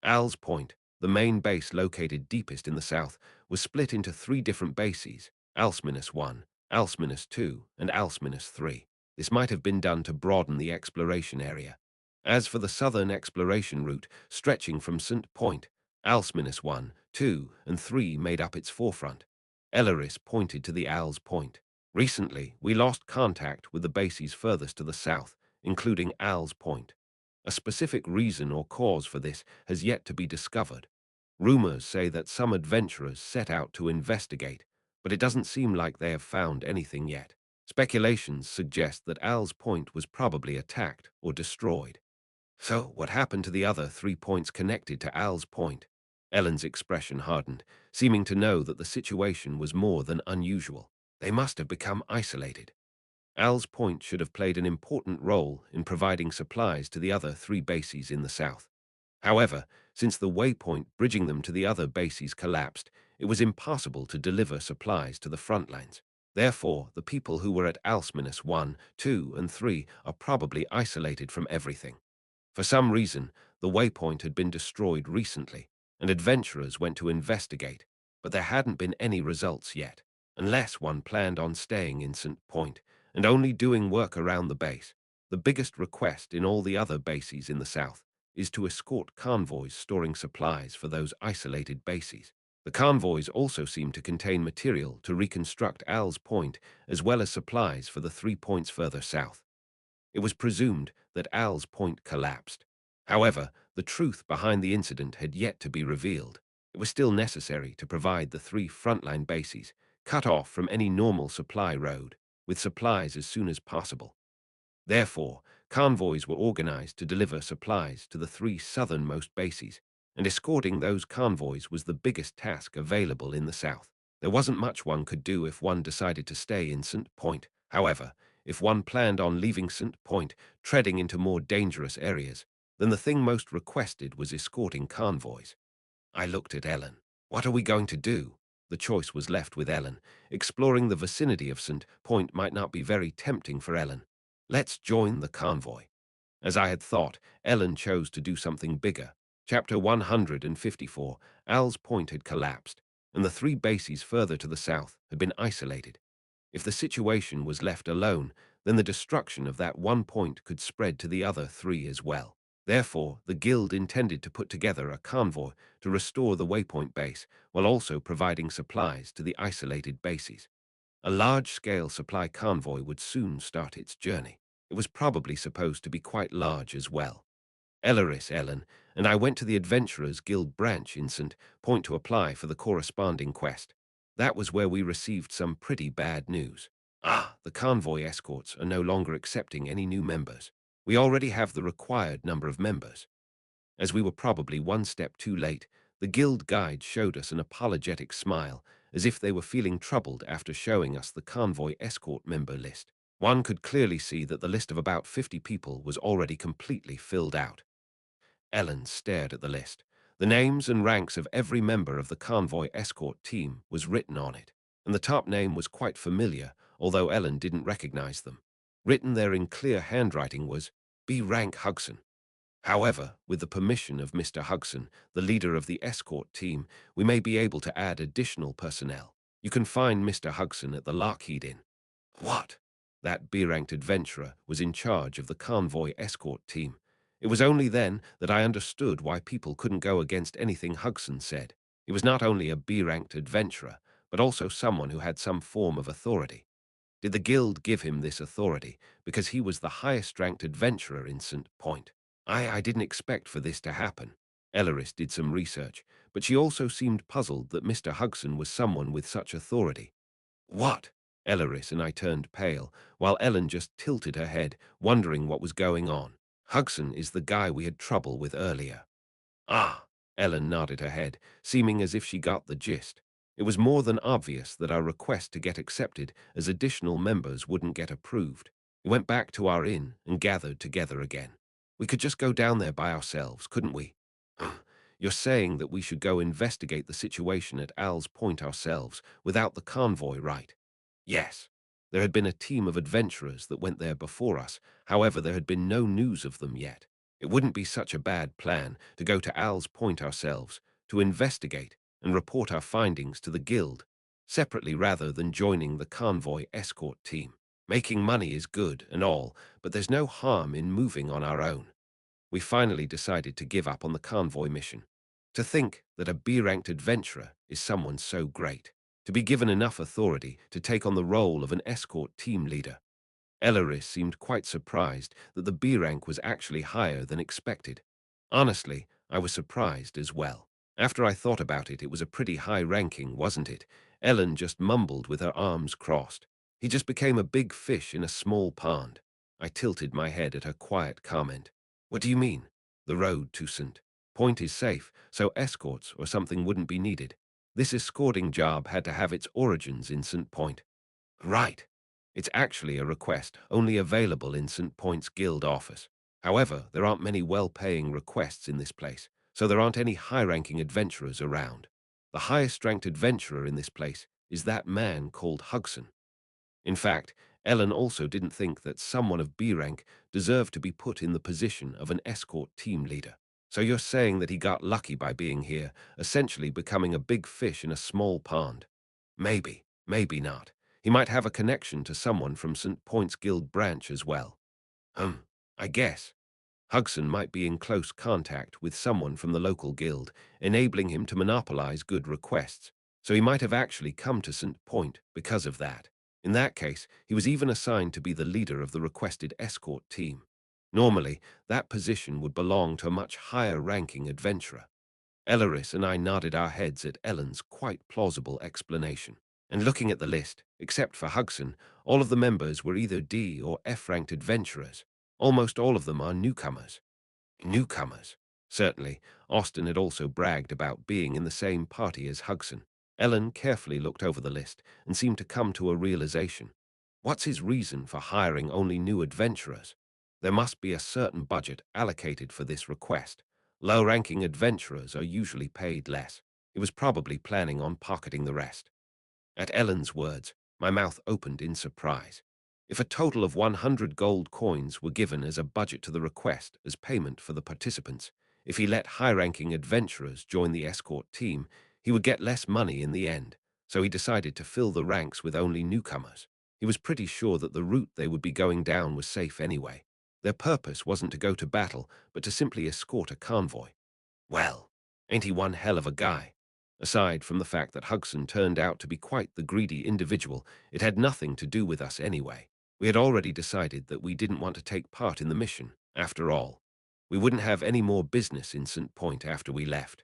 Al's Point, the main base located deepest in the south, was split into three different bases, Alsminus 1, Alsminus 2, and Alsminus 3. This might have been done to broaden the exploration area. As for the southern exploration route, stretching from St. Point, Alsminus 1, 2, and 3 made up its forefront. Elleris pointed to the Al's Point. Recently, we lost contact with the bases furthest to the south, including Al's Point. A specific reason or cause for this has yet to be discovered. Rumors say that some adventurers set out to investigate, but it doesn't seem like they have found anything yet. Speculations suggest that Al's Point was probably attacked or destroyed. So, what happened to the other 3 points connected to Al's Point? Ellen's expression hardened, seeming to know that the situation was more than unusual. They must have become isolated. Al's Point should have played an important role in providing supplies to the other 3 bases in the south. However, since the waypoint bridging them to the other bases collapsed, it was impossible to deliver supplies to the front lines. Therefore, the people who were at Als -1, 2, and 3 are probably isolated from everything. For some reason, the waypoint had been destroyed recently, and adventurers went to investigate, but there hadn't been any results yet, unless one planned on staying in St. Point and only doing work around the base. The biggest request in all the other bases in the south is to escort convoys storing supplies for those isolated bases. The convoys also seem to contain material to reconstruct Al's Point as well as supplies for the 3 points further south. It was presumed that Al's Point collapsed. However, the truth behind the incident had yet to be revealed. It was still necessary to provide the 3 frontline bases, cut off from any normal supply road, with supplies as soon as possible. Therefore, convoys were organized to deliver supplies to the 3 southernmost bases, and escorting those convoys was the biggest task available in the south. There wasn't much one could do if one decided to stay in St. Point. However, if one planned on leaving St. Point, treading into more dangerous areas, then the thing most requested was escorting convoys. I looked at Ellen. What are we going to do? The choice was left with Ellen. Exploring the vicinity of St. Point might not be very tempting for Ellen. Let's join the convoy. As I had thought, Ellen chose to do something bigger. Chapter 154, Al's Point had collapsed, and the 3 bases further to the south had been isolated. If the situation was left alone, then the destruction of that 1 point could spread to the other 3 as well. Therefore, the guild intended to put together a convoy to restore the waypoint base while also providing supplies to the isolated bases. A large-scale supply convoy would soon start its journey. It was probably supposed to be quite large as well. Ellen, and I went to the Adventurers Guild branch in St. Point to apply for the corresponding quest. That was where we received some pretty bad news. The convoy escorts are no longer accepting any new members. We already have the required number of members. As we were probably one step too late, the guild guide showed us an apologetic smile, as if they were feeling troubled after showing us the convoy escort member list. One could clearly see that the list of about 50 people was already completely filled out. Ellen stared at the list. The names and ranks of every member of the convoy escort team was written on it, and the top name was quite familiar, although Ellen didn't recognize them. Written there in clear handwriting was B. Rank Hugson. However, with the permission of Mr. Hugson, the leader of the escort team, we may be able to add additional personnel. You can find Mr. Hugson at the Lockheed Inn. What? That B-ranked adventurer was in charge of the convoy escort team. It was only then that I understood why people couldn't go against anything Hugson said. He was not only a B-ranked adventurer, but also someone who had some form of authority. Did the guild give him this authority because he was the highest-ranked adventurer in St. Point? I didn't expect for this to happen. Elleris did some research, but she also seemed puzzled that Mr. Hugson was someone with such authority. What? Elleris and I turned pale, while Ellen just tilted her head, wondering what was going on. Hugson is the guy we had trouble with earlier. Ah, Ellen nodded her head, seeming as if she got the gist. It was more than obvious that our request to get accepted as additional members wouldn't get approved. We went back to our inn and gathered together again. We could just go down there by ourselves, couldn't we? You're saying that we should go investigate the situation at Al's Point ourselves without the convoy, right? Yes. There had been a team of adventurers that went there before us. However, there had been no news of them yet. It wouldn't be such a bad plan to go to Al's Point ourselves, to investigate and report our findings to the guild, separately rather than joining the convoy escort team. Making money is good and all, but there's no harm in moving on our own. We finally decided to give up on the convoy mission. To think that a B-ranked adventurer is someone so great. to be given enough authority to take on the role of an escort team leader. Elleris seemed quite surprised that the B rank was actually higher than expected. Honestly, I was surprised as well. After I thought about it, it was a pretty high ranking, wasn't it? Ellen just mumbled with her arms crossed. He just became a big fish in a small pond. I tilted my head at her quiet comment. What do you mean? The road to St. Point is safe, so escorts or something wouldn't be needed. This escorting job had to have its origins in St. Point. Right. It's actually a request only available in St. Point's guild office. However, there aren't many well-paying requests in this place, so there aren't any high-ranking adventurers around. The highest-ranked adventurer in this place is that man called Hugson. In fact, Ellen also didn't think that someone of B rank deserved to be put in the position of an escort team leader. So you're saying that he got lucky by being here, essentially becoming a big fish in a small pond? Maybe, maybe not. He might have a connection to someone from St. Point's guild branch as well. I guess. Hugson might be in close contact with someone from the local guild, enabling him to monopolize good requests, so he might have actually come to St. Point because of that. In that case, he was even assigned to be the leader of the requested escort team. Normally, that position would belong to a much higher-ranking adventurer. Elleris and I nodded our heads at Ellen's quite plausible explanation. And looking at the list, except for Hugson, all of the members were either D or F-ranked adventurers. Almost all of them are newcomers. Newcomers. Certainly, Austin had also bragged about being in the same party as Hugson. Ellen carefully looked over the list and seemed to come to a realization. What's his reason for hiring only new adventurers? There must be a certain budget allocated for this request. Low-ranking adventurers are usually paid less. He was probably planning on pocketing the rest. At Ellen's words, my mouth opened in surprise. If a total of 100 gold coins were given as a budget to the request as payment for the participants, if he let high-ranking adventurers join the escort team, he would get less money in the end, so he decided to fill the ranks with only newcomers. He was pretty sure that the route they would be going down was safe anyway. Their purpose wasn't to go to battle, but to simply escort a convoy. Well, ain't he one hell of a guy? Aside from the fact that Hugson turned out to be quite the greedy individual, it had nothing to do with us anyway. We had already decided that we didn't want to take part in the mission, after all. We wouldn't have any more business in St. Point after we left.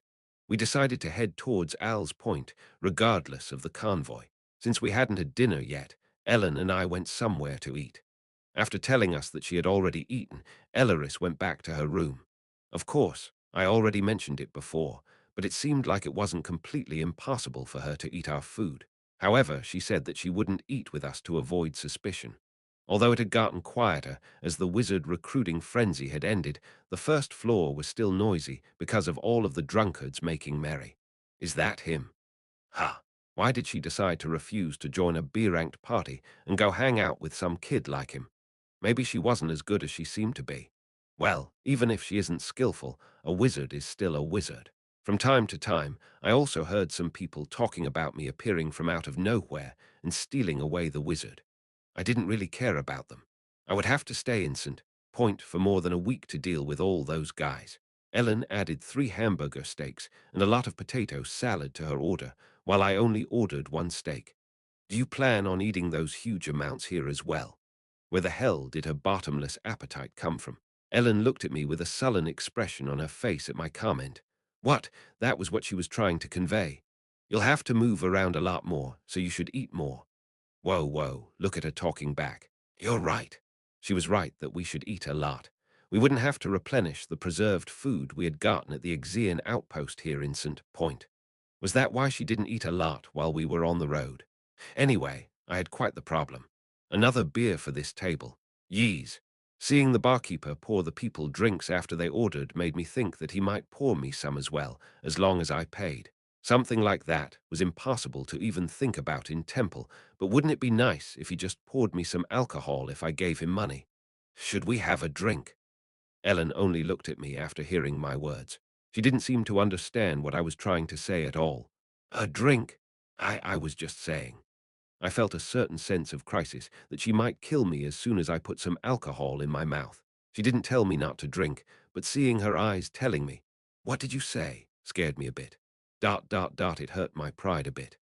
We decided to head towards Al's Point, regardless of the convoy. Since we hadn't had dinner yet, Ellen and I went somewhere to eat. After telling us that she had already eaten, Elleris went back to her room. Of course, I already mentioned it before, but it seemed like it wasn't completely impossible for her to eat our food. However, she said that she wouldn't eat with us to avoid suspicion. Although it had gotten quieter as the wizard recruiting frenzy had ended, the first floor was still noisy because of all of the drunkards making merry. Is that him? Ha! Why did she decide to refuse to join a B-ranked party and go hang out with some kid like him? Maybe she wasn't as good as she seemed to be. Well, even if she isn't skillful, a wizard is still a wizard. From time to time, I also heard some people talking about me appearing from out of nowhere and stealing away the wizard. I didn't really care about them. I would have to stay in St. Point for more than a week to deal with all those guys. Ellen added 3 hamburger steaks and a lot of potato salad to her order, while I only ordered 1 steak. Do you plan on eating those huge amounts here as well? Where the hell did her bottomless appetite come from? Ellen looked at me with a sullen expression on her face at my comment. What? That was what she was trying to convey. You'll have to move around a lot more, so you should eat more. Whoa, whoa, look at her talking back. You're right. She was right that we should eat a lot. We wouldn't have to replenish the preserved food we had gotten at the Exian outpost here in St. Point. Was that why she didn't eat a lot while we were on the road? Anyway, I had quite the problem. Another beer for this table. Yees. Seeing the barkeeper pour the people drinks after they ordered made me think that he might pour me some as well, as long as I paid. Something like that was impossible to even think about in Temple, but wouldn't it be nice if he just poured me some alcohol if I gave him money? Should we have a drink? Ellen only looked at me after hearing my words. She didn't seem to understand what I was trying to say at all. A drink? I was just saying. I felt a certain sense of crisis that she might kill me as soon as I put some alcohol in my mouth. She didn't tell me not to drink, but seeing her eyes telling me, "What did you say?" scared me a bit. It hurt my pride a bit.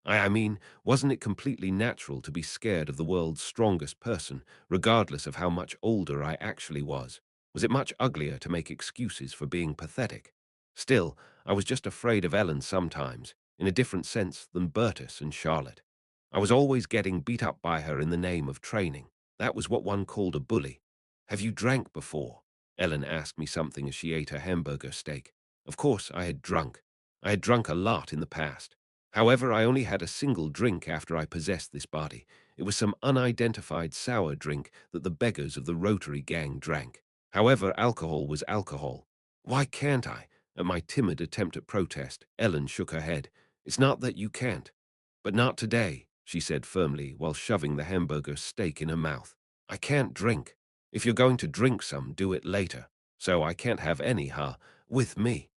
I mean, wasn't it completely natural to be scared of the world's strongest person, regardless of how much older I actually was? Was it much uglier to make excuses for being pathetic? Still, I was just afraid of Ellen sometimes, in a different sense than Bertus and Charlotte. I was always getting beat up by her in the name of training. That was what one called a bully. Have you drank before? Ellen asked me something as she ate her hamburger steak. Of course, I had drunk. I had drunk a lot in the past. However, I only had a single drink after I possessed this body. It was some unidentified sour drink that the beggars of the Rotary gang drank. However, alcohol was alcohol. Why can't I? At my timid attempt at protest, Ellen shook her head. It's not that you can't. But not today, she said firmly while shoving the hamburger steak in her mouth. I can't drink. If you're going to drink some, do it later. So I can't have any, with me.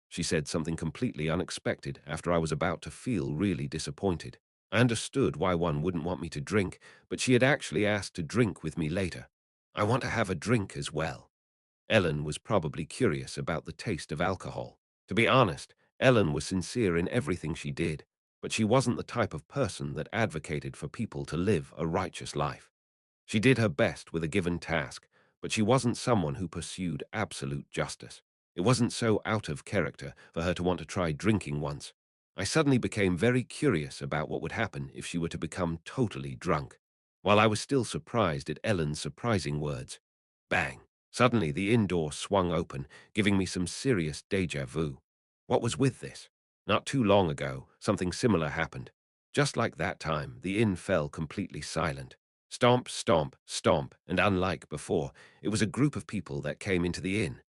She said something completely unexpected after I was about to feel really disappointed. I understood why one wouldn't want me to drink, but she had actually asked to drink with me later. I want to have a drink as well. Ellen was probably curious about the taste of alcohol. To be honest, Ellen was sincere in everything she did, but she wasn't the type of person that advocated for people to live a righteous life. She did her best with a given task, but she wasn't someone who pursued absolute justice. It wasn't so out of character for her to want to try drinking once. I suddenly became very curious about what would happen if she were to become totally drunk. While I was still surprised at Ellen's surprising words, bang! Suddenly the inn door swung open, giving me some serious déjà vu. What was with this? Not too long ago, something similar happened. Just like that time, the inn fell completely silent. Stomp, stomp, stomp, and unlike before, it was a group of people that came into the inn.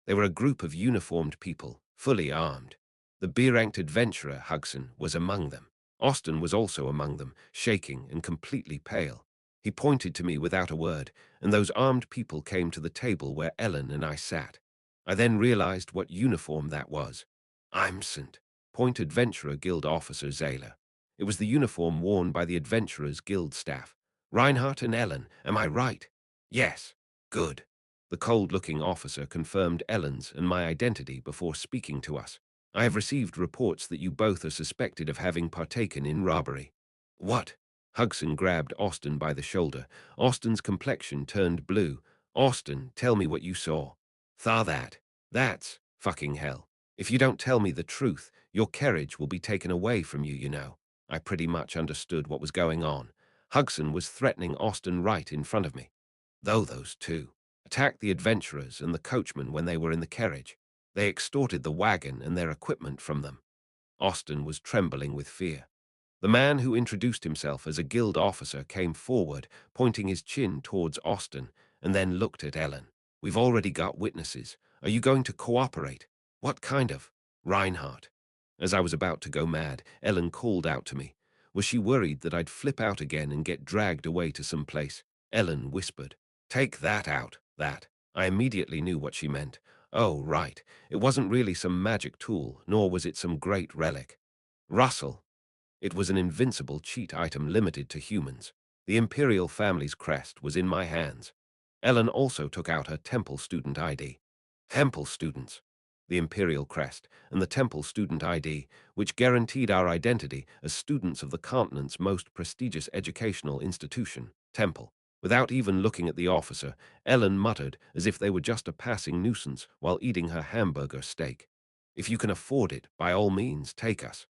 They were a group of uniformed people, fully armed. The beer-ranked adventurer, Hugson, was among them. Austin was also among them, shaking and completely pale. He pointed to me without a word, and those armed people came to the table where Ellen and I sat. I then realized what uniform that was. I'm St. Point Adventurer Guild Officer Zayla. It was the uniform worn by the Adventurers Guild staff. Reinhardt and Ellen, am I right? Yes. Good. The cold-looking officer confirmed Ellen's and my identity before speaking to us. I have received reports that you both are suspected of having partaken in robbery. What? Hugson grabbed Austin by the shoulder. Austin's complexion turned blue. Austin, tell me what you saw. That's fucking hell. If you don't tell me the truth, your carriage will be taken away from you, you know. I pretty much understood what was going on. Hugson was threatening Austin right in front of me. Though those two attacked the adventurers and the coachman when they were in the carriage. They extorted the wagon and their equipment from them. Austin was trembling with fear. The man who introduced himself as a guild officer came forward, pointing his chin towards Austin, and then looked at Ellen. We've already got witnesses. Are you going to cooperate? What kind of? Reinhardt. As I was about to go mad, Ellen called out to me. Was she worried that I'd flip out again and get dragged away to some place? Ellen whispered, take that out, that. I immediately knew what she meant. Oh, right. It wasn't really some magic tool, nor was it some great relic. Russell. It was an invincible cheat item limited to humans. The Imperial family's crest was in my hands. Ellen also took out her Temple student ID. Temple students. The Imperial crest and the Temple student ID, which guaranteed our identity as students of the continent's most prestigious educational institution, Temple. Without even looking at the officer, Ellen muttered as if they were just a passing nuisance while eating her hamburger steak. If you can afford it, by all means, take us.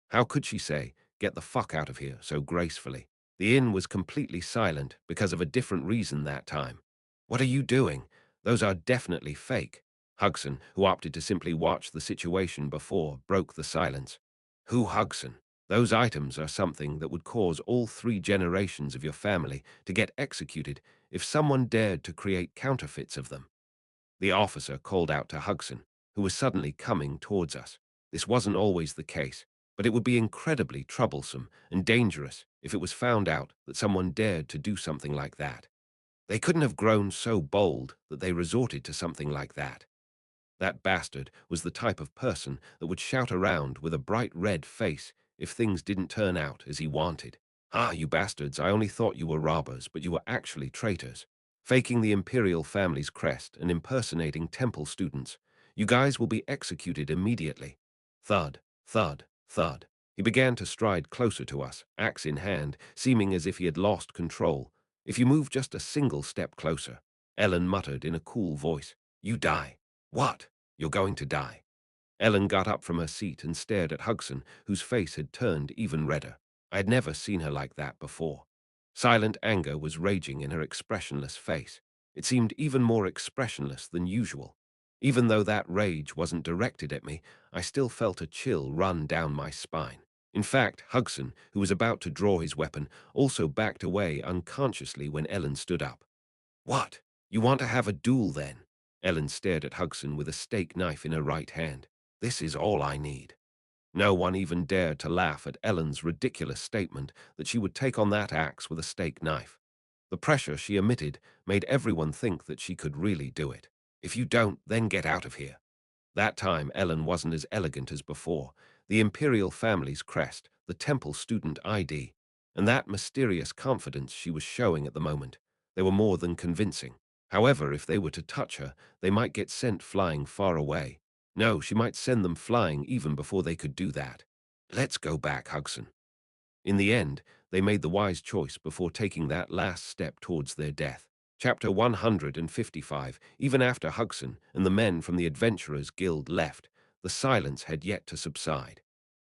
How could she say, get the fuck out of here, so gracefully? The inn was completely silent because of a different reason that time. What are you doing? Those are definitely fake. Hugson, who opted to simply watch the situation before, broke the silence. Who Hugson? Those items are something that would cause all 3 generations of your family to get executed if someone dared to create counterfeits of them. The officer called out to Hugson, who was suddenly coming towards us. This wasn't always the case, but it would be incredibly troublesome and dangerous if it was found out that someone dared to do something like that. They couldn't have grown so bold that they resorted to something like that. That bastard was the type of person that would shout around with a bright red face if things didn't turn out as he wanted. Ah, you bastards, I only thought you were robbers, but you were actually traitors. Faking the Imperial family's crest and impersonating Temple students. You guys will be executed immediately. Thud, thud, thud. He began to stride closer to us, axe in hand, seeming as if he had lost control. "If you move just a single step closer," Ellen muttered in a cool voice. "You die." "What? You're going to die." Ellen got up from her seat and stared at Hugson, whose face had turned even redder. I had never seen her like that before. Silent anger was raging in her expressionless face. It seemed even more expressionless than usual. Even though that rage wasn't directed at me, I still felt a chill run down my spine. In fact, Hugson, who was about to draw his weapon, also backed away unconsciously when Ellen stood up. "What? You want to have a duel, then?" Ellen stared at Hugson with a steak knife in her right hand. "This is all I need." No one even dared to laugh at Ellen's ridiculous statement that she would take on that axe with a steak knife. The pressure she emitted made everyone think that she could really do it. "If you don't, then get out of here." That time Ellen wasn't as elegant as before. The imperial family's crest, the temple student ID, and that mysterious confidence she was showing at the moment, they were more than convincing. However, if they were to touch her, they might get sent flying far away. No, she might send them flying even before they could do that. "Let's go back, Hugson." In the end, they made the wise choice before taking that last step towards their death. Chapter 155. Even after Hugson and the men from the Adventurers Guild left, the silence had yet to subside.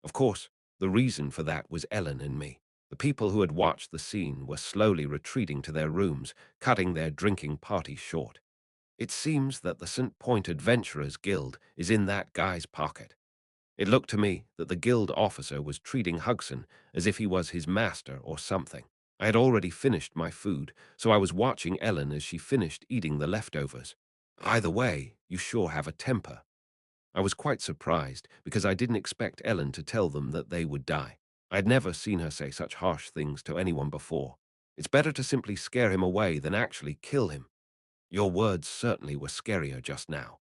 Of course, the reason for that was Ellen and me. The people who had watched the scene were slowly retreating to their rooms, cutting their drinking party short. "It seems that the St. Point Adventurers Guild is in that guy's pocket." It looked to me that the guild officer was treating Hugson as if he was his master or something. I had already finished my food, so I was watching Ellen as she finished eating the leftovers. "Either way, you sure have a temper." I was quite surprised because I didn't expect Ellen to tell them that they would die. I had never seen her say such harsh things to anyone before. "It's better to simply scare him away than actually kill him." "Your words certainly were scarier just now."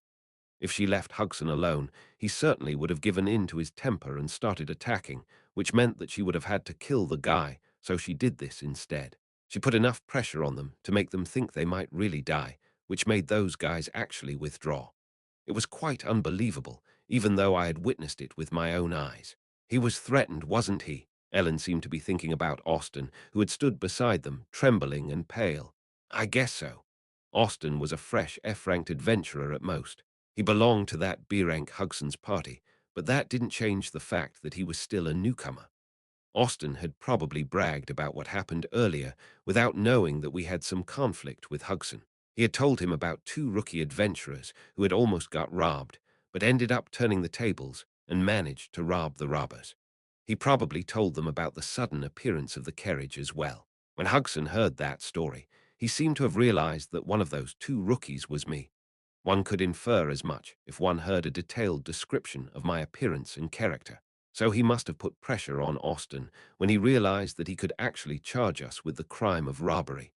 If she left Hugson alone, he certainly would have given in to his temper and started attacking, which meant that she would have had to kill the guy, so she did this instead. She put enough pressure on them to make them think they might really die, which made those guys actually withdraw. It was quite unbelievable, even though I had witnessed it with my own eyes. "He was threatened, wasn't he?" Ellen seemed to be thinking about Austin, who had stood beside them, trembling and pale. "I guess so." Austin was a fresh F-ranked adventurer at most. He belonged to that B-rank Hugson's party, but that didn't change the fact that he was still a newcomer. Austin had probably bragged about what happened earlier without knowing that we had some conflict with Hugson. He had told him about two rookie adventurers who had almost got robbed, but ended up turning the tables and managed to rob the robbers. He probably told them about the sudden appearance of the carriage as well. When Hugson heard that story, he seemed to have realized that one of those two rookies was me. One could infer as much if one heard a detailed description of my appearance and character. So he must have put pressure on Austin when he realized that he could actually charge us with the crime of robbery.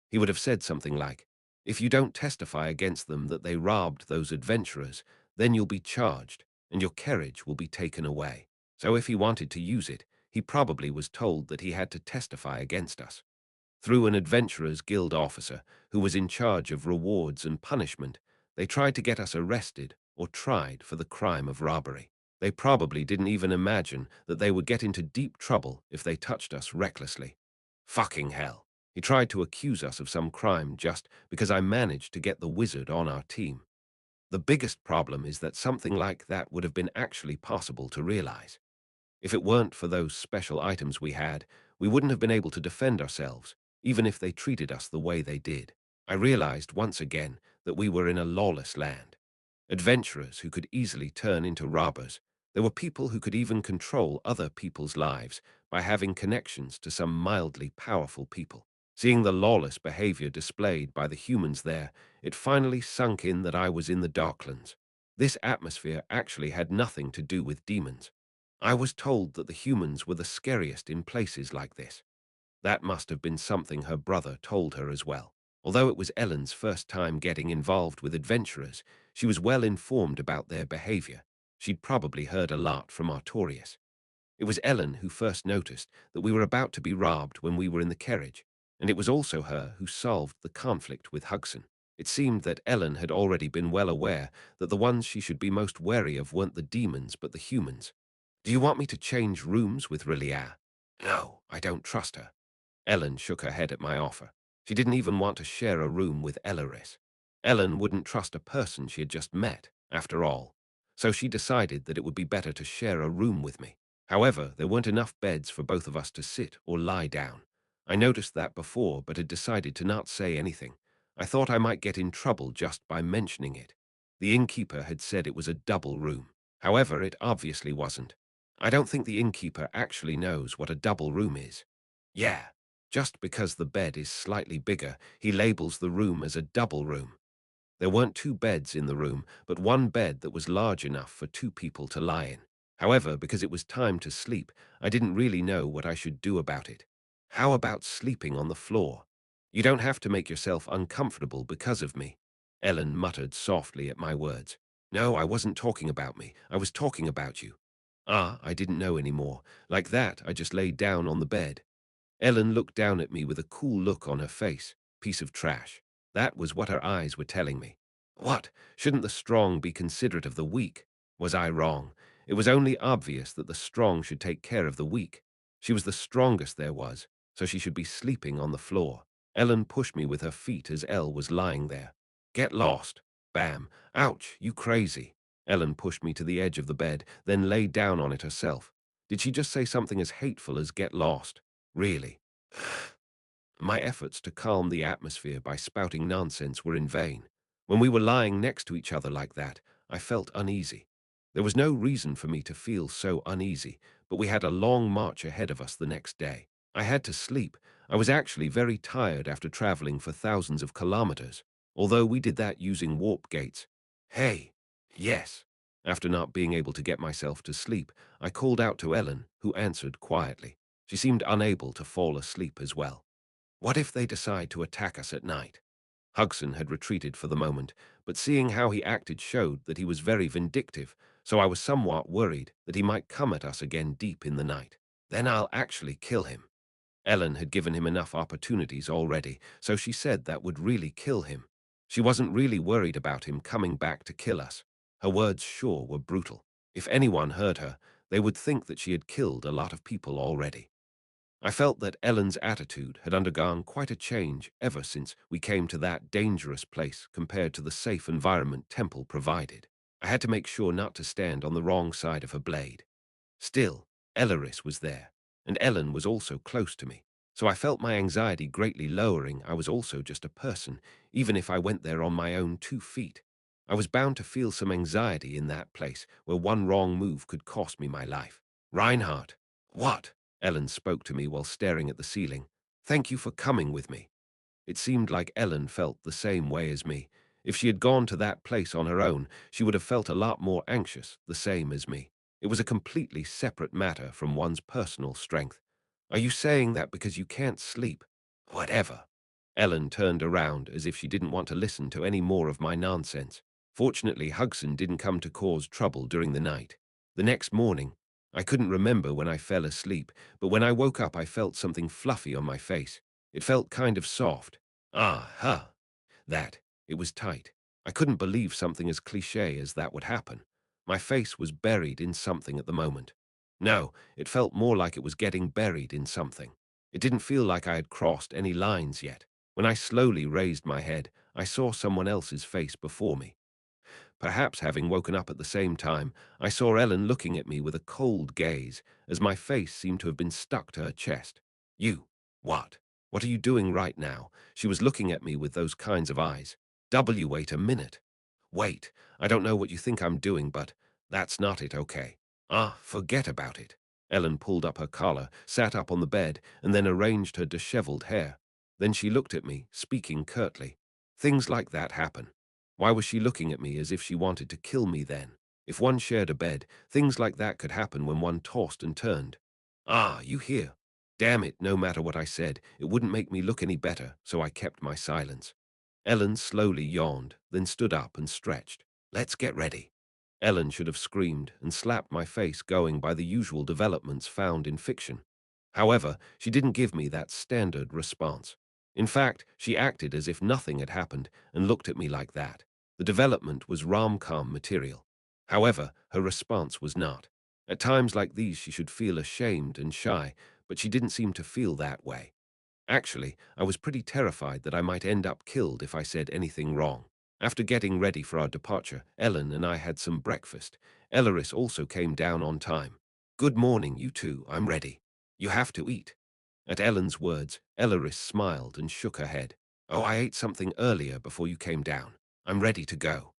He would have said something like, "If you don't testify against them that they robbed those adventurers, then you'll be charged, and your carriage will be taken away." So if he wanted to use it, he probably was told that he had to testify against us. Through an Adventurers Guild officer who was in charge of rewards and punishment, they tried to get us arrested or tried for the crime of robbery. They probably didn't even imagine that they would get into deep trouble if they touched us recklessly. Fucking hell. He tried to accuse us of some crime just because I managed to get the wizard on our team. The biggest problem is that something like that would have been actually possible to realize. If it weren't for those special items we had, we wouldn't have been able to defend ourselves, even if they treated us the way they did. I realized once again that we were in a lawless land. Adventurers who could easily turn into robbers. There were people who could even control other people's lives by having connections to some mildly powerful people. Seeing the lawless behavior displayed by the humans there, it finally sunk in that I was in the Darklands. This atmosphere actually had nothing to do with demons. I was told that the humans were the scariest in places like this. That must have been something her brother told her as well. Although it was Ellen's first time getting involved with adventurers, she was well informed about their behavior. She'd probably heard a lot from Artorius. It was Ellen who first noticed that we were about to be robbed when we were in the carriage, and it was also her who solved the conflict with Hugson. It seemed that Ellen had already been well aware that the ones she should be most wary of weren't the demons but the humans. Do you want me to change rooms with Rilia? No, I don't trust her. Ellen shook her head at my offer. She didn't even want to share a room with Elleris. Ellen wouldn't trust a person she had just met, after all. So she decided that it would be better to share a room with me. However, there weren't enough beds for both of us to sit or lie down. I noticed that before, but had decided to not say anything. I thought I might get in trouble just by mentioning it. The innkeeper had said it was a double room. However, it obviously wasn't. I don't think the innkeeper actually knows what a double room is. Yeah, just because the bed is slightly bigger, he labels the room as a double room. There weren't two beds in the room, but one bed that was large enough for two people to lie in. However, because it was time to sleep, I didn't really know what I should do about it. How about sleeping on the floor? You don't have to make yourself uncomfortable because of me. Ellen muttered softly at my words. No, I wasn't talking about me. I was talking about you. Ah, I didn't know any more. Like that, I just lay down on the bed. Ellen looked down at me with a cool look on her face. Piece of trash. That was what her eyes were telling me. What? Shouldn't the strong be considerate of the weak? Was I wrong? It was only obvious that the strong should take care of the weak. She was the strongest there was, so she should be sleeping on the floor. Ellen pushed me with her feet as Elle was lying there. Get lost. Bam. Ouch, you crazy. Ellen pushed me to the edge of the bed, then lay down on it herself. Did she just say something as hateful as get lost? Really? My efforts to calm the atmosphere by spouting nonsense were in vain. When we were lying next to each other like that, I felt uneasy. There was no reason for me to feel so uneasy, but we had a long march ahead of us the next day. I had to sleep. I was actually very tired after traveling for thousands of kilometers, although we did that using warp gates. Hey, yes. After not being able to get myself to sleep, I called out to Ellen, who answered quietly. She seemed unable to fall asleep as well. What if they decide to attack us at night? Hugson had retreated for the moment, but seeing how he acted showed that he was very vindictive, so I was somewhat worried that he might come at us again deep in the night. Then I'll actually kill him. Ellen had given him enough opportunities already, so she said that would really kill him. She wasn't really worried about him coming back to kill us. Her words sure were brutal. If anyone heard her, they would think that she had killed a lot of people already. I felt that Ellen's attitude had undergone quite a change ever since we came to that dangerous place compared to the safe environment Temple provided. I had to make sure not to stand on the wrong side of her blade. Still, Elleris was there, and Ellen was also close to me, so I felt my anxiety greatly lowering. I was also just a person, even if I went there on my own 2 feet. I was bound to feel some anxiety in that place where one wrong move could cost me my life. Reinhardt. What? Ellen spoke to me while staring at the ceiling. Thank you for coming with me. It seemed like Ellen felt the same way as me. If she had gone to that place on her own, she would have felt a lot more anxious, the same as me. It was a completely separate matter from one's personal strength. Are you saying that because you can't sleep? Whatever. Ellen turned around as if she didn't want to listen to any more of my nonsense. Fortunately, Hugson didn't come to cause trouble during the night. The next morning, I couldn't remember when I fell asleep, but when I woke up I felt something fluffy on my face. It felt kind of soft. Ah, huh. That. It was tight. I couldn't believe something as cliché as that would happen. My face was buried in something at the moment. No, it felt more like it was getting buried in something. It didn't feel like I had crossed any lines yet. When I slowly raised my head, I saw someone else's face before me. Perhaps having woken up at the same time, I saw Ellen looking at me with a cold gaze, as my face seemed to have been stuck to her chest. You. What? What are you doing right now? She was looking at me with those kinds of eyes. Wait a minute. Wait, I don't know what you think I'm doing, but that's not it, okay? Ah, forget about it. Ellen pulled up her collar, sat up on the bed, and then arranged her disheveled hair. Then she looked at me, speaking curtly. Things like that happen. Why was she looking at me as if she wanted to kill me then? If one shared a bed, things like that could happen when one tossed and turned. Ah, you hear? Damn it, no matter what I said, it wouldn't make me look any better, so I kept my silence. Ellen slowly yawned, then stood up and stretched. Let's get ready. Ellen should have screamed and slapped my face going by the usual developments found in fiction. However, she didn't give me that standard response. In fact, she acted as if nothing had happened and looked at me like that. The development was rom-com material. However, her response was not. At times like these, she should feel ashamed and shy, but she didn't seem to feel that way. Actually, I was pretty terrified that I might end up killed if I said anything wrong. After getting ready for our departure, Ellen and I had some breakfast. Elleris also came down on time. "Good morning, you two. I'm ready. You have to eat." At Ellen's words, Elleris smiled and shook her head. "Oh, I ate something earlier before you came down. I'm ready to go."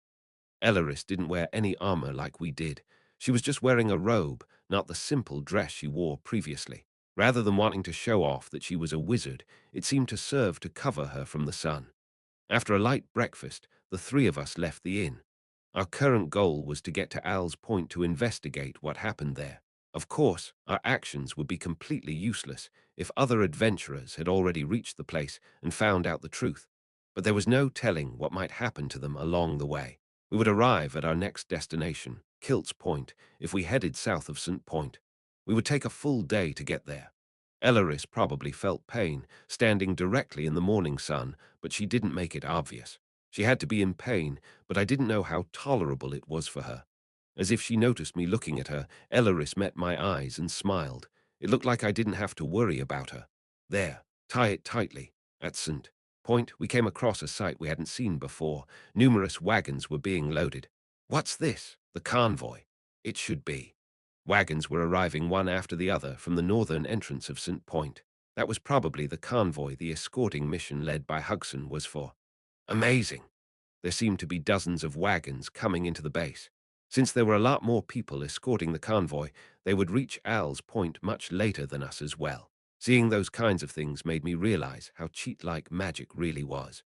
Elleris didn't wear any armor like we did. She was just wearing a robe, not the simple dress she wore previously. Rather than wanting to show off that she was a wizard, it seemed to serve to cover her from the sun. After a light breakfast, the three of us left the inn. Our current goal was to get to Al's Point to investigate what happened there. Of course, our actions would be completely useless if other adventurers had already reached the place and found out the truth, but there was no telling what might happen to them along the way. We would arrive at our next destination, Kilt's Point, if we headed south of St. Point. We would take a full day to get there. Elleris probably felt pain, standing directly in the morning sun, but she didn't make it obvious. She had to be in pain, but I didn't know how tolerable it was for her. As if she noticed me looking at her, Elleris met my eyes and smiled. It looked like I didn't have to worry about her. "There, tie it tightly." At St. Point, we came across a sight we hadn't seen before. Numerous wagons were being loaded. "What's this? The convoy?" "It should be." Wagons were arriving one after the other from the northern entrance of St. Point. That was probably the convoy the escorting mission led by Hugson was for. Amazing. There seemed to be dozens of wagons coming into the base. Since there were a lot more people escorting the convoy, they would reach Al's Point much later than us as well. Seeing those kinds of things made me realize how cheat-like magic really was.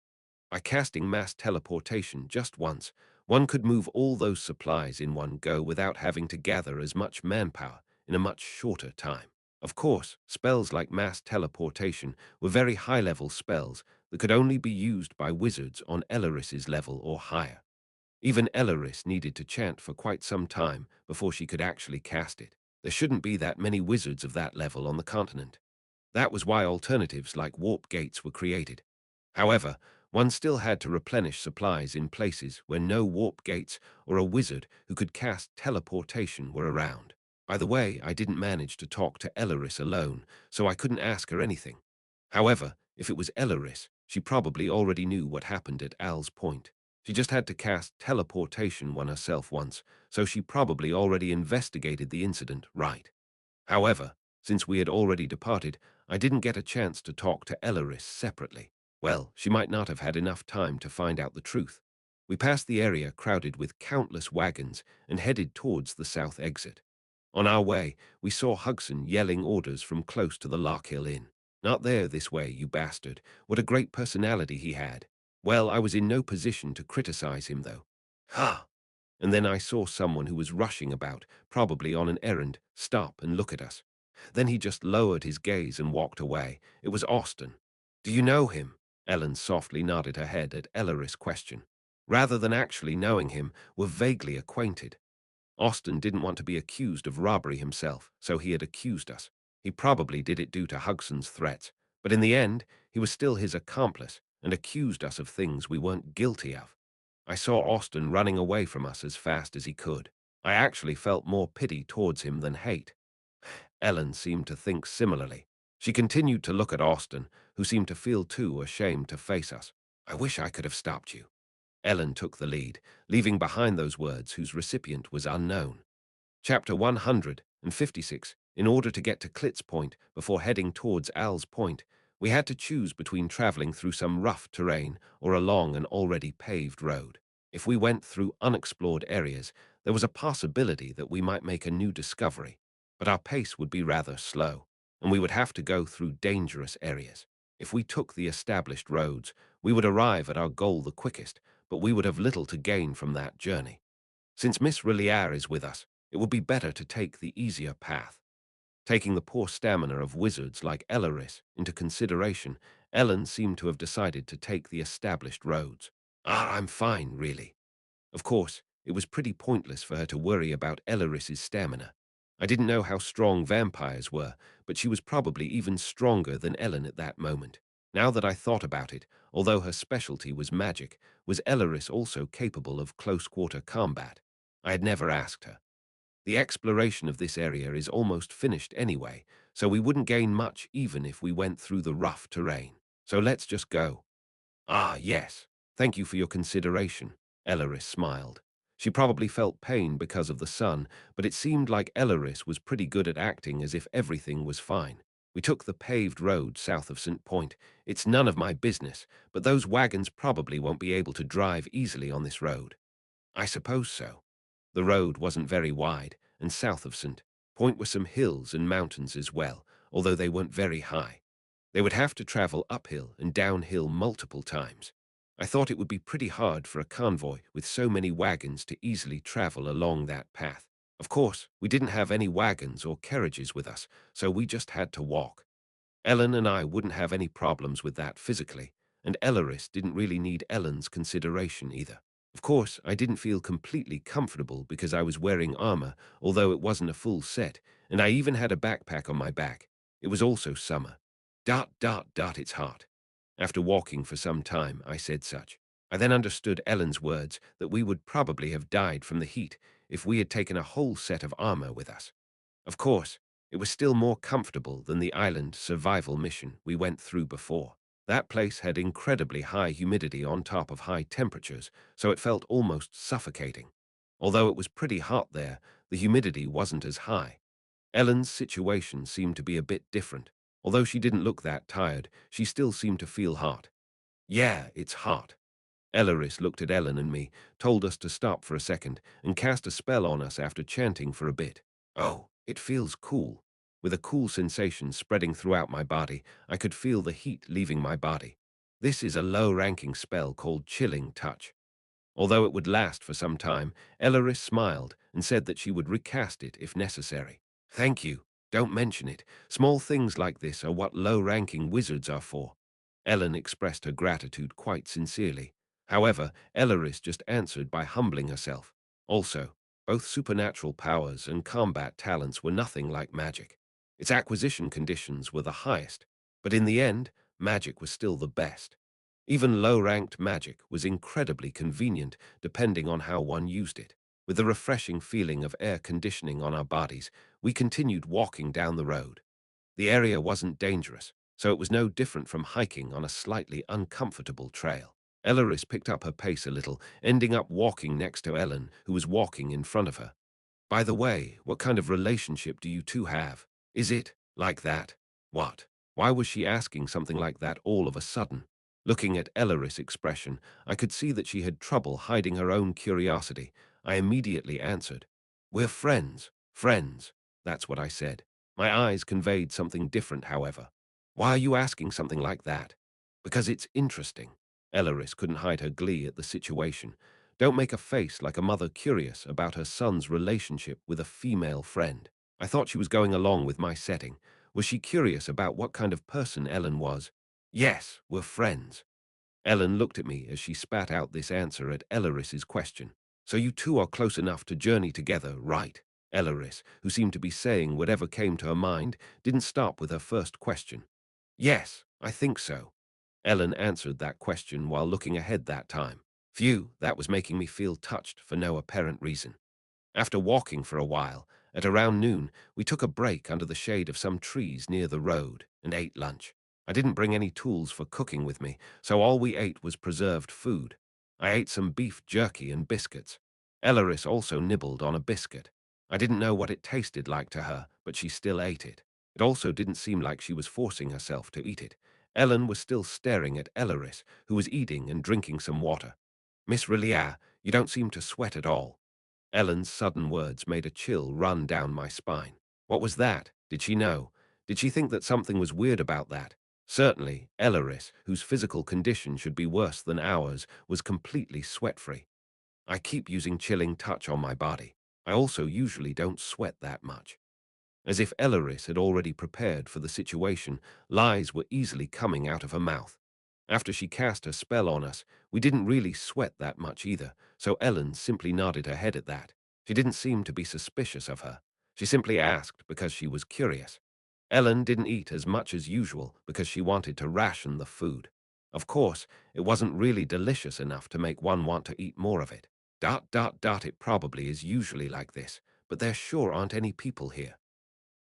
By casting mass teleportation just once, one could move all those supplies in one go without having to gather as much manpower in a much shorter time. Of course, spells like mass teleportation were very high-level spells that could only be used by wizards on Elleris's level or higher. Even Elleris needed to chant for quite some time before she could actually cast it. There shouldn't be that many wizards of that level on the continent. That was why alternatives like warp gates were created. However, one still had to replenish supplies in places where no warp gates or a wizard who could cast teleportation were around. By the way, I didn't manage to talk to Elleris alone, so I couldn't ask her anything. However, if it was Elleris, she probably already knew what happened at Al's Point. She just had to cast teleportation one herself once, so she probably already investigated the incident, right? However, since we had already departed, I didn't get a chance to talk to Elleris separately. Well, she might not have had enough time to find out the truth. We passed the area crowded with countless wagons and headed towards the south exit. On our way, we saw Hugson yelling orders from close to the Larkhill Inn. "Not there this way, you bastard. What a great personality he had." Well, I was in no position to criticize him, though. Ha! And then I saw someone who was rushing about, probably on an errand, stop and look at us. Then he just lowered his gaze and walked away. It was Austin. "Do you know him?" Ellen softly nodded her head at Elleris' question. Rather than actually knowing him, we're vaguely acquainted. Austin didn't want to be accused of robbery himself, so he had accused us. He probably did it due to Hugson's threats, but in the end, he was still his accomplice and accused us of things we weren't guilty of. I saw Austin running away from us as fast as he could. I actually felt more pity towards him than hate. Ellen seemed to think similarly. She continued to look at Austin, who seemed to feel too ashamed to face us. "I wish I could have stopped you." Ellen took the lead, leaving behind those words whose recipient was unknown. Chapter 156. In order to get to Klitz Point before heading towards Al's Point, we had to choose between traveling through some rough terrain or along an already paved road. If we went through unexplored areas, there was a possibility that we might make a new discovery, but our pace would be rather slow, and we would have to go through dangerous areas. If we took the established roads, we would arrive at our goal the quickest, but we would have little to gain from that journey. Since Miss Rilliard is with us, it would be better to take the easier path. Taking the poor stamina of wizards like Elleris into consideration, Ellen seemed to have decided to take the established roads. I'm fine, really." Of course, it was pretty pointless for her to worry about Elleris's stamina. I didn't know how strong vampires were, but she was probably even stronger than Ellen at that moment. Now that I thought about it, although her specialty was magic, was Elleris also capable of close-quarter combat? I had never asked her. The exploration of this area is almost finished anyway, so we wouldn't gain much even if we went through the rough terrain. So let's just go. Ah, yes. Thank you for your consideration. Elaris smiled. She probably felt pain because of the sun, but it seemed like Elaris was pretty good at acting as if everything was fine. We took the paved road south of St. Point. It's none of my business, but those wagons probably won't be able to drive easily on this road. I suppose so. The road wasn't very wide, and south of St. Point were some hills and mountains as well, although they weren't very high. They would have to travel uphill and downhill multiple times. I thought it would be pretty hard for a convoy with so many wagons to easily travel along that path. Of course, we didn't have any wagons or carriages with us, so we just had to walk. Ellen and I wouldn't have any problems with that physically, and Elaris didn't really need Ellen's consideration either. Of course, I didn't feel completely comfortable because I was wearing armor, although it wasn't a full set, and I even had a backpack on my back. It was also summer. It's hot. After walking for some time, I said such. I then understood Ellen's words that we would probably have died from the heat if we had taken a whole set of armor with us. Of course, it was still more comfortable than the island survival mission we went through before. That place had incredibly high humidity on top of high temperatures, so it felt almost suffocating. Although it was pretty hot there, the humidity wasn't as high. Ellen's situation seemed to be a bit different. Although she didn't look that tired, she still seemed to feel hot. Yeah, it's hot. Elaris looked at Ellen and me, told us to stop for a second, and cast a spell on us after chanting for a bit. Oh, it feels cool. With a cool sensation spreading throughout my body, I could feel the heat leaving my body. This is a low-ranking spell called Chilling Touch. Although it would last for some time, Elaris smiled and said that she would recast it if necessary. Thank you. Don't mention it. Small things like this are what low-ranking wizards are for. Ellen expressed her gratitude quite sincerely. However, Elaris just answered by humbling herself. Also, both supernatural powers and combat talents were nothing like magic. Its acquisition conditions were the highest, but in the end, magic was still the best. Even low-ranked magic was incredibly convenient depending on how one used it. With the refreshing feeling of air conditioning on our bodies, we continued walking down the road. The area wasn't dangerous, so it was no different from hiking on a slightly uncomfortable trail. Elaris picked up her pace a little, ending up walking next to Ellen, who was walking in front of her. By the way, what kind of relationship do you two have? Is it like that? What? Why was she asking something like that all of a sudden? Looking at Elaris' expression, I could see that she had trouble hiding her own curiosity. I immediately answered, "We're friends, friends." That's what I said. My eyes conveyed something different, however. Why are you asking something like that? Because it's interesting. Elaris couldn't hide her glee at the situation. Don't make a face like a mother curious about her son's relationship with a female friend. I thought she was going along with my setting. Was she curious about what kind of person Ellen was? Yes, we're friends. Ellen looked at me as she spat out this answer at Elaris's question. So you two are close enough to journey together, right? Elaris, who seemed to be saying whatever came to her mind, didn't stop with her first question. Yes, I think so. Ellen answered that question while looking ahead that time. Phew, that was making me feel touched for no apparent reason. After walking for a while, at around noon, we took a break under the shade of some trees near the road and ate lunch. I didn't bring any tools for cooking with me, so all we ate was preserved food. I ate some beef jerky and biscuits. Elaris also nibbled on a biscuit. I didn't know what it tasted like to her, but she still ate it. It also didn't seem like she was forcing herself to eat it. Ellen was still staring at Elaris, who was eating and drinking some water. Miss Relia, you don't seem to sweat at all. Ellen's sudden words made a chill run down my spine. What was that? Did she know? Did she think that something was weird about that? Certainly, Elaris, whose physical condition should be worse than ours, was completely sweat-free. I keep using chilling touch on my body. I also usually don't sweat that much. As if Elaris had already prepared for the situation, lies were easily coming out of her mouth. After she cast her spell on us, we didn't really sweat that much either, so Ellen simply nodded her head at that. She didn't seem to be suspicious of her. She simply asked because she was curious. Ellen didn't eat as much as usual because she wanted to ration the food. Of course, it wasn't really delicious enough to make one want to eat more of it. It probably is usually like this, but there sure aren't any people here."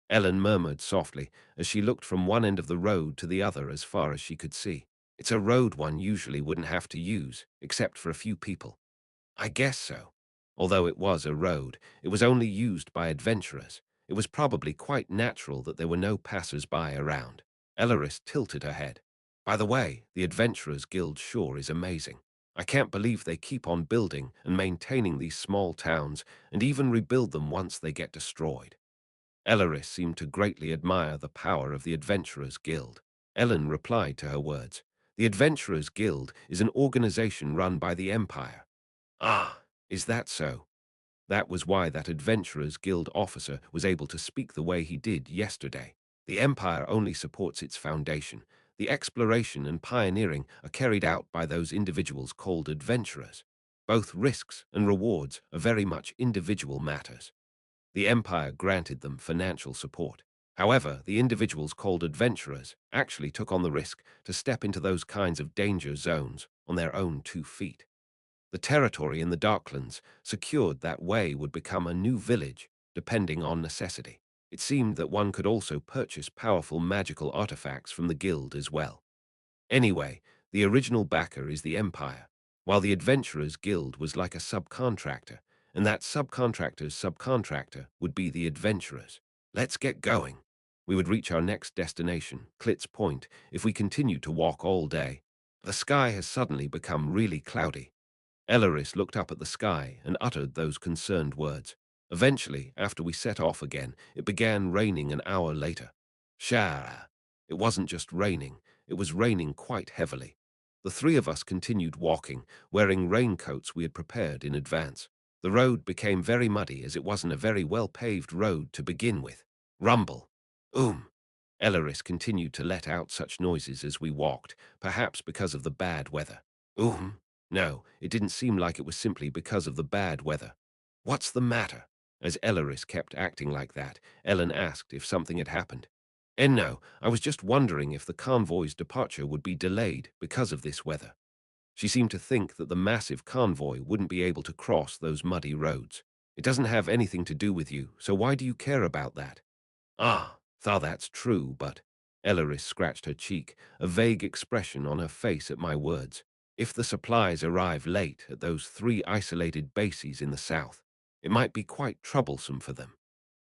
Ellen murmured softly as she looked from one end of the road to the other as far as she could see. "It's a road one usually wouldn't have to use, except for a few people." "I guess so." Although it was a road, it was only used by adventurers. It was probably quite natural that there were no passers-by around. Elleris tilted her head. "By the way, the Adventurers Guild sure is amazing. I can't believe they keep on building and maintaining these small towns and even rebuild them once they get destroyed." Elleris seemed to greatly admire the power of the Adventurers Guild. Ellen replied to her words. "The Adventurers Guild is an organization run by the Empire." "Ah, is that so?" That was why that Adventurers Guild officer was able to speak the way he did yesterday. The Empire only supports its foundation. The exploration and pioneering are carried out by those individuals called adventurers. Both risks and rewards are very much individual matters. The Empire granted them financial support. However, the individuals called adventurers actually took on the risk to step into those kinds of danger zones on their own 2 feet. The territory in the Darklands secured that way would become a new village, depending on necessity. It seemed that one could also purchase powerful magical artifacts from the guild as well. Anyway, the original backer is the Empire, while the Adventurers Guild was like a subcontractor, and that subcontractor's subcontractor would be the adventurers. "Let's get going." We would reach our next destination, Klitz Point, if we continued to walk all day. The sky has suddenly become really cloudy. Elleris looked up at the sky and uttered those concerned words. Eventually, after we set off again, it began raining an hour later. Shah! It wasn't just raining, it was raining quite heavily. The three of us continued walking, wearing raincoats we had prepared in advance. The road became very muddy as it wasn't a very well-paved road to begin with. Rumble. Elleris continued to let out such noises as we walked, perhaps because of the bad weather. No, it didn't seem like it was simply because of the bad weather. "What's the matter?" As Elleris kept acting like that, Ellen asked if something had happened. "And no, I was just wondering if the convoy's departure would be delayed because of this weather." She seemed to think that the massive convoy wouldn't be able to cross those muddy roads. "It doesn't have anything to do with you, so why do you care about that?" That's true, but—" Elleris scratched her cheek, a vague expression on her face at my words. "If the supplies arrive late at those 3 isolated bases in the south, it might be quite troublesome for them."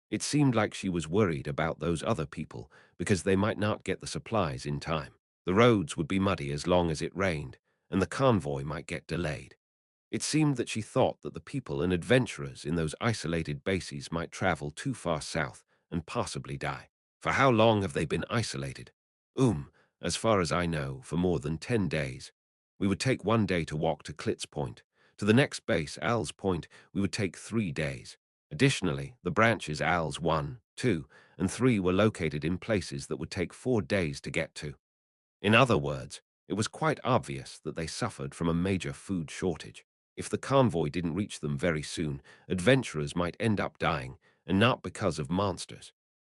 It seemed like she was worried about those other people because they might not get the supplies in time. The roads would be muddy as long as it rained, and the convoy might get delayed. It seemed that she thought that the people and adventurers in those isolated bases might travel too far south and possibly die. "For how long have they been isolated?" As far as I know, for more than 10 days. We would take 1 day to walk to Klitz Point. To the next base, Al's Point, we would take 3 days. Additionally, the branches Al's 1, 2, and 3 were located in places that would take 4 days to get to. In other words, it was quite obvious that they suffered from a major food shortage. If the convoy didn't reach them very soon, adventurers might end up dying, and not because of monsters.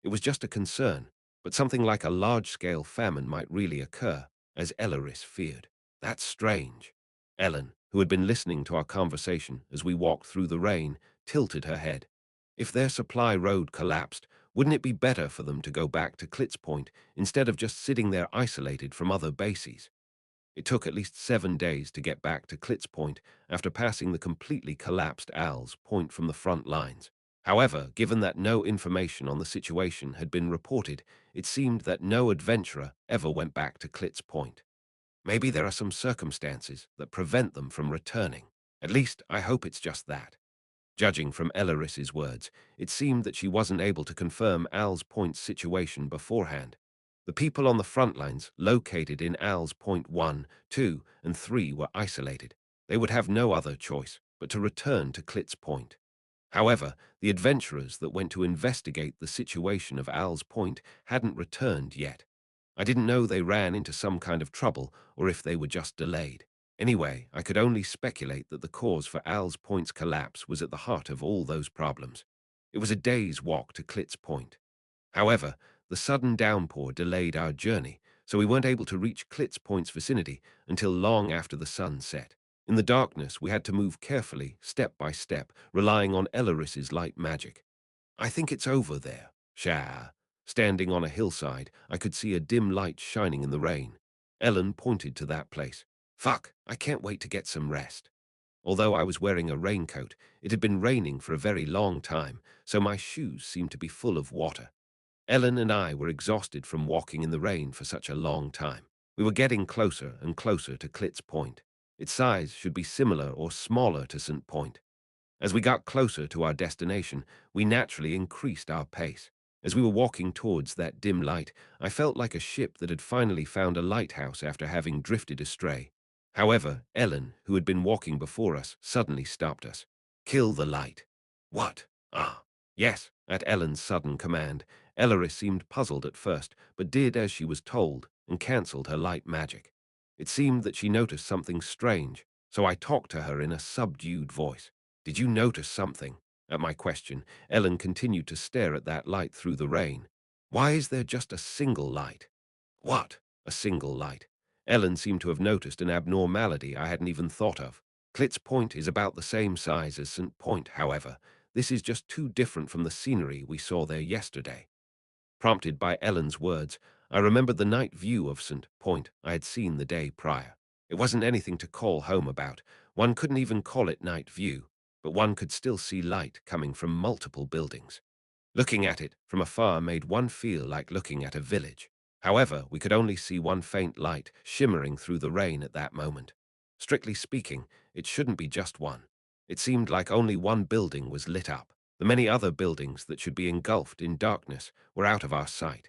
It was just a concern, but something like a large-scale famine might really occur, as Elleris feared. "That's strange." Ellen, who had been listening to our conversation as we walked through the rain, tilted her head. If their supply road collapsed, wouldn't it be better for them to go back to Klitz Point instead of just sitting there isolated from other bases? It took at least 7 days to get back to Klitz Point after passing the completely collapsed Al's Point from the front lines. However, given that no information on the situation had been reported, it seemed that no adventurer ever went back to Klitz Point. Maybe there are some circumstances that prevent them from returning. At least, I hope it's just that. Judging from Elleris's words, it seemed that she wasn't able to confirm Al's Point's situation beforehand. The people on the front lines, located in Al's Point 1, 2, and 3, were isolated. They would have no other choice but to return to Klitz Point. However, the adventurers that went to investigate the situation of Al's Point hadn't returned yet. I didn't know they ran into some kind of trouble or if they were just delayed. Anyway, I could only speculate that the cause for Al's Point's collapse was at the heart of all those problems. It was a day's walk to Klitz Point. However, the sudden downpour delayed our journey, so we weren't able to reach Klitz Point's vicinity until long after the sun set. In the darkness, we had to move carefully, step by step, relying on Elaris's light magic. I think it's over there. Shah. Standing on a hillside, I could see a dim light shining in the rain. Ellen pointed to that place. Fuck, I can't wait to get some rest. Although I was wearing a raincoat, it had been raining for a very long time, so my shoes seemed to be full of water. Ellen and I were exhausted from walking in the rain for such a long time. We were getting closer and closer to Clit's Point. Its size should be similar or smaller to St. Point. As we got closer to our destination, we naturally increased our pace. As we were walking towards that dim light, I felt like a ship that had finally found a lighthouse after having drifted astray. However, Ellen, who had been walking before us, suddenly stopped us. Kill the light. What? Ah. Yes, at Ellen's sudden command. Elaris seemed puzzled at first, but did as she was told and cancelled her light magic. It seemed that she noticed something strange, so I talked to her in a subdued voice. Did you notice something? At my question, Ellen continued to stare at that light through the rain. Why is there just a single light? What? A single light? Ellen seemed to have noticed an abnormality I hadn't even thought of. Clit's Point is about the same size as St. Point, however. This is just too different from the scenery we saw there yesterday. Prompted by Ellen's words, I remembered the night view of St. Point I had seen the day prior. It wasn't anything to call home about. One couldn't even call it night view, but one could still see light coming from multiple buildings. Looking at it from afar made one feel like looking at a village. However, we could only see one faint light shimmering through the rain at that moment. Strictly speaking, it shouldn't be just one. It seemed like only one building was lit up. The many other buildings that should be engulfed in darkness were out of our sight.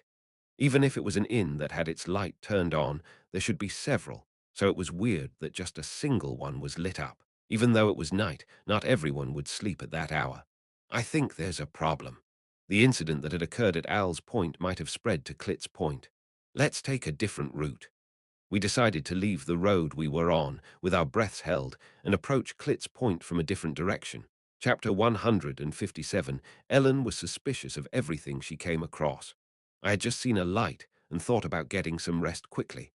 Even if it was an inn that had its light turned on, there should be several, so it was weird that just a single one was lit up. Even though it was night, not everyone would sleep at that hour. I think there's a problem. The incident that had occurred at Al's Point might have spread to Clit's Point. Let's take a different route. We decided to leave the road we were on, with our breaths held, and approach Clit's Point from a different direction. Chapter 157, Ellen was suspicious of everything she came across. I had just seen a light and thought about getting some rest quickly.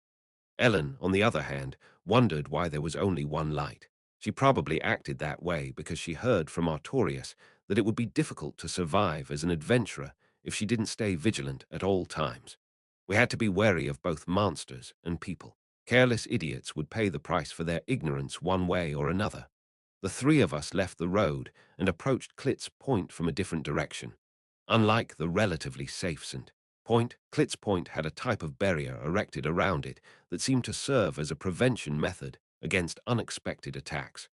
Ellen, on the other hand, wondered why there was only one light. She probably acted that way because she heard from Artorius that it would be difficult to survive as an adventurer if she didn't stay vigilant at all times. We had to be wary of both monsters and people. Careless idiots would pay the price for their ignorance one way or another. The three of us left the road and approached Clit's Point from a different direction. Unlike the relatively safe St. Point, Clit's Point had a type of barrier erected around it that seemed to serve as a prevention method against unexpected attacks.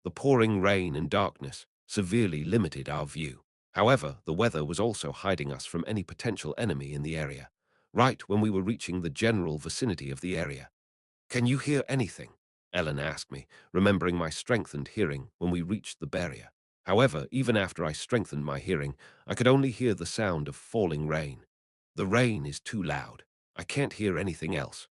The pouring rain and darkness severely limited our view. However, the weather was also hiding us from any potential enemy in the area, right when we were reaching the general vicinity of the area. Can you hear anything? Ellen asked me, remembering my strengthened hearing when we reached the barrier. However, even after I strengthened my hearing, I could only hear the sound of falling rain. The rain is too loud. I can't hear anything else.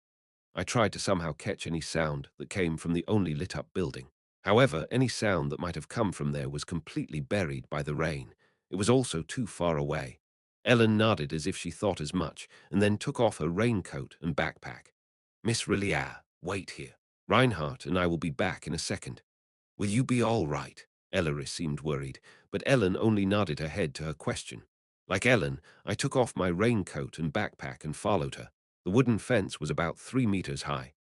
I tried to somehow catch any sound that came from the only lit-up building. However, any sound that might have come from there was completely buried by the rain. It was also too far away. Ellen nodded as if she thought as much, and then took off her raincoat and backpack. Miss Relia, wait here. Reinhardt and I will be back in a second. Will you be all right? Elaris seemed worried, but Ellen only nodded her head to her question. Like Ellen, I took off my raincoat and backpack and followed her. The wooden fence was about 3 meters high.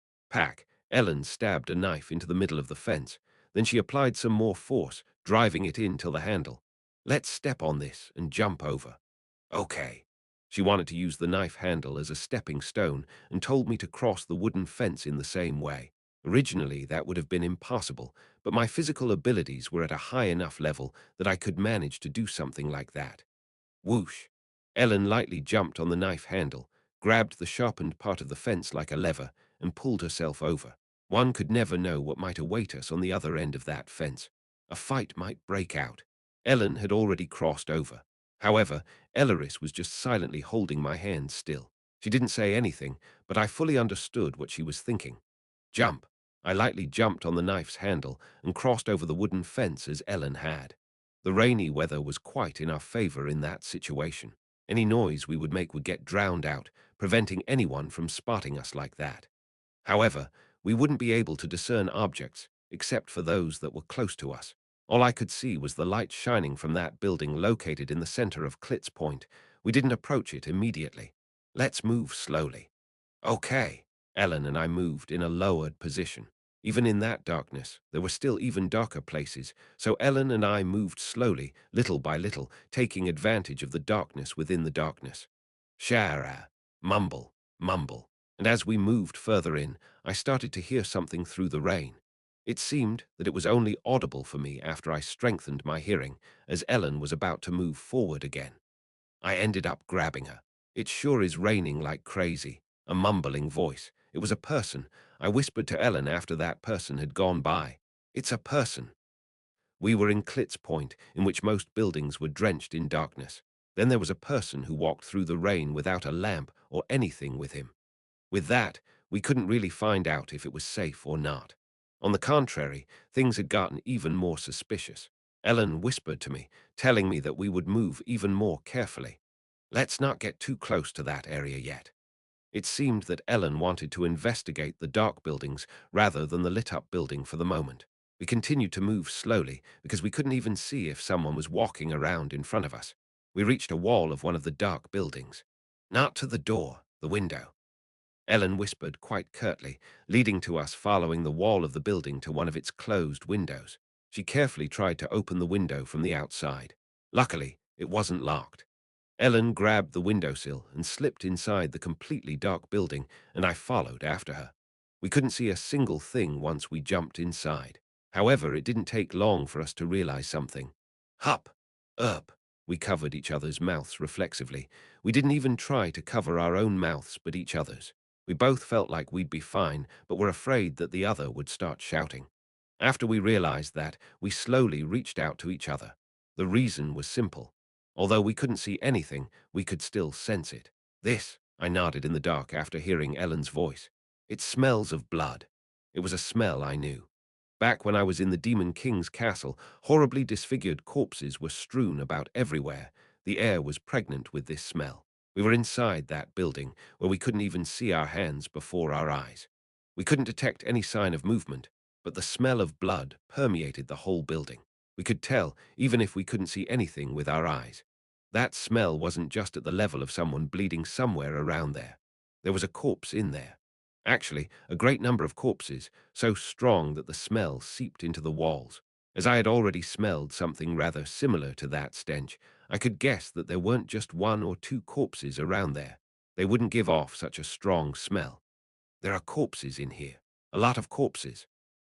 Ellen stabbed a knife into the middle of the fence. Then she applied some more force, driving it in till the handle. Let's step on this and jump over. Okay. She wanted to use the knife handle as a stepping stone and told me to cross the wooden fence in the same way. Originally, that would have been impossible, but my physical abilities were at a high enough level that I could manage to do something like that. Whoosh! Ellen lightly jumped on the knife handle, grabbed the sharpened part of the fence like a lever, and pulled herself over. One could never know what might await us on the other end of that fence. A fight might break out. Ellen had already crossed over. However, Elaris was just silently holding my hand still. She didn't say anything, but I fully understood what she was thinking. Jump! I lightly jumped on the knife's handle and crossed over the wooden fence as Ellen had. The rainy weather was quite in our favor in that situation. Any noise we would make would get drowned out, preventing anyone from spotting us like that. However, we wouldn't be able to discern objects except for those that were close to us. All I could see was the light shining from that building located in the center of Klitz Point. We didn't approach it immediately. Let's move slowly. Okay. Ellen and I moved in a lowered position. Even in that darkness, there were still even darker places, so Ellen and I moved slowly, little by little, taking advantage of the darkness within the darkness. Shara, mumble, mumble. And as we moved further in, I started to hear something through the rain. It seemed that it was only audible for me after I strengthened my hearing, as Ellen was about to move forward again. I ended up grabbing her. It sure is raining like crazy. A mumbling voice. It was a person. I whispered to Ellen after that person had gone by. It's a person. We were in Klitz Point, in which most buildings were drenched in darkness. Then there was a person who walked through the rain without a lamp or anything with him. With that, we couldn't really find out if it was safe or not. On the contrary, things had gotten even more suspicious. Ellen whispered to me, telling me that we would move even more carefully. Let's not get too close to that area yet. It seemed that Ellen wanted to investigate the dark buildings rather than the lit-up building for the moment. We continued to move slowly because we couldn't even see if someone was walking around in front of us. We reached a wall of one of the dark buildings. Not to the door, the window. Ellen whispered quite curtly, leading to us following the wall of the building to one of its closed windows. She carefully tried to open the window from the outside. Luckily, it wasn't locked. Ellen grabbed the windowsill and slipped inside the completely dark building, and I followed after her. We couldn't see a single thing once we jumped inside. However, it didn't take long for us to realize something. Hup! Up! We covered each other's mouths reflexively. We didn't even try to cover our own mouths but each other's. We both felt like we'd be fine, but were afraid that the other would start shouting. After we realized that, we slowly reached out to each other. The reason was simple. Although we couldn't see anything, we could still sense it. This, I nodded in the dark after hearing Ellen's voice. It smells of blood. It was a smell I knew. Back when I was in the Demon King's castle, horribly disfigured corpses were strewn about everywhere. The air was pregnant with this smell. We were inside that building, where we couldn't even see our hands before our eyes. We couldn't detect any sign of movement, but the smell of blood permeated the whole building. We could tell, even if we couldn't see anything with our eyes. That smell wasn't just at the level of someone bleeding somewhere around there. There was a corpse in there. Actually, a great number of corpses, so strong that the smell seeped into the walls. As I had already smelled something rather similar to that stench, I could guess that there weren't just one or two corpses around there. They wouldn't give off such a strong smell. There are corpses in here. A lot of corpses.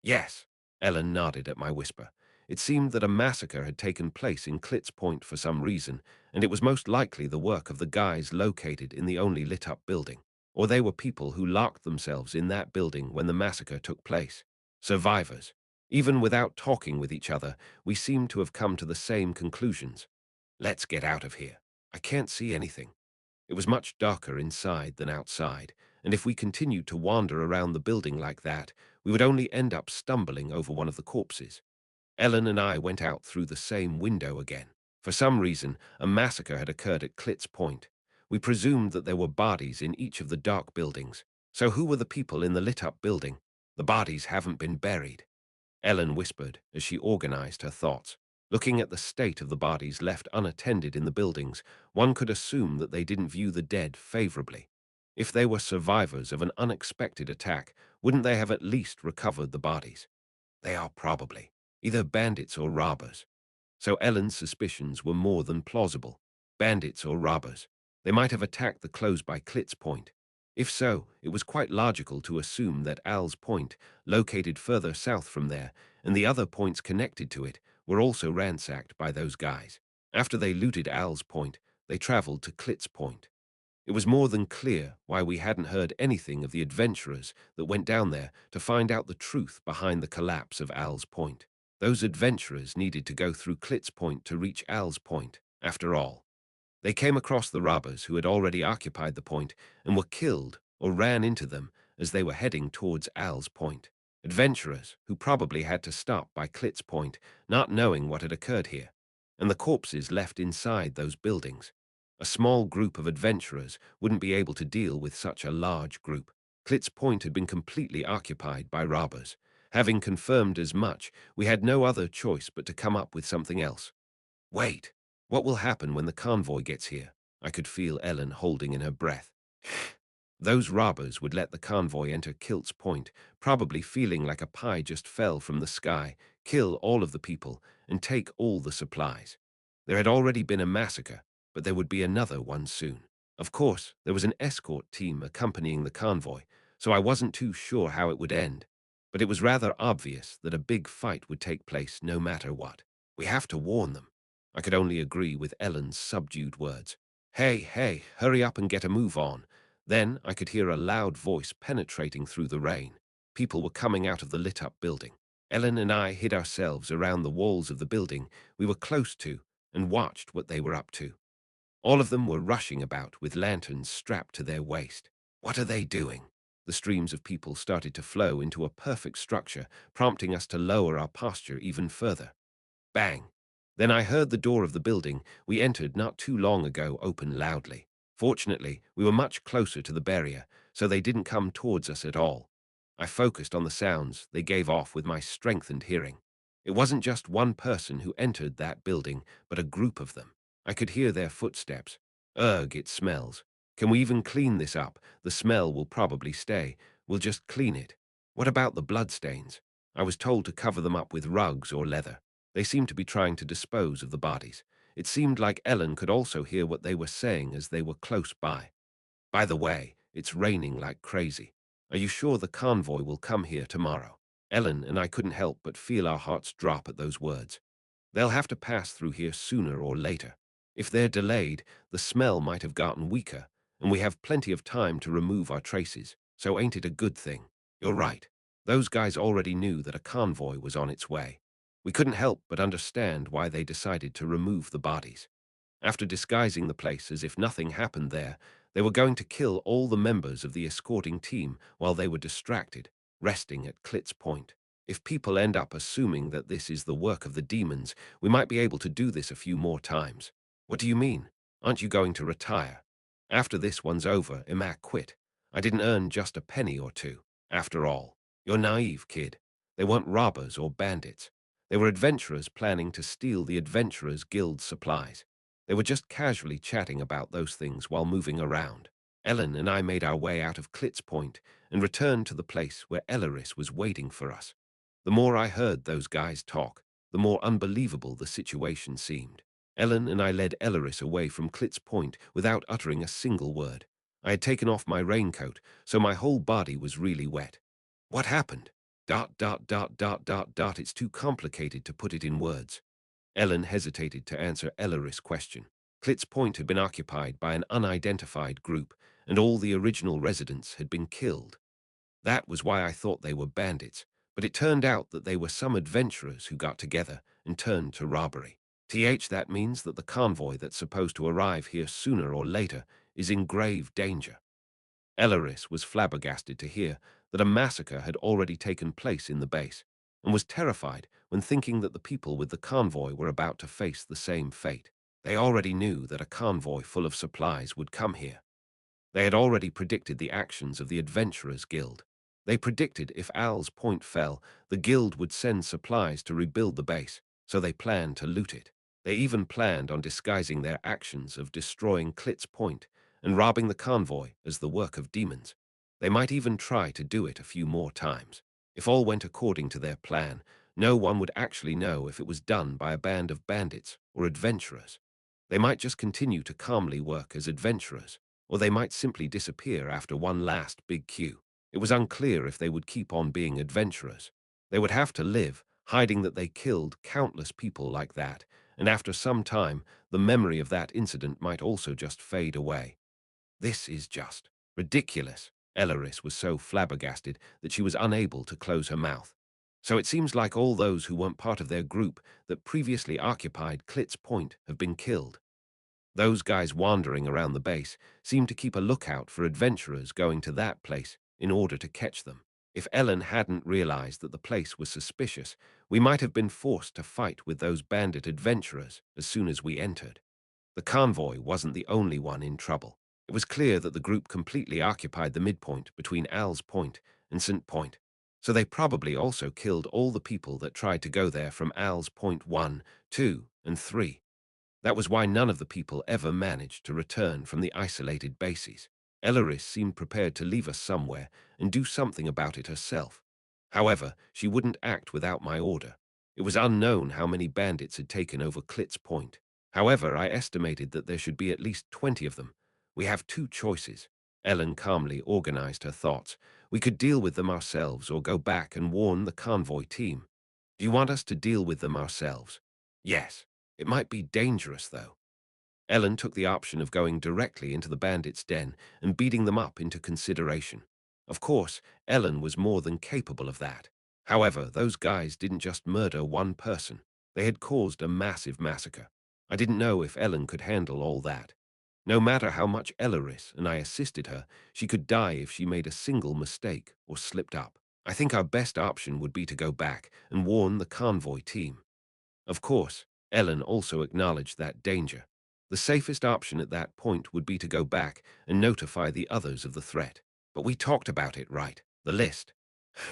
Yes, Ellen nodded at my whisper. It seemed that a massacre had taken place in Klitz Point for some reason, and it was most likely the work of the guys located in the only lit-up building. Or they were people who locked themselves in that building when the massacre took place. Survivors. Even without talking with each other, we seemed to have come to the same conclusions. Let's get out of here. I can't see anything. It was much darker inside than outside, and if we continued to wander around the building like that, we would only end up stumbling over one of the corpses. Ellen and I went out through the same window again. For some reason, a massacre had occurred at Klitz Point. We presumed that there were bodies in each of the dark buildings. So who were the people in the lit-up building? The bodies haven't been buried. Ellen whispered as she organized her thoughts. Looking at the state of the bodies left unattended in the buildings, one could assume that they didn't view the dead favorably. If they were survivors of an unexpected attack, wouldn't they have at least recovered the bodies? They are probably either bandits or robbers. So Ellen's suspicions were more than plausible. Bandits or robbers. They might have attacked the close by Klitz Point. If so, it was quite logical to assume that Al's Point, located further south from there, and the other points connected to it, were also ransacked by those guys. After they looted Al's Point, they traveled to Klitz Point. It was more than clear why we hadn't heard anything of the adventurers that went down there to find out the truth behind the collapse of Al's Point. Those adventurers needed to go through Klitz Point to reach Al's Point, after all. They came across the robbers who had already occupied the point and were killed or ran into them as they were heading towards Al's Point. Adventurers who probably had to stop by Klitz Point, not knowing what had occurred here. And the corpses left inside those buildings. A small group of adventurers wouldn't be able to deal with such a large group. Klitz Point had been completely occupied by robbers, Having confirmed as much, we had no other choice but to come up with something else. Wait, what will happen when the convoy gets here? I could feel Ellen holding in her breath. Those robbers would let the convoy enter Kilt's Point, probably feeling like a pie just fell from the sky, kill all of the people, and take all the supplies. There had already been a massacre, but there would be another one soon. Of course, there was an escort team accompanying the convoy, so I wasn't too sure how it would end. But it was rather obvious that a big fight would take place no matter what. We have to warn them. I could only agree with Ellen's subdued words. Hey, hey, hurry up and get a move on. Then I could hear a loud voice penetrating through the rain. People were coming out of the lit-up building. Ellen and I hid ourselves around the walls of the building we were close to and watched what they were up to. All of them were rushing about with lanterns strapped to their waist. What are they doing? The streams of people started to flow into a perfect structure, prompting us to lower our posture even further. Bang! Then I heard the door of the building we entered not too long ago open loudly. Fortunately, we were much closer to the barrier, so they didn't come towards us at all. I focused on the sounds they gave off with my strengthened hearing. It wasn't just one person who entered that building, but a group of them. I could hear their footsteps. Ugh, it smells. Can we even clean this up? The smell will probably stay. We'll just clean it. What about the bloodstains? I was told to cover them up with rugs or leather. They seemed to be trying to dispose of the bodies. It seemed like Ellen could also hear what they were saying as they were close by. By the way, it's raining like crazy. Are you sure the convoy will come here tomorrow? Ellen and I couldn't help but feel our hearts drop at those words. They'll have to pass through here sooner or later. If they're delayed, the smell might have gotten weaker, and we have plenty of time to remove our traces, so ain't it a good thing? You're right. Those guys already knew that a convoy was on its way. We couldn't help but understand why they decided to remove the bodies. After disguising the place as if nothing happened there, they were going to kill all the members of the escorting team while they were distracted, resting at Klitz Point. If people end up assuming that this is the work of the demons, we might be able to do this a few more times. What do you mean? Aren't you going to retire? After this one's over, Emak quit. I didn't earn just a penny or two. After all, you're naive, kid. They weren't robbers or bandits. They were adventurers planning to steal the Adventurers Guild's supplies. They were just casually chatting about those things while moving around. Ellen and I made our way out of Klitz Point and returned to the place where Elleris was waiting for us. The more I heard those guys talk, the more unbelievable the situation seemed. Ellen and I led Elleris away from Klitz Point without uttering a single word. I had taken off my raincoat, so my whole body was really wet. What happened? It's too complicated to put it in words. Ellen hesitated to answer Elleris' question. Klitz Point had been occupied by an unidentified group, and all the original residents had been killed. That was why I thought they were bandits, but it turned out that they were some adventurers who got together and turned to robbery. That means that the convoy that's supposed to arrive here sooner or later is in grave danger. Elleris was flabbergasted to hear that a massacre had already taken place in the base, and was terrified when thinking that the people with the convoy were about to face the same fate. They already knew that a convoy full of supplies would come here. They had already predicted the actions of the Adventurers Guild. They predicted if Al's Point fell, the guild would send supplies to rebuild the base, so they planned to loot it. They even planned on disguising their actions of destroying Klitz Point and robbing the convoy as the work of demons. They might even try to do it a few more times. If all went according to their plan, no one would actually know if it was done by a band of bandits or adventurers. They might just continue to calmly work as adventurers, or they might simply disappear after one last big queue. It was unclear if they would keep on being adventurers. They would have to live, hiding that they killed countless people like that, and after some time, the memory of that incident might also just fade away. This is just ridiculous. Elleris was so flabbergasted that she was unable to close her mouth. So it seems like all those who weren't part of their group that previously occupied Klitz Point have been killed. Those guys wandering around the base seem to keep a lookout for adventurers going to that place in order to catch them. If Ellen hadn't realized that the place was suspicious, we might have been forced to fight with those bandit adventurers as soon as we entered. The convoy wasn't the only one in trouble. It was clear that the group completely occupied the midpoint between Al's Point and St. Point. So they probably also killed all the people that tried to go there from Al's point 1, 2, and 3. That was why none of the people ever managed to return from the isolated bases. Elaris seemed prepared to leave us somewhere and do something about it herself. However, she wouldn't act without my order. It was unknown how many bandits had taken over Klitz Point. However, I estimated that there should be at least 20 of them. We have two choices. Ellen calmly organized her thoughts. We could deal with them ourselves or go back and warn the convoy team. Do you want us to deal with them ourselves? Yes. It might be dangerous, though. Ellen took the option of going directly into the bandits' den and beating them up into consideration. Of course, Ellen was more than capable of that. However, those guys didn't just murder one person. They had caused a massive massacre. I didn't know if Ellen could handle all that. No matter how much Elaris and I assisted her, she could die if she made a single mistake or slipped up. I think our best option would be to go back and warn the convoy team. Of course, Ellen also acknowledged that danger. The safest option at that point would be to go back and notify the others of the threat. But we talked about it, right? The list.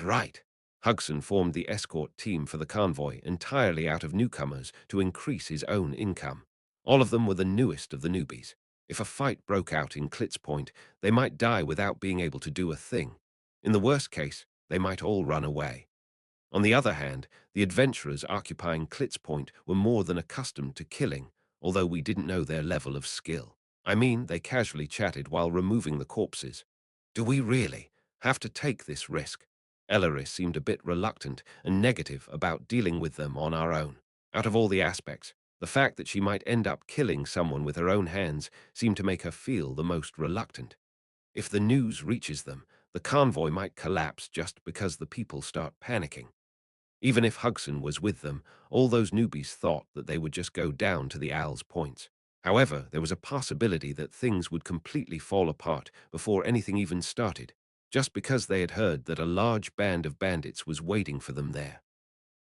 Right. Hugson formed the escort team for the convoy entirely out of newcomers to increase his own income. All of them were the newest of the newbies. If a fight broke out in Klitz Point, they might die without being able to do a thing. In the worst case, they might all run away. On the other hand, the adventurers occupying Klitz Point were more than accustomed to killing, although we didn't know their level of skill. I mean, they casually chatted while removing the corpses. Do we really have to take this risk? Elaris seemed a bit reluctant and negative about dealing with them on our own. Out of all the aspects, the fact that she might end up killing someone with her own hands seemed to make her feel the most reluctant. If the news reaches them, the convoy might collapse just because the people start panicking. Even if Hugson was with them, all those newbies thought that they would just go down to the Owl's points. However, there was a possibility that things would completely fall apart before anything even started, just because they had heard that a large band of bandits was waiting for them there.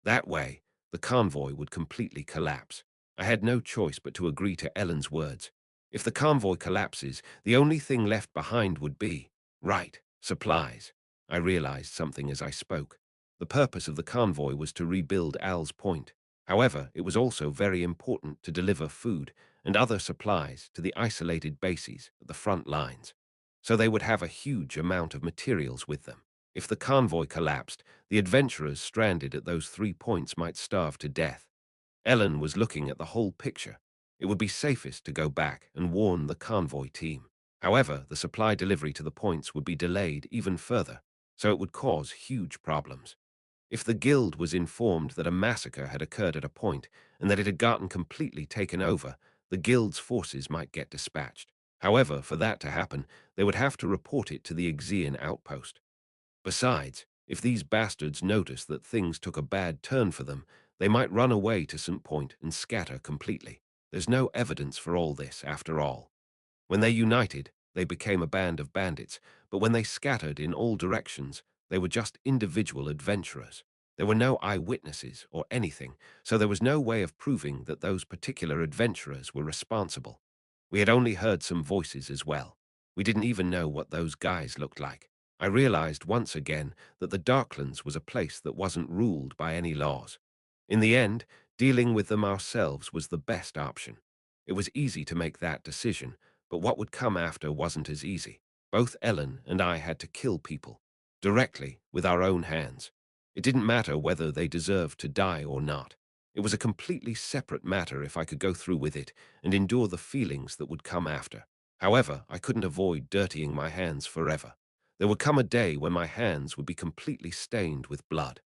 That way, the convoy would completely collapse. I had no choice but to agree to Ellen's words. If the convoy collapses, the only thing left behind would be, right, supplies. I realized something as I spoke. The purpose of the convoy was to rebuild Al's Point. However, it was also very important to deliver food and other supplies to the isolated bases at the front lines. So they would have a huge amount of materials with them. If the convoy collapsed, the adventurers stranded at those 3 points might starve to death. Ellen was looking at the whole picture. It would be safest to go back and warn the convoy team. However, the supply delivery to the points would be delayed even further, so it would cause huge problems. If the guild was informed that a massacre had occurred at a point and that it had gotten completely taken over, the guild's forces might get dispatched. However, for that to happen, they would have to report it to the Ixian outpost. Besides, if these bastards noticed that things took a bad turn for them, they might run away to St. Point and scatter completely. There's no evidence for all this, after all. When they united, they became a band of bandits, but when they scattered in all directions, they were just individual adventurers. There were no eyewitnesses or anything, so there was no way of proving that those particular adventurers were responsible. We had only heard some voices as well. We didn't even know what those guys looked like. I realized once again that the Darklands was a place that wasn't ruled by any laws. In the end, dealing with them ourselves was the best option. It was easy to make that decision, but what would come after wasn't as easy. Both Ellen and I had to kill people, directly, with our own hands. It didn't matter whether they deserved to die or not. It was a completely separate matter if I could go through with it and endure the feelings that would come after. However, I couldn't avoid dirtying my hands forever. There would come a day when my hands would be completely stained with blood.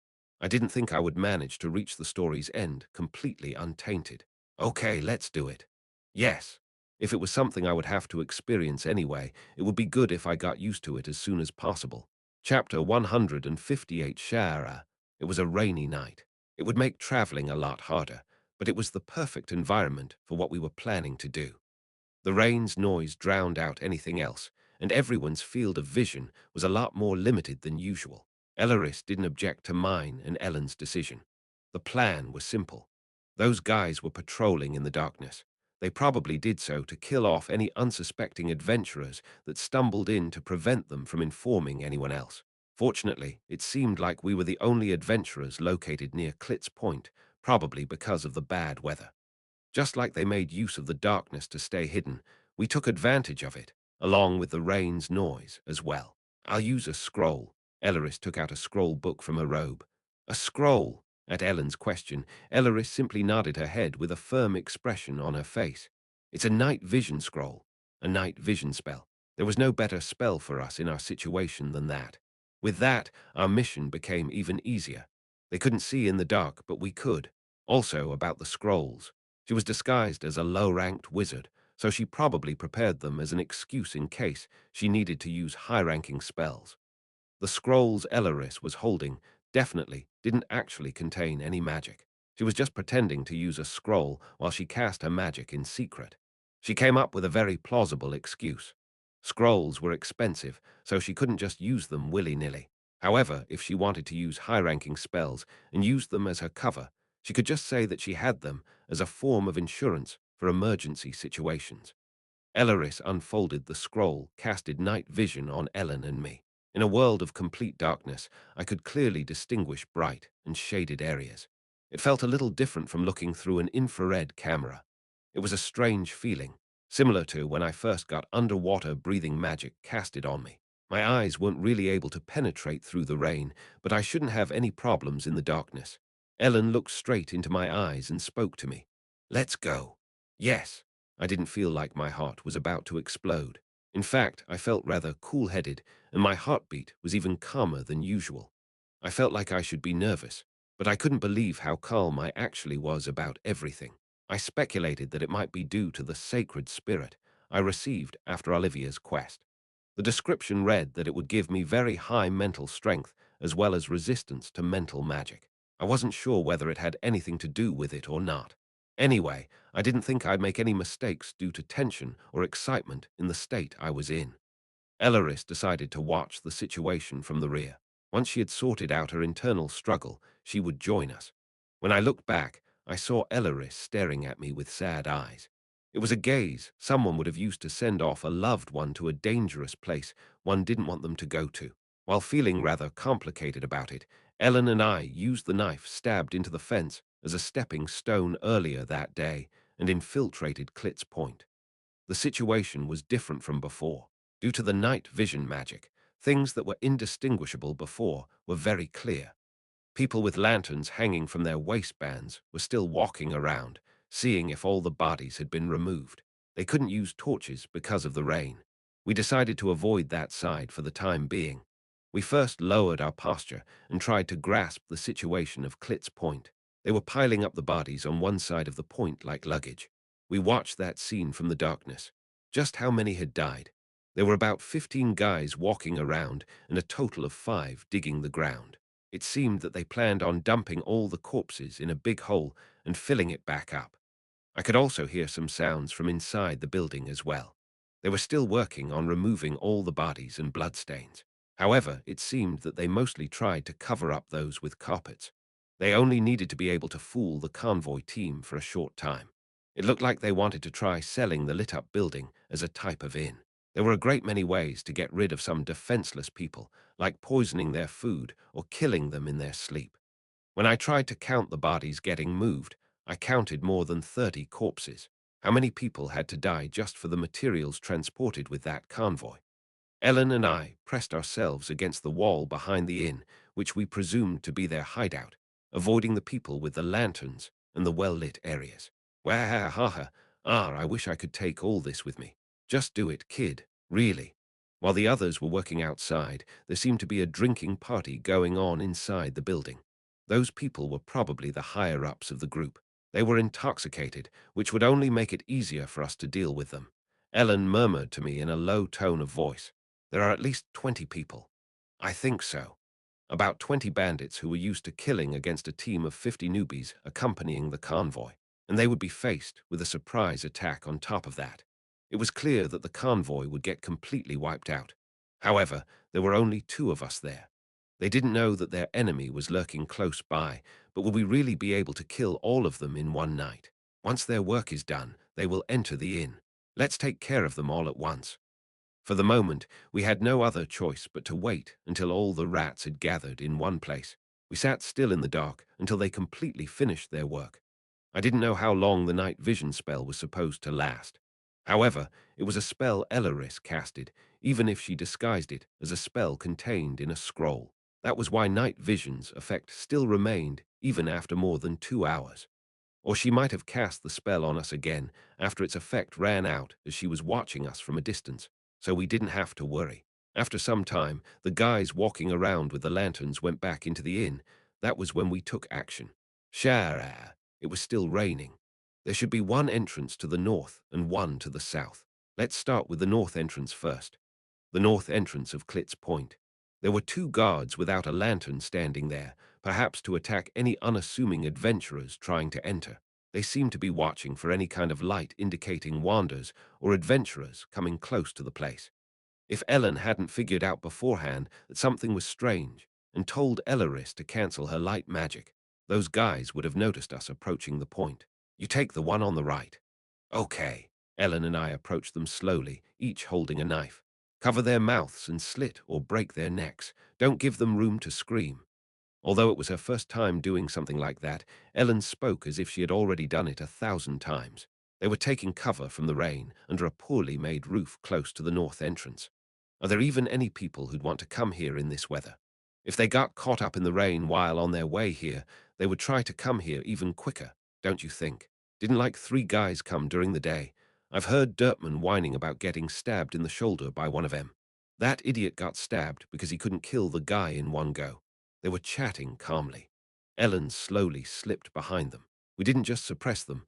I didn't think I would manage to reach the story's end completely untainted. Okay, let's do it. Yes. If it was something I would have to experience anyway, it would be good if I got used to it as soon as possible. Chapter 158 Shara. It was a rainy night. It would make traveling a lot harder, but it was the perfect environment for what we were planning to do. The rain's noise drowned out anything else, and everyone's field of vision was a lot more limited than usual. Elaris didn't object to mine and Ellen's decision. The plan was simple. Those guys were patrolling in the darkness. They probably did so to kill off any unsuspecting adventurers that stumbled in to prevent them from informing anyone else. Fortunately, it seemed like we were the only adventurers located near Klitz Point, probably because of the bad weather. Just like they made use of the darkness to stay hidden, we took advantage of it, along with the rain's noise as well. I'll use a scroll. Elleris took out a scroll book from her robe. A scroll? At Ellen's question, Elleris simply nodded her head with a firm expression on her face. It's a night vision scroll, a night vision spell. There was no better spell for us in our situation than that. With that, our mission became even easier. They couldn't see in the dark, but we could. Also, about the scrolls. She was disguised as a low-ranked wizard, so she probably prepared them as an excuse in case she needed to use high-ranking spells. The scrolls Elleris was holding definitely didn't actually contain any magic. She was just pretending to use a scroll while she cast her magic in secret. She came up with a very plausible excuse. Scrolls were expensive, so she couldn't just use them willy-nilly. However, if she wanted to use high-ranking spells and use them as her cover, she could just say that she had them as a form of insurance for emergency situations. Elleris unfolded the scroll, casted night vision on Ellen and me. In a world of complete darkness, I could clearly distinguish bright and shaded areas. It felt a little different from looking through an infrared camera. It was a strange feeling, similar to when I first got underwater breathing magic casted on me. My eyes weren't really able to penetrate through the rain, but I shouldn't have any problems in the darkness. Ellen looked straight into my eyes and spoke to me. "Let's go." Yes. I didn't feel like my heart was about to explode. In fact, I felt rather cool-headed, and my heartbeat was even calmer than usual. I felt like I should be nervous, but I couldn't believe how calm I actually was about everything. I speculated that it might be due to the sacred spirit I received after Olivia's quest. The description read that it would give me very high mental strength as well as resistance to mental magic. I wasn't sure whether it had anything to do with it or not. Anyway, I didn't think I'd make any mistakes due to tension or excitement in the state I was in. Elleris decided to watch the situation from the rear. Once she had sorted out her internal struggle, she would join us. When I looked back, I saw Elleris staring at me with sad eyes. It was a gaze someone would have used to send off a loved one to a dangerous place one didn't want them to go to. While feeling rather complicated about it, Ellen and I used the knife stabbed into the fence as a stepping stone earlier that day and infiltrated Klitz Point. The situation was different from before. Due to the night vision magic, things that were indistinguishable before were very clear. People with lanterns hanging from their waistbands were still walking around, seeing if all the bodies had been removed. They couldn't use torches because of the rain. We decided to avoid that side for the time being. We first lowered our posture and tried to grasp the situation of Klitz Point. They were piling up the bodies on one side of the point like luggage. We watched that scene from the darkness. Just how many had died? There were about 15 guys walking around and a total of 5 digging the ground. It seemed that they planned on dumping all the corpses in a big hole and filling it back up. I could also hear some sounds from inside the building as well. They were still working on removing all the bodies and bloodstains. However, it seemed that they mostly tried to cover up those with carpets. They only needed to be able to fool the convoy team for a short time. It looked like they wanted to try selling the lit-up building as a type of inn. There were a great many ways to get rid of some defenseless people, like poisoning their food or killing them in their sleep. When I tried to count the bodies getting moved, I counted more than 30 corpses. How many people had to die just for the materials transported with that convoy? Ellen and I pressed ourselves against the wall behind the inn, which we presumed to be their hideout, avoiding the people with the lanterns and the well-lit areas. Wahahaha, I wish I could take all this with me. Just do it, kid, really. While the others were working outside, there seemed to be a drinking party going on inside the building. Those people were probably the higher-ups of the group. They were intoxicated, which would only make it easier for us to deal with them. Ellen murmured to me in a low tone of voice, "There are at least 20 people." "I think so." About 20 bandits who were used to killing against a team of 50 newbies accompanying the convoy, and they would be faced with a surprise attack on top of that. It was clear that the convoy would get completely wiped out. However, there were only 2 of us there. They didn't know that their enemy was lurking close by, but will we really be able to kill all of them in one night? Once their work is done, they will enter the inn. Let's take care of them all at once. For the moment, we had no other choice but to wait until all the rats had gathered in one place. We sat still in the dark until they completely finished their work. I didn't know how long the night vision spell was supposed to last. However, it was a spell Elaris casted, even if she disguised it as a spell contained in a scroll. That was why night vision's effect still remained even after more than 2 hours. Or she might have cast the spell on us again after its effect ran out as she was watching us from a distance, so we didn't have to worry. After some time, the guys walking around with the lanterns went back into the inn. That was when we took action. Shara. It was still raining. There should be one entrance to the north and one to the south. Let's start with the north entrance first. The north entrance of Klitz Point. There were two guards without a lantern standing there, perhaps to attack any unassuming adventurers trying to enter. They seemed to be watching for any kind of light indicating wanderers or adventurers coming close to the place. If Ellen hadn't figured out beforehand that something was strange and told Elaris to cancel her light magic, those guys would have noticed us approaching the point. You take the one on the right. Okay. Ellen and I approached them slowly, each holding a knife. Cover their mouths and slit or break their necks. Don't give them room to scream. Although it was her first time doing something like that, Ellen spoke as if she had already done it 1,000 times. They were taking cover from the rain under a poorly made roof close to the north entrance. Are there even any people who'd want to come here in this weather? If they got caught up in the rain while on their way here, they would try to come here even quicker, don't you think? Didn't like 3 guys come during the day. I've heard Dirtman whining about getting stabbed in the shoulder by one of them. That idiot got stabbed because he couldn't kill the guy in one go. They were chatting calmly. Ellen slowly slipped behind them. We didn't just suppress them.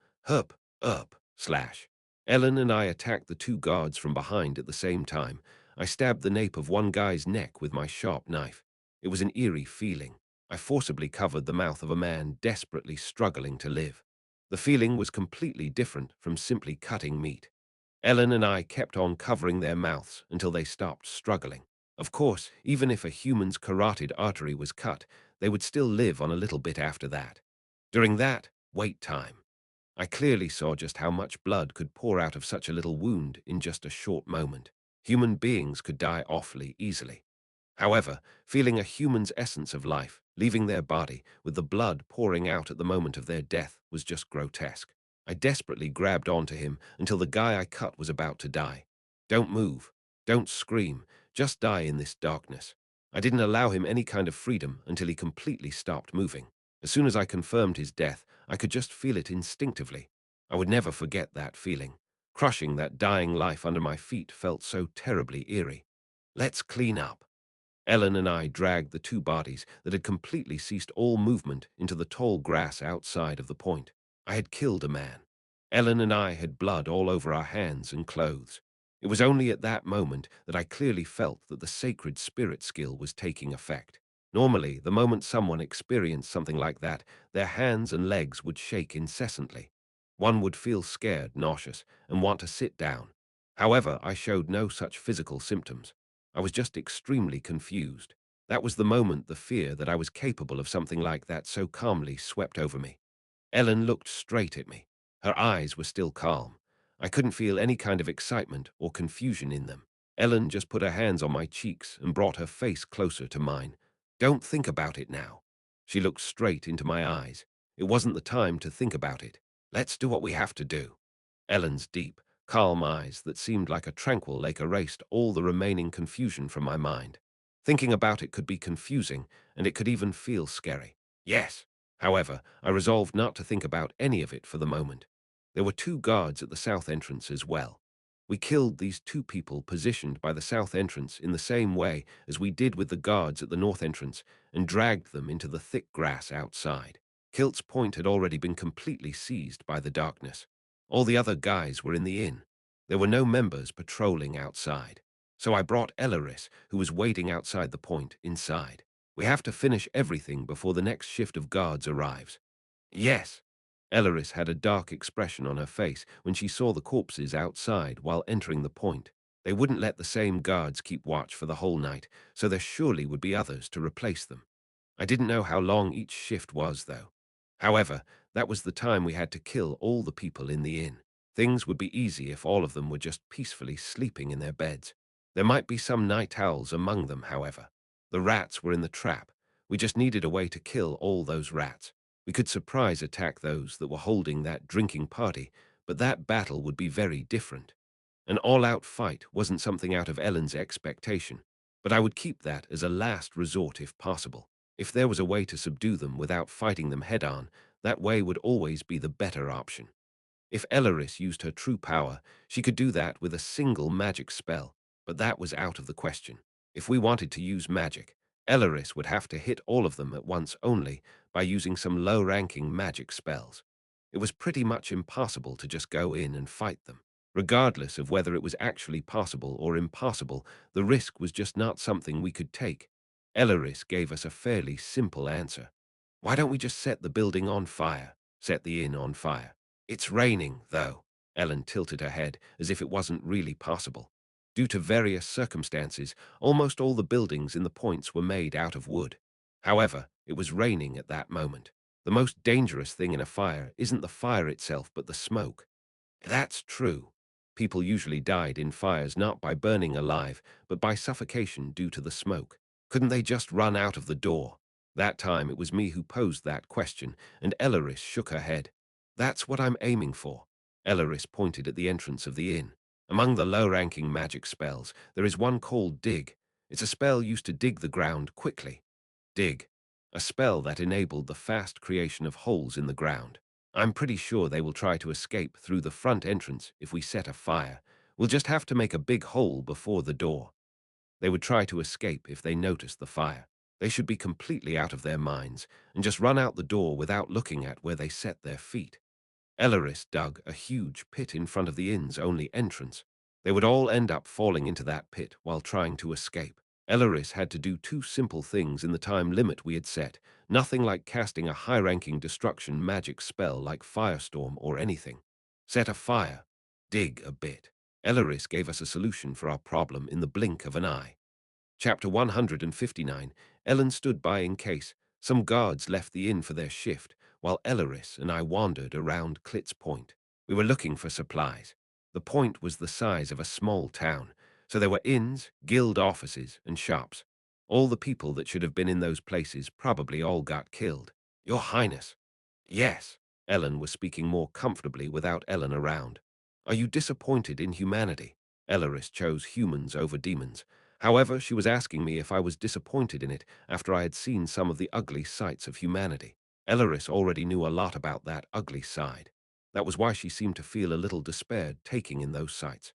Slash. Ellen and I attacked the 2 guards from behind at the same time. I stabbed the nape of one guy's neck with my sharp knife. It was an eerie feeling. I forcibly covered the mouth of a man desperately struggling to live. The feeling was completely different from simply cutting meat. Ellen and I kept on covering their mouths until they stopped struggling. Of course, even if a human's carotid artery was cut, they would still live on a little bit after that. During that wait time, I clearly saw just how much blood could pour out of such a little wound in just a short moment. Human beings could die awfully easily. However, feeling a human's essence of life, leaving their body with the blood pouring out at the moment of their death was just grotesque. I desperately grabbed onto him until the guy I cut was about to die. Don't move. Don't scream. Just die in this darkness. I didn't allow him any kind of freedom until he completely stopped moving. As soon as I confirmed his death, I could just feel it instinctively. I would never forget that feeling. Crushing that dying life under my feet felt so terribly eerie. Let's clean up. Ellen and I dragged the 2 bodies that had completely ceased all movement into the tall grass outside of the point. I had killed a man. Ellen and I had blood all over our hands and clothes. It was only at that moment that I clearly felt that the sacred spirit skill was taking effect. Normally, the moment someone experienced something like that, their hands and legs would shake incessantly. One would feel scared, nauseous, and want to sit down. However, I showed no such physical symptoms. I was just extremely confused. That was the moment the fear that I was capable of something like that so calmly swept over me. Ellen looked straight at me. Her eyes were still calm. I couldn't feel any kind of excitement or confusion in them. Ellen just put her hands on my cheeks and brought her face closer to mine. Don't think about it now. She looked straight into my eyes. It wasn't the time to think about it. Let's do what we have to do. Ellen's deep, calm eyes that seemed like a tranquil lake erased all the remaining confusion from my mind. Thinking about it could be confusing, and it could even feel scary. Yes. However, I resolved not to think about any of it for the moment. There were 2 guards at the south entrance as well. We killed these 2 people positioned by the south entrance in the same way as we did with the guards at the north entrance and dragged them into the thick grass outside. Kilt's Point had already been completely seized by the darkness. All the other guys were in the inn. There were no members patrolling outside. So I brought Elaris, who was waiting outside the point, inside. We have to finish everything before the next shift of guards arrives. Yes. Elaris had a dark expression on her face when she saw the corpses outside while entering the point. They wouldn't let the same guards keep watch for the whole night, so there surely would be others to replace them. I didn't know how long each shift was, though. However, that was the time we had to kill all the people in the inn. Things would be easy if all of them were just peacefully sleeping in their beds. There might be some night owls among them, however. The rats were in the trap. We just needed a way to kill all those rats. We could surprise attack those that were holding that drinking party, but that battle would be very different. An all-out fight wasn't something out of Ellen's expectation, but I would keep that as a last resort if possible. If there was a way to subdue them without fighting them head-on, that way would always be the better option. If Elaris used her true power, she could do that with a single magic spell, but that was out of the question. If we wanted to use magic, Elaris would have to hit all of them at once only by using some low-ranking magic spells. It was pretty much impossible to just go in and fight them. Regardless of whether it was actually possible or impossible, the risk was just not something we could take. Elaris gave us a fairly simple answer. Why don't we just set the building on fire? Set the inn on fire. It's raining, though. Ellen tilted her head as if it wasn't really possible. Due to various circumstances, almost all the buildings in the points were made out of wood. However, it was raining at that moment. The most dangerous thing in a fire isn't the fire itself but the smoke. That's true. People usually died in fires not by burning alive, but by suffocation due to the smoke. Couldn't they just run out of the door? That time it was me who posed that question, and Elaris shook her head. That's what I'm aiming for. Elaris pointed at the entrance of the inn. Among the low-ranking magic spells, there is one called Dig. It's a spell used to dig the ground quickly. Dig. A spell that enabled the fast creation of holes in the ground. I'm pretty sure they will try to escape through the front entrance if we set a fire. We'll just have to make a big hole before the door. They would try to escape if they noticed the fire. They should be completely out of their minds and just run out the door without looking at where they set their feet. Elaris dug a huge pit in front of the inn's only entrance. They would all end up falling into that pit while trying to escape. Elaris had to do two simple things in the time limit we had set, nothing like casting a high-ranking destruction magic spell like Firestorm or anything. Set a fire. Dig a bit. Elaris gave us a solution for our problem in the blink of an eye. Chapter 159. Ellen stood by in case some guards left the inn for their shift, while Elaris and I wandered around Clit's Point. We were looking for supplies. The point was the size of a small town, so there were inns, guild offices, and shops. All the people that should have been in those places probably all got killed. Your Highness. Yes. Ellen was speaking more comfortably without Ellen around. Are you disappointed in humanity? Elaris chose humans over demons. However, she was asking me if I was disappointed in it after I had seen some of the ugly sights of humanity. Elaris already knew a lot about that ugly side. That was why she seemed to feel a little despaired taking in those sights.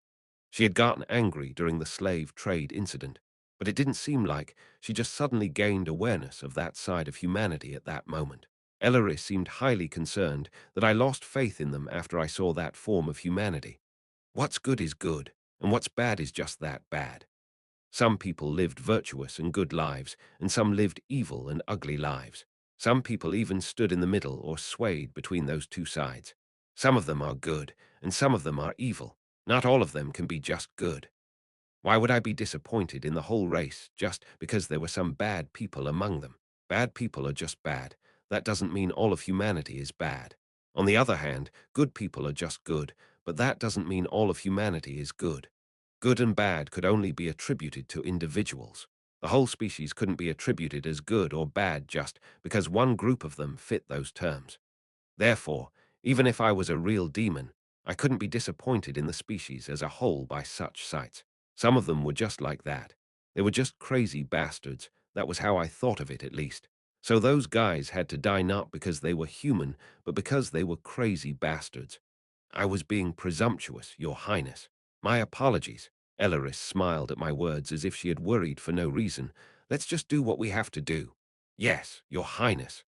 She had gotten angry during the slave trade incident, but it didn't seem like she just suddenly gained awareness of that side of humanity at that moment. Elaris seemed highly concerned that I lost faith in them after I saw that form of humanity. What's good is good, and what's bad is just that bad. Some people lived virtuous and good lives, and some lived evil and ugly lives. Some people even stood in the middle or swayed between those two sides. Some of them are good, and some of them are evil. Not all of them can be just good. Why would I be disappointed in the whole race just because there were some bad people among them? Bad people are just bad. That doesn't mean all of humanity is bad. On the other hand, good people are just good, but that doesn't mean all of humanity is good. Good and bad could only be attributed to individuals. The whole species couldn't be attributed as good or bad just because one group of them fit those terms. Therefore, even if I was a real demon, I couldn't be disappointed in the species as a whole by such sights. Some of them were just like that. They were just crazy bastards. That was how I thought of it, at least. So those guys had to die not because they were human, but because they were crazy bastards. I was being presumptuous, Your Highness. My apologies. Elaris smiled at my words as if she had worried for no reason. Let's just do what we have to do. Yes, Your Highness.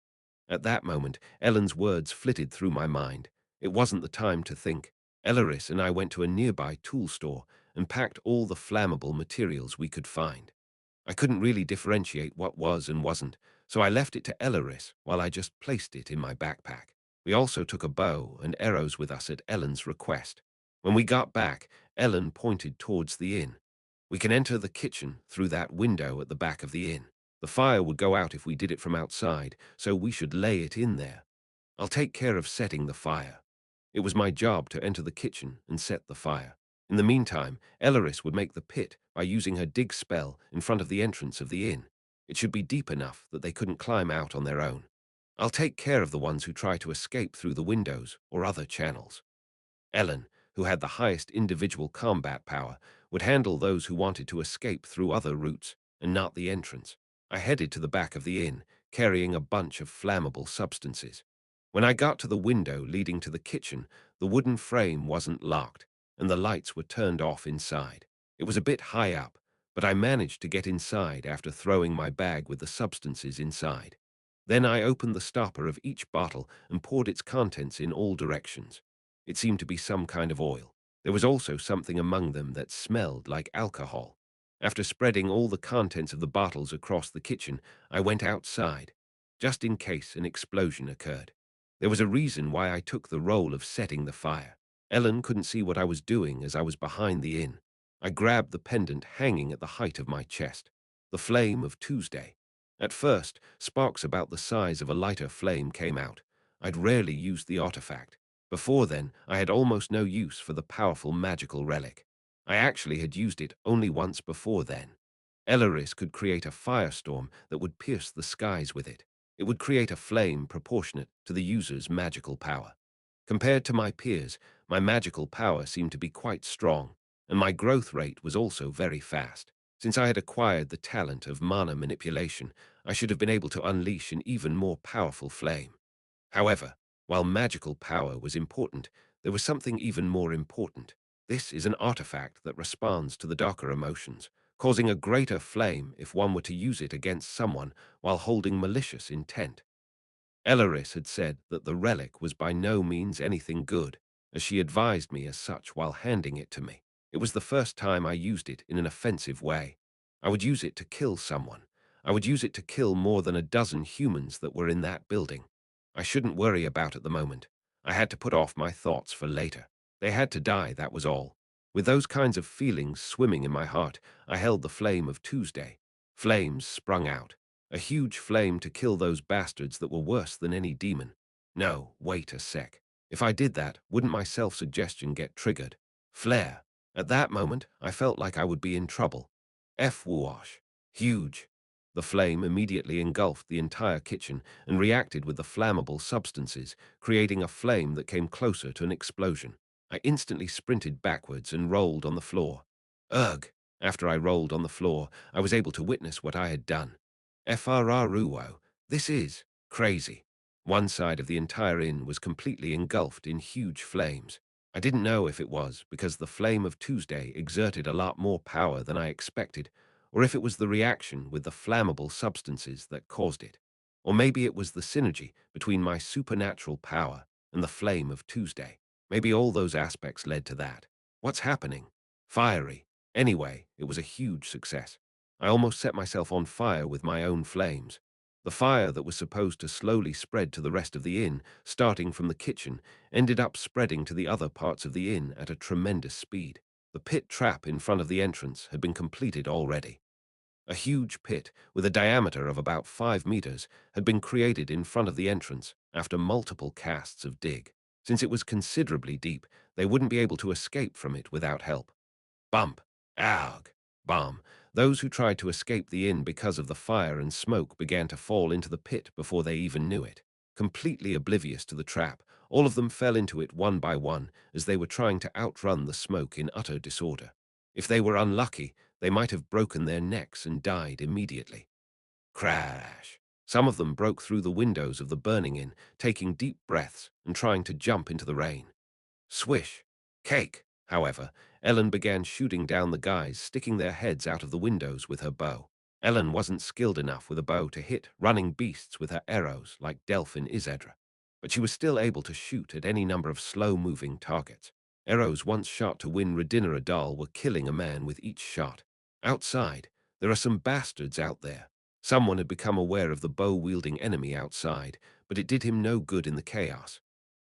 At that moment, Ellen's words flitted through my mind. It wasn't the time to think. Elaris and I went to a nearby tool store and packed all the flammable materials we could find. I couldn't really differentiate what was and wasn't, so I left it to Elaris while I just placed it in my backpack. We also took a bow and arrows with us at Ellen's request. When we got back, Ellen pointed towards the inn. We can enter the kitchen through that window at the back of the inn. The fire would go out if we did it from outside, so we should lay it in there. I'll take care of setting the fire. It was my job to enter the kitchen and set the fire. In the meantime, Elaris would make the pit by using her dig spell in front of the entrance of the inn. It should be deep enough that they couldn't climb out on their own. I'll take care of the ones who try to escape through the windows or other channels. Ellen, who had the highest individual combat power, would handle those who wanted to escape through other routes and not the entrance. I headed to the back of the inn, carrying a bunch of flammable substances. When I got to the window leading to the kitchen, the wooden frame wasn't locked, and the lights were turned off inside. It was a bit high up, but I managed to get inside after throwing my bag with the substances inside. Then I opened the stopper of each bottle and poured its contents in all directions. It seemed to be some kind of oil. There was also something among them that smelled like alcohol. After spreading all the contents of the bottles across the kitchen, I went outside, just in case an explosion occurred. There was a reason why I took the role of setting the fire. Ellen couldn't see what I was doing as I was behind the inn. I grabbed the pendant hanging at the height of my chest, the flame of Tuesday. At first, sparks about the size of a lighter flame came out. I'd rarely used the artifact. Before then, I had almost no use for the powerful magical relic. I actually had used it only once before then. Elaris could create a firestorm that would pierce the skies with it. It would create a flame proportionate to the user's magical power. Compared to my peers, my magical power seemed to be quite strong, and my growth rate was also very fast. Since I had acquired the talent of mana manipulation, I should have been able to unleash an even more powerful flame. However, while magical power was important, there was something even more important. This is an artifact that responds to the darker emotions, causing a greater flame if one were to use it against someone while holding malicious intent. Elaris had said that the relic was by no means anything good, as she advised me as such while handing it to me. It was the first time I used it in an offensive way. I would use it to kill someone. I would use it to kill more than a dozen humans that were in that building. I shouldn't worry about at the moment. I had to put off my thoughts for later. They had to die, that was all. With those kinds of feelings swimming in my heart, I held the flame of Tuesday. Flames sprung out. A huge flame to kill those bastards that were worse than any demon. No, wait a sec. If I did that, wouldn't my self-suggestion get triggered? Flare. At that moment, I felt like I would be in trouble. F-whoosh. Huge. The flame immediately engulfed the entire kitchen and reacted with the flammable substances, creating a flame that came closer to an explosion. I instantly sprinted backwards and rolled on the floor. Ugh! After I rolled on the floor, I was able to witness what I had done. FRRUO, this is crazy. One side of the entire inn was completely engulfed in huge flames. I didn't know if it was because the flame of Tuesday exerted a lot more power than I expected, or if it was the reaction with the flammable substances that caused it. Or maybe it was the synergy between my supernatural power and the flame of Tuesday. Maybe all those aspects led to that. What's happening? Fiery. Anyway, it was a huge success. I almost set myself on fire with my own flames. The fire that was supposed to slowly spread to the rest of the inn, starting from the kitchen, ended up spreading to the other parts of the inn at a tremendous speed. The pit trap in front of the entrance had been completed already. A huge pit, with a diameter of about 5 meters, had been created in front of the entrance after multiple casts of dig. Since it was considerably deep, they wouldn't be able to escape from it without help. Bump. Ow. Bomb. Those who tried to escape the inn because of the fire and smoke began to fall into the pit before they even knew it. Completely oblivious to the trap, all of them fell into it one by one as they were trying to outrun the smoke in utter disorder. If they were unlucky, they might have broken their necks and died immediately. Crash. Some of them broke through the windows of the burning inn, taking deep breaths and trying to jump into the rain. Swish. Cake. However, Ellen began shooting down the guys sticking their heads out of the windows with her bow. Ellen wasn't skilled enough with a bow to hit running beasts with her arrows like Delphin Isedra, but she was still able to shoot at any number of slow-moving targets. Arrows once shot to win Redinner Adal were killing a man with each shot. Outside, there are some bastards out there. Someone had become aware of the bow-wielding enemy outside, but it did him no good in the chaos.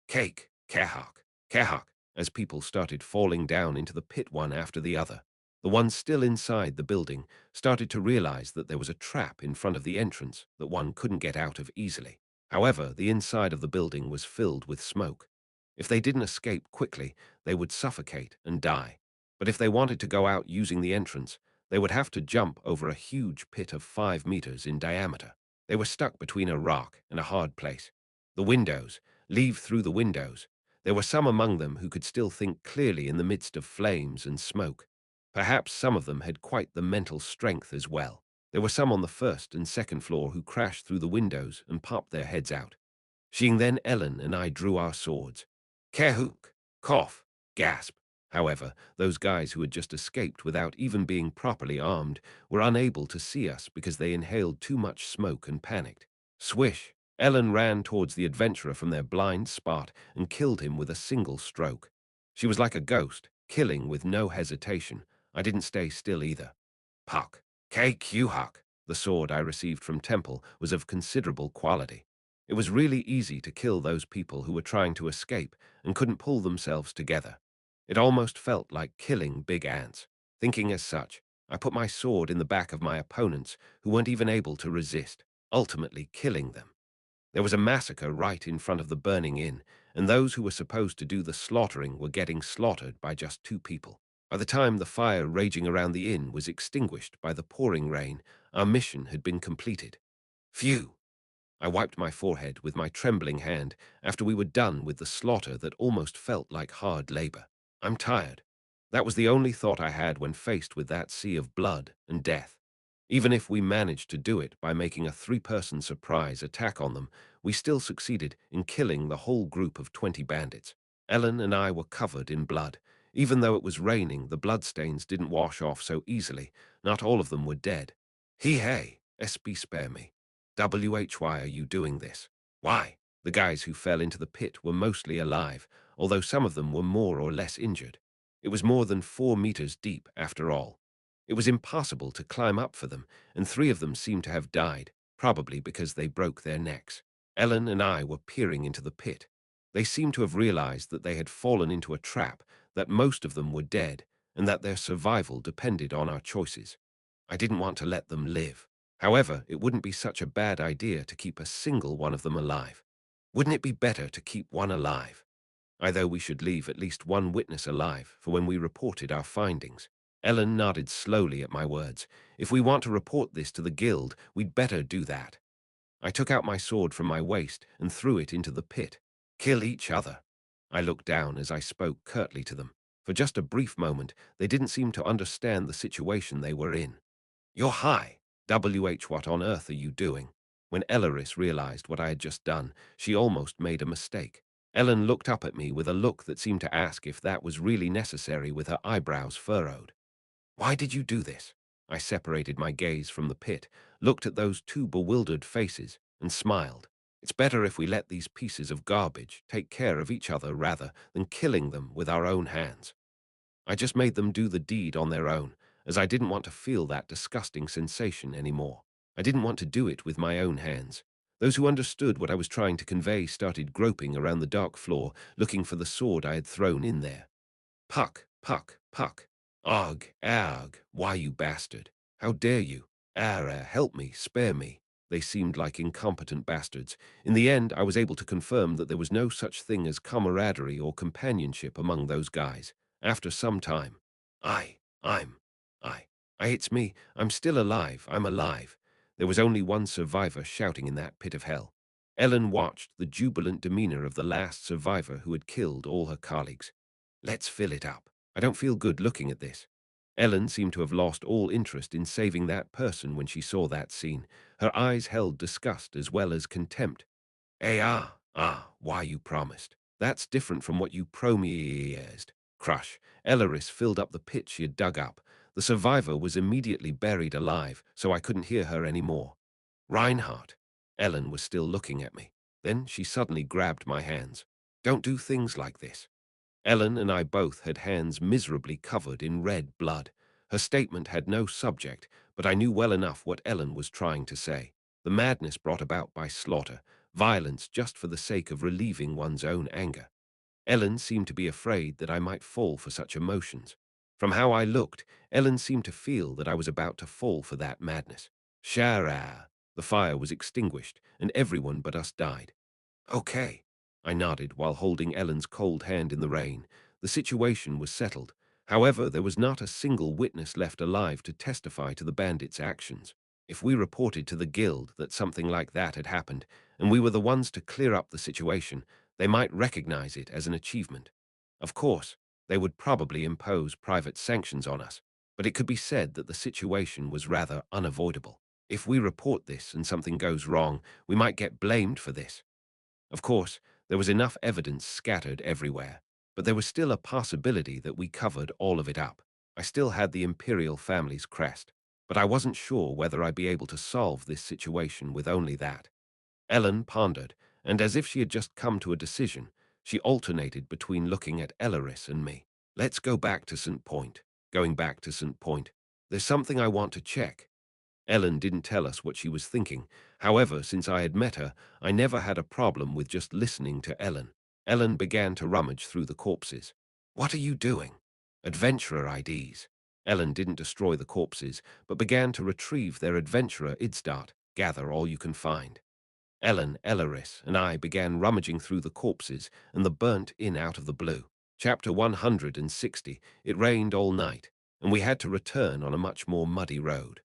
Cake, Kehak, Kehak, as people started falling down into the pit one after the other. The ones still inside the building started to realize that there was a trap in front of the entrance that one couldn't get out of easily. However, the inside of the building was filled with smoke. If they didn't escape quickly, they would suffocate and die. But if they wanted to go out using the entrance, they would have to jump over a huge pit of 5 meters in diameter. They were stuck between a rock and a hard place. The windows, leave through the windows. There were some among them who could still think clearly in the midst of flames and smoke. Perhaps some of them had quite the mental strength as well. There were some on the first and second floor who crashed through the windows and popped their heads out. Seeing then Ellen and I drew our swords. Kerhook, cough, gasp. However, those guys who had just escaped without even being properly armed were unable to see us because they inhaled too much smoke and panicked. Swish! Ellen ran towards the adventurer from their blind spot and killed him with a single stroke. She was like a ghost, killing with no hesitation. I didn't stay still either. Puck, KQ Huck. The sword I received from Temple was of considerable quality. It was really easy to kill those people who were trying to escape and couldn't pull themselves together. It almost felt like killing big ants. Thinking as such, I put my sword in the back of my opponents who weren't even able to resist, ultimately killing them. There was a massacre right in front of the burning inn, and those who were supposed to do the slaughtering were getting slaughtered by just 2 people. By the time the fire raging around the inn was extinguished by the pouring rain, our mission had been completed. Phew! I wiped my forehead with my trembling hand after we were done with the slaughter that almost felt like hard labor. I'm tired. That was the only thought I had when faced with that sea of blood and death. Even if we managed to do it by making a 3-person surprise attack on them, we still succeeded in killing the whole group of 20 bandits. Ellen and I were covered in blood. Even though it was raining, the bloodstains didn't wash off so easily. Not all of them were dead. Hey, SB spare me. Why are you doing this? Why? The guys who fell into the pit were mostly alive, although some of them were more or less injured. It was more than 4 meters deep, after all. It was impossible to climb up for them, and 3 of them seemed to have died, probably because they broke their necks. Ellen and I were peering into the pit. They seemed to have realized that they had fallen into a trap, that most of them were dead, and that their survival depended on our choices. I didn't want to let them live. However, it wouldn't be such a bad idea to keep a single one of them alive. Wouldn't it be better to keep one alive? Either we should leave at least one witness alive for when we reported our findings. Ellen nodded slowly at my words. If we want to report this to the guild, we'd better do that. I took out my sword from my waist and threw it into the pit. Kill each other. I looked down as I spoke curtly to them. For just a brief moment, they didn't seem to understand the situation they were in. You're high. What on earth are you doing? When Elleris realized what I had just done, she almost made a mistake. Ellen looked up at me with a look that seemed to ask if that was really necessary, with her eyebrows furrowed. Why did you do this? I separated my gaze from the pit, looked at those 2 bewildered faces, and smiled. It's better if we let these pieces of garbage take care of each other rather than killing them with our own hands. I just made them do the deed on their own, as I didn't want to feel that disgusting sensation anymore. I didn't want to do it with my own hands. Those who understood what I was trying to convey started groping around the dark floor, looking for the sword I had thrown in there. Puck, puck, puck. Arg, why, you bastard? How dare you? Help me, spare me. They seemed like incompetent bastards. In the end, I was able to confirm that there was no such thing as camaraderie or companionship among those guys. After some time, I, I'm, I, it's me. I'm still alive. I'm alive. There was only one survivor shouting in that pit of hell. Ellen watched the jubilant demeanor of the last survivor who had killed all her colleagues. Let's fill it up. I don't feel good looking at this. Ellen seemed to have lost all interest in saving that person when she saw that scene. Her eyes held disgust as well as contempt. Why you promised. That's different from what you promised. Crush. Elleris filled up the pit she had dug up. The survivor was immediately buried alive, so I couldn't hear her anymore. Reinhardt. Ellen was still looking at me. Then she suddenly grabbed my hands. Don't do things like this. Ellen and I both had hands miserably covered in red blood. Her statement had no subject, but I knew well enough what Ellen was trying to say. The madness brought about by slaughter, violence just for the sake of relieving one's own anger. Ellen seemed to be afraid that I might fall for such emotions. From how I looked, Ellen seemed to feel that I was about to fall for that madness. Shara! The fire was extinguished, and everyone but us died. Okay. I nodded while holding Ellen's cold hand in the rain. The situation was settled. However, there was not a single witness left alive to testify to the bandits' actions. If we reported to the guild that something like that had happened, and we were the ones to clear up the situation, they might recognize it as an achievement. Of course, they would probably impose private sanctions on us, but it could be said that the situation was rather unavoidable. If we report this and something goes wrong, we might get blamed for this. Of course, there was enough evidence scattered everywhere, but there was still a possibility that we covered all of it up. I still had the imperial family's crest, but I wasn't sure whether I'd be able to solve this situation with only that. Ellen pondered, and as if she had just come to a decision, she alternated between looking at Elleris and me. Let's go back to St. Point. Going back to St. Point. There's something I want to check. Ellen didn't tell us what she was thinking. However, since I had met her, I never had a problem with just listening to Ellen. Ellen began to rummage through the corpses. What are you doing? Adventurer IDs. Ellen didn't destroy the corpses, but began to retrieve their adventurer IDSTART. Gather all you can find. Ellen, Elleris, and I began rummaging through the corpses and the burnt in out of the blue. Chapter 160. It rained all night, and we had to return on a much more muddy road.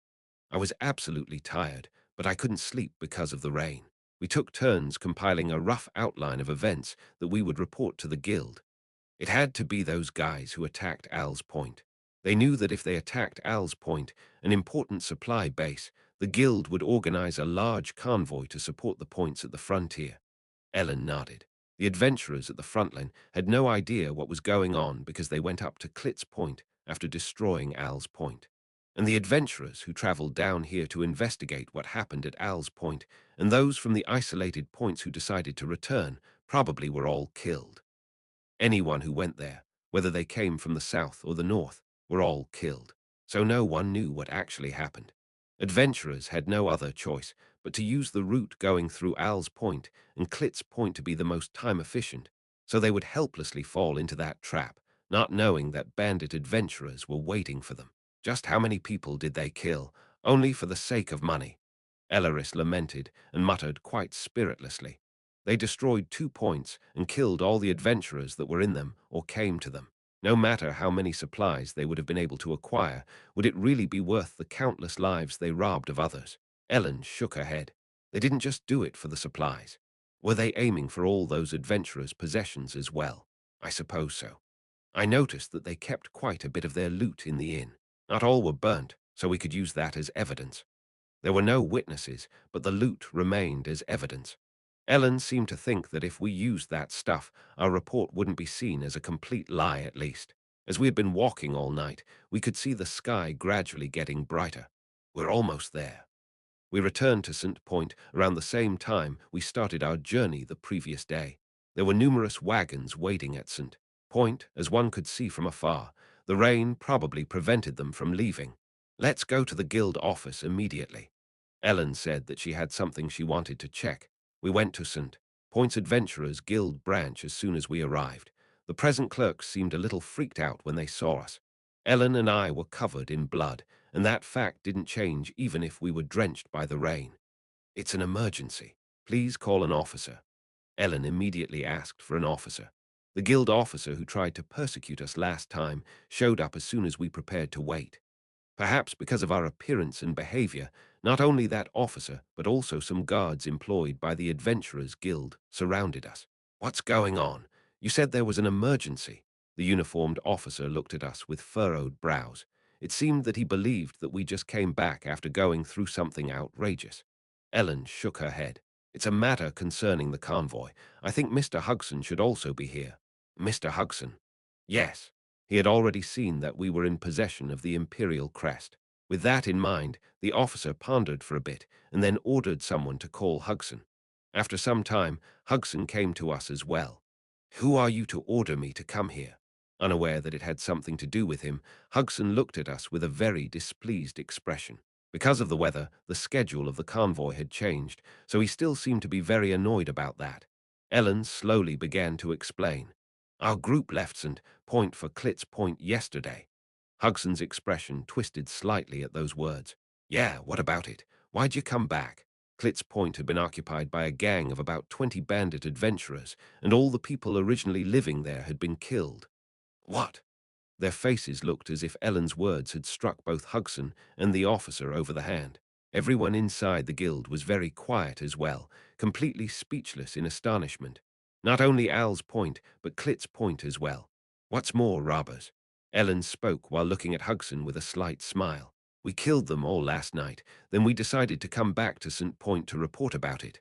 I was absolutely tired, but I couldn't sleep because of the rain. We took turns compiling a rough outline of events that we would report to the guild. It had to be those guys who attacked Al's Point. They knew that if they attacked Al's Point, an important supply base, the guild would organize a large convoy to support the points at the frontier. Ellen nodded. The adventurers at the front line had no idea what was going on because they went up to Klitz Point after destroying Al's Point. And the adventurers who traveled down here to investigate what happened at Al's Point, and those from the isolated points who decided to return, probably were all killed. Anyone who went there, whether they came from the south or the north, were all killed. So no one knew what actually happened. Adventurers had no other choice but to use the route going through Al's Point and Klitz Point to be the most time-efficient, so they would helplessly fall into that trap, not knowing that bandit adventurers were waiting for them. Just how many people did they kill, only for the sake of money? Elleris lamented and muttered quite spiritlessly. They destroyed 2 points and killed all the adventurers that were in them or came to them. No matter how many supplies they would have been able to acquire, would it really be worth the countless lives they robbed of others? Ellen shook her head. They didn't just do it for the supplies. Were they aiming for all those adventurers' possessions as well? I suppose so. I noticed that they kept quite a bit of their loot in the inn. Not all were burnt, so we could use that as evidence. There were no witnesses, but the loot remained as evidence. Ellen seemed to think that if we used that stuff, our report wouldn't be seen as a complete lie at least. As we had been walking all night, we could see the sky gradually getting brighter. We're almost there. We returned to St. Point around the same time we started our journey the previous day. There were numerous wagons waiting at St. Point, as one could see from afar. The rain probably prevented them from leaving. Let's go to the guild office immediately. Ellen said that she had something she wanted to check. We went to St. Point's Adventurers Guild branch as soon as we arrived. The present clerks seemed a little freaked out when they saw us. Ellen and I were covered in blood, and that fact didn't change even if we were drenched by the rain. It's an emergency. Please call an officer. Ellen immediately asked for an officer. The guild officer who tried to persecute us last time showed up as soon as we prepared to wait. Perhaps because of our appearance and behavior, not only that officer, but also some guards employed by the Adventurers Guild surrounded us. What's going on? You said there was an emergency. The uniformed officer looked at us with furrowed brows. It seemed that he believed that we just came back after going through something outrageous. Ellen shook her head. It's a matter concerning the convoy. I think Mr. Hugson should also be here. Mr. Hugson? Yes. He had already seen that we were in possession of the imperial crest. With that in mind, the officer pondered for a bit and then ordered someone to call Hugson. After some time, Hugson came to us as well. Who are you to order me to come here? Unaware that it had something to do with him, Hugson looked at us with a very displeased expression. Because of the weather, the schedule of the convoy had changed, so he still seemed to be very annoyed about that. Ellen slowly began to explain. Our group left St. Point for Klitz Point yesterday. Hugson's expression twisted slightly at those words. Yeah, what about it? Why'd you come back? Klitz Point had been occupied by a gang of about 20 bandit adventurers, and all the people originally living there had been killed. What? Their faces looked as if Ellen's words had struck both Hugson and the officer over the hand. Everyone inside the guild was very quiet as well, completely speechless in astonishment. Not only Al's point, but Clit's point as well. What's more, robbers? Ellen spoke while looking at Hugson with a slight smile. We killed them all last night, then we decided to come back to St. Point to report about it.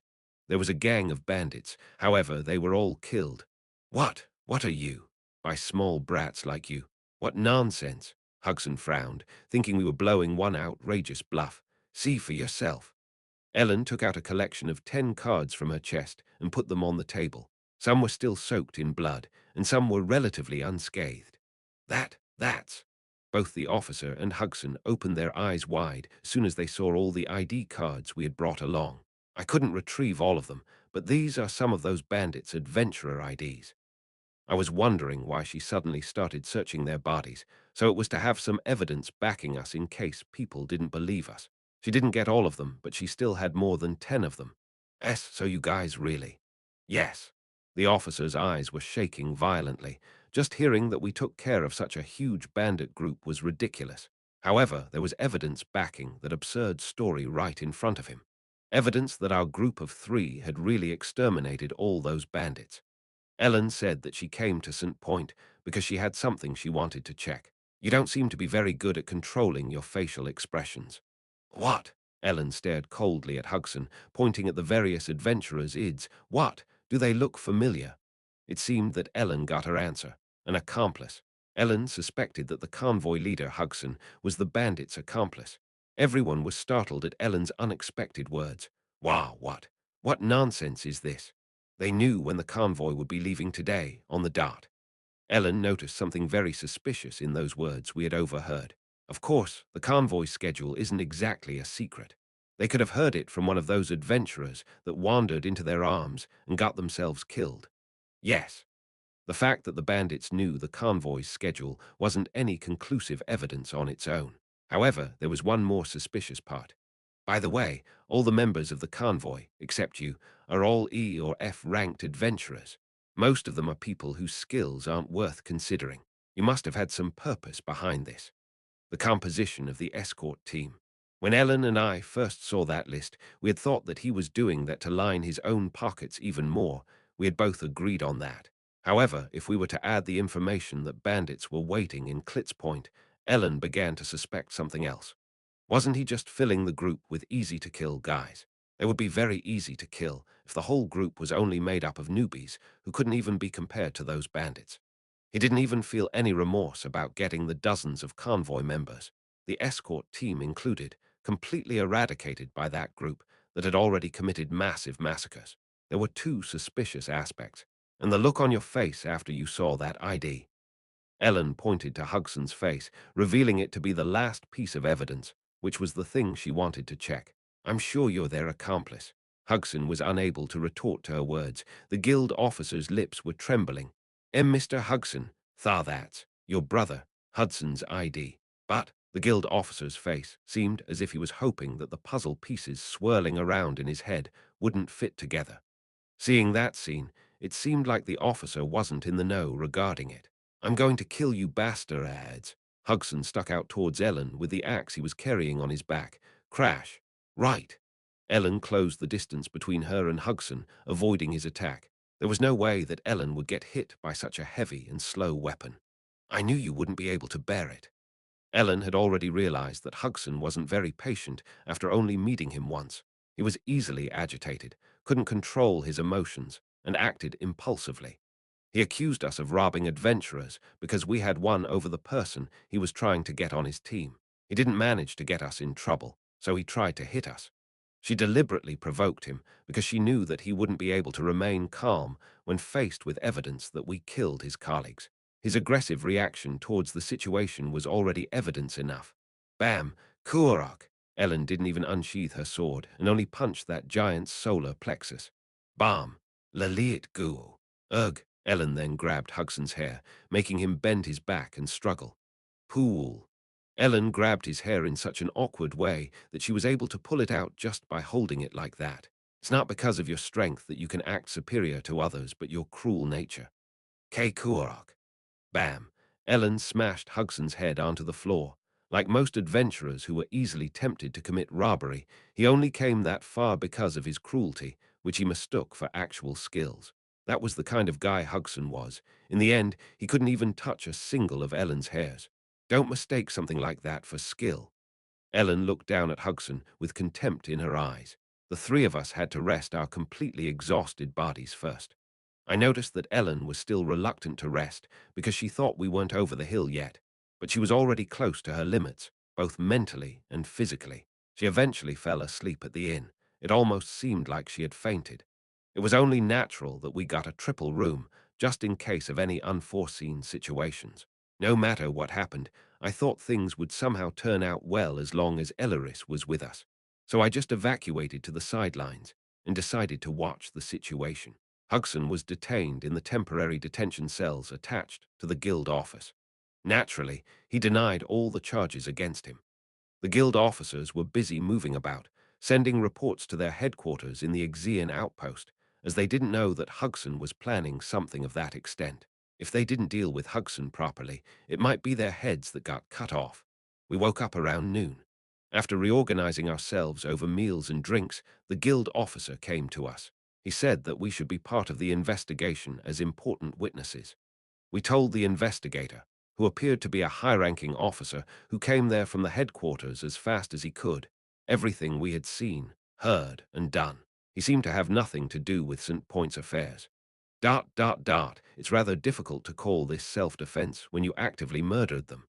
There was a gang of bandits, however, they were all killed. What? What are you? By small brats like you. What nonsense! Hugson frowned, thinking we were blowing one outrageous bluff. See for yourself. Ellen took out a collection of 10 cards from her chest and put them on the table. Some were still soaked in blood, and some were relatively unscathed. That's... Both the officer and Hugson opened their eyes wide as soon as they saw all the ID cards we had brought along. I couldn't retrieve all of them, but these are some of those bandits' adventurer IDs. I was wondering why she suddenly started searching their bodies, so it was to have some evidence backing us in case people didn't believe us. She didn't get all of them, but she still had more than 10 of them. So you guys really? Yes. The officer's eyes were shaking violently. Just hearing that we took care of such a huge bandit group was ridiculous. However, there was evidence backing that absurd story right in front of him. Evidence that our group of 3 had really exterminated all those bandits. Ellen said that she came to St. Point because she had something she wanted to check. You don't seem to be very good at controlling your facial expressions. What? Ellen stared coldly at Hugson, pointing at the various adventurers' ids. What? Do they look familiar? It seemed that Ellen got her answer. An accomplice. Ellen suspected that the convoy leader, Hugson, was the bandit's accomplice. Everyone was startled at Ellen's unexpected words. Wow, what? What nonsense is this? They knew when the convoy would be leaving today, on the dot. Ellen noticed something very suspicious in those words we had overheard. Of course, the convoy schedule isn't exactly a secret. They could have heard it from one of those adventurers that wandered into their arms and got themselves killed. Yes, the fact that the bandits knew the convoy's schedule wasn't any conclusive evidence on its own. However, there was one more suspicious part. By the way, all the members of the convoy, except you, are all E or F ranked adventurers. Most of them are people whose skills aren't worth considering. You must have had some purpose behind this. The composition of the escort team. When Ellen and I first saw that list, we had thought that he was doing that to line his own pockets even more. We had both agreed on that. However, if we were to add the information that bandits were waiting in Clit's Point, Ellen began to suspect something else. Wasn't he just filling the group with easy-to-kill guys? They would be very easy to kill if the whole group was only made up of newbies who couldn't even be compared to those bandits. He didn't even feel any remorse about getting the dozens of convoy members, the escort team included, completely eradicated by that group that had already committed massive massacres. There were 2 suspicious aspects, and the look on your face after you saw that ID. Ellen pointed to Hugson's face, revealing it to be the last piece of evidence, which was the thing she wanted to check. I'm sure you're their accomplice. Hugson was unable to retort to her words. The guild officer's lips were trembling. Mr. Hugson, that's your brother, Hudson's ID. But the guild officer's face seemed as if he was hoping that the puzzle pieces swirling around in his head wouldn't fit together. Seeing that scene, it seemed like the officer wasn't in the know regarding it. I'm going to kill you bastards. Hugson stuck out towards Ellen with the axe he was carrying on his back. Crash. Right. Ellen closed the distance between her and Hugson, avoiding his attack. There was no way that Ellen would get hit by such a heavy and slow weapon. I knew you wouldn't be able to bear it. Ellen had already realized that Hugson wasn't very patient after only meeting him once. He was easily agitated, couldn't control his emotions, and acted impulsively. He accused us of robbing adventurers because we had won over the person he was trying to get on his team. He didn't manage to get us in trouble, so he tried to hit us. She deliberately provoked him because she knew that he wouldn't be able to remain calm when faced with evidence that we killed his colleagues. His aggressive reaction towards the situation was already evidence enough. Bam! Kuorok! Ellen didn't even unsheath her sword and only punched that giant's solar plexus. Bam! Laliit Goo! Ugh! Ellen then grabbed Hugson's hair, making him bend his back and struggle. Pool! Ellen grabbed his hair in such an awkward way that she was able to pull it out just by holding it like that. It's not because of your strength that you can act superior to others, but your cruel nature. Kuorok! Bam! Ellen smashed Hugson's head onto the floor. Like most adventurers who were easily tempted to commit robbery, he only came that far because of his cruelty, which he mistook for actual skills. That was the kind of guy Hugson was. In the end, he couldn't even touch a single of Ellen's hairs. Don't mistake something like that for skill. Ellen looked down at Hugson with contempt in her eyes. The three of us had to rest our completely exhausted bodies first. I noticed that Ellen was still reluctant to rest because she thought we weren't over the hill yet, but she was already close to her limits, both mentally and physically. She eventually fell asleep at the inn. It almost seemed like she had fainted. It was only natural that we got a triple room, just in case of any unforeseen situations. No matter what happened, I thought things would somehow turn out well as long as Elleris was with us. So I just evacuated to the sidelines and decided to watch the situation. Hugson was detained in the temporary detention cells attached to the guild office. Naturally, he denied all the charges against him. The guild officers were busy moving about, sending reports to their headquarters in the Exian outpost, as they didn't know that Hugson was planning something of that extent. If they didn't deal with Hugson properly, it might be their heads that got cut off. We woke up around noon. After reorganizing ourselves over meals and drinks, the guild officer came to us. He said that we should be part of the investigation as important witnesses. We told the investigator, who appeared to be a high-ranking officer who came there from the headquarters as fast as he could, everything we had seen, heard, and done. He seemed to have nothing to do with St. Point's affairs. It's rather difficult to call this self-defense when you actively murdered them.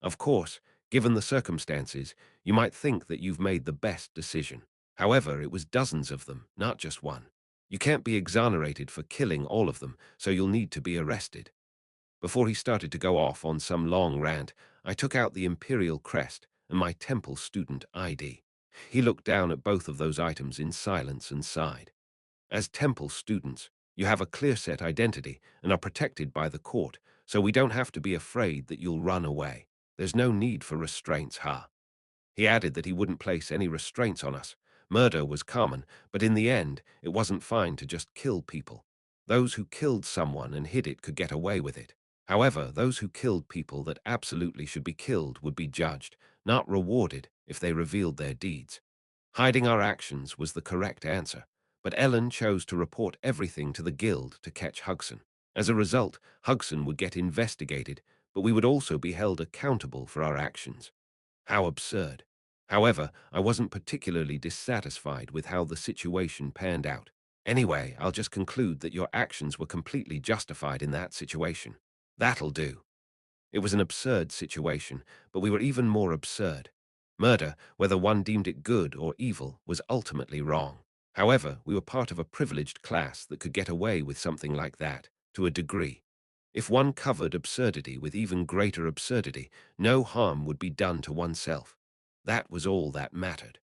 Of course, given the circumstances, you might think that you've made the best decision. However, it was dozens of them, not just one. You can't be exonerated for killing all of them, so you'll need to be arrested. Before he started to go off on some long rant, I took out the Imperial crest and my Temple student ID. He looked down at both of those items in silence and sighed. As Temple students, you have a clear-set identity and are protected by the court, so we don't have to be afraid that you'll run away. There's no need for restraints, huh? He added that he wouldn't place any restraints on us. Murder was common, but in the end, it wasn't fine to just kill people. Those who killed someone and hid it could get away with it. However, those who killed people that absolutely should be killed would be judged, not rewarded, if they revealed their deeds. Hiding our actions was the correct answer, but Ellen chose to report everything to the guild to catch Hugson. As a result, Hugson would get investigated, but we would also be held accountable for our actions. How absurd. However, I wasn't particularly dissatisfied with how the situation panned out. Anyway, I'll just conclude that your actions were completely justified in that situation. That'll do. It was an absurd situation, but we were even more absurd. Murder, whether one deemed it good or evil, was ultimately wrong. However, we were part of a privileged class that could get away with something like that, to a degree. If one covered absurdity with even greater absurdity, no harm would be done to oneself. That was all that mattered.